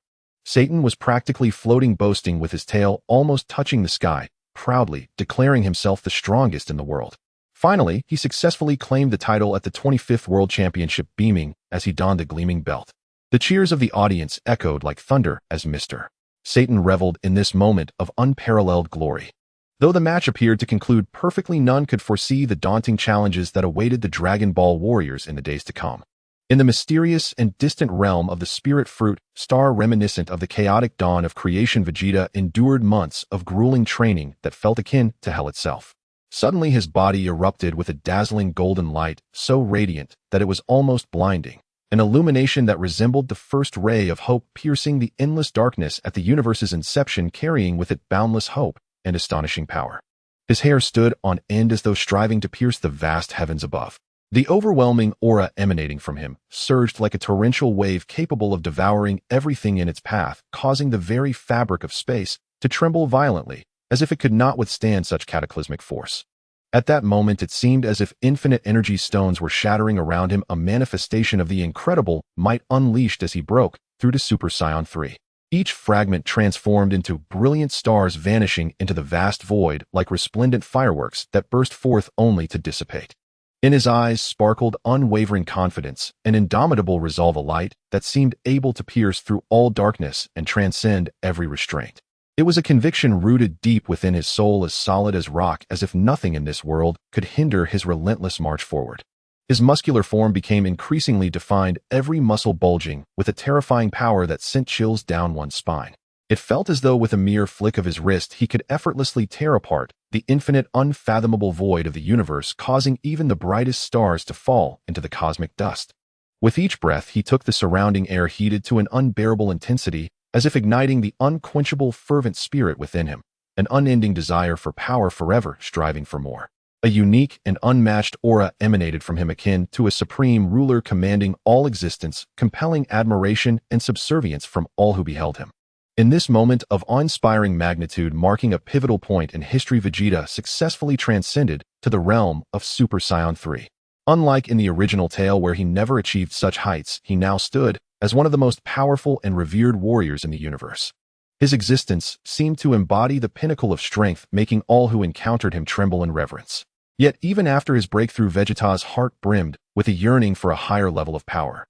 Satan was practically floating, boasting with his tail almost touching the sky, proudly declaring himself the strongest in the world. Finally, he successfully claimed the title at the 25th World Championship, beaming as he donned the gleaming belt. The cheers of the audience echoed like thunder as Mr. Satan reveled in this moment of unparalleled glory. Though the match appeared to conclude perfectly, none could foresee the daunting challenges that awaited the Dragon Ball warriors in the days to come. In the mysterious and distant realm of the spirit fruit, star reminiscent of the chaotic dawn of creation, Vegeta endured months of grueling training that felt akin to hell itself. Suddenly his body erupted with a dazzling golden light, so radiant that it was almost blinding, an illumination that resembled the first ray of hope piercing the endless darkness at the universe's inception, carrying with it boundless hope and astonishing power. His hair stood on end as though striving to pierce the vast heavens above. The overwhelming aura emanating from him surged like a torrential wave capable of devouring everything in its path, causing the very fabric of space to tremble violently, as if it could not withstand such cataclysmic force. At that moment, it seemed as if infinite energy stones were shattering around him, a manifestation of the incredible might unleashed as he broke through to Super Saiyan 3. Each fragment transformed into brilliant stars, vanishing into the vast void like resplendent fireworks that burst forth only to dissipate. In his eyes sparkled unwavering confidence, an indomitable resolve, a light that seemed able to pierce through all darkness and transcend every restraint. It was a conviction rooted deep within his soul, as solid as rock, as if nothing in this world could hinder his relentless march forward. His muscular form became increasingly defined, every muscle bulging with a terrifying power that sent chills down one's spine. It felt as though with a mere flick of his wrist he could effortlessly tear apart the infinite, unfathomable void of the universe, causing even the brightest stars to fall into the cosmic dust. With each breath he took, the surrounding air heated to an unbearable intensity, as if igniting the unquenchable, fervent spirit within him, an unending desire for power, forever striving for more. A unique and unmatched aura emanated from him, akin to a supreme ruler commanding all existence, compelling admiration and subservience from all who beheld him. In this moment of awe-inspiring magnitude, marking a pivotal point in history, Vegeta successfully transcended to the realm of Super Saiyan 3. Unlike in the original tale, where he never achieved such heights, he now stood as one of the most powerful and revered warriors in the universe. His existence seemed to embody the pinnacle of strength, making all who encountered him tremble in reverence. Yet even after his breakthrough, Vegeta's heart brimmed with a yearning for a higher level of power.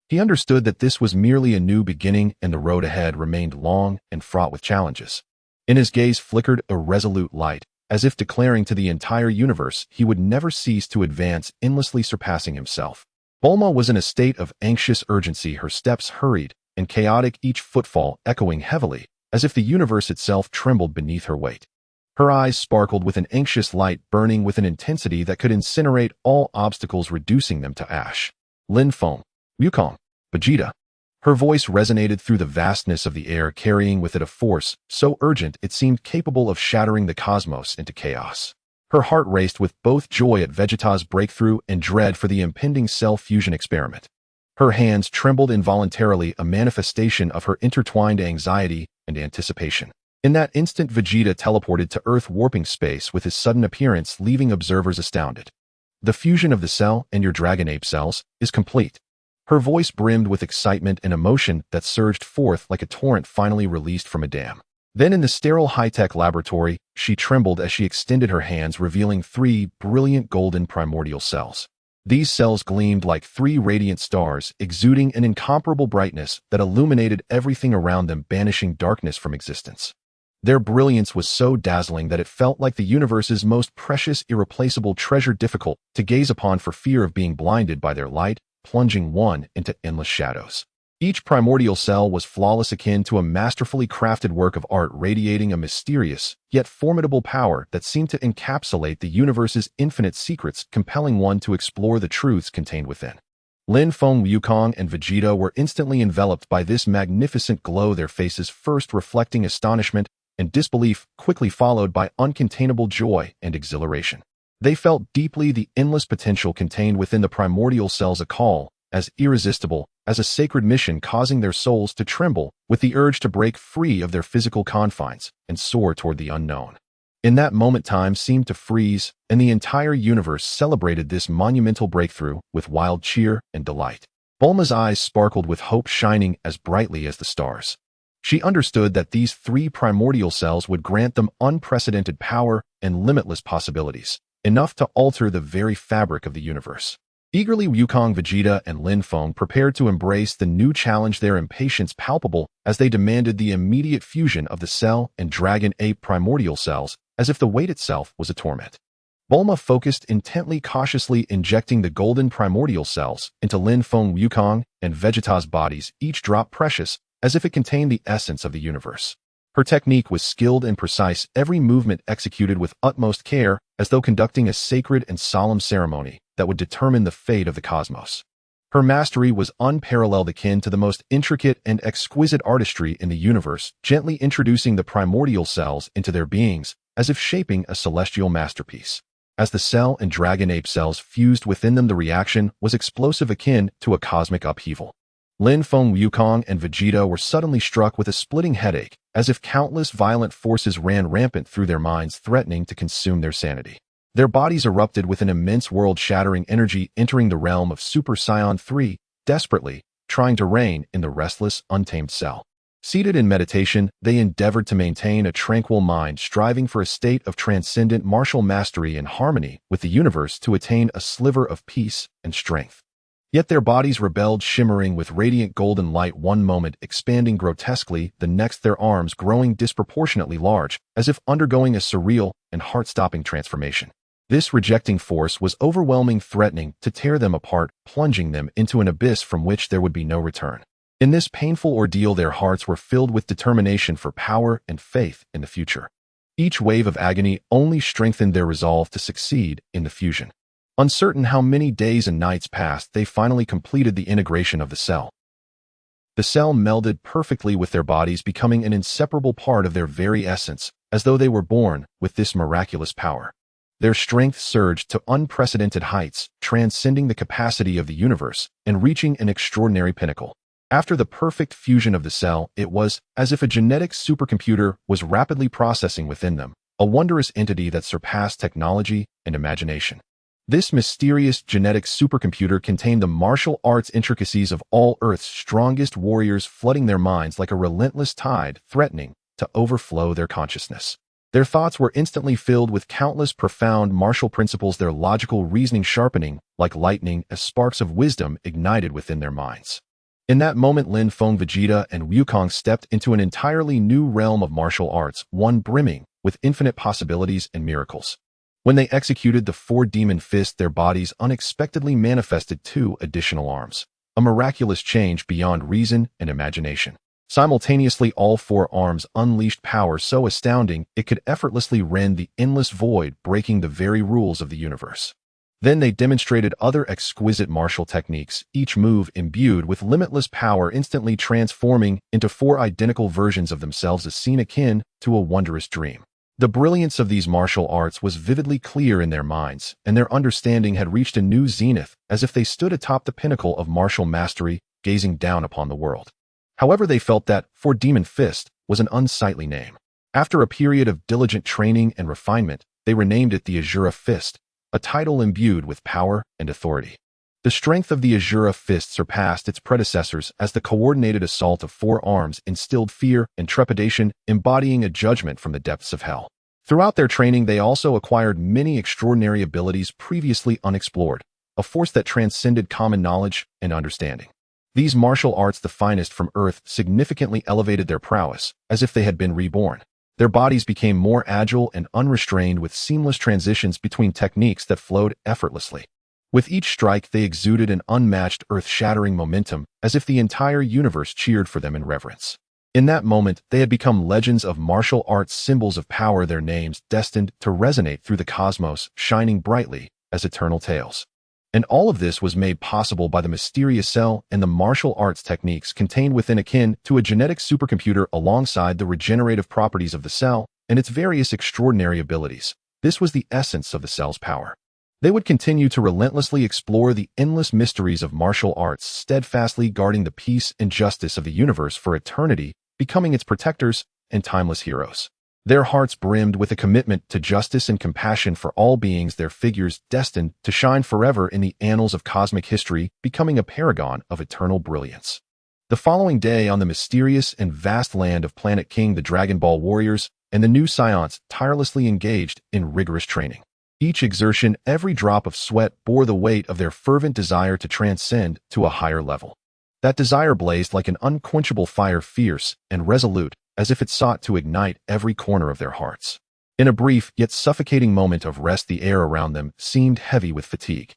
He understood that this was merely a new beginning, and the road ahead remained long and fraught with challenges. In his gaze flickered a resolute light, as if declaring to the entire universe he would never cease to advance, endlessly surpassing himself. Bulma was in a state of anxious urgency, her steps hurried and chaotic, each footfall echoing heavily, as if the universe itself trembled beneath her weight. Her eyes sparkled with an anxious light, burning with an intensity that could incinerate all obstacles, reducing them to ash. Lin Feng, Wukong, Vegeta. Her voice resonated through the vastness of the air, carrying with it a force so urgent it seemed capable of shattering the cosmos into chaos. Her heart raced with both joy at Vegeta's breakthrough and dread for the impending cell fusion experiment. Her hands trembled involuntarily, a manifestation of her intertwined anxiety and anticipation. In that instant, Vegeta teleported to Earth, warping space with his sudden appearance, leaving observers astounded. The fusion of the cell and your Dragon Ape cells is complete. Her voice brimmed with excitement and emotion that surged forth like a torrent finally released from a dam. Then in the sterile high-tech laboratory, she trembled as she extended her hands, revealing 3 brilliant golden primordial cells. These cells gleamed like 3 radiant stars, exuding an incomparable brightness that illuminated everything around them, banishing darkness from existence. Their brilliance was so dazzling that it felt like the universe's most precious, irreplaceable treasure, difficult to gaze upon for fear of being blinded by their light, plunging one into endless shadows. Each primordial cell was flawless, akin to a masterfully crafted work of art, radiating a mysterious, yet formidable power that seemed to encapsulate the universe's infinite secrets, compelling one to explore the truths contained within. Lin Feng, Wukong, and Vegeta were instantly enveloped by this magnificent glow, their faces first reflecting astonishment and disbelief, quickly followed by uncontainable joy and exhilaration. They felt deeply the endless potential contained within the primordial cells, a call as irresistible as a sacred mission, causing their souls to tremble with the urge to break free of their physical confines and soar toward the unknown. In that moment, time seemed to freeze, and the entire universe celebrated this monumental breakthrough with wild cheer and delight. Bulma's eyes sparkled with hope, shining as brightly as the stars. She understood that these 3 primordial cells would grant them unprecedented power and limitless possibilities, enough to alter the very fabric of the universe. Eagerly, Wukong, Vegeta, and Lin Feng prepared to embrace the new challenge, their impatience palpable as they demanded the immediate fusion of the Cell and Dragon Ape primordial cells, as if the wait itself was a torment. Bulma focused intently, cautiously injecting the golden primordial cells into Lin Feng, Wukong, and Vegeta's bodies, each drop precious, as if it contained the essence of the universe. Her technique was skilled and precise, every movement executed with utmost care, as though conducting a sacred and solemn ceremony that would determine the fate of the cosmos. Her mastery was unparalleled, akin to the most intricate and exquisite artistry in the universe, gently introducing the primordial cells into their beings, as if shaping a celestial masterpiece. As the Cell and Dragon Ape cells fused within them, the reaction was explosive, akin to a cosmic upheaval. Lin Feng, Wukong, and Vegeta were suddenly struck with a splitting headache, as if countless violent forces ran rampant through their minds, threatening to consume their sanity. Their bodies erupted with an immense world-shattering energy, entering the realm of Super Saiyan 3, desperately trying to reign in the restless, untamed Cell. Seated in meditation, they endeavored to maintain a tranquil mind, striving for a state of transcendent martial mastery and harmony with the universe to attain a sliver of peace and strength. Yet their bodies rebelled, shimmering with radiant golden light, one moment expanding grotesquely, the next their arms growing disproportionately large, as if undergoing a surreal and heart-stopping transformation. This rejecting force was overwhelming, threatening to tear them apart, plunging them into an abyss from which there would be no return. In this painful ordeal, their hearts were filled with determination for power and faith in the future. Each wave of agony only strengthened their resolve to succeed in the fusion. Uncertain how many days and nights passed, they finally completed the integration of the Cell. The Cell melded perfectly with their bodies, becoming an inseparable part of their very essence, as though they were born with this miraculous power. Their strength surged to unprecedented heights, transcending the capacity of the universe and reaching an extraordinary pinnacle. After the perfect fusion of the Cell, it was as if a genetic supercomputer was rapidly processing within them, a wondrous entity that surpassed technology and imagination. This mysterious genetic supercomputer contained the martial arts intricacies of all Earth's strongest warriors, flooding their minds like a relentless tide, threatening to overflow their consciousness. Their thoughts were instantly filled with countless profound martial principles, their logical reasoning sharpening like lightning as sparks of wisdom ignited within their minds. In that moment, Lin Feng, Vegeta, and Wukong stepped into an entirely new realm of martial arts, one brimming with infinite possibilities and miracles. When they executed the 4-demon fist, their bodies unexpectedly manifested 2 additional arms, a miraculous change beyond reason and imagination. Simultaneously, all 4 arms unleashed power so astounding it could effortlessly rend the endless void, breaking the very rules of the universe. Then they demonstrated other exquisite martial techniques, each move imbued with limitless power, instantly transforming into 4 identical versions of themselves, a scene akin to a wondrous dream. The brilliance of these martial arts was vividly clear in their minds, and their understanding had reached a new zenith, as if they stood atop the pinnacle of martial mastery, gazing down upon the world. However, they felt that 4-demon fist was an unsightly name. After a period of diligent training and refinement, they renamed it the Azura Fist, a title imbued with power and authority. The strength of the Azura Fist surpassed its predecessors, as the coordinated assault of 4 arms instilled fear and trepidation, embodying a judgment from the depths of hell. Throughout their training, they also acquired many extraordinary abilities previously unexplored, a force that transcended common knowledge and understanding. These martial arts, the finest from Earth, significantly elevated their prowess, as if they had been reborn. Their bodies became more agile and unrestrained, with seamless transitions between techniques that flowed effortlessly. With each strike, they exuded an unmatched, earth-shattering momentum, as if the entire universe cheered for them in reverence. In that moment, they had become legends of martial arts, symbols of power, their names destined to resonate through the cosmos, shining brightly as eternal tales. And all of this was made possible by the mysterious Cell and the martial arts techniques contained within, akin to a genetic supercomputer, alongside the regenerative properties of the Cell and its various extraordinary abilities. This was the essence of the Cell's power. They would continue to relentlessly explore the endless mysteries of martial arts, steadfastly guarding the peace and justice of the universe for eternity, becoming its protectors and timeless heroes. Their hearts brimmed with a commitment to justice and compassion for all beings, their figures destined to shine forever in the annals of cosmic history, becoming a paragon of eternal brilliance. The following day, on the mysterious and vast land of Planet King, the Dragon Ball warriors and the new Saiyans tirelessly engaged in rigorous training. Each exertion, every drop of sweat bore the weight of their fervent desire to transcend to a higher level. That desire blazed like an unquenchable fire, fierce and resolute, as if it sought to ignite every corner of their hearts. In a brief yet suffocating moment of rest, the air around them seemed heavy with fatigue.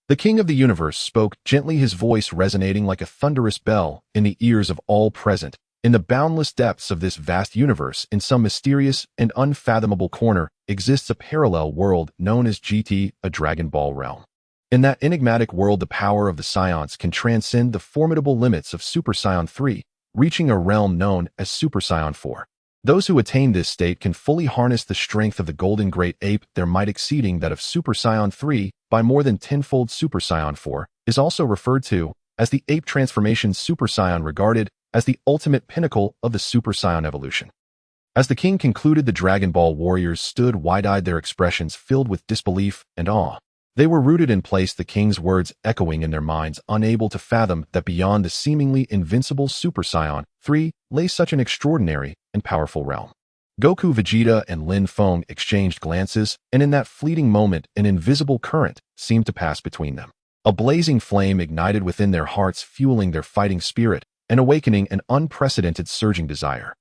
The King of the Universe spoke gently, his voice resonating like a thunderous bell in the ears of all present. In the boundless depths of this vast universe, in some mysterious and unfathomable corner, exists a parallel world known as GT, a Dragon Ball realm. In that enigmatic world, the power of the Saiyans can transcend the formidable limits of Super Saiyan 3, reaching a realm known as Super Saiyan 4. Those who attain this state can fully harness the strength of the golden Great Ape, their might exceeding that of Super Saiyan 3 by more than tenfold. Super Saiyan 4 is also referred to as the Ape transformation. Super Saiyan regarded as the ultimate pinnacle of the Super Saiyan evolution. As the king concluded, the Dragon Ball warriors stood wide-eyed, their expressions filled with disbelief and awe. They were rooted in place, the king's words echoing in their minds, unable to fathom that beyond the seemingly invincible Super Saiyan 3 lay such an extraordinary and powerful realm. Goku, Vegeta, and Lin Feng exchanged glances, and in that fleeting moment, an invisible current seemed to pass between them. A blazing flame ignited within their hearts, fueling their fighting spirit and awakening an unprecedented surging desire.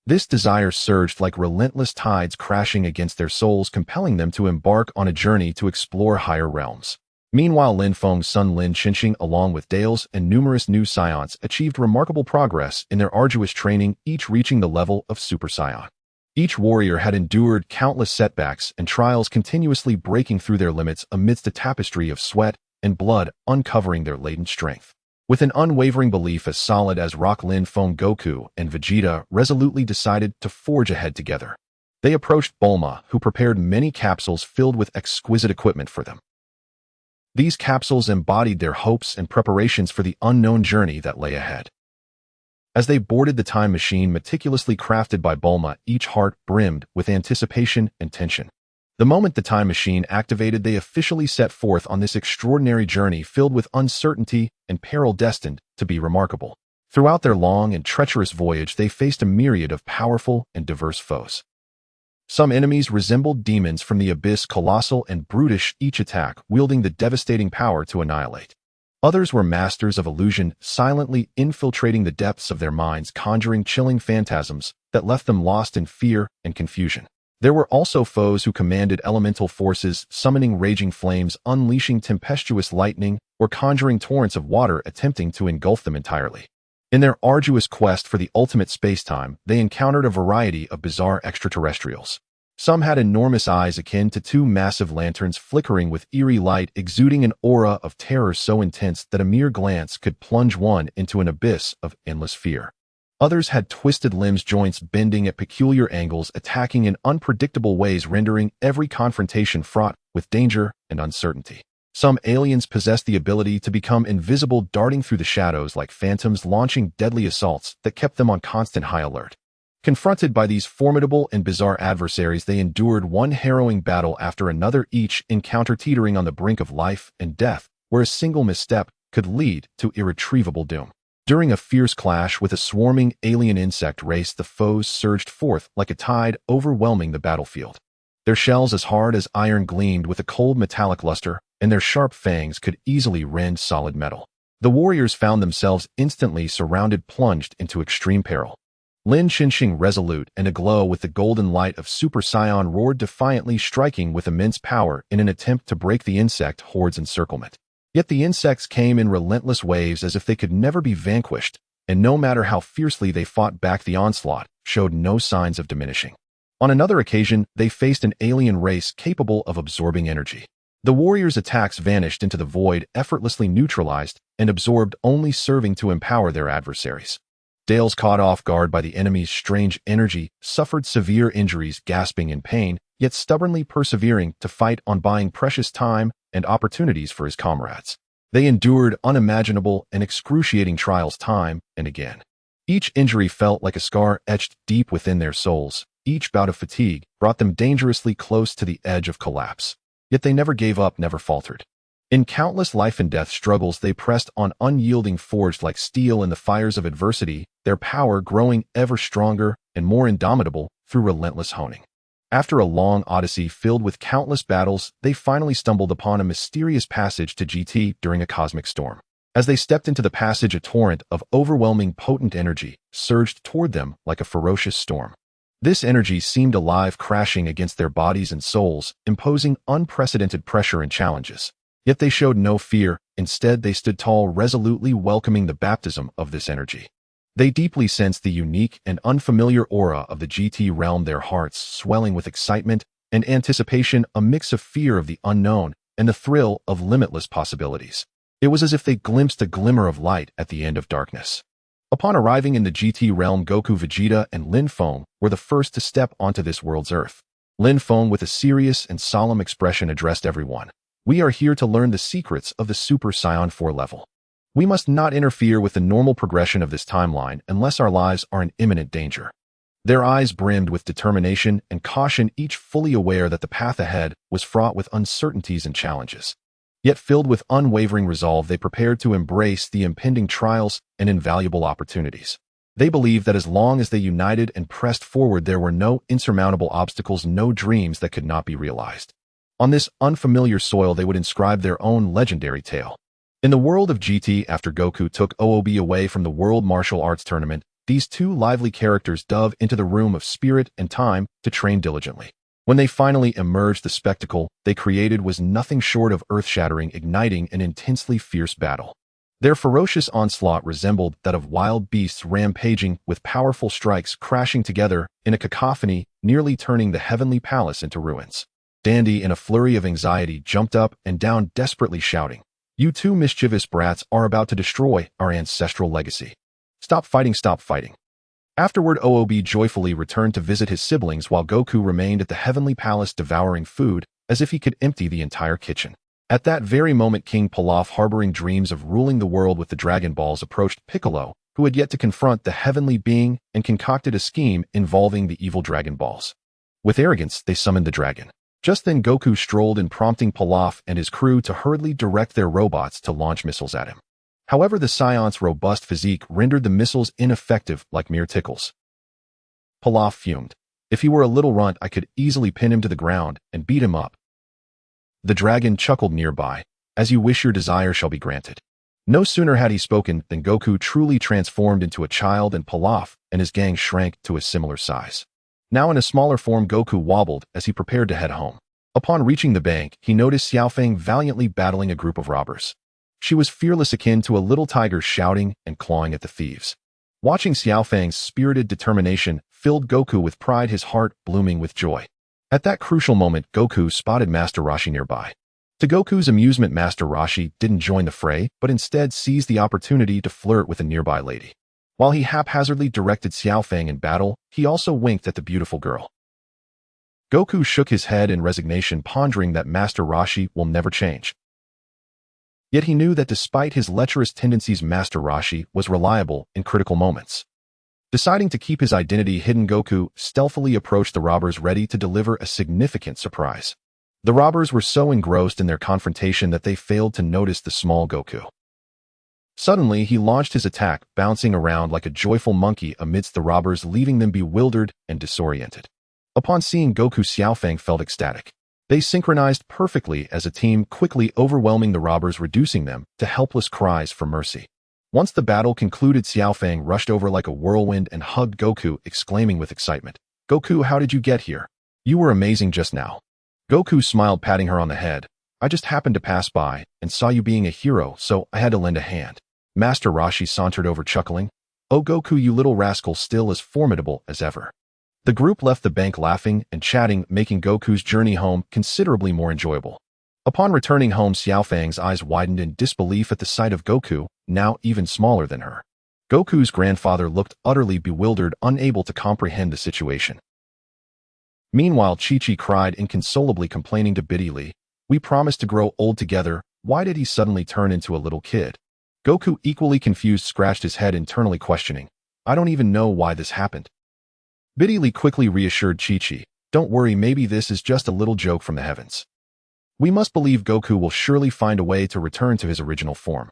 This desire surged like relentless tides crashing against their souls, compelling them to embark on a journey to explore higher realms. Meanwhile, Lin Feng's son Lin Xinxing, along with Dale's and numerous new Saiyans, achieved remarkable progress in their arduous training, each reaching the level of Super Saiyan. Each warrior had endured countless setbacks and trials, continuously breaking through their limits amidst a tapestry of sweat and blood, uncovering their latent strength. With an unwavering belief as solid as rock, Lin Feng, Goku, and Vegeta resolutely decided to forge ahead together. They approached Bulma, who prepared many capsules filled with exquisite equipment for them. These capsules embodied their hopes and preparations for the unknown journey that lay ahead. As they boarded the time machine meticulously crafted by Bulma, each heart brimmed with anticipation and tension. The moment the time machine activated, they officially set forth on this extraordinary journey filled with uncertainty and peril, destined to be remarkable. Throughout their long and treacherous voyage, they faced a myriad of powerful and diverse foes. Some enemies resembled demons from the abyss, colossal and brutish, each attack wielding the devastating power to annihilate. Others were masters of illusion, silently infiltrating the depths of their minds, conjuring chilling phantasms that left them lost in fear and confusion. There were also foes who commanded elemental forces, summoning raging flames, unleashing tempestuous lightning, or conjuring torrents of water, attempting to engulf them entirely. In their arduous quest for the ultimate space-time, they encountered a variety of bizarre extraterrestrials. Some had enormous eyes akin to two massive lanterns, flickering with eerie light, exuding an aura of terror so intense that a mere glance could plunge one into an abyss of endless fear. Others had twisted limbs, joints bending at peculiar angles, attacking in unpredictable ways, rendering every confrontation fraught with danger and uncertainty. Some aliens possessed the ability to become invisible, darting through the shadows like phantoms, launching deadly assaults that kept them on constant high alert. Confronted by these formidable and bizarre adversaries, they endured one harrowing battle after another, each encounter teetering on the brink of life and death, where a single misstep could lead to irretrievable doom. During a fierce clash with a swarming alien insect race, the foes surged forth like a tide, overwhelming the battlefield. Their shells, as hard as iron, gleamed with a cold metallic luster, and their sharp fangs could easily rend solid metal. The warriors found themselves instantly surrounded, plunged into extreme peril. Lin Xinxing, resolute and aglow with the golden light of Super Saiyan, roared defiantly, striking with immense power in an attempt to break the insect horde's encirclement. Yet the insects came in relentless waves, as if they could never be vanquished, and no matter how fiercely they fought back, the onslaught showed no signs of diminishing. On another occasion, they faced an alien race capable of absorbing energy. The warriors' attacks vanished into the void, effortlessly neutralized and absorbed, only serving to empower their adversaries. Dales, caught off guard by the enemy's strange energy, suffered severe injuries, gasping in pain, yet stubbornly persevering to fight on, buying precious time and opportunities for his comrades. They endured unimaginable and excruciating trials time and again. Each injury felt like a scar etched deep within their souls. Each bout of fatigue brought them dangerously close to the edge of collapse. Yet they never gave up, never faltered. In countless life-and-death struggles, they pressed on, unyielding, forged like steel in the fires of adversity, their power growing ever stronger and more indomitable through relentless honing. After a long odyssey filled with countless battles, they finally stumbled upon a mysterious passage to GT during a cosmic storm. As they stepped into the passage, a torrent of overwhelming, potent energy surged toward them like a ferocious storm. This energy seemed alive, crashing against their bodies and souls, imposing unprecedented pressure and challenges. Yet they showed no fear. Instead, they stood tall, resolutely welcoming the baptism of this energy. They deeply sensed the unique and unfamiliar aura of the GT realm, their hearts swelling with excitement and anticipation, a mix of fear of the unknown and the thrill of limitless possibilities. It was as if they glimpsed a glimmer of light at the end of darkness. Upon arriving in the GT realm, Goku, Vegeta, and Lin Feng were the first to step onto this world's earth. Lin Feng, with a serious and solemn expression, addressed everyone. "We are here to learn the secrets of the Super Saiyan 4 level. We must not interfere with the normal progression of this timeline unless our lives are in imminent danger." Their eyes brimmed with determination and caution, each fully aware that the path ahead was fraught with uncertainties and challenges. Yet filled with unwavering resolve, they prepared to embrace the impending trials and invaluable opportunities. They believed that as long as they united and pressed forward, there were no insurmountable obstacles, no dreams that could not be realized. On this unfamiliar soil, they would inscribe their own legendary tale. In the world of GT, after Goku took OOB away from the World Martial Arts Tournament, these two lively characters dove into the room of spirit and time to train diligently. When they finally emerged, the spectacle they created was nothing short of earth-shattering, igniting an intensely fierce battle. Their ferocious onslaught resembled that of wild beasts rampaging, with powerful strikes crashing together in a cacophony, nearly turning the heavenly palace into ruins. Dandy, in a flurry of anxiety, jumped up and down, desperately shouting, "You two mischievous brats are about to destroy our ancestral legacy. Stop fighting, stop fighting." Afterward, OOB joyfully returned to visit his siblings while Goku remained at the heavenly palace devouring food as if he could empty the entire kitchen. At that very moment, King Pilaf, harboring dreams of ruling the world with the Dragon Balls, approached Piccolo, who had yet to confront the heavenly being, and concocted a scheme involving the evil Dragon Balls. With arrogance, they summoned the dragon. Just then, Goku strolled in, prompting Pilaf and his crew to hurriedly direct their robots to launch missiles at him. However, the Saiyan's robust physique rendered the missiles ineffective, like mere tickles. Pilaf fumed. "If he were a little runt, I could easily pin him to the ground and beat him up." The dragon chuckled nearby. "As you wish, your desire shall be granted." No sooner had he spoken than Goku truly transformed into a child, and Pilaf and his gang shrank to a similar size. Now in a smaller form, Goku wobbled as he prepared to head home. Upon reaching the bank, he noticed Xiaofeng valiantly battling a group of robbers. She was fearless, akin to a little tiger, shouting and clawing at the thieves. Watching Xiaofeng's spirited determination filled Goku with pride, his heart blooming with joy. At that crucial moment, Goku spotted Master Roshi nearby. To Goku's amusement, Master Roshi didn't join the fray, but instead seized the opportunity to flirt with a nearby lady. While he haphazardly directed Xiaofeng in battle, he also winked at the beautiful girl. Goku shook his head in resignation, pondering that Master Roshi will never change. Yet he knew that despite his lecherous tendencies, Master Roshi was reliable in critical moments. Deciding to keep his identity hidden, Goku stealthily approached the robbers, ready to deliver a significant surprise. The robbers were so engrossed in their confrontation that they failed to notice the small Goku. Suddenly, he launched his attack, bouncing around like a joyful monkey amidst the robbers, leaving them bewildered and disoriented. Upon seeing Goku, Xiaofeng felt ecstatic. They synchronized perfectly as a team, quickly overwhelming the robbers, reducing them to helpless cries for mercy. Once the battle concluded, Xiaofeng rushed over like a whirlwind and hugged Goku, exclaiming with excitement, "Goku, how did you get here? You were amazing just now." Goku smiled, patting her on the head. "I just happened to pass by and saw you being a hero, so I had to lend a hand." Master Roshi sauntered over, chuckling, "Oh Goku, you little rascal, still as formidable as ever." The group left the bank laughing and chatting, making Goku's journey home considerably more enjoyable. Upon returning home, Xiaofeng's eyes widened in disbelief at the sight of Goku, now even smaller than her. Goku's grandfather looked utterly bewildered, unable to comprehend the situation. Meanwhile, Chi-Chi cried inconsolably, complaining to Biddy, "We promised to grow old together. Why did he suddenly turn into a little kid?" Goku, equally confused, scratched his head internally, questioning, "I don't even know why this happened." Biddy quickly reassured Chi-Chi, "Don't worry, maybe this is just a little joke from the heavens. We must believe Goku will surely find a way to return to his original form."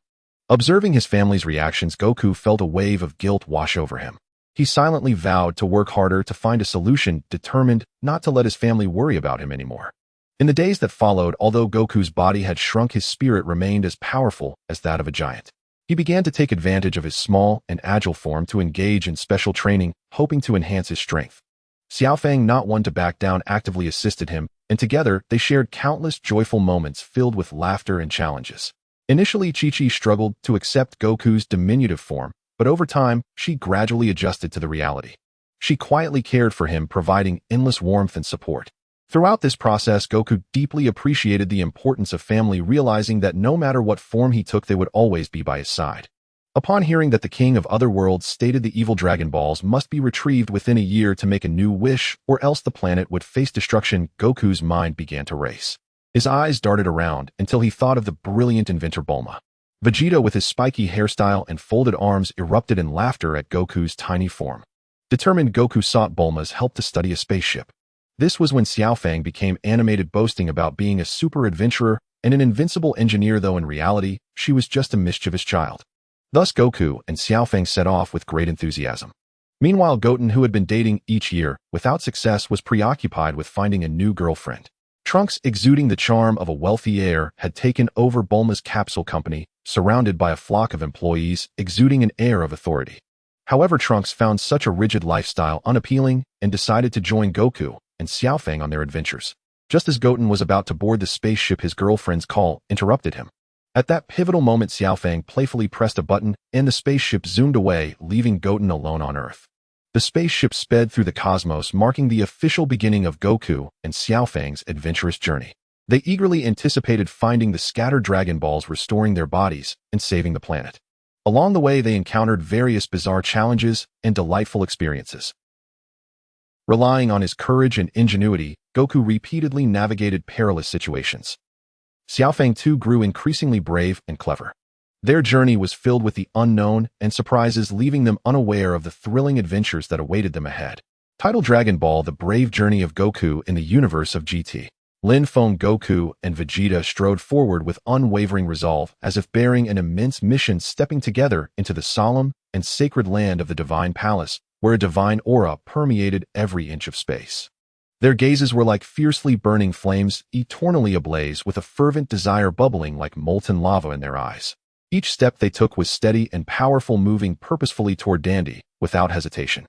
Observing his family's reactions, Goku felt a wave of guilt wash over him. He silently vowed to work harder to find a solution, determined not to let his family worry about him anymore. In the days that followed, although Goku's body had shrunk, his spirit remained as powerful as that of a giant. He began to take advantage of his small and agile form to engage in special training, hoping to enhance his strength. Xiao Fang, not one to back down, actively assisted him, and together they shared countless joyful moments filled with laughter and challenges. Initially, Chi-Chi struggled to accept Goku's diminutive form, but over time, she gradually adjusted to the reality. She quietly cared for him, providing endless warmth and support. Throughout this process, Goku deeply appreciated the importance of family, realizing that no matter what form he took, they would always be by his side. Upon hearing that the King of Other Worlds stated the evil Dragon Balls must be retrieved within a year to make a new wish, or else the planet would face destruction, Goku's mind began to race. His eyes darted around until he thought of the brilliant inventor Bulma. Vegeta, with his spiky hairstyle and folded arms, erupted in laughter at Goku's tiny form. Determined, Goku sought Bulma's help to study a spaceship. This was when Xiao Fang became animated, boasting about being a super adventurer and an invincible engineer, though in reality, she was just a mischievous child. Thus Goku and Xiao Fang set off with great enthusiasm. Meanwhile, Goten, who had been dating each year without success, was preoccupied with finding a new girlfriend. Trunks, exuding the charm of a wealthy heir, had taken over Bulma's capsule company, surrounded by a flock of employees, exuding an air of authority. However, Trunks found such a rigid lifestyle unappealing and decided to join Goku and Xiao Fang on their adventures. Just as Goten was about to board the spaceship, his girlfriend's call interrupted him. At that pivotal moment, Xiao Fang playfully pressed a button, and the spaceship zoomed away, leaving Goten alone on Earth. The spaceship sped through the cosmos, marking the official beginning of Goku and Xiao Fang's adventurous journey. They eagerly anticipated finding the scattered Dragon Balls, restoring their bodies, and saving the planet. Along the way, they encountered various bizarre challenges and delightful experiences. Relying on his courage and ingenuity, Goku repeatedly navigated perilous situations. Xiao Fang too grew increasingly brave and clever. Their journey was filled with the unknown and surprises, leaving them unaware of the thrilling adventures that awaited them ahead. Title: Dragon Ball: The Brave Journey of Goku in the Universe of GT. Lin Feng, Goku, and Vegeta strode forward with unwavering resolve, as if bearing an immense mission, stepping together into the solemn and sacred land of the Divine Palace, where a divine aura permeated every inch of space. Their gazes were like fiercely burning flames, eternally ablaze, with a fervent desire bubbling like molten lava in their eyes. Each step they took was steady and powerful, moving purposefully toward Dandy, without hesitation.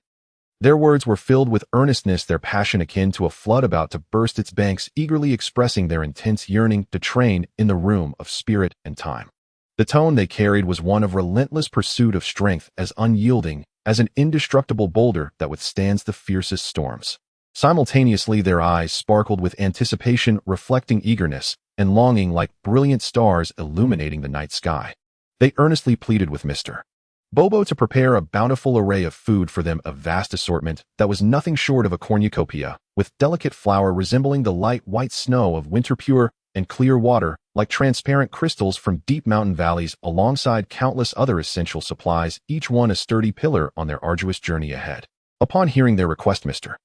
Their words were filled with earnestness, their passion akin to a flood about to burst its banks, eagerly expressing their intense yearning to train in the room of spirit and time. The tone they carried was one of relentless pursuit of strength, as unyielding as an indestructible boulder that withstands the fiercest storms. Simultaneously, their eyes sparkled with anticipation, reflecting eagerness and longing like brilliant stars illuminating the night sky. They earnestly pleaded with Mr. Bobo to prepare a bountiful array of food for them, a vast assortment that was nothing short of a cornucopia, with delicate flour resembling the light white snow of winter, pure and clear water like transparent crystals from deep mountain valleys, alongside countless other essential supplies, each one a sturdy pillar on their arduous journey ahead. Upon hearing their request, Mr.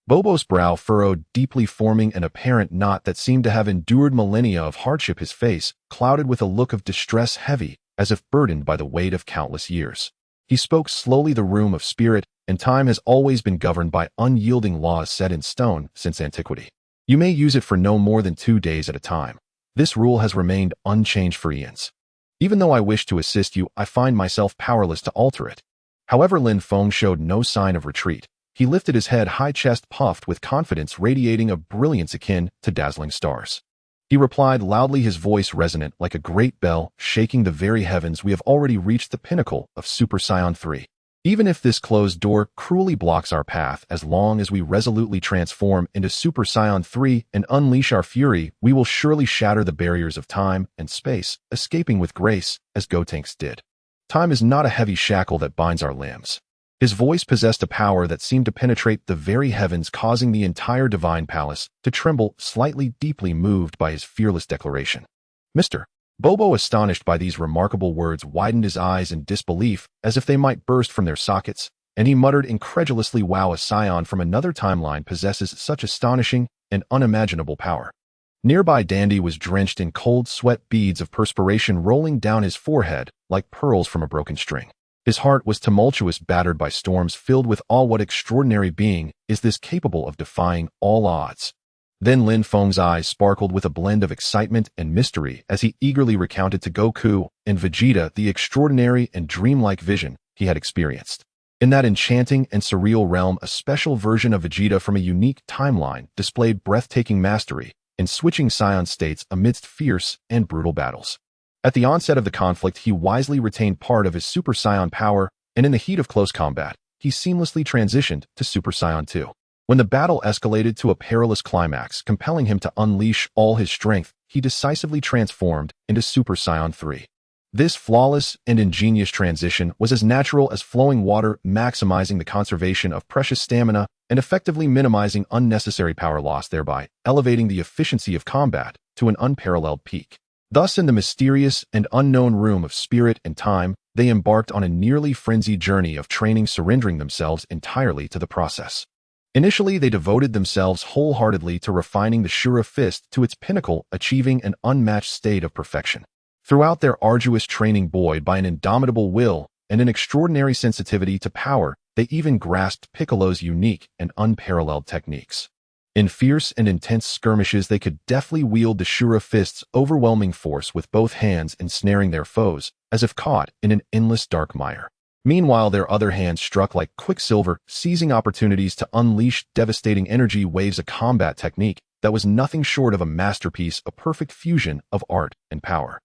Bobo's brow furrowed deeply, forming an apparent knot that seemed to have endured millennia of hardship. His face clouded with a look of distress, heavy as if burdened by the weight of countless years. He spoke slowly, "The room of spirit and time has always been governed by unyielding laws set in stone since antiquity. You may use it for no more than 2 days at a time. This rule has remained unchanged for eons. Even though I wish to assist you, I find myself powerless to alter it." However, Lin Feng showed no sign of retreat. He lifted his head high, chest puffed with confidence, radiating a brilliance akin to dazzling stars. He replied loudly, his voice resonant like a great bell, shaking the very heavens, "We have already reached the pinnacle of Super Saiyan 3. Even if this closed door cruelly blocks our path, as long as we resolutely transform into Super Saiyan 3 and unleash our fury, we will surely shatter the barriers of time and space, escaping with grace, as Gotenks did. Time is not a heavy shackle that binds our limbs. His voice possessed a power that seemed to penetrate the very heavens, causing the entire divine palace to tremble, slightly deeply moved by his fearless declaration. Mr. Bobo, astonished by these remarkable words, widened his eyes in disbelief as if they might burst from their sockets, and he muttered incredulously, "Wow, a Saiyan from another timeline possesses such astonishing and unimaginable power." Nearby, Dandy was drenched in cold sweat, beads of perspiration rolling down his forehead like pearls from a broken string. His heart was tumultuous, battered by storms, filled with awe. What extraordinary being is this, capable of defying all odds? Then Lin Feng's eyes sparkled with a blend of excitement and mystery as he eagerly recounted to Goku and Vegeta the extraordinary and dreamlike vision he had experienced. In that enchanting and surreal realm, a special version of Vegeta from a unique timeline displayed breathtaking mastery in switching Saiyan states amidst fierce and brutal battles. At the onset of the conflict, he wisely retained part of his Super Saiyan power, and in the heat of close combat, he seamlessly transitioned to Super Saiyan 2. When the battle escalated to a perilous climax, compelling him to unleash all his strength, he decisively transformed into Super Saiyan 3. This flawless and ingenious transition was as natural as flowing water, maximizing the conservation of precious stamina and effectively minimizing unnecessary power loss, thereby elevating the efficiency of combat to an unparalleled peak. Thus, in the mysterious and unknown room of spirit and time, they embarked on a nearly frenzied journey of training, surrendering themselves entirely to the process. Initially, they devoted themselves wholeheartedly to refining the Shura fist to its pinnacle, achieving an unmatched state of perfection. Throughout their arduous training, buoyed by an indomitable will and an extraordinary sensitivity to power, they even grasped Piccolo's unique and unparalleled techniques. In fierce and intense skirmishes, they could deftly wield the Shura fist's overwhelming force with both hands, ensnaring their foes as if caught in an endless dark mire. Meanwhile, their other hands struck like quicksilver, seizing opportunities to unleash devastating energy waves, a combat technique that was nothing short of a masterpiece, a perfect fusion of art and power.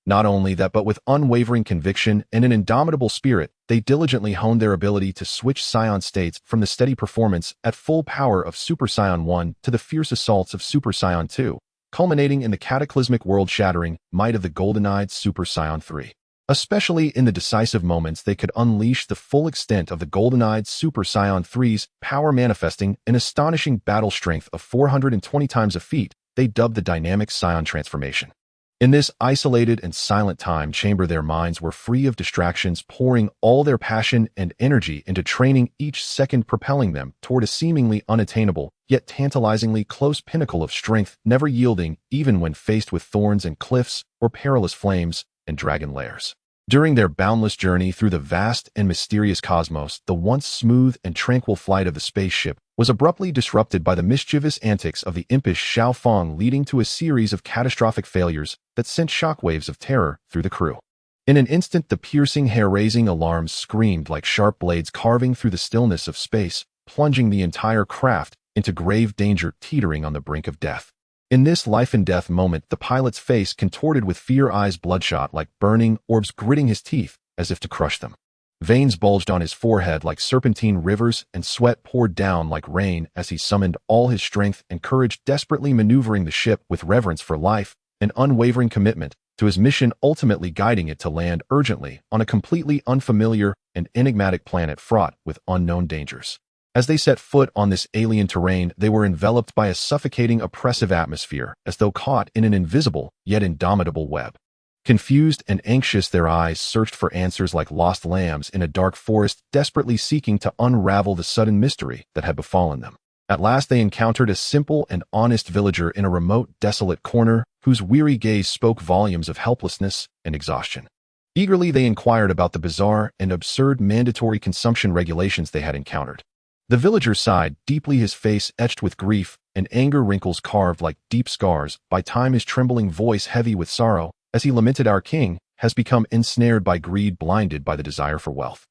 Not only that, but with unwavering conviction and an indomitable spirit, they diligently honed their ability to switch Saiyan states from the steady performance at full power of Super Saiyan 1 to the fierce assaults of Super Saiyan 2, culminating in the cataclysmic, world-shattering might of the golden-eyed Super Saiyan 3. Especially in the decisive moments, they could unleash the full extent of the golden-eyed Super Saiyan 3's power, manifesting an astonishing battle strength of 420 times a feat they dubbed the dynamic Saiyan transformation. In this isolated and silent time chamber, their minds were free of distractions, pouring all their passion and energy into training, each second propelling them toward a seemingly unattainable, yet tantalizingly close pinnacle of strength, never yielding even when faced with thorns and cliffs or perilous flames and dragon lairs. During their boundless journey through the vast and mysterious cosmos, the once smooth and tranquil flight of the spaceship was abruptly disrupted by the mischievous antics of the impish Xiao Feng, leading to a series of catastrophic failures that sent shockwaves of terror through the crew. In an instant, the piercing, hair-raising alarms screamed like sharp blades, carving through the stillness of space, plunging the entire craft into grave danger, teetering on the brink of death. In this life-and-death moment, the pilot's face contorted with fear, eyes bloodshot like burning orbs, gritting his teeth as if to crush them. Veins bulged on his forehead like serpentine rivers, and sweat poured down like rain as he summoned all his strength and courage, desperately maneuvering the ship with reverence for life and unwavering commitment to his mission, ultimately guiding it to land urgently on a completely unfamiliar and enigmatic planet fraught with unknown dangers. As they set foot on this alien terrain, they were enveloped by a suffocating, oppressive atmosphere, as though caught in an invisible yet indomitable web. Confused and anxious, their eyes searched for answers like lost lambs in a dark forest, desperately seeking to unravel the sudden mystery that had befallen them. At last, they encountered a simple and honest villager in a remote, desolate corner, whose weary gaze spoke volumes of helplessness and exhaustion. Eagerly, they inquired about the bizarre and absurd mandatory consumption regulations they had encountered. The villager sighed deeply, his face etched with grief and anger, wrinkles carved like deep scars by time, his trembling voice heavy with sorrow, as he lamented, "Our king has become ensnared by greed, blinded by the desire for wealth."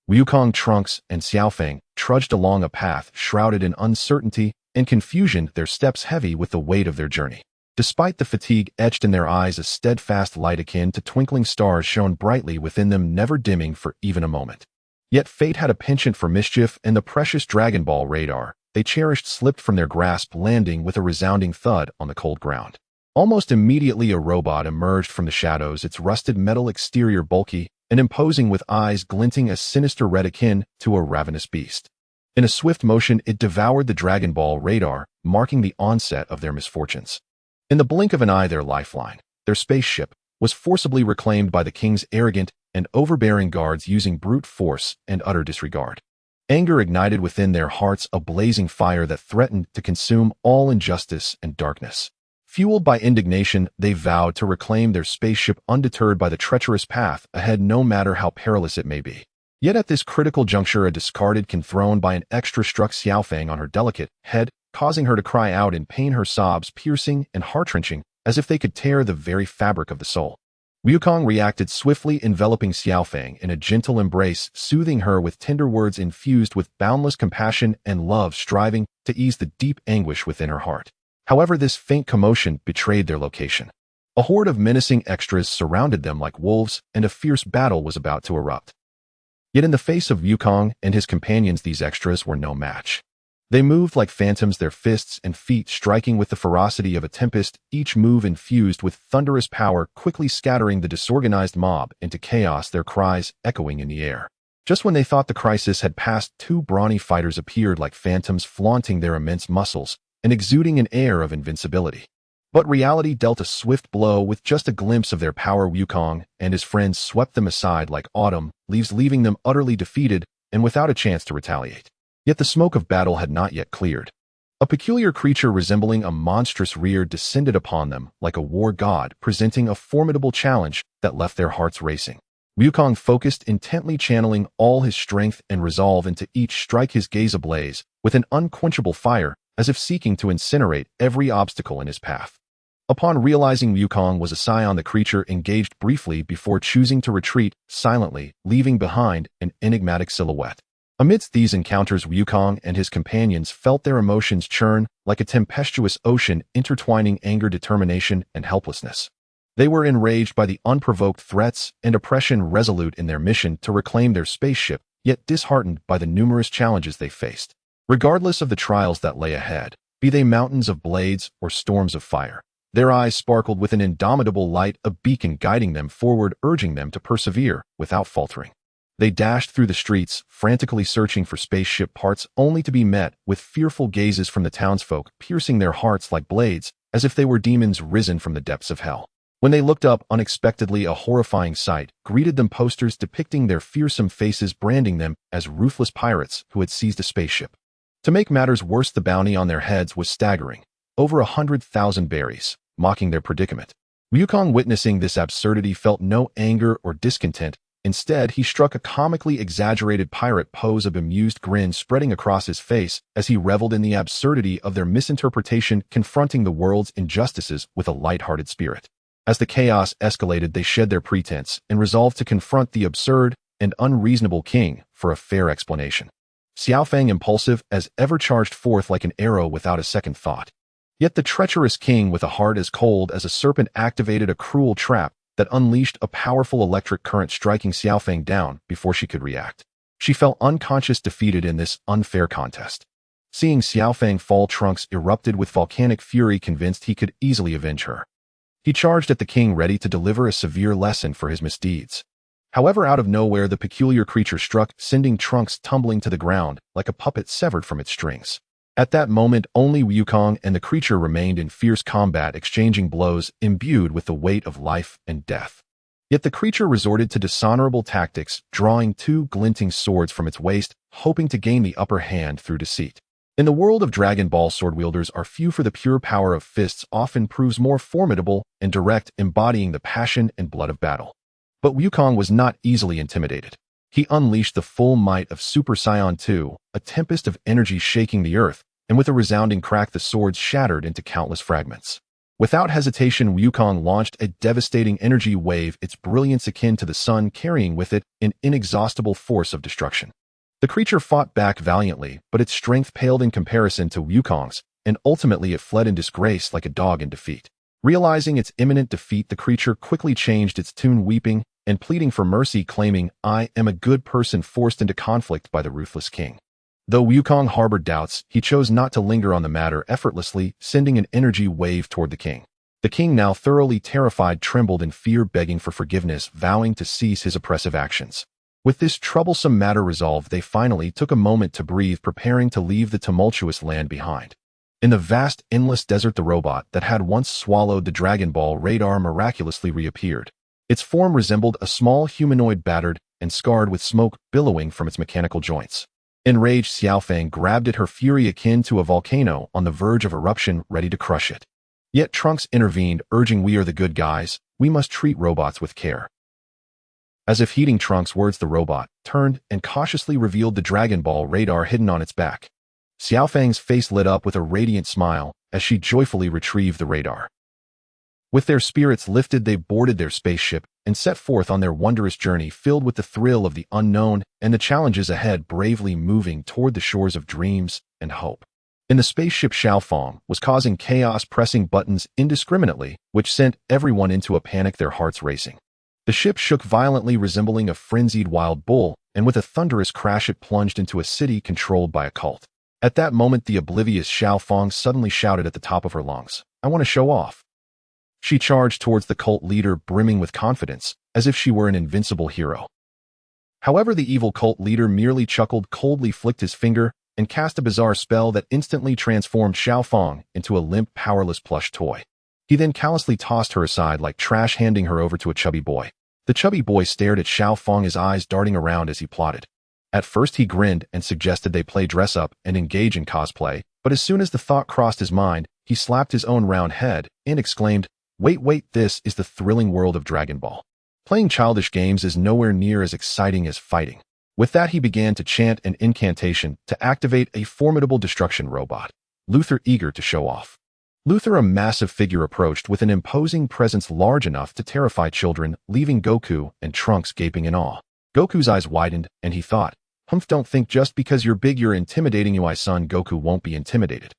Wukong, Trunks, and Xiaofeng trudged along a path shrouded in uncertainty and confusion, their steps heavy with the weight of their journey. Despite the fatigue etched in their eyes, a steadfast light akin to twinkling stars shone brightly within them, never dimming for even a moment. Yet fate had a penchant for mischief, and the precious Dragon Ball radar they cherished slipped from their grasp, landing with a resounding thud on the cold ground. Almost immediately, a robot emerged from the shadows, its rusted metal exterior bulky and imposing with eyes glinting a sinister red akin to a ravenous beast. In a swift motion, it devoured the Dragon Ball radar, marking the onset of their misfortunes. In the blink of an eye, their lifeline, their spaceship, was forcibly reclaimed by the king's arrogant and overbearing guards using brute force and utter disregard. Anger ignited within their hearts a blazing fire that threatened to consume all injustice and darkness. Fueled by indignation, they vowed to reclaim their spaceship undeterred by the treacherous path ahead, no matter how perilous it may be. Yet at this critical juncture, a discarded can thrown by an extra struck Xiao Feng on her delicate head, causing her to cry out in pain, her sobs piercing and heart-wrenching as if they could tear the very fabric of the soul. Wukong reacted swiftly, enveloping Xiao Feng in a gentle embrace, soothing her with tender words infused with boundless compassion and love, striving to ease the deep anguish within her heart. However, this faint commotion betrayed their location. A horde of menacing extras surrounded them like wolves, and a fierce battle was about to erupt. Yet in the face of Wukong and his companions, these extras were no match. They moved like phantoms, their fists and feet striking with the ferocity of a tempest, each move infused with thunderous power, quickly scattering the disorganized mob into chaos, their cries echoing in the air. Just when they thought the crisis had passed, two brawny fighters appeared like phantoms, flaunting their immense muscles and exuding an air of invincibility. But reality dealt a swift blow. With just a glimpse of their power, Wukong and his friends swept them aside like autumn leaves, leaving them utterly defeated and without a chance to retaliate. Yet the smoke of battle had not yet cleared. A peculiar creature resembling a monstrous rear descended upon them like a war god, presenting a formidable challenge that left their hearts racing. Wukong focused intently, channeling all his strength and resolve into each strike, his gaze ablaze with an unquenchable fire, as if seeking to incinerate every obstacle in his path. Upon realizing Wukong was a Saiyan, the creature engaged briefly before choosing to retreat silently, leaving behind an enigmatic silhouette. Amidst these encounters, Wukong and his companions felt their emotions churn like a tempestuous ocean, intertwining anger, determination, and helplessness. They were enraged by the unprovoked threats and oppression, resolute in their mission to reclaim their spaceship, yet disheartened by the numerous challenges they faced. Regardless of the trials that lay ahead, be they mountains of blades or storms of fire, their eyes sparkled with an indomitable light, a beacon guiding them forward, urging them to persevere without faltering. They dashed through the streets, frantically searching for spaceship parts, only to be met with fearful gazes from the townsfolk, piercing their hearts like blades, as if they were demons risen from the depths of hell. When they looked up, unexpectedly, a horrifying sight greeted them: posters depicting their fearsome faces, branding them as ruthless pirates who had seized a spaceship. To make matters worse, the bounty on their heads was staggering, over 100,000 berries, mocking their predicament. Wukong, witnessing this absurdity, felt no anger or discontent. Instead, he struck a comically exaggerated pirate pose, a bemused grin spreading across his face as he reveled in the absurdity of their misinterpretation, confronting the world's injustices with a light-hearted spirit. As the chaos escalated, they shed their pretense and resolved to confront the absurd and unreasonable king for a fair explanation. Xiao Feng, impulsive as ever, charged forth like an arrow without a second thought. Yet the treacherous king, with a heart as cold as a serpent, activated a cruel trap that unleashed a powerful electric current, striking Xiao Feng down before she could react. She fell unconscious, defeated in this unfair contest. Seeing Xiao Feng fall, Trunks erupted with volcanic fury, convinced he could easily avenge her. He charged at the king, ready to deliver a severe lesson for his misdeeds. However, out of nowhere, the peculiar creature struck, sending Trunks tumbling to the ground like a puppet severed from its strings. At that moment, only Wukong and the creature remained in fierce combat, exchanging blows imbued with the weight of life and death. Yet the creature resorted to dishonorable tactics, drawing two glinting swords from its waist, hoping to gain the upper hand through deceit. In the world of Dragon Ball, sword wielders are few, for the pure power of fists often proves more formidable and direct, embodying the passion and blood of battle. But Wukong was not easily intimidated. He unleashed the full might of Super Saiyan 2, a tempest of energy shaking the earth, and with a resounding crack, the swords shattered into countless fragments. Without hesitation, Wukong launched a devastating energy wave, its brilliance akin to the sun, carrying with it an inexhaustible force of destruction. The creature fought back valiantly, but its strength paled in comparison to Wukong's, and ultimately it fled in disgrace like a dog in defeat. Realizing its imminent defeat, the creature quickly changed its tune, weeping and pleading for mercy, claiming, "I am a good person forced into conflict by the ruthless king." Though Wukong harbored doubts, he chose not to linger on the matter, effortlessly sending an energy wave toward the king. The king, now thoroughly terrified, trembled in fear, begging for forgiveness, vowing to cease his oppressive actions. With this troublesome matter resolved, they finally took a moment to breathe, preparing to leave the tumultuous land behind. In the vast, endless desert, the robot that had once swallowed the Dragon Ball radar miraculously reappeared. Its form resembled a small humanoid, battered and scarred, with smoke billowing from its mechanical joints. Enraged, Xiao Feng grabbed at her, fury akin to a volcano on the verge of eruption, ready to crush it. Yet Trunks intervened, urging, "We are the good guys. We must treat robots with care." As if heeding Trunks' words, the robot turned and cautiously revealed the Dragon Ball radar hidden on its back. Xiao Feng's face lit up with a radiant smile as she joyfully retrieved the radar. With their spirits lifted, they boarded their spaceship and set forth on their wondrous journey, filled with the thrill of the unknown and the challenges ahead, bravely moving toward the shores of dreams and hope. In the spaceship, Xiao Feng was causing chaos, pressing buttons indiscriminately, which sent everyone into a panic, their hearts racing. The ship shook violently, resembling a frenzied wild bull, and with a thunderous crash it plunged into a city controlled by a cult. At that moment, the oblivious Xiao Feng suddenly shouted at the top of her lungs, "I want to show off." She charged towards the cult leader, brimming with confidence, as if she were an invincible hero. However, the evil cult leader merely chuckled, coldly flicked his finger, and cast a bizarre spell that instantly transformed Xiao Feng into a limp, powerless plush toy. He then callously tossed her aside like trash, handing her over to a chubby boy. The chubby boy stared at Xiao Feng, his eyes darting around as he plotted. At first he grinned and suggested they play dress up and engage in cosplay, but as soon as the thought crossed his mind, he slapped his own round head and exclaimed, Wait, this is the thrilling world of Dragon Ball. Playing childish games is nowhere near as exciting as fighting." With that, he began to chant an incantation to activate a formidable destruction robot, Luther, eager to show off. Luther, a massive figure, approached with an imposing presence large enough to terrify children, leaving Goku and Trunks gaping in awe. Goku's eyes widened, and he thought, Don't think just because you're big you're intimidating. My son Goku won't be intimidated."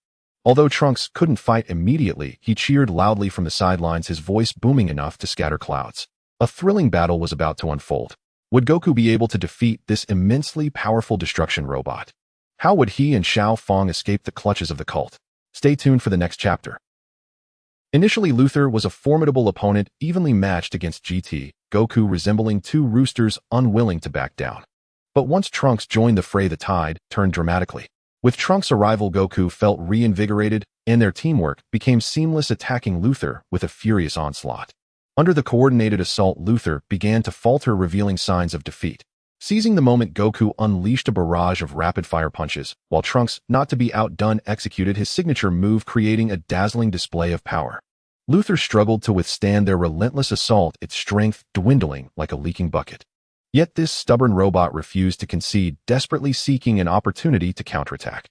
Although Trunks couldn't fight immediately, he cheered loudly from the sidelines, his voice booming enough to scatter clouds. A thrilling battle was about to unfold. Would Goku be able to defeat this immensely powerful destruction robot? How would he and Xiao Feng escape the clutches of the cult? Stay tuned for the next chapter. Initially, Luther was a formidable opponent, evenly matched against GT, Goku, resembling two roosters unwilling to back down. But once Trunks joined the fray, the tide turned dramatically. With Trunks' arrival, Goku felt reinvigorated, and their teamwork became seamless, attacking Luther with a furious onslaught. Under the coordinated assault, Luther began to falter, revealing signs of defeat. Seizing the moment, Goku unleashed a barrage of rapid-fire punches, while Trunks, not to be outdone, executed his signature move, creating a dazzling display of power. Luther struggled to withstand their relentless assault, its strength dwindling like a leaking bucket. Yet this stubborn robot refused to concede, desperately seeking an opportunity to counterattack.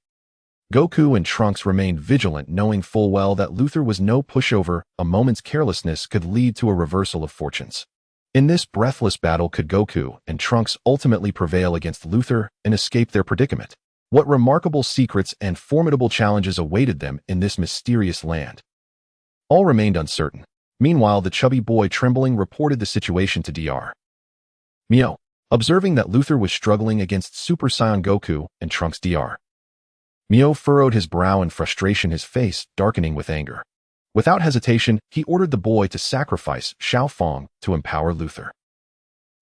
Goku and Trunks remained vigilant, knowing full well that Luther was no pushover. A moment's carelessness could lead to a reversal of fortunes. In this breathless battle, could Goku and Trunks ultimately prevail against Luther and escape their predicament? What remarkable secrets and formidable challenges awaited them in this mysterious land? All remained uncertain. Meanwhile, the chubby boy, trembling, reported the situation to Dr. Mio. Observing that Luther was struggling against Super Saiyan Goku and Trunks, Dr. Mio furrowed his brow in frustration, his face darkening with anger. Without hesitation, he ordered the boy to sacrifice Xiao Feng to empower Luther.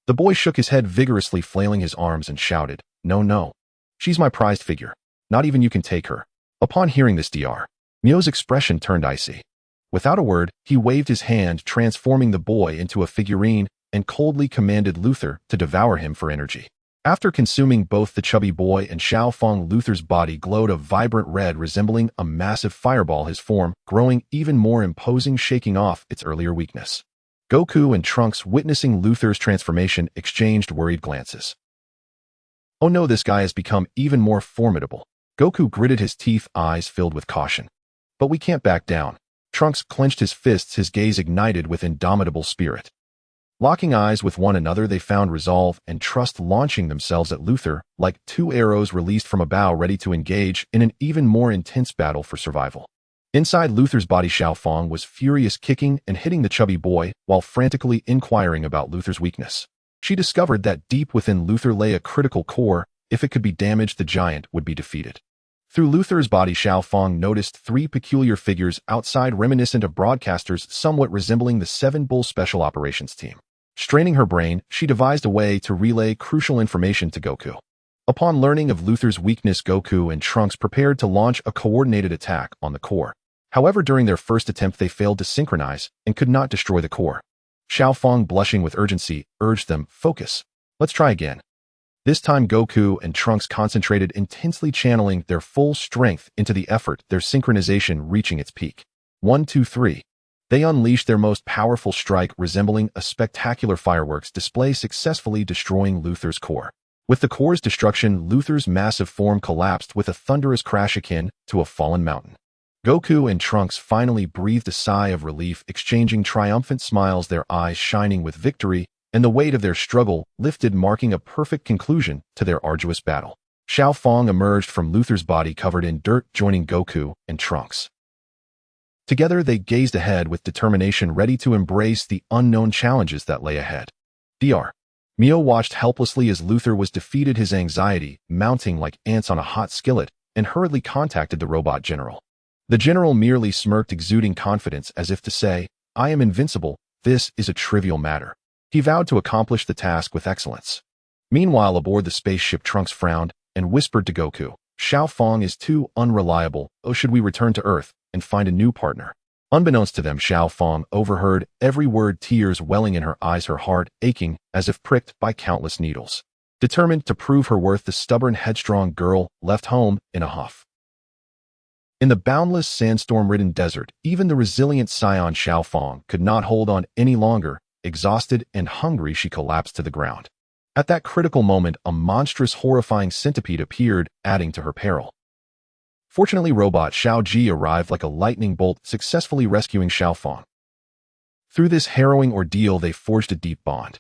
The boy shook his head vigorously, flailing his arms, and shouted, No. She's my prized figure. Not even you can take her." Upon hearing this, Dr. Mio's expression turned icy. Without a word, he waved his hand, transforming the boy into a figurine, and coldly commanded Luther to devour him for energy. After consuming both the chubby boy and Xiao Feng, Luther's body glowed a vibrant red, resembling a massive fireball, his form growing even more imposing, shaking off its earlier weakness. Goku and Trunks, witnessing Luther's transformation, exchanged worried glances. "Oh no, this guy has become even more formidable." Goku gritted his teeth, eyes filled with caution. "But we can't back down." Trunks clenched his fists, his gaze ignited with indomitable spirit. Locking eyes with one another, they found resolve and trust, launching themselves at Luther like two arrows released from a bow, ready to engage in an even more intense battle for survival. Inside Luther's body, Xiao Feng was furious, kicking and hitting the chubby boy while frantically inquiring about Luther's weakness. She discovered that deep within Luther lay a critical core. If it could be damaged, the giant would be defeated. Through Luther's body, Xiao Feng noticed three peculiar figures outside reminiscent of broadcasters somewhat resembling the Seven Bull Special Operations Team. Straining her brain, she devised a way to relay crucial information to Goku. Upon learning of Luther's weakness, Goku and Trunks prepared to launch a coordinated attack on the core. However, during their first attempt they failed to synchronize and could not destroy the core. Xiao Feng, blushing with urgency, urged them, "Focus. Let's try again." This time Goku and Trunks concentrated, intensely channeling their full strength into the effort, their synchronization reaching its peak. 1, 2, 3. They unleashed their most powerful strike, resembling a spectacular fireworks display, successfully destroying Luther's core. With the core's destruction, Luther's massive form collapsed with a thunderous crash akin to a fallen mountain. Goku and Trunks finally breathed a sigh of relief, exchanging triumphant smiles, their eyes shining with victory, and the weight of their struggle lifted, marking a perfect conclusion to their arduous battle. Xiao Feng emerged from Luther's body covered in dirt, joining Goku and Trunks. Together they gazed ahead with determination, ready to embrace the unknown challenges that lay ahead. Dr. Mio watched helplessly as Luther was defeated, his anxiety mounting like ants on a hot skillet, and hurriedly contacted the robot general. The general merely smirked, exuding confidence as if to say, "I am invincible, this is a trivial matter." He vowed to accomplish the task with excellence. Meanwhile, aboard the spaceship, Trunks frowned and whispered to Goku, "Xiao Feng is too unreliable. Oh, should we return to Earth and find a new partner?" Unbeknownst to them, Xiao Feng overheard every word, tears welling in her eyes, her heart aching as if pricked by countless needles. Determined to prove her worth, the stubborn, headstrong girl left home in a huff. In the boundless, sandstorm-ridden desert, even the resilient Saiyan Xiao Feng could not hold on any longer. Exhausted and hungry, she collapsed to the ground. At that critical moment, a monstrous, horrifying centipede appeared, adding to her peril. Fortunately, robot Xiao Ji arrived like a lightning bolt, successfully rescuing Xiao Feng. Through this harrowing ordeal, they forged a deep bond.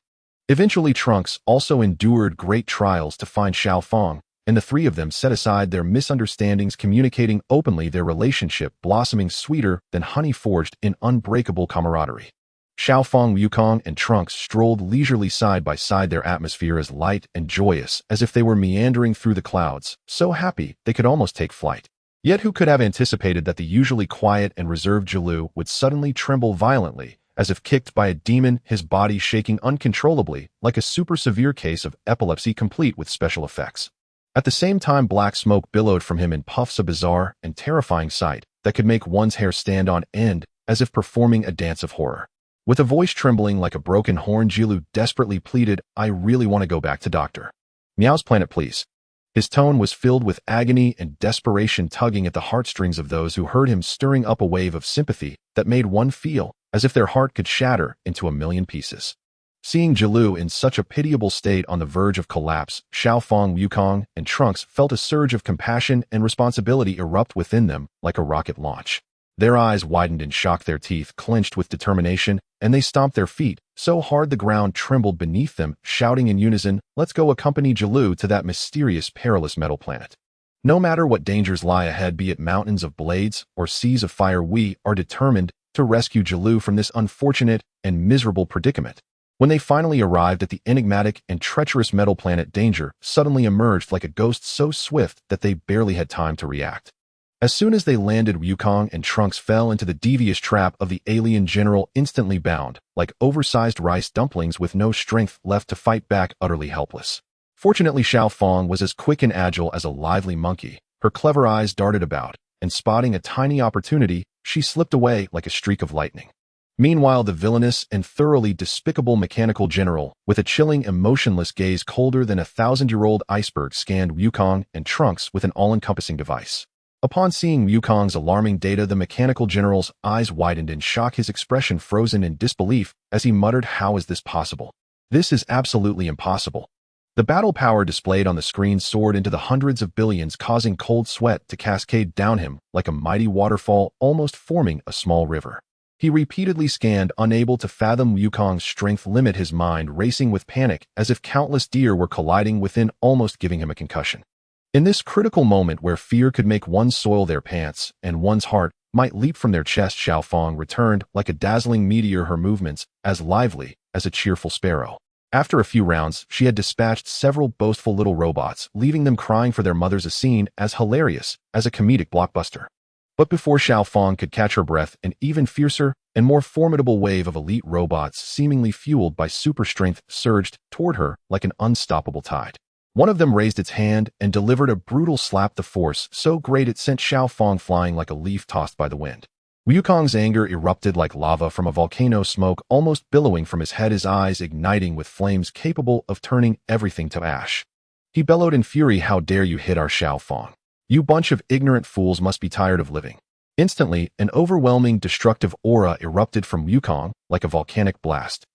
Eventually, Trunks also endured great trials to find Xiao Feng, and the three of them set aside their misunderstandings, communicating openly, their relationship blossoming sweeter than honey, forged in unbreakable camaraderie. Xiao Feng, Wukong, and Trunks strolled leisurely side by side, their atmosphere as light and joyous as if they were meandering through the clouds, so happy they could almost take flight. Yet who could have anticipated that the usually quiet and reserved Jilu would suddenly tremble violently, as if kicked by a demon, his body shaking uncontrollably like a super severe case of epilepsy, complete with special effects. At the same time, black smoke billowed from him in puffs, a bizarre and terrifying sight that could make one's hair stand on end, as if performing a dance of horror. With a voice trembling like a broken horn, Jilu desperately pleaded, "I really want to go back to Dr. Meow's planet, please." His tone was filled with agony and desperation, tugging at the heartstrings of those who heard him, stirring up a wave of sympathy that made one feel as if their heart could shatter into a million pieces. Seeing Jilu in such a pitiable state, on the verge of collapse, Xiao Feng, Wukong, and Trunks felt a surge of compassion and responsibility erupt within them like a rocket launch. Their eyes widened in shock, their teeth clenched with determination, and they stomped their feet so hard the ground trembled beneath them, shouting in unison, "Let's go accompany Jilu to that mysterious, perilous metal planet. No matter what dangers lie ahead, be it mountains of blades or seas of fire, we are determined to rescue Jilu from this unfortunate and miserable predicament." When they finally arrived at the enigmatic and treacherous metal planet, danger suddenly emerged like a ghost, so swift that they barely had time to react. As soon as they landed, Wukong and Trunks fell into the devious trap of the alien general, instantly bound, like oversized rice dumplings with no strength left to fight back, utterly helpless. Fortunately, Xiao Feng was as quick and agile as a lively monkey. Her clever eyes darted about, and spotting a tiny opportunity, she slipped away like a streak of lightning. Meanwhile, the villainous and thoroughly despicable mechanical general, with a chilling, emotionless gaze colder than a 1,000-year-old iceberg, scanned Wukong and Trunks with an all-encompassing device. Upon seeing Wukong's alarming data, the mechanical general's eyes widened in shock, his expression frozen in disbelief as he muttered, "How is this possible? This is absolutely impossible." The battle power displayed on the screen soared into the hundreds of billions, causing cold sweat to cascade down him like a mighty waterfall, almost forming a small river. He repeatedly scanned, unable to fathom Wukong's strength limit, his mind racing with panic as if countless deer were colliding within, almost giving him a concussion. In this critical moment where fear could make one soil their pants and one's heart might leap from their chest, Xiao Feng returned like a dazzling meteor, her movements as lively as a cheerful sparrow. After a few rounds, she had dispatched several boastful little robots, leaving them crying for their mothers, a scene as hilarious as a comedic blockbuster. But before Xiao Fang could catch her breath, an even fiercer and more formidable wave of elite robots, seemingly fueled by super strength, surged toward her like an unstoppable tide. One of them raised its hand and delivered a brutal slap, the force so great it sent Xiao Fang flying like a leaf tossed by the wind. Wukong's anger erupted like lava from a volcano, smoke almost billowing from his head, his eyes igniting with flames capable of turning everything to ash. He bellowed in fury, "How dare you hit our Xiao Fang? You bunch of ignorant fools must be tired of living." Instantly, an overwhelming destructive aura erupted from Wukong like a volcanic blast.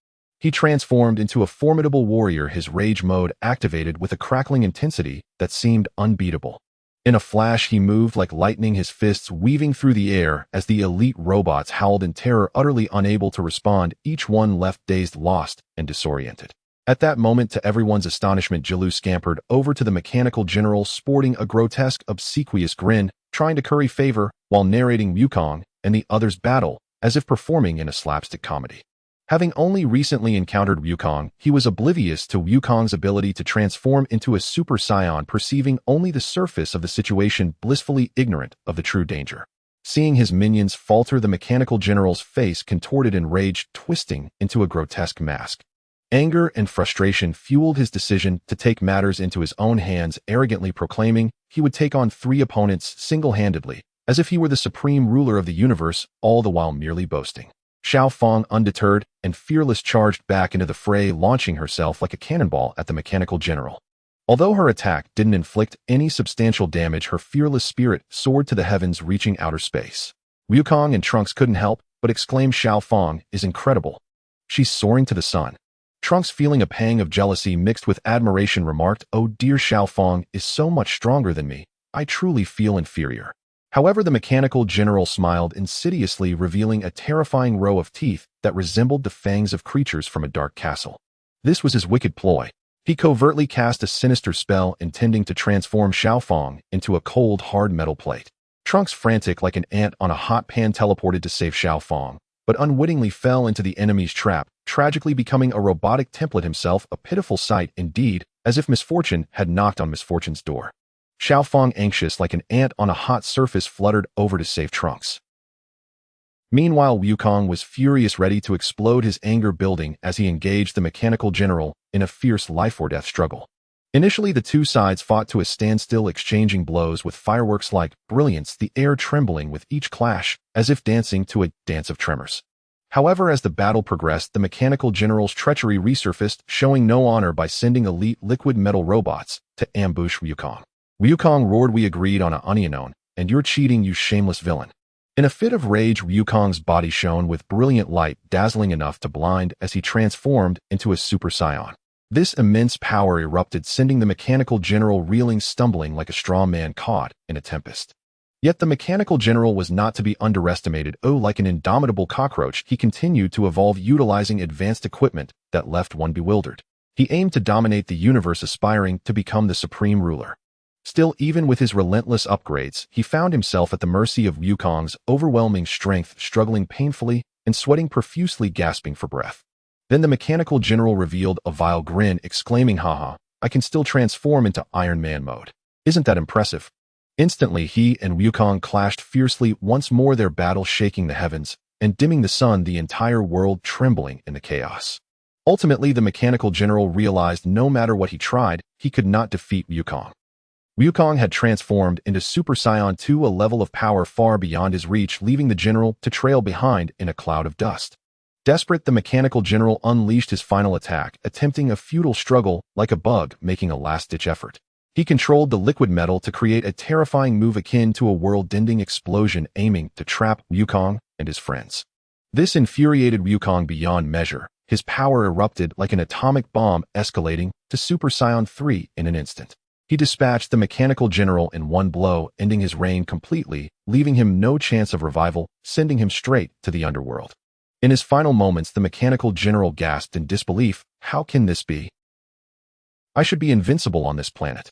He transformed into a formidable warrior, his rage mode activated with a crackling intensity that seemed unbeatable. In a flash, he moved like lightning, his fists weaving through the air as the elite robots howled in terror, utterly unable to respond, each one left dazed, lost, and disoriented. At that moment, to everyone's astonishment, Jilu scampered over to the mechanical general, sporting a grotesque, obsequious grin, trying to curry favor while narrating Wukong and the others' battle as if performing in a slapstick comedy. Having only recently encountered Wukong, he was oblivious to Wukong's ability to transform into a Super Saiyan, perceiving only the surface of the situation, blissfully ignorant of the true danger. Seeing his minions falter, the mechanical general's face contorted in rage, twisting into a grotesque mask. Anger and frustration fueled his decision to take matters into his own hands, arrogantly proclaiming he would take on 3 opponents single-handedly, as if he were the supreme ruler of the universe, all the while merely boasting. Xiao Fang, undeterred and fearless, charged back into the fray, launching herself like a cannonball at the mechanical general. Although her attack didn't inflict any substantial damage, her fearless spirit soared to the heavens, reaching outer space. Wukong and Trunks couldn't help but exclaim, "Xiao Fang is incredible. She's soaring to the sun." Trunks, feeling a pang of jealousy mixed with admiration, remarked, "Oh dear, Xiao Fang is so much stronger than me. I truly feel inferior." However, the mechanical general smiled insidiously, revealing a terrifying row of teeth that resembled the fangs of creatures from a dark castle. This was his wicked ploy. He covertly cast a sinister spell intending to transform Xiao Fang into a cold, hard metal plate. Trunks, frantic like an ant on a hot pan, teleported to save Xiao Fang, but unwittingly fell into the enemy's trap, tragically becoming a robotic template himself, a pitiful sight indeed, as if misfortune had knocked on misfortune's door. Xiao Fang, anxious like an ant on a hot surface, fluttered over to save Trunks. Meanwhile, Wukong was furious, ready to explode, his anger building as he engaged the mechanical general in a fierce life-or-death struggle. Initially, the two sides fought to a standstill, exchanging blows with fireworks-like brilliance, the air trembling with each clash, as if dancing to a dance of tremors. However, as the battle progressed, the mechanical general's treachery resurfaced, showing no honor by sending elite liquid metal robots to ambush Wukong. Wukong roared, "We agreed on a onion, and you're cheating, you shameless villain." In a fit of rage, Wukong's body shone with brilliant light, dazzling enough to blind as he transformed into a Super Saiyan. This immense power erupted, sending the mechanical general reeling, stumbling like a straw man caught in a tempest. Yet the mechanical general was not to be underestimated. Oh, like an indomitable cockroach, he continued to evolve, utilizing advanced equipment that left one bewildered. He aimed to dominate the universe, aspiring to become the supreme ruler. Still, even with his relentless upgrades, he found himself at the mercy of Wukong's overwhelming strength, struggling painfully and sweating profusely, gasping for breath. Then the mechanical general revealed a vile grin, exclaiming, "Haha, I can still transform into Iron Man mode. Isn't that impressive?" Instantly, he and Wukong clashed fiercely once more, their battle shaking the heavens and dimming the sun, the entire world trembling in the chaos. Ultimately, the mechanical general realized no matter what he tried, he could not defeat Wukong. Wukong had transformed into Super Saiyan 2, a level of power far beyond his reach, leaving the general to trail behind in a cloud of dust. Desperate, the mechanical general unleashed his final attack, attempting a futile struggle like a bug, making a last-ditch effort. He controlled the liquid metal to create a terrifying move akin to a world-ending explosion, aiming to trap Wukong and his friends. This infuriated Wukong beyond measure. His power erupted like an atomic bomb, escalating to Super Saiyan 3 in an instant. He dispatched the mechanical general in one blow, ending his reign completely, leaving him no chance of revival, sending him straight to the underworld. In his final moments, the mechanical general gasped in disbelief, "How can this be? I should be invincible on this planet."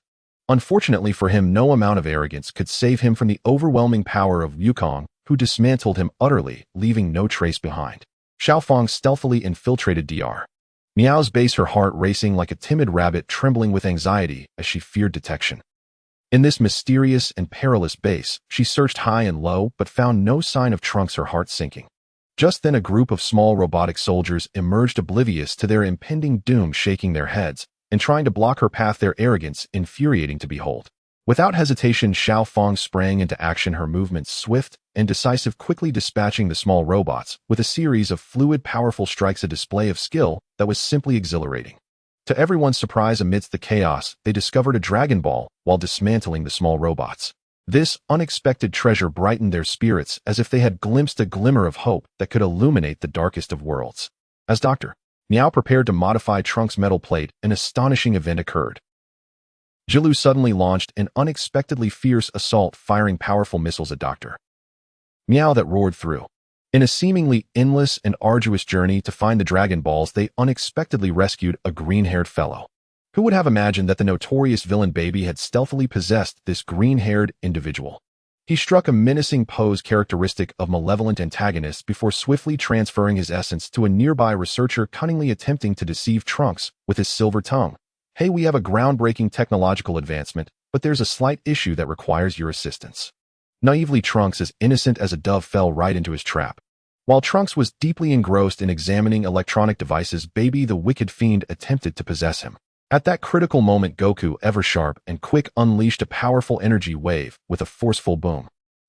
Unfortunately for him, no amount of arrogance could save him from the overwhelming power of Wukong, who dismantled him utterly, leaving no trace behind. Xiao Fang stealthily infiltrated Dr. Miao's base, her heart racing like a timid rabbit trembling with anxiety as she feared detection. In this mysterious and perilous base, she searched high and low but found no sign of Trunks, her heart sinking. Just then a group of small robotic soldiers emerged oblivious to their impending doom, shaking their heads and trying to block her path, their arrogance infuriating to behold. Without hesitation, Xiao Feng sprang into action, her movements swift and decisive, quickly dispatching the small robots with a series of fluid, powerful strikes, a display of skill that was simply exhilarating. To everyone's surprise, amidst the chaos, they discovered a Dragon Ball while dismantling the small robots. This unexpected treasure brightened their spirits as if they had glimpsed a glimmer of hope that could illuminate the darkest of worlds. As Dr. Miao prepared to modify Trunks' metal plate, an astonishing event occurred. Jilu suddenly launched an unexpectedly fierce assault, firing powerful missiles at Dr. Miao that roared through. In a seemingly endless and arduous journey to find the Dragon Balls, they unexpectedly rescued a green-haired fellow. Who would have imagined that the notorious villain Baby had stealthily possessed this green-haired individual? He struck a menacing pose characteristic of malevolent antagonists before swiftly transferring his essence to a nearby researcher, cunningly attempting to deceive Trunks with his silver tongue. Hey, we have a groundbreaking technological advancement, but there's a slight issue that requires your assistance. Naively, Trunks, as innocent as a dove, fell right into his trap. While Trunks was deeply engrossed in examining electronic devices, Baby, the wicked fiend, attempted to possess him. At that critical moment, Goku, ever sharp and quick, unleashed a powerful energy wave with a forceful boom.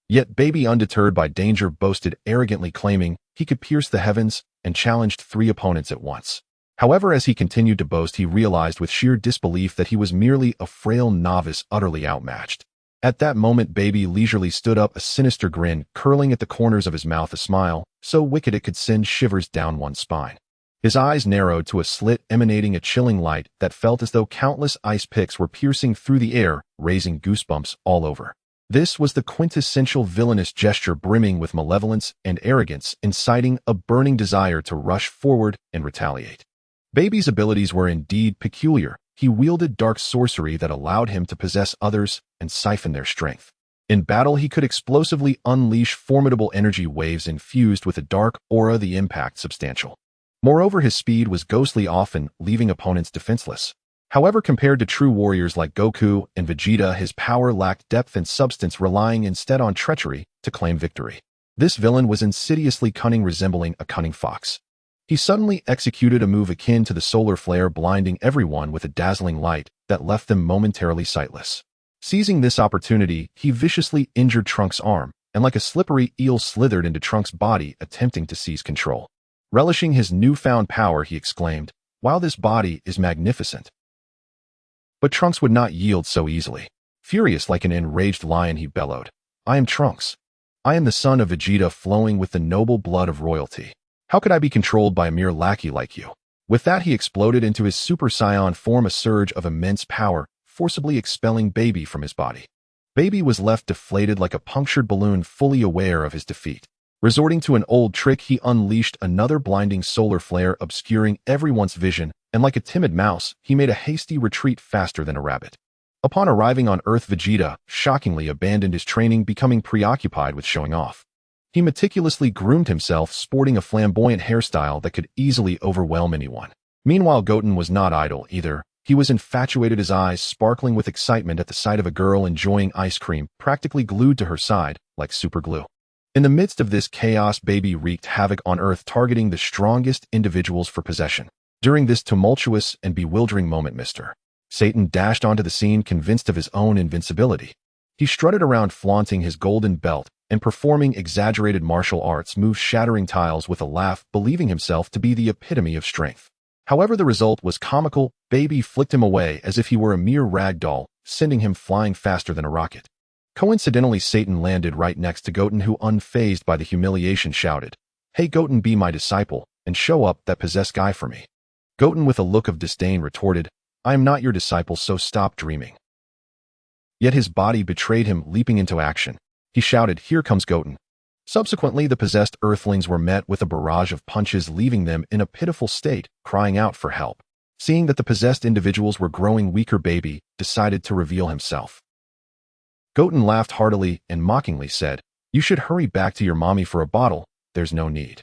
Yet Baby, undeterred by danger, boasted arrogantly, claiming he could pierce the heavens, and challenged 3 opponents at once. However, as he continued to boast, he realized with sheer disbelief that he was merely a frail novice, utterly outmatched. At that moment, Baby leisurely stood up, a sinister grin curling at the corners of his mouth, a smile so wicked it could send shivers down one's spine. His eyes narrowed to a slit emanating a chilling light that felt as though countless ice picks were piercing through the air, raising goosebumps all over. This was the quintessential villainous gesture, brimming with malevolence and arrogance, inciting a burning desire to rush forward and retaliate. Baby's abilities were indeed peculiar. He wielded dark sorcery that allowed him to possess others and siphon their strength. In battle, he could explosively unleash formidable energy waves infused with a dark aura, the impact substantial. Moreover, his speed was ghostly, often leaving opponents defenseless. However, compared to true warriors like Goku and Vegeta, his power lacked depth and substance, relying instead on treachery to claim victory. This villain was insidiously cunning, resembling a cunning fox. He suddenly executed a move akin to the solar flare, blinding everyone with a dazzling light that left them momentarily sightless. Seizing this opportunity, he viciously injured Trunks' arm, and like a slippery eel slithered into Trunks' body, attempting to seize control. Relishing his newfound power, he exclaimed, "Wow, this body is magnificent." But Trunks would not yield so easily. Furious like an enraged lion, he bellowed, "I am Trunks. I am the son of Vegeta, flowing with the noble blood of royalty. How could I be controlled by a mere lackey like you?" With that, he exploded into his Super Saiyan form, a surge of immense power, forcibly expelling Baby from his body. Baby was left deflated like a punctured balloon, fully aware of his defeat. Resorting to an old trick, he unleashed another blinding solar flare, obscuring everyone's vision, and like a timid mouse, he made a hasty retreat faster than a rabbit. Upon arriving on Earth, Vegeta shockingly abandoned his training, becoming preoccupied with showing off. He meticulously groomed himself, sporting a flamboyant hairstyle that could easily overwhelm anyone. Meanwhile, Goten was not idle either. He was infatuated, his eyes sparkling with excitement at the sight of a girl enjoying ice cream, practically glued to her side like super glue. In the midst of this chaos, Baby wreaked havoc on Earth, targeting the strongest individuals for possession. During this tumultuous and bewildering moment, Mr. Satan dashed onto the scene, convinced of his own invincibility. He strutted around, flaunting his golden belt and performing exaggerated martial arts moves, shattering tiles with a laugh, believing himself to be the epitome of strength. However, the result was comical. Baby flicked him away as if he were a mere rag doll, sending him flying faster than a rocket. Coincidentally, Satan landed right next to Goten, who, unfazed by the humiliation, shouted, "Hey Goten, be my disciple and show up that possessed guy for me." Goten, with a look of disdain, retorted, "I am not your disciple, so stop dreaming." Yet his body betrayed him. Leaping into action, he shouted, "Here comes Goten." Subsequently, the possessed Earthlings were met with a barrage of punches, leaving them in a pitiful state, crying out for help. Seeing that the possessed individuals were growing weaker, Baby decided to reveal himself. Goten laughed heartily and mockingly said, "You should hurry back to your mommy for a bottle. There's no need."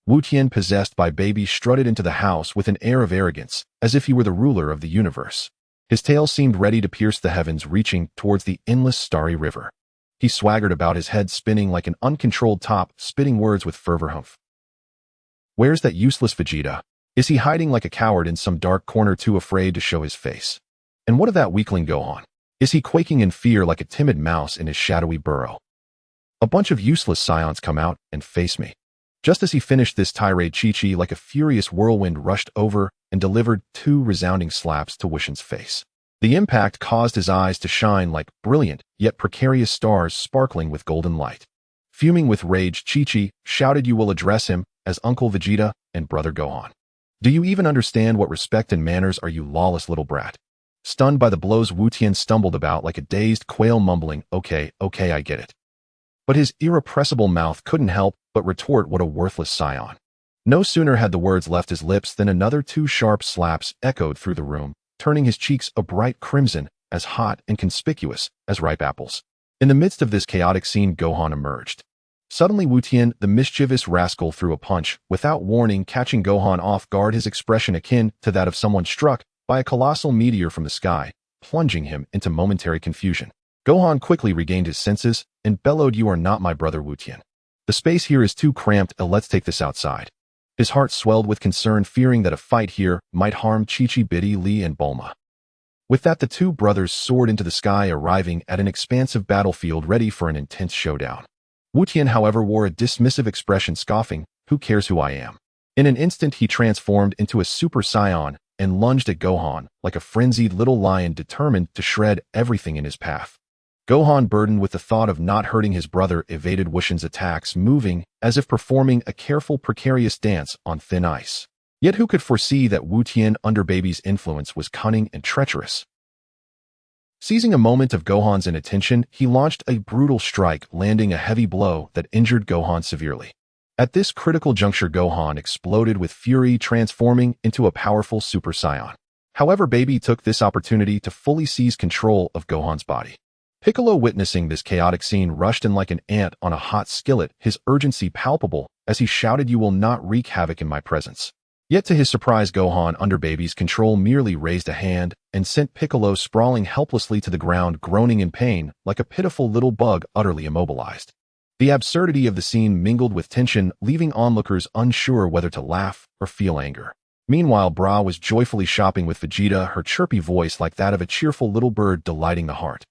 Wu Tian, possessed by baby, strutted into the house with an air of arrogance, as if he were the ruler of the universe. His tail seemed ready to pierce the heavens, reaching towards the endless starry river. He swaggered about, his head spinning like an uncontrolled top, spitting words with fervor. Humph. Where's that useless Vegeta? Is he hiding like a coward in some dark corner, too afraid to show his face? And what of that weakling Gohan? Is he quaking in fear like a timid mouse in his shadowy burrow? A bunch of useless Saiyans come out and face me. Just as he finished this tirade, Chi-Chi, like a furious whirlwind, rushed over and delivered 2 resounding slaps to Wushan's face. The impact caused his eyes to shine like brilliant yet precarious stars sparkling with golden light. Fuming with rage, Chi-Chi shouted, "You will address him as Uncle Vegeta and Brother Gohan. Do you even understand what respect and manners are, you lawless little brat?" Stunned by the blows, Wu Tian stumbled about like a dazed quail, mumbling, okay, I get it." But his irrepressible mouth couldn't help but retort, "What a worthless Saiyan." No sooner had the words left his lips than another 2 sharp slaps echoed through the room, turning his cheeks a bright crimson, as hot and conspicuous as ripe apples. In the midst of this chaotic scene, Gohan emerged. Suddenly, Wu Tian, the mischievous rascal, threw a punch, without warning, catching Gohan off guard, his expression akin to that of someone struck by a colossal meteor from the sky, plunging him into momentary confusion. Gohan quickly regained his senses and bellowed, "You are not my brother, Wu Tian. The space here is too cramped, let's take this outside." His heart swelled with concern, fearing that a fight here might harm Chi-Chi, Biddy, Lee, and Bulma. With that, the 2 brothers soared into the sky, arriving at an expansive battlefield ready for an intense showdown. Wu Tian, however, wore a dismissive expression, scoffing, "Who cares who I am?" In an instant, he transformed into a Super Saiyan and lunged at Gohan like a frenzied little lion determined to shred everything in his path. Gohan, burdened with the thought of not hurting his brother, evaded Wushan's attacks, moving as if performing a careful, precarious dance on thin ice. Yet who could foresee that Wu Tian, under baby's influence, was cunning and treacherous? Seizing a moment of Gohan's inattention, he launched a brutal strike, landing a heavy blow that injured Gohan severely. At this critical juncture, Gohan exploded with fury, transforming into a powerful Super Saiyan. However, baby took this opportunity to fully seize control of Gohan's body. Piccolo, witnessing this chaotic scene, rushed in like an ant on a hot skillet, his urgency palpable as he shouted, "You will not wreak havoc in my presence." Yet to his surprise, Gohan, under baby's control, merely raised a hand and sent Piccolo sprawling helplessly to the ground, groaning in pain like a pitiful little bug utterly immobilized. The absurdity of the scene mingled with tension, leaving onlookers unsure whether to laugh or feel anger. Meanwhile, Bra was joyfully shopping with Vegeta, her chirpy voice like that of a cheerful little bird delighting the heart.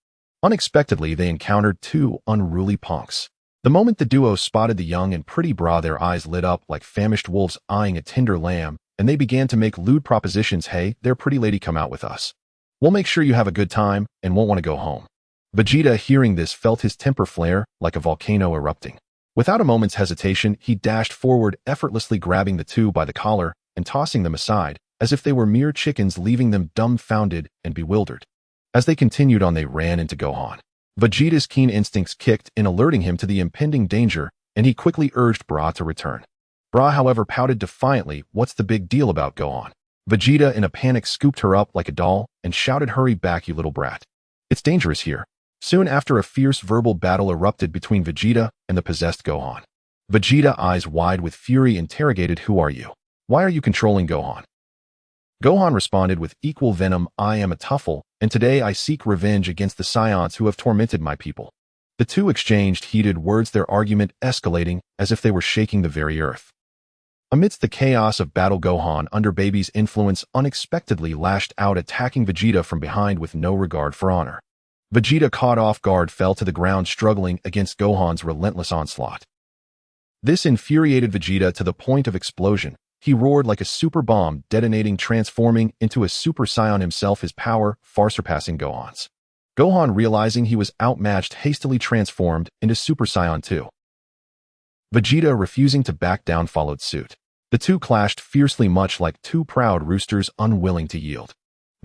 Unexpectedly, they encountered 2 unruly punks. The moment the duo spotted the young and pretty Bra, their eyes lit up like famished wolves eyeing a tender lamb, and they began to make lewd propositions. "Hey, there, pretty lady, come out with us. We'll make sure you have a good time and won't want to go home." Vegeta, hearing this, felt his temper flare like a volcano erupting. Without a moment's hesitation, he dashed forward, effortlessly grabbing the 2 by the collar and tossing them aside, as if they were mere chickens, leaving them dumbfounded and bewildered. As they continued on, they ran into Gohan. Vegeta's keen instincts kicked in, alerting him to the impending danger, and he quickly urged Bra to return. Bra, however, pouted defiantly, "What's the big deal about Gohan?" Vegeta, in a panic, scooped her up like a doll and shouted, "Hurry back, you little brat. It's dangerous here." Soon after, a fierce verbal battle erupted between Vegeta and the possessed Gohan. Vegeta, eyes wide with fury, interrogated, "Who are you? Why are you controlling Gohan?" Gohan responded with equal venom, "I am a Tuffle, and today I seek revenge against the Saiyans who have tormented my people." The 2 exchanged heated words, their argument escalating as if they were shaking the very earth. Amidst the chaos of battle, Gohan, under baby's influence, unexpectedly lashed out, attacking Vegeta from behind with no regard for honor. Vegeta, caught off guard, fell to the ground, struggling against Gohan's relentless onslaught. This infuriated Vegeta to the point of explosion. He roared like a super bomb, detonating, transforming into a Super Saiyan himself, his power far surpassing Gohan's. Gohan, realizing he was outmatched, hastily transformed into Super Saiyan 2. Vegeta, refusing to back down, followed suit. The 2 clashed fiercely, much like 2 proud roosters unwilling to yield.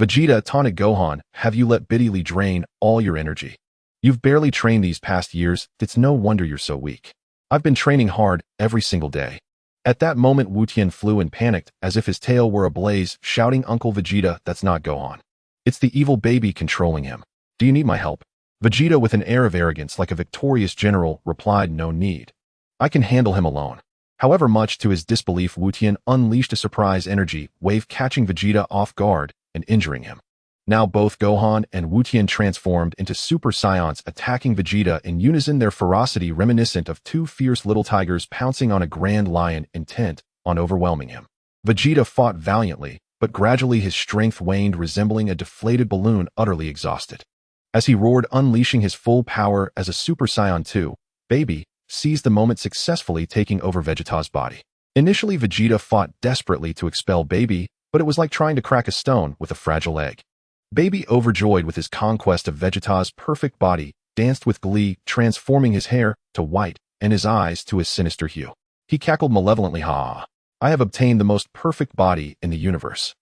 Vegeta taunted Gohan, "Have you let Biddy drain all your energy? You've barely trained these past years, it's no wonder you're so weak. I've been training hard every single day." At that moment, Wu Tian flew and panicked as if his tail were ablaze, shouting, "Uncle Vegeta, that's not Gohan. It's the evil baby controlling him. Do you need my help?" Vegeta, with an air of arrogance like a victorious general, replied, "No need. I can handle him alone." However, much to his disbelief, Wu-Tian unleashed a surprise energy wave, catching Vegeta off guard and injuring him. Now both Gohan and Wu-Tian transformed into Super Saiyans, attacking Vegeta in unison, their ferocity reminiscent of two fierce little tigers pouncing on a grand lion, intent on overwhelming him. Vegeta fought valiantly, but gradually his strength waned, resembling a deflated balloon utterly exhausted. As he roared, unleashing his full power as a Super Saiyan 2, Baby seized the moment, successfully taking over Vegeta's body. Initially, Vegeta fought desperately to expel Baby, but it was like trying to crack a stone with a fragile egg. Baby, overjoyed with his conquest of Vegeta's perfect body, danced with glee, transforming his hair to white and his eyes to a sinister hue. He cackled malevolently, "Ha! I have obtained the most perfect body in the universe.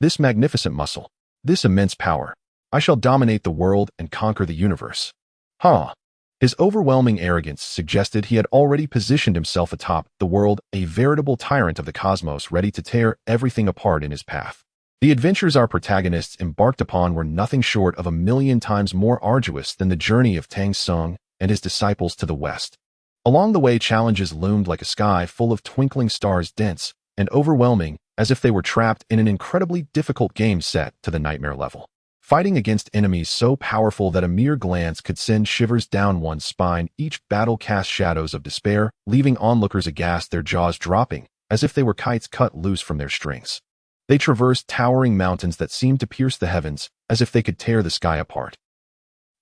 This magnificent muscle, this immense power. I shall dominate the world and conquer the universe. Ha!" His overwhelming arrogance suggested he had already positioned himself atop the world, a veritable tyrant of the cosmos, ready to tear everything apart in his path. The adventures our protagonists embarked upon were nothing short of 1,000,000 times more arduous than the journey of Tang Sung and his disciples to the west. Along the way, challenges loomed like a sky full of twinkling stars, dense and overwhelming, as if they were trapped in an incredibly difficult game set to the nightmare level. Fighting against enemies so powerful that a mere glance could send shivers down one's spine, each battle cast shadows of despair, leaving onlookers aghast, their jaws dropping as if they were kites cut loose from their strings. They traversed towering mountains that seemed to pierce the heavens, as if they could tear the sky apart.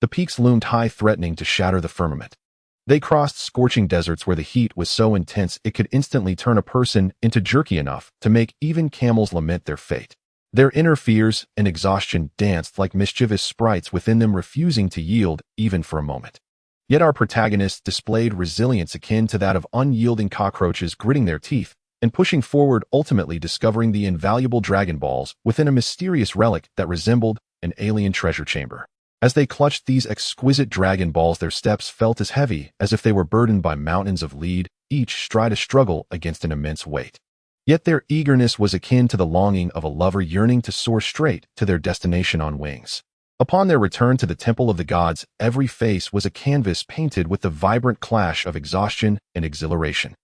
The peaks loomed high, threatening to shatter the firmament. They crossed scorching deserts where the heat was so intense it could instantly turn a person into jerky enough to make even camels lament their fate. Their inner fears and exhaustion danced like mischievous sprites within them, refusing to yield even for a moment. Yet our protagonists displayed resilience akin to that of unyielding cockroaches, gritting their teeth and pushing forward, ultimately discovering the invaluable Dragon Balls within a mysterious relic that resembled an alien treasure chamber. As they clutched these exquisite Dragon Balls, their steps felt as heavy as if they were burdened by mountains of lead, each stride a struggle against an immense weight. Yet their eagerness was akin to the longing of a lover yearning to soar straight to their destination on wings. Upon their return to the Temple of the Gods, every face was a canvas painted with the vibrant clash of exhaustion and exhilaration.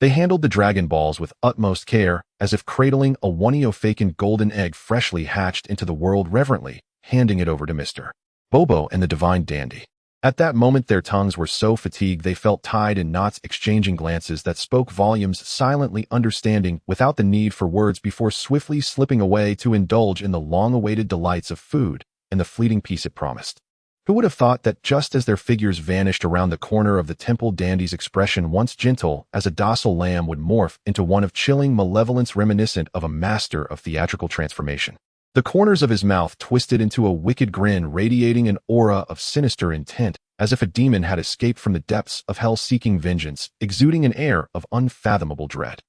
They handled the Dragon Balls with utmost care, as if cradling a Wonio-faken golden egg freshly hatched into the world, reverently handing it over to Mr. Bobo and the Divine Dandy. At that moment, their tongues were so fatigued they felt tied in knots, exchanging glances that spoke volumes, silently understanding without the need for words, before swiftly slipping away to indulge in the long-awaited delights of food and the fleeting peace it promised. Who would have thought that just as their figures vanished around the corner of the temple, Dandy's expression, once gentle as a docile lamb, would morph into one of chilling malevolence, reminiscent of a master of theatrical transformation. The corners of his mouth twisted into a wicked grin, radiating an aura of sinister intent, as if a demon had escaped from the depths of hell seeking vengeance, exuding an air of unfathomable dread.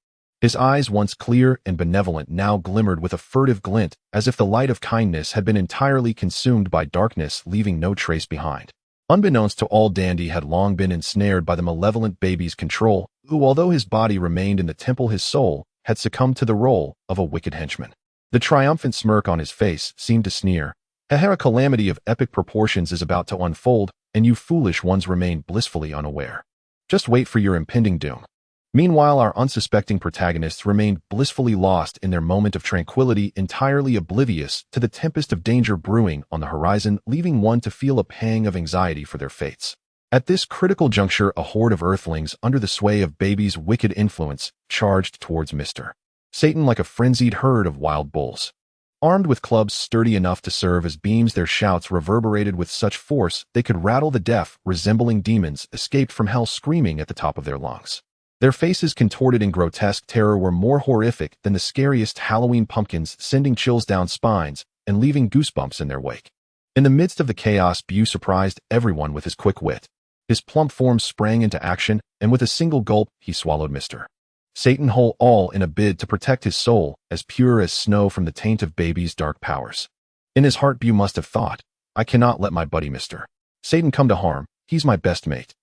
His eyes, once clear and benevolent, now glimmered with a furtive glint, as if the light of kindness had been entirely consumed by darkness, leaving no trace behind. Unbeknownst to all, Dandy had long been ensnared by the malevolent Baby's control, who, although his body remained in the temple, his soul had succumbed to the role of a wicked henchman. The triumphant smirk on his face seemed to sneer. A calamity of epic proportions is about to unfold, and you foolish ones remain blissfully unaware. Just wait for your impending doom. Meanwhile, our unsuspecting protagonists remained blissfully lost in their moment of tranquility, entirely oblivious to the tempest of danger brewing on the horizon, leaving one to feel a pang of anxiety for their fates. At this critical juncture, a horde of Earthlings, under the sway of Baby's wicked influence, charged towards Mr. Satan like a frenzied herd of wild bulls. Armed with clubs sturdy enough to serve as beams, their shouts reverberated with such force they could rattle the deaf, resembling demons escaped from hell, screaming at the top of their lungs. Their faces, contorted in grotesque terror, were more horrific than the scariest Halloween pumpkins, sending chills down spines and leaving goosebumps in their wake. In the midst of the chaos, Bu surprised everyone with his quick wit. His plump form sprang into action, and with a single gulp, he swallowed Mr. Satan whole, all in a bid to protect his soul, as pure as snow from the taint of Baby's dark powers. In his heart, Bu must have thought, I cannot let my buddy Mr. Satan come to harm. He's my best mate.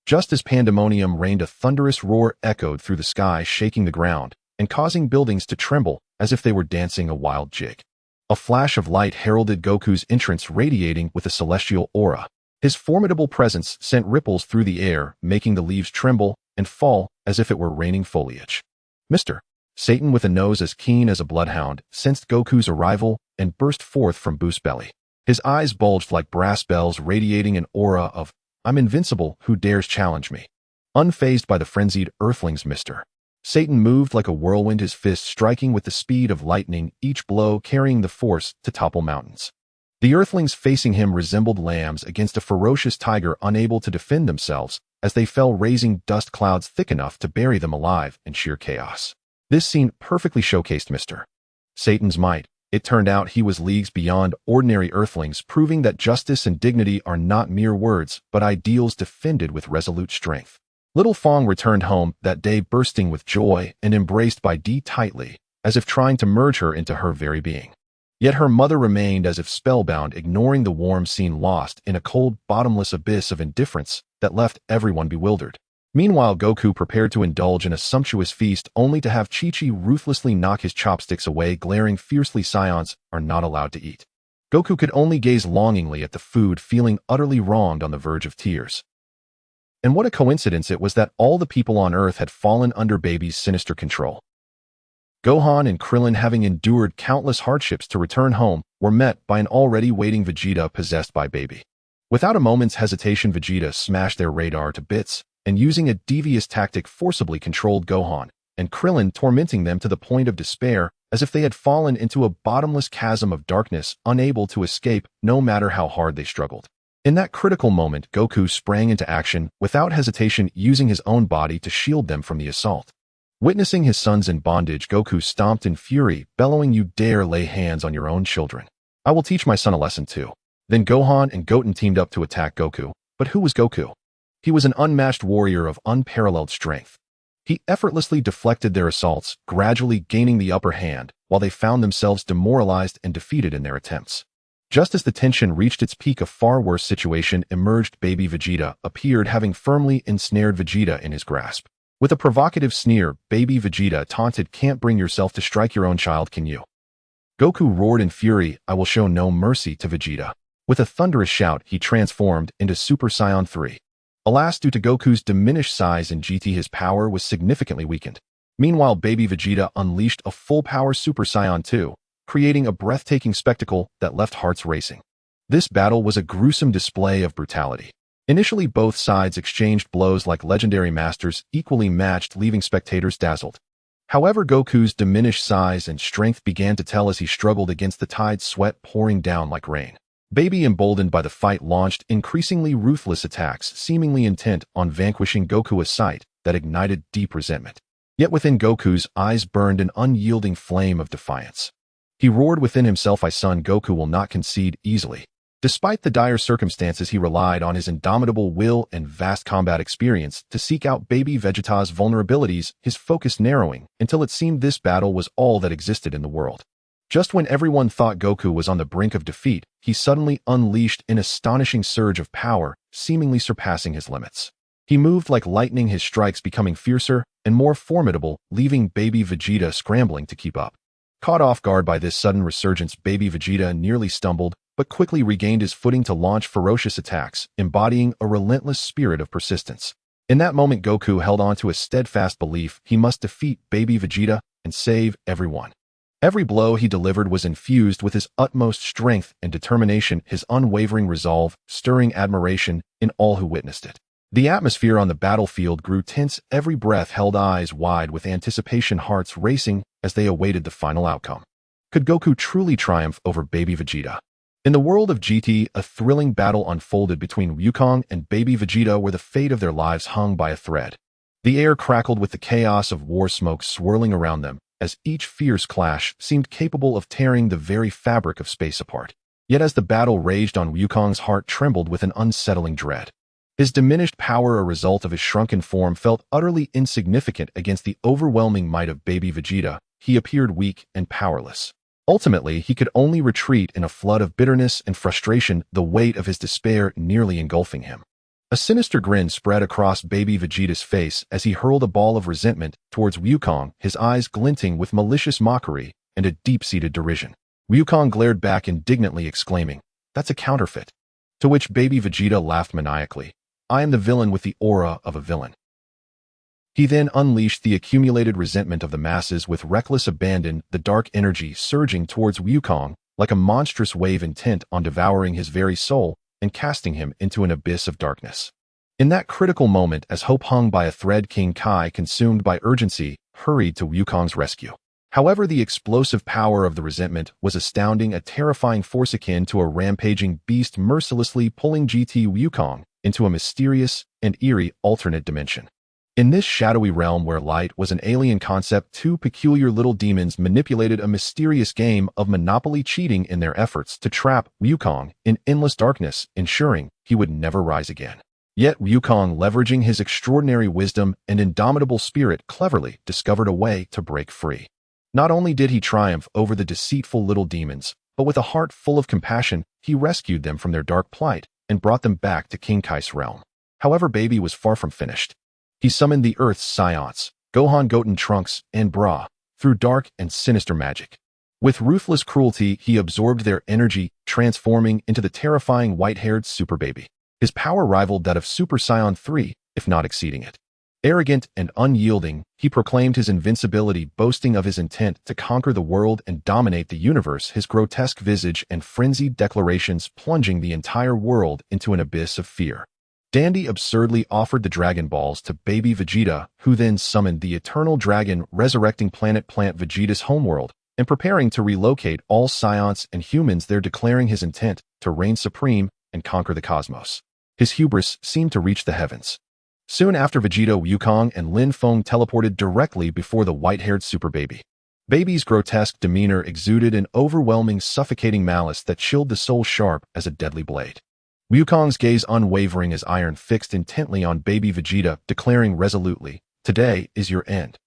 Just as pandemonium reigned, a thunderous roar echoed through the sky, shaking the ground and causing buildings to tremble as if they were dancing a wild jig. A flash of light heralded Goku's entrance, radiating with a celestial aura. His formidable presence sent ripples through the air, making the leaves tremble and fall as if it were raining foliage. Mr. Satan, with a nose as keen as a bloodhound, sensed Goku's arrival and burst forth from Boo's belly. His eyes bulged like brass bells, radiating an aura of, "I'm invincible, who dares challenge me?" Unfazed by the frenzied Earthlings, Mr. Satan moved like a whirlwind, his fists striking with the speed of lightning, each blow carrying the force to topple mountains. The Earthlings facing him resembled lambs against a ferocious tiger, unable to defend themselves, as they fell, raising dust clouds thick enough to bury them alive in sheer chaos. This scene perfectly showcased Mr. Satan's might. It turned out he was leagues beyond ordinary Earthlings, proving that justice and dignity are not mere words, but ideals defended with resolute strength. Little Feng returned home that day bursting with joy and embraced by Dee tightly, as if trying to merge her into her very being. Yet her mother remained as if spellbound, ignoring the warm scene, lost in a cold, bottomless abyss of indifference that left everyone bewildered. Meanwhile, Goku prepared to indulge in a sumptuous feast, only to have Chi-Chi ruthlessly knock his chopsticks away, glaring fiercely. Saiyans are not allowed to eat. Goku could only gaze longingly at the food, feeling utterly wronged, on the verge of tears. And what a coincidence it was that all the people on Earth had fallen under Baby's sinister control. Gohan and Krillin, having endured countless hardships to return home, were met by an already waiting Vegeta possessed by Baby. Without a moment's hesitation, Vegeta smashed their radar to bits, and using a devious tactic forcibly controlled Gohan and Krillin, tormenting them to the point of despair, as if they had fallen into a bottomless chasm of darkness, unable to escape no matter how hard they struggled. In that critical moment, Goku sprang into action, without hesitation, using his own body to shield them from the assault. Witnessing his sons in bondage, Goku stomped in fury, bellowing, "You dare lay hands on your own children? I will teach my son a lesson too." Then Gohan and Goten teamed up to attack Goku. But who was Goku? He was an unmatched warrior of unparalleled strength. He effortlessly deflected their assaults, gradually gaining the upper hand, while they found themselves demoralized and defeated in their attempts. Just as the tension reached its peak, a far worse situation emerged. Baby Vegeta appeared, having firmly ensnared Vegeta in his grasp. With a provocative sneer, Baby Vegeta taunted, "Can't bring yourself to strike your own child, can you?" Goku roared in fury, "I will show no mercy to Vegeta." With a thunderous shout, he transformed into Super Saiyan 3. Alas, due to Goku's diminished size and GT, his power was significantly weakened. Meanwhile, Baby Vegeta unleashed a full-power Super Saiyan 2, creating a breathtaking spectacle that left hearts racing. This battle was a gruesome display of brutality. Initially, both sides exchanged blows like legendary masters, equally matched, leaving spectators dazzled. However, Goku's diminished size and strength began to tell as he struggled against the tide, sweat pouring down like rain. Baby, emboldened by the fight, launched increasingly ruthless attacks, seemingly intent on vanquishing Goku, a sight that ignited deep resentment. Yet within Goku's eyes burned an unyielding flame of defiance. He roared within himself, "My son Goku will not concede easily." Despite the dire circumstances, he relied on his indomitable will and vast combat experience to seek out Baby Vegeta's vulnerabilities, his focus narrowing until it seemed this battle was all that existed in the world. Just when everyone thought Goku was on the brink of defeat, he suddenly unleashed an astonishing surge of power, seemingly surpassing his limits. He moved like lightning, his strikes becoming fiercer and more formidable, leaving Baby Vegeta scrambling to keep up. Caught off guard by this sudden resurgence, Baby Vegeta nearly stumbled, but quickly regained his footing to launch ferocious attacks, embodying a relentless spirit of persistence. In that moment, Goku held on to a steadfast belief he must defeat Baby Vegeta and save everyone. Every blow he delivered was infused with his utmost strength and determination, his unwavering resolve stirring admiration in all who witnessed it. The atmosphere on the battlefield grew tense, every breath held, eyes wide with anticipation, hearts racing as they awaited the final outcome. Could Goku truly triumph over Baby Vegeta? In the world of GT, a thrilling battle unfolded between Wukong and Baby Vegeta, where the fate of their lives hung by a thread. The air crackled with the chaos of war smoke swirling around them, as each fierce clash seemed capable of tearing the very fabric of space apart. Yet as the battle raged on, Wukong's heart trembled with an unsettling dread. His diminished power, a result of his shrunken form, felt utterly insignificant against the overwhelming might of Baby Vegeta. He appeared weak and powerless. Ultimately, he could only retreat in a flood of bitterness and frustration, the weight of his despair nearly engulfing him. A sinister grin spread across Baby Vegeta's face as he hurled a ball of resentment towards Wukong, his eyes glinting with malicious mockery and a deep-seated derision. Wukong glared back indignantly, exclaiming, "That's a counterfeit." To which Baby Vegeta laughed maniacally, "I am the villain with the aura of a villain." He then unleashed the accumulated resentment of the masses with reckless abandon, the dark energy surging towards Wukong like a monstrous wave intent on devouring his very soul and casting him into an abyss of darkness. In that critical moment, as hope hung by a thread, King Kai, consumed by urgency, hurried to Wukong's rescue. However, the explosive power of the resentment was astounding, a terrifying force akin to a rampaging beast mercilessly pulling GT Wukong into a mysterious and eerie alternate dimension. In this shadowy realm where light was an alien concept, two peculiar little demons manipulated a mysterious game of Monopoly, cheating in their efforts to trap Wukong in endless darkness, ensuring he would never rise again. Yet Wukong, leveraging his extraordinary wisdom and indomitable spirit, cleverly discovered a way to break free. Not only did he triumph over the deceitful little demons, but with a heart full of compassion, he rescued them from their dark plight and brought them back to King Kai's realm. However, Baby was far from finished. He summoned the Earth's Saiyans, Gohan, Goten, Trunks, and Bra, through dark and sinister magic. With ruthless cruelty, he absorbed their energy, transforming into the terrifying white-haired Super Baby. His power rivaled that of Super Saiyan 3, if not exceeding it. Arrogant and unyielding, he proclaimed his invincibility, boasting of his intent to conquer the world and dominate the universe, his grotesque visage and frenzied declarations plunging the entire world into an abyss of fear. Dandy absurdly offered the Dragon Balls to baby Vegeta, who then summoned the Eternal Dragon, resurrecting Plant Vegeta's homeworld, and preparing to relocate all Saiyans and humans there, declaring his intent to reign supreme and conquer the cosmos. His hubris seemed to reach the heavens. Soon after, Vegeta, Wukong, and Lin Feng teleported directly before the white-haired Super Baby. Baby's grotesque demeanor exuded an overwhelming, suffocating malice that chilled the soul sharp as a deadly blade. Wukong's gaze unwavering as iron fixed intently on baby Vegeta, declaring resolutely, "Today is your end."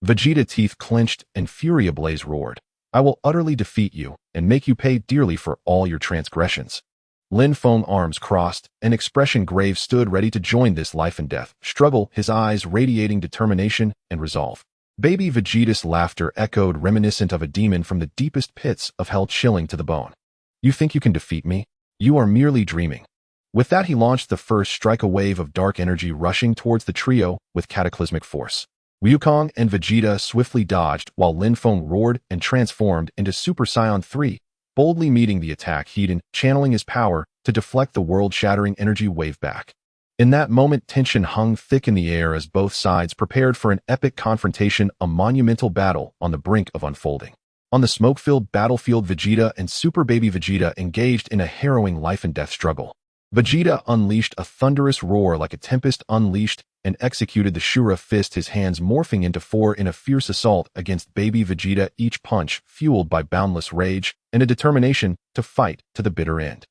Vegeta, teeth clenched and fury ablaze, roared, "I will utterly defeat you and make you pay dearly for all your transgressions." Lin Feng, arms crossed, an expression grave, stood ready to join this life and death struggle, his eyes radiating determination and resolve. Baby Vegeta's laughter echoed, reminiscent of a demon from the deepest pits of hell, chilling to the bone. "You think you can defeat me? You are merely dreaming." With that, he launched the first strike, a wave of dark energy rushing towards the trio with cataclysmic force. Wukong and Vegeta swiftly dodged, while Lin Feng roared and transformed into Super Saiyan 3, boldly meeting the attack head-on, channeling his power to deflect the world-shattering energy wave back. In that moment, tension hung thick in the air as both sides prepared for an epic confrontation, a monumental battle on the brink of unfolding. On the smoke-filled battlefield, Vegeta and Super Baby Vegeta engaged in a harrowing life-and-death struggle. Vegeta unleashed a thunderous roar like a tempest unleashed and executed the Shura fist, his hands morphing into four in a fierce assault against baby Vegeta, each punch fueled by boundless rage and a determination to fight to the bitter end.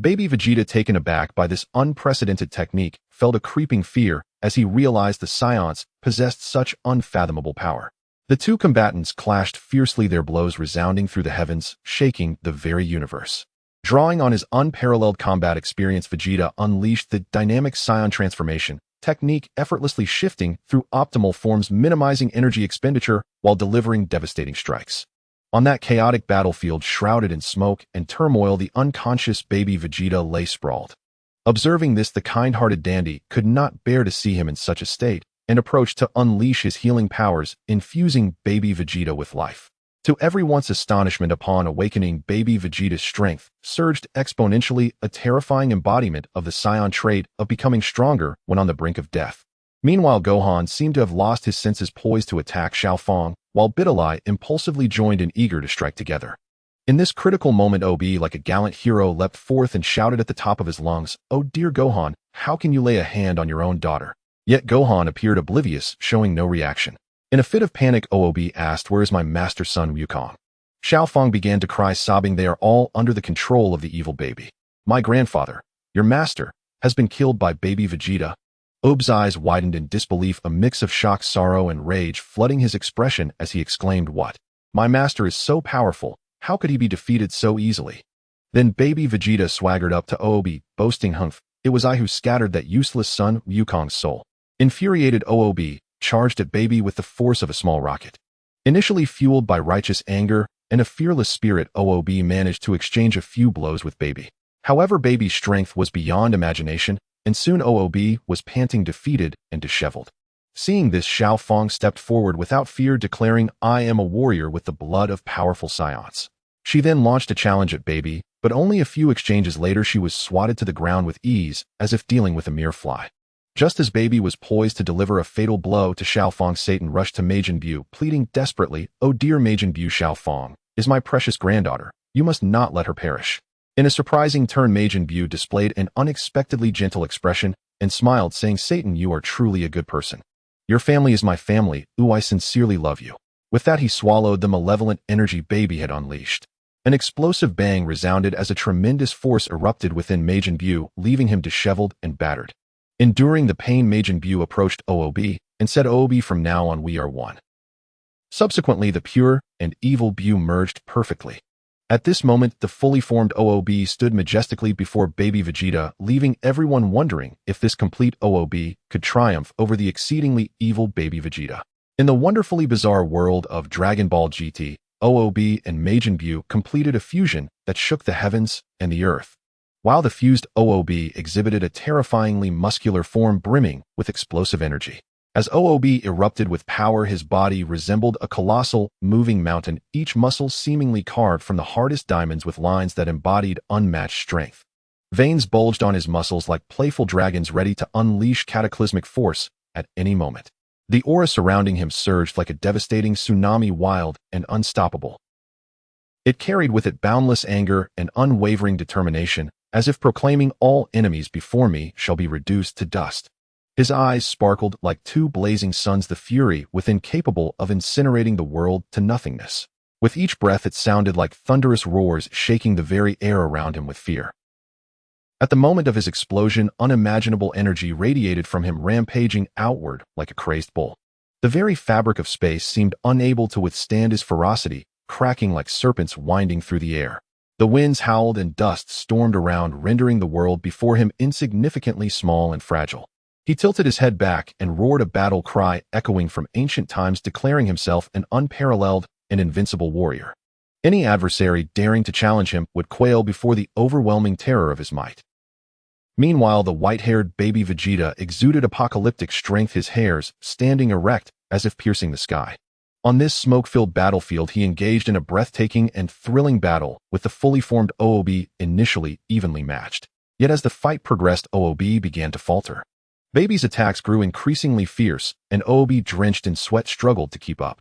Baby Vegeta, taken aback by this unprecedented technique, felt a creeping fear as he realized the Saiyans possessed such unfathomable power. The two combatants clashed fiercely, their blows resounding through the heavens, shaking the very universe. Drawing on his unparalleled combat experience, Vegeta unleashed the dynamic Saiyan transformation technique, effortlessly shifting through optimal forms, minimizing energy expenditure while delivering devastating strikes. On that chaotic battlefield, shrouded in smoke and turmoil, the unconscious baby Vegeta lay sprawled. Observing this, the kind-hearted Dandy could not bear to see him in such a state and approached to unleash his healing powers, infusing baby Vegeta with life. To everyone's astonishment, upon awakening, baby Vegeta's strength surged exponentially, a terrifying embodiment of the Saiyan trait of becoming stronger when on the brink of death. Meanwhile, Gohan seemed to have lost his senses, poised to attack Xiaofeng, while Bidalai impulsively joined in, eager to strike together. In this critical moment, Ob, like a gallant hero, leapt forth and shouted at the top of his lungs, "Oh dear Gohan, how can you lay a hand on your own daughter?" Yet Gohan appeared oblivious, showing no reaction. In a fit of panic, Oob asked, "Where is my master son Wukong?" Xiaofeng began to cry, sobbing, "They are all under the control of the evil baby. My grandfather, your master, has been killed by baby Vegeta." Oob's eyes widened in disbelief, a mix of shock, sorrow, and rage flooding his expression as he exclaimed, "What? My master is so powerful, how could he be defeated so easily?" Then baby Vegeta swaggered up to Oob, boasting, "Humph, it was I who scattered that useless son Wukong's soul." Infuriated, Oob charged at baby with the force of a small rocket. Initially fueled by righteous anger and a fearless spirit, Oob managed to exchange a few blows with baby. However, baby's strength was beyond imagination, and soon Oob was panting, defeated and disheveled. Seeing this, Xiao Feng stepped forward without fear, declaring, "I am a warrior with the blood of powerful Saiyans." She then launched a challenge at Baby, but only a few exchanges later she was swatted to the ground with ease, as if dealing with a mere fly. Just as Baby was poised to deliver a fatal blow to Xiao Feng, Satan rushed to Majin Buu, pleading desperately, "Oh dear Majin Buu, Xiao Feng is my precious granddaughter. You must not let her perish." In a surprising turn, Majin Buu displayed an unexpectedly gentle expression and smiled, saying, "Satan, you are truly a good person. Your family is my family. Ooh, I sincerely love you." With that, he swallowed the malevolent energy Baby had unleashed. An explosive bang resounded as a tremendous force erupted within Majin Buu, leaving him disheveled and battered. Enduring the pain, Majin Buu approached OOB and said, "OOB, from now on we are one." Subsequently, the pure and evil Buu merged perfectly. At this moment, the fully formed OOB stood majestically before Baby Vegeta, leaving everyone wondering if this complete OOB could triumph over the exceedingly evil Baby Vegeta. In the wonderfully bizarre world of Dragon Ball GT, OOB and Majin Buu completed a fusion that shook the heavens and the earth. While the fused OOB exhibited a terrifyingly muscular form brimming with explosive energy. As OOB erupted with power, his body resembled a colossal, moving mountain, each muscle seemingly carved from the hardest diamonds with lines that embodied unmatched strength. Veins bulged on his muscles like playful dragons ready to unleash cataclysmic force at any moment. The aura surrounding him surged like a devastating tsunami, wild and unstoppable. It carried with it boundless anger and unwavering determination, as if proclaiming, "All enemies before me shall be reduced to dust." His eyes sparkled like two blazing suns, the fury within capable of incinerating the world to nothingness. With each breath, it sounded like thunderous roars, shaking the very air around him with fear. At the moment of his explosion, unimaginable energy radiated from him, rampaging outward like a crazed bull. The very fabric of space seemed unable to withstand his ferocity, cracking like serpents winding through the air. The winds howled and dust stormed around, rendering the world before him insignificantly small and fragile. He tilted his head back and roared a battle cry echoing from ancient times, declaring himself an unparalleled and invincible warrior. Any adversary daring to challenge him would quail before the overwhelming terror of his might. Meanwhile, the white-haired Baby Vegeta exuded apocalyptic strength, his hairs standing erect as if piercing the sky. On this smoke-filled battlefield, he engaged in a breathtaking and thrilling battle with the fully formed OOB, initially evenly matched. Yet as the fight progressed, OOB began to falter. Baby's attacks grew increasingly fierce, and OOB, drenched in sweat, struggled to keep up.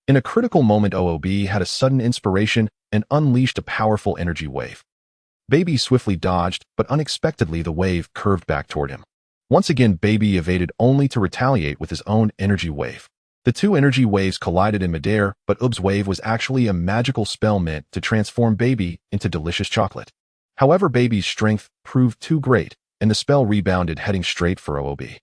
In a critical moment, OOB had a sudden inspiration and unleashed a powerful energy wave. Baby swiftly dodged, but unexpectedly the wave curved back toward him. Once again, Baby evaded only to retaliate with his own energy wave. The two energy waves collided in midair, but OOB's wave was actually a magical spell meant to transform Baby into delicious chocolate. However, Baby's strength proved too great, and the spell rebounded, heading straight for OOB.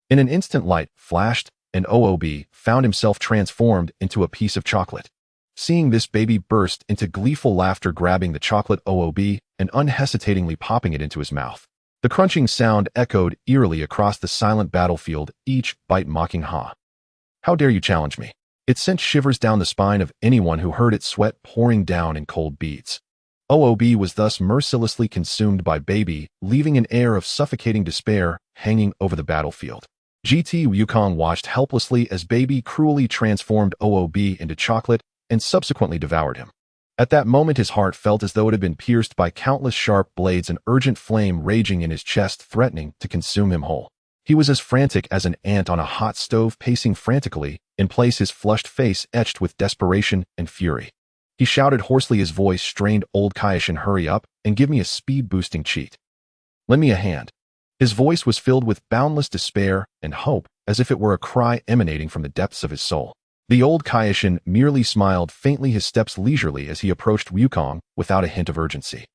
In an instant, light flashed, and OOB found himself transformed into a piece of chocolate. Seeing this, Baby burst into gleeful laughter, grabbing the chocolate OOB and unhesitatingly popping it into his mouth. The crunching sound echoed eerily across the silent battlefield, each bite mocking, "Ha! How dare you challenge me?" It sent shivers down the spine of anyone who heard it, sweat pouring down in cold beads. OOB was thus mercilessly consumed by Baby, leaving an air of suffocating despair hanging over the battlefield. GT Wukong watched helplessly as Baby cruelly transformed OOB into chocolate and subsequently devoured him. At that moment, his heart felt as though it had been pierced by countless sharp blades, an urgent flame raging in his chest, threatening to consume him whole. He was as frantic as an ant on a hot stove, pacing frantically, in place, his flushed face etched with desperation and fury. He shouted hoarsely, his voice strained, "Old Kaiō-ken, hurry up and give me a speed-boosting cheat. Lend me a hand." His voice was filled with boundless despair and hope, as if it were a cry emanating from the depths of his soul. The old Kaiō-ken merely smiled faintly, his steps leisurely as he approached Wukong without a hint of urgency.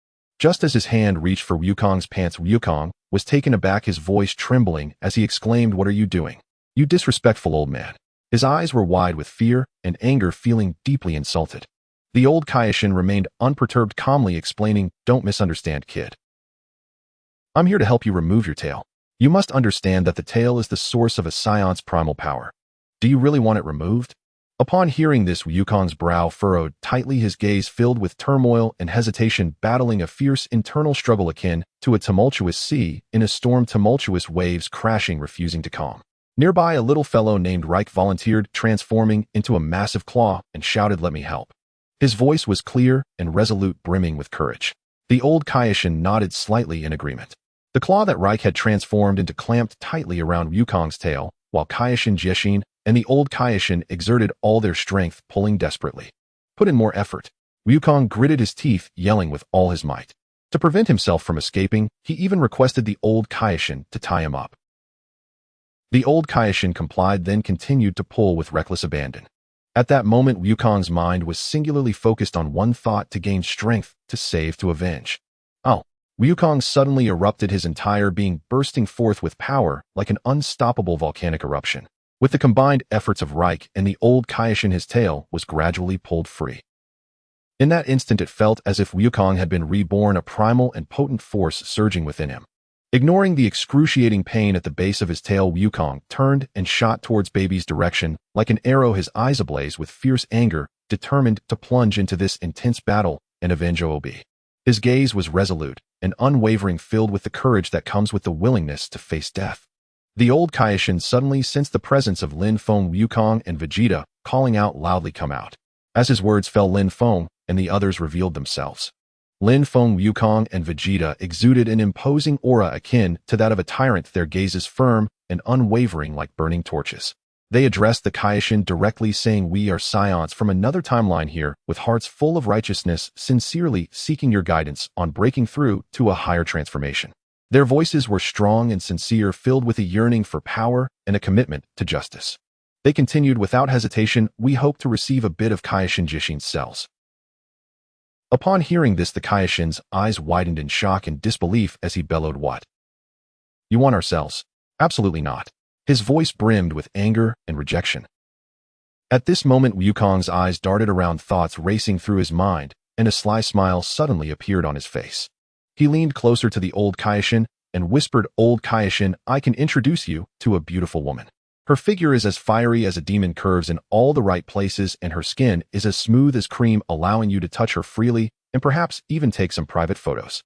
Just as his hand reached for Wukong's pants, Wukong was taken aback, his voice trembling as he exclaimed, "What are you doing? You disrespectful old man." His eyes were wide with fear and anger, feeling deeply insulted. The old Kaiō-ken remained unperturbed, calmly explaining, "Don't misunderstand, kid. I'm here to help you remove your tail. You must understand that the tail is the source of a Saiyan's primal power. Do you really want it removed?" Upon hearing this, Wukong's brow furrowed tightly, his gaze filled with turmoil and hesitation, battling a fierce internal struggle akin to a tumultuous sea in a storm, tumultuous waves crashing, refusing to calm. Nearby, a little fellow named Reich volunteered, transforming into a massive claw, and shouted, "Let me help." His voice was clear and resolute, brimming with courage. The old Kaiō-ken nodded slightly in agreement. The claw that Reich had transformed into clamped tightly around Wukong's tail, while Kaiō-ken Jiexin and the old Kaiō-ken exerted all their strength, pulling desperately. Put in more effort. Wukong gritted his teeth, yelling with all his might. To prevent himself from escaping, he even requested the old Kaiō-ken to tie him up. The old Kaiō-ken complied, then continued to pull with reckless abandon. At that moment, Wukong's mind was singularly focused on one thought: to gain strength, to save, to avenge. Oh! Wukong suddenly erupted, his entire being bursting forth with power like an unstoppable volcanic eruption. With the combined efforts of Reich and the old Kaiō-ken, his tail was gradually pulled free. In that instant, it felt as if Wukong had been reborn, a primal and potent force surging within him. Ignoring the excruciating pain at the base of his tail, Wukong turned and shot towards Baby's direction. Like an arrow, his eyes ablaze with fierce anger, determined to plunge into this intense battle and avenge Ob. His gaze was resolute and unwavering, filled with the courage that comes with the willingness to face death. The old Kaiō-ken suddenly sensed the presence of Lin Feng, Wukong, and Vegeta, calling out loudly, "Come out." As his words fell, Lin Feng and the others revealed themselves. Lin Feng, Wukong, and Vegeta exuded an imposing aura akin to that of a tyrant, their gazes firm and unwavering like burning torches. They addressed the Kaiō-ken directly, saying, "We are Saiyans from another timeline here, with hearts full of righteousness, sincerely seeking your guidance on breaking through to a higher transformation." Their voices were strong and sincere, filled with a yearning for power and a commitment to justice. They continued without hesitation, "We hope to receive a bit of Kaiō-ken Jiexin's cells." Upon hearing this, the Kaiō-ken's eyes widened in shock and disbelief as he bellowed, "What? You want our cells?" "Absolutely not." His voice brimmed with anger and rejection. At this moment, Wukong's eyes darted around, thoughts racing through his mind, and a sly smile suddenly appeared on his face. He leaned closer to the old Kaiō-ken and whispered, "Old Kaiō-ken, I can introduce you to a beautiful woman. Her figure is as fiery as a demon, curves in all the right places, and her skin is as smooth as cream, allowing you to touch her freely and perhaps even take some private photos."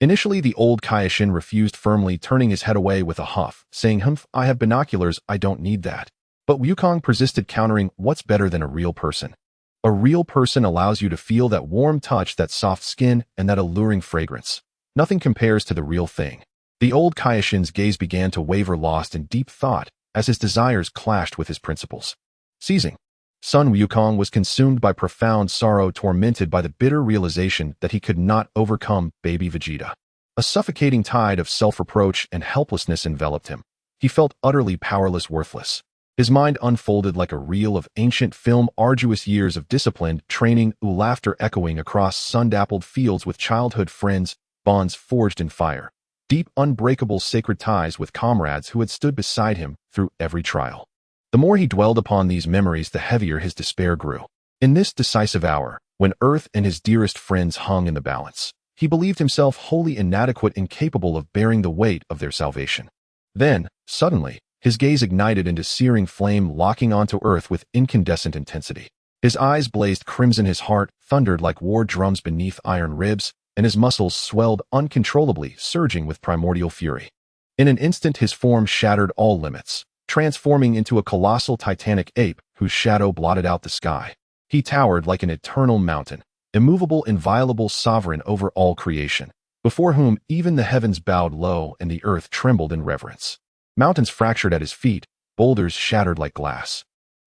Initially, the old Kaiō-ken refused firmly, turning his head away with a huff, saying, "Humph, I have binoculars, I don't need that." But Wukong persisted, countering, "What's better than a real person? A real person allows you to feel that warm touch, that soft skin, and that alluring fragrance. Nothing compares to the real thing." The old Kaiō-ken's gaze began to waver, lost in deep thought, as his desires clashed with his principles. Seizing Son Wukong was consumed by profound sorrow, tormented by the bitter realization that he could not overcome baby Vegeta. A suffocating tide of self-reproach and helplessness enveloped him. He felt utterly powerless, worthless. His mind unfolded like a reel of ancient film, arduous years of disciplined training, laughter echoing across sun-dappled fields with childhood friends, bonds forged in fire, deep, unbreakable sacred ties with comrades who had stood beside him through every trial. The more he dwelled upon these memories, the heavier his despair grew. In this decisive hour, when Earth and his dearest friends hung in the balance, he believed himself wholly inadequate, incapable of bearing the weight of their salvation. Then, suddenly, his gaze ignited into searing flame, locking onto Earth with incandescent intensity. His eyes blazed crimson, his heart thundered like war drums beneath iron ribs, and his muscles swelled uncontrollably, surging with primordial fury. In an instant, his form shattered all limits, transforming into a colossal titanic ape whose shadow blotted out the sky. He towered like an eternal mountain, immovable, inviolable, sovereign over all creation, before whom even the heavens bowed low and the earth trembled in reverence. Mountains fractured at his feet, boulders shattered like glass.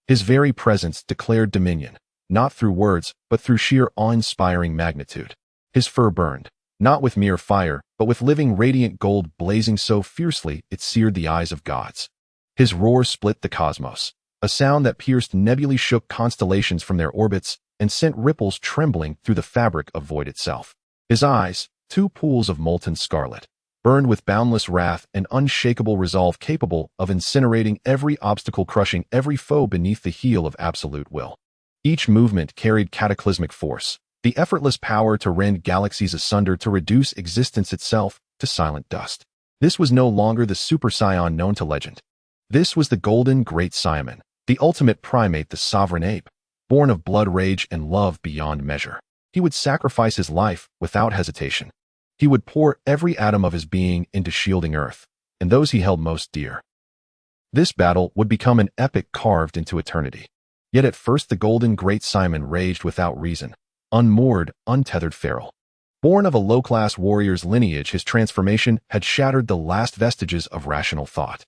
His very presence declared dominion, not through words, but through sheer awe-inspiring magnitude. His fur burned, not with mere fire, but with living radiant gold, blazing so fiercely it seared the eyes of gods. His roar split the cosmos, a sound that pierced nebulae, shook constellations from their orbits, and sent ripples trembling through the fabric of void itself. His eyes, two pools of molten scarlet, burned with boundless wrath and unshakable resolve, capable of incinerating every obstacle, crushing every foe beneath the heel of absolute will. Each movement carried cataclysmic force, the effortless power to rend galaxies asunder, to reduce existence itself to silent dust. This was no longer the Super Saiyan known to legend. This was the golden Great Saiyan, the ultimate primate, the sovereign ape, born of blood, rage, and love beyond measure. He would sacrifice his life without hesitation. He would pour every atom of his being into shielding Earth and those he held most dear. This battle would become an epic carved into eternity. Yet at first the golden Great Saiyan raged without reason, unmoored, untethered feral. Born of a low-class warrior's lineage, his transformation had shattered the last vestiges of rational thought.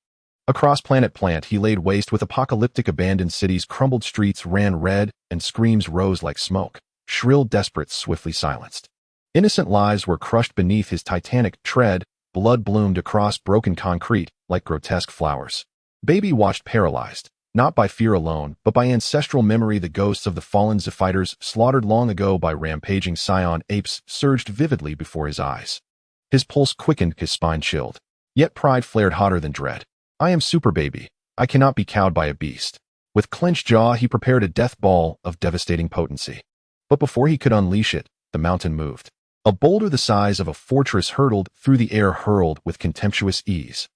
Across planet Plant, he laid waste with apocalyptic abandoned cities, crumbled streets ran red, and screams rose like smoke, shrill desperates swiftly silenced. Innocent lives were crushed beneath his titanic tread, blood bloomed across broken concrete like grotesque flowers. Baby watched paralyzed, not by fear alone, but by ancestral memory. The ghosts of the fallen Zephiters, slaughtered long ago by rampaging Saiyan apes, surged vividly before his eyes. His pulse quickened, his spine chilled. Yet pride flared hotter than dread. I am Super Baby. I cannot be cowed by a beast. With clenched jaw, he prepared a death ball of devastating potency. But before he could unleash it, the mountain moved. A boulder the size of a fortress hurtled through the air, hurled with contemptuous ease.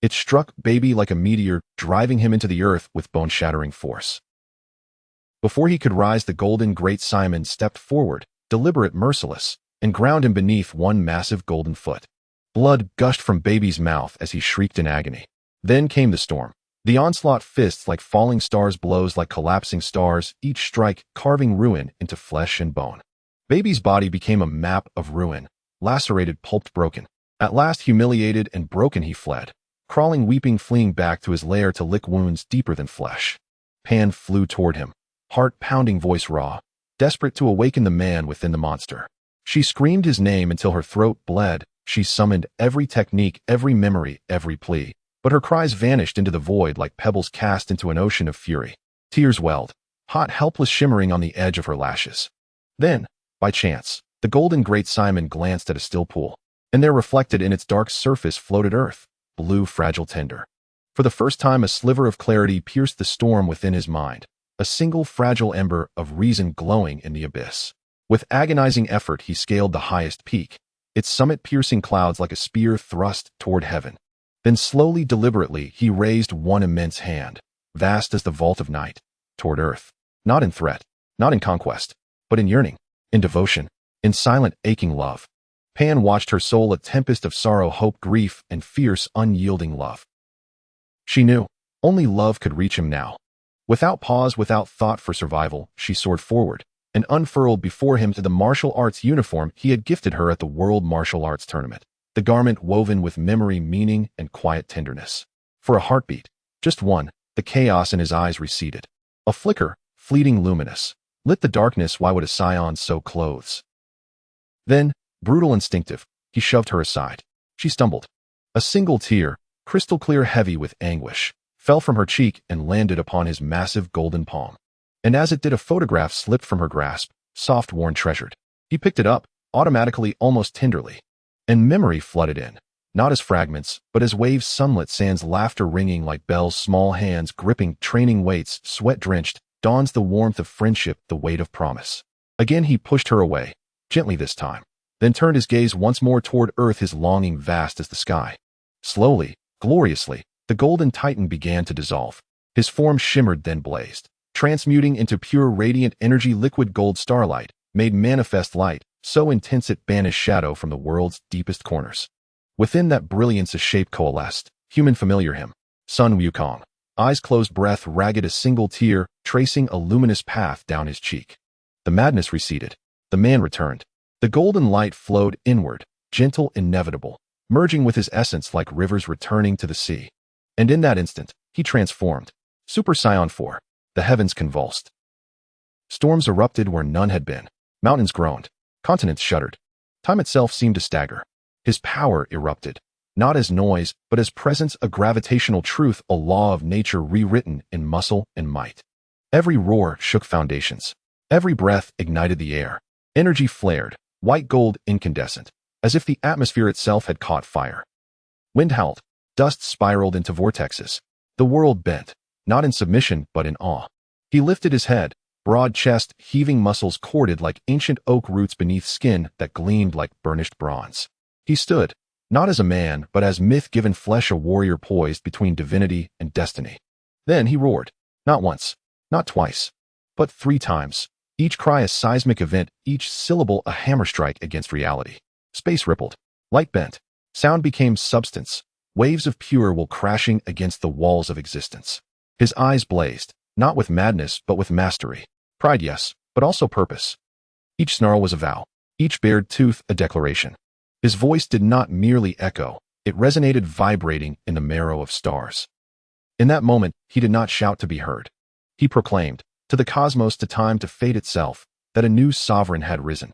It struck Baby like a meteor, driving him into the earth with bone-shattering force. Before he could rise, the golden Great Saiyan stepped forward, deliberate, merciless, and ground him beneath one massive golden foot. Blood gushed from Baby's mouth as he shrieked in agony. Then came the storm. The onslaught, fists like falling stars, blows like collapsing stars, each strike carving ruin into flesh and bone. Baby's body became a map of ruin, lacerated, pulped, broken. At last, humiliated and broken, he fled, crawling, weeping, fleeing back to his lair to lick wounds deeper than flesh. Pan flew toward him, heart pounding, voice raw, desperate to awaken the man within the monster. She screamed his name until her throat bled. She summoned every technique, every memory, every plea, but her cries vanished into the void like pebbles cast into an ocean of fury. Tears welled, hot, helpless, shimmering on the edge of her lashes. Then, by chance, the golden Great Saiyan glanced at a still pool, and there, reflected in its dark surface, floated earth, blue, fragile, tender. For the first time, a sliver of clarity pierced the storm within his mind, a single fragile ember of reason glowing in the abyss. With agonizing effort, he scaled the highest peak, its summit piercing clouds like a spear thrust toward heaven. Then slowly, deliberately, he raised one immense hand, vast as the vault of night, toward earth, not in threat, not in conquest, but in yearning, in devotion, in silent, aching love. Pan watched her soul, a tempest of sorrow, hope, grief, and fierce, unyielding love. She knew only love could reach him now. Without pause, without thought for survival, she soared forward and unfurled before him to the martial arts uniform he had gifted her at the World Martial Arts Tournament, the garment woven with memory, meaning, and quiet tenderness. For a heartbeat, just one, the chaos in his eyes receded. A flicker, fleeting, luminous, lit the darkness. Why would a Saiyan so clothes? Then, brutal, instinctive, he shoved her aside. She stumbled. A single tear, crystal clear, heavy with anguish, fell from her cheek and landed upon his massive golden palm. And as it did, a photograph slipped from her grasp, soft, worn, treasured. He picked it up, automatically, almost tenderly. And memory flooded in, not as fragments, but as waves, sunlit sands, laughter ringing like bells, small hands gripping training weights, sweat drenched, dawns the warmth of friendship, the weight of promise. Again he pushed her away, gently this time, then turned his gaze once more toward earth, his longing vast as the sky. Slowly, gloriously, the golden titan began to dissolve. His form shimmered, then blazed, transmuting into pure radiant energy, liquid gold starlight, made manifest light, so intense it banished shadow from the world's deepest corners. Within that brilliance a shape coalesced, human, familiar, him. Sun Wukong. Eyes closed, breath ragged, a single tear tracing a luminous path down his cheek. The madness receded. The man returned. The golden light flowed inward, gentle, inevitable, merging with his essence like rivers returning to the sea. And in that instant, he transformed. Super Saiyan 4. The heavens convulsed. Storms erupted where none had been. Mountains groaned. Continents shuddered. Time itself seemed to stagger. His power erupted, not as noise, but as presence, a gravitational truth, a law of nature rewritten in muscle and might. Every roar shook foundations. Every breath ignited the air. Energy flared, white gold, incandescent, as if the atmosphere itself had caught fire. Wind howled. Dust spiraled into vortexes. The world bent, not in submission, but in awe. He lifted his head, broad chest, heaving muscles corded like ancient oak roots beneath skin that gleamed like burnished bronze. He stood, not as a man, but as myth-given flesh, a warrior poised between divinity and destiny. Then he roared, not once, not twice, but 3 times, each cry a seismic event, each syllable a hammer strike against reality. Space rippled, light bent, sound became substance, waves of pure will crashing against the walls of existence. His eyes blazed, not with madness but with mastery. Pride, yes, but also purpose. Each snarl was a vow. Each bared tooth a declaration. His voice did not merely echo, it resonated vibrating in the marrow of stars. In that moment, he did not shout to be heard. He proclaimed, to the cosmos, to time, to fate itself, that a new sovereign had risen.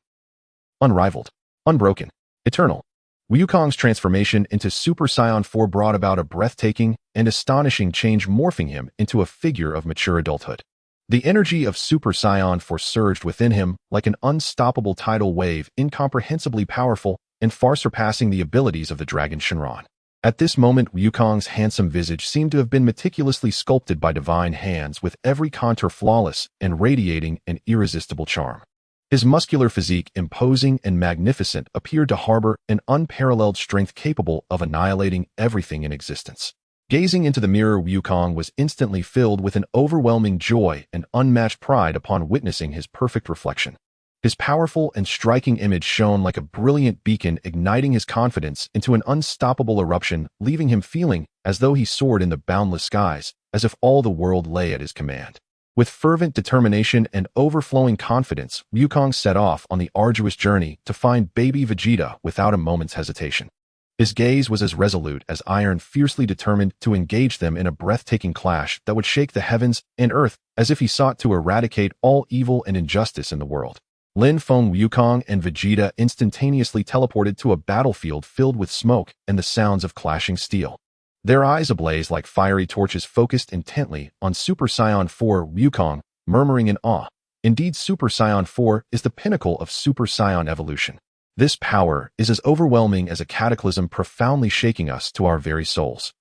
Unrivaled, unbroken, eternal. Wukong's transformation into Super Saiyan 4 brought about a breathtaking and astonishing change, morphing him into a figure of mature adulthood. The energy of Super Saiyan 4 surged within him like an unstoppable tidal wave, incomprehensibly powerful and far surpassing the abilities of the dragon Shenron. At this moment, Wukong's handsome visage seemed to have been meticulously sculpted by divine hands, with every contour flawless and radiating an irresistible charm. His muscular physique, imposing and magnificent, appeared to harbor an unparalleled strength capable of annihilating everything in existence. Gazing into the mirror, Wukong was instantly filled with an overwhelming joy and unmatched pride upon witnessing his perfect reflection. His powerful and striking image shone like a brilliant beacon, igniting his confidence into an unstoppable eruption, leaving him feeling as though he soared in the boundless skies, as if all the world lay at his command. With fervent determination and overflowing confidence, Wukong set off on the arduous journey to find baby Vegeta without a moment's hesitation. His gaze was as resolute as iron, fiercely determined to engage them in a breathtaking clash that would shake the heavens and earth, as if he sought to eradicate all evil and injustice in the world. Lin Feng, Wukong, and Vegeta instantaneously teleported to a battlefield filled with smoke and the sounds of clashing steel. Their eyes ablaze like fiery torches, focused intently on Super Saiyan 4. Wukong, murmuring in awe, "Indeed, Super Saiyan 4 is the pinnacle of Super Saiyan evolution. This power is as overwhelming as a cataclysm, profoundly shaking us to our very souls."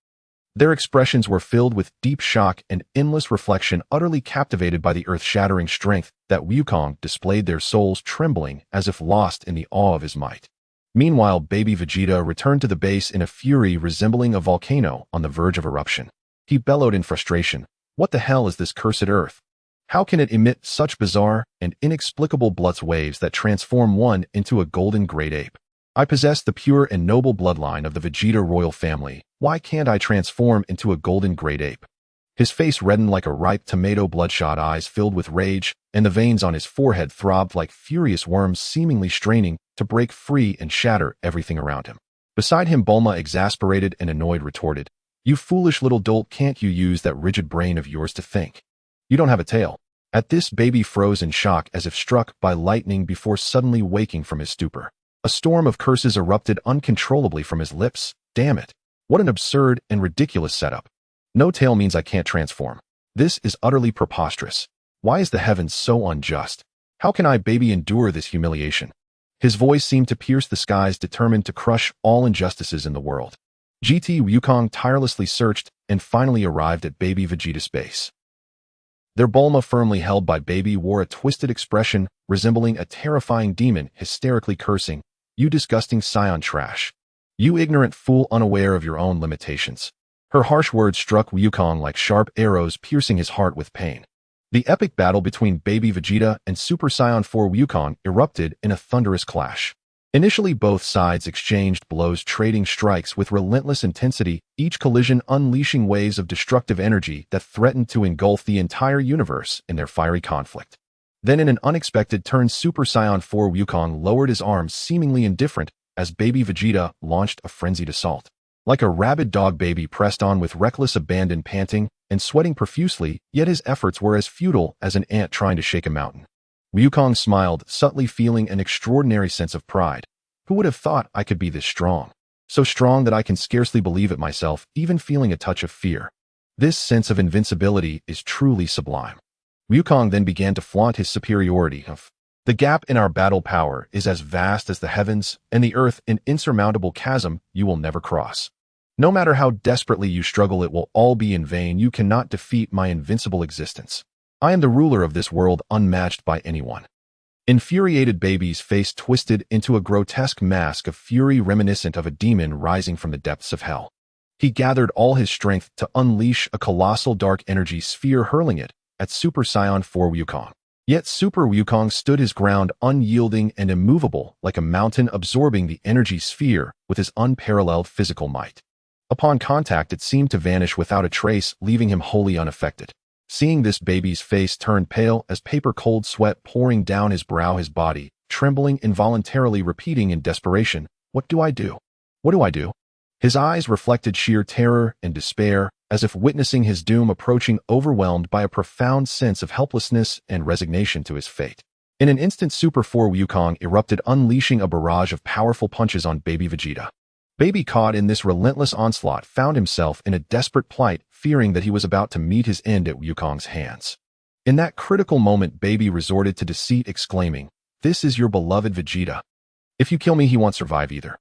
Their expressions were filled with deep shock and endless reflection, utterly captivated by the earth-shattering strength that Wukong displayed, their souls trembling as if lost in the awe of his might. Meanwhile, baby Vegeta returned to the base in a fury resembling a volcano on the verge of eruption. He bellowed in frustration, "What the hell is this cursed earth? How can it emit such bizarre and inexplicable blood waves that transform one into a golden great ape? I possess the pure and noble bloodline of the Vegeta royal family. Why can't I transform into a golden great ape?" His face reddened like a ripe tomato, bloodshot eyes filled with rage, and the veins on his forehead throbbed like furious worms, seemingly straining to break free and shatter everything around him. Beside him, Bulma, exasperated and annoyed, retorted, "You foolish little dolt, can't you use that rigid brain of yours to think? You don't have a tail." At this, baby froze in shock as if struck by lightning before suddenly waking from his stupor. A storm of curses erupted uncontrollably from his lips. Damn it. What an absurd and ridiculous setup. No tail means I can't transform. This is utterly preposterous. Why is the heavens so unjust? How can I, baby, endure this humiliation? His voice seemed to pierce the skies, determined to crush all injustices in the world. Wukong tirelessly searched and finally arrived at baby Vegeta's base. Their Bulma, firmly held by baby, wore a twisted expression resembling a terrifying demon, hysterically cursing, "You disgusting Saiyan trash. You ignorant fool, unaware of your own limitations." Her harsh words struck Wukong like sharp arrows, piercing his heart with pain. The epic battle between baby Vegeta and Super Saiyan 4 Wukong erupted in a thunderous clash. Initially, both sides exchanged blows, trading strikes with relentless intensity, each collision unleashing waves of destructive energy that threatened to engulf the entire universe in their fiery conflict. Then, in an unexpected turn, Super Saiyan 4 Wukong lowered his arms, seemingly indifferent, as baby Vegeta launched a frenzied assault. Like a rabid dog, baby pressed on with reckless abandon, panting and sweating profusely, yet his efforts were as futile as an ant trying to shake a mountain. Wukong smiled, subtly feeling an extraordinary sense of pride. Who would have thought I could be this strong? So strong that I can scarcely believe it myself, even feeling a touch of fear. This sense of invincibility is truly sublime. Wukong then began to flaunt his superiority. "The gap in our battle power is as vast as the heavens and the earth, an insurmountable chasm you will never cross. No matter how desperately you struggle, it will all be in vain. You cannot defeat my invincible existence. I am the ruler of this world, unmatched by anyone." Infuriated baby's face twisted into a grotesque mask of fury reminiscent of a demon rising from the depths of hell. He gathered all his strength to unleash a colossal dark energy sphere, hurling it at Super Saiyan 4 Wukong. Yet Super Wukong stood his ground, unyielding and immovable like a mountain, absorbing the energy sphere with his unparalleled physical might. Upon contact, it seemed to vanish without a trace, leaving him wholly unaffected. Seeing this, baby's face turned pale as paper-cold sweat pouring down his brow, his body trembling, involuntarily repeating in desperation, "What do I do? What do I do?" His eyes reflected sheer terror and despair, as if witnessing his doom approaching, overwhelmed by a profound sense of helplessness and resignation to his fate. In an instant, Super 4 Wukong erupted, unleashing a barrage of powerful punches on baby Vegeta. Baby, caught in this relentless onslaught, found himself in a desperate plight, fearing that he was about to meet his end at Wukong's hands. In that critical moment, baby resorted to deceit, exclaiming, "This is your beloved Vegeta. If you kill me, he won't survive either."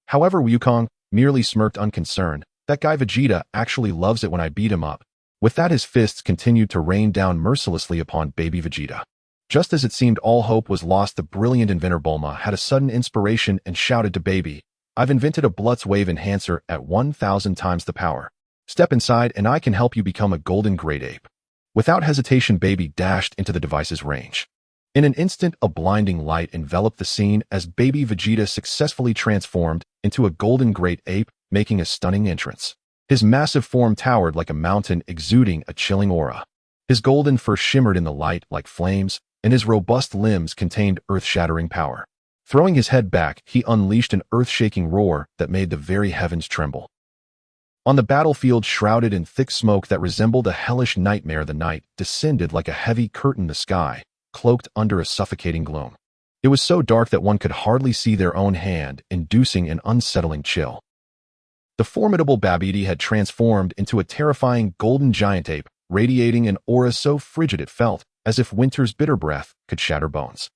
However, Wukong merely smirked, unconcerned. "That guy Vegeta actually loves it when I beat him up." With that, his fists continued to rain down mercilessly upon baby Vegeta. Just as it seemed all hope was lost, the brilliant inventor Bulma had a sudden inspiration and shouted to baby, "I've invented a Blutz Wave Enhancer at 1,000 times the power. Step inside and I can help you become a golden Great Ape." Without hesitation, baby dashed into the device's range. In an instant, a blinding light enveloped the scene as baby Vegeta successfully transformed into a golden Great Ape, making a stunning entrance. His massive form towered like a mountain, exuding a chilling aura. His golden fur shimmered in the light like flames, and his robust limbs contained earth-shattering power. Throwing his head back, he unleashed an earth-shaking roar that made the very heavens tremble. On the battlefield, shrouded in thick smoke that resembled a hellish nightmare, the night descended like a heavy curtain, the sky cloaked under a suffocating gloom. It was so dark that one could hardly see their own hand, inducing an unsettling chill. The formidable Babidi had transformed into a terrifying golden giant ape, radiating an aura so frigid it felt as if winter's bitter breath could shatter bones.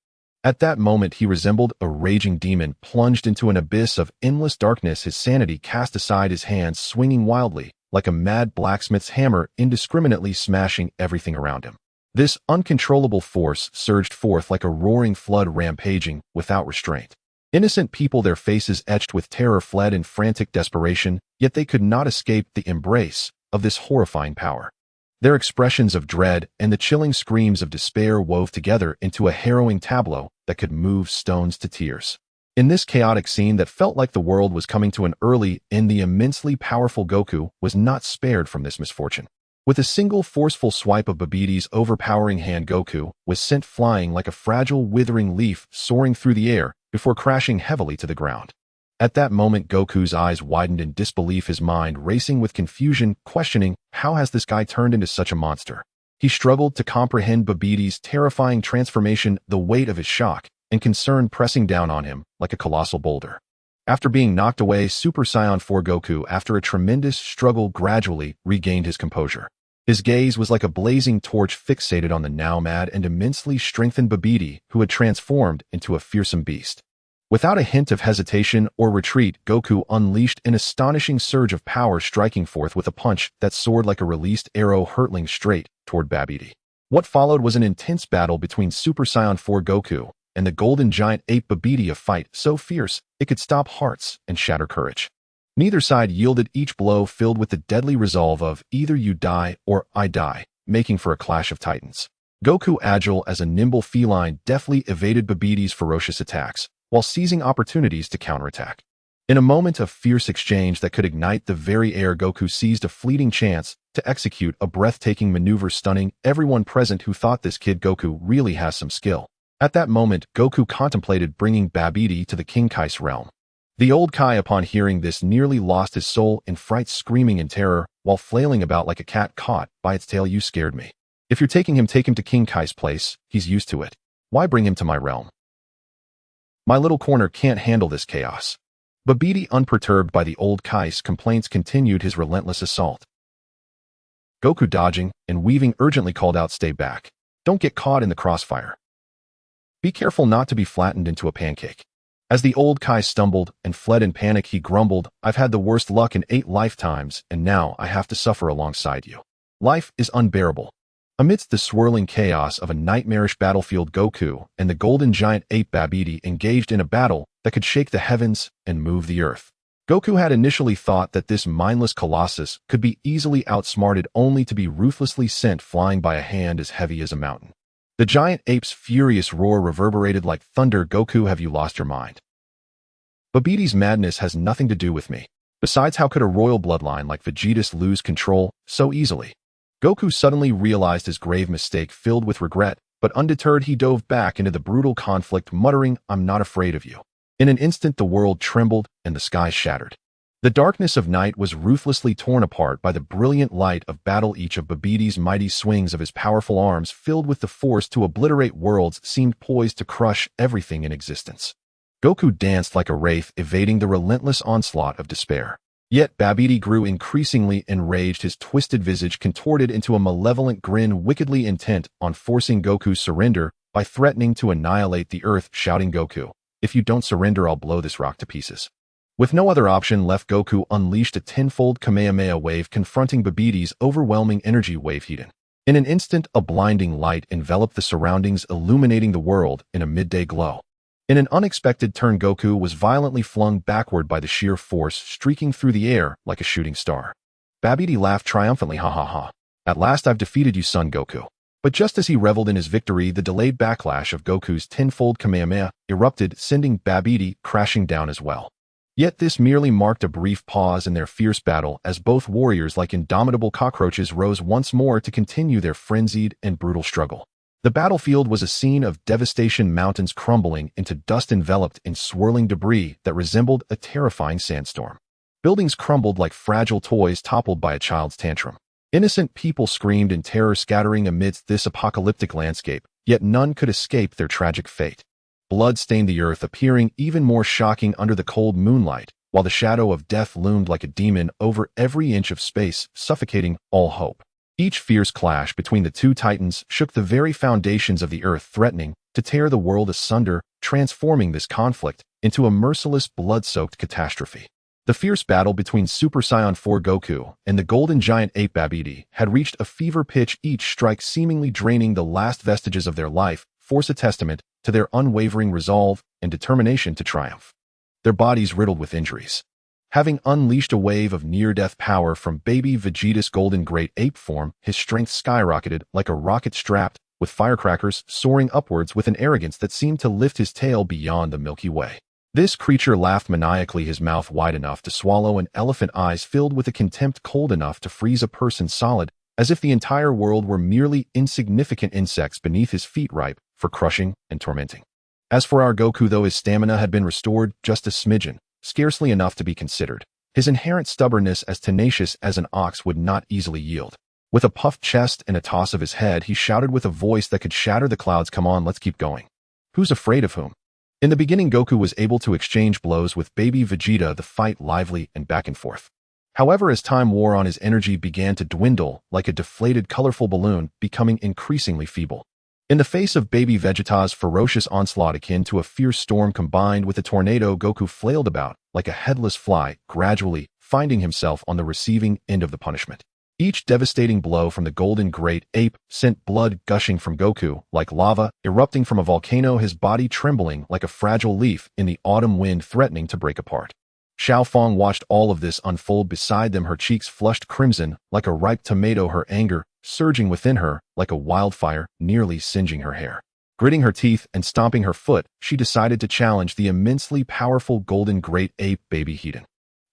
At that moment, he resembled a raging demon plunged into an abyss of endless darkness. His sanity cast aside, his hands swinging wildly like a mad blacksmith's hammer, indiscriminately smashing everything around him. This uncontrollable force surged forth like a roaring flood, rampaging without restraint. Innocent people, their faces etched with terror, fled in frantic desperation, yet they could not escape the embrace of this horrifying power. Their expressions of dread and the chilling screams of despair wove together into a harrowing tableau that could move stones to tears. In this chaotic scene that felt like the world was coming to an early end, the immensely powerful Goku was not spared from this misfortune. With a single forceful swipe of Babidi's overpowering hand, Goku was sent flying like a fragile, withering leaf, soaring through the air before crashing heavily to the ground. At that moment, Goku's eyes widened in disbelief, his mind racing with confusion, questioning, how has this guy turned into such a monster? He struggled to comprehend Babidi's terrifying transformation, the weight of his shock and concern pressing down on him like a colossal boulder. After being knocked away, Super Saiyan 4 Goku, after a tremendous struggle, gradually regained his composure. His gaze was like a blazing torch fixated on the now mad and immensely strengthened Babidi, who had transformed into a fearsome beast. Without a hint of hesitation or retreat, Goku unleashed an astonishing surge of power, striking forth with a punch that soared like a released arrow, hurtling straight toward Babidi. What followed was an intense battle between Super Saiyan 4 Goku and the golden giant ape Babidi, a fight so fierce it could stop hearts and shatter courage. Neither side yielded, each blow filled with the deadly resolve of either you die or I die, making for a clash of titans. Goku, agile as a nimble feline, deftly evaded Babidi's ferocious attacks, while seizing opportunities to counterattack. In a moment of fierce exchange that could ignite the very air, Goku seized a fleeting chance to execute a breathtaking maneuver, stunning everyone present who thought this kid Goku really has some skill. At that moment, Goku contemplated bringing Babidi to the King Kai's realm. The old Kai, upon hearing this, nearly lost his soul in fright, screaming in terror while flailing about like a cat caught by its tail. "You scared me. If you're taking him, take him to King Kai's place. He's used to it. Why bring him to my realm? My little corner can't handle this chaos." Babidi, unperturbed by the old Kai's complaints, continued his relentless assault. Goku, dodging and weaving, urgently called out, "Stay back. Don't get caught in the crossfire. Be careful not to be flattened into a pancake." As the old Kai stumbled and fled in panic, he grumbled, "I've had the worst luck in 8 lifetimes, and now I have to suffer alongside you. Life is unbearable." Amidst the swirling chaos of a nightmarish battlefield, Goku and the golden giant ape Babidi engaged in a battle that could shake the heavens and move the earth. Goku had initially thought that this mindless colossus could be easily outsmarted, only to be ruthlessly sent flying by a hand as heavy as a mountain. The giant ape's furious roar reverberated like thunder. "Goku, have you lost your mind? Babidi's madness has nothing to do with me. Besides, how could a royal bloodline like Vegeta's lose control so easily? Goku suddenly realized his grave mistake, filled with regret, but undeterred he dove back into the brutal conflict, muttering, "I'm not afraid of you." In an instant the world trembled and the sky shattered. The darkness of night was ruthlessly torn apart by the brilliant light of battle. Each of Babbidi's mighty swings of his powerful arms, filled with the force to obliterate worlds, seemed poised to crush everything in existence. Goku danced like a wraith, evading the relentless onslaught of despair. Yet Babidi grew increasingly enraged, his twisted visage contorted into a malevolent grin, wickedly intent on forcing Goku's surrender by threatening to annihilate the earth, shouting, "Goku, if you don't surrender, I'll blow this rock to pieces." With no other option left, Goku unleashed a tenfold Kamehameha wave, confronting Babbidi's overwhelming energy wave. In an instant, a blinding light enveloped the surroundings, illuminating the world in a midday glow. In an unexpected turn, Goku was violently flung backward by the sheer force, streaking through the air like a shooting star. Babidi laughed triumphantly, "Ha ha ha. At last I've defeated you, son Goku." But just as he reveled in his victory, the delayed backlash of Goku's tenfold Kamehameha erupted, sending Babidi crashing down as well. Yet this merely marked a brief pause in their fierce battle, as both warriors, like indomitable cockroaches, rose once more to continue their frenzied and brutal struggle. The battlefield was a scene of devastation, mountains crumbling into dust enveloped in swirling debris that resembled a terrifying sandstorm. Buildings crumbled like fragile toys toppled by a child's tantrum. Innocent people screamed in terror, scattering amidst this apocalyptic landscape, yet none could escape their tragic fate. Blood stained the earth, appearing even more shocking under the cold moonlight, while the shadow of death loomed like a demon over every inch of space, suffocating all hope. Each fierce clash between the two titans shook the very foundations of the earth, threatening to tear the world asunder, transforming this conflict into a merciless, blood-soaked catastrophe. The fierce battle between Super Saiyan 4 Goku and the golden giant ape Babidi had reached a fever pitch, each strike seemingly draining the last vestiges of their life force, a testament to their unwavering resolve and determination to triumph. Their bodies riddled with injuries. Having unleashed a wave of near-death power from baby Vegeta's golden Great Ape form, his strength skyrocketed like a rocket strapped with firecrackers, soaring upwards with an arrogance that seemed to lift his tail beyond the Milky Way. This creature laughed maniacally, his mouth wide enough to swallow an elephant, eyes filled with a contempt cold enough to freeze a person solid, as if the entire world were merely insignificant insects beneath his feet, ripe for crushing and tormenting. As for our Goku, though his stamina had been restored just a smidgen, scarcely enough to be considered, his inherent stubbornness, as tenacious as an ox, would not easily yield. With a puffed chest and a toss of his head, he shouted with a voice that could shatter the clouds, "Come on, let's keep going. Who's afraid of whom?" In the beginning, Goku was able to exchange blows with baby Vegeta, the fight lively and back and forth. However, as time wore on, his energy began to dwindle like a deflated, colorful balloon, becoming increasingly feeble. In the face of baby Vegeta's ferocious onslaught, akin to a fierce storm combined with a tornado, Goku flailed about like a headless fly, gradually finding himself on the receiving end of the punishment. Each devastating blow from the golden Great Ape sent blood gushing from Goku like lava erupting from a volcano, his body trembling like a fragile leaf in the autumn wind, threatening to break apart. Xiao Fong watched all of this unfold beside them, her cheeks flushed crimson like a ripe tomato, her anger surging within her like a wildfire, nearly singeing her hair. Gritting her teeth and stomping her foot, she decided to challenge the immensely powerful golden Great Ape, baby Hedon.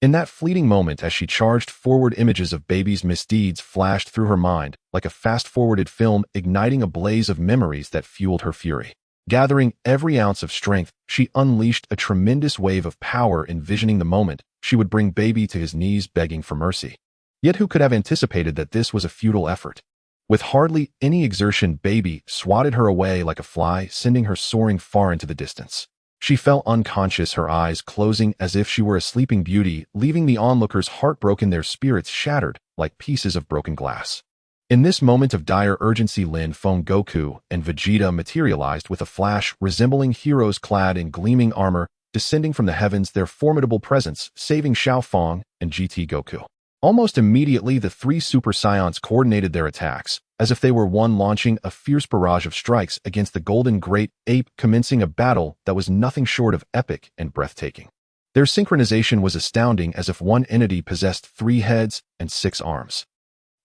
In that fleeting moment, as she charged forward, images of baby's misdeeds flashed through her mind like a fast-forwarded film, igniting a blaze of memories that fueled her fury. Gathering every ounce of strength, she unleashed a tremendous wave of power, envisioning the moment she would bring baby to his knees, begging for mercy. Yet who could have anticipated that this was a futile effort? With hardly any exertion, baby swatted her away like a fly, sending her soaring far into the distance. She fell unconscious, her eyes closing as if she were a sleeping beauty, leaving the onlookers heartbroken, their spirits shattered like pieces of broken glass. In this moment of dire urgency, Lin Feng, Goku, and Vegeta materialized with a flash, resembling heroes clad in gleaming armor, descending from the heavens, their formidable presence saving Xiao Fong and GT Goku. Almost immediately, the three Super Saiyans coordinated their attacks, as if they were one, launching a fierce barrage of strikes against the golden Great Ape, commencing a battle that was nothing short of epic and breathtaking. Their synchronization was astounding, as if one entity possessed 3 heads and 6 arms.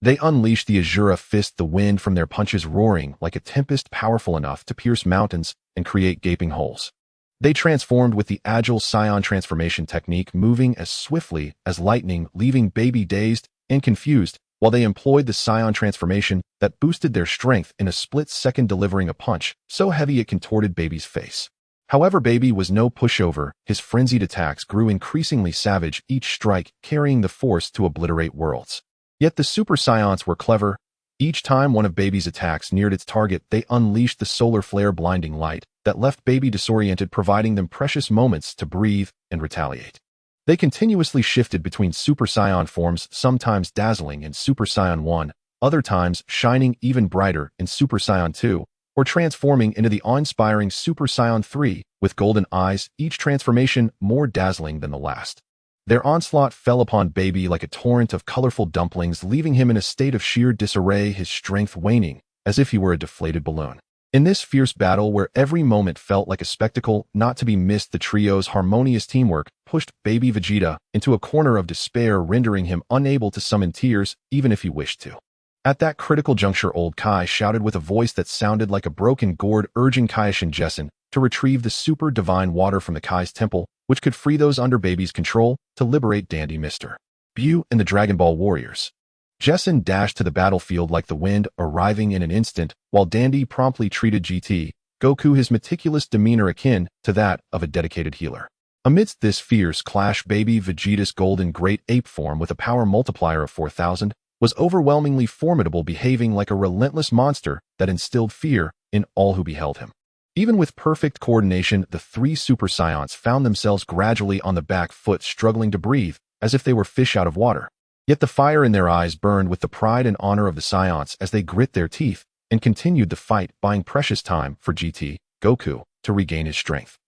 They unleashed the Azura Fist, the wind from their punches roaring like a tempest, powerful enough to pierce mountains and create gaping holes. They transformed with the agile Saiyan transformation technique, moving as swiftly as lightning, leaving baby dazed and confused, while they employed the Saiyan transformation that boosted their strength in a split second, delivering a punch so heavy it contorted baby's face. However, baby was no pushover. His frenzied attacks grew increasingly savage, each strike carrying the force to obliterate worlds. Yet the Super Saiyans were clever. Each time one of baby's attacks neared its target, they unleashed the solar flare blinding light that left baby disoriented, providing them precious moments to breathe and retaliate. They continuously shifted between Super Saiyan forms, sometimes dazzling in Super Saiyan 1, other times shining even brighter in Super Saiyan 2, or transforming into the awe-inspiring Super Saiyan 3 with golden eyes, each transformation more dazzling than the last. Their onslaught fell upon baby like a torrent of colorful dumplings, leaving him in a state of sheer disarray, his strength waning as if he were a deflated balloon. In this fierce battle, where every moment felt like a spectacle not to be missed, the trio's harmonious teamwork pushed baby Vegeta into a corner of despair, rendering him unable to summon tears even if he wished to. At that critical juncture, old Kai shouted with a voice that sounded like a broken gourd, urging Kaiō-ken Jessen to retrieve the super divine water from the Kai's temple, which could free those under baby's control to liberate Dandy Mr. Bu and the Dragon Ball warriors. Jessen dashed to the battlefield like the wind, arriving in an instant, while Dandy promptly treated GT Goku, his meticulous demeanor akin to that of a dedicated healer. Amidst this fierce clash, baby Vegeta's golden Great Ape form, with a power multiplier of 4,000, was overwhelmingly formidable, behaving like a relentless monster that instilled fear in all who beheld him. Even with perfect coordination, the three Super Saiyans found themselves gradually on the back foot, struggling to breathe as if they were fish out of water. Yet the fire in their eyes burned with the pride and honor of the Saiyans as they grit their teeth and continued the fight, buying precious time for GT Goku to regain his strength.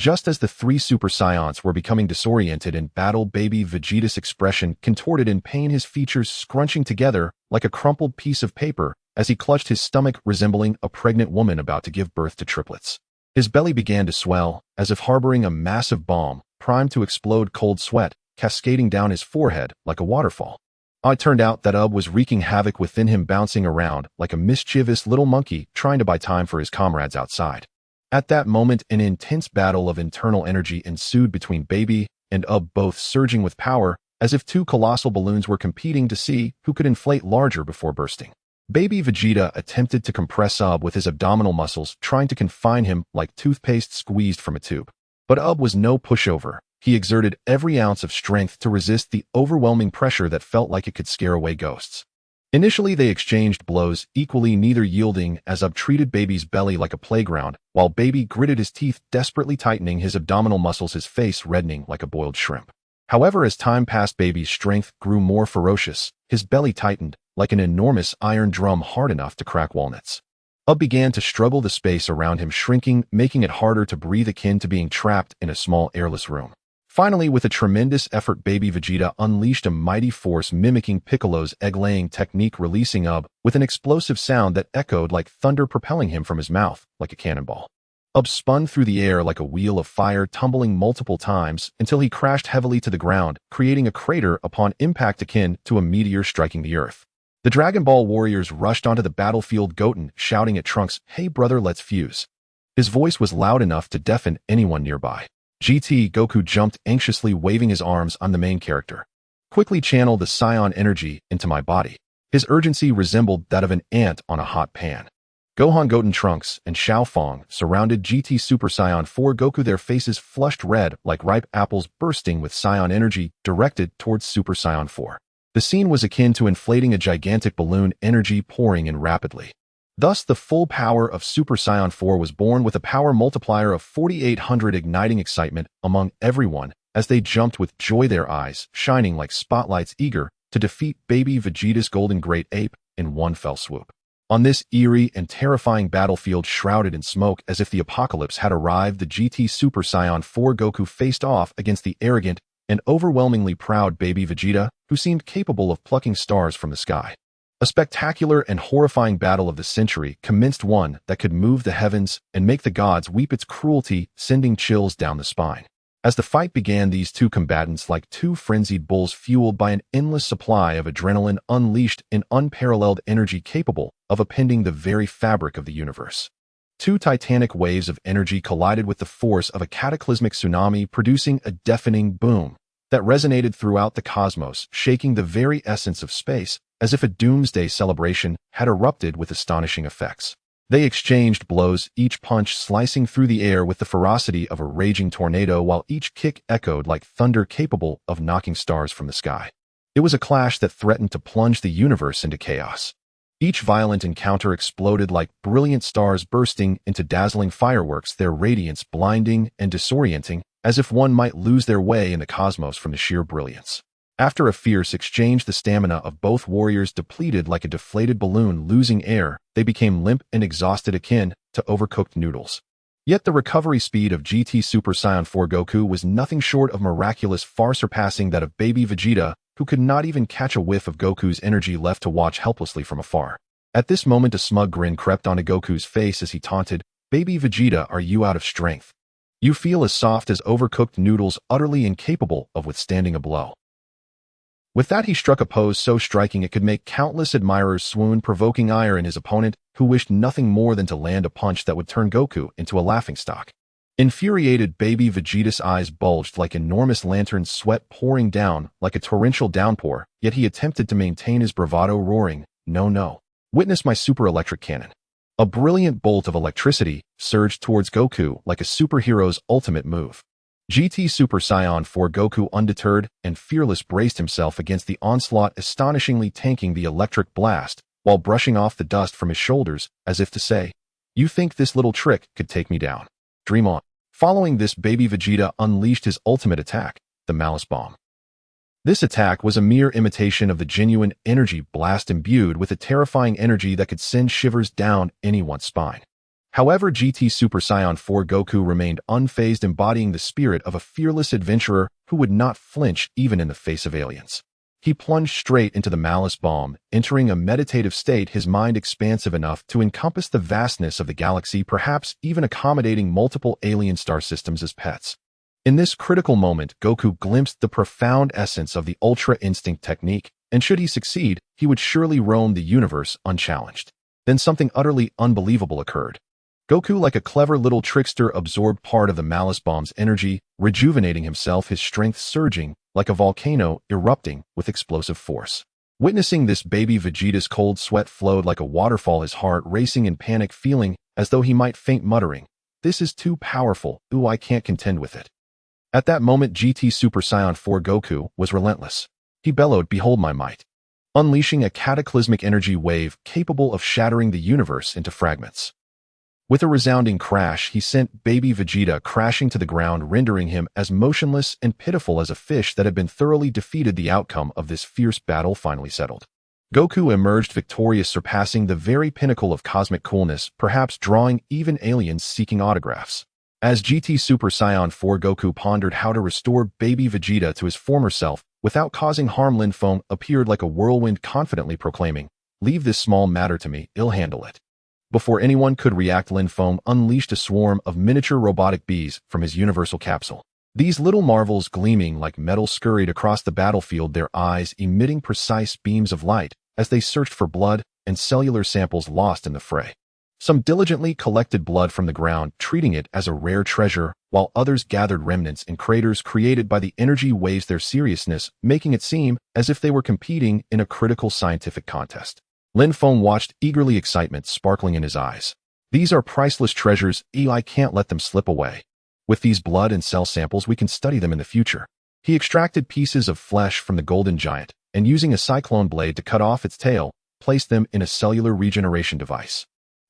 Just as the three Super Saiyans were becoming disoriented in battle, baby Vegeta's expression contorted in pain, his features scrunching together like a crumpled piece of paper as he clutched his stomach, resembling a pregnant woman about to give birth to triplets. His belly began to swell, as if harboring a massive bomb, primed to explode, cold sweat cascading down his forehead like a waterfall. It turned out that was wreaking havoc within him, bouncing around like a mischievous little monkey trying to buy time for his comrades outside. At that moment, an intense battle of internal energy ensued between baby and both surging with power, as if two colossal balloons were competing to see who could inflate larger before bursting. Baby Vegeta attempted to compress with his abdominal muscles, trying to confine him like toothpaste squeezed from a tube. But was no pushover. He exerted every ounce of strength to resist the overwhelming pressure that felt like it could scare away ghosts. Initially, they exchanged blows, equally neither yielding, as treated baby's belly like a playground, while baby gritted his teeth, desperately tightening his abdominal muscles, his face reddening like a boiled shrimp. However, as time passed, baby's strength grew more ferocious. His belly tightened like an enormous iron drum, hard enough to crack walnuts. Began to struggle, the space around him shrinking, making it harder to breathe, akin to being trapped in a small airless room. Finally, with a tremendous effort, baby Vegeta unleashed a mighty force mimicking Piccolo's egg-laying technique, releasing with an explosive sound that echoed like thunder, propelling him from his mouth like a cannonball. Spun through the air like a wheel of fire, tumbling multiple times until he crashed heavily to the ground, creating a crater upon impact akin to a meteor striking the earth. The Dragon Ball warriors rushed onto the battlefield, Goten shouting at Trunks, "Hey brother, let's fuse." His voice was loud enough to deafen anyone nearby. GT Goku jumped anxiously, waving his arms. "I'm the main character. Quickly channel the Saiyan energy into my body." His urgency resembled that of an ant on a hot pan. Gohan, Goten, Trunks, and Xiao Fong surrounded GT Super Saiyan 4 Goku, their faces flushed red like ripe apples, bursting with Saiyan energy directed towards Super Saiyan 4. The scene was akin to inflating a gigantic balloon, energy pouring in rapidly. Thus, the full power of Super Saiyan 4 was born, with a power multiplier of 4,800, igniting excitement among everyone as they jumped with joy, their eyes shining like spotlights, eager to defeat baby Vegeta's golden Great Ape in one fell swoop. On this eerie and terrifying battlefield, shrouded in smoke as if the apocalypse had arrived, the GT Super Saiyan 4 Goku faced off against the arrogant and overwhelmingly proud baby Vegeta, who seemed capable of plucking stars from the sky. A spectacular and horrifying battle of the century commenced, one that could move the heavens and make the gods weep, its cruelty sending chills down the spine. As the fight began, these two combatants, like two frenzied bulls fueled by an endless supply of adrenaline, unleashed an unparalleled energy capable of upending the very fabric of the universe. Two titanic waves of energy collided with the force of a cataclysmic tsunami, producing a deafening boom that resonated throughout the cosmos, shaking the very essence of space, as if a doomsday celebration had erupted with astonishing effects. They exchanged blows, each punch slicing through the air with the ferocity of a raging tornado, while each kick echoed like thunder capable of knocking stars from the sky. It was a clash that threatened to plunge the universe into chaos. Each violent encounter exploded like brilliant stars bursting into dazzling fireworks, their radiance blinding and disorienting, as if one might lose their way in the cosmos from the sheer brilliance. After a fierce exchange, the stamina of both warriors depleted like a deflated balloon losing air. They became limp and exhausted, akin to overcooked noodles. Yet the recovery speed of GT Super Saiyan 4 Goku was nothing short of miraculous, far surpassing that of baby Vegeta, who could not even catch a whiff of Goku's energy, left to watch helplessly from afar. At this moment, a smug grin crept onto Goku's face as he taunted, "Baby Vegeta, are you out of strength? You feel as soft as overcooked noodles, utterly incapable of withstanding a blow." With that, he struck a pose so striking it could make countless admirers swoon, provoking ire in his opponent, who wished nothing more than to land a punch that would turn Goku into a laughingstock. Infuriated, baby Vegeta's eyes bulged like enormous lanterns, sweat pouring down like a torrential downpour, yet he attempted to maintain his bravado, roaring, "No, no. Witness my super electric cannon." A brilliant bolt of electricity surged towards Goku like a superhero's ultimate move. GT Super Saiyan 4 Goku, undeterred and fearless, braced himself against the onslaught, astonishingly tanking the electric blast while brushing off the dust from his shoulders, as if to say, "You think this little trick could take me down? Dream on." Following this, baby Vegeta unleashed his ultimate attack, the Malice Bomb. This attack was a mere imitation of the genuine energy blast, imbued with a terrifying energy that could send shivers down anyone's spine. However, GT Super Saiyan 4 Goku remained unfazed, embodying the spirit of a fearless adventurer who would not flinch even in the face of aliens. He plunged straight into the Malice Bomb, entering a meditative state, his mind expansive enough to encompass the vastness of the galaxy, perhaps even accommodating multiple alien star systems as pets. In this critical moment, Goku glimpsed the profound essence of the Ultra Instinct technique, and should he succeed, he would surely roam the universe unchallenged. Then something utterly unbelievable occurred. Goku, like a clever little trickster, absorbed part of the Malice Bomb's energy, rejuvenating himself, his strength surging like a volcano erupting with explosive force. Witnessing this, baby Vegeta's cold sweat flowed like a waterfall, his heart racing in panic, feeling as though he might faint, muttering, "This is too powerful, ooh, I can't contend with it." At that moment, GT Super Saiyan 4 Goku was relentless. He bellowed, "Behold my might," unleashing a cataclysmic energy wave capable of shattering the universe into fragments. With a resounding crash, he sent baby Vegeta crashing to the ground, rendering him as motionless and pitiful as a fish that had been thoroughly defeated. The outcome of this fierce battle finally settled. Goku emerged victorious, surpassing the very pinnacle of cosmic coolness, perhaps drawing even aliens seeking autographs. As GT Super Saiyan 4 Goku pondered how to restore baby Vegeta to his former self without causing harm, Lin Feng appeared like a whirlwind, confidently proclaiming, "Leave this small matter to me, I'll handle it." Before anyone could react, Lin Feng unleashed a swarm of miniature robotic bees from his universal capsule. These little marvels, gleaming like metal, scurried across the battlefield, their eyes emitting precise beams of light as they searched for blood and cellular samples lost in the fray. Some diligently collected blood from the ground, treating it as a rare treasure, while others gathered remnants in craters created by the energy waves, their seriousness making it seem as if they were competing in a critical scientific contest. Lin Feng watched eagerly, excitement sparkling in his eyes. "These are priceless treasures, I can't let them slip away. With these blood and cell samples, we can study them in the future." He extracted pieces of flesh from the golden giant, and using a cyclone blade to cut off its tail, placed them in a cellular regeneration device.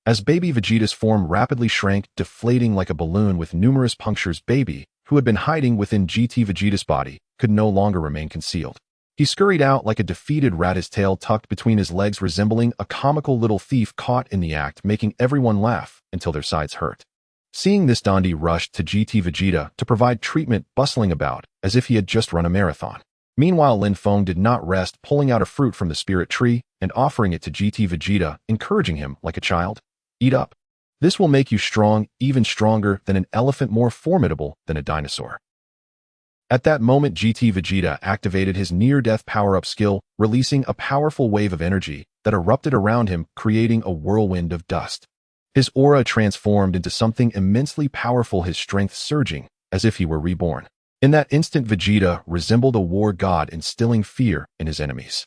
As baby Vegeta's form rapidly shrank, deflating like a balloon with numerous punctures, baby, who had been hiding within GT Vegeta's body, could no longer remain concealed. He scurried out like a defeated rat, his tail tucked between his legs, resembling a comical little thief caught in the act, making everyone laugh until their sides hurt. Seeing this, Dondi rushed to GT Vegeta to provide treatment, bustling about as if he had just run a marathon. Meanwhile, Lin Feng did not rest, pulling out a fruit from the spirit tree and offering it to GT Vegeta, encouraging him like a child. "Eat up. This will make you strong, even stronger than an elephant, more formidable than a dinosaur." At that moment, GT Vegeta activated his near-death power-up skill, releasing a powerful wave of energy that erupted around him, creating a whirlwind of dust. His aura transformed into something immensely powerful, his strength surging, as if he were reborn. In that instant, Vegeta resembled a war god, instilling fear in his enemies.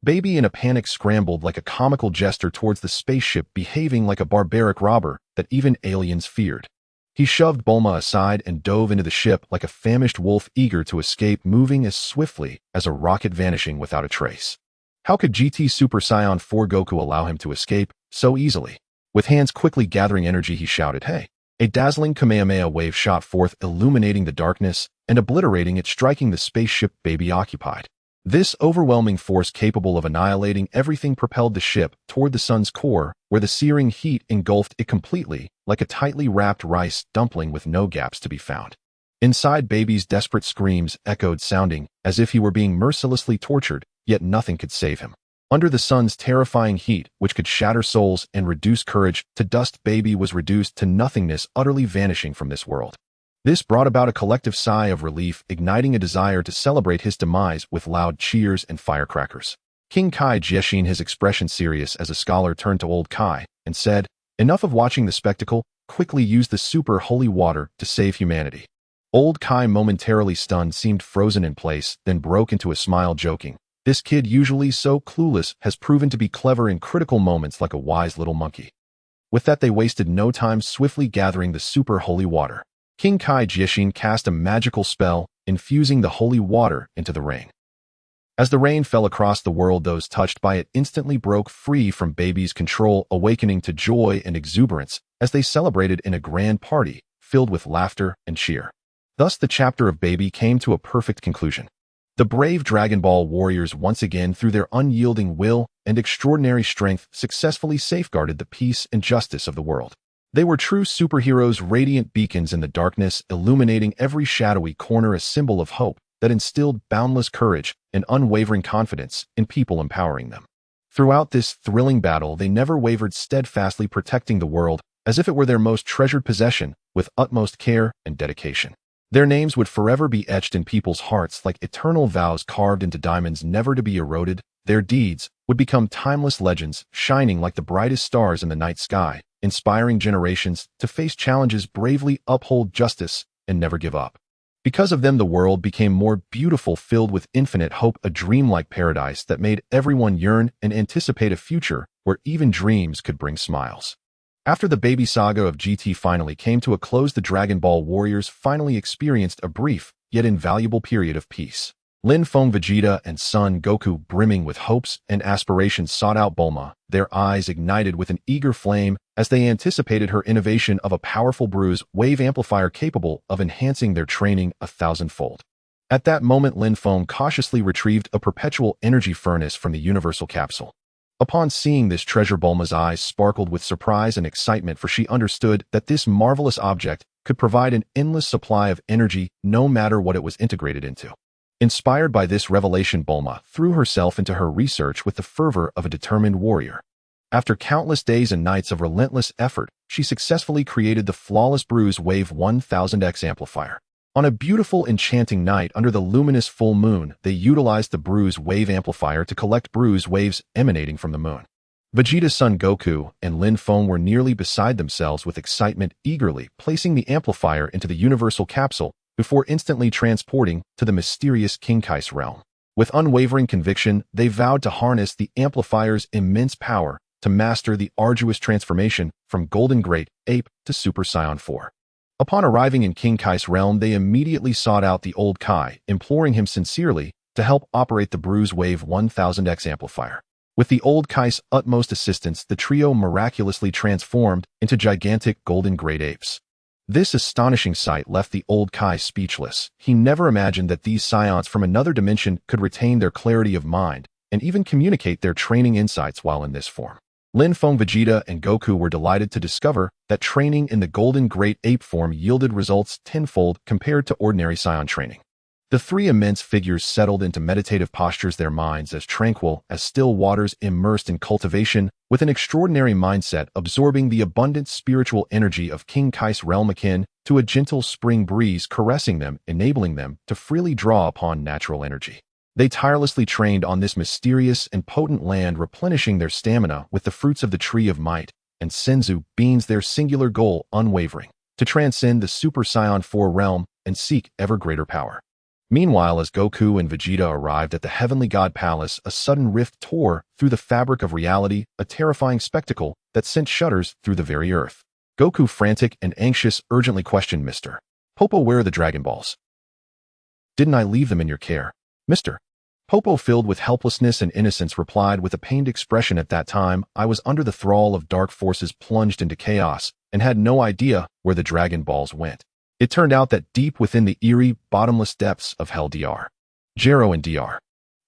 Baby, in a panic, scrambled like a comical jester towards the spaceship, behaving like a barbaric robber that even aliens feared. He shoved Bulma aside and dove into the ship like a famished wolf eager to escape, moving as swiftly as a rocket, vanishing without a trace. How could GT Super Saiyan 4 Goku allow him to escape so easily? With hands quickly gathering energy, he shouted, "Hey!" A dazzling Kamehameha wave shot forth, illuminating the darkness and obliterating it, striking the spaceship Baby occupied. This overwhelming force, capable of annihilating everything, propelled the ship toward the sun's core, where the searing heat engulfed it completely, like a tightly wrapped rice dumpling with no gaps to be found. Inside, Baby's desperate screams echoed, sounding as if he were being mercilessly tortured, yet nothing could save him. Under the sun's terrifying heat, which could shatter souls and reduce courage to dust, Baby was reduced to nothingness, utterly vanishing from this world. This brought about a collective sigh of relief, igniting a desire to celebrate his demise with loud cheers and firecrackers. King Kai-Jeshin, his expression serious as a scholar, turned to old Kai and said, "Enough of watching the spectacle, quickly use the super holy water to save humanity." Old Kai, momentarily stunned, seemed frozen in place, then broke into a smile, joking, "This kid, usually so clueless, has proven to be clever in critical moments, like a wise little monkey." With that, they wasted no time, swiftly gathering the super holy water. King Kai-Jeshin cast a magical spell, infusing the holy water into the rain. As the rain fell across the world, those touched by it instantly broke free from Baby's control, awakening to joy and exuberance as they celebrated in a grand party filled with laughter and cheer. Thus, the chapter of Baby came to a perfect conclusion. The brave Dragon Ball warriors, once again, through their unyielding will and extraordinary strength, successfully safeguarded the peace and justice of the world. They were true superheroes, radiant beacons in the darkness, illuminating every shadowy corner, a symbol of hope that instilled boundless courage and unwavering confidence in people, empowering them. Throughout this thrilling battle, they never wavered, steadfastly protecting the world as if it were their most treasured possession, with utmost care and dedication. Their names would forever be etched in people's hearts like eternal vows carved into diamonds, never to be eroded. Their deeds would become timeless legends, shining like the brightest stars in the night sky, inspiring generations to face challenges, bravely uphold justice, and never give up. Because of them, the world became more beautiful, filled with infinite hope, a dreamlike paradise that made everyone yearn and anticipate a future where even dreams could bring smiles. After the Baby saga of GT finally came to a close, the Dragon Ball warriors finally experienced a brief yet invaluable period of peace. Lin Feng, Vegeta, and Son Goku, brimming with hopes and aspirations, sought out Bulma, their eyes ignited with an eager flame as they anticipated her innovation of a powerful bruise wave amplifier capable of enhancing their training 1,000-fold. At that moment, Lin Feng cautiously retrieved a perpetual energy furnace from the universal capsule. Upon seeing this treasure, Bulma's eyes sparkled with surprise and excitement, for she understood that this marvelous object could provide an endless supply of energy, no matter what it was integrated into. Inspired by this revelation, Bulma threw herself into her research with the fervor of a determined warrior. After countless days and nights of relentless effort, she successfully created the flawless Bruise Wave 1000X amplifier. On a beautiful, enchanting night under the luminous full moon, they utilized the Bruise Wave amplifier to collect bruise waves emanating from the moon. Vegeta's son Goku and Lin Feng were nearly beside themselves with excitement, eagerly placing the amplifier into the universal capsule before instantly transporting to the mysterious King Kai's realm. With unwavering conviction, they vowed to harness the amplifier's immense power to master the arduous transformation from Golden Great Ape to Super Saiyan 4. Upon arriving in King Kai's realm, they immediately sought out the old Kai, imploring him sincerely to help operate the Bruise Wave 1000X amplifier. With the old Kai's utmost assistance, the trio miraculously transformed into gigantic Golden Great Apes. This astonishing sight left the old Kai speechless. He never imagined that these Saiyans from another dimension could retain their clarity of mind and even communicate their training insights while in this form. Lin Feng, Vegeta, and Goku were delighted to discover that training in the Golden Great Ape form yielded results tenfold compared to ordinary Saiyan training. The three immense figures settled into meditative postures, their minds as tranquil as still waters, immersed in cultivation with an extraordinary mindset, absorbing the abundant spiritual energy of King Kai's realm, akin to a gentle spring breeze caressing them, enabling them to freely draw upon natural energy. They tirelessly trained on this mysterious and potent land, replenishing their stamina with the fruits of the Tree of Might, and Senzu beams their singular goal unwavering, to transcend the Super Saiyan 4 realm and seek ever greater power. Meanwhile, as Goku and Vegeta arrived at the Heavenly God Palace, a sudden rift tore through the fabric of reality, a terrifying spectacle that sent shudders through the very earth. Goku, frantic and anxious, urgently questioned Mr. Popo, "Where are the Dragon Balls? Didn't I leave them in your care?" Mr. Popo, filled with helplessness and innocence, replied with a pained expression, "At that time, I was under the thrall of dark forces, plunged into chaos, and had no idea where the Dragon Balls went. It turned out that deep within the eerie, bottomless depths of Hell Dr. Gero and Dr.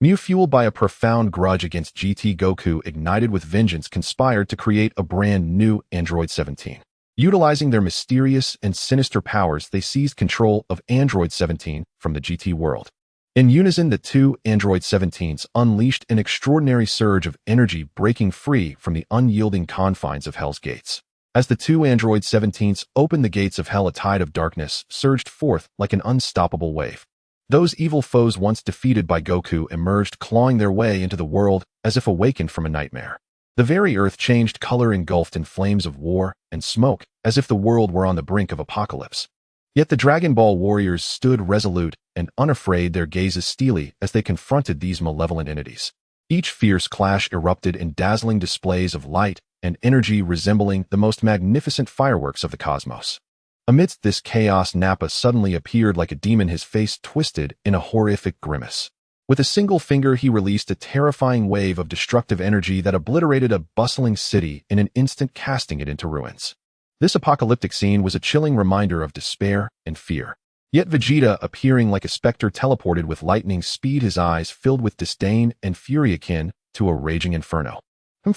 Mu, fueled by a profound grudge against GT Goku, ignited with vengeance, conspired to create a brand new Android 17. Utilizing their mysterious and sinister powers, they seized control of Android 17 from the GT world. In unison, the two Android 17s unleashed an extraordinary surge of energy, breaking free from the unyielding confines of Hell's Gates. As the two Android 17s opened the gates of Hell, a tide of darkness surged forth like an unstoppable wave. Those evil foes, once defeated by Goku, emerged, clawing their way into the world as if awakened from a nightmare. The very earth changed color, engulfed in flames of war and smoke, as if the world were on the brink of apocalypse. Yet the Dragon Ball warriors stood resolute and unafraid, their gazes steely as they confronted these malevolent entities. Each fierce clash erupted in dazzling displays of light and energy, resembling the most magnificent fireworks of the cosmos. Amidst this chaos, Nappa suddenly appeared like a demon, his face twisted in a horrific grimace. With a single finger, he released a terrifying wave of destructive energy that obliterated a bustling city in an instant, casting it into ruins. This apocalyptic scene was a chilling reminder of despair and fear. Yet Vegeta, appearing like a specter, teleported with lightning speed, his eyes filled with disdain and fury akin to a raging inferno.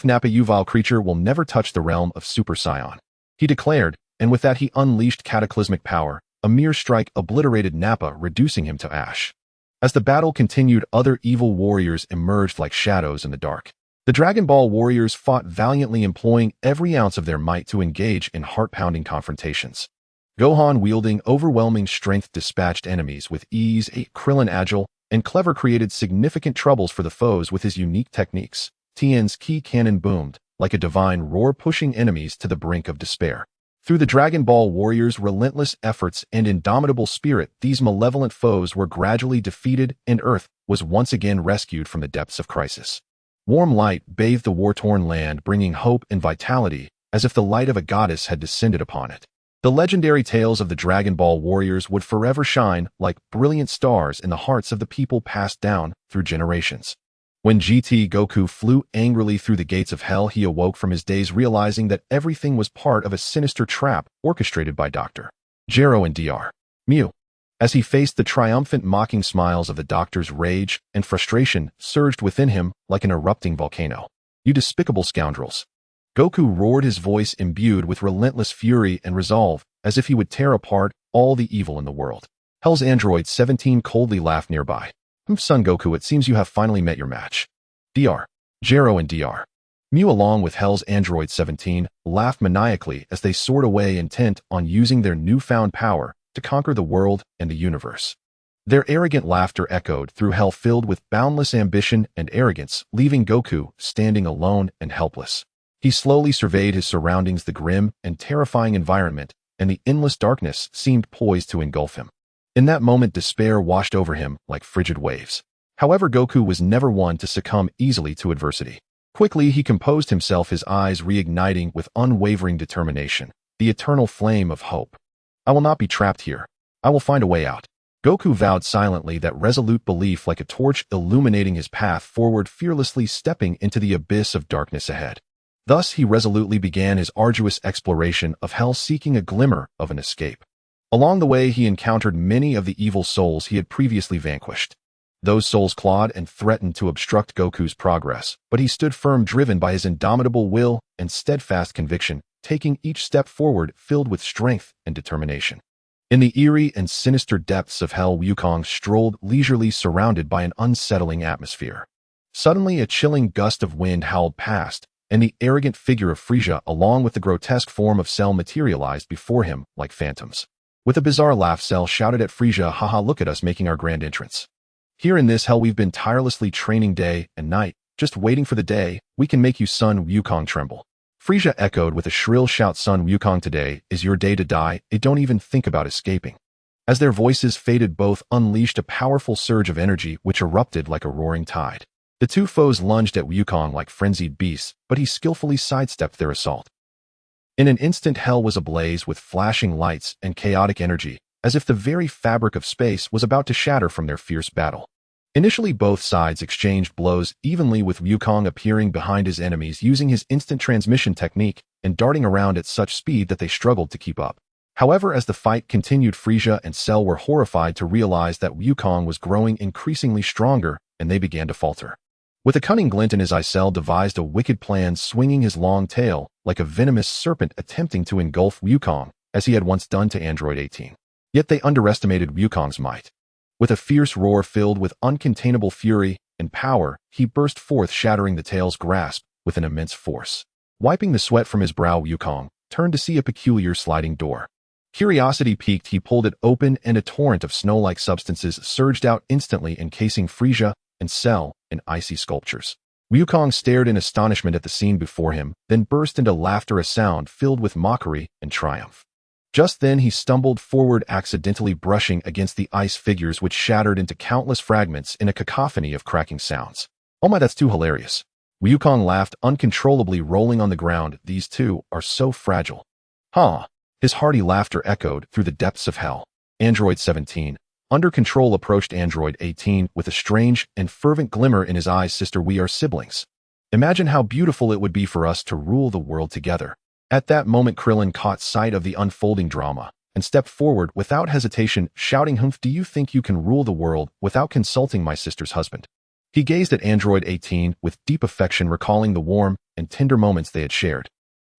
"Nappa, you vile creature, will never touch the realm of Super Saiyan," he declared, and with that he unleashed cataclysmic power. A mere strike obliterated Nappa, reducing him to ash. As the battle continued, other evil warriors emerged like shadows in the dark. The Dragon Ball warriors fought valiantly, employing every ounce of their might to engage in heart-pounding confrontations. Gohan, wielding overwhelming strength, dispatched enemies with ease. Krillin, agile and clever, created significant troubles for the foes with his unique techniques. Tien's ki cannon boomed like a divine roar, pushing enemies to the brink of despair. Through the Dragon Ball warriors' relentless efforts and indomitable spirit, these malevolent foes were gradually defeated, and Earth was once again rescued from the depths of crisis. Warm light bathed the war-torn land, bringing hope and vitality, as if the light of a goddess had descended upon it. The legendary tales of the Dragon Ball warriors would forever shine like brilliant stars in the hearts of the people, passed down through generations. When GT Goku flew angrily through the gates of Hell, he awoke from his daze, realizing that everything was part of a sinister trap orchestrated by Dr. Gero and Dr. Mu. As he faced the triumphant, mocking smiles of the doctors, rage and frustration surged within him like an erupting volcano. "You despicable scoundrels!" Goku roared, his voice imbued with relentless fury and resolve, as if he would tear apart all the evil in the world. Hell's Android 17 coldly laughed nearby. "Son Goku, it seems you have finally met your match." Dr. Gero and Dr. Mu, along with Hell's Android 17, laughed maniacally as they soared away, intent on using their newfound power to conquer the world and the universe. Their arrogant laughter echoed through Hell, filled with boundless ambition and arrogance, leaving Goku standing alone and helpless. He slowly surveyed his surroundings, the grim and terrifying environment, and the endless darkness seemed poised to engulf him. In that moment, despair washed over him like frigid waves. However, Goku was never one to succumb easily to adversity. Quickly, he composed himself, his eyes reigniting with unwavering determination, the eternal flame of hope. "I will not be trapped here. I will find a way out." Goku vowed silently, that resolute belief like a torch illuminating his path forward, fearlessly stepping into the abyss of darkness ahead. Thus, he resolutely began his arduous exploration of Hell, seeking a glimmer of an escape. Along the way, he encountered many of the evil souls he had previously vanquished. Those souls clawed and threatened to obstruct Goku's progress, but he stood firm, driven by his indomitable will and steadfast conviction, taking each step forward filled with strength and determination. In the eerie and sinister depths of Hell, Wukong strolled leisurely, surrounded by an unsettling atmosphere. Suddenly, a chilling gust of wind howled past, and the arrogant figure of Frieza, along with the grotesque form of Cell, materialized before him like phantoms. With a bizarre laugh, Cell shouted at Frieza, "Haha, look at us making our grand entrance. Here in this Hell we've been tirelessly training day and night, just waiting for the day we can make you," son Wukong tremble. Frieza echoed with a shrill shout, "Son Wukong, today is your day to die. Don't even think about escaping." As their voices faded, both unleashed a powerful surge of energy which erupted like a roaring tide. The two foes lunged at Wukong like frenzied beasts, but he skillfully sidestepped their assault. In an instant, hell was ablaze with flashing lights and chaotic energy, as if the very fabric of space was about to shatter from their fierce battle. Initially, both sides exchanged blows evenly, with Wukong appearing behind his enemies using his instant transmission technique and darting around at such speed that they struggled to keep up. However, as the fight continued, Frieza and Cell were horrified to realize that Wukong was growing increasingly stronger, and they began to falter. With a cunning glint in his eye, Cell devised a wicked plan, swinging his long tail like a venomous serpent, attempting to engulf Wukong, as he had once done to Android 18. Yet they underestimated Wukong's might. With a fierce roar filled with uncontainable fury and power, he burst forth, shattering the tail's grasp with an immense force. Wiping the sweat from his brow, Wukong turned to see a peculiar sliding door. Curiosity piqued, he pulled it open, and a torrent of snow-like substances surged out instantly, encasing Frieza and Cell in icy sculptures. Wukong stared in astonishment at the scene before him, then burst into laughter, a sound filled with mockery and triumph. Just then he stumbled forward, accidentally brushing against the ice figures, which shattered into countless fragments in a cacophony of cracking sounds. "Oh my, that's too hilarious." Wukong laughed uncontrollably, rolling on the ground. "These two are so fragile." "Huh." His hearty laughter echoed through the depths of hell. Android 17, under control, approached Android 18 with a strange and fervent glimmer in his eyes. "Sister, we are siblings. Imagine how beautiful it would be for us to rule the world together." At that moment, Krillin caught sight of the unfolding drama and stepped forward without hesitation, shouting, "Humph, do you think you can rule the world without consulting my sister's husband?" He gazed at Android 18 with deep affection, recalling the warm and tender moments they had shared.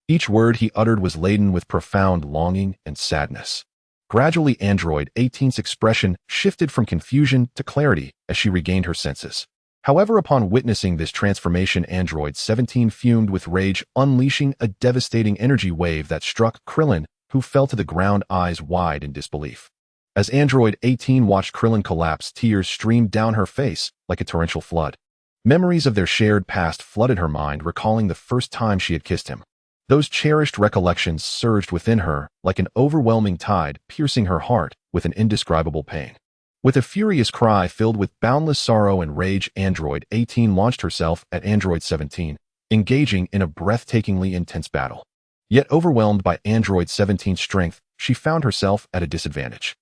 Each word he uttered was laden with profound longing and sadness. Gradually, Android 18's expression shifted from confusion to clarity as she regained her senses. However, upon witnessing this transformation, Android 17 fumed with rage, unleashing a devastating energy wave that struck Krillin, who fell to the ground, eyes wide in disbelief. As Android 18 watched Krillin collapse, tears streamed down her face like a torrential flood. Memories of their shared past flooded her mind, recalling the first time she had kissed him. Those cherished recollections surged within her like an overwhelming tide, piercing her heart with an indescribable pain. With a furious cry filled with boundless sorrow and rage, Android 18 launched herself at Android 17, engaging in a breathtakingly intense battle. Yet overwhelmed by Android 17's strength, she found herself at a disadvantage.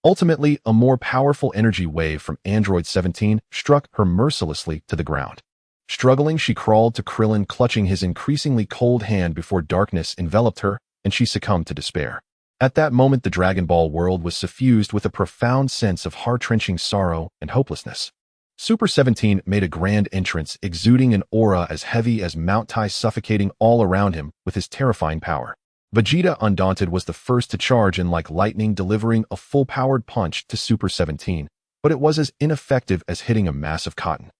Ultimately, a more powerful energy wave from Android 17 struck her mercilessly to the ground. Struggling, she crawled to Krillin, clutching his increasingly cold hand before darkness enveloped her and she succumbed to despair. At that moment, the Dragon Ball world was suffused with a profound sense of heart-wrenching sorrow and hopelessness. Super 17 made a grand entrance, exuding an aura as heavy as Mount Tai, suffocating all around him with his terrifying power. Vegeta, undaunted, was the first to charge in like lightning, delivering a full-powered punch to Super 17, but it was as ineffective as hitting a mass of cotton.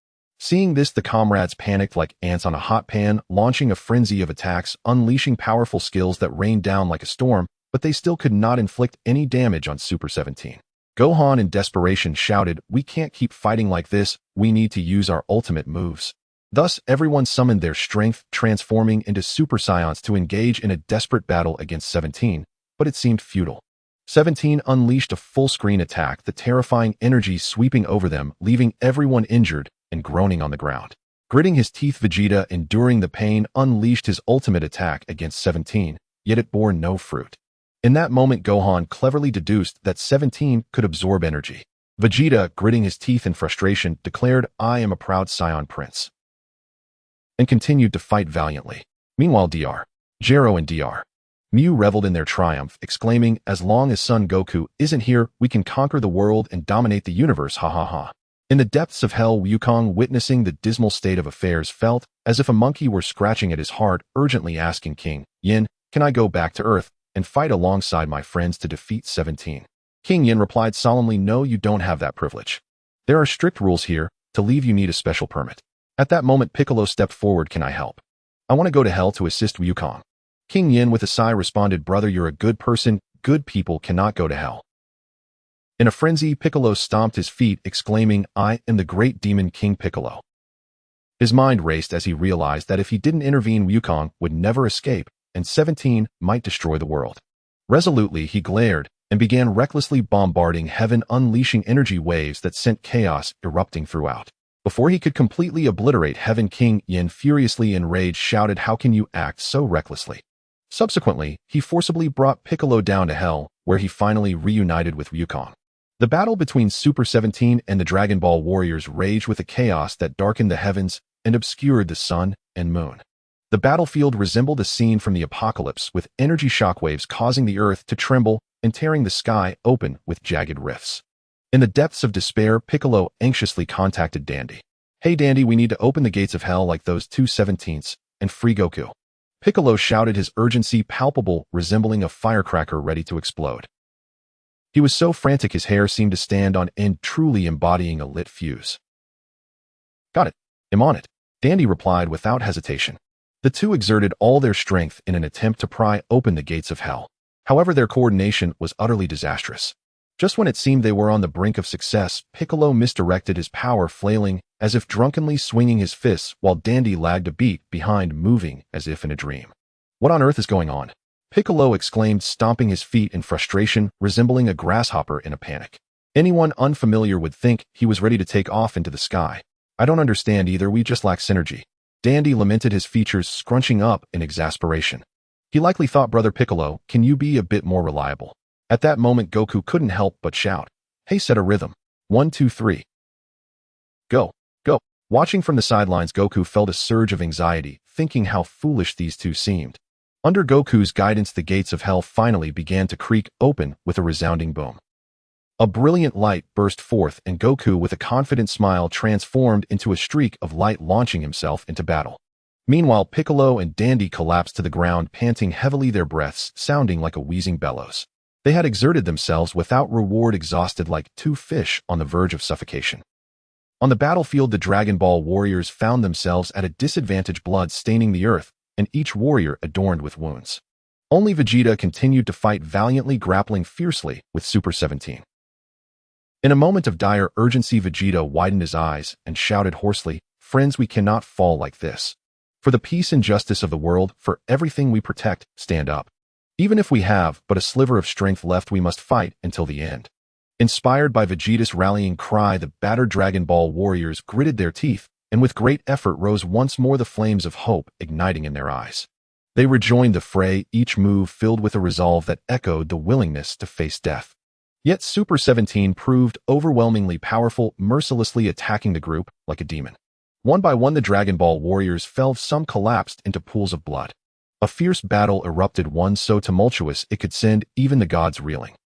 Seeing this, the comrades panicked like ants on a hot pan, launching a frenzy of attacks, unleashing powerful skills that rained down like a storm, but they still could not inflict any damage on Super 17. Gohan, in desperation, shouted, "We can't keep fighting like this, we need to use our ultimate moves." Thus, everyone summoned their strength, transforming into Super Saiyans to engage in a desperate battle against 17, but it seemed futile. 17 unleashed a full-screen attack, the terrifying energy sweeping over them, leaving everyone injured and groaning on the ground. Gritting his teeth, Vegeta, enduring the pain, unleashed his ultimate attack against 17, yet it bore no fruit. In that moment, Gohan cleverly deduced that 17 could absorb energy. Vegeta, gritting his teeth in frustration, declared, "I am a proud Saiyan prince," and continued to fight valiantly. Meanwhile, Jero and Mew reveled in their triumph, exclaiming, "As long as Son Goku isn't here, we can conquer the world and dominate the universe, ha ha ha." In the depths of hell, Wukong, witnessing the dismal state of affairs, felt as if a monkey were scratching at his heart, urgently asking King Yin, "Can I go back to Earth and fight alongside my friends to defeat 17? King Yin replied solemnly, "No, you don't have that privilege. There are strict rules here. To leave, you need a special permit." At that moment, Piccolo stepped forward. "Can I help? I want to go to hell to assist Wukong." King Yin, with a sigh, responded, "Brother, you're a good person. Good people cannot go to hell." In a frenzy, Piccolo stomped his feet, exclaiming, "I am the great demon King Piccolo." His mind raced as he realized that if he didn't intervene, Wukong would never escape, and 17 might destroy the world. Resolutely, he glared and began recklessly bombarding heaven, unleashing energy waves that sent chaos erupting throughout. Before he could completely obliterate heaven, King Yin, furiously enraged, shouted, "How can you act so recklessly?" Subsequently, he forcibly brought Piccolo down to hell, where he finally reunited with Wukong. The battle between Super 17 and the Dragon Ball warriors raged with a chaos that darkened the heavens and obscured the sun and moon. The battlefield resembled a scene from the apocalypse, with energy shockwaves causing the earth to tremble and tearing the sky open with jagged rifts. In the depths of despair, Piccolo anxiously contacted Dandy. "Hey Dandy, we need to open the gates of hell like those two 17s and free Goku." Piccolo shouted, his urgency palpable, resembling a firecracker ready to explode. He was so frantic his hair seemed to stand on end, truly embodying a lit fuse. "Got it. I'm on it," Dandy replied without hesitation. The two exerted all their strength in an attempt to pry open the gates of hell. However, their coordination was utterly disastrous. Just when it seemed they were on the brink of success, Piccolo misdirected his power, flailing as if drunkenly swinging his fists, while Dandy lagged a beat behind, moving as if in a dream. "What on earth is going on?" Piccolo exclaimed, stomping his feet in frustration, resembling a grasshopper in a panic. Anyone unfamiliar would think he was ready to take off into the sky. "I don't understand either, we just lack synergy." Dandy lamented, his features scrunching up in exasperation. He likely thought, "Brother Piccolo, can you be a bit more reliable?" At that moment, Goku couldn't help but shout, "Hey, set a rhythm. 1, 2, 3. Go, go." Watching from the sidelines, Goku felt a surge of anxiety, thinking how foolish these two seemed. Under Goku's guidance, the gates of hell finally began to creak open with a resounding boom. A brilliant light burst forth, and Goku, with a confident smile, transformed into a streak of light, launching himself into battle. Meanwhile, Piccolo and Dandy collapsed to the ground, panting heavily, their breaths sounding like a wheezing bellows. They had exerted themselves without reward, exhausted like two fish on the verge of suffocation. On the battlefield, the Dragon Ball warriors found themselves at a disadvantage, blood staining the earth, and each warrior adorned with wounds. Only Vegeta continued to fight valiantly, grappling fiercely with Super 17. In a moment of dire urgency, Vegeta widened his eyes and shouted hoarsely, "Friends, we cannot fall like this. For the peace and justice of the world, for everything we protect, stand up. Even if we have but a sliver of strength left, we must fight until the end." Inspired by Vegeta's rallying cry, the battered Dragon Ball warriors gritted their teeth, and with great effort rose once more, the flames of hope igniting in their eyes. They rejoined the fray, each move filled with a resolve that echoed the willingness to face death. Yet Super 17 proved overwhelmingly powerful, mercilessly attacking the group like a demon. One by one, the Dragon Ball warriors fell, some collapsed into pools of blood. A fierce battle erupted, one so tumultuous it could send even the gods reeling.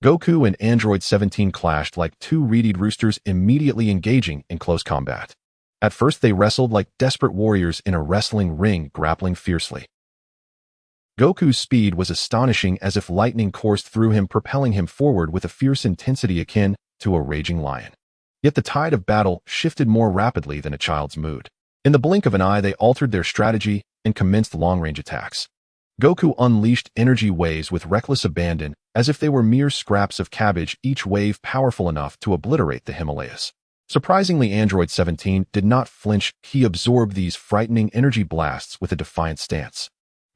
Goku and Android 17 clashed like two reedied roosters, immediately engaging in close combat. At first, they wrestled like desperate warriors in a wrestling ring, grappling fiercely. Goku's speed was astonishing, as if lightning coursed through him, propelling him forward with a fierce intensity akin to a raging lion. Yet the tide of battle shifted more rapidly than a child's mood. In the blink of an eye, they altered their strategy and commenced long-range attacks. Goku unleashed energy waves with reckless abandon, as if they were mere scraps of cabbage, each wave powerful enough to obliterate the Himalayas. Surprisingly, Android 17 did not flinch. He absorbed these frightening energy blasts with a defiant stance.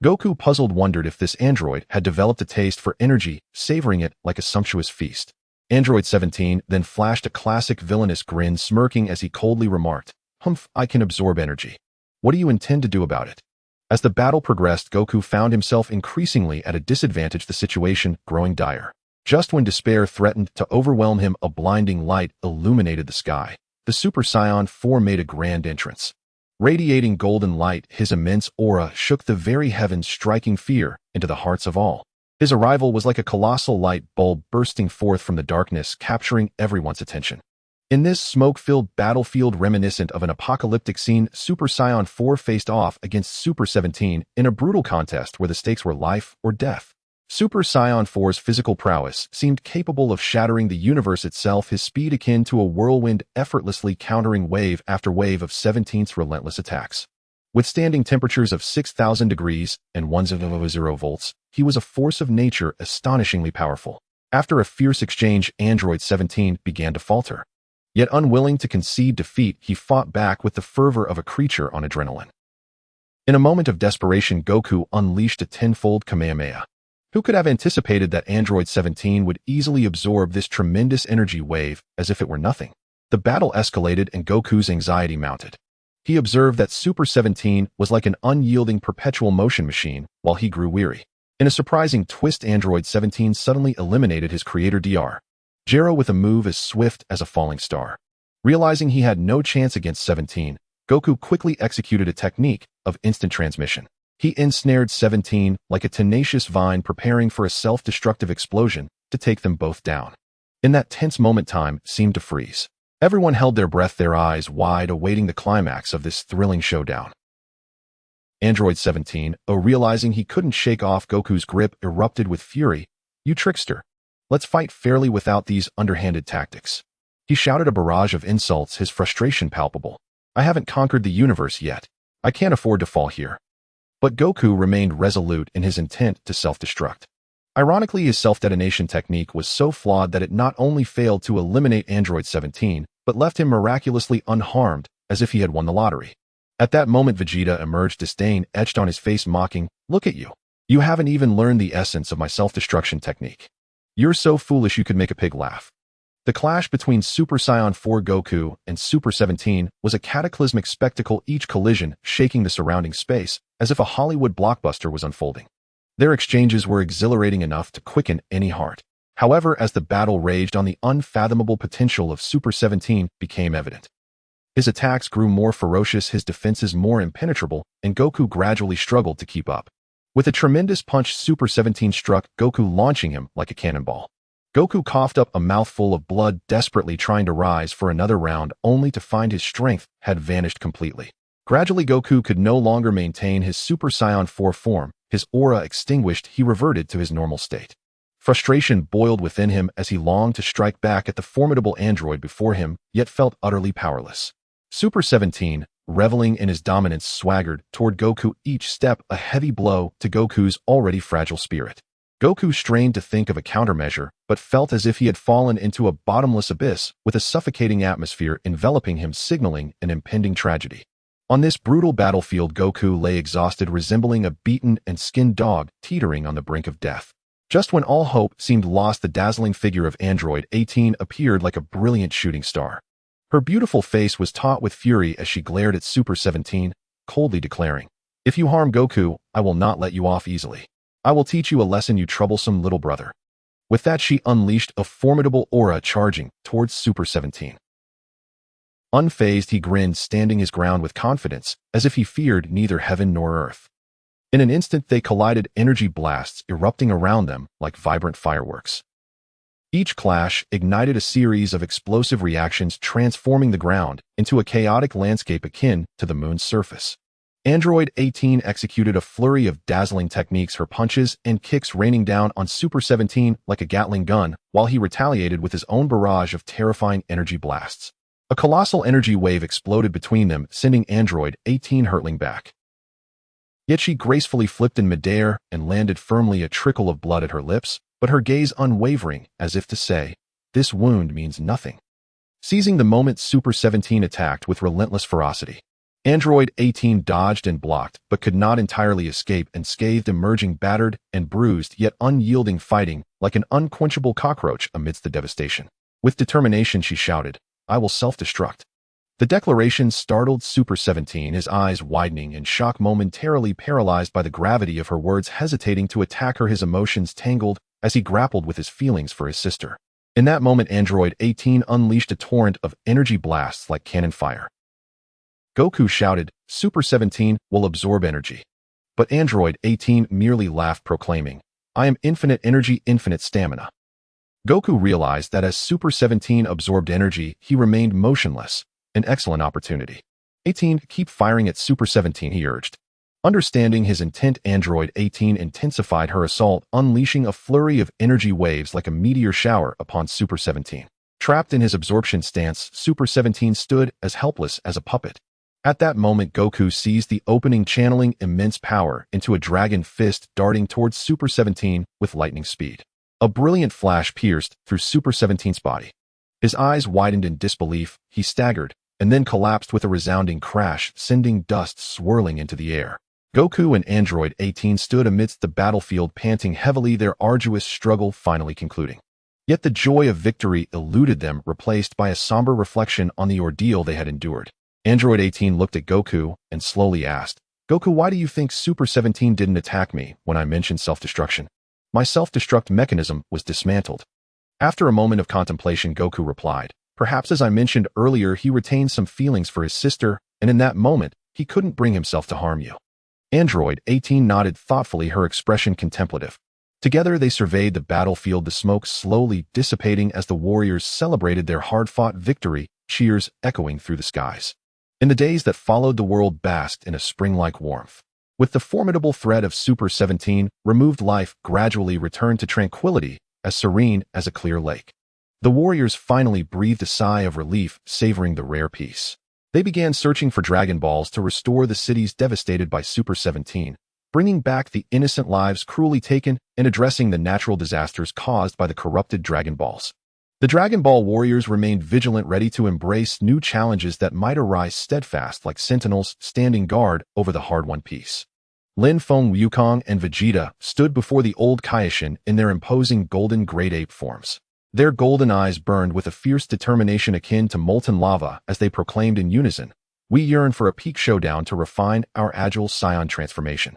Goku, puzzled, wondered if this android had developed a taste for energy, savoring it like a sumptuous feast. Android 17 then flashed a classic villainous grin, smirking as he coldly remarked, "Humph, I can absorb energy. What do you intend to do about it?" As the battle progressed, Goku found himself increasingly at a disadvantage, the situation growing dire. Just when despair threatened to overwhelm him, a blinding light illuminated the sky. The Super Saiyan 4 made a grand entrance. Radiating golden light, his immense aura shook the very heavens, striking fear into the hearts of all. His arrival was like a colossal light bulb bursting forth from the darkness, capturing everyone's attention. In this smoke-filled battlefield reminiscent of an apocalyptic scene, Super Saiyan 4 faced off against Super 17 in a brutal contest where the stakes were life or death. Super Saiyan 4's physical prowess seemed capable of shattering the universe itself, his speed akin to a whirlwind, effortlessly countering wave after wave of 17's relentless attacks. Withstanding temperatures of 6,000 degrees and 100 volts, he was a force of nature, astonishingly powerful. After a fierce exchange, Android 17 began to falter. Yet unwilling to concede defeat, he fought back with the fervor of a creature on adrenaline. In a moment of desperation, Goku unleashed a tenfold Kamehameha. Who could have anticipated that Android 17 would easily absorb this tremendous energy wave as if it were nothing? The battle escalated and Goku's anxiety mounted. He observed that Super 17 was like an unyielding perpetual motion machine while he grew weary. In a surprising twist, Android 17 suddenly eliminated his creator Dr. Gero with a move as swift as a falling star. Realizing he had no chance against 17, Goku quickly executed a technique of instant transmission. He ensnared 17 like a tenacious vine, preparing for a self-destructive explosion to take them both down. In that tense moment, time seemed to freeze. Everyone held their breath, their eyes wide, awaiting the climax of this thrilling showdown. Android 17, realizing he couldn't shake off Goku's grip, erupted with fury. "You trickster! Let's fight fairly without these underhanded tactics." He shouted a barrage of insults, his frustration palpable. "I haven't conquered the universe yet. I can't afford to fall here." But Goku remained resolute in his intent to self-destruct. Ironically, his self-detonation technique was so flawed that it not only failed to eliminate Android 17, but left him miraculously unharmed, as if he had won the lottery. At that moment, Vegeta emerged, disdain etched on his face, mocking, "Look at you. You haven't even learned the essence of my self-destruction technique. You're so foolish you could make a pig laugh." The clash between Super Saiyan 4 Goku and Super 17 was a cataclysmic spectacle, each collision shaking the surrounding space as if a Hollywood blockbuster was unfolding. Their exchanges were exhilarating enough to quicken any heart. However, as the battle raged on, the unfathomable potential of Super 17 became evident. His attacks grew more ferocious, his defenses more impenetrable, and Goku gradually struggled to keep up. With a tremendous punch, Super 17 struck Goku, launching him like a cannonball. Goku coughed up a mouthful of blood, desperately trying to rise for another round, only to find his strength had vanished completely. Gradually, Goku could no longer maintain his Super Saiyan 4 form. His aura extinguished, he reverted to his normal state. Frustration boiled within him as he longed to strike back at the formidable android before him, yet felt utterly powerless. Super 17, reveling in his dominance, swaggered toward Goku, each step a heavy blow to Goku's already fragile spirit. Goku strained to think of a countermeasure, but felt as if he had fallen into a bottomless abyss with a suffocating atmosphere enveloping him, signaling an impending tragedy. On this brutal battlefield, Goku lay exhausted, resembling a beaten and skinned dog teetering on the brink of death. Just when all hope seemed lost, the dazzling figure of Android 18 appeared like a brilliant shooting star. Her beautiful face was taut with fury as she glared at Super 17, coldly declaring, "If you harm Goku, I will not let you off easily. I will teach you a lesson, you troublesome little brother." With that, she unleashed a formidable aura, charging towards Super 17. Unfazed, he grinned, standing his ground with confidence, as if he feared neither heaven nor earth. In an instant, they collided, energy blasts erupting around them like vibrant fireworks. Each clash ignited a series of explosive reactions, transforming the ground into a chaotic landscape akin to the moon's surface. Android 18 executed a flurry of dazzling techniques, her punches and kicks raining down on Super 17 like a Gatling gun, while he retaliated with his own barrage of terrifying energy blasts. A colossal energy wave exploded between them, sending Android 18 hurtling back. Yet she gracefully flipped in midair and landed firmly, a trickle of blood at her lips, but her gaze unwavering, as if to say, "This wound means nothing." Seizing the moment, Super 17 attacked with relentless ferocity. Android 18 dodged and blocked, but could not entirely escape, and scathed, emerging battered and bruised, yet unyielding, fighting like an unquenchable cockroach amidst the devastation. With determination, she shouted, "I will self-destruct." The declaration startled Super 17, his eyes widening in shock, momentarily paralyzed by the gravity of her words, hesitating to attack her, his emotions tangled as he grappled with his feelings for his sister. In that moment, Android 18 unleashed a torrent of energy blasts like cannon fire. Goku shouted, "Super 17 will absorb energy." But Android 18 merely laughed, proclaiming, "I am infinite energy, infinite stamina." Goku realized that as Super 17 absorbed energy, he remained motionless, an excellent opportunity. 18, keep firing at Super 17, he urged. Understanding his intent, Android 18 intensified her assault, unleashing a flurry of energy waves like a meteor shower upon Super 17. Trapped in his absorption stance, Super 17 stood as helpless as a puppet. At that moment, Goku seized the opening, channeling immense power into a dragon fist, darting towards Super 17 with lightning speed. A brilliant flash pierced through Super 17's body. His eyes widened in disbelief, he staggered, and then collapsed with a resounding crash, sending dust swirling into the air. Goku and Android 18 stood amidst the battlefield panting heavily, their arduous struggle finally concluding. Yet the joy of victory eluded them, replaced by a somber reflection on the ordeal they had endured. Android 18 looked at Goku and slowly asked, "Goku, why do you think Super 17 didn't attack me when I mentioned self-destruction? My self-destruct mechanism was dismantled." After a moment of contemplation, Goku replied, "Perhaps as I mentioned earlier, he retained some feelings for his sister, and in that moment, he couldn't bring himself to harm you." Android 18 nodded thoughtfully, her expression contemplative. Together they surveyed the battlefield, the smoke slowly dissipating as the warriors celebrated their hard-fought victory, cheers echoing through the skies. In the days that followed, the world basked in a spring-like warmth. With the formidable threat of Super 17 removed, life gradually returned to tranquility, as serene as a clear lake. The warriors finally breathed a sigh of relief, savoring the rare peace. They began searching for Dragon Balls to restore the cities devastated by Super 17, bringing back the innocent lives cruelly taken and addressing the natural disasters caused by the corrupted Dragon Balls. The Dragon Ball warriors remained vigilant, ready to embrace new challenges that might arise, steadfast like sentinels standing guard over the hard-won peace. Lin Feng, Wukong, and Vegeta stood before the old Kaiō-ken in their imposing golden Great Ape forms. Their golden eyes burned with a fierce determination akin to molten lava as they proclaimed in unison, "We yearn for a peak showdown to refine our agile Saiyan transformation.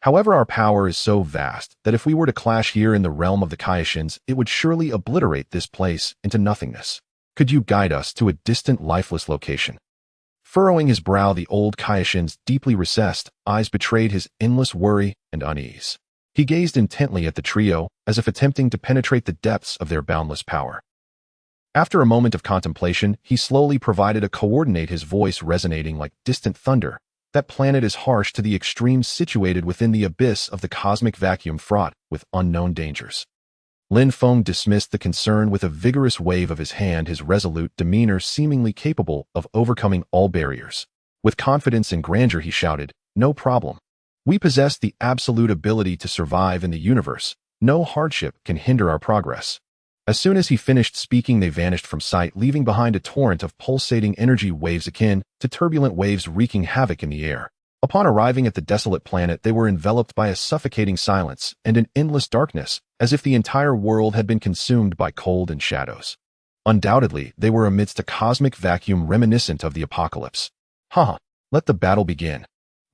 However, our power is so vast that if we were to clash here in the realm of the Kaiō-kens, it would surely obliterate this place into nothingness. Could you guide us to a distant, lifeless location?" Furrowing his brow, the old Kaiō-ken's deeply recessed eyes betrayed his endless worry and unease. He gazed intently at the trio, as if attempting to penetrate the depths of their boundless power. After a moment of contemplation, he slowly provided a coordinate, his voice resonating like distant thunder. "That planet is harsh to the extreme, situated within the abyss of the cosmic vacuum, fraught with unknown dangers." Lin Feng dismissed the concern with a vigorous wave of his hand, his resolute demeanor seemingly capable of overcoming all barriers. With confidence and grandeur he shouted, "No problem. We possess the absolute ability to survive in the universe. No hardship can hinder our progress." As soon as he finished speaking, they vanished from sight, leaving behind a torrent of pulsating energy waves akin to turbulent waves wreaking havoc in the air. Upon arriving at the desolate planet, they were enveloped by a suffocating silence and an endless darkness, as if the entire world had been consumed by cold and shadows. Undoubtedly, they were amidst a cosmic vacuum reminiscent of the apocalypse. "Ha! Let the battle begin."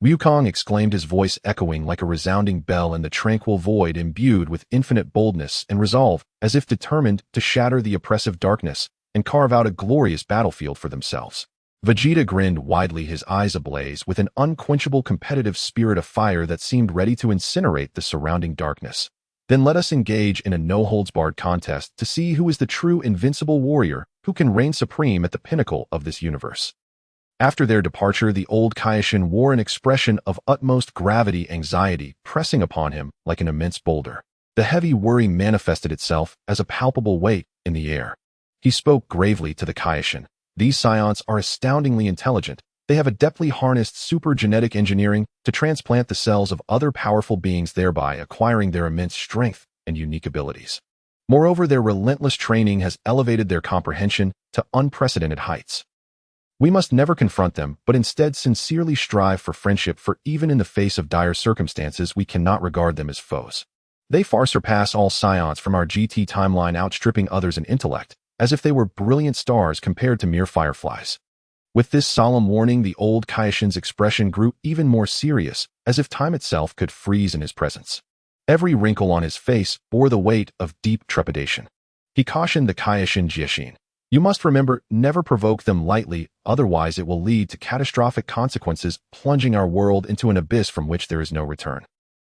Wukong exclaimed, his voice echoing like a resounding bell in the tranquil void, imbued with infinite boldness and resolve, as if determined to shatter the oppressive darkness and carve out a glorious battlefield for themselves. Vegeta grinned widely, his eyes ablaze with an unquenchable competitive spirit, of fire that seemed ready to incinerate the surrounding darkness. "Then let us engage in a no-holds-barred contest to see who is the true invincible warrior who can reign supreme at the pinnacle of this universe." After their departure, the old Kaiō-ken wore an expression of utmost gravity, anxiety pressing upon him like an immense boulder. The heavy worry manifested itself as a palpable weight in the air. He spoke gravely to the Kaiō-ken. "These Saiyans are astoundingly intelligent. They have adeptly harnessed super genetic engineering to transplant the cells of other powerful beings, thereby acquiring their immense strength and unique abilities. Moreover, their relentless training has elevated their comprehension to unprecedented heights. We must never confront them, but instead sincerely strive for friendship, for even in the face of dire circumstances, we cannot regard them as foes. They far surpass all Saiyans from our GT timeline, outstripping others in intellect, as if they were brilliant stars compared to mere fireflies." With this solemn warning, the old Kaiō-ken's expression grew even more serious, as if time itself could freeze in his presence. Every wrinkle on his face bore the weight of deep trepidation. He cautioned the Kaiō-ken Jieshin, "You must remember, never provoke them lightly, otherwise it will lead to catastrophic consequences, plunging our world into an abyss from which there is no return."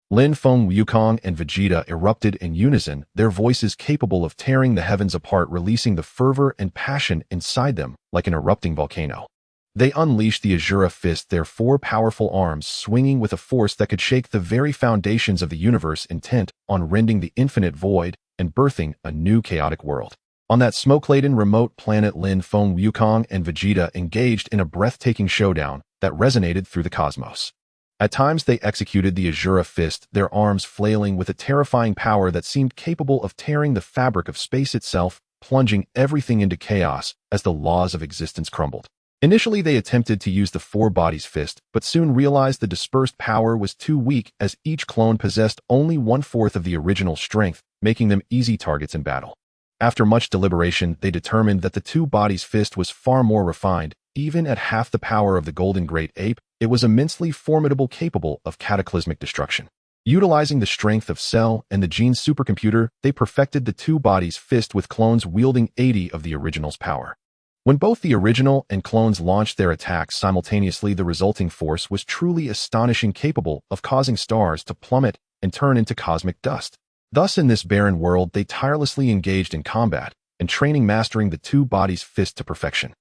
Lin Feng, Wukong, and Vegeta erupted in unison, their voices capable of tearing the heavens apart, releasing the fervor and passion inside them like an erupting volcano. They unleashed the Azura Fist, their four powerful arms swinging with a force that could shake the very foundations of the universe, intent on rending the infinite void and birthing a new chaotic world. On that smoke-laden remote planet, Lin Feng, Wukong, and Vegeta engaged in a breathtaking showdown that resonated through the cosmos. At times they executed the Azura Fist, their arms flailing with a terrifying power that seemed capable of tearing the fabric of space itself plunging everything into chaos as the laws of existence crumbled. Initially, they attempted to use the four bodies fist, but soon realized the dispersed power was too weak as each clone possessed only 1/4 of the original strength, making them easy targets in battle. After much deliberation, they determined that the two bodies fist was far more refined. Even at half the power of the golden Great Ape, it was immensely formidable, capable of cataclysmic destruction. Utilizing the strength of Cell and the gene supercomputer, they perfected the two bodies fist with clones wielding 80 of the original's power. When both the original and clones launched their attacks simultaneously, the resulting force was truly astonishing, capable of causing stars to plummet and turn into cosmic dust. Thus, in this barren world, they tirelessly engaged in combat and training, mastering the two bodies fist to perfection.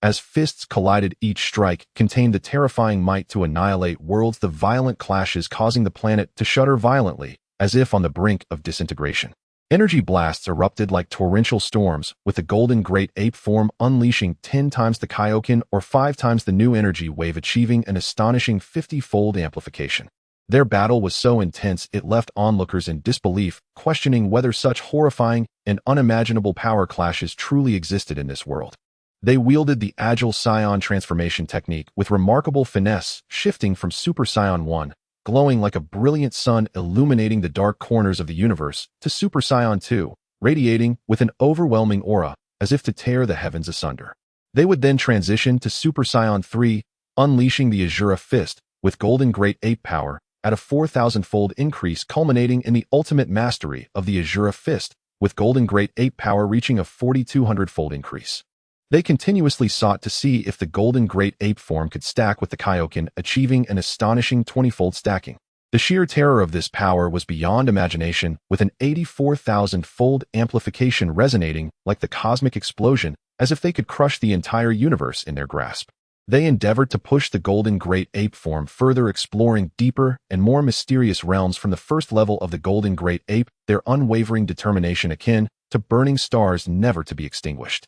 As fists collided, each strike contained the terrifying might to annihilate worlds, the violent clashes causing the planet to shudder violently, as if on the brink of disintegration. Energy blasts erupted like torrential storms, with the golden Great Ape form unleashing 10 times the Kaiō-ken or 5 times the new energy wave, achieving an astonishing 50-fold amplification. Their battle was so intense it left onlookers in disbelief, questioning whether such horrifying and unimaginable power clashes truly existed in this world. They wielded the agile Saiyan transformation technique with remarkable finesse, shifting from Super Saiyan 1, glowing like a brilliant sun illuminating the dark corners of the universe, to Super Saiyan 2, radiating with an overwhelming aura, as if to tear the heavens asunder. They would then transition to Super Saiyan 3, unleashing the Azura Fist, with golden Great Ape power, at a 4,000-fold increase, culminating in the ultimate mastery of the Azura Fist, with golden Great Ape power reaching a 4,200-fold increase. They continuously sought to see if the golden Great Ape form could stack with the Kaiō-ken, achieving an astonishing 20-fold stacking. The sheer terror of this power was beyond imagination, with an 84,000-fold amplification resonating like the cosmic explosion, as if they could crush the entire universe in their grasp. They endeavored to push the golden Great Ape form further, exploring deeper and more mysterious realms from the first level of the golden Great Ape, their unwavering determination akin to burning stars never to be extinguished.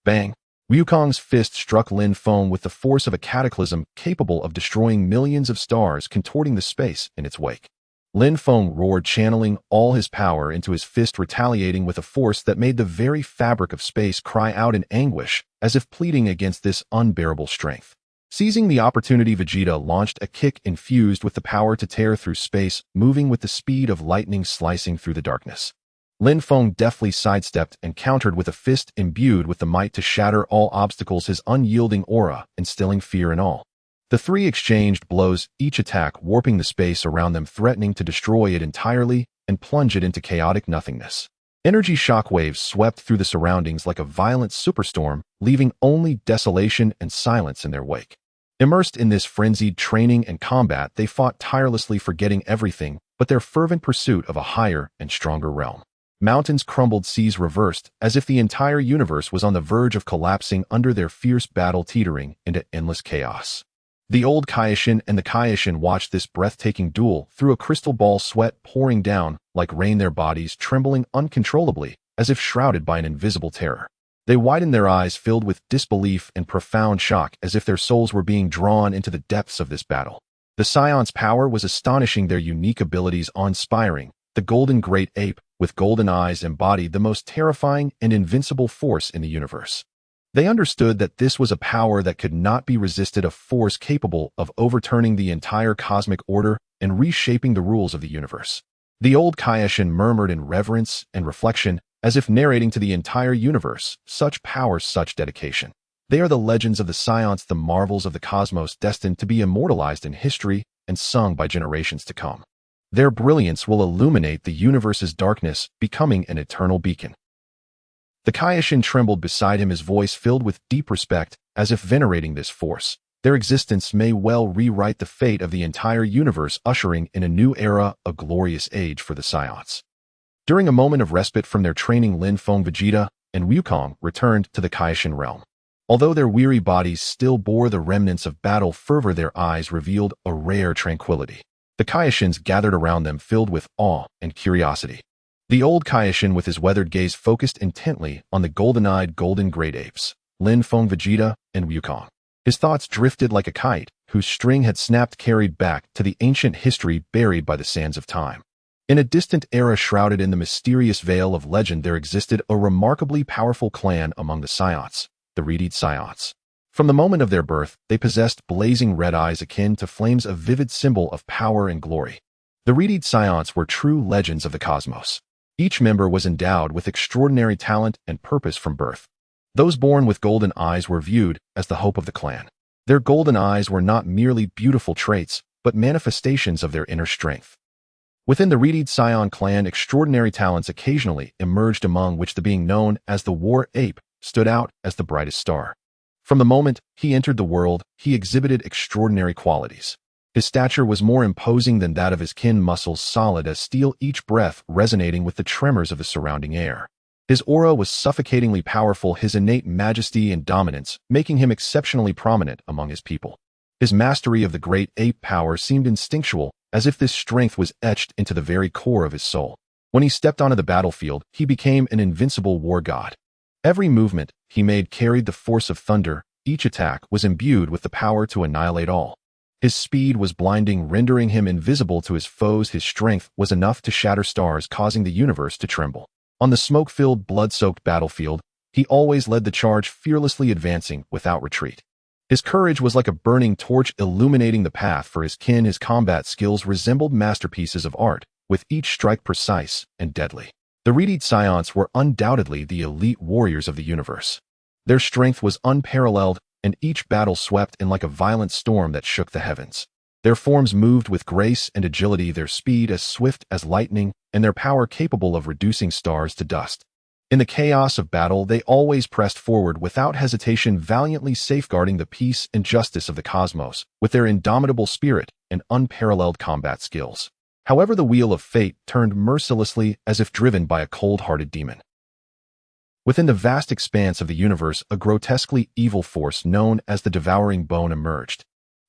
Bang! Wukong's fist struck Lin Feng with the force of a cataclysm capable of destroying millions of stars, contorting the space in its wake. Lin Feng roared, channeling all his power into his fist, retaliating with a force that made the very fabric of space cry out in anguish, as if pleading against this unbearable strength. Seizing the opportunity, Vegeta launched a kick infused with the power to tear through space, moving with the speed of lightning slicing through the darkness. Lin Feng deftly sidestepped and countered with a fist imbued with the might to shatter all obstacles, his unyielding aura instilling fear in all. The three exchanged blows, each attack warping the space around them, threatening to destroy it entirely and plunge it into chaotic nothingness. Energy shockwaves swept through the surroundings like a violent superstorm, leaving only desolation and silence in their wake. Immersed in this frenzied training and combat, they fought tirelessly, forgetting everything but their fervent pursuit of a higher and stronger realm. Mountains crumbled, seas reversed, as if the entire universe was on the verge of collapsing under their fierce battle, teetering into endless chaos. The old Kaiō-ken and the Kaiō-ken watched this breathtaking duel through a crystal ball, sweat pouring down like rain, their bodies trembling uncontrollably, as if shrouded by an invisible terror. They widened their eyes, filled with disbelief and profound shock, as if their souls were being drawn into the depths of this battle. The Saiyans' power was astonishing, their unique abilities awe-inspiring. The golden Great Ape, with golden eyes, embodied the most terrifying and invincible force in the universe. They understood that this was a power that could not be resisted, a force capable of overturning the entire cosmic order and reshaping the rules of the universe. The old Kaiō-ken murmured in reverence and reflection, as if narrating to the entire universe, such power, such dedication. They are the legends of the Saiyans, the marvels of the cosmos, destined to be immortalized in history and sung by generations to come. Their brilliance will illuminate the universe's darkness, becoming an eternal beacon. The Kaiō-ken trembled beside him, his voice filled with deep respect, as if venerating this force. Their existence may well rewrite the fate of the entire universe, ushering in a new era, a glorious age for the Saiyans. During a moment of respite from their training, Lin Feng, Vegeta, and Wukong returned to the Kaiō-ken realm. Although their weary bodies still bore the remnants of battle fervor, their eyes revealed a rare tranquility. The Kaiō-kens gathered around them, filled with awe and curiosity. The old Kaiō-ken, with his weathered gaze, focused intently on the golden-eyed golden Great Apes, Lin Feng, Vegeta, and Wukong. His thoughts drifted like a kite, whose string had snapped, carried back to the ancient history buried by the sands of time. In a distant era shrouded in the mysterious veil of legend, there existed a remarkably powerful clan among the Saiyans, the Raditz. From the moment of their birth, they possessed blazing red eyes akin to flames, a vivid symbol of power and glory. The Raditz were true legends of the cosmos. Each member was endowed with extraordinary talent and purpose from birth. Those born with golden eyes were viewed as the hope of the clan. Their golden eyes were not merely beautiful traits, but manifestations of their inner strength. Within the Raditz clan, extraordinary talents occasionally emerged, among which the being known as the War Ape stood out as the brightest star. From the moment he entered the world, he exhibited extraordinary qualities. His stature was more imposing than that of his kin, muscles solid as steel, each breath resonating with the tremors of the surrounding air. His aura was suffocatingly powerful, his innate majesty and dominance making him exceptionally prominent among his people. His mastery of the Great Ape power seemed instinctual, as if this strength was etched into the very core of his soul. When he stepped onto the battlefield, he became an invincible war god. Every movement he made carried the force of thunder, each attack was imbued with the power to annihilate all. His speed was blinding, rendering him invisible to his foes. His strength was enough to shatter stars, causing the universe to tremble. On the smoke-filled, blood-soaked battlefield, he always led the charge, fearlessly advancing without retreat. His courage was like a burning torch illuminating the path for his kin. His combat skills resembled masterpieces of art, with each strike precise and deadly. The Raditz were undoubtedly the elite warriors of the universe. Their strength was unparalleled, and each battle swept in like a violent storm that shook the heavens. Their forms moved with grace and agility, their speed as swift as lightning, and their power capable of reducing stars to dust. In the chaos of battle, they always pressed forward without hesitation, valiantly safeguarding the peace and justice of the cosmos with their indomitable spirit and unparalleled combat skills. However, the wheel of fate turned mercilessly, as if driven by a cold-hearted demon. Within the vast expanse of the universe, a grotesquely evil force known as the Devouring Bone emerged.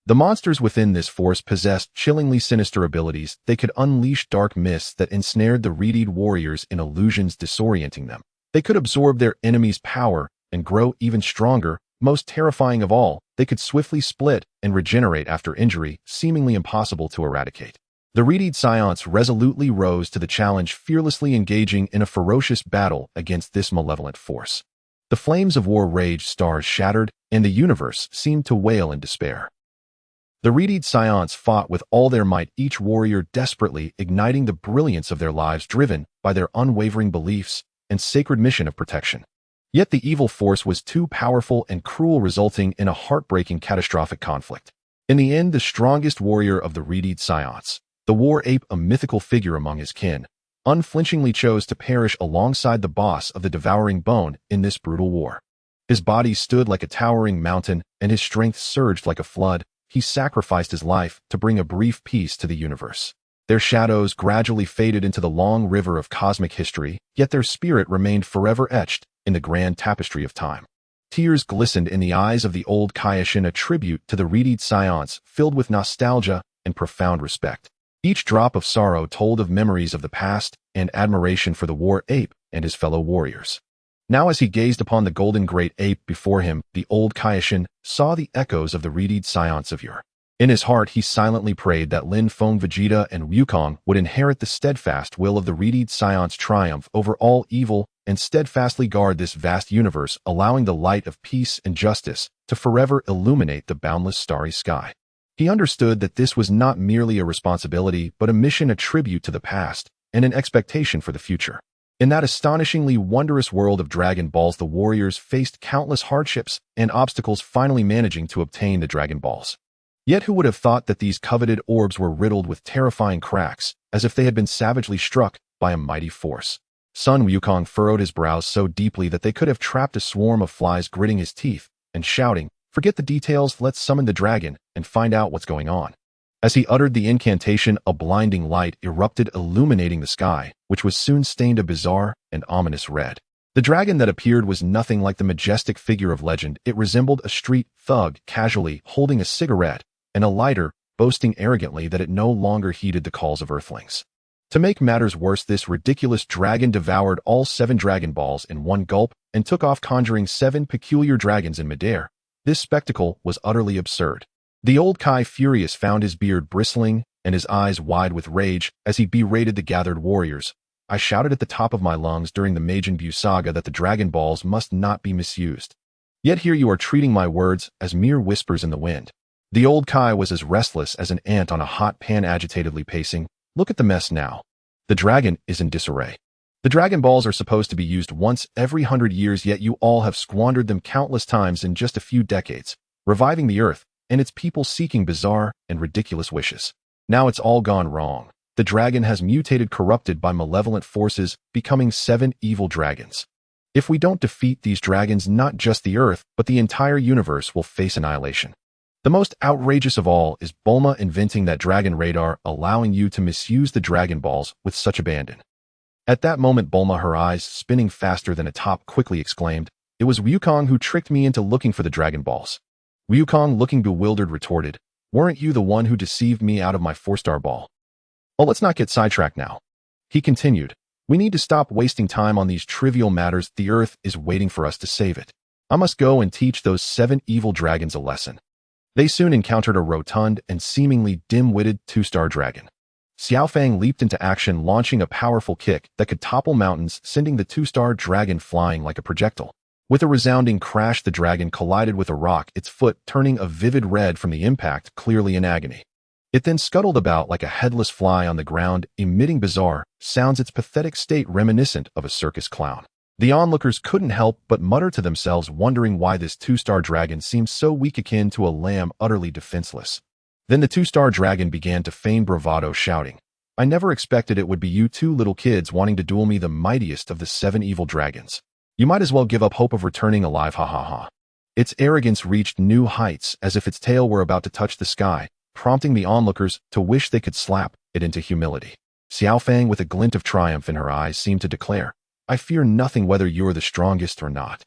The monsters within this force possessed chillingly sinister abilities. They could unleash dark mists that ensnared the Raditz warriors in illusions, disorienting them. They could absorb their enemies' power and grow even stronger. Most terrifying of all, they could swiftly split and regenerate after injury, seemingly impossible to eradicate. The Raditz resolutely rose to the challenge, fearlessly engaging in a ferocious battle against this malevolent force. The flames of war raged, stars shattered, and the universe seemed to wail in despair. The Raditz fought with all their might, each warrior desperately igniting the brilliance of their lives, driven by their unwavering beliefs and sacred mission of protection. Yet the evil force was too powerful and cruel, resulting in a heartbreaking, catastrophic conflict. In the end, the strongest warrior of the Raditz, the War Ape, a mythical figure among his kin, unflinchingly chose to perish alongside the boss of the Devouring Bone in this brutal war. His body stood like a towering mountain, and his strength surged like a flood. He sacrificed his life to bring a brief peace to the universe. Their shadows gradually faded into the long river of cosmic history, yet their spirit remained forever etched in the grand tapestry of time. Tears glistened in the eyes of the old Kaiō-ken, a tribute to the Raditz, filled with nostalgia and profound respect. Each drop of sorrow told of memories of the past and admiration for the War Ape and his fellow warriors. Now, as he gazed upon the golden Great Ape before him, the old Kaiō-ken saw the echoes of the Raditz of yore. In his heart, he silently prayed that Lin Feng, Vegeta, and Wukong would inherit the steadfast will of the Raditz, triumph over all evil, and steadfastly guard this vast universe, allowing the light of peace and justice to forever illuminate the boundless starry sky. He understood that this was not merely a responsibility, but a mission, a tribute to the past, and an expectation for the future. In that astonishingly wondrous world of Dragon Balls, the warriors faced countless hardships and obstacles, finally managing to obtain the Dragon Balls. Yet who would have thought that these coveted orbs were riddled with terrifying cracks, as if they had been savagely struck by a mighty force? Sun Wukong furrowed his brows so deeply that they could have trapped a swarm of flies, gritting his teeth and shouting, "Forget the details, let's summon the dragon and find out what's going on." As he uttered the incantation, a blinding light erupted, illuminating the sky, which was soon stained a bizarre and ominous red. The dragon that appeared was nothing like the majestic figure of legend. It resembled a street thug, casually holding a cigarette and a lighter, boasting arrogantly that it no longer heeded the calls of earthlings. To make matters worse, this ridiculous dragon devoured all 7 Dragon Balls in one gulp and took off, conjuring 7 peculiar dragons in midair. This spectacle was utterly absurd. The old Kai, furious, found his beard bristling and his eyes wide with rage as he berated the gathered warriors. I shouted at the top of my lungs during the Majin Buu saga that the Dragon Balls must not be misused. Yet here you are treating my words as mere whispers in the wind. The old Kai was as restless as an ant on a hot pan, agitatedly pacing. Look at the mess now. The dragon is in disarray. The Dragon Balls are supposed to be used once every 100 years, yet you all have squandered them countless times in just a few decades, reviving the earth and its people seeking bizarre and ridiculous wishes. Now it's all gone wrong. The dragon has mutated, corrupted by malevolent forces, becoming 7 evil dragons. If we don't defeat these dragons, not just the earth, but the entire universe will face annihilation. The most outrageous of all is Bulma inventing that dragon radar, allowing you to misuse the Dragon Balls with such abandon. At that moment, Bulma, her eyes spinning faster than a top, quickly exclaimed, "It was Wukong who tricked me into looking for the Dragon Balls." Wukong, looking bewildered, retorted, "Weren't you the one who deceived me out of my 4-star ball?" "Oh, let's not get sidetracked now." He continued, "We need to stop wasting time on these trivial matters. The earth is waiting for us to save it. I must go and teach those 7 evil dragons a lesson." They soon encountered a rotund and seemingly dim-witted 2-star dragon. Xiao Fang leaped into action, launching a powerful kick that could topple mountains, sending the 2-star dragon flying like a projectile. With a resounding crash, the dragon collided with a rock, its foot turning a vivid red from the impact, clearly in agony. It then scuttled about like a headless fly on the ground, emitting bizarre sounds, its pathetic state reminiscent of a circus clown. The onlookers couldn't help but mutter to themselves, wondering why this 2-star dragon seemed so weak, akin to a lamb utterly defenseless. Then the 2-star dragon began to feign bravado, shouting, "I never expected it would be you 2 little kids wanting to duel me, the mightiest of the 7 evil dragons. You might as well give up hope of returning alive, ha ha ha." Its arrogance reached new heights, as if its tail were about to touch the sky, prompting the onlookers to wish they could slap it into humility. Xiao Fang, with a glint of triumph in her eyes, seemed to declare, "I fear nothing, whether you're the strongest or not."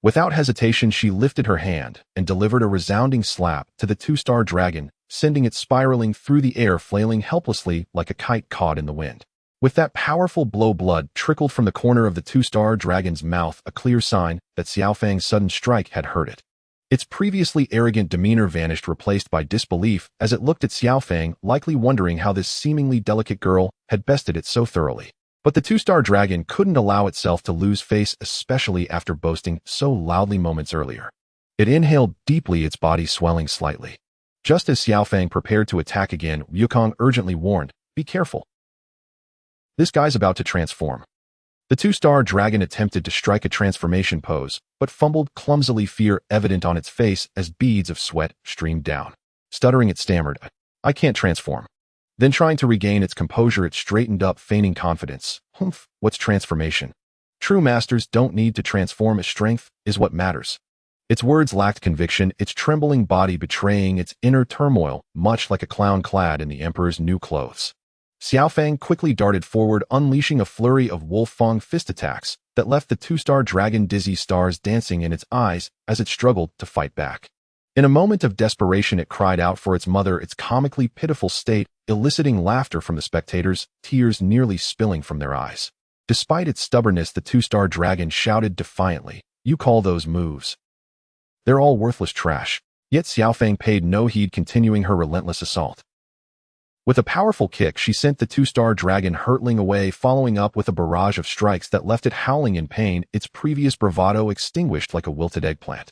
Without hesitation, she lifted her hand and delivered a resounding slap to the 2-star dragon, sending it spiraling through the air, flailing helplessly like a kite caught in the wind. With that powerful blow, blood trickled from the corner of the 2-star dragon's mouth, a clear sign that Xiao Fang's sudden strike had hurt it. Its previously arrogant demeanor vanished, replaced by disbelief as it looked at Xiao Fang, likely wondering how this seemingly delicate girl had bested it so thoroughly. But the 2-star dragon couldn't allow itself to lose face, especially after boasting so loudly moments earlier. It inhaled deeply, its body swelling slightly. Just as Xiao Fang prepared to attack again, Wukong urgently warned, "Be careful. This guy's about to transform." The 2-star dragon attempted to strike a transformation pose, but fumbled clumsily, fear evident on its face as beads of sweat streamed down. Stuttering, it stammered, "I can't transform." Then, trying to regain its composure, it straightened up, feigning confidence. "Humph, what's transformation? True masters don't need to transform, as strength is what matters." Its words lacked conviction, its trembling body betraying its inner turmoil, much like a clown clad in the emperor's new clothes. Xiao Fang quickly darted forward, unleashing a flurry of Wolfang fist attacks that left the 2-star dragon dizzy, stars dancing in its eyes as it struggled to fight back. In a moment of desperation, it cried out for its mother, its comically pitiful state eliciting laughter from the spectators, tears nearly spilling from their eyes. Despite its stubbornness, the 2-star dragon shouted defiantly, "You call those moves? They're all worthless trash." Yet Xiao Fang paid no heed, continuing her relentless assault. With a powerful kick, she sent the 2-star dragon hurtling away, following up with a barrage of strikes that left it howling in pain, its previous bravado extinguished like a wilted eggplant.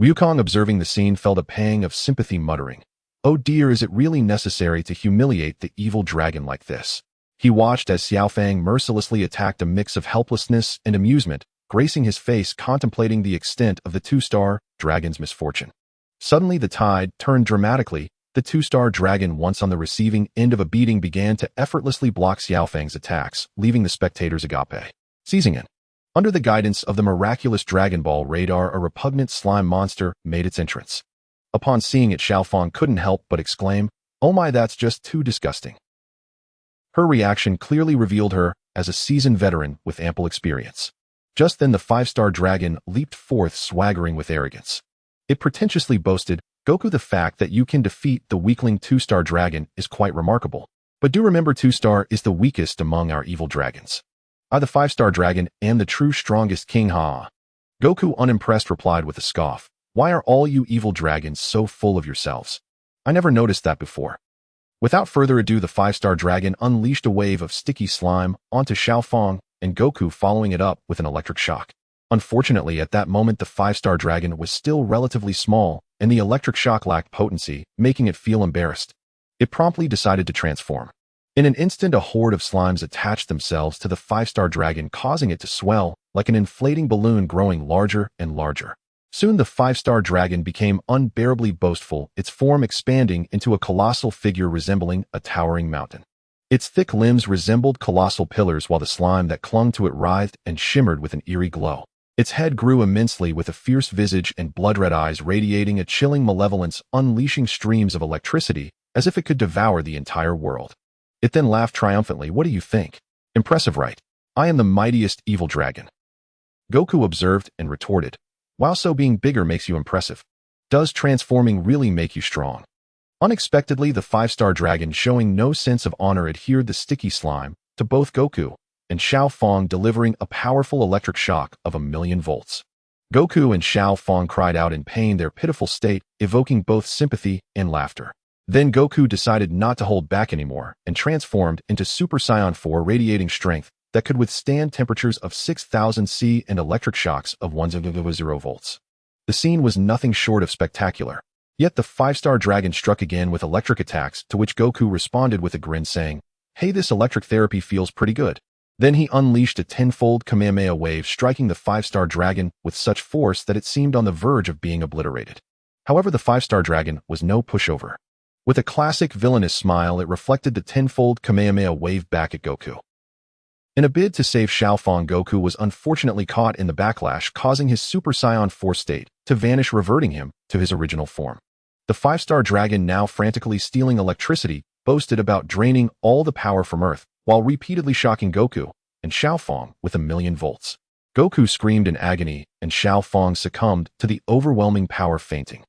Wukong, observing the scene, felt a pang of sympathy, muttering, "Oh dear, is it really necessary to humiliate the evil dragon like this?" He watched as Xiao Fang mercilessly attacked, a mix of helplessness and amusement gracing his face, contemplating the extent of the 2-star dragon's misfortune. Suddenly the tide turned dramatically. The 2-star dragon, once on the receiving end of a beating, began to effortlessly block Xiao Fang's attacks, leaving the spectators agape. Seizing it. Under the guidance of the miraculous Dragon Ball radar, a repugnant slime monster made its entrance. Upon seeing it, Xiao Fang couldn't help but exclaim, "Oh my, that's just too disgusting." Her reaction clearly revealed her as a seasoned veteran with ample experience. Just then the 5-star dragon leaped forth, swaggering with arrogance. It pretentiously boasted, "Goku, the fact that you can defeat the weakling 2-star dragon is quite remarkable. But do remember, 2-star is the weakest among our evil dragons. I, the 5-star dragon, am the true strongest king, ha." Goku, unimpressed, replied with a scoff, "Why are all you evil dragons so full of yourselves? I never noticed that before." Without further ado, the five-star dragon unleashed a wave of sticky slime onto Xiao Fang and Goku, following it up with an electric shock. Unfortunately, at that moment, the five-star dragon was still relatively small, and the electric shock lacked potency, making it feel embarrassed. It promptly decided to transform. In an instant, a horde of slimes attached themselves to the five-star dragon, causing it to swell like an inflating balloon, growing larger and larger. Soon, the five-star dragon became unbearably boastful, its form expanding into a colossal figure resembling a towering mountain. Its thick limbs resembled colossal pillars, while the slime that clung to it writhed and shimmered with an eerie glow. Its head grew immensely, with a fierce visage and blood-red eyes radiating a chilling malevolence, unleashing streams of electricity as if it could devour the entire world. It then laughed triumphantly. "What do you think? Impressive, right? I am the mightiest evil dragon." Goku observed and retorted, "While so being bigger makes you impressive, does transforming really make you strong?" Unexpectedly, the five-star dragon, showing no sense of honor, adhered the sticky slime to both Goku and Xiao Fang, delivering a powerful electric shock of 1,000,000 volts. Goku and Xiao Fang cried out in pain, their pitiful state evoking both sympathy and laughter. Then Goku decided not to hold back anymore and transformed into Super Saiyan 4, radiating strength that could withstand temperatures of 6,000 C and electric shocks of 1,000 volts. The scene was nothing short of spectacular. Yet the five-star dragon struck again with electric attacks, to which Goku responded with a grin, saying, "Hey, this electric therapy feels pretty good." Then he unleashed a tenfold Kamehameha wave, striking the five-star dragon with such force that it seemed on the verge of being obliterated. However, the five-star dragon was no pushover. With a classic villainous smile, it reflected the tenfold Kamehameha wave back at Goku. In a bid to save Xiao Fang, Goku was unfortunately caught in the backlash, causing his Super Saiyan 4 state to vanish, reverting him to his original form. The five-star dragon, now frantically stealing electricity, boasted about draining all the power from Earth, while repeatedly shocking Goku and Xiao Fang with 1,000,000 volts. Goku screamed in agony, and Xiao Fang succumbed to the overwhelming power, fainting.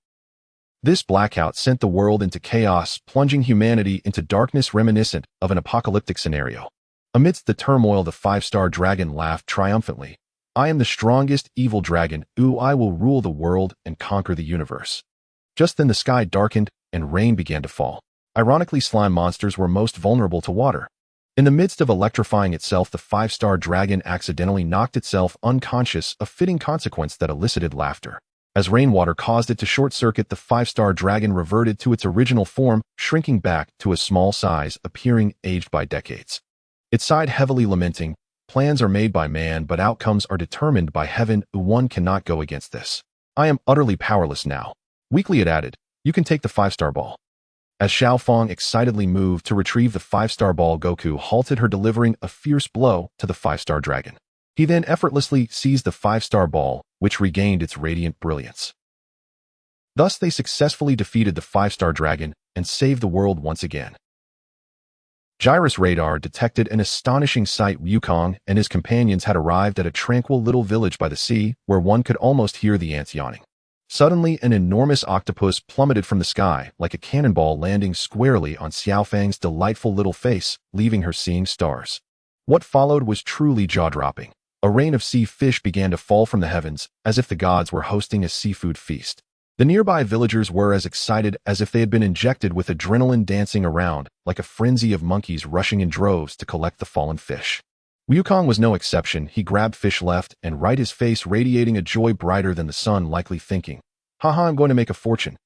This blackout sent the world into chaos, plunging humanity into darkness reminiscent of an apocalyptic scenario. Amidst the turmoil, the five-star dragon laughed triumphantly. "I am the strongest evil dragon. I will rule the world and conquer the universe." Just then the sky darkened and rain began to fall. Ironically, slime monsters were most vulnerable to water. In the midst of electrifying itself, the five-star dragon accidentally knocked itself unconscious, a fitting consequence that elicited laughter. As rainwater caused it to short-circuit, the five-star dragon reverted to its original form, shrinking back to a small size, appearing aged by decades. It sighed heavily, lamenting, "Plans are made by man, but outcomes are determined by heaven. One cannot go against this. I am utterly powerless now." Weakly it added, "You can take the five-star ball." As Xiao Fang excitedly moved to retrieve the five-star ball, Goku halted her, delivering a fierce blow to the five-star dragon. He then effortlessly seized the five-star ball, which regained its radiant brilliance. Thus they successfully defeated the five-star dragon and saved the world once again. Gyrus radar detected an astonishing sight. Wukong and his companions had arrived at a tranquil little village by the sea, where one could almost hear the ants yawning. Suddenly, an enormous octopus plummeted from the sky, like a cannonball, landing squarely on Xiao Fang's delightful little face, leaving her seeing stars. What followed was truly jaw-dropping. A rain of sea fish began to fall from the heavens, as if the gods were hosting a seafood feast. The nearby villagers were as excited as if they had been injected with adrenaline, dancing around like a frenzy of monkeys rushing in droves to collect the fallen fish. Wukong was no exception. He grabbed fish left and right, his face radiating a joy brighter than the sun, likely thinking, "Haha, I'm going to make a fortune."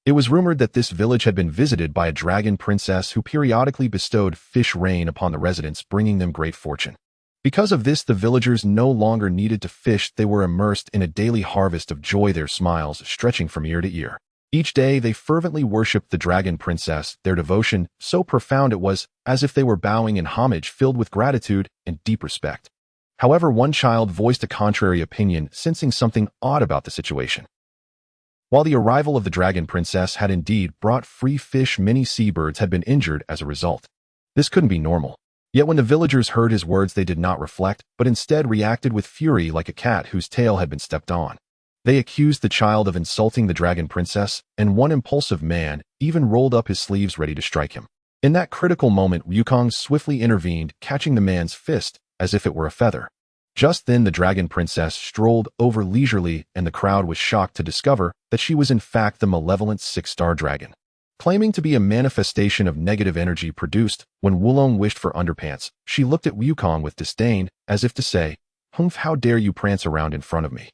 It was rumored that this village had been visited by a dragon princess who periodically bestowed fish rain upon the residents, bringing them great fortune. Because of this, the villagers no longer needed to fish. They were immersed in a daily harvest of joy, their smiles stretching from ear to ear. Each day, they fervently worshipped the dragon princess, their devotion so profound it was as if they were bowing in homage, filled with gratitude and deep respect. However, one child voiced a contrary opinion, sensing something odd about the situation. While the arrival of the dragon princess had indeed brought free fish, many seabirds had been injured as a result. This couldn't be normal. Yet when the villagers heard his words, they did not reflect, but instead reacted with fury, like a cat whose tail had been stepped on. They accused the child of insulting the dragon princess, and one impulsive man even rolled up his sleeves ready to strike him. In that critical moment, Wukong swiftly intervened, catching the man's fist as if it were a feather. Just then the dragon princess strolled over leisurely, and the crowd was shocked to discover that she was in fact the malevolent six-star dragon. Claiming to be a manifestation of negative energy produced when Wulong wished for underpants, she looked at Wukong with disdain, as if to say, "Humph, how dare you prance around in front of me?"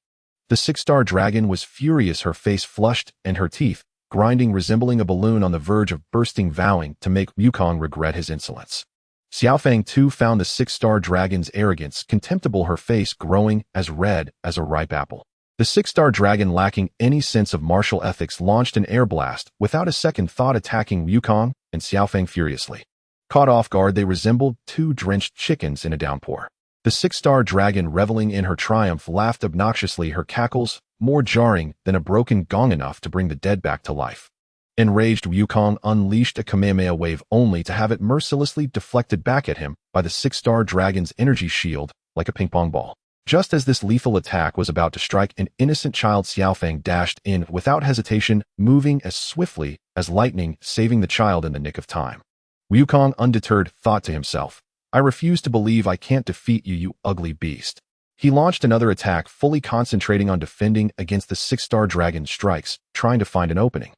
The six-star dragon was furious, her face flushed and her teeth, grinding, resembling a balloon on the verge of bursting, vowing to make Wukong regret his insolence. Xiaofang too found the six-star dragon's arrogance contemptible, her face growing as red as a ripe apple. The six-star dragon, lacking any sense of martial ethics, launched an air blast without a second thought, attacking Wukong and Xiaofang furiously. Caught off guard, they resembled two drenched chickens in a downpour. The six-star dragon, reveling in her triumph, laughed obnoxiously, her cackles more jarring than a broken gong, enough to bring the dead back to life. Enraged, Wukong unleashed a Kamehameha wave, only to have it mercilessly deflected back at him by the six-star dragon's energy shield like a ping-pong ball. Just as this lethal attack was about to strike an innocent child, Xiaofang dashed in without hesitation, moving as swiftly as lightning, saving the child in the nick of time. Wukong, undeterred, thought to himself, "I refuse to believe I can't defeat you, you ugly beast." He launched another attack, fully concentrating on defending against the six-star dragon's strikes, trying to find an opening.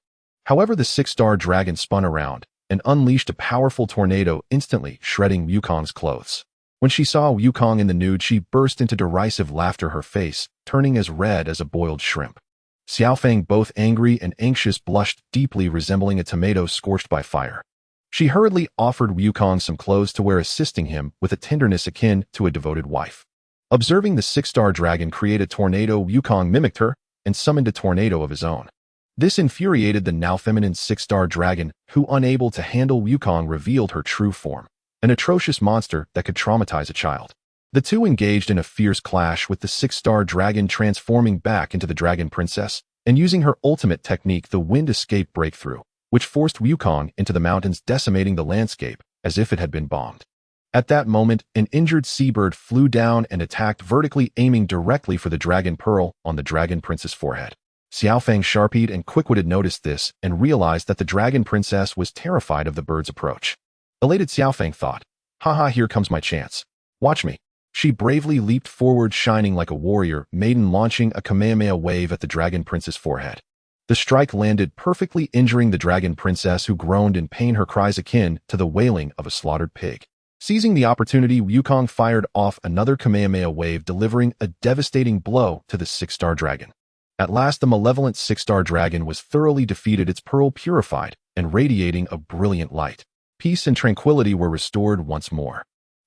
However, the six-star dragon spun around and unleashed a powerful tornado, instantly shredding Wukong's clothes. When she saw Wukong in the nude, she burst into derisive laughter, her face turning as red as a boiled shrimp. Xiaofang, both angry and anxious, blushed deeply, resembling a tomato scorched by fire. She hurriedly offered Wukong some clothes to wear, assisting him with a tenderness akin to a devoted wife. Observing the six-star dragon create a tornado, Wukong mimicked her and summoned a tornado of his own. This infuriated the now feminine six-star dragon, who, unable to handle Wukong, revealed her true form, an atrocious monster that could traumatize a child. The two engaged in a fierce clash, with the six-star dragon transforming back into the dragon princess and using her ultimate technique, the wind escape breakthrough, which forced Wukong into the mountains, decimating the landscape as if it had been bombed. At that moment, an injured seabird flew down and attacked vertically, aiming directly for the dragon pearl on the dragon princess' forehead. Xiaofang, sharp-eyed and quick-witted, noticed this and realized that the dragon princess was terrified of the bird's approach. Elated, Xiaofang thought, "Haha, here comes my chance. Watch me." She bravely leaped forward, shining like a warrior maiden, launching a Kamehameha wave at the dragon princess' forehead. The strike landed perfectly, injuring the dragon princess, who groaned in pain, her cries akin to the wailing of a slaughtered pig. Seizing the opportunity, Wukong fired off another Kamehameha wave, delivering a devastating blow to the six-star dragon. At last, the malevolent six-star dragon was thoroughly defeated, its pearl purified and radiating a brilliant light. Peace and tranquility were restored once more.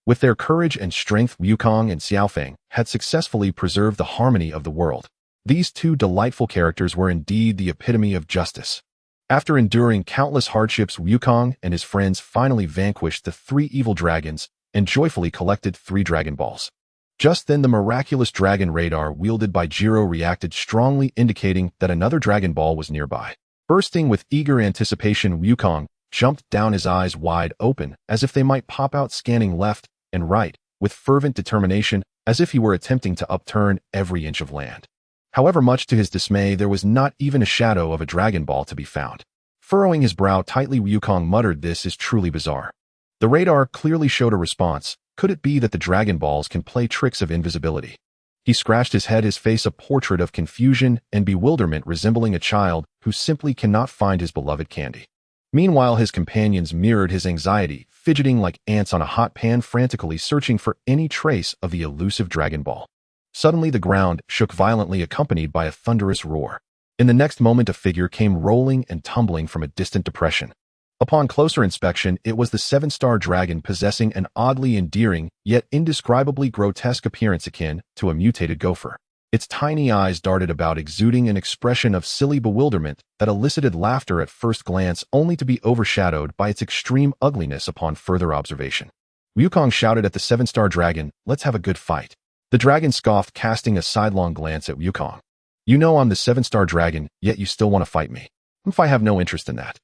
With their courage and strength, Wukong and Xiaofang had successfully preserved the harmony of the world. These two delightful characters were indeed the epitome of justice. After enduring countless hardships, Wukong and his friends finally vanquished the three evil dragons and joyfully collected 3 Dragon Balls. Just then, the miraculous dragon radar wielded by Jiro reacted strongly, indicating that another Dragon Ball was nearby. Bursting with eager anticipation, Wukong jumped down, his eyes wide open, as if they might pop out, scanning left and right with fervent determination, as if he were attempting to upturn every inch of land. However, much to his dismay, there was not even a shadow of a Dragon Ball to be found. Furrowing his brow tightly, Wukong muttered, "This is truly bizarre." The radar clearly showed a response. Could it be that the Dragon Balls can play tricks of invisibility? He scratched his head, his face a portrait of confusion and bewilderment, resembling a child who simply cannot find his beloved candy. Meanwhile, his companions mirrored his anxiety, fidgeting like ants on a hot pan, frantically searching for any trace of the elusive Dragon Ball. Suddenly, the ground shook violently, accompanied by a thunderous roar. In the next moment, a figure came rolling and tumbling from a distant depression. Upon closer inspection, it was the 7-star dragon, possessing an oddly endearing yet indescribably grotesque appearance akin to a mutated gopher. Its tiny eyes darted about, exuding an expression of silly bewilderment that elicited laughter at first glance, only to be overshadowed by its extreme ugliness upon further observation. Wukong shouted at the 7-star dragon, "Let's have a good fight." The dragon scoffed, casting a sidelong glance at Wukong. "You know I'm the 7-star dragon, yet you still want to fight me. If I have no interest in that.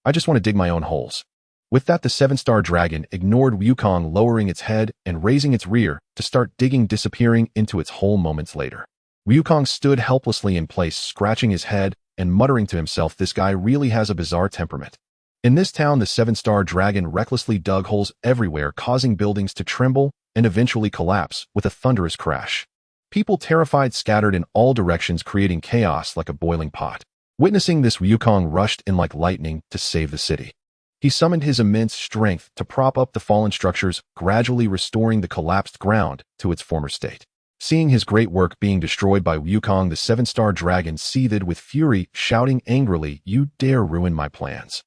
I just want to dig my own holes." With that, the 7-star dragon ignored Wukong, lowering its head and raising its rear to start digging, disappearing into its hole moments later. Wukong stood helplessly in place, scratching his head and muttering to himself, "This guy really has a bizarre temperament." In this town, the 7-star dragon recklessly dug holes everywhere, causing buildings to tremble and eventually collapse with a thunderous crash. People, terrified, scattered in all directions, creating chaos like a boiling pot. Witnessing this, Wukong rushed in like lightning to save the city. He summoned his immense strength to prop up the fallen structures, gradually restoring the collapsed ground to its former state. Seeing his great work being destroyed by Wukong, the seven-star dragon seethed with fury, shouting angrily, "You dare ruin my plans!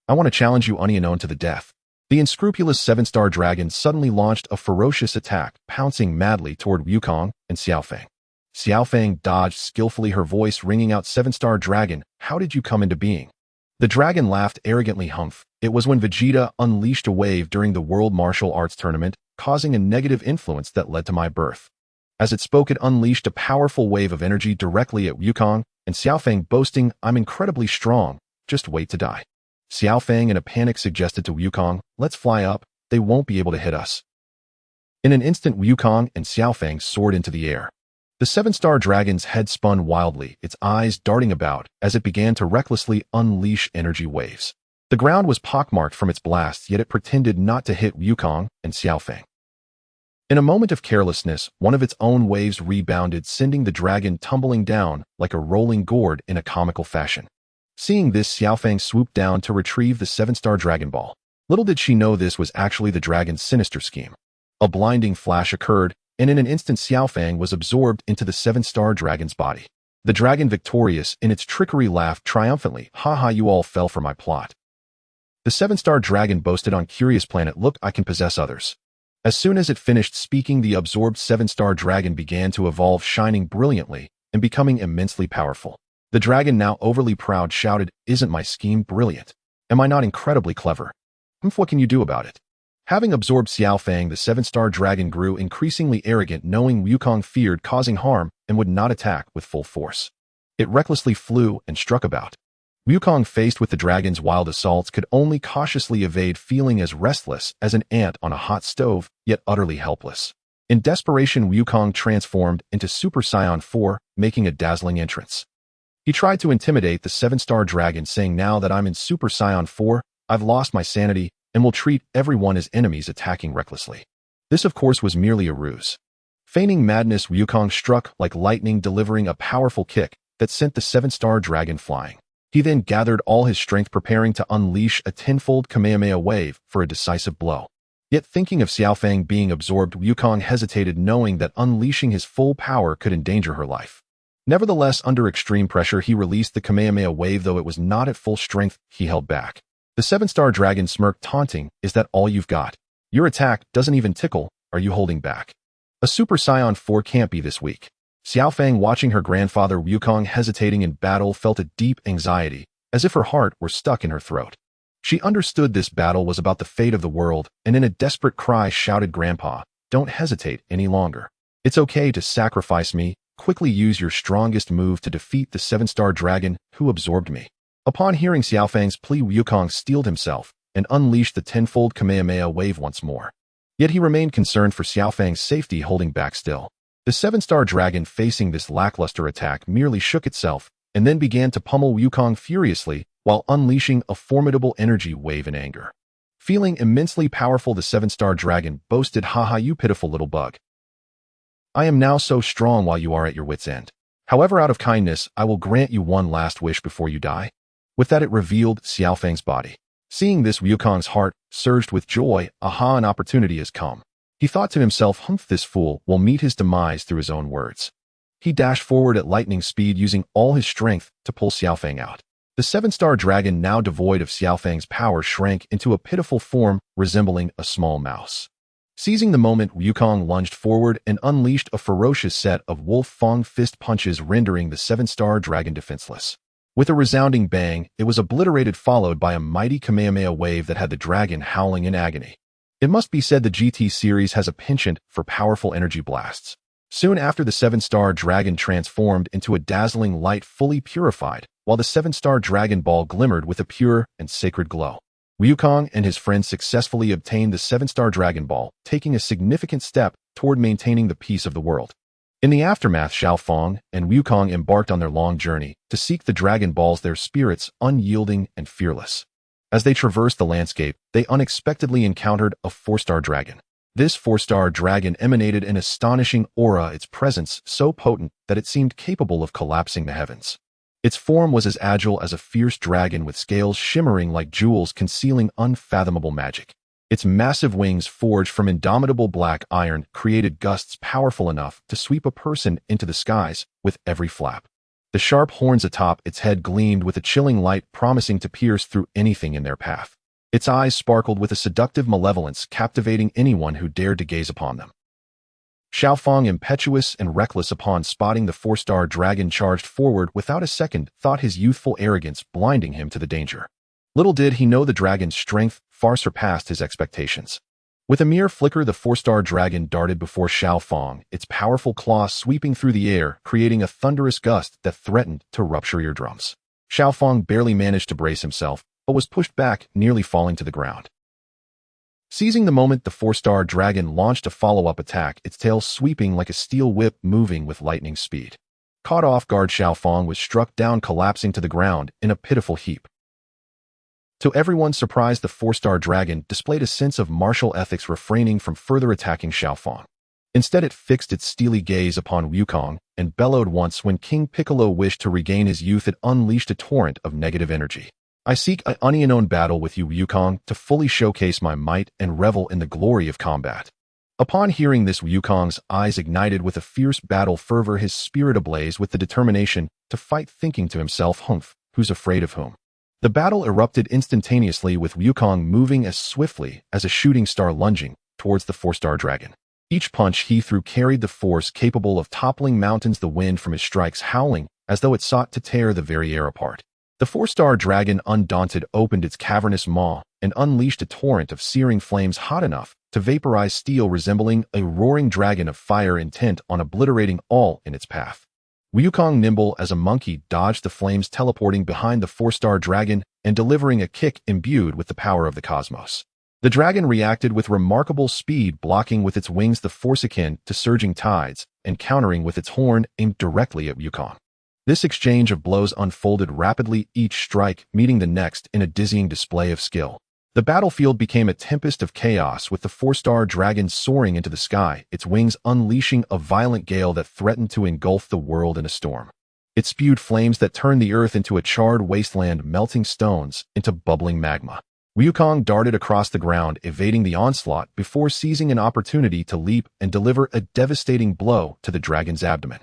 I want to challenge you unknown to the death." The unscrupulous seven-star dragon suddenly launched a ferocious attack, pouncing madly toward Wukong and Xiao Feng. Xiao Feng dodged skillfully, her voice ringing out, "Seven-star dragon, how did you come into being?" The dragon laughed arrogantly. "Humph. It was when Vegeta unleashed a wave during the World Martial Arts Tournament, causing a negative influence that led to my birth." As it spoke, it unleashed a powerful wave of energy directly at Wukong and Xiao Feng, boasting, "I'm incredibly strong. Just wait to die." Xiao Feng in a panic suggested to Wukong, "Let's fly up. They won't be able to hit us." In an instant, Wukong and Xiao Feng soared into the air. The seven-star dragon's head spun wildly, its eyes darting about as it began to recklessly unleash energy waves. The ground was pockmarked from its blasts, yet it pretended not to hit Wukong and Xiao Feng. In a moment of carelessness, one of its own waves rebounded, sending the dragon tumbling down like a rolling gourd in a comical fashion. Seeing this, Xiao Feng swooped down to retrieve the seven-star Dragon Ball. Little did she know this was actually the dragon's sinister scheme. A blinding flash occurred, and in an instant Xiao Feng was absorbed into the seven-star dragon's body. The dragon, victorious in its trickery, laughed triumphantly, "Ha ha, you all fell for my plot." The seven-star dragon boasted on curious planet, "Look, I can possess others." As soon as it finished speaking, the absorbed seven-star dragon began to evolve, shining brilliantly and becoming immensely powerful. The dragon, now overly proud, shouted, "Isn't my scheme brilliant? Am I not incredibly clever? What can you do about it?" Having absorbed Xiao Feng, the seven-star dragon grew increasingly arrogant, knowing Wukong feared causing harm and would not attack with full force. It recklessly flew and struck about. Wukong, faced with the dragon's wild assaults, could only cautiously evade, feeling as restless as an ant on a hot stove, yet utterly helpless. In desperation, Wukong transformed into Super Saiyan 4, making a dazzling entrance. He tried to intimidate the seven-star dragon, saying, "Now that I'm in Super Saiyan 4, I've lost my sanity and will treat everyone as enemies," attacking recklessly. This, of course, was merely a ruse. Feigning madness, Wukong struck like lightning, delivering a powerful kick that sent the seven-star dragon flying. He then gathered all his strength, preparing to unleash a tenfold Kamehameha wave for a decisive blow. Yet thinking of Xiao Feng being absorbed, Wukong hesitated, knowing that unleashing his full power could endanger her life. Nevertheless, under extreme pressure, he released the Kamehameha wave. Though it was not at full strength, he held back. The seven-star dragon smirked, taunting, "Is that all you've got? Your attack doesn't even tickle. Are you holding back? A Super Saiyan 4 can't be this weak." Xiao Feng, watching her grandfather Wukong hesitating in battle, felt a deep anxiety, as if her heart were stuck in her throat. She understood this battle was about the fate of the world, and in a desperate cry shouted, "Grandpa, don't hesitate any longer. It's okay to sacrifice me. Quickly use your strongest move to defeat the seven-star dragon who absorbed me." Upon hearing Xiao Feng's plea, Wukong steeled himself and unleashed the tenfold Kamehameha wave once more. Yet he remained concerned for Xiao Feng's safety, holding back still. The seven-star dragon, facing this lackluster attack, merely shook itself and then began to pummel Wukong furiously while unleashing a formidable energy wave in anger. Feeling immensely powerful, the seven-star dragon boasted, "Ha ha, you pitiful little bug. I am now so strong while you are at your wit's end. However, out of kindness, I will grant you one last wish before you die." With that, it revealed Xiao Feng's body. Seeing this, Wukong's heart surged with joy. Aha, an opportunity has come. He thought to himself, "Humph, this fool will meet his demise through his own words." He dashed forward at lightning speed, using all his strength to pull Xiao Feng out. The seven-star dragon, now devoid of Xiao Feng's power, shrank into a pitiful form resembling a small mouse. Seizing the moment, Wukong lunged forward and unleashed a ferocious set of Wolf Fang fist punches, rendering the seven-star dragon defenseless. With a resounding bang, it was obliterated, followed by a mighty Kamehameha wave that had the dragon howling in agony. It must be said the GT series has a penchant for powerful energy blasts. Soon after, the seven-star dragon transformed into a dazzling light, fully purified, while the seven-star Dragon Ball glimmered with a pure and sacred glow. Wukong and his friends successfully obtained the seven-star Dragon Ball, taking a significant step toward maintaining the peace of the world. In the aftermath, Xiao Feng and Wukong embarked on their long journey to seek the Dragon Balls, their spirits unyielding and fearless. As they traversed the landscape, they unexpectedly encountered a four-star dragon. This four-star dragon emanated an astonishing aura, its presence so potent that it seemed capable of collapsing the heavens. Its form was as agile as a fierce dragon with scales shimmering like jewels concealing unfathomable magic. Its massive wings, forged from indomitable black iron, created gusts powerful enough to sweep a person into the skies with every flap. The sharp horns atop its head gleamed with a chilling light promising to pierce through anything in their path. Its eyes sparkled with a seductive malevolence, captivating anyone who dared to gaze upon them. Xiaofang, impetuous and reckless upon spotting the four-star dragon, charged forward without a second thought, his youthful arrogance blinding him to the danger. Little did he know the dragon's strength far surpassed his expectations. With a mere flicker, the four-star dragon darted before Xiaofang, its powerful claws sweeping through the air, creating a thunderous gust that threatened to rupture eardrums. Xiaofang barely managed to brace himself, but was pushed back, nearly falling to the ground. Seizing the moment, the four-star dragon launched a follow-up attack, its tail sweeping like a steel whip moving with lightning speed. Caught off guard, Xiaofang was struck down, collapsing to the ground in a pitiful heap. To everyone's surprise, the four-star dragon displayed a sense of martial ethics, refraining from further attacking Xiaofang. Instead, it fixed its steely gaze upon Wukong and bellowed once. When King Piccolo wished to regain his youth, it unleashed a torrent of negative energy. I seek an unknown battle with you, Wukong, to fully showcase my might and revel in the glory of combat. Upon hearing this, Wukong's eyes ignited with a fierce battle fervor, his spirit ablaze with the determination to fight, thinking to himself, "Humph, who's afraid of whom?" The battle erupted instantaneously, with Wukong moving as swiftly as a shooting star, lunging towards the four-star dragon. Each punch he threw carried the force capable of toppling mountains, the wind from his strikes howling as though it sought to tear the very air apart. The four-star dragon, undaunted, opened its cavernous maw and unleashed a torrent of searing flames hot enough to vaporize steel, resembling a roaring dragon of fire intent on obliterating all in its path. Wukong, nimble as a monkey, dodged the flames, teleporting behind the four-star dragon and delivering a kick imbued with the power of the cosmos. The dragon reacted with remarkable speed, blocking with its wings the force akin to surging tides and countering with its horn aimed directly at Wukong. This exchange of blows unfolded rapidly, each strike meeting the next in a dizzying display of skill. The battlefield became a tempest of chaos, with the four-star dragon soaring into the sky, its wings unleashing a violent gale that threatened to engulf the world in a storm. It spewed flames that turned the earth into a charred wasteland, melting stones into bubbling magma. Wukong darted across the ground, evading the onslaught before seizing an opportunity to leap and deliver a devastating blow to the dragon's abdomen.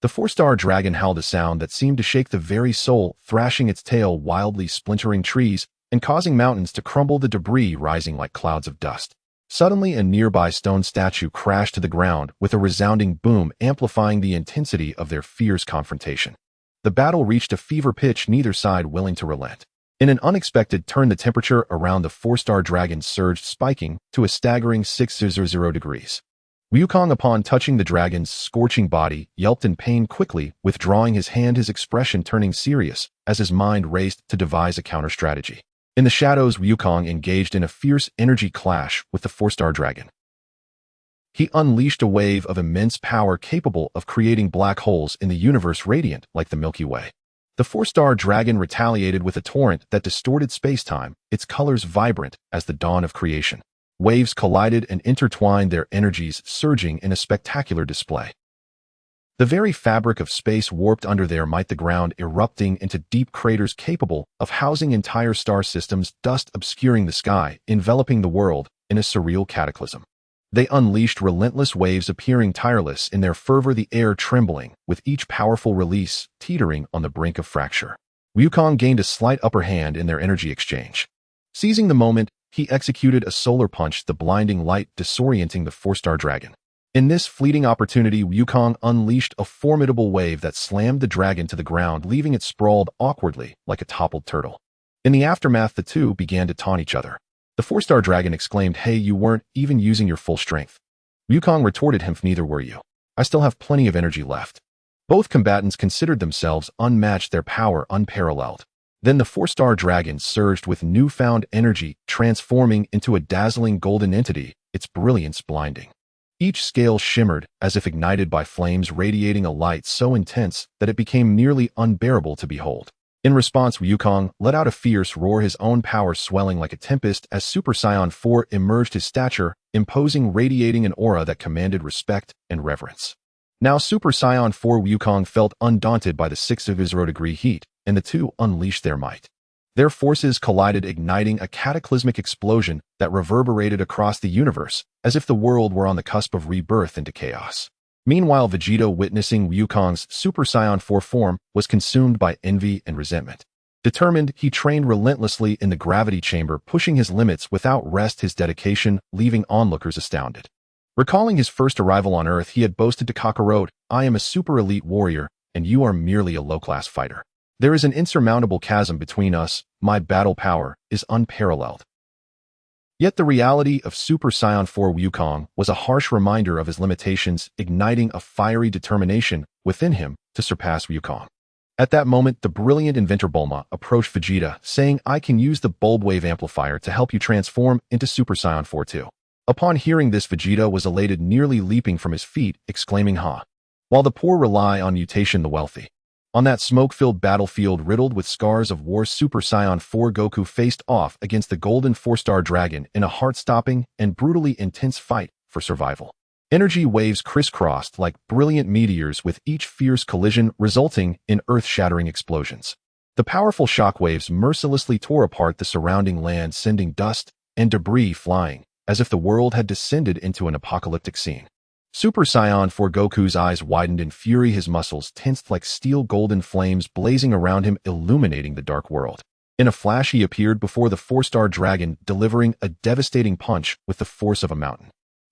The four-star dragon howled a sound that seemed to shake the very soul, thrashing its tail wildly, splintering trees and causing mountains to crumble, the debris rising like clouds of dust. Suddenly, a nearby stone statue crashed to the ground with a resounding boom, amplifying the intensity of their fierce confrontation. The battle reached a fever pitch, neither side willing to relent. In an unexpected turn, the temperature around the four-star dragon surged, spiking to a staggering 600 degrees. Wukong, upon touching the dragon's scorching body, yelped in pain, quickly withdrawing his hand, his expression turning serious as his mind raced to devise a counter-strategy. In the shadows, Wukong engaged in a fierce energy clash with the four-star dragon. He unleashed a wave of immense power capable of creating black holes in the universe, radiant like the Milky Way. The four-star dragon retaliated with a torrent that distorted space-time, its colors vibrant as the dawn of creation. Waves collided and intertwined, their energies surging in a spectacular display. The very fabric of space warped under their might, the ground erupting into deep craters capable of housing entire star systems, dust obscuring the sky, enveloping the world in a surreal cataclysm. They unleashed relentless waves, appearing tireless in their fervor, the air trembling with each powerful release, teetering on the brink of fracture. Wukong gained a slight upper hand in their energy exchange. Seizing the moment, he executed a solar punch, the blinding light disorienting the four-star dragon. In this fleeting opportunity, Wukong unleashed a formidable wave that slammed the dragon to the ground, leaving it sprawled awkwardly like a toppled turtle. In the aftermath, the two began to taunt each other. The four-star dragon exclaimed, "Hey, you weren't even using your full strength." Wukong retorted him, "Neither were you. I still have plenty of energy left." Both combatants considered themselves unmatched, their power unparalleled. Then the four-star dragon surged with newfound energy, transforming into a dazzling golden entity, its brilliance blinding. Each scale shimmered as if ignited by flames, radiating a light so intense that it became nearly unbearable to behold. In response, Wukong let out a fierce roar, his own power swelling like a tempest as Super Saiyan 4 emerged, his stature imposing, radiating an aura that commanded respect and reverence. Now Super Saiyan 4 Wukong felt undaunted by the 6 of his 0-degree heat, and the two unleashed their might. Their forces collided, igniting a cataclysmic explosion that reverberated across the universe, as if the world were on the cusp of rebirth into chaos. Meanwhile, Vegeta, witnessing Wukong's Super Saiyan 4 form, was consumed by envy and resentment. Determined, he trained relentlessly in the gravity chamber, pushing his limits without rest. His dedication leaving onlookers astounded. Recalling his first arrival on Earth, he had boasted to Kakarot, "I am a super elite warrior, and you are merely a low-class fighter. There is an insurmountable chasm between us. My battle power is unparalleled." Yet the reality of Super Saiyan 4 Wukong was a harsh reminder of his limitations, igniting a fiery determination within him to surpass Wukong. At that moment, the brilliant inventor Bulma approached Vegeta, saying, "I can use the bulb wave amplifier to help you transform into Super Saiyan 4 too." Upon hearing this, Vegeta was elated, nearly leaping from his feet, exclaiming, "Ha!" While the poor rely on mutation, the wealthy. On that smoke-filled battlefield riddled with scars of war, Super Saiyan 4 Goku faced off against the Golden 4-Star Dragon in a heart-stopping and brutally intense fight for survival. Energy waves crisscrossed like brilliant meteors, with each fierce collision resulting in earth-shattering explosions. The powerful shockwaves mercilessly tore apart the surrounding land, sending dust and debris flying, as if the world had descended into an apocalyptic scene. Super Saiyan 4 Goku's eyes widened in fury, his muscles tensed like steel, golden flames blazing around him, illuminating the dark world. In a flash, he appeared before the 4-Star Dragon, delivering a devastating punch with the force of a mountain.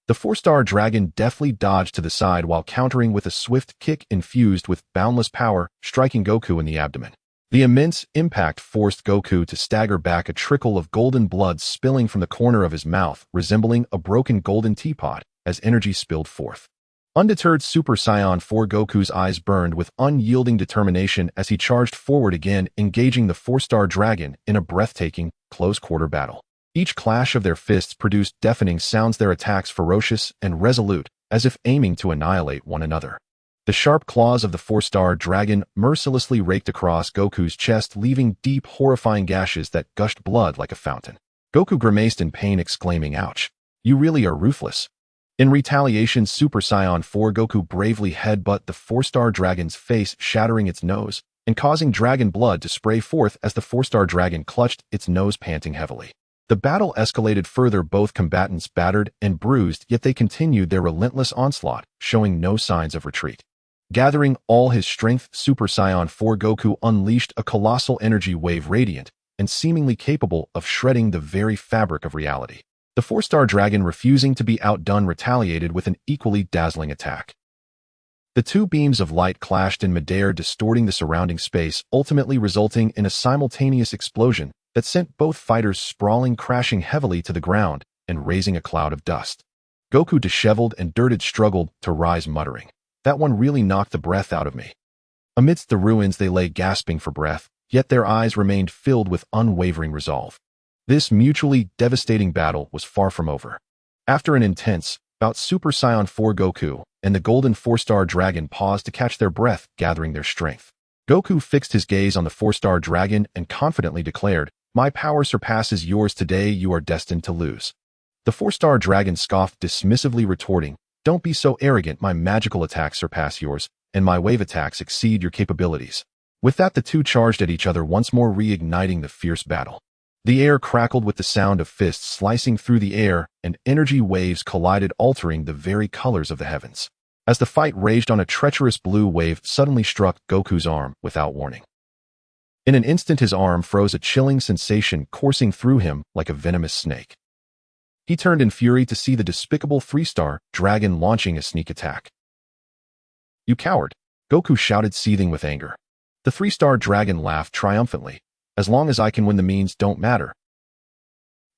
The 4-Star Dragon deftly dodged to the side while countering with a swift kick infused with boundless power, striking Goku in the abdomen. The immense impact forced Goku to stagger back, a trickle of golden blood spilling from the corner of his mouth, resembling a broken golden teapot, as energy spilled forth. Undeterred, Super Saiyan 4 Goku's eyes burned with unyielding determination as he charged forward again, engaging the 4-Star Dragon in a breathtaking, close-quarter battle. Each clash of their fists produced deafening sounds, their attacks ferocious and resolute, as if aiming to annihilate one another. The sharp claws of the 4-Star Dragon mercilessly raked across Goku's chest, leaving deep, horrifying gashes that gushed blood like a fountain. Goku grimaced in pain, exclaiming, "Ouch! You really are ruthless." In retaliation, Super Saiyan 4 Goku bravely headbutted the 4-Star Dragon's face, shattering its nose and causing dragon blood to spray forth as the 4-Star Dragon clutched its nose, panting heavily. The battle escalated further, both combatants battered and bruised, yet they continued their relentless onslaught, showing no signs of retreat. Gathering all his strength, Super Saiyan 4 Goku unleashed a colossal energy wave, radiant and seemingly capable of shredding the very fabric of reality. The 4-Star Dragon, refusing to be outdone, retaliated with an equally dazzling attack. The two beams of light clashed in midair, distorting the surrounding space, ultimately resulting in a simultaneous explosion that sent both fighters sprawling, crashing heavily to the ground and raising a cloud of dust. Goku, disheveled and dirted, struggled to rise, muttering, "That one really knocked the breath out of me." Amidst the ruins, they lay gasping for breath, yet their eyes remained filled with unwavering resolve. This mutually devastating battle was far from over. After an intense bout, Super Saiyan 4 Goku and the Golden 4-Star Dragon paused to catch their breath, gathering their strength. Goku fixed his gaze on the 4-Star Dragon and confidently declared, "My power surpasses yours. Today you are destined to lose." The 4-Star Dragon scoffed, dismissively retorting, "Don't be so arrogant. My magical attacks surpass yours, and my wave attacks exceed your capabilities." With that, the two charged at each other once more, reigniting the fierce battle. The air crackled with the sound of fists slicing through the air, and energy waves collided, altering the very colors of the heavens. As the fight raged on, a treacherous blue wave suddenly struck Goku's arm without warning. In an instant, his arm froze, a chilling sensation coursing through him like a venomous snake. He turned in fury to see the despicable 3-Star Dragon launching a sneak attack. "You coward!" Goku shouted, seething with anger. The 3-Star Dragon laughed triumphantly. "As long as I can win, the means don't matter."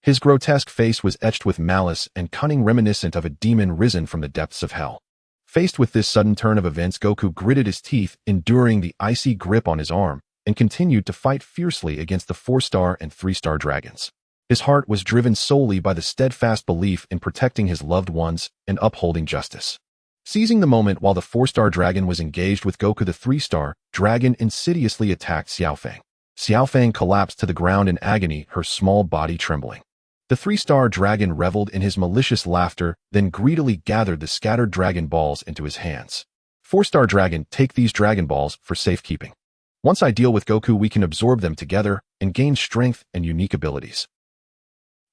His grotesque face was etched with malice and cunning, reminiscent of a demon risen from the depths of hell. Faced with this sudden turn of events, Goku gritted his teeth, enduring the icy grip on his arm, and continued to fight fiercely against the 4-Star and 3-Star Dragons. His heart was driven solely by the steadfast belief in protecting his loved ones and upholding justice. Seizing the moment while the 4-Star Dragon was engaged with Goku, the 3-Star Dragon insidiously attacked Xiao Feng. Xiao Feng collapsed to the ground in agony, her small body trembling. The 3-Star Dragon reveled in his malicious laughter, then greedily gathered the scattered Dragon Balls into his hands. 4-star dragon, take these Dragon Balls for safekeeping. Once I deal with Goku, we can absorb them together and gain strength and unique abilities.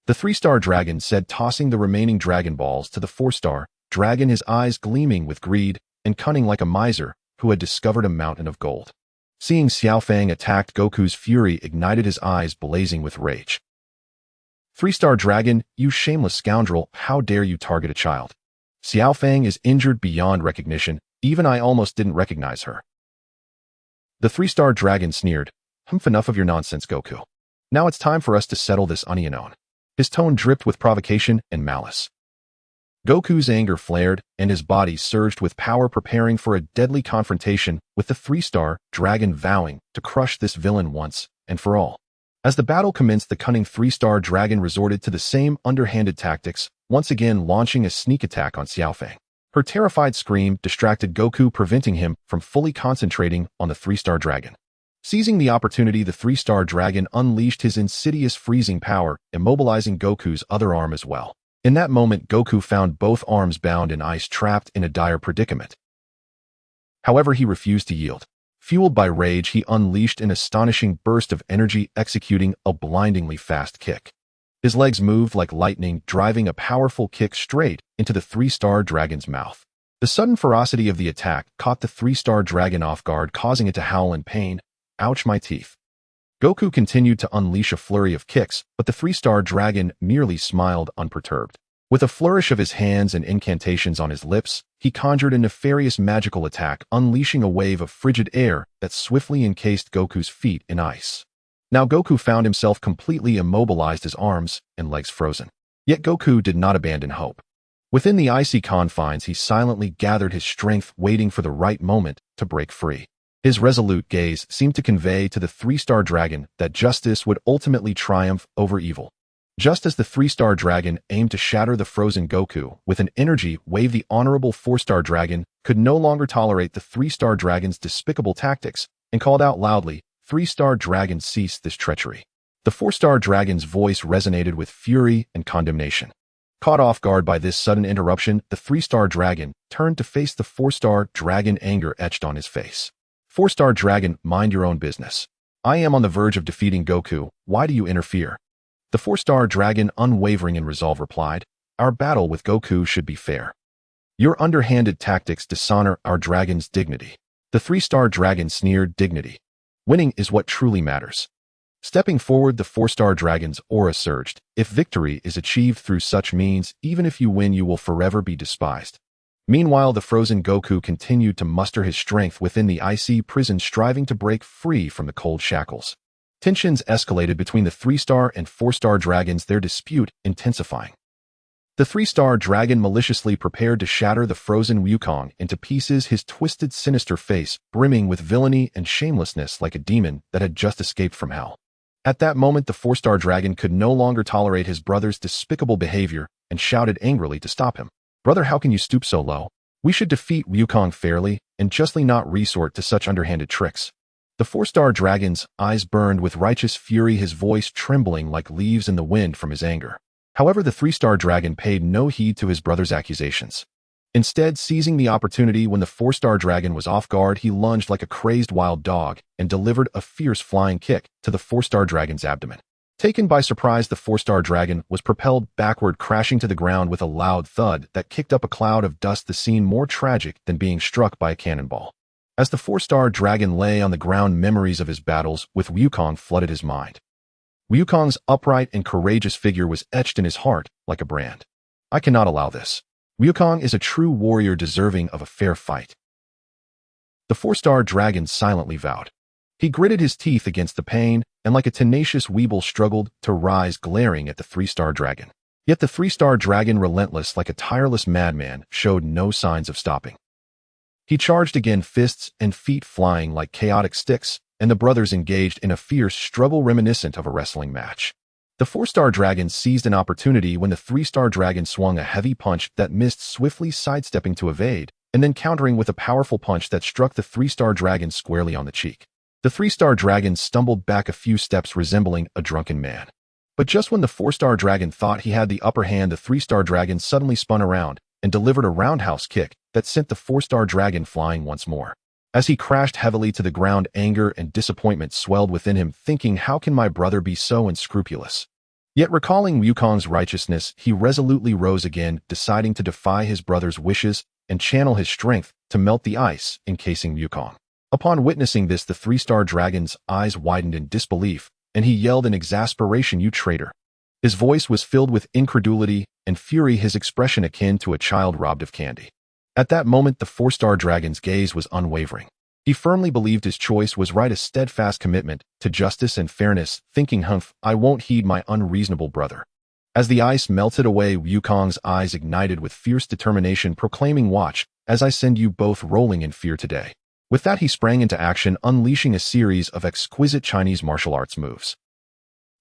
The 3-star dragon said, tossing the remaining Dragon Balls to the 4-star dragon, his eyes gleaming with greed and cunning like a miser who had discovered a mountain of gold. Seeing Xiao Fang attacked, Goku's fury ignited, his eyes blazing with rage. 3-star dragon, you shameless scoundrel, how dare you target a child? Xiao Fang is injured beyond recognition, even I almost didn't recognize her. The 3-star dragon sneered, enough of your nonsense, Goku. Now it's time for us to settle this unknown. His tone dripped with provocation and malice. Goku's anger flared, and his body surged with power, preparing for a deadly confrontation with the 3-star dragon, vowing to crush this villain once and for all. As the battle commenced, the cunning 3-star dragon resorted to the same underhanded tactics, once again launching a sneak attack on Xiao Fang. Her terrified scream distracted Goku, preventing him from fully concentrating on the 3-star dragon. Seizing the opportunity, the 3-star dragon unleashed his insidious freezing power, immobilizing Goku's other arm as well. In that moment, Goku found both arms bound in ice, trapped in a dire predicament. However, he refused to yield. Fueled by rage, he unleashed an astonishing burst of energy, executing a blindingly fast kick. His legs moved like lightning, driving a powerful kick straight into the 3-star dragon's mouth. The sudden ferocity of the attack caught the 3-star dragon off guard, causing it to howl in pain. Ouch, my teeth. Goku continued to unleash a flurry of kicks, but the 3-star dragon merely smiled unperturbed. With a flourish of his hands and incantations on his lips, he conjured a nefarious magical attack, unleashing a wave of frigid air that swiftly encased Goku's feet in ice. Now Goku found himself completely immobilized, his arms and legs frozen. Yet Goku did not abandon hope. Within the icy confines, he silently gathered his strength, waiting for the right moment to break free. His resolute gaze seemed to convey to the 3-star dragon that justice would ultimately triumph over evil. Just as the 3-star dragon aimed to shatter the frozen Goku with an energy wave, the honorable 4-star dragon could no longer tolerate the 3-star dragon's despicable tactics and called out loudly, 3-star dragon, cease this treachery. The 4-star dragon's voice resonated with fury and condemnation. Caught off guard by this sudden interruption, the 3-star dragon turned to face the 4-star dragon, anger etched on his face. 4-star dragon, mind your own business. I am on the verge of defeating Goku. Why do you interfere? The 4-star dragon, unwavering in resolve, replied, our battle with Goku should be fair. Your underhanded tactics dishonor our dragon's dignity. The 3-star dragon sneered, dignity. Winning is what truly matters. Stepping forward, the 4-star dragon's aura surged. If victory is achieved through such means, even if you win, you will forever be despised. Meanwhile, the frozen Goku continued to muster his strength within the icy prison, striving to break free from the cold shackles. Tensions escalated between the 3-star and 4-star dragons, their dispute intensifying. The 3-star dragon maliciously prepared to shatter the frozen Wukong into pieces, his twisted, sinister face brimming with villainy and shamelessness like a demon that had just escaped from hell. At that moment, the 4-star dragon could no longer tolerate his brother's despicable behavior and shouted angrily to stop him. Brother, how can you stoop so low? We should defeat Wukong fairly and justly, not resort to such underhanded tricks. The 4-star dragon's eyes burned with righteous fury, his voice trembling like leaves in the wind from his anger. However, the 3-star dragon paid no heed to his brother's accusations. Instead, seizing the opportunity when the 4-star dragon was off guard, he lunged like a crazed wild dog and delivered a fierce flying kick to the 4-star dragon's abdomen. Taken by surprise, the 4-star dragon was propelled backward, crashing to the ground with a loud thud that kicked up a cloud of dust, the scene more tragic than being struck by a cannonball. As the 4-star dragon lay on the ground, memories of his battles with Wukong flooded his mind. Wukong's upright and courageous figure was etched in his heart like a brand. I cannot allow this. Wukong is a true warrior deserving of a fair fight. The 4-star dragon silently vowed. He gritted his teeth against the pain and like a tenacious weeble struggled to rise, glaring at the 3-star dragon. Yet the 3-star dragon, relentless like a tireless madman, showed no signs of stopping. He charged again, fists and feet flying like chaotic sticks, and the brothers engaged in a fierce struggle reminiscent of a wrestling match. The 4-star dragon seized an opportunity when the 3-star dragon swung a heavy punch that missed, swiftly sidestepping to evade, and then countering with a powerful punch that struck the 3-star dragon squarely on the cheek. The 3-star dragon stumbled back a few steps, resembling a drunken man. But just when the 4-star dragon thought he had the upper hand, the 3-star dragon suddenly spun around and delivered a roundhouse kick that sent the four-star dragon flying once more. As he crashed heavily to the ground, anger and disappointment swelled within him, thinking, how can my brother be so unscrupulous? Yet recalling Wukong's righteousness, he resolutely rose again, deciding to defy his brother's wishes and channel his strength to melt the ice encasing Wukong. Upon witnessing this, the three-star dragon's eyes widened in disbelief, and he yelled in exasperation, "You traitor!" His voice was filled with incredulity and fury, his expression akin to a child robbed of candy. At that moment, the four-star dragon's gaze was unwavering. He firmly believed his choice was right, a steadfast commitment to justice and fairness, thinking, "Humph, I won't heed my unreasonable brother." As the ice melted away, Wukong's eyes ignited with fierce determination, proclaiming, "Watch, as I send you both rolling in fear today." With that, he sprang into action, unleashing a series of exquisite Chinese martial arts moves.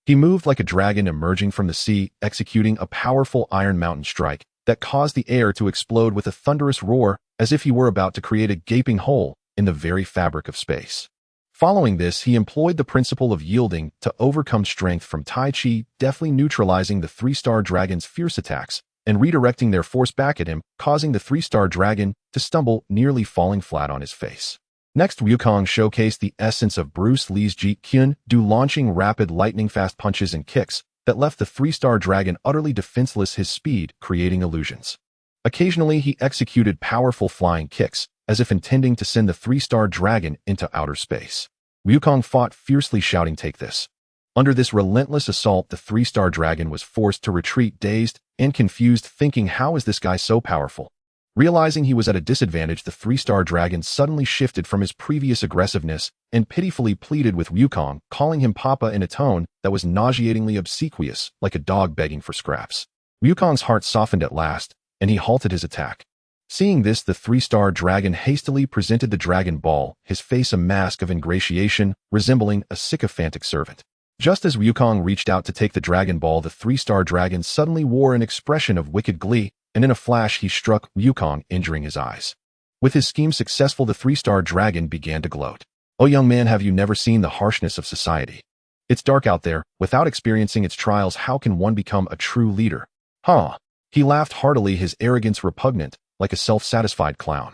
He moved like a dragon emerging from the sea, executing a powerful Iron Mountain strike that caused the air to explode with a thunderous roar, as if he were about to create a gaping hole in the very fabric of space. Following this, he employed the principle of yielding to overcome strength from Tai Chi, deftly neutralizing the three-star dragon's fierce attacks and redirecting their force back at him, causing the three-star dragon to stumble, nearly falling flat on his face. Next, Wukong showcased the essence of Bruce Lee's Jeet Kune Do, launching rapid lightning-fast punches and kicks that left the three-star dragon utterly defenseless, his speed creating illusions. Occasionally, he executed powerful flying kicks, as if intending to send the three-star dragon into outer space. Wukong fought fiercely, shouting, "Take this." Under this relentless assault, the three-star dragon was forced to retreat, dazed and confused, thinking, how is this guy so powerful? Realizing he was at a disadvantage, the three-star dragon suddenly shifted from his previous aggressiveness and pitifully pleaded with Wukong, calling him Papa in a tone that was nauseatingly obsequious, like a dog begging for scraps. Wukong's heart softened at last, and he halted his attack. Seeing this, the three-star dragon hastily presented the Dragon Ball, his face a mask of ingratiation, resembling a sycophantic servant. Just as Wukong reached out to take the Dragon Ball, the three-star dragon suddenly wore an expression of wicked glee, and in a flash he struck Wukong, injuring his eyes. With his scheme successful, the three-star dragon began to gloat. "Oh, young man, have you never seen the harshness of society? It's dark out there. Without experiencing its trials, how can one become a true leader?" Huh. He laughed heartily, his arrogance repugnant, like a self-satisfied clown.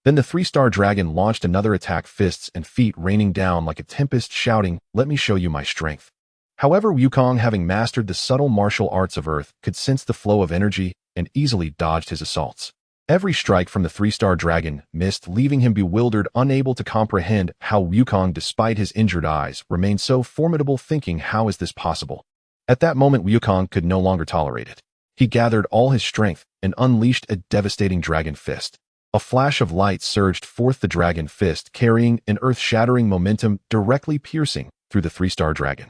Then the three-star dragon launched another attack, fists and feet raining down like a tempest, shouting, "Let me show you my strength." However, Wukong, having mastered the subtle martial arts of Earth, could sense the flow of energy and easily dodged his assaults. Every strike from the three-star dragon missed, leaving him bewildered, unable to comprehend how Wukong, despite his injured eyes, remained so formidable, thinking, how is this possible? At that moment, Wukong could no longer tolerate it. He gathered all his strength and unleashed a devastating dragon fist. A flash of light surged forth, the dragon fist carrying an earth-shattering momentum, directly piercing through the three-star dragon.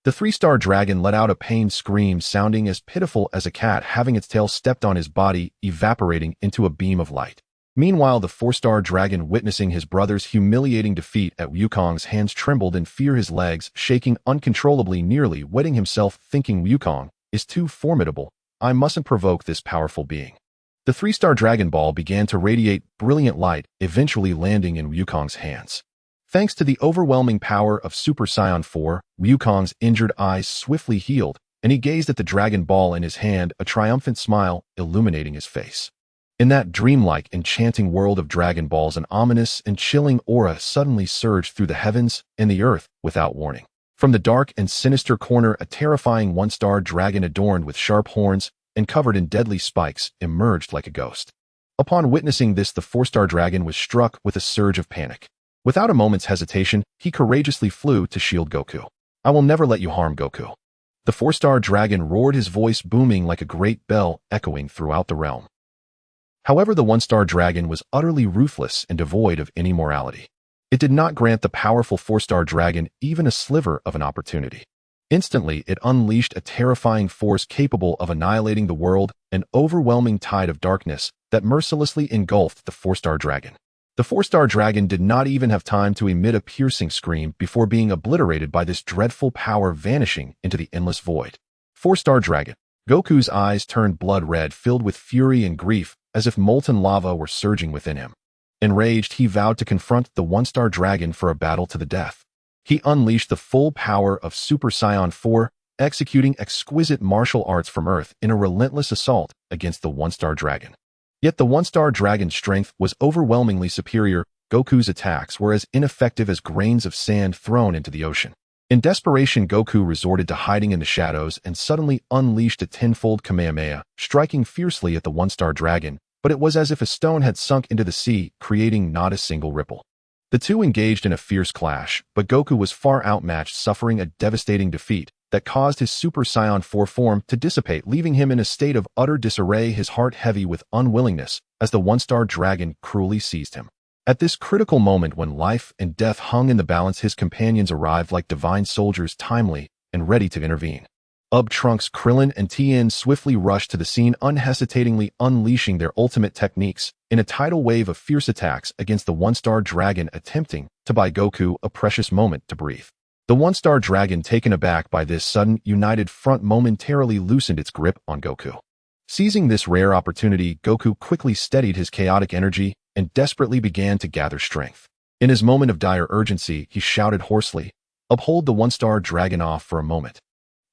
The three-star dragon let out a pained scream, sounding as pitiful as a cat having its tail stepped on his body, evaporating into a beam of light. Meanwhile, the four-star dragon, witnessing his brother's humiliating defeat at Wukong's hands, trembled in fear, his legs shaking uncontrollably, nearly wetting himself, thinking, Wukong is too formidable. I mustn't provoke this powerful being. The three-star Dragon Ball began to radiate brilliant light, eventually landing in Wukong's hands. Thanks to the overwhelming power of Super Saiyan 4, Wukong's injured eyes swiftly healed, and he gazed at the Dragon Ball in his hand, a triumphant smile illuminating his face. In that dreamlike, enchanting world of Dragon Balls, an ominous and chilling aura suddenly surged through the heavens and the earth without warning. From the dark and sinister corner, a terrifying one-star dragon adorned with sharp horns and covered in deadly spikes emerged like a ghost. Upon witnessing this, the four-star dragon was struck with a surge of panic. Without a moment's hesitation, he courageously flew to shield Goku. I will never let you harm Goku. The four-star dragon roared, his voice booming like a great bell echoing throughout the realm. However, the one-star dragon was utterly ruthless and devoid of any morality. It did not grant the powerful four-star dragon even a sliver of an opportunity. Instantly, it unleashed a terrifying force capable of annihilating the world, an overwhelming tide of darkness that mercilessly engulfed the four-star dragon. The four-star dragon did not even have time to emit a piercing scream before being obliterated by this dreadful power, vanishing into the endless void. Four-star dragon. Goku's eyes turned blood red, filled with fury and grief, as if molten lava were surging within him. Enraged, he vowed to confront the one-star dragon for a battle to the death. He unleashed the full power of Super Saiyan 4, executing exquisite martial arts from Earth in a relentless assault against the one-star dragon. Yet the one-star dragon's strength was overwhelmingly superior. Goku's attacks were as ineffective as grains of sand thrown into the ocean. In desperation, Goku resorted to hiding in the shadows and suddenly unleashed a tenfold Kamehameha, striking fiercely at the one-star dragon, but it was as if a stone had sunk into the sea, creating not a single ripple. The two engaged in a fierce clash, but Goku was far outmatched, suffering a devastating defeat that caused his Super Saiyan 4 form to dissipate, leaving him in a state of utter disarray, his heart heavy with unwillingness as the one-star dragon cruelly seized him. At this critical moment when life and death hung in the balance, his companions arrived like divine soldiers, timely and ready to intervene. Trunks, Krillin, and Tien swiftly rushed to the scene, unhesitatingly unleashing their ultimate techniques in a tidal wave of fierce attacks against the one-star dragon, attempting to buy Goku a precious moment to breathe. The one-star dragon, taken aback by this sudden united front, momentarily loosened its grip on Goku. Seizing this rare opportunity, Goku quickly steadied his chaotic energy and desperately began to gather strength. In his moment of dire urgency, he shouted hoarsely, "Hold the one-star dragon off for a moment."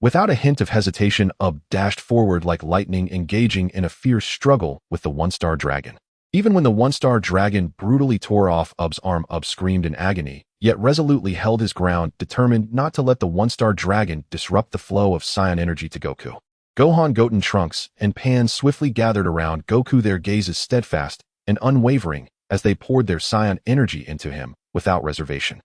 Without a hint of hesitation, dashed forward like lightning, engaging in a fierce struggle with the one-star dragon. Even when the one-star dragon brutally tore off Ub's arm, screamed in agony, yet resolutely held his ground, determined not to let the one-star dragon disrupt the flow of Saiyan energy to Goku. Gohan, Goten, Trunks, and Pan swiftly gathered around Goku, their gazes steadfast and unwavering as they poured their Saiyan energy into him without reservation.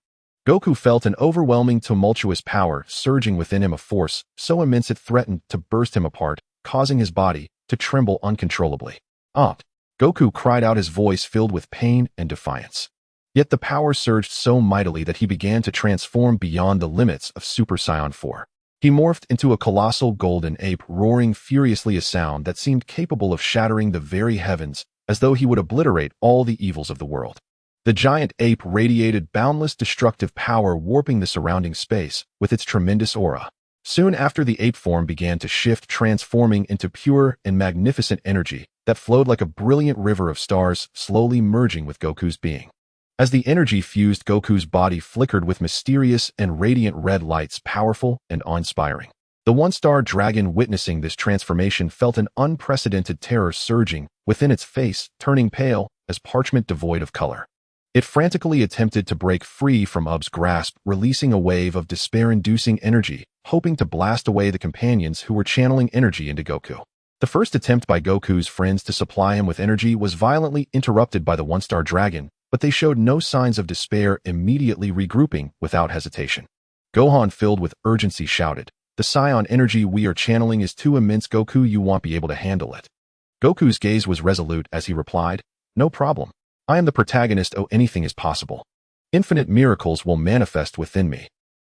Goku felt an overwhelming, tumultuous power surging within him, a force so immense it threatened to burst him apart, causing his body to tremble uncontrollably. Goku cried out, his voice filled with pain and defiance. Yet the power surged so mightily that he began to transform beyond the limits of Super Saiyan 4. He morphed into a colossal golden ape, roaring furiously, a sound that seemed capable of shattering the very heavens, as though he would obliterate all the evils of the world. The giant ape radiated boundless destructive power, warping the surrounding space with its tremendous aura. Soon after, the ape form began to shift, transforming into pure and magnificent energy that flowed like a brilliant river of stars, slowly merging with Goku's being. As the energy fused, Goku's body flickered with mysterious and radiant red lights, powerful and awe-inspiring. The one-star dragon, witnessing this transformation, felt an unprecedented terror surging within its face, turning pale as parchment devoid of color. It frantically attempted to break free from Ub's grasp, releasing a wave of despair-inducing energy, hoping to blast away the companions who were channeling energy into Goku. The first attempt by Goku's friends to supply him with energy was violently interrupted by the one-star dragon, but they showed no signs of despair, immediately regrouping without hesitation. Gohan, filled with urgency, shouted, "The Saiyan energy we are channeling is too immense, Goku, you won't be able to handle it." Goku's gaze was resolute as he replied, "No problem. I am the protagonist. Anything is possible. Infinite miracles will manifest within me."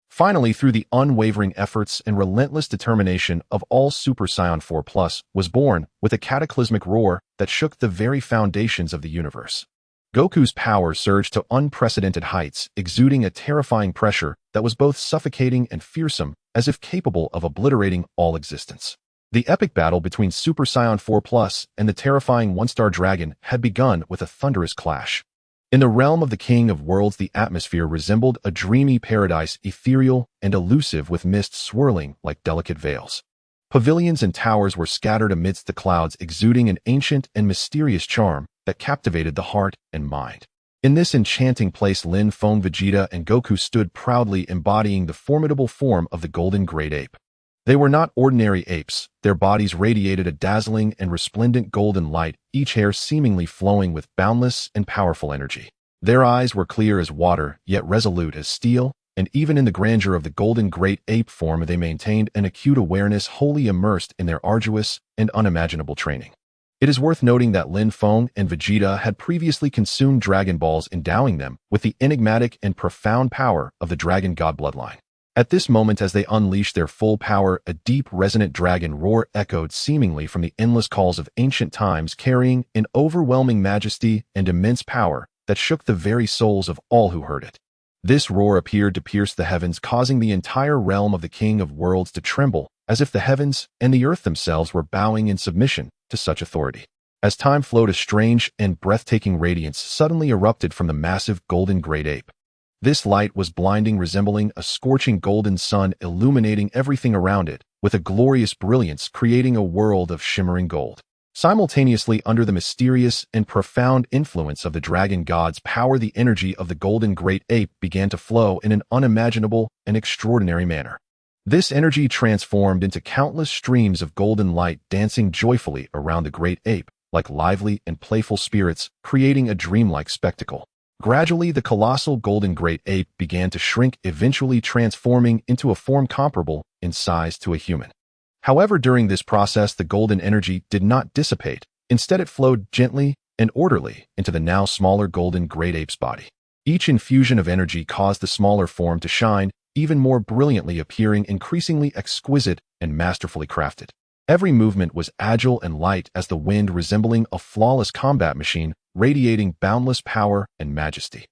Finally, through the unwavering efforts and relentless determination of all Super Saiyan 4+ was born, with a cataclysmic roar that shook the very foundations of the universe. Goku's power surged to unprecedented heights, exuding a terrifying pressure that was both suffocating and fearsome, as if capable of obliterating all existence. The epic battle between Super Saiyan 4+ and the terrifying one-star dragon had begun with a thunderous clash. In the realm of the King of Worlds, the atmosphere resembled a dreamy paradise, ethereal and elusive, with mists swirling like delicate veils. Pavilions and towers were scattered amidst the clouds, exuding an ancient and mysterious charm that captivated the heart and mind. In this enchanting place, Lin Feng, Vegeta, and Goku stood proudly, embodying the formidable form of the golden Great Ape. They were not ordinary apes. Their bodies radiated a dazzling and resplendent golden light, each hair seemingly flowing with boundless and powerful energy. Their eyes were clear as water, yet resolute as steel, and even in the grandeur of the golden Great Ape form, they maintained an acute awareness, wholly immersed in their arduous and unimaginable training. It is worth noting that Lin Feng and Vegeta had previously consumed Dragon Balls, endowing them with the enigmatic and profound power of the Dragon God bloodline. At this moment, as they unleashed their full power, a deep, resonant dragon roar echoed seemingly from the endless calls of ancient times, carrying an overwhelming majesty and immense power that shook the very souls of all who heard it. This roar appeared to pierce the heavens, causing the entire realm of the King of Worlds to tremble, as if the heavens and the earth themselves were bowing in submission to such authority. As time flowed, a strange and breathtaking radiance suddenly erupted from the massive golden Great Ape. This light was blinding, resembling a scorching golden sun, illuminating everything around it with a glorious brilliance, creating a world of shimmering gold. Simultaneously, under the mysterious and profound influence of the dragon god's power, the energy of the golden great ape began to flow in an unimaginable and extraordinary manner. This energy transformed into countless streams of golden light dancing joyfully around the great ape, like lively and playful spirits, creating a dreamlike spectacle. Gradually, the colossal golden great ape began to shrink, eventually transforming into a form comparable in size to a human. However, during this process, the golden energy did not dissipate. Instead, it flowed gently and orderly into the now smaller golden great ape's body. Each infusion of energy caused the smaller form to shine even more brilliantly, appearing increasingly exquisite and masterfully crafted. Every movement was agile and light as the wind, resembling a flawless combat machine, radiating boundless power and majesty.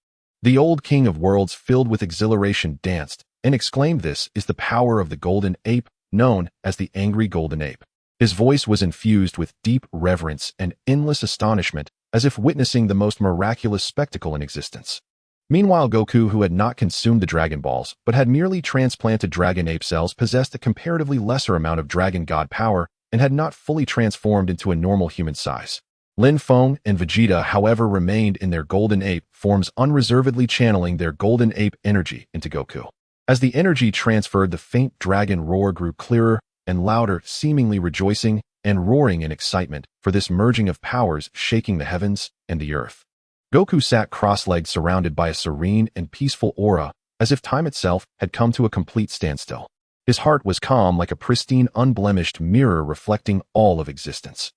The old king of worlds, filled with exhilaration, danced and exclaimed, "This is the power of the golden ape, known as the angry golden ape." His voice was infused with deep reverence and endless astonishment, as if witnessing the most miraculous spectacle in existence. Meanwhile, Goku, who had not consumed the Dragon Balls, but had merely transplanted Dragon Ape cells, possessed a comparatively lesser amount of Dragon God power and had not fully transformed into a normal human size. Lin Feng and Vegeta, however, remained in their Golden Ape forms, unreservedly channeling their Golden Ape energy into Goku. As the energy transferred, the faint dragon roar grew clearer and louder, seemingly rejoicing and roaring in excitement for this merging of powers, shaking the heavens and the earth. Goku sat cross-legged, surrounded by a serene and peaceful aura, as if time itself had come to a complete standstill. His heart was calm, like a pristine, unblemished mirror reflecting all of existence.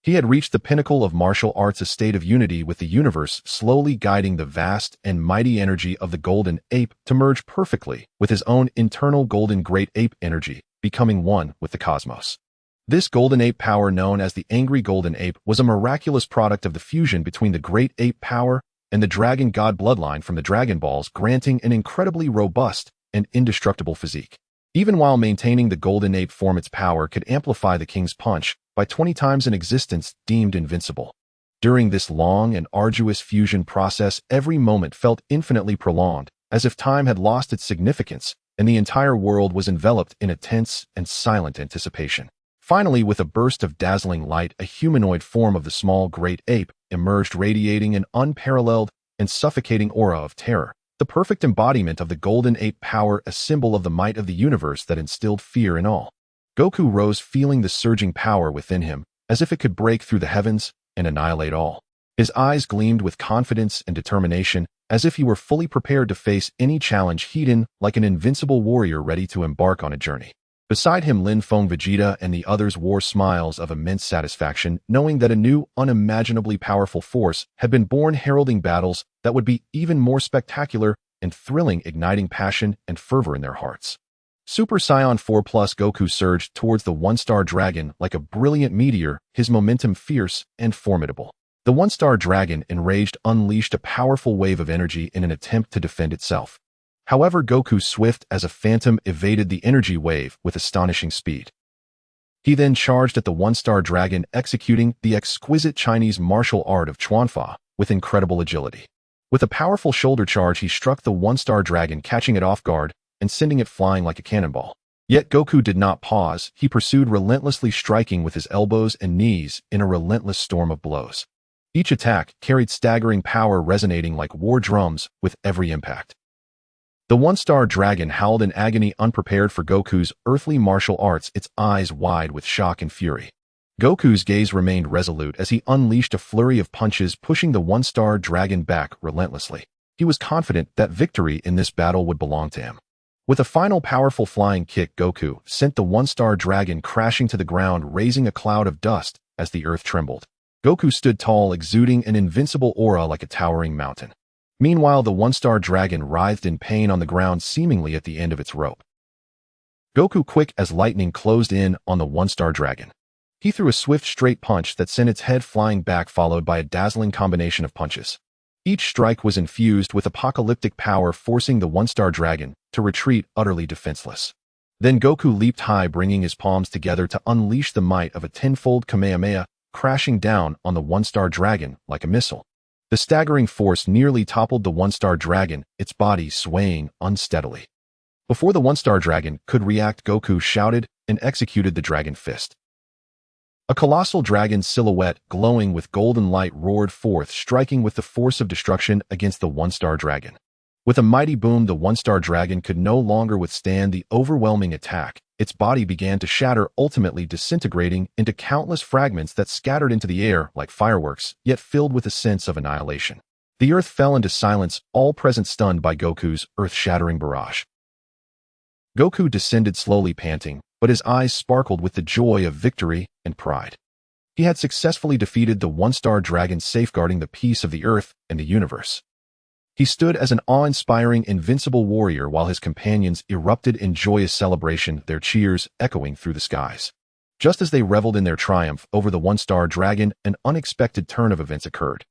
He had reached the pinnacle of martial arts, a state of unity with the universe, slowly guiding the vast and mighty energy of the Golden Ape to merge perfectly with his own internal Golden Great Ape energy, becoming one with the cosmos. This Golden Ape power, known as the Angry Golden Ape, was a miraculous product of the fusion between the Great Ape power and the Dragon God bloodline from the Dragon Balls, granting an incredibly robust and indestructible physique. Even while maintaining the Golden Ape form, its power could amplify the King's punch by 20 times an existence deemed invincible. During this long and arduous fusion process, every moment felt infinitely prolonged, as if time had lost its significance and the entire world was enveloped in a tense and silent anticipation. Finally, with a burst of dazzling light, a humanoid form of the small Great Ape emerged, radiating an unparalleled and suffocating aura of terror, the perfect embodiment of the Golden Ape power, a symbol of the might of the universe that instilled fear in all. Goku rose, feeling the surging power within him, as if it could break through the heavens and annihilate all. His eyes gleamed with confidence and determination, as if he were fully prepared to face any challenge head on, like an invincible warrior ready to embark on a journey. Beside him, Lin Feng, Vegeta, and the others wore smiles of immense satisfaction, knowing that a new, unimaginably powerful force had been born, heralding battles that would be even more spectacular and thrilling, igniting passion and fervor in their hearts. Super Saiyan 4 Plus Goku surged towards the one-star dragon like a brilliant meteor, his momentum fierce and formidable. The one-star dragon, enraged, unleashed a powerful wave of energy in an attempt to defend itself. However, Goku, swift as a phantom, evaded the energy wave with astonishing speed. He then charged at the one-star dragon, executing the exquisite Chinese martial art of twentyfold with incredible agility. With a powerful shoulder charge, he struck the one-star dragon, catching it off guard and sending it flying like a cannonball. Yet Goku did not pause. He pursued, relentlessly striking with his elbows and knees in a relentless storm of blows. Each attack carried staggering power, resonating like war drums with every impact. The one-star dragon howled in agony, unprepared for Goku's earthly martial arts, its eyes wide with shock and fury. Goku's gaze remained resolute as he unleashed a flurry of punches, pushing the one-star dragon back relentlessly. He was confident that victory in this battle would belong to him. With a final powerful flying kick, Goku sent the one-star dragon crashing to the ground, raising a cloud of dust as the earth trembled. Goku stood tall, exuding an invincible aura like a towering mountain. Meanwhile, the one-star dragon writhed in pain on the ground, seemingly at the end of its rope. Goku, quick as lightning, closed in on the one-star dragon. He threw a swift, straight punch that sent its head flying back, followed by a dazzling combination of punches. Each strike was infused with apocalyptic power, forcing the one-star dragon to retreat utterly defenseless. Then Goku leaped high, bringing his palms together to unleash the might of a tenfold Kamehameha, crashing down on the one-star dragon like a missile. The staggering force nearly toppled the one-star dragon, its body swaying unsteadily. Before the one-star dragon could react, Goku shouted and executed the Dragon Fist. A colossal dragon silhouette glowing with golden light roared forth, striking with the force of destruction against the one-star dragon. With a mighty boom, the one-star dragon could no longer withstand the overwhelming attack. Its body began to shatter, ultimately disintegrating into countless fragments that scattered into the air like fireworks, yet filled with a sense of annihilation. The earth fell into silence, all present stunned by Goku's earth-shattering barrage. Goku descended slowly, panting, but his eyes sparkled with the joy of victory and pride. He had successfully defeated the one-star dragon, safeguarding the peace of the earth and the universe. He stood as an awe-inspiring, invincible warrior while his companions erupted in joyous celebration, their cheers echoing through the skies. Just as they reveled in their triumph over the one-star dragon, an unexpected turn of events occurred.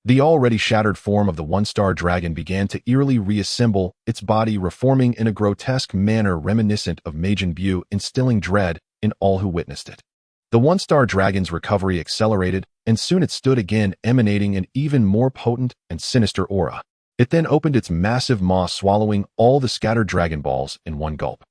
The already shattered form of the one-star dragon began to eerily reassemble, its body reforming in a grotesque manner reminiscent of Majin Buu, instilling dread in all who witnessed it. The one-star dragon's recovery accelerated, and soon it stood again, emanating an even more potent and sinister aura. It then opened its massive maw, swallowing all the scattered Dragon Balls in one gulp.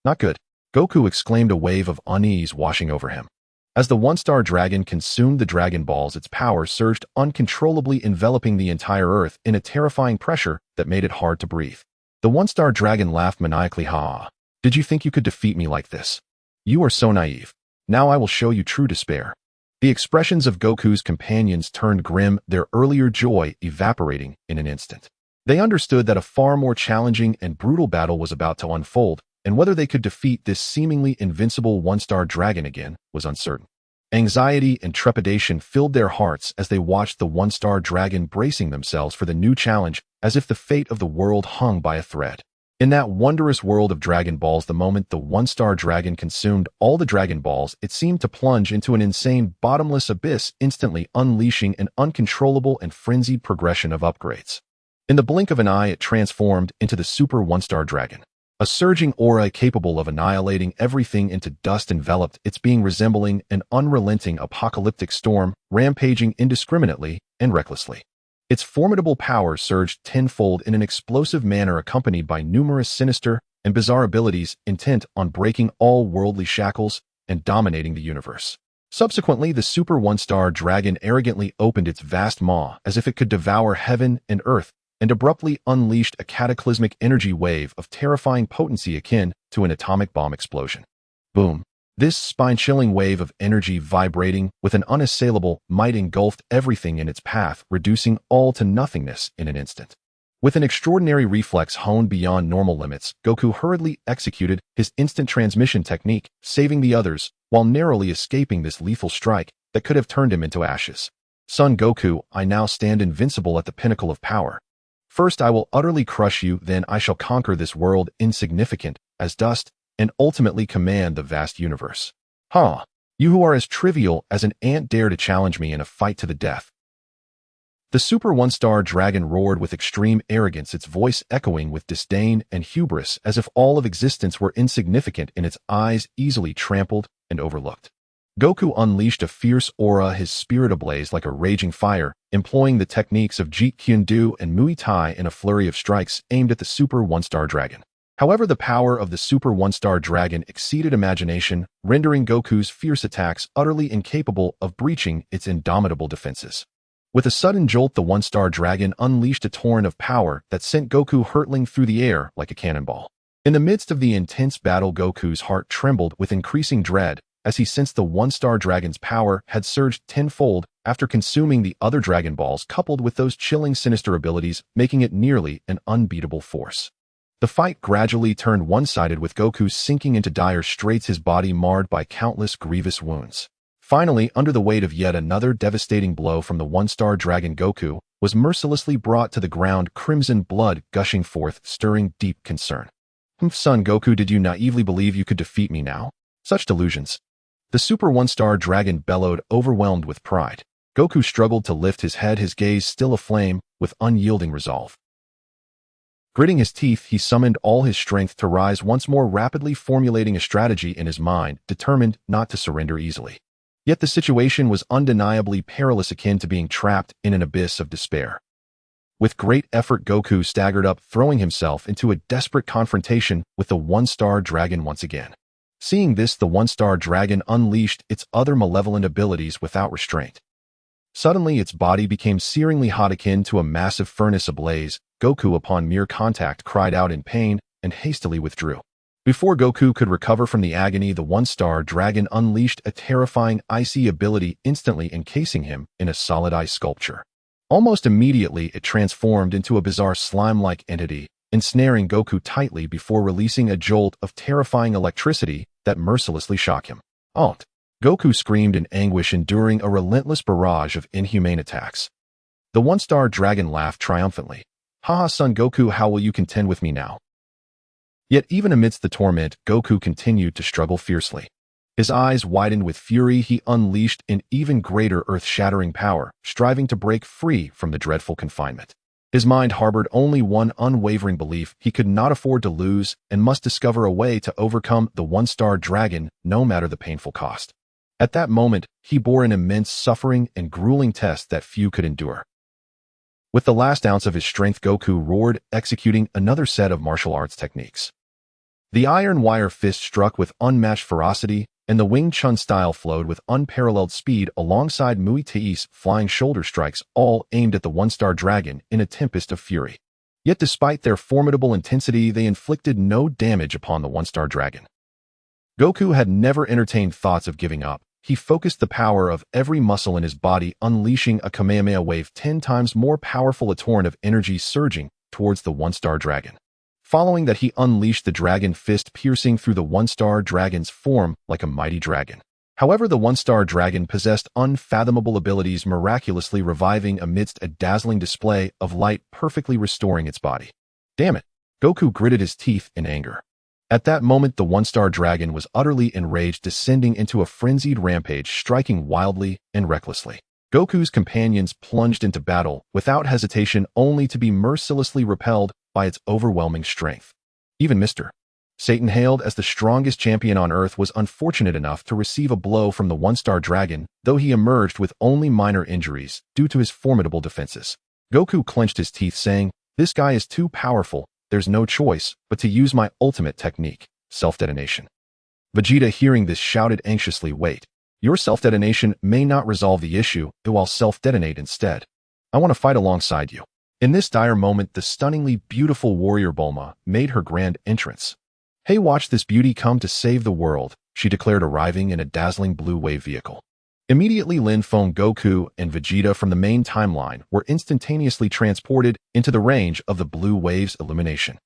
"Not good," Goku exclaimed, a wave of unease washing over him. As the one-star dragon consumed the Dragon Balls, its power surged uncontrollably, enveloping the entire earth in a terrifying pressure that made it hard to breathe. The one-star dragon laughed maniacally. "Ha! Did you think you could defeat me like this? You are so naive. Now I will show you true despair." The expressions of Goku's companions turned grim, their earlier joy evaporating in an instant. They understood that a far more challenging and brutal battle was about to unfold, and whether they could defeat this seemingly invincible one-star dragon again was uncertain. Anxiety and trepidation filled their hearts as they watched the one-star dragon bracing themselves for the new challenge, as if the fate of the world hung by a thread. In that wondrous world of Dragon Balls, the moment the one-star dragon consumed all the Dragon Balls, it seemed to plunge into an insane, bottomless abyss, instantly unleashing an uncontrollable and frenzied progression of upgrades. In the blink of an eye, it transformed into the Super One-Star Dragon. A surging aura capable of annihilating everything into dust enveloped its being, resembling an unrelenting apocalyptic storm, rampaging indiscriminately and recklessly. Its formidable power surged tenfold in an explosive manner, accompanied by numerous sinister and bizarre abilities intent on breaking all worldly shackles and dominating the universe. Subsequently, the Super One-Star Dragon arrogantly opened its vast maw as if it could devour heaven and earth, and abruptly unleashed a cataclysmic energy wave of terrifying potency akin to an atomic bomb explosion. Boom! This spine-chilling wave of energy, vibrating with an unassailable might, engulfed everything in its path, reducing all to nothingness in an instant. With an extraordinary reflex honed beyond normal limits, Goku hurriedly executed his instant transmission technique, saving the others while narrowly escaping this lethal strike that could have turned him into ashes. "Son Goku, I now stand invincible at the pinnacle of power. First I will utterly crush you, then I shall conquer this world insignificant as dust, and ultimately command the vast universe. Huh! You who are as trivial as an ant dare to challenge me in a fight to the death." The Super One-Star Dragon roared with extreme arrogance, its voice echoing with disdain and hubris, as if all of existence were insignificant in its eyes, easily trampled and overlooked. Goku unleashed a fierce aura, his spirit ablaze like a raging fire, employing the techniques of Jeet Kune Do and Muay Thai in a flurry of strikes aimed at the Super One-Star Dragon. However, the power of the Super One-Star Dragon exceeded imagination, rendering Goku's fierce attacks utterly incapable of breaching its indomitable defenses. With a sudden jolt, the One-Star Dragon unleashed a torrent of power that sent Goku hurtling through the air like a cannonball. In the midst of the intense battle, Goku's heart trembled with increasing dread as he sensed the One-Star Dragon's power had surged tenfold after consuming the other Dragon Balls, coupled with those chilling sinister abilities, making it nearly an unbeatable force. The fight gradually turned one-sided, with Goku sinking into dire straits, his body marred by countless grievous wounds. Finally, under the weight of yet another devastating blow from the One-Star Dragon, Goku was mercilessly brought to the ground, crimson blood gushing forth, stirring deep concern. "Son Goku, did you naively believe you could defeat me now? Such delusions." The Super One-Star Dragon bellowed, overwhelmed with pride. Goku struggled to lift his head, his gaze still aflame with unyielding resolve. Gritting his teeth, he summoned all his strength to rise once more, rapidly formulating a strategy in his mind, determined not to surrender easily. Yet the situation was undeniably perilous, akin to being trapped in an abyss of despair. With great effort, Goku staggered up, throwing himself into a desperate confrontation with the One-Star Dragon once again. Seeing this, the one-star dragon unleashed its other malevolent abilities without restraint. Suddenly, its body became searingly hot, akin to a massive furnace ablaze. Goku, upon mere contact, cried out in pain and hastily withdrew. Before Goku could recover from the agony, the one-star dragon unleashed a terrifying icy ability, instantly encasing him in a solid ice sculpture. Almost immediately, it transformed into a bizarre slime-like entity, ensnaring Goku tightly before releasing a jolt of terrifying electricity that mercilessly shocked him. "Alt!" Goku screamed in anguish, enduring a relentless barrage of inhumane attacks. The one-star dragon laughed triumphantly. "Haha, son Goku, how will you contend with me now?" Yet even amidst the torment, Goku continued to struggle fiercely. His eyes widened with fury. He unleashed an even greater earth-shattering power, striving to break free from the dreadful confinement. His mind harbored only one unwavering belief: he could not afford to lose and must discover a way to overcome the one-star dragon, no matter the painful cost. At that moment, he bore an immense suffering and grueling test that few could endure. With the last ounce of his strength, Goku roared, executing another set of martial arts techniques. The iron wire fist struck with unmatched ferocity, and the Wing Chun style flowed with unparalleled speed alongside Muay Thai's flying shoulder strikes, all aimed at the one-star dragon in a tempest of fury. Yet despite their formidable intensity, they inflicted no damage upon the one-star dragon. Goku had never entertained thoughts of giving up. He focused the power of every muscle in his body, unleashing a Kamehameha wave 10 times more powerful, a torrent of energy surging towards the one-star dragon. Following that, he unleashed the dragon fist, piercing through the one-star dragon's form like a mighty dragon. However, the one-star dragon possessed unfathomable abilities, miraculously reviving amidst a dazzling display of light, perfectly restoring its body. Damn it! Goku gritted his teeth in anger. At that moment, the one-star dragon was utterly enraged, descending into a frenzied rampage, striking wildly and recklessly. Goku's companions plunged into battle without hesitation, only to be mercilessly repelled by its overwhelming strength. Even Mr. Satan, hailed as the strongest champion on Earth, was unfortunate enough to receive a blow from the one-star dragon, though he emerged with only minor injuries due to his formidable defenses. Goku clenched his teeth, saying, "This guy is too powerful. There's no choice but to use my ultimate technique, self-detonation." Vegeta, hearing this, shouted anxiously, "Wait. Your self-detonation may not resolve the issue. It will self-detonate instead. I want to fight alongside you." In this dire moment, the stunningly beautiful warrior Bulma made her grand entrance. "Hey, watch this beauty come to save the world," she declared, arriving in a dazzling blue wave vehicle. Immediately, Lin Feng, Goku, and Vegeta from the main timeline were instantaneously transported into the range of the blue wave's illumination.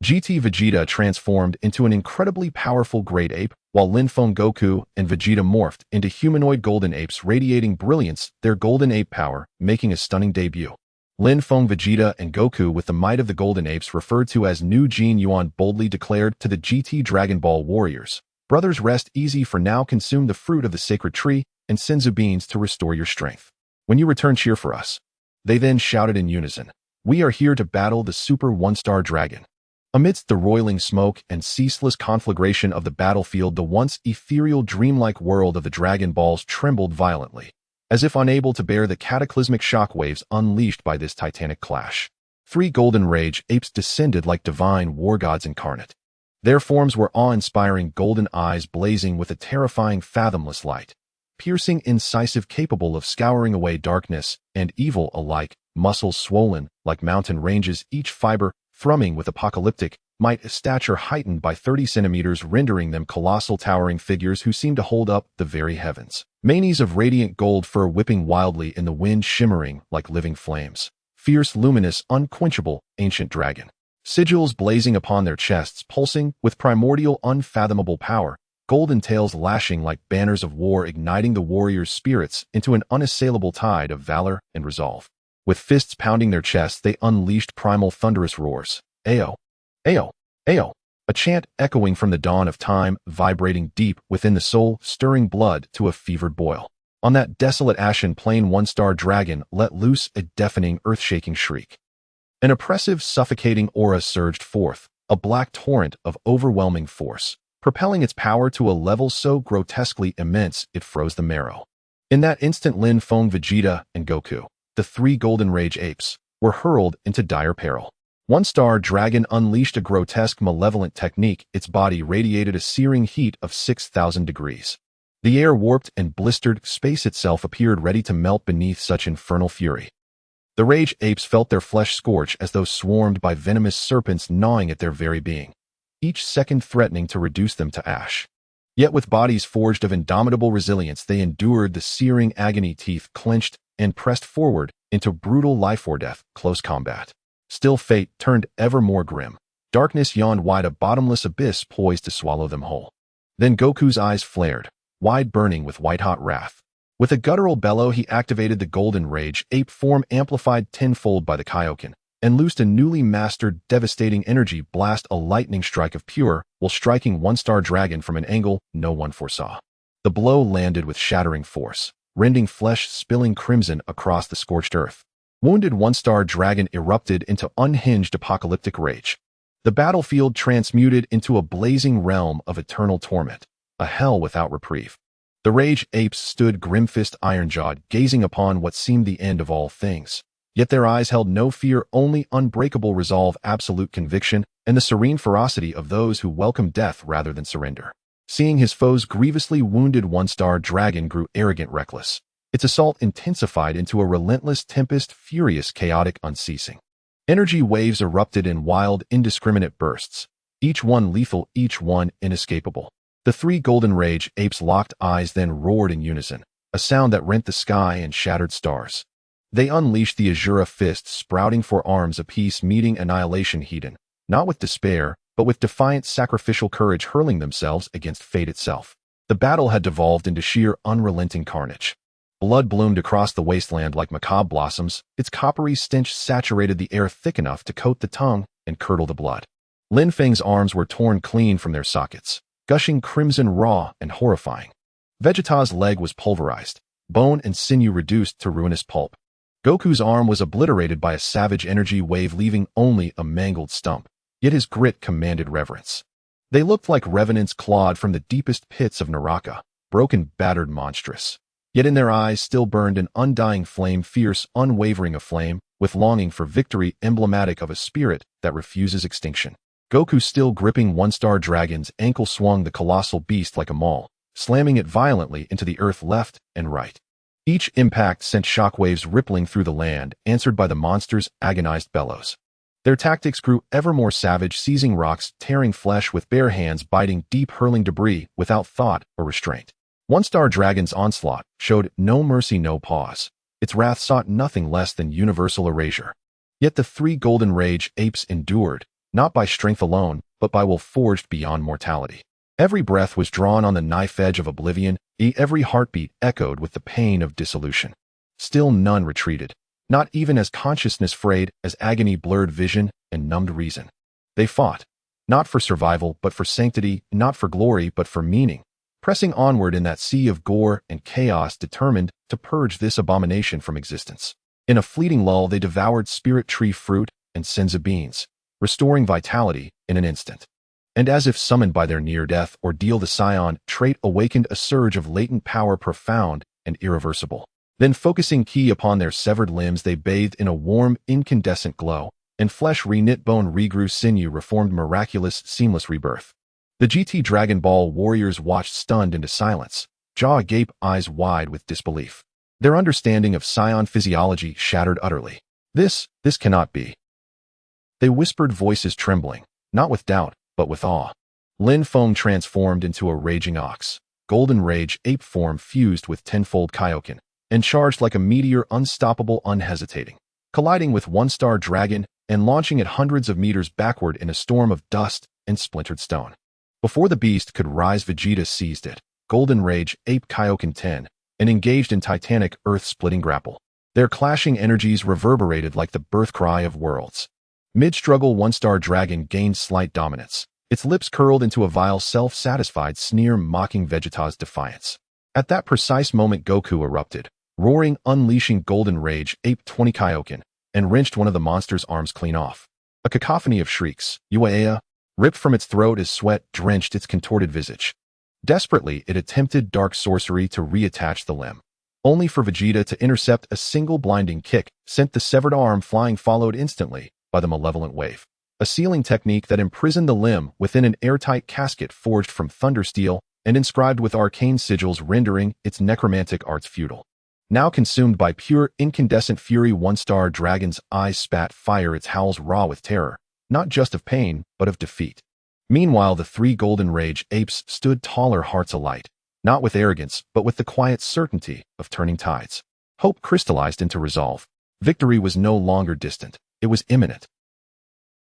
GT Vegeta transformed into an incredibly powerful Great Ape, while Lin Feng, Goku, and Vegeta morphed into humanoid golden apes, radiating brilliance, their golden ape power making a stunning debut. Lin Feng, Vegeta, and Goku, with the might of the golden apes referred to as New Jin Yuan, boldly declared to the GT Dragon Ball warriors, "Brothers, rest easy for now. Consume the fruit of the sacred tree and senzu beans to restore your strength. When you return, cheer for us." They then shouted in unison, "We are here to battle the super one-star dragon." Amidst the roiling smoke and ceaseless conflagration of the battlefield, the once ethereal, dreamlike world of the Dragon Balls trembled violently, as if unable to bear the cataclysmic shockwaves unleashed by this titanic clash. 3 golden rage apes descended like divine war gods incarnate. Their forms were awe-inspiring, golden eyes blazing with a terrifying, fathomless light, piercing, incisive, capable of scouring away darkness and evil alike, muscles swollen like mountain ranges, each fiber thrumming with apocalyptic might, a stature heightened by 30 centimeters, rendering them colossal, towering figures who seemed to hold up the very heavens. Manes of radiant gold fur whipping wildly in the wind, shimmering like living flames. Fierce, luminous, unquenchable, ancient dragon. Sigils blazing upon their chests, pulsing with primordial, unfathomable power. Golden tails lashing like banners of war, igniting the warriors' spirits into an unassailable tide of valor and resolve. With fists pounding their chests, they unleashed primal, thunderous roars. Ao! Ao! Ao! A chant echoing from the dawn of time, vibrating deep within the soul, stirring blood to a fevered boil. On that desolate ashen plain, one-star dragon let loose a deafening, earth-shaking shriek. An oppressive, suffocating aura surged forth, a black torrent of overwhelming force, propelling its power to a level so grotesquely immense it froze the marrow. In that instant, Lin Feng, Vegeta, and Goku, the 3 golden rage apes, were hurled into dire peril. One-star dragon unleashed a grotesque, malevolent technique. Its body radiated a searing heat of 6,000 degrees. The air warped and blistered. Space itself appeared ready to melt beneath such infernal fury. The rage apes felt their flesh scorch as though swarmed by venomous serpents gnawing at their very being, each second threatening to reduce them to ash. Yet with bodies forged of indomitable resilience, they endured the searing agony, teeth clenched, and pressed forward into brutal life-or-death, close combat. Still, fate turned ever more grim. Darkness yawned wide, a bottomless abyss poised to swallow them whole. Then Goku's eyes flared, wide, burning with white-hot wrath. With a guttural bellow, he activated the golden rage ape form, amplified tenfold by the Kaiō-ken, and loosed a newly mastered, devastating energy blast, a lightning strike of pure, while striking one-star dragon from an angle no one foresaw. The blow landed with shattering force, rending flesh, spilling crimson across the scorched earth. Wounded one-star dragon erupted into unhinged apocalyptic rage. The battlefield transmuted into a blazing realm of eternal torment, a hell without reprieve. The rage apes stood grim-faced, iron-jawed, gazing upon what seemed the end of all things. Yet their eyes held no fear, only unbreakable resolve, absolute conviction, and the serene ferocity of those who welcome death rather than surrender. Seeing his foes grievously wounded, one-star dragon grew arrogant, reckless. Its assault intensified into a relentless tempest, furious, chaotic, unceasing. Energy waves erupted in wild, indiscriminate bursts, each one lethal, each one inescapable. The three golden rage apes locked eyes, then roared in unison, a sound that rent the sky and shattered stars. They unleashed the Azura fist, sprouting for arms apiece, meeting annihilation heated, not with despair, but with defiant, sacrificial courage, hurling themselves against fate itself. The battle had devolved into sheer, unrelenting carnage. Blood bloomed across the wasteland like macabre blossoms. Its coppery stench saturated the air thick enough to coat the tongue and curdle the blood. Lin Feng's arms were torn clean from their sockets, gushing crimson, raw and horrifying. Vegeta's leg was pulverized, bone and sinew reduced to ruinous pulp. Goku's arm was obliterated by a savage energy wave, leaving only a mangled stump, yet his grit commanded reverence. They looked like revenants clawed from the deepest pits of Naraka, broken, battered, monstrous. Yet in their eyes still burned an undying flame, fierce, unwavering aflame, with longing for victory, emblematic of a spirit that refuses extinction. Goku, still gripping one-star dragon's ankle, swung the colossal beast like a maul, slamming it violently into the earth left and right. Each impact sent shockwaves rippling through the land, answered by the monster's agonized bellows. Their tactics grew ever more savage, seizing rocks, tearing flesh with bare hands, biting deep, hurling debris without thought or restraint. One-star dragon's onslaught showed no mercy, no pause. Its wrath sought nothing less than universal erasure. Yet the three golden rage apes endured, not by strength alone, but by will forged beyond mortality. Every breath was drawn on the knife edge of oblivion, every heartbeat echoed with the pain of dissolution. Still none retreated, not even as consciousness frayed, as agony blurred vision and numbed reason. They fought, not for survival, but for sanctity, not for glory, but for meaning, pressing onward in that sea of gore and chaos, determined to purge this abomination from existence. In a fleeting lull, they devoured spirit tree fruit and senzu beans, restoring vitality in an instant. And as if summoned by their near-death ordeal, the Saiyan trait awakened a surge of latent power, profound and irreversible. Then, focusing ki upon their severed limbs, they bathed in a warm, incandescent glow, and flesh reknit, bone regrew, sinew reformed, miraculous, seamless rebirth. The GT Dragon Ball warriors watched, stunned into silence, jaw agape, eyes wide with disbelief. Their understanding of Saiyan physiology shattered utterly. This cannot be. They whispered, voices trembling, not with doubt, but with awe. Lin Feng transformed into a raging ox, golden rage ape form fused with tenfold Kaiō-ken, and charged like a meteor, unstoppable, unhesitating, colliding with one-star dragon and launching it hundreds of meters backward in a storm of dust and splintered stone. Before the beast could rise, Vegeta seized it, golden rage ape Kaiō-ken 10, and engaged in titanic, earth-splitting grapple. Their clashing energies reverberated like the birth cry of worlds. Mid-struggle, one-star dragon gained slight dominance. Its lips curled into a vile, self-satisfied sneer, mocking Vegeta's defiance. At that precise moment, Goku erupted, roaring, unleashing golden rage ape 20 Kaiō-ken, and wrenched one of the monster's arms clean off. A cacophony of shrieks, Uaea, ripped from its throat as sweat drenched its contorted visage. Desperately, it attempted dark sorcery to reattach the limb, only for Vegeta to intercept. A single blinding kick sent the severed arm flying, followed instantly by the malevolent wave. A sealing technique that imprisoned the limb within an airtight casket forged from thunder steel and inscribed with arcane sigils rendering its necromantic arts futile. Now consumed by pure incandescent fury, one-star dragon's eyes spat fire, its howls raw with terror, not just of pain, but of defeat. Meanwhile, the three golden rage apes stood taller, hearts alight, not with arrogance, but with the quiet certainty of turning tides. Hope crystallized into resolve. Victory was no longer distant, it was imminent.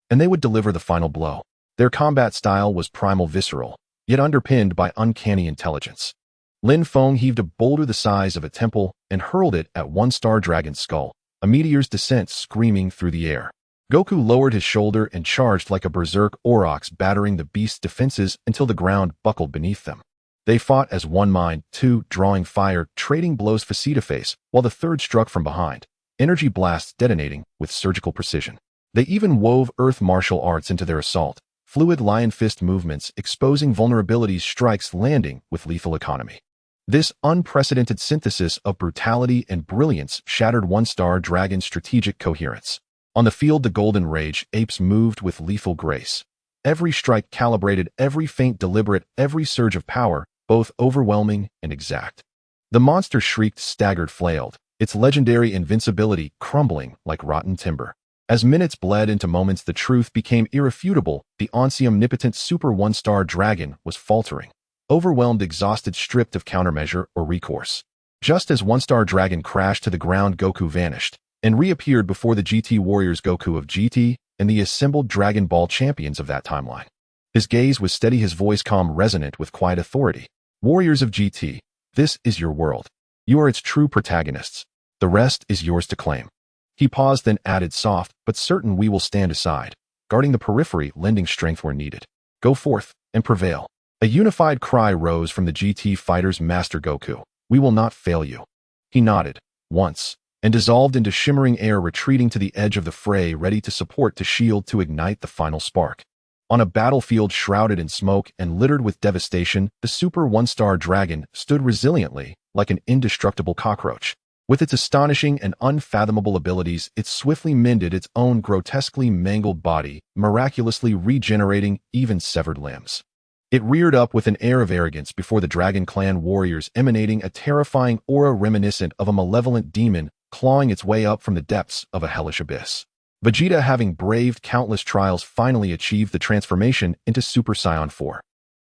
And they would deliver the final blow. Their combat style was primal, visceral, yet underpinned by uncanny intelligence. Lin Feng heaved a boulder the size of a temple and hurled it at one-star dragon's skull, a meteor's descent screaming through the air. Goku lowered his shoulder and charged like a berserk aurochs, battering the beast's defenses until the ground buckled beneath them. They fought as one mind, two drawing fire, trading blows face to face, while the third struck from behind, energy blasts detonating with surgical precision. They even wove earth martial arts into their assault, fluid lion fist movements exposing vulnerabilities, strikes landing with lethal economy. This unprecedented synthesis of brutality and brilliance shattered one-star dragon's strategic coherence. On the field, the golden rage apes moved with lethal grace. Every strike calibrated, every feint deliberate, every surge of power, both overwhelming and exact. The monster shrieked, staggered, flailed, its legendary invincibility crumbling like rotten timber. As minutes bled into moments, the truth became irrefutable. The omnipotent super one-star dragon was faltering. Overwhelmed, exhausted, stripped of countermeasure or recourse. Just as one-star dragon crashed to the ground, Goku vanished and reappeared before the GT warriors, Goku of GT and the assembled Dragon Ball champions of that timeline. His gaze was steady, his voice calm, resonant with quiet authority. Warriors of GT, this is your world. You are its true protagonists. The rest is yours to claim. He paused, then added, soft but certain, we will stand aside, guarding the periphery, lending strength where needed. Go forth and prevail. A unified cry rose from the GT fighters. Master Goku, we will not fail you. He nodded, once, and dissolved into shimmering air, retreating to the edge of the fray, ready to support, to shield, to ignite the final spark. On a battlefield shrouded in smoke and littered with devastation, the super one-star dragon stood resiliently, like an indestructible cockroach. With its astonishing and unfathomable abilities, it swiftly mended its own grotesquely mangled body, miraculously regenerating even severed limbs. It reared up with an air of arrogance before the Dragon Clan warriors, emanating a terrifying aura reminiscent of a malevolent demon clawing its way up from the depths of a hellish abyss. Vegeta, having braved countless trials, finally achieved the transformation into Super Saiyan 4.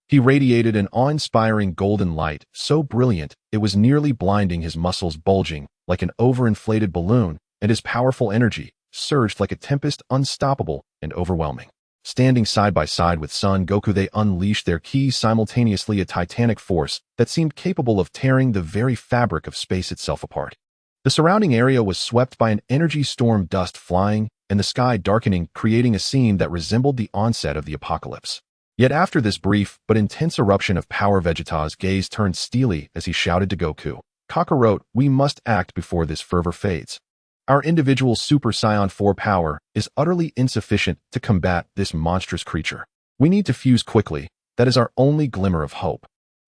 He radiated an awe-inspiring golden light, so brilliant it was nearly blinding, his muscles bulging like an overinflated balloon, and his powerful energy surged like a tempest, unstoppable and overwhelming. Standing side by side with Son Goku, they unleashed their ki simultaneously, a titanic force that seemed capable of tearing the very fabric of space itself apart. The surrounding area was swept by an energy storm, dust flying, and the sky darkening, creating a scene that resembled the onset of the apocalypse. Yet after this brief but intense eruption of power, Vegeta's gaze turned steely as he shouted to Goku, Kakarot, we must act before this fervor fades. Our individual Super Saiyan 4 power is utterly insufficient to combat this monstrous creature. We need to fuse quickly. That is our only glimmer of hope.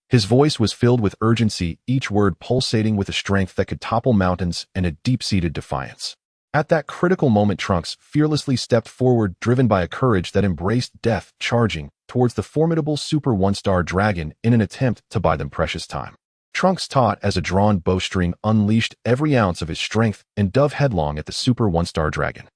His voice was filled with urgency, each word pulsating with a strength that could topple mountains and a deep-seated defiance. At that critical moment, Trunks fearlessly stepped forward, driven by a courage that embraced death, charging towards the formidable Super One-Star Dragon in an attempt to buy them precious time. Trunks, taut as a drawn bowstring, unleashed every ounce of his strength and dove headlong at the Super One-Star Dragon.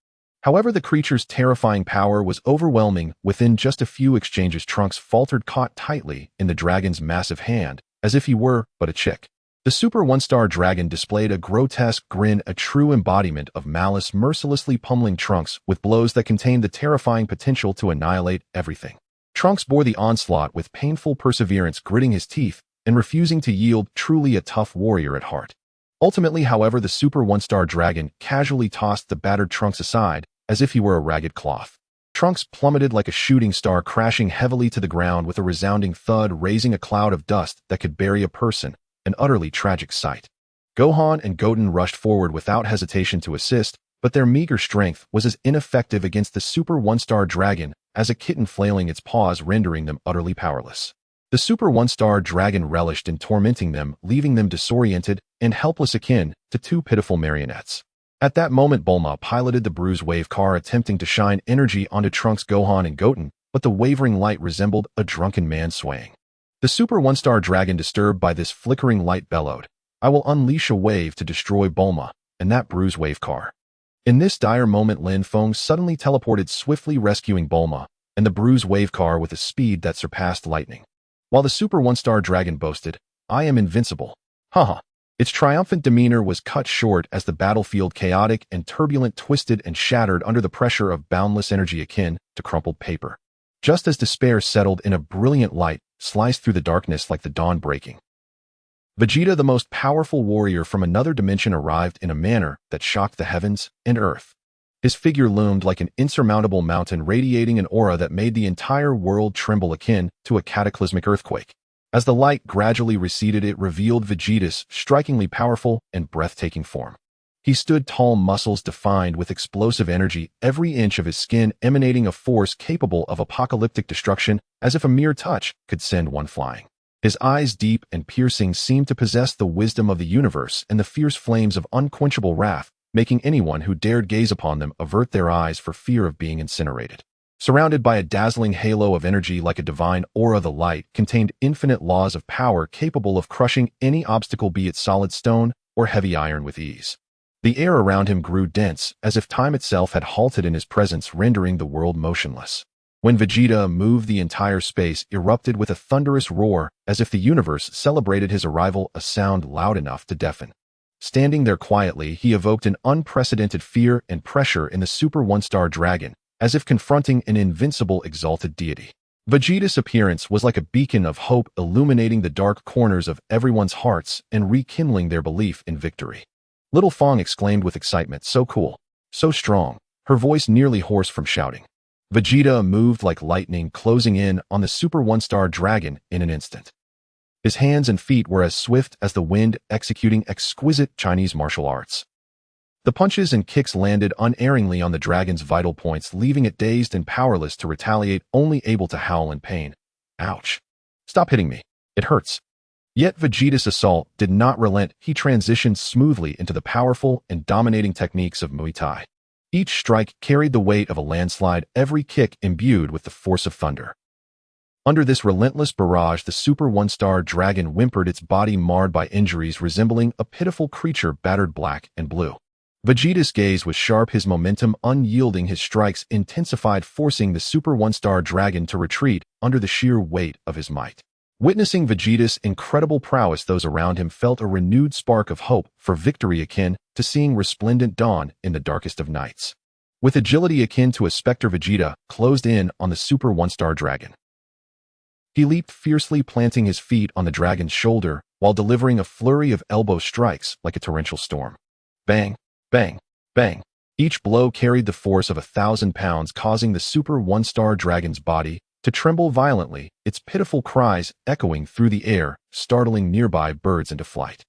However, the creature's terrifying power was overwhelming. Within just a few exchanges, Trunks faltered, caught tightly in the dragon's massive hand, as if he were but a chick. The Super One-Star Dragon displayed a grotesque grin, a true embodiment of malice, mercilessly pummeling Trunks with blows that contained the terrifying potential to annihilate everything. Trunks bore the onslaught with painful perseverance, gritting his teeth and refusing to yield, truly a tough warrior at heart. Ultimately, however, the Super One-Star Dragon casually tossed the battered Trunks aside as if he were a ragged cloth. Trunks plummeted like a shooting star, crashing heavily to the ground with a resounding thud, raising a cloud of dust that could bury a person, an utterly tragic sight. Gohan and Goten rushed forward without hesitation to assist, but their meager strength was as ineffective against the Super One-Star Dragon as a kitten flailing its paws, rendering them utterly powerless. The Super One-Star Dragon relished in tormenting them, leaving them disoriented and helpless, akin to two pitiful marionettes. At that moment, Bulma piloted the bruised wave car, attempting to shine energy onto Trunks, Gohan, and Goten, but the wavering light resembled a drunken man swaying. The Super One-Star Dragon, disturbed by this flickering light, bellowed, "I will unleash a wave to destroy Bulma and that bruised wave car." In this dire moment, Lin Feng suddenly teleported, swiftly rescuing Bulma and the bruised wave car with a speed that surpassed lightning. While the Super One-Star Dragon boasted, "I am invincible," haha, its triumphant demeanor was cut short as the battlefield, chaotic and turbulent, twisted and shattered under the pressure of boundless energy akin to crumpled paper. Just as despair settled in, a brilliant light sliced through the darkness like the dawn breaking. Vegeta, the most powerful warrior from another dimension, arrived in a manner that shocked the heavens and earth. His figure loomed like an insurmountable mountain, radiating an aura that made the entire world tremble, akin to a cataclysmic earthquake. As the light gradually receded, it revealed Vegeta's strikingly powerful and breathtaking form. He stood tall, muscles defined with explosive energy, every inch of his skin emanating a force capable of apocalyptic destruction, as if a mere touch could send one flying. His eyes, deep and piercing, seemed to possess the wisdom of the universe and the fierce flames of unquenchable wrath, making anyone who dared gaze upon them avert their eyes for fear of being incinerated. Surrounded by a dazzling halo of energy like a divine aura, the light contained infinite laws of power capable of crushing any obstacle, be it solid stone or heavy iron, with ease. The air around him grew dense, as if time itself had halted in his presence, rendering the world motionless. When Vegeta moved, the entire space erupted with a thunderous roar, as if the universe celebrated his arrival, a sound loud enough to deafen. Standing there quietly, he evoked an unprecedented fear and pressure in the Super One-Star Dragon, as if confronting an invincible, exalted deity. Vegeta's appearance was like a beacon of hope, illuminating the dark corners of everyone's hearts and rekindling their belief in victory. Lin Feng exclaimed with excitement, "So cool, so strong," her voice nearly hoarse from shouting. Vegeta moved like lightning, closing in on the Super One-Star Dragon in an instant. His hands and feet were as swift as the wind, executing exquisite Chinese martial arts. The punches and kicks landed unerringly on the dragon's vital points, leaving it dazed and powerless to retaliate, only able to howl in pain. "Ouch. Stop hitting me. It hurts." Yet Vegeta's assault did not relent. He transitioned smoothly into the powerful and dominating techniques of Muay Thai. Each strike carried the weight of a landslide, every kick imbued with the force of thunder. Under this relentless barrage, the Super One-Star Dragon whimpered, its body marred by injuries, resembling a pitiful creature battered black and blue. Vegeta's gaze was sharp, his momentum unyielding, his strikes intensified, forcing the Super One-Star Dragon to retreat under the sheer weight of his might. Witnessing Vegeta's incredible prowess, those around him felt a renewed spark of hope for victory, akin to seeing resplendent dawn in the darkest of nights. With agility akin to a specter, Vegeta closed in on the Super One-Star Dragon. He leaped fiercely, planting his feet on the dragon's shoulder while delivering a flurry of elbow strikes like a torrential storm. Bang, bang, bang. Each blow carried the force of 1,000 pounds, causing the Super One-Star Dragon's body to tremble violently, its pitiful cries echoing through the air, startling nearby birds into flight.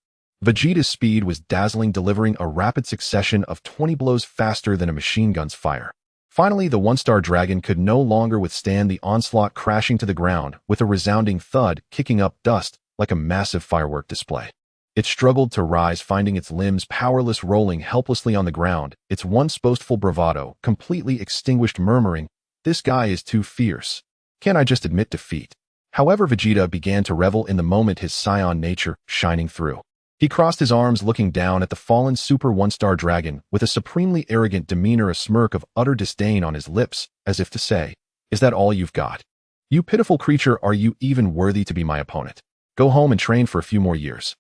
Vegeta's speed was dazzling, delivering a rapid succession of 20 blows faster than a machine gun's fire. Finally, the One-Star Dragon could no longer withstand the onslaught, crashing to the ground with a resounding thud, kicking up dust like a massive firework display. It struggled to rise, finding its limbs powerless, rolling helplessly on the ground, its once boastful bravado completely extinguished, murmuring, "This guy is too fierce. Can't I just admit defeat?" However, Vegeta began to revel in the moment, his Saiyan nature shining through. He crossed his arms, looking down at the fallen Super One-Star Dragon with a supremely arrogant demeanor, a smirk of utter disdain on his lips, as if to say, "Is that all you've got? You pitiful creature, are you even worthy to be my opponent? Go home and train for a few more years."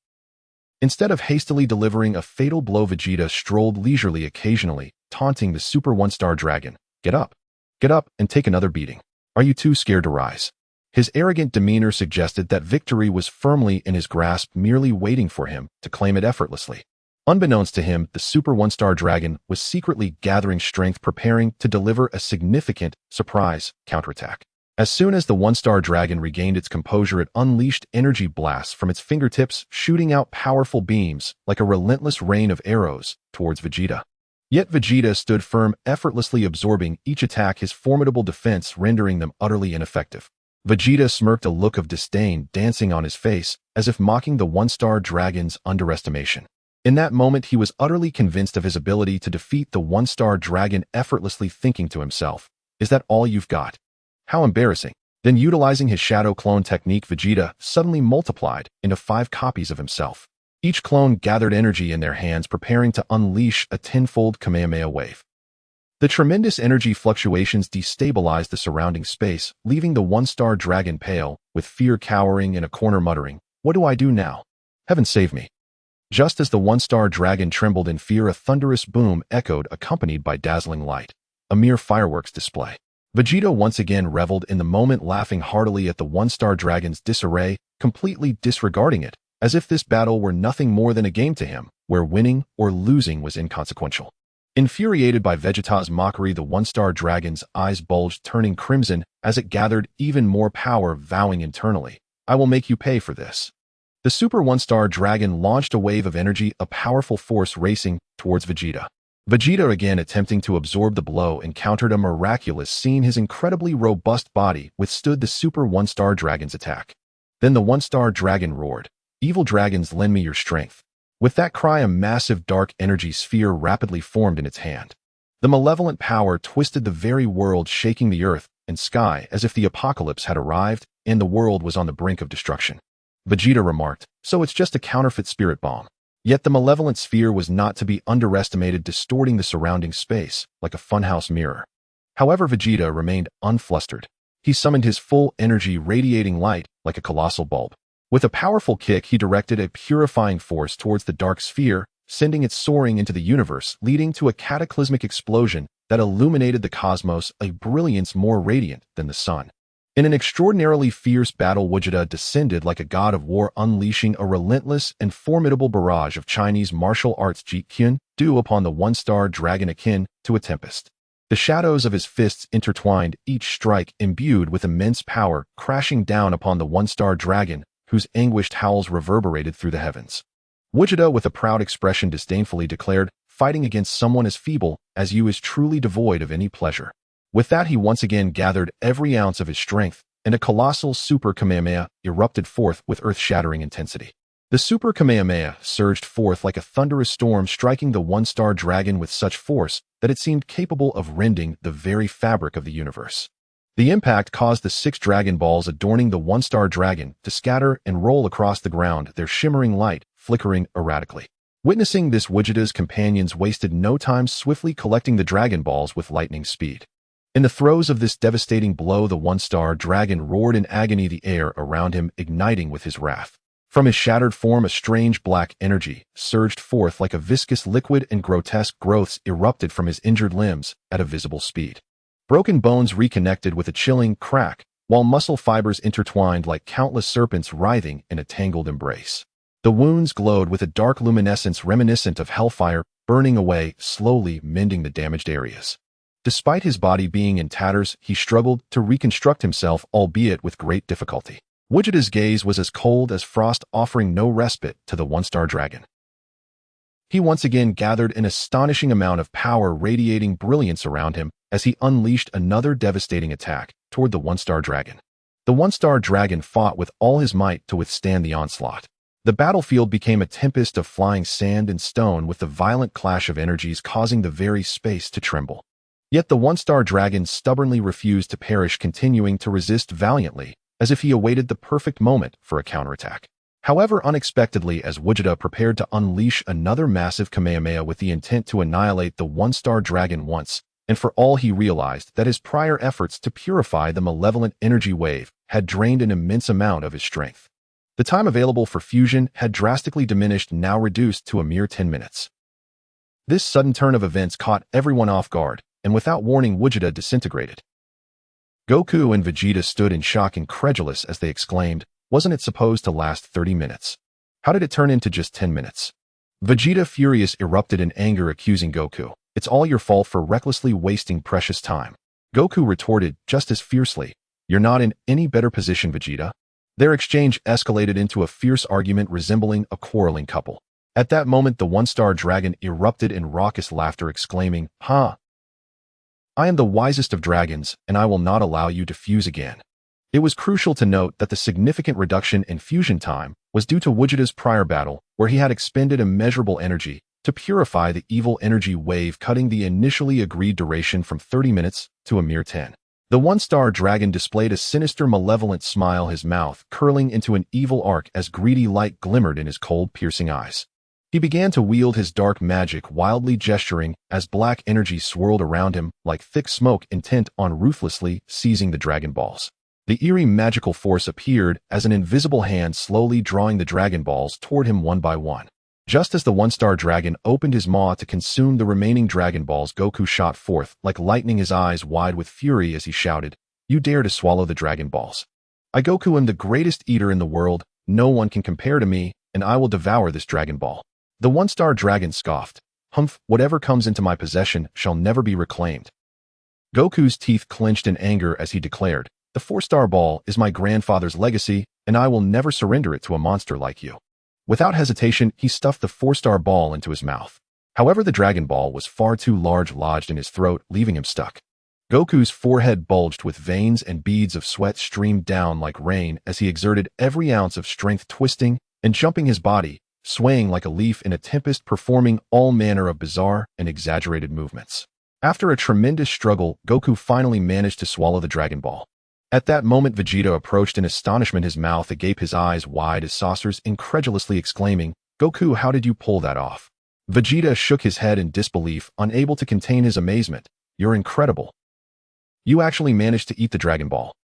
Instead of hastily delivering a fatal blow, Vegeta strolled leisurely, occasionally taunting the Super One-Star Dragon, Get up and take another beating. Are you too scared to rise?" His arrogant demeanor suggested that victory was firmly in his grasp, merely waiting for him to claim it effortlessly. Unbeknownst to him, the Super One-Star Dragon was secretly gathering strength, preparing to deliver a significant surprise counterattack. As soon as the One-Star Dragon regained its composure, it unleashed energy blasts from its fingertips, shooting out powerful beams like a relentless rain of arrows towards Vegeta. Yet Vegeta stood firm, effortlessly absorbing each attack, his formidable defense rendering them utterly ineffective. Vegeta smirked, a look of disdain dancing on his face, as if mocking the One-Star Dragon's underestimation. In that moment, he was utterly convinced of his ability to defeat the one-star dragon, effortlessly thinking to himself, "Is that all you've got? How embarrassing." Then, utilizing his shadow clone technique, Vegeta suddenly multiplied into 5 copies of himself. Each clone gathered energy in their hands, preparing to unleash a tenfold Kamehameha wave. The tremendous energy fluctuations destabilized the surrounding space, leaving the one-star dragon pale, with fear cowering in a corner muttering, "What do I do now? Heaven save me." Just as the one-star dragon trembled in fear, a thunderous boom echoed, accompanied by dazzling light. A mere fireworks display. Vegeta once again reveled in the moment, laughing heartily at the one-star dragon's disarray, completely disregarding it, as if this battle were nothing more than a game to him, where winning or losing was inconsequential. Infuriated by Vegeta's mockery, the one-star dragon's eyes bulged, turning crimson as it gathered even more power, vowing internally, "I will make you pay for this." The super one-star dragon launched a wave of energy, a powerful force racing towards Vegeta. Vegeta, again attempting to absorb the blow, encountered a miraculous scene. His incredibly robust body withstood the super one-star dragon's attack. Then the one-star dragon roared, "Evil dragons, lend me your strength." With that cry, a massive dark energy sphere rapidly formed in its hand. The malevolent power twisted the very world, shaking the earth and sky as if the apocalypse had arrived and the world was on the brink of destruction. Vegeta remarked, "So it's just a counterfeit spirit bomb." Yet the malevolent sphere was not to be underestimated, distorting the surrounding space like a funhouse mirror. However, Vegeta remained unflustered. He summoned his full energy, radiating light like a colossal bulb. With a powerful kick, he directed a purifying force towards the dark sphere, sending it soaring into the universe, leading to a cataclysmic explosion that illuminated the cosmos, a brilliance more radiant than the sun. In an extraordinarily fierce battle, Vegeta descended like a god of war, unleashing a relentless and formidable barrage of Chinese martial arts Jeet-Kune due upon the one-star dragon, akin to a tempest. The shadows of his fists intertwined, each strike imbued with immense power, crashing down upon the one-star dragon, whose anguished howls reverberated through the heavens. Vegeta, with a proud expression, disdainfully declared, "Fighting against someone as feeble as you is truly devoid of any pleasure." With that, he once again gathered every ounce of his strength, and a colossal Super Kamehameha erupted forth with earth-shattering intensity. The Super Kamehameha surged forth like a thunderous storm, striking the one-star dragon with such force that it seemed capable of rending the very fabric of the universe. The impact caused the 6 Dragon Balls adorning the one-star dragon to scatter and roll across the ground, their shimmering light flickering erratically. Witnessing this, Vegeta's companions wasted no time, swiftly collecting the Dragon Balls with lightning speed. In the throes of this devastating blow, the one-star dragon roared in agony, the air around him igniting with his wrath. From his shattered form, a strange black energy surged forth like a viscous liquid, and grotesque growths erupted from his injured limbs at a visible speed. Broken bones reconnected with a chilling crack, while muscle fibers intertwined like countless serpents writhing in a tangled embrace. The wounds glowed with a dark luminescence reminiscent of hellfire, burning away, slowly mending the damaged areas. Despite his body being in tatters, he struggled to reconstruct himself, albeit with great difficulty. Vegeta's gaze was as cold as frost, offering no respite to the one-star dragon. He once again gathered an astonishing amount of power, radiating brilliance around him as he unleashed another devastating attack toward the one-star dragon. The one-star dragon fought with all his might to withstand the onslaught. The battlefield became a tempest of flying sand and stone, with the violent clash of energies causing the very space to tremble. Yet the one-star dragon stubbornly refused to perish, continuing to resist valiantly, as if he awaited the perfect moment for a counterattack. However, unexpectedly, as Vegeta prepared to unleash another massive Kamehameha with the intent to annihilate the one-star dragon once and for all, he realized that his prior efforts to purify the malevolent energy wave had drained an immense amount of his strength. The time available for fusion had drastically diminished, now reduced to a mere 10 minutes. This sudden turn of events caught everyone off guard, and without warning, Vegeta disintegrated. Goku and Vegeta stood in shock, incredulous, as they exclaimed, "Wasn't it supposed to last 30 minutes? How did it turn into just 10 minutes? Vegeta, furious, erupted in anger, accusing Goku. "It's all your fault for recklessly wasting precious time." Goku retorted just as fiercely, "You're not in any better position, Vegeta." Their exchange escalated into a fierce argument resembling a quarreling couple. At that moment, the one-star dragon erupted in raucous laughter, exclaiming, "Ha! I am the wisest of dragons, and I will not allow you to fuse again. It was crucial to note that the significant reduction in fusion time was due to Vegeta's prior battle, where he had expended immeasurable energy to purify the evil energy wave, cutting the initially agreed duration from 30 minutes to a mere 10. The one-star dragon displayed a sinister, malevolent smile, his mouth curling into an evil arc as greedy light glimmered in his cold, piercing eyes. He began to wield his dark magic, wildly gesturing as black energy swirled around him like thick smoke, intent on ruthlessly seizing the Dragon Balls. The eerie magical force appeared as an invisible hand, slowly drawing the Dragon Balls toward him one by one. Just as the one-star dragon opened his maw to consume the remaining Dragon Balls, Goku shot forth like lightning, his eyes wide with fury as he shouted, "You dare to swallow the Dragon Balls? I, Goku, am the greatest eater in the world. No one can compare to me, and I will devour this Dragon Ball." The one-star dragon scoffed, "Humph, whatever comes into my possession shall never be reclaimed." Goku's teeth clenched in anger as he declared, "The four-star ball is my grandfather's legacy, and I will never surrender it to a monster like you." Without hesitation, he stuffed the four-star ball into his mouth. However, the Dragon Ball was far too large, lodged in his throat, leaving him stuck. Goku's forehead bulged with veins and beads of sweat streamed down like rain as he exerted every ounce of strength, twisting and jumping his body, swaying like a leaf in a tempest, performing all manner of bizarre and exaggerated movements. After a tremendous struggle, Goku finally managed to swallow the Dragon Ball. At that moment, Vegeta approached in astonishment, his mouth agape, his eyes wide as saucers, incredulously exclaiming, "Goku, how did you pull that off?" Vegeta shook his head in disbelief, unable to contain his amazement. "You're incredible. You actually managed to eat the Dragon Ball."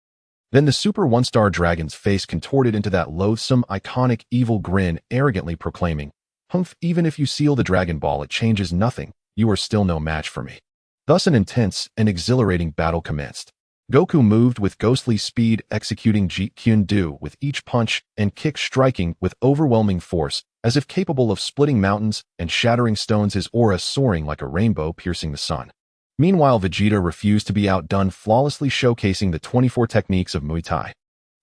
Then the Super One-Star Dragon's face contorted into that loathsome, iconic, evil grin, arrogantly proclaiming, "Humph, even if you seal the Dragon Ball, it changes nothing. You are still no match for me." Thus an intense and exhilarating battle commenced. Goku moved with ghostly speed, executing Jeet-Kune-Do with each punch and kick, striking with overwhelming force, as if capable of splitting mountains and shattering stones, his aura soaring like a rainbow piercing the sun. Meanwhile, Vegeta refused to be outdone, flawlessly showcasing the 24 techniques of Muay Thai.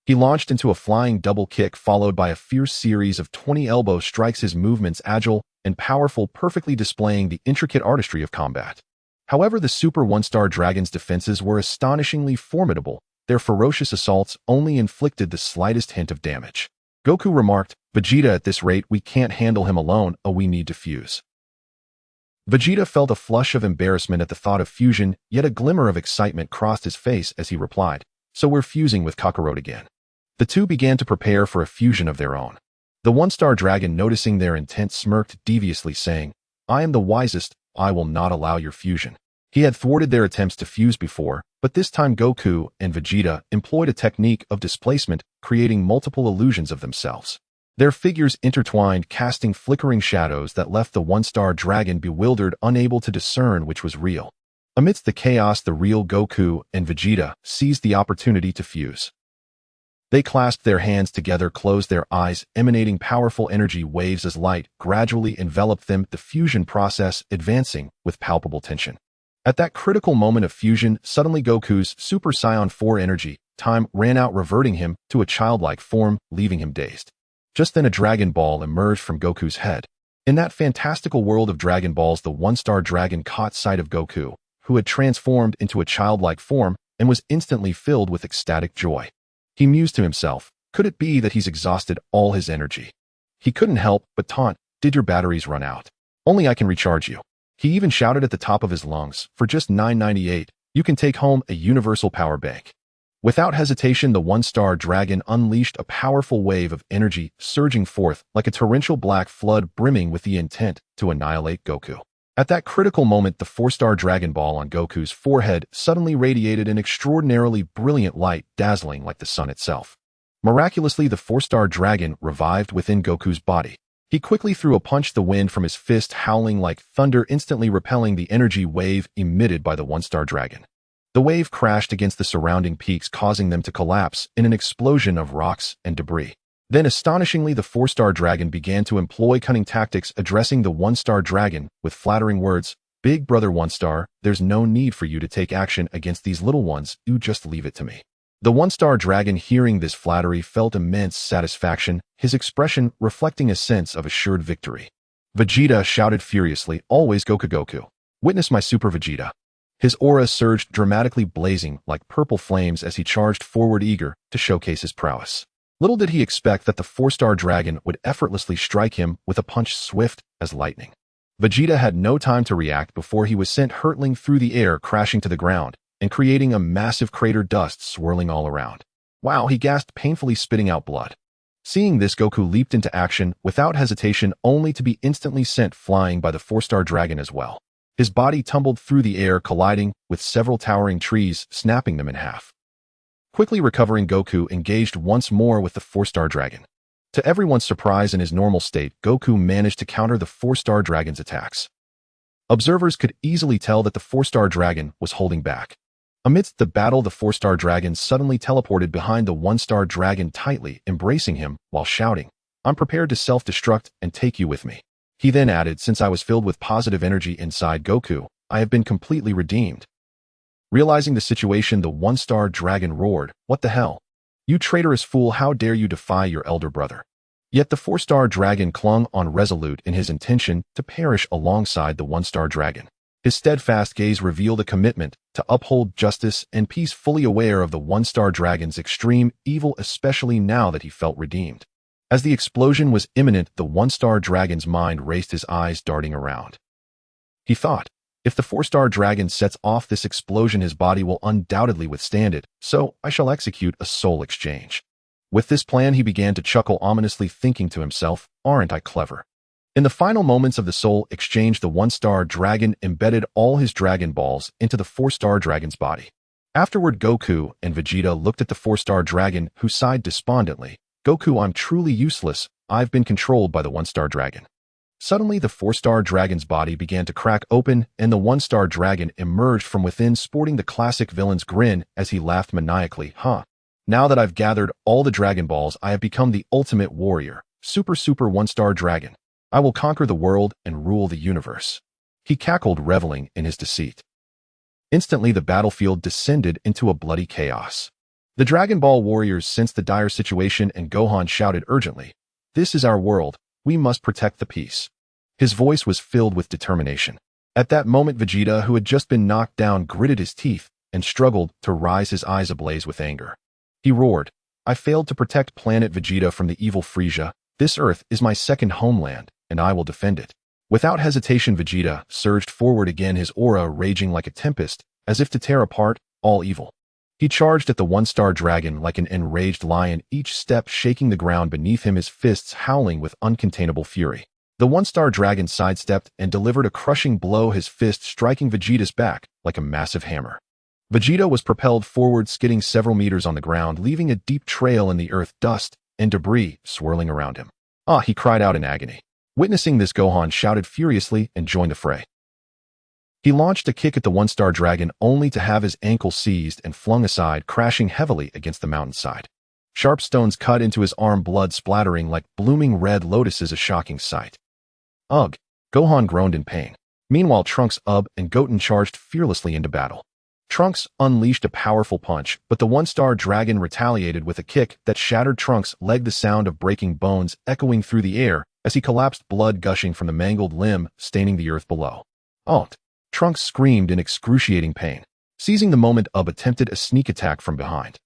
He launched into a flying double kick followed by a fierce series of 20 elbow strikes, his movements agile and powerful, perfectly displaying the intricate artistry of combat. However, the Super One-Star Dragon's defenses were astonishingly formidable. Their ferocious assaults only inflicted the slightest hint of damage. Goku remarked, "Vegeta, at this rate, we can't handle him alone. We need to fuse." Vegeta felt a flush of embarrassment at the thought of fusion, yet a glimmer of excitement crossed his face as he replied, "So we're fusing with Kakarot again." The two began to prepare for a fusion of their own. The One-Star Dragon, noticing their intent, smirked deviously, saying, "I am the wisest. I will not allow your fusion." He had thwarted their attempts to fuse before, but this time Goku and Vegeta employed a technique of displacement, creating multiple illusions of themselves. Their figures intertwined, casting flickering shadows that left the One-Star Dragon bewildered, unable to discern which was real. Amidst the chaos, the real Goku and Vegeta seized the opportunity to fuse. They clasped their hands together, closed their eyes, emanating powerful energy waves as light gradually enveloped them, the fusion process advancing with palpable tension. At that critical moment of fusion, suddenly Goku's Super Saiyan 4 energy time ran out, reverting him to a childlike form, leaving him dazed. Just then a Dragon Ball emerged from Goku's head. In that fantastical world of Dragon Balls, the One-Star Dragon caught sight of Goku, who had transformed into a childlike form, and was instantly filled with ecstatic joy. He mused to himself, could it be that he's exhausted all his energy? He couldn't help but taunt, "Did your batteries run out? Only I can recharge you." He even shouted at the top of his lungs, "For just $9.98, you can take home a universal power bank." Without hesitation, the One-Star Dragon unleashed a powerful wave of energy, surging forth like a torrential black flood, brimming with the intent to annihilate Goku. At that critical moment, the 4-star Dragon Ball on Goku's forehead suddenly radiated an extraordinarily brilliant light, dazzling like the sun itself. Miraculously, the 4-star Dragon revived within Goku's body. He quickly threw a punch, the wind from his fist howling like thunder, instantly repelling the energy wave emitted by the 1-star Dragon. The wave crashed against the surrounding peaks, causing them to collapse in an explosion of rocks and debris. Then, astonishingly, the 4-star Dragon began to employ cunning tactics, addressing the 1-star Dragon with flattering words. "Big brother 1-star, there's no need for you to take action against these little ones, you just leave it to me." The 1-star Dragon, hearing this flattery, felt immense satisfaction, his expression reflecting a sense of assured victory. Vegeta shouted furiously, "Always Goku Goku. Witness my Super Vegeta." His aura surged dramatically, blazing like purple flames as he charged forward, eager to showcase his prowess. Little did he expect that the four-star dragon would effortlessly strike him with a punch swift as lightning. Vegeta had no time to react before he was sent hurtling through the air, crashing to the ground and creating a massive crater, dust swirling all around. Wow, he gasped, painfully spitting out blood. Seeing this, Goku leaped into action without hesitation, only to be instantly sent flying by the four-star dragon as well. His body tumbled through the air, colliding with several towering trees, snapping them in half. Quickly recovering, Goku engaged once more with the four-star dragon. To everyone's surprise, in his normal state, Goku managed to counter the four-star dragon's attacks. Observers could easily tell that the four-star dragon was holding back. Amidst the battle, the four-star dragon suddenly teleported behind the one-star dragon, tightly embracing him while shouting, "I'm prepared to self-destruct and take you with me." He then added, "Since I was filled with positive energy inside Goku, I have been completely redeemed." Realizing the situation, the one-star dragon roared, "What the hell? You traitorous fool, how dare you defy your elder brother?" Yet the four-star dragon clung on, resolute in his intention to perish alongside the one-star dragon. His steadfast gaze revealed a commitment to uphold justice and peace, fully aware of the one-star dragon's extreme evil, especially now that he felt redeemed. As the explosion was imminent, the one-star dragon's mind raced, his eyes darting around. He thought, if the four-star dragon sets off this explosion, his body will undoubtedly withstand it, so I shall execute a soul exchange. With this plan, he began to chuckle ominously, thinking to himself, "Aren't I clever?" In the final moments of the soul exchange, the one-star dragon embedded all his Dragon Balls into the four-star dragon's body. Afterward, Goku and Vegeta looked at the four-star dragon, who sighed despondently, "Goku, I'm truly useless. I've been controlled by the one-star dragon." Suddenly, the four-star dragon's body began to crack open, and the one-star dragon emerged from within, sporting the classic villain's grin as he laughed maniacally. Now that I've gathered all the Dragon Balls, I have become the ultimate warrior, super one-star dragon. I will conquer the world and rule the universe." He cackled, reveling in his deceit. Instantly, the battlefield descended into a bloody chaos. The Dragon Ball warriors sensed the dire situation, and Gohan shouted urgently, "This is our world. We must protect the peace." His voice was filled with determination. At that moment, Vegeta, who had just been knocked down, gritted his teeth and struggled to rise, his eyes ablaze with anger. He roared, "I failed to protect planet Vegeta from the evil Frieza. This Earth is my second homeland, and I will defend it." Without hesitation, Vegeta surged forward again, his aura raging like a tempest, as if to tear apart all evil. He charged at the one-star dragon like an enraged lion, each step shaking the ground beneath him, his fists howling with uncontainable fury. The one-star dragon sidestepped and delivered a crushing blow, his fist striking Vegeta's back like a massive hammer. Vegeta was propelled forward, skidding several meters on the ground, leaving a deep trail in the earth, dust and debris swirling around him. "Ah!" he cried out in agony. Witnessing this, Gohan shouted furiously and joined the fray. He launched a kick at the one-star dragon, only to have his ankle seized and flung aside, crashing heavily against the mountainside. Sharp stones cut into his arm, blood splattering like blooming red lotuses, a shocking sight. "Ugh!" Gohan groaned in pain. Meanwhile, Trunks, and Goten charged fearlessly into battle. Trunks unleashed a powerful punch, but the one-star dragon retaliated with a kick that shattered Trunks' leg, the sound of breaking bones echoing through the air as he collapsed, blood gushing from the mangled limb, staining the earth below. Trunks screamed in excruciating pain. Seizing the moment, attempted a sneak attack from behind.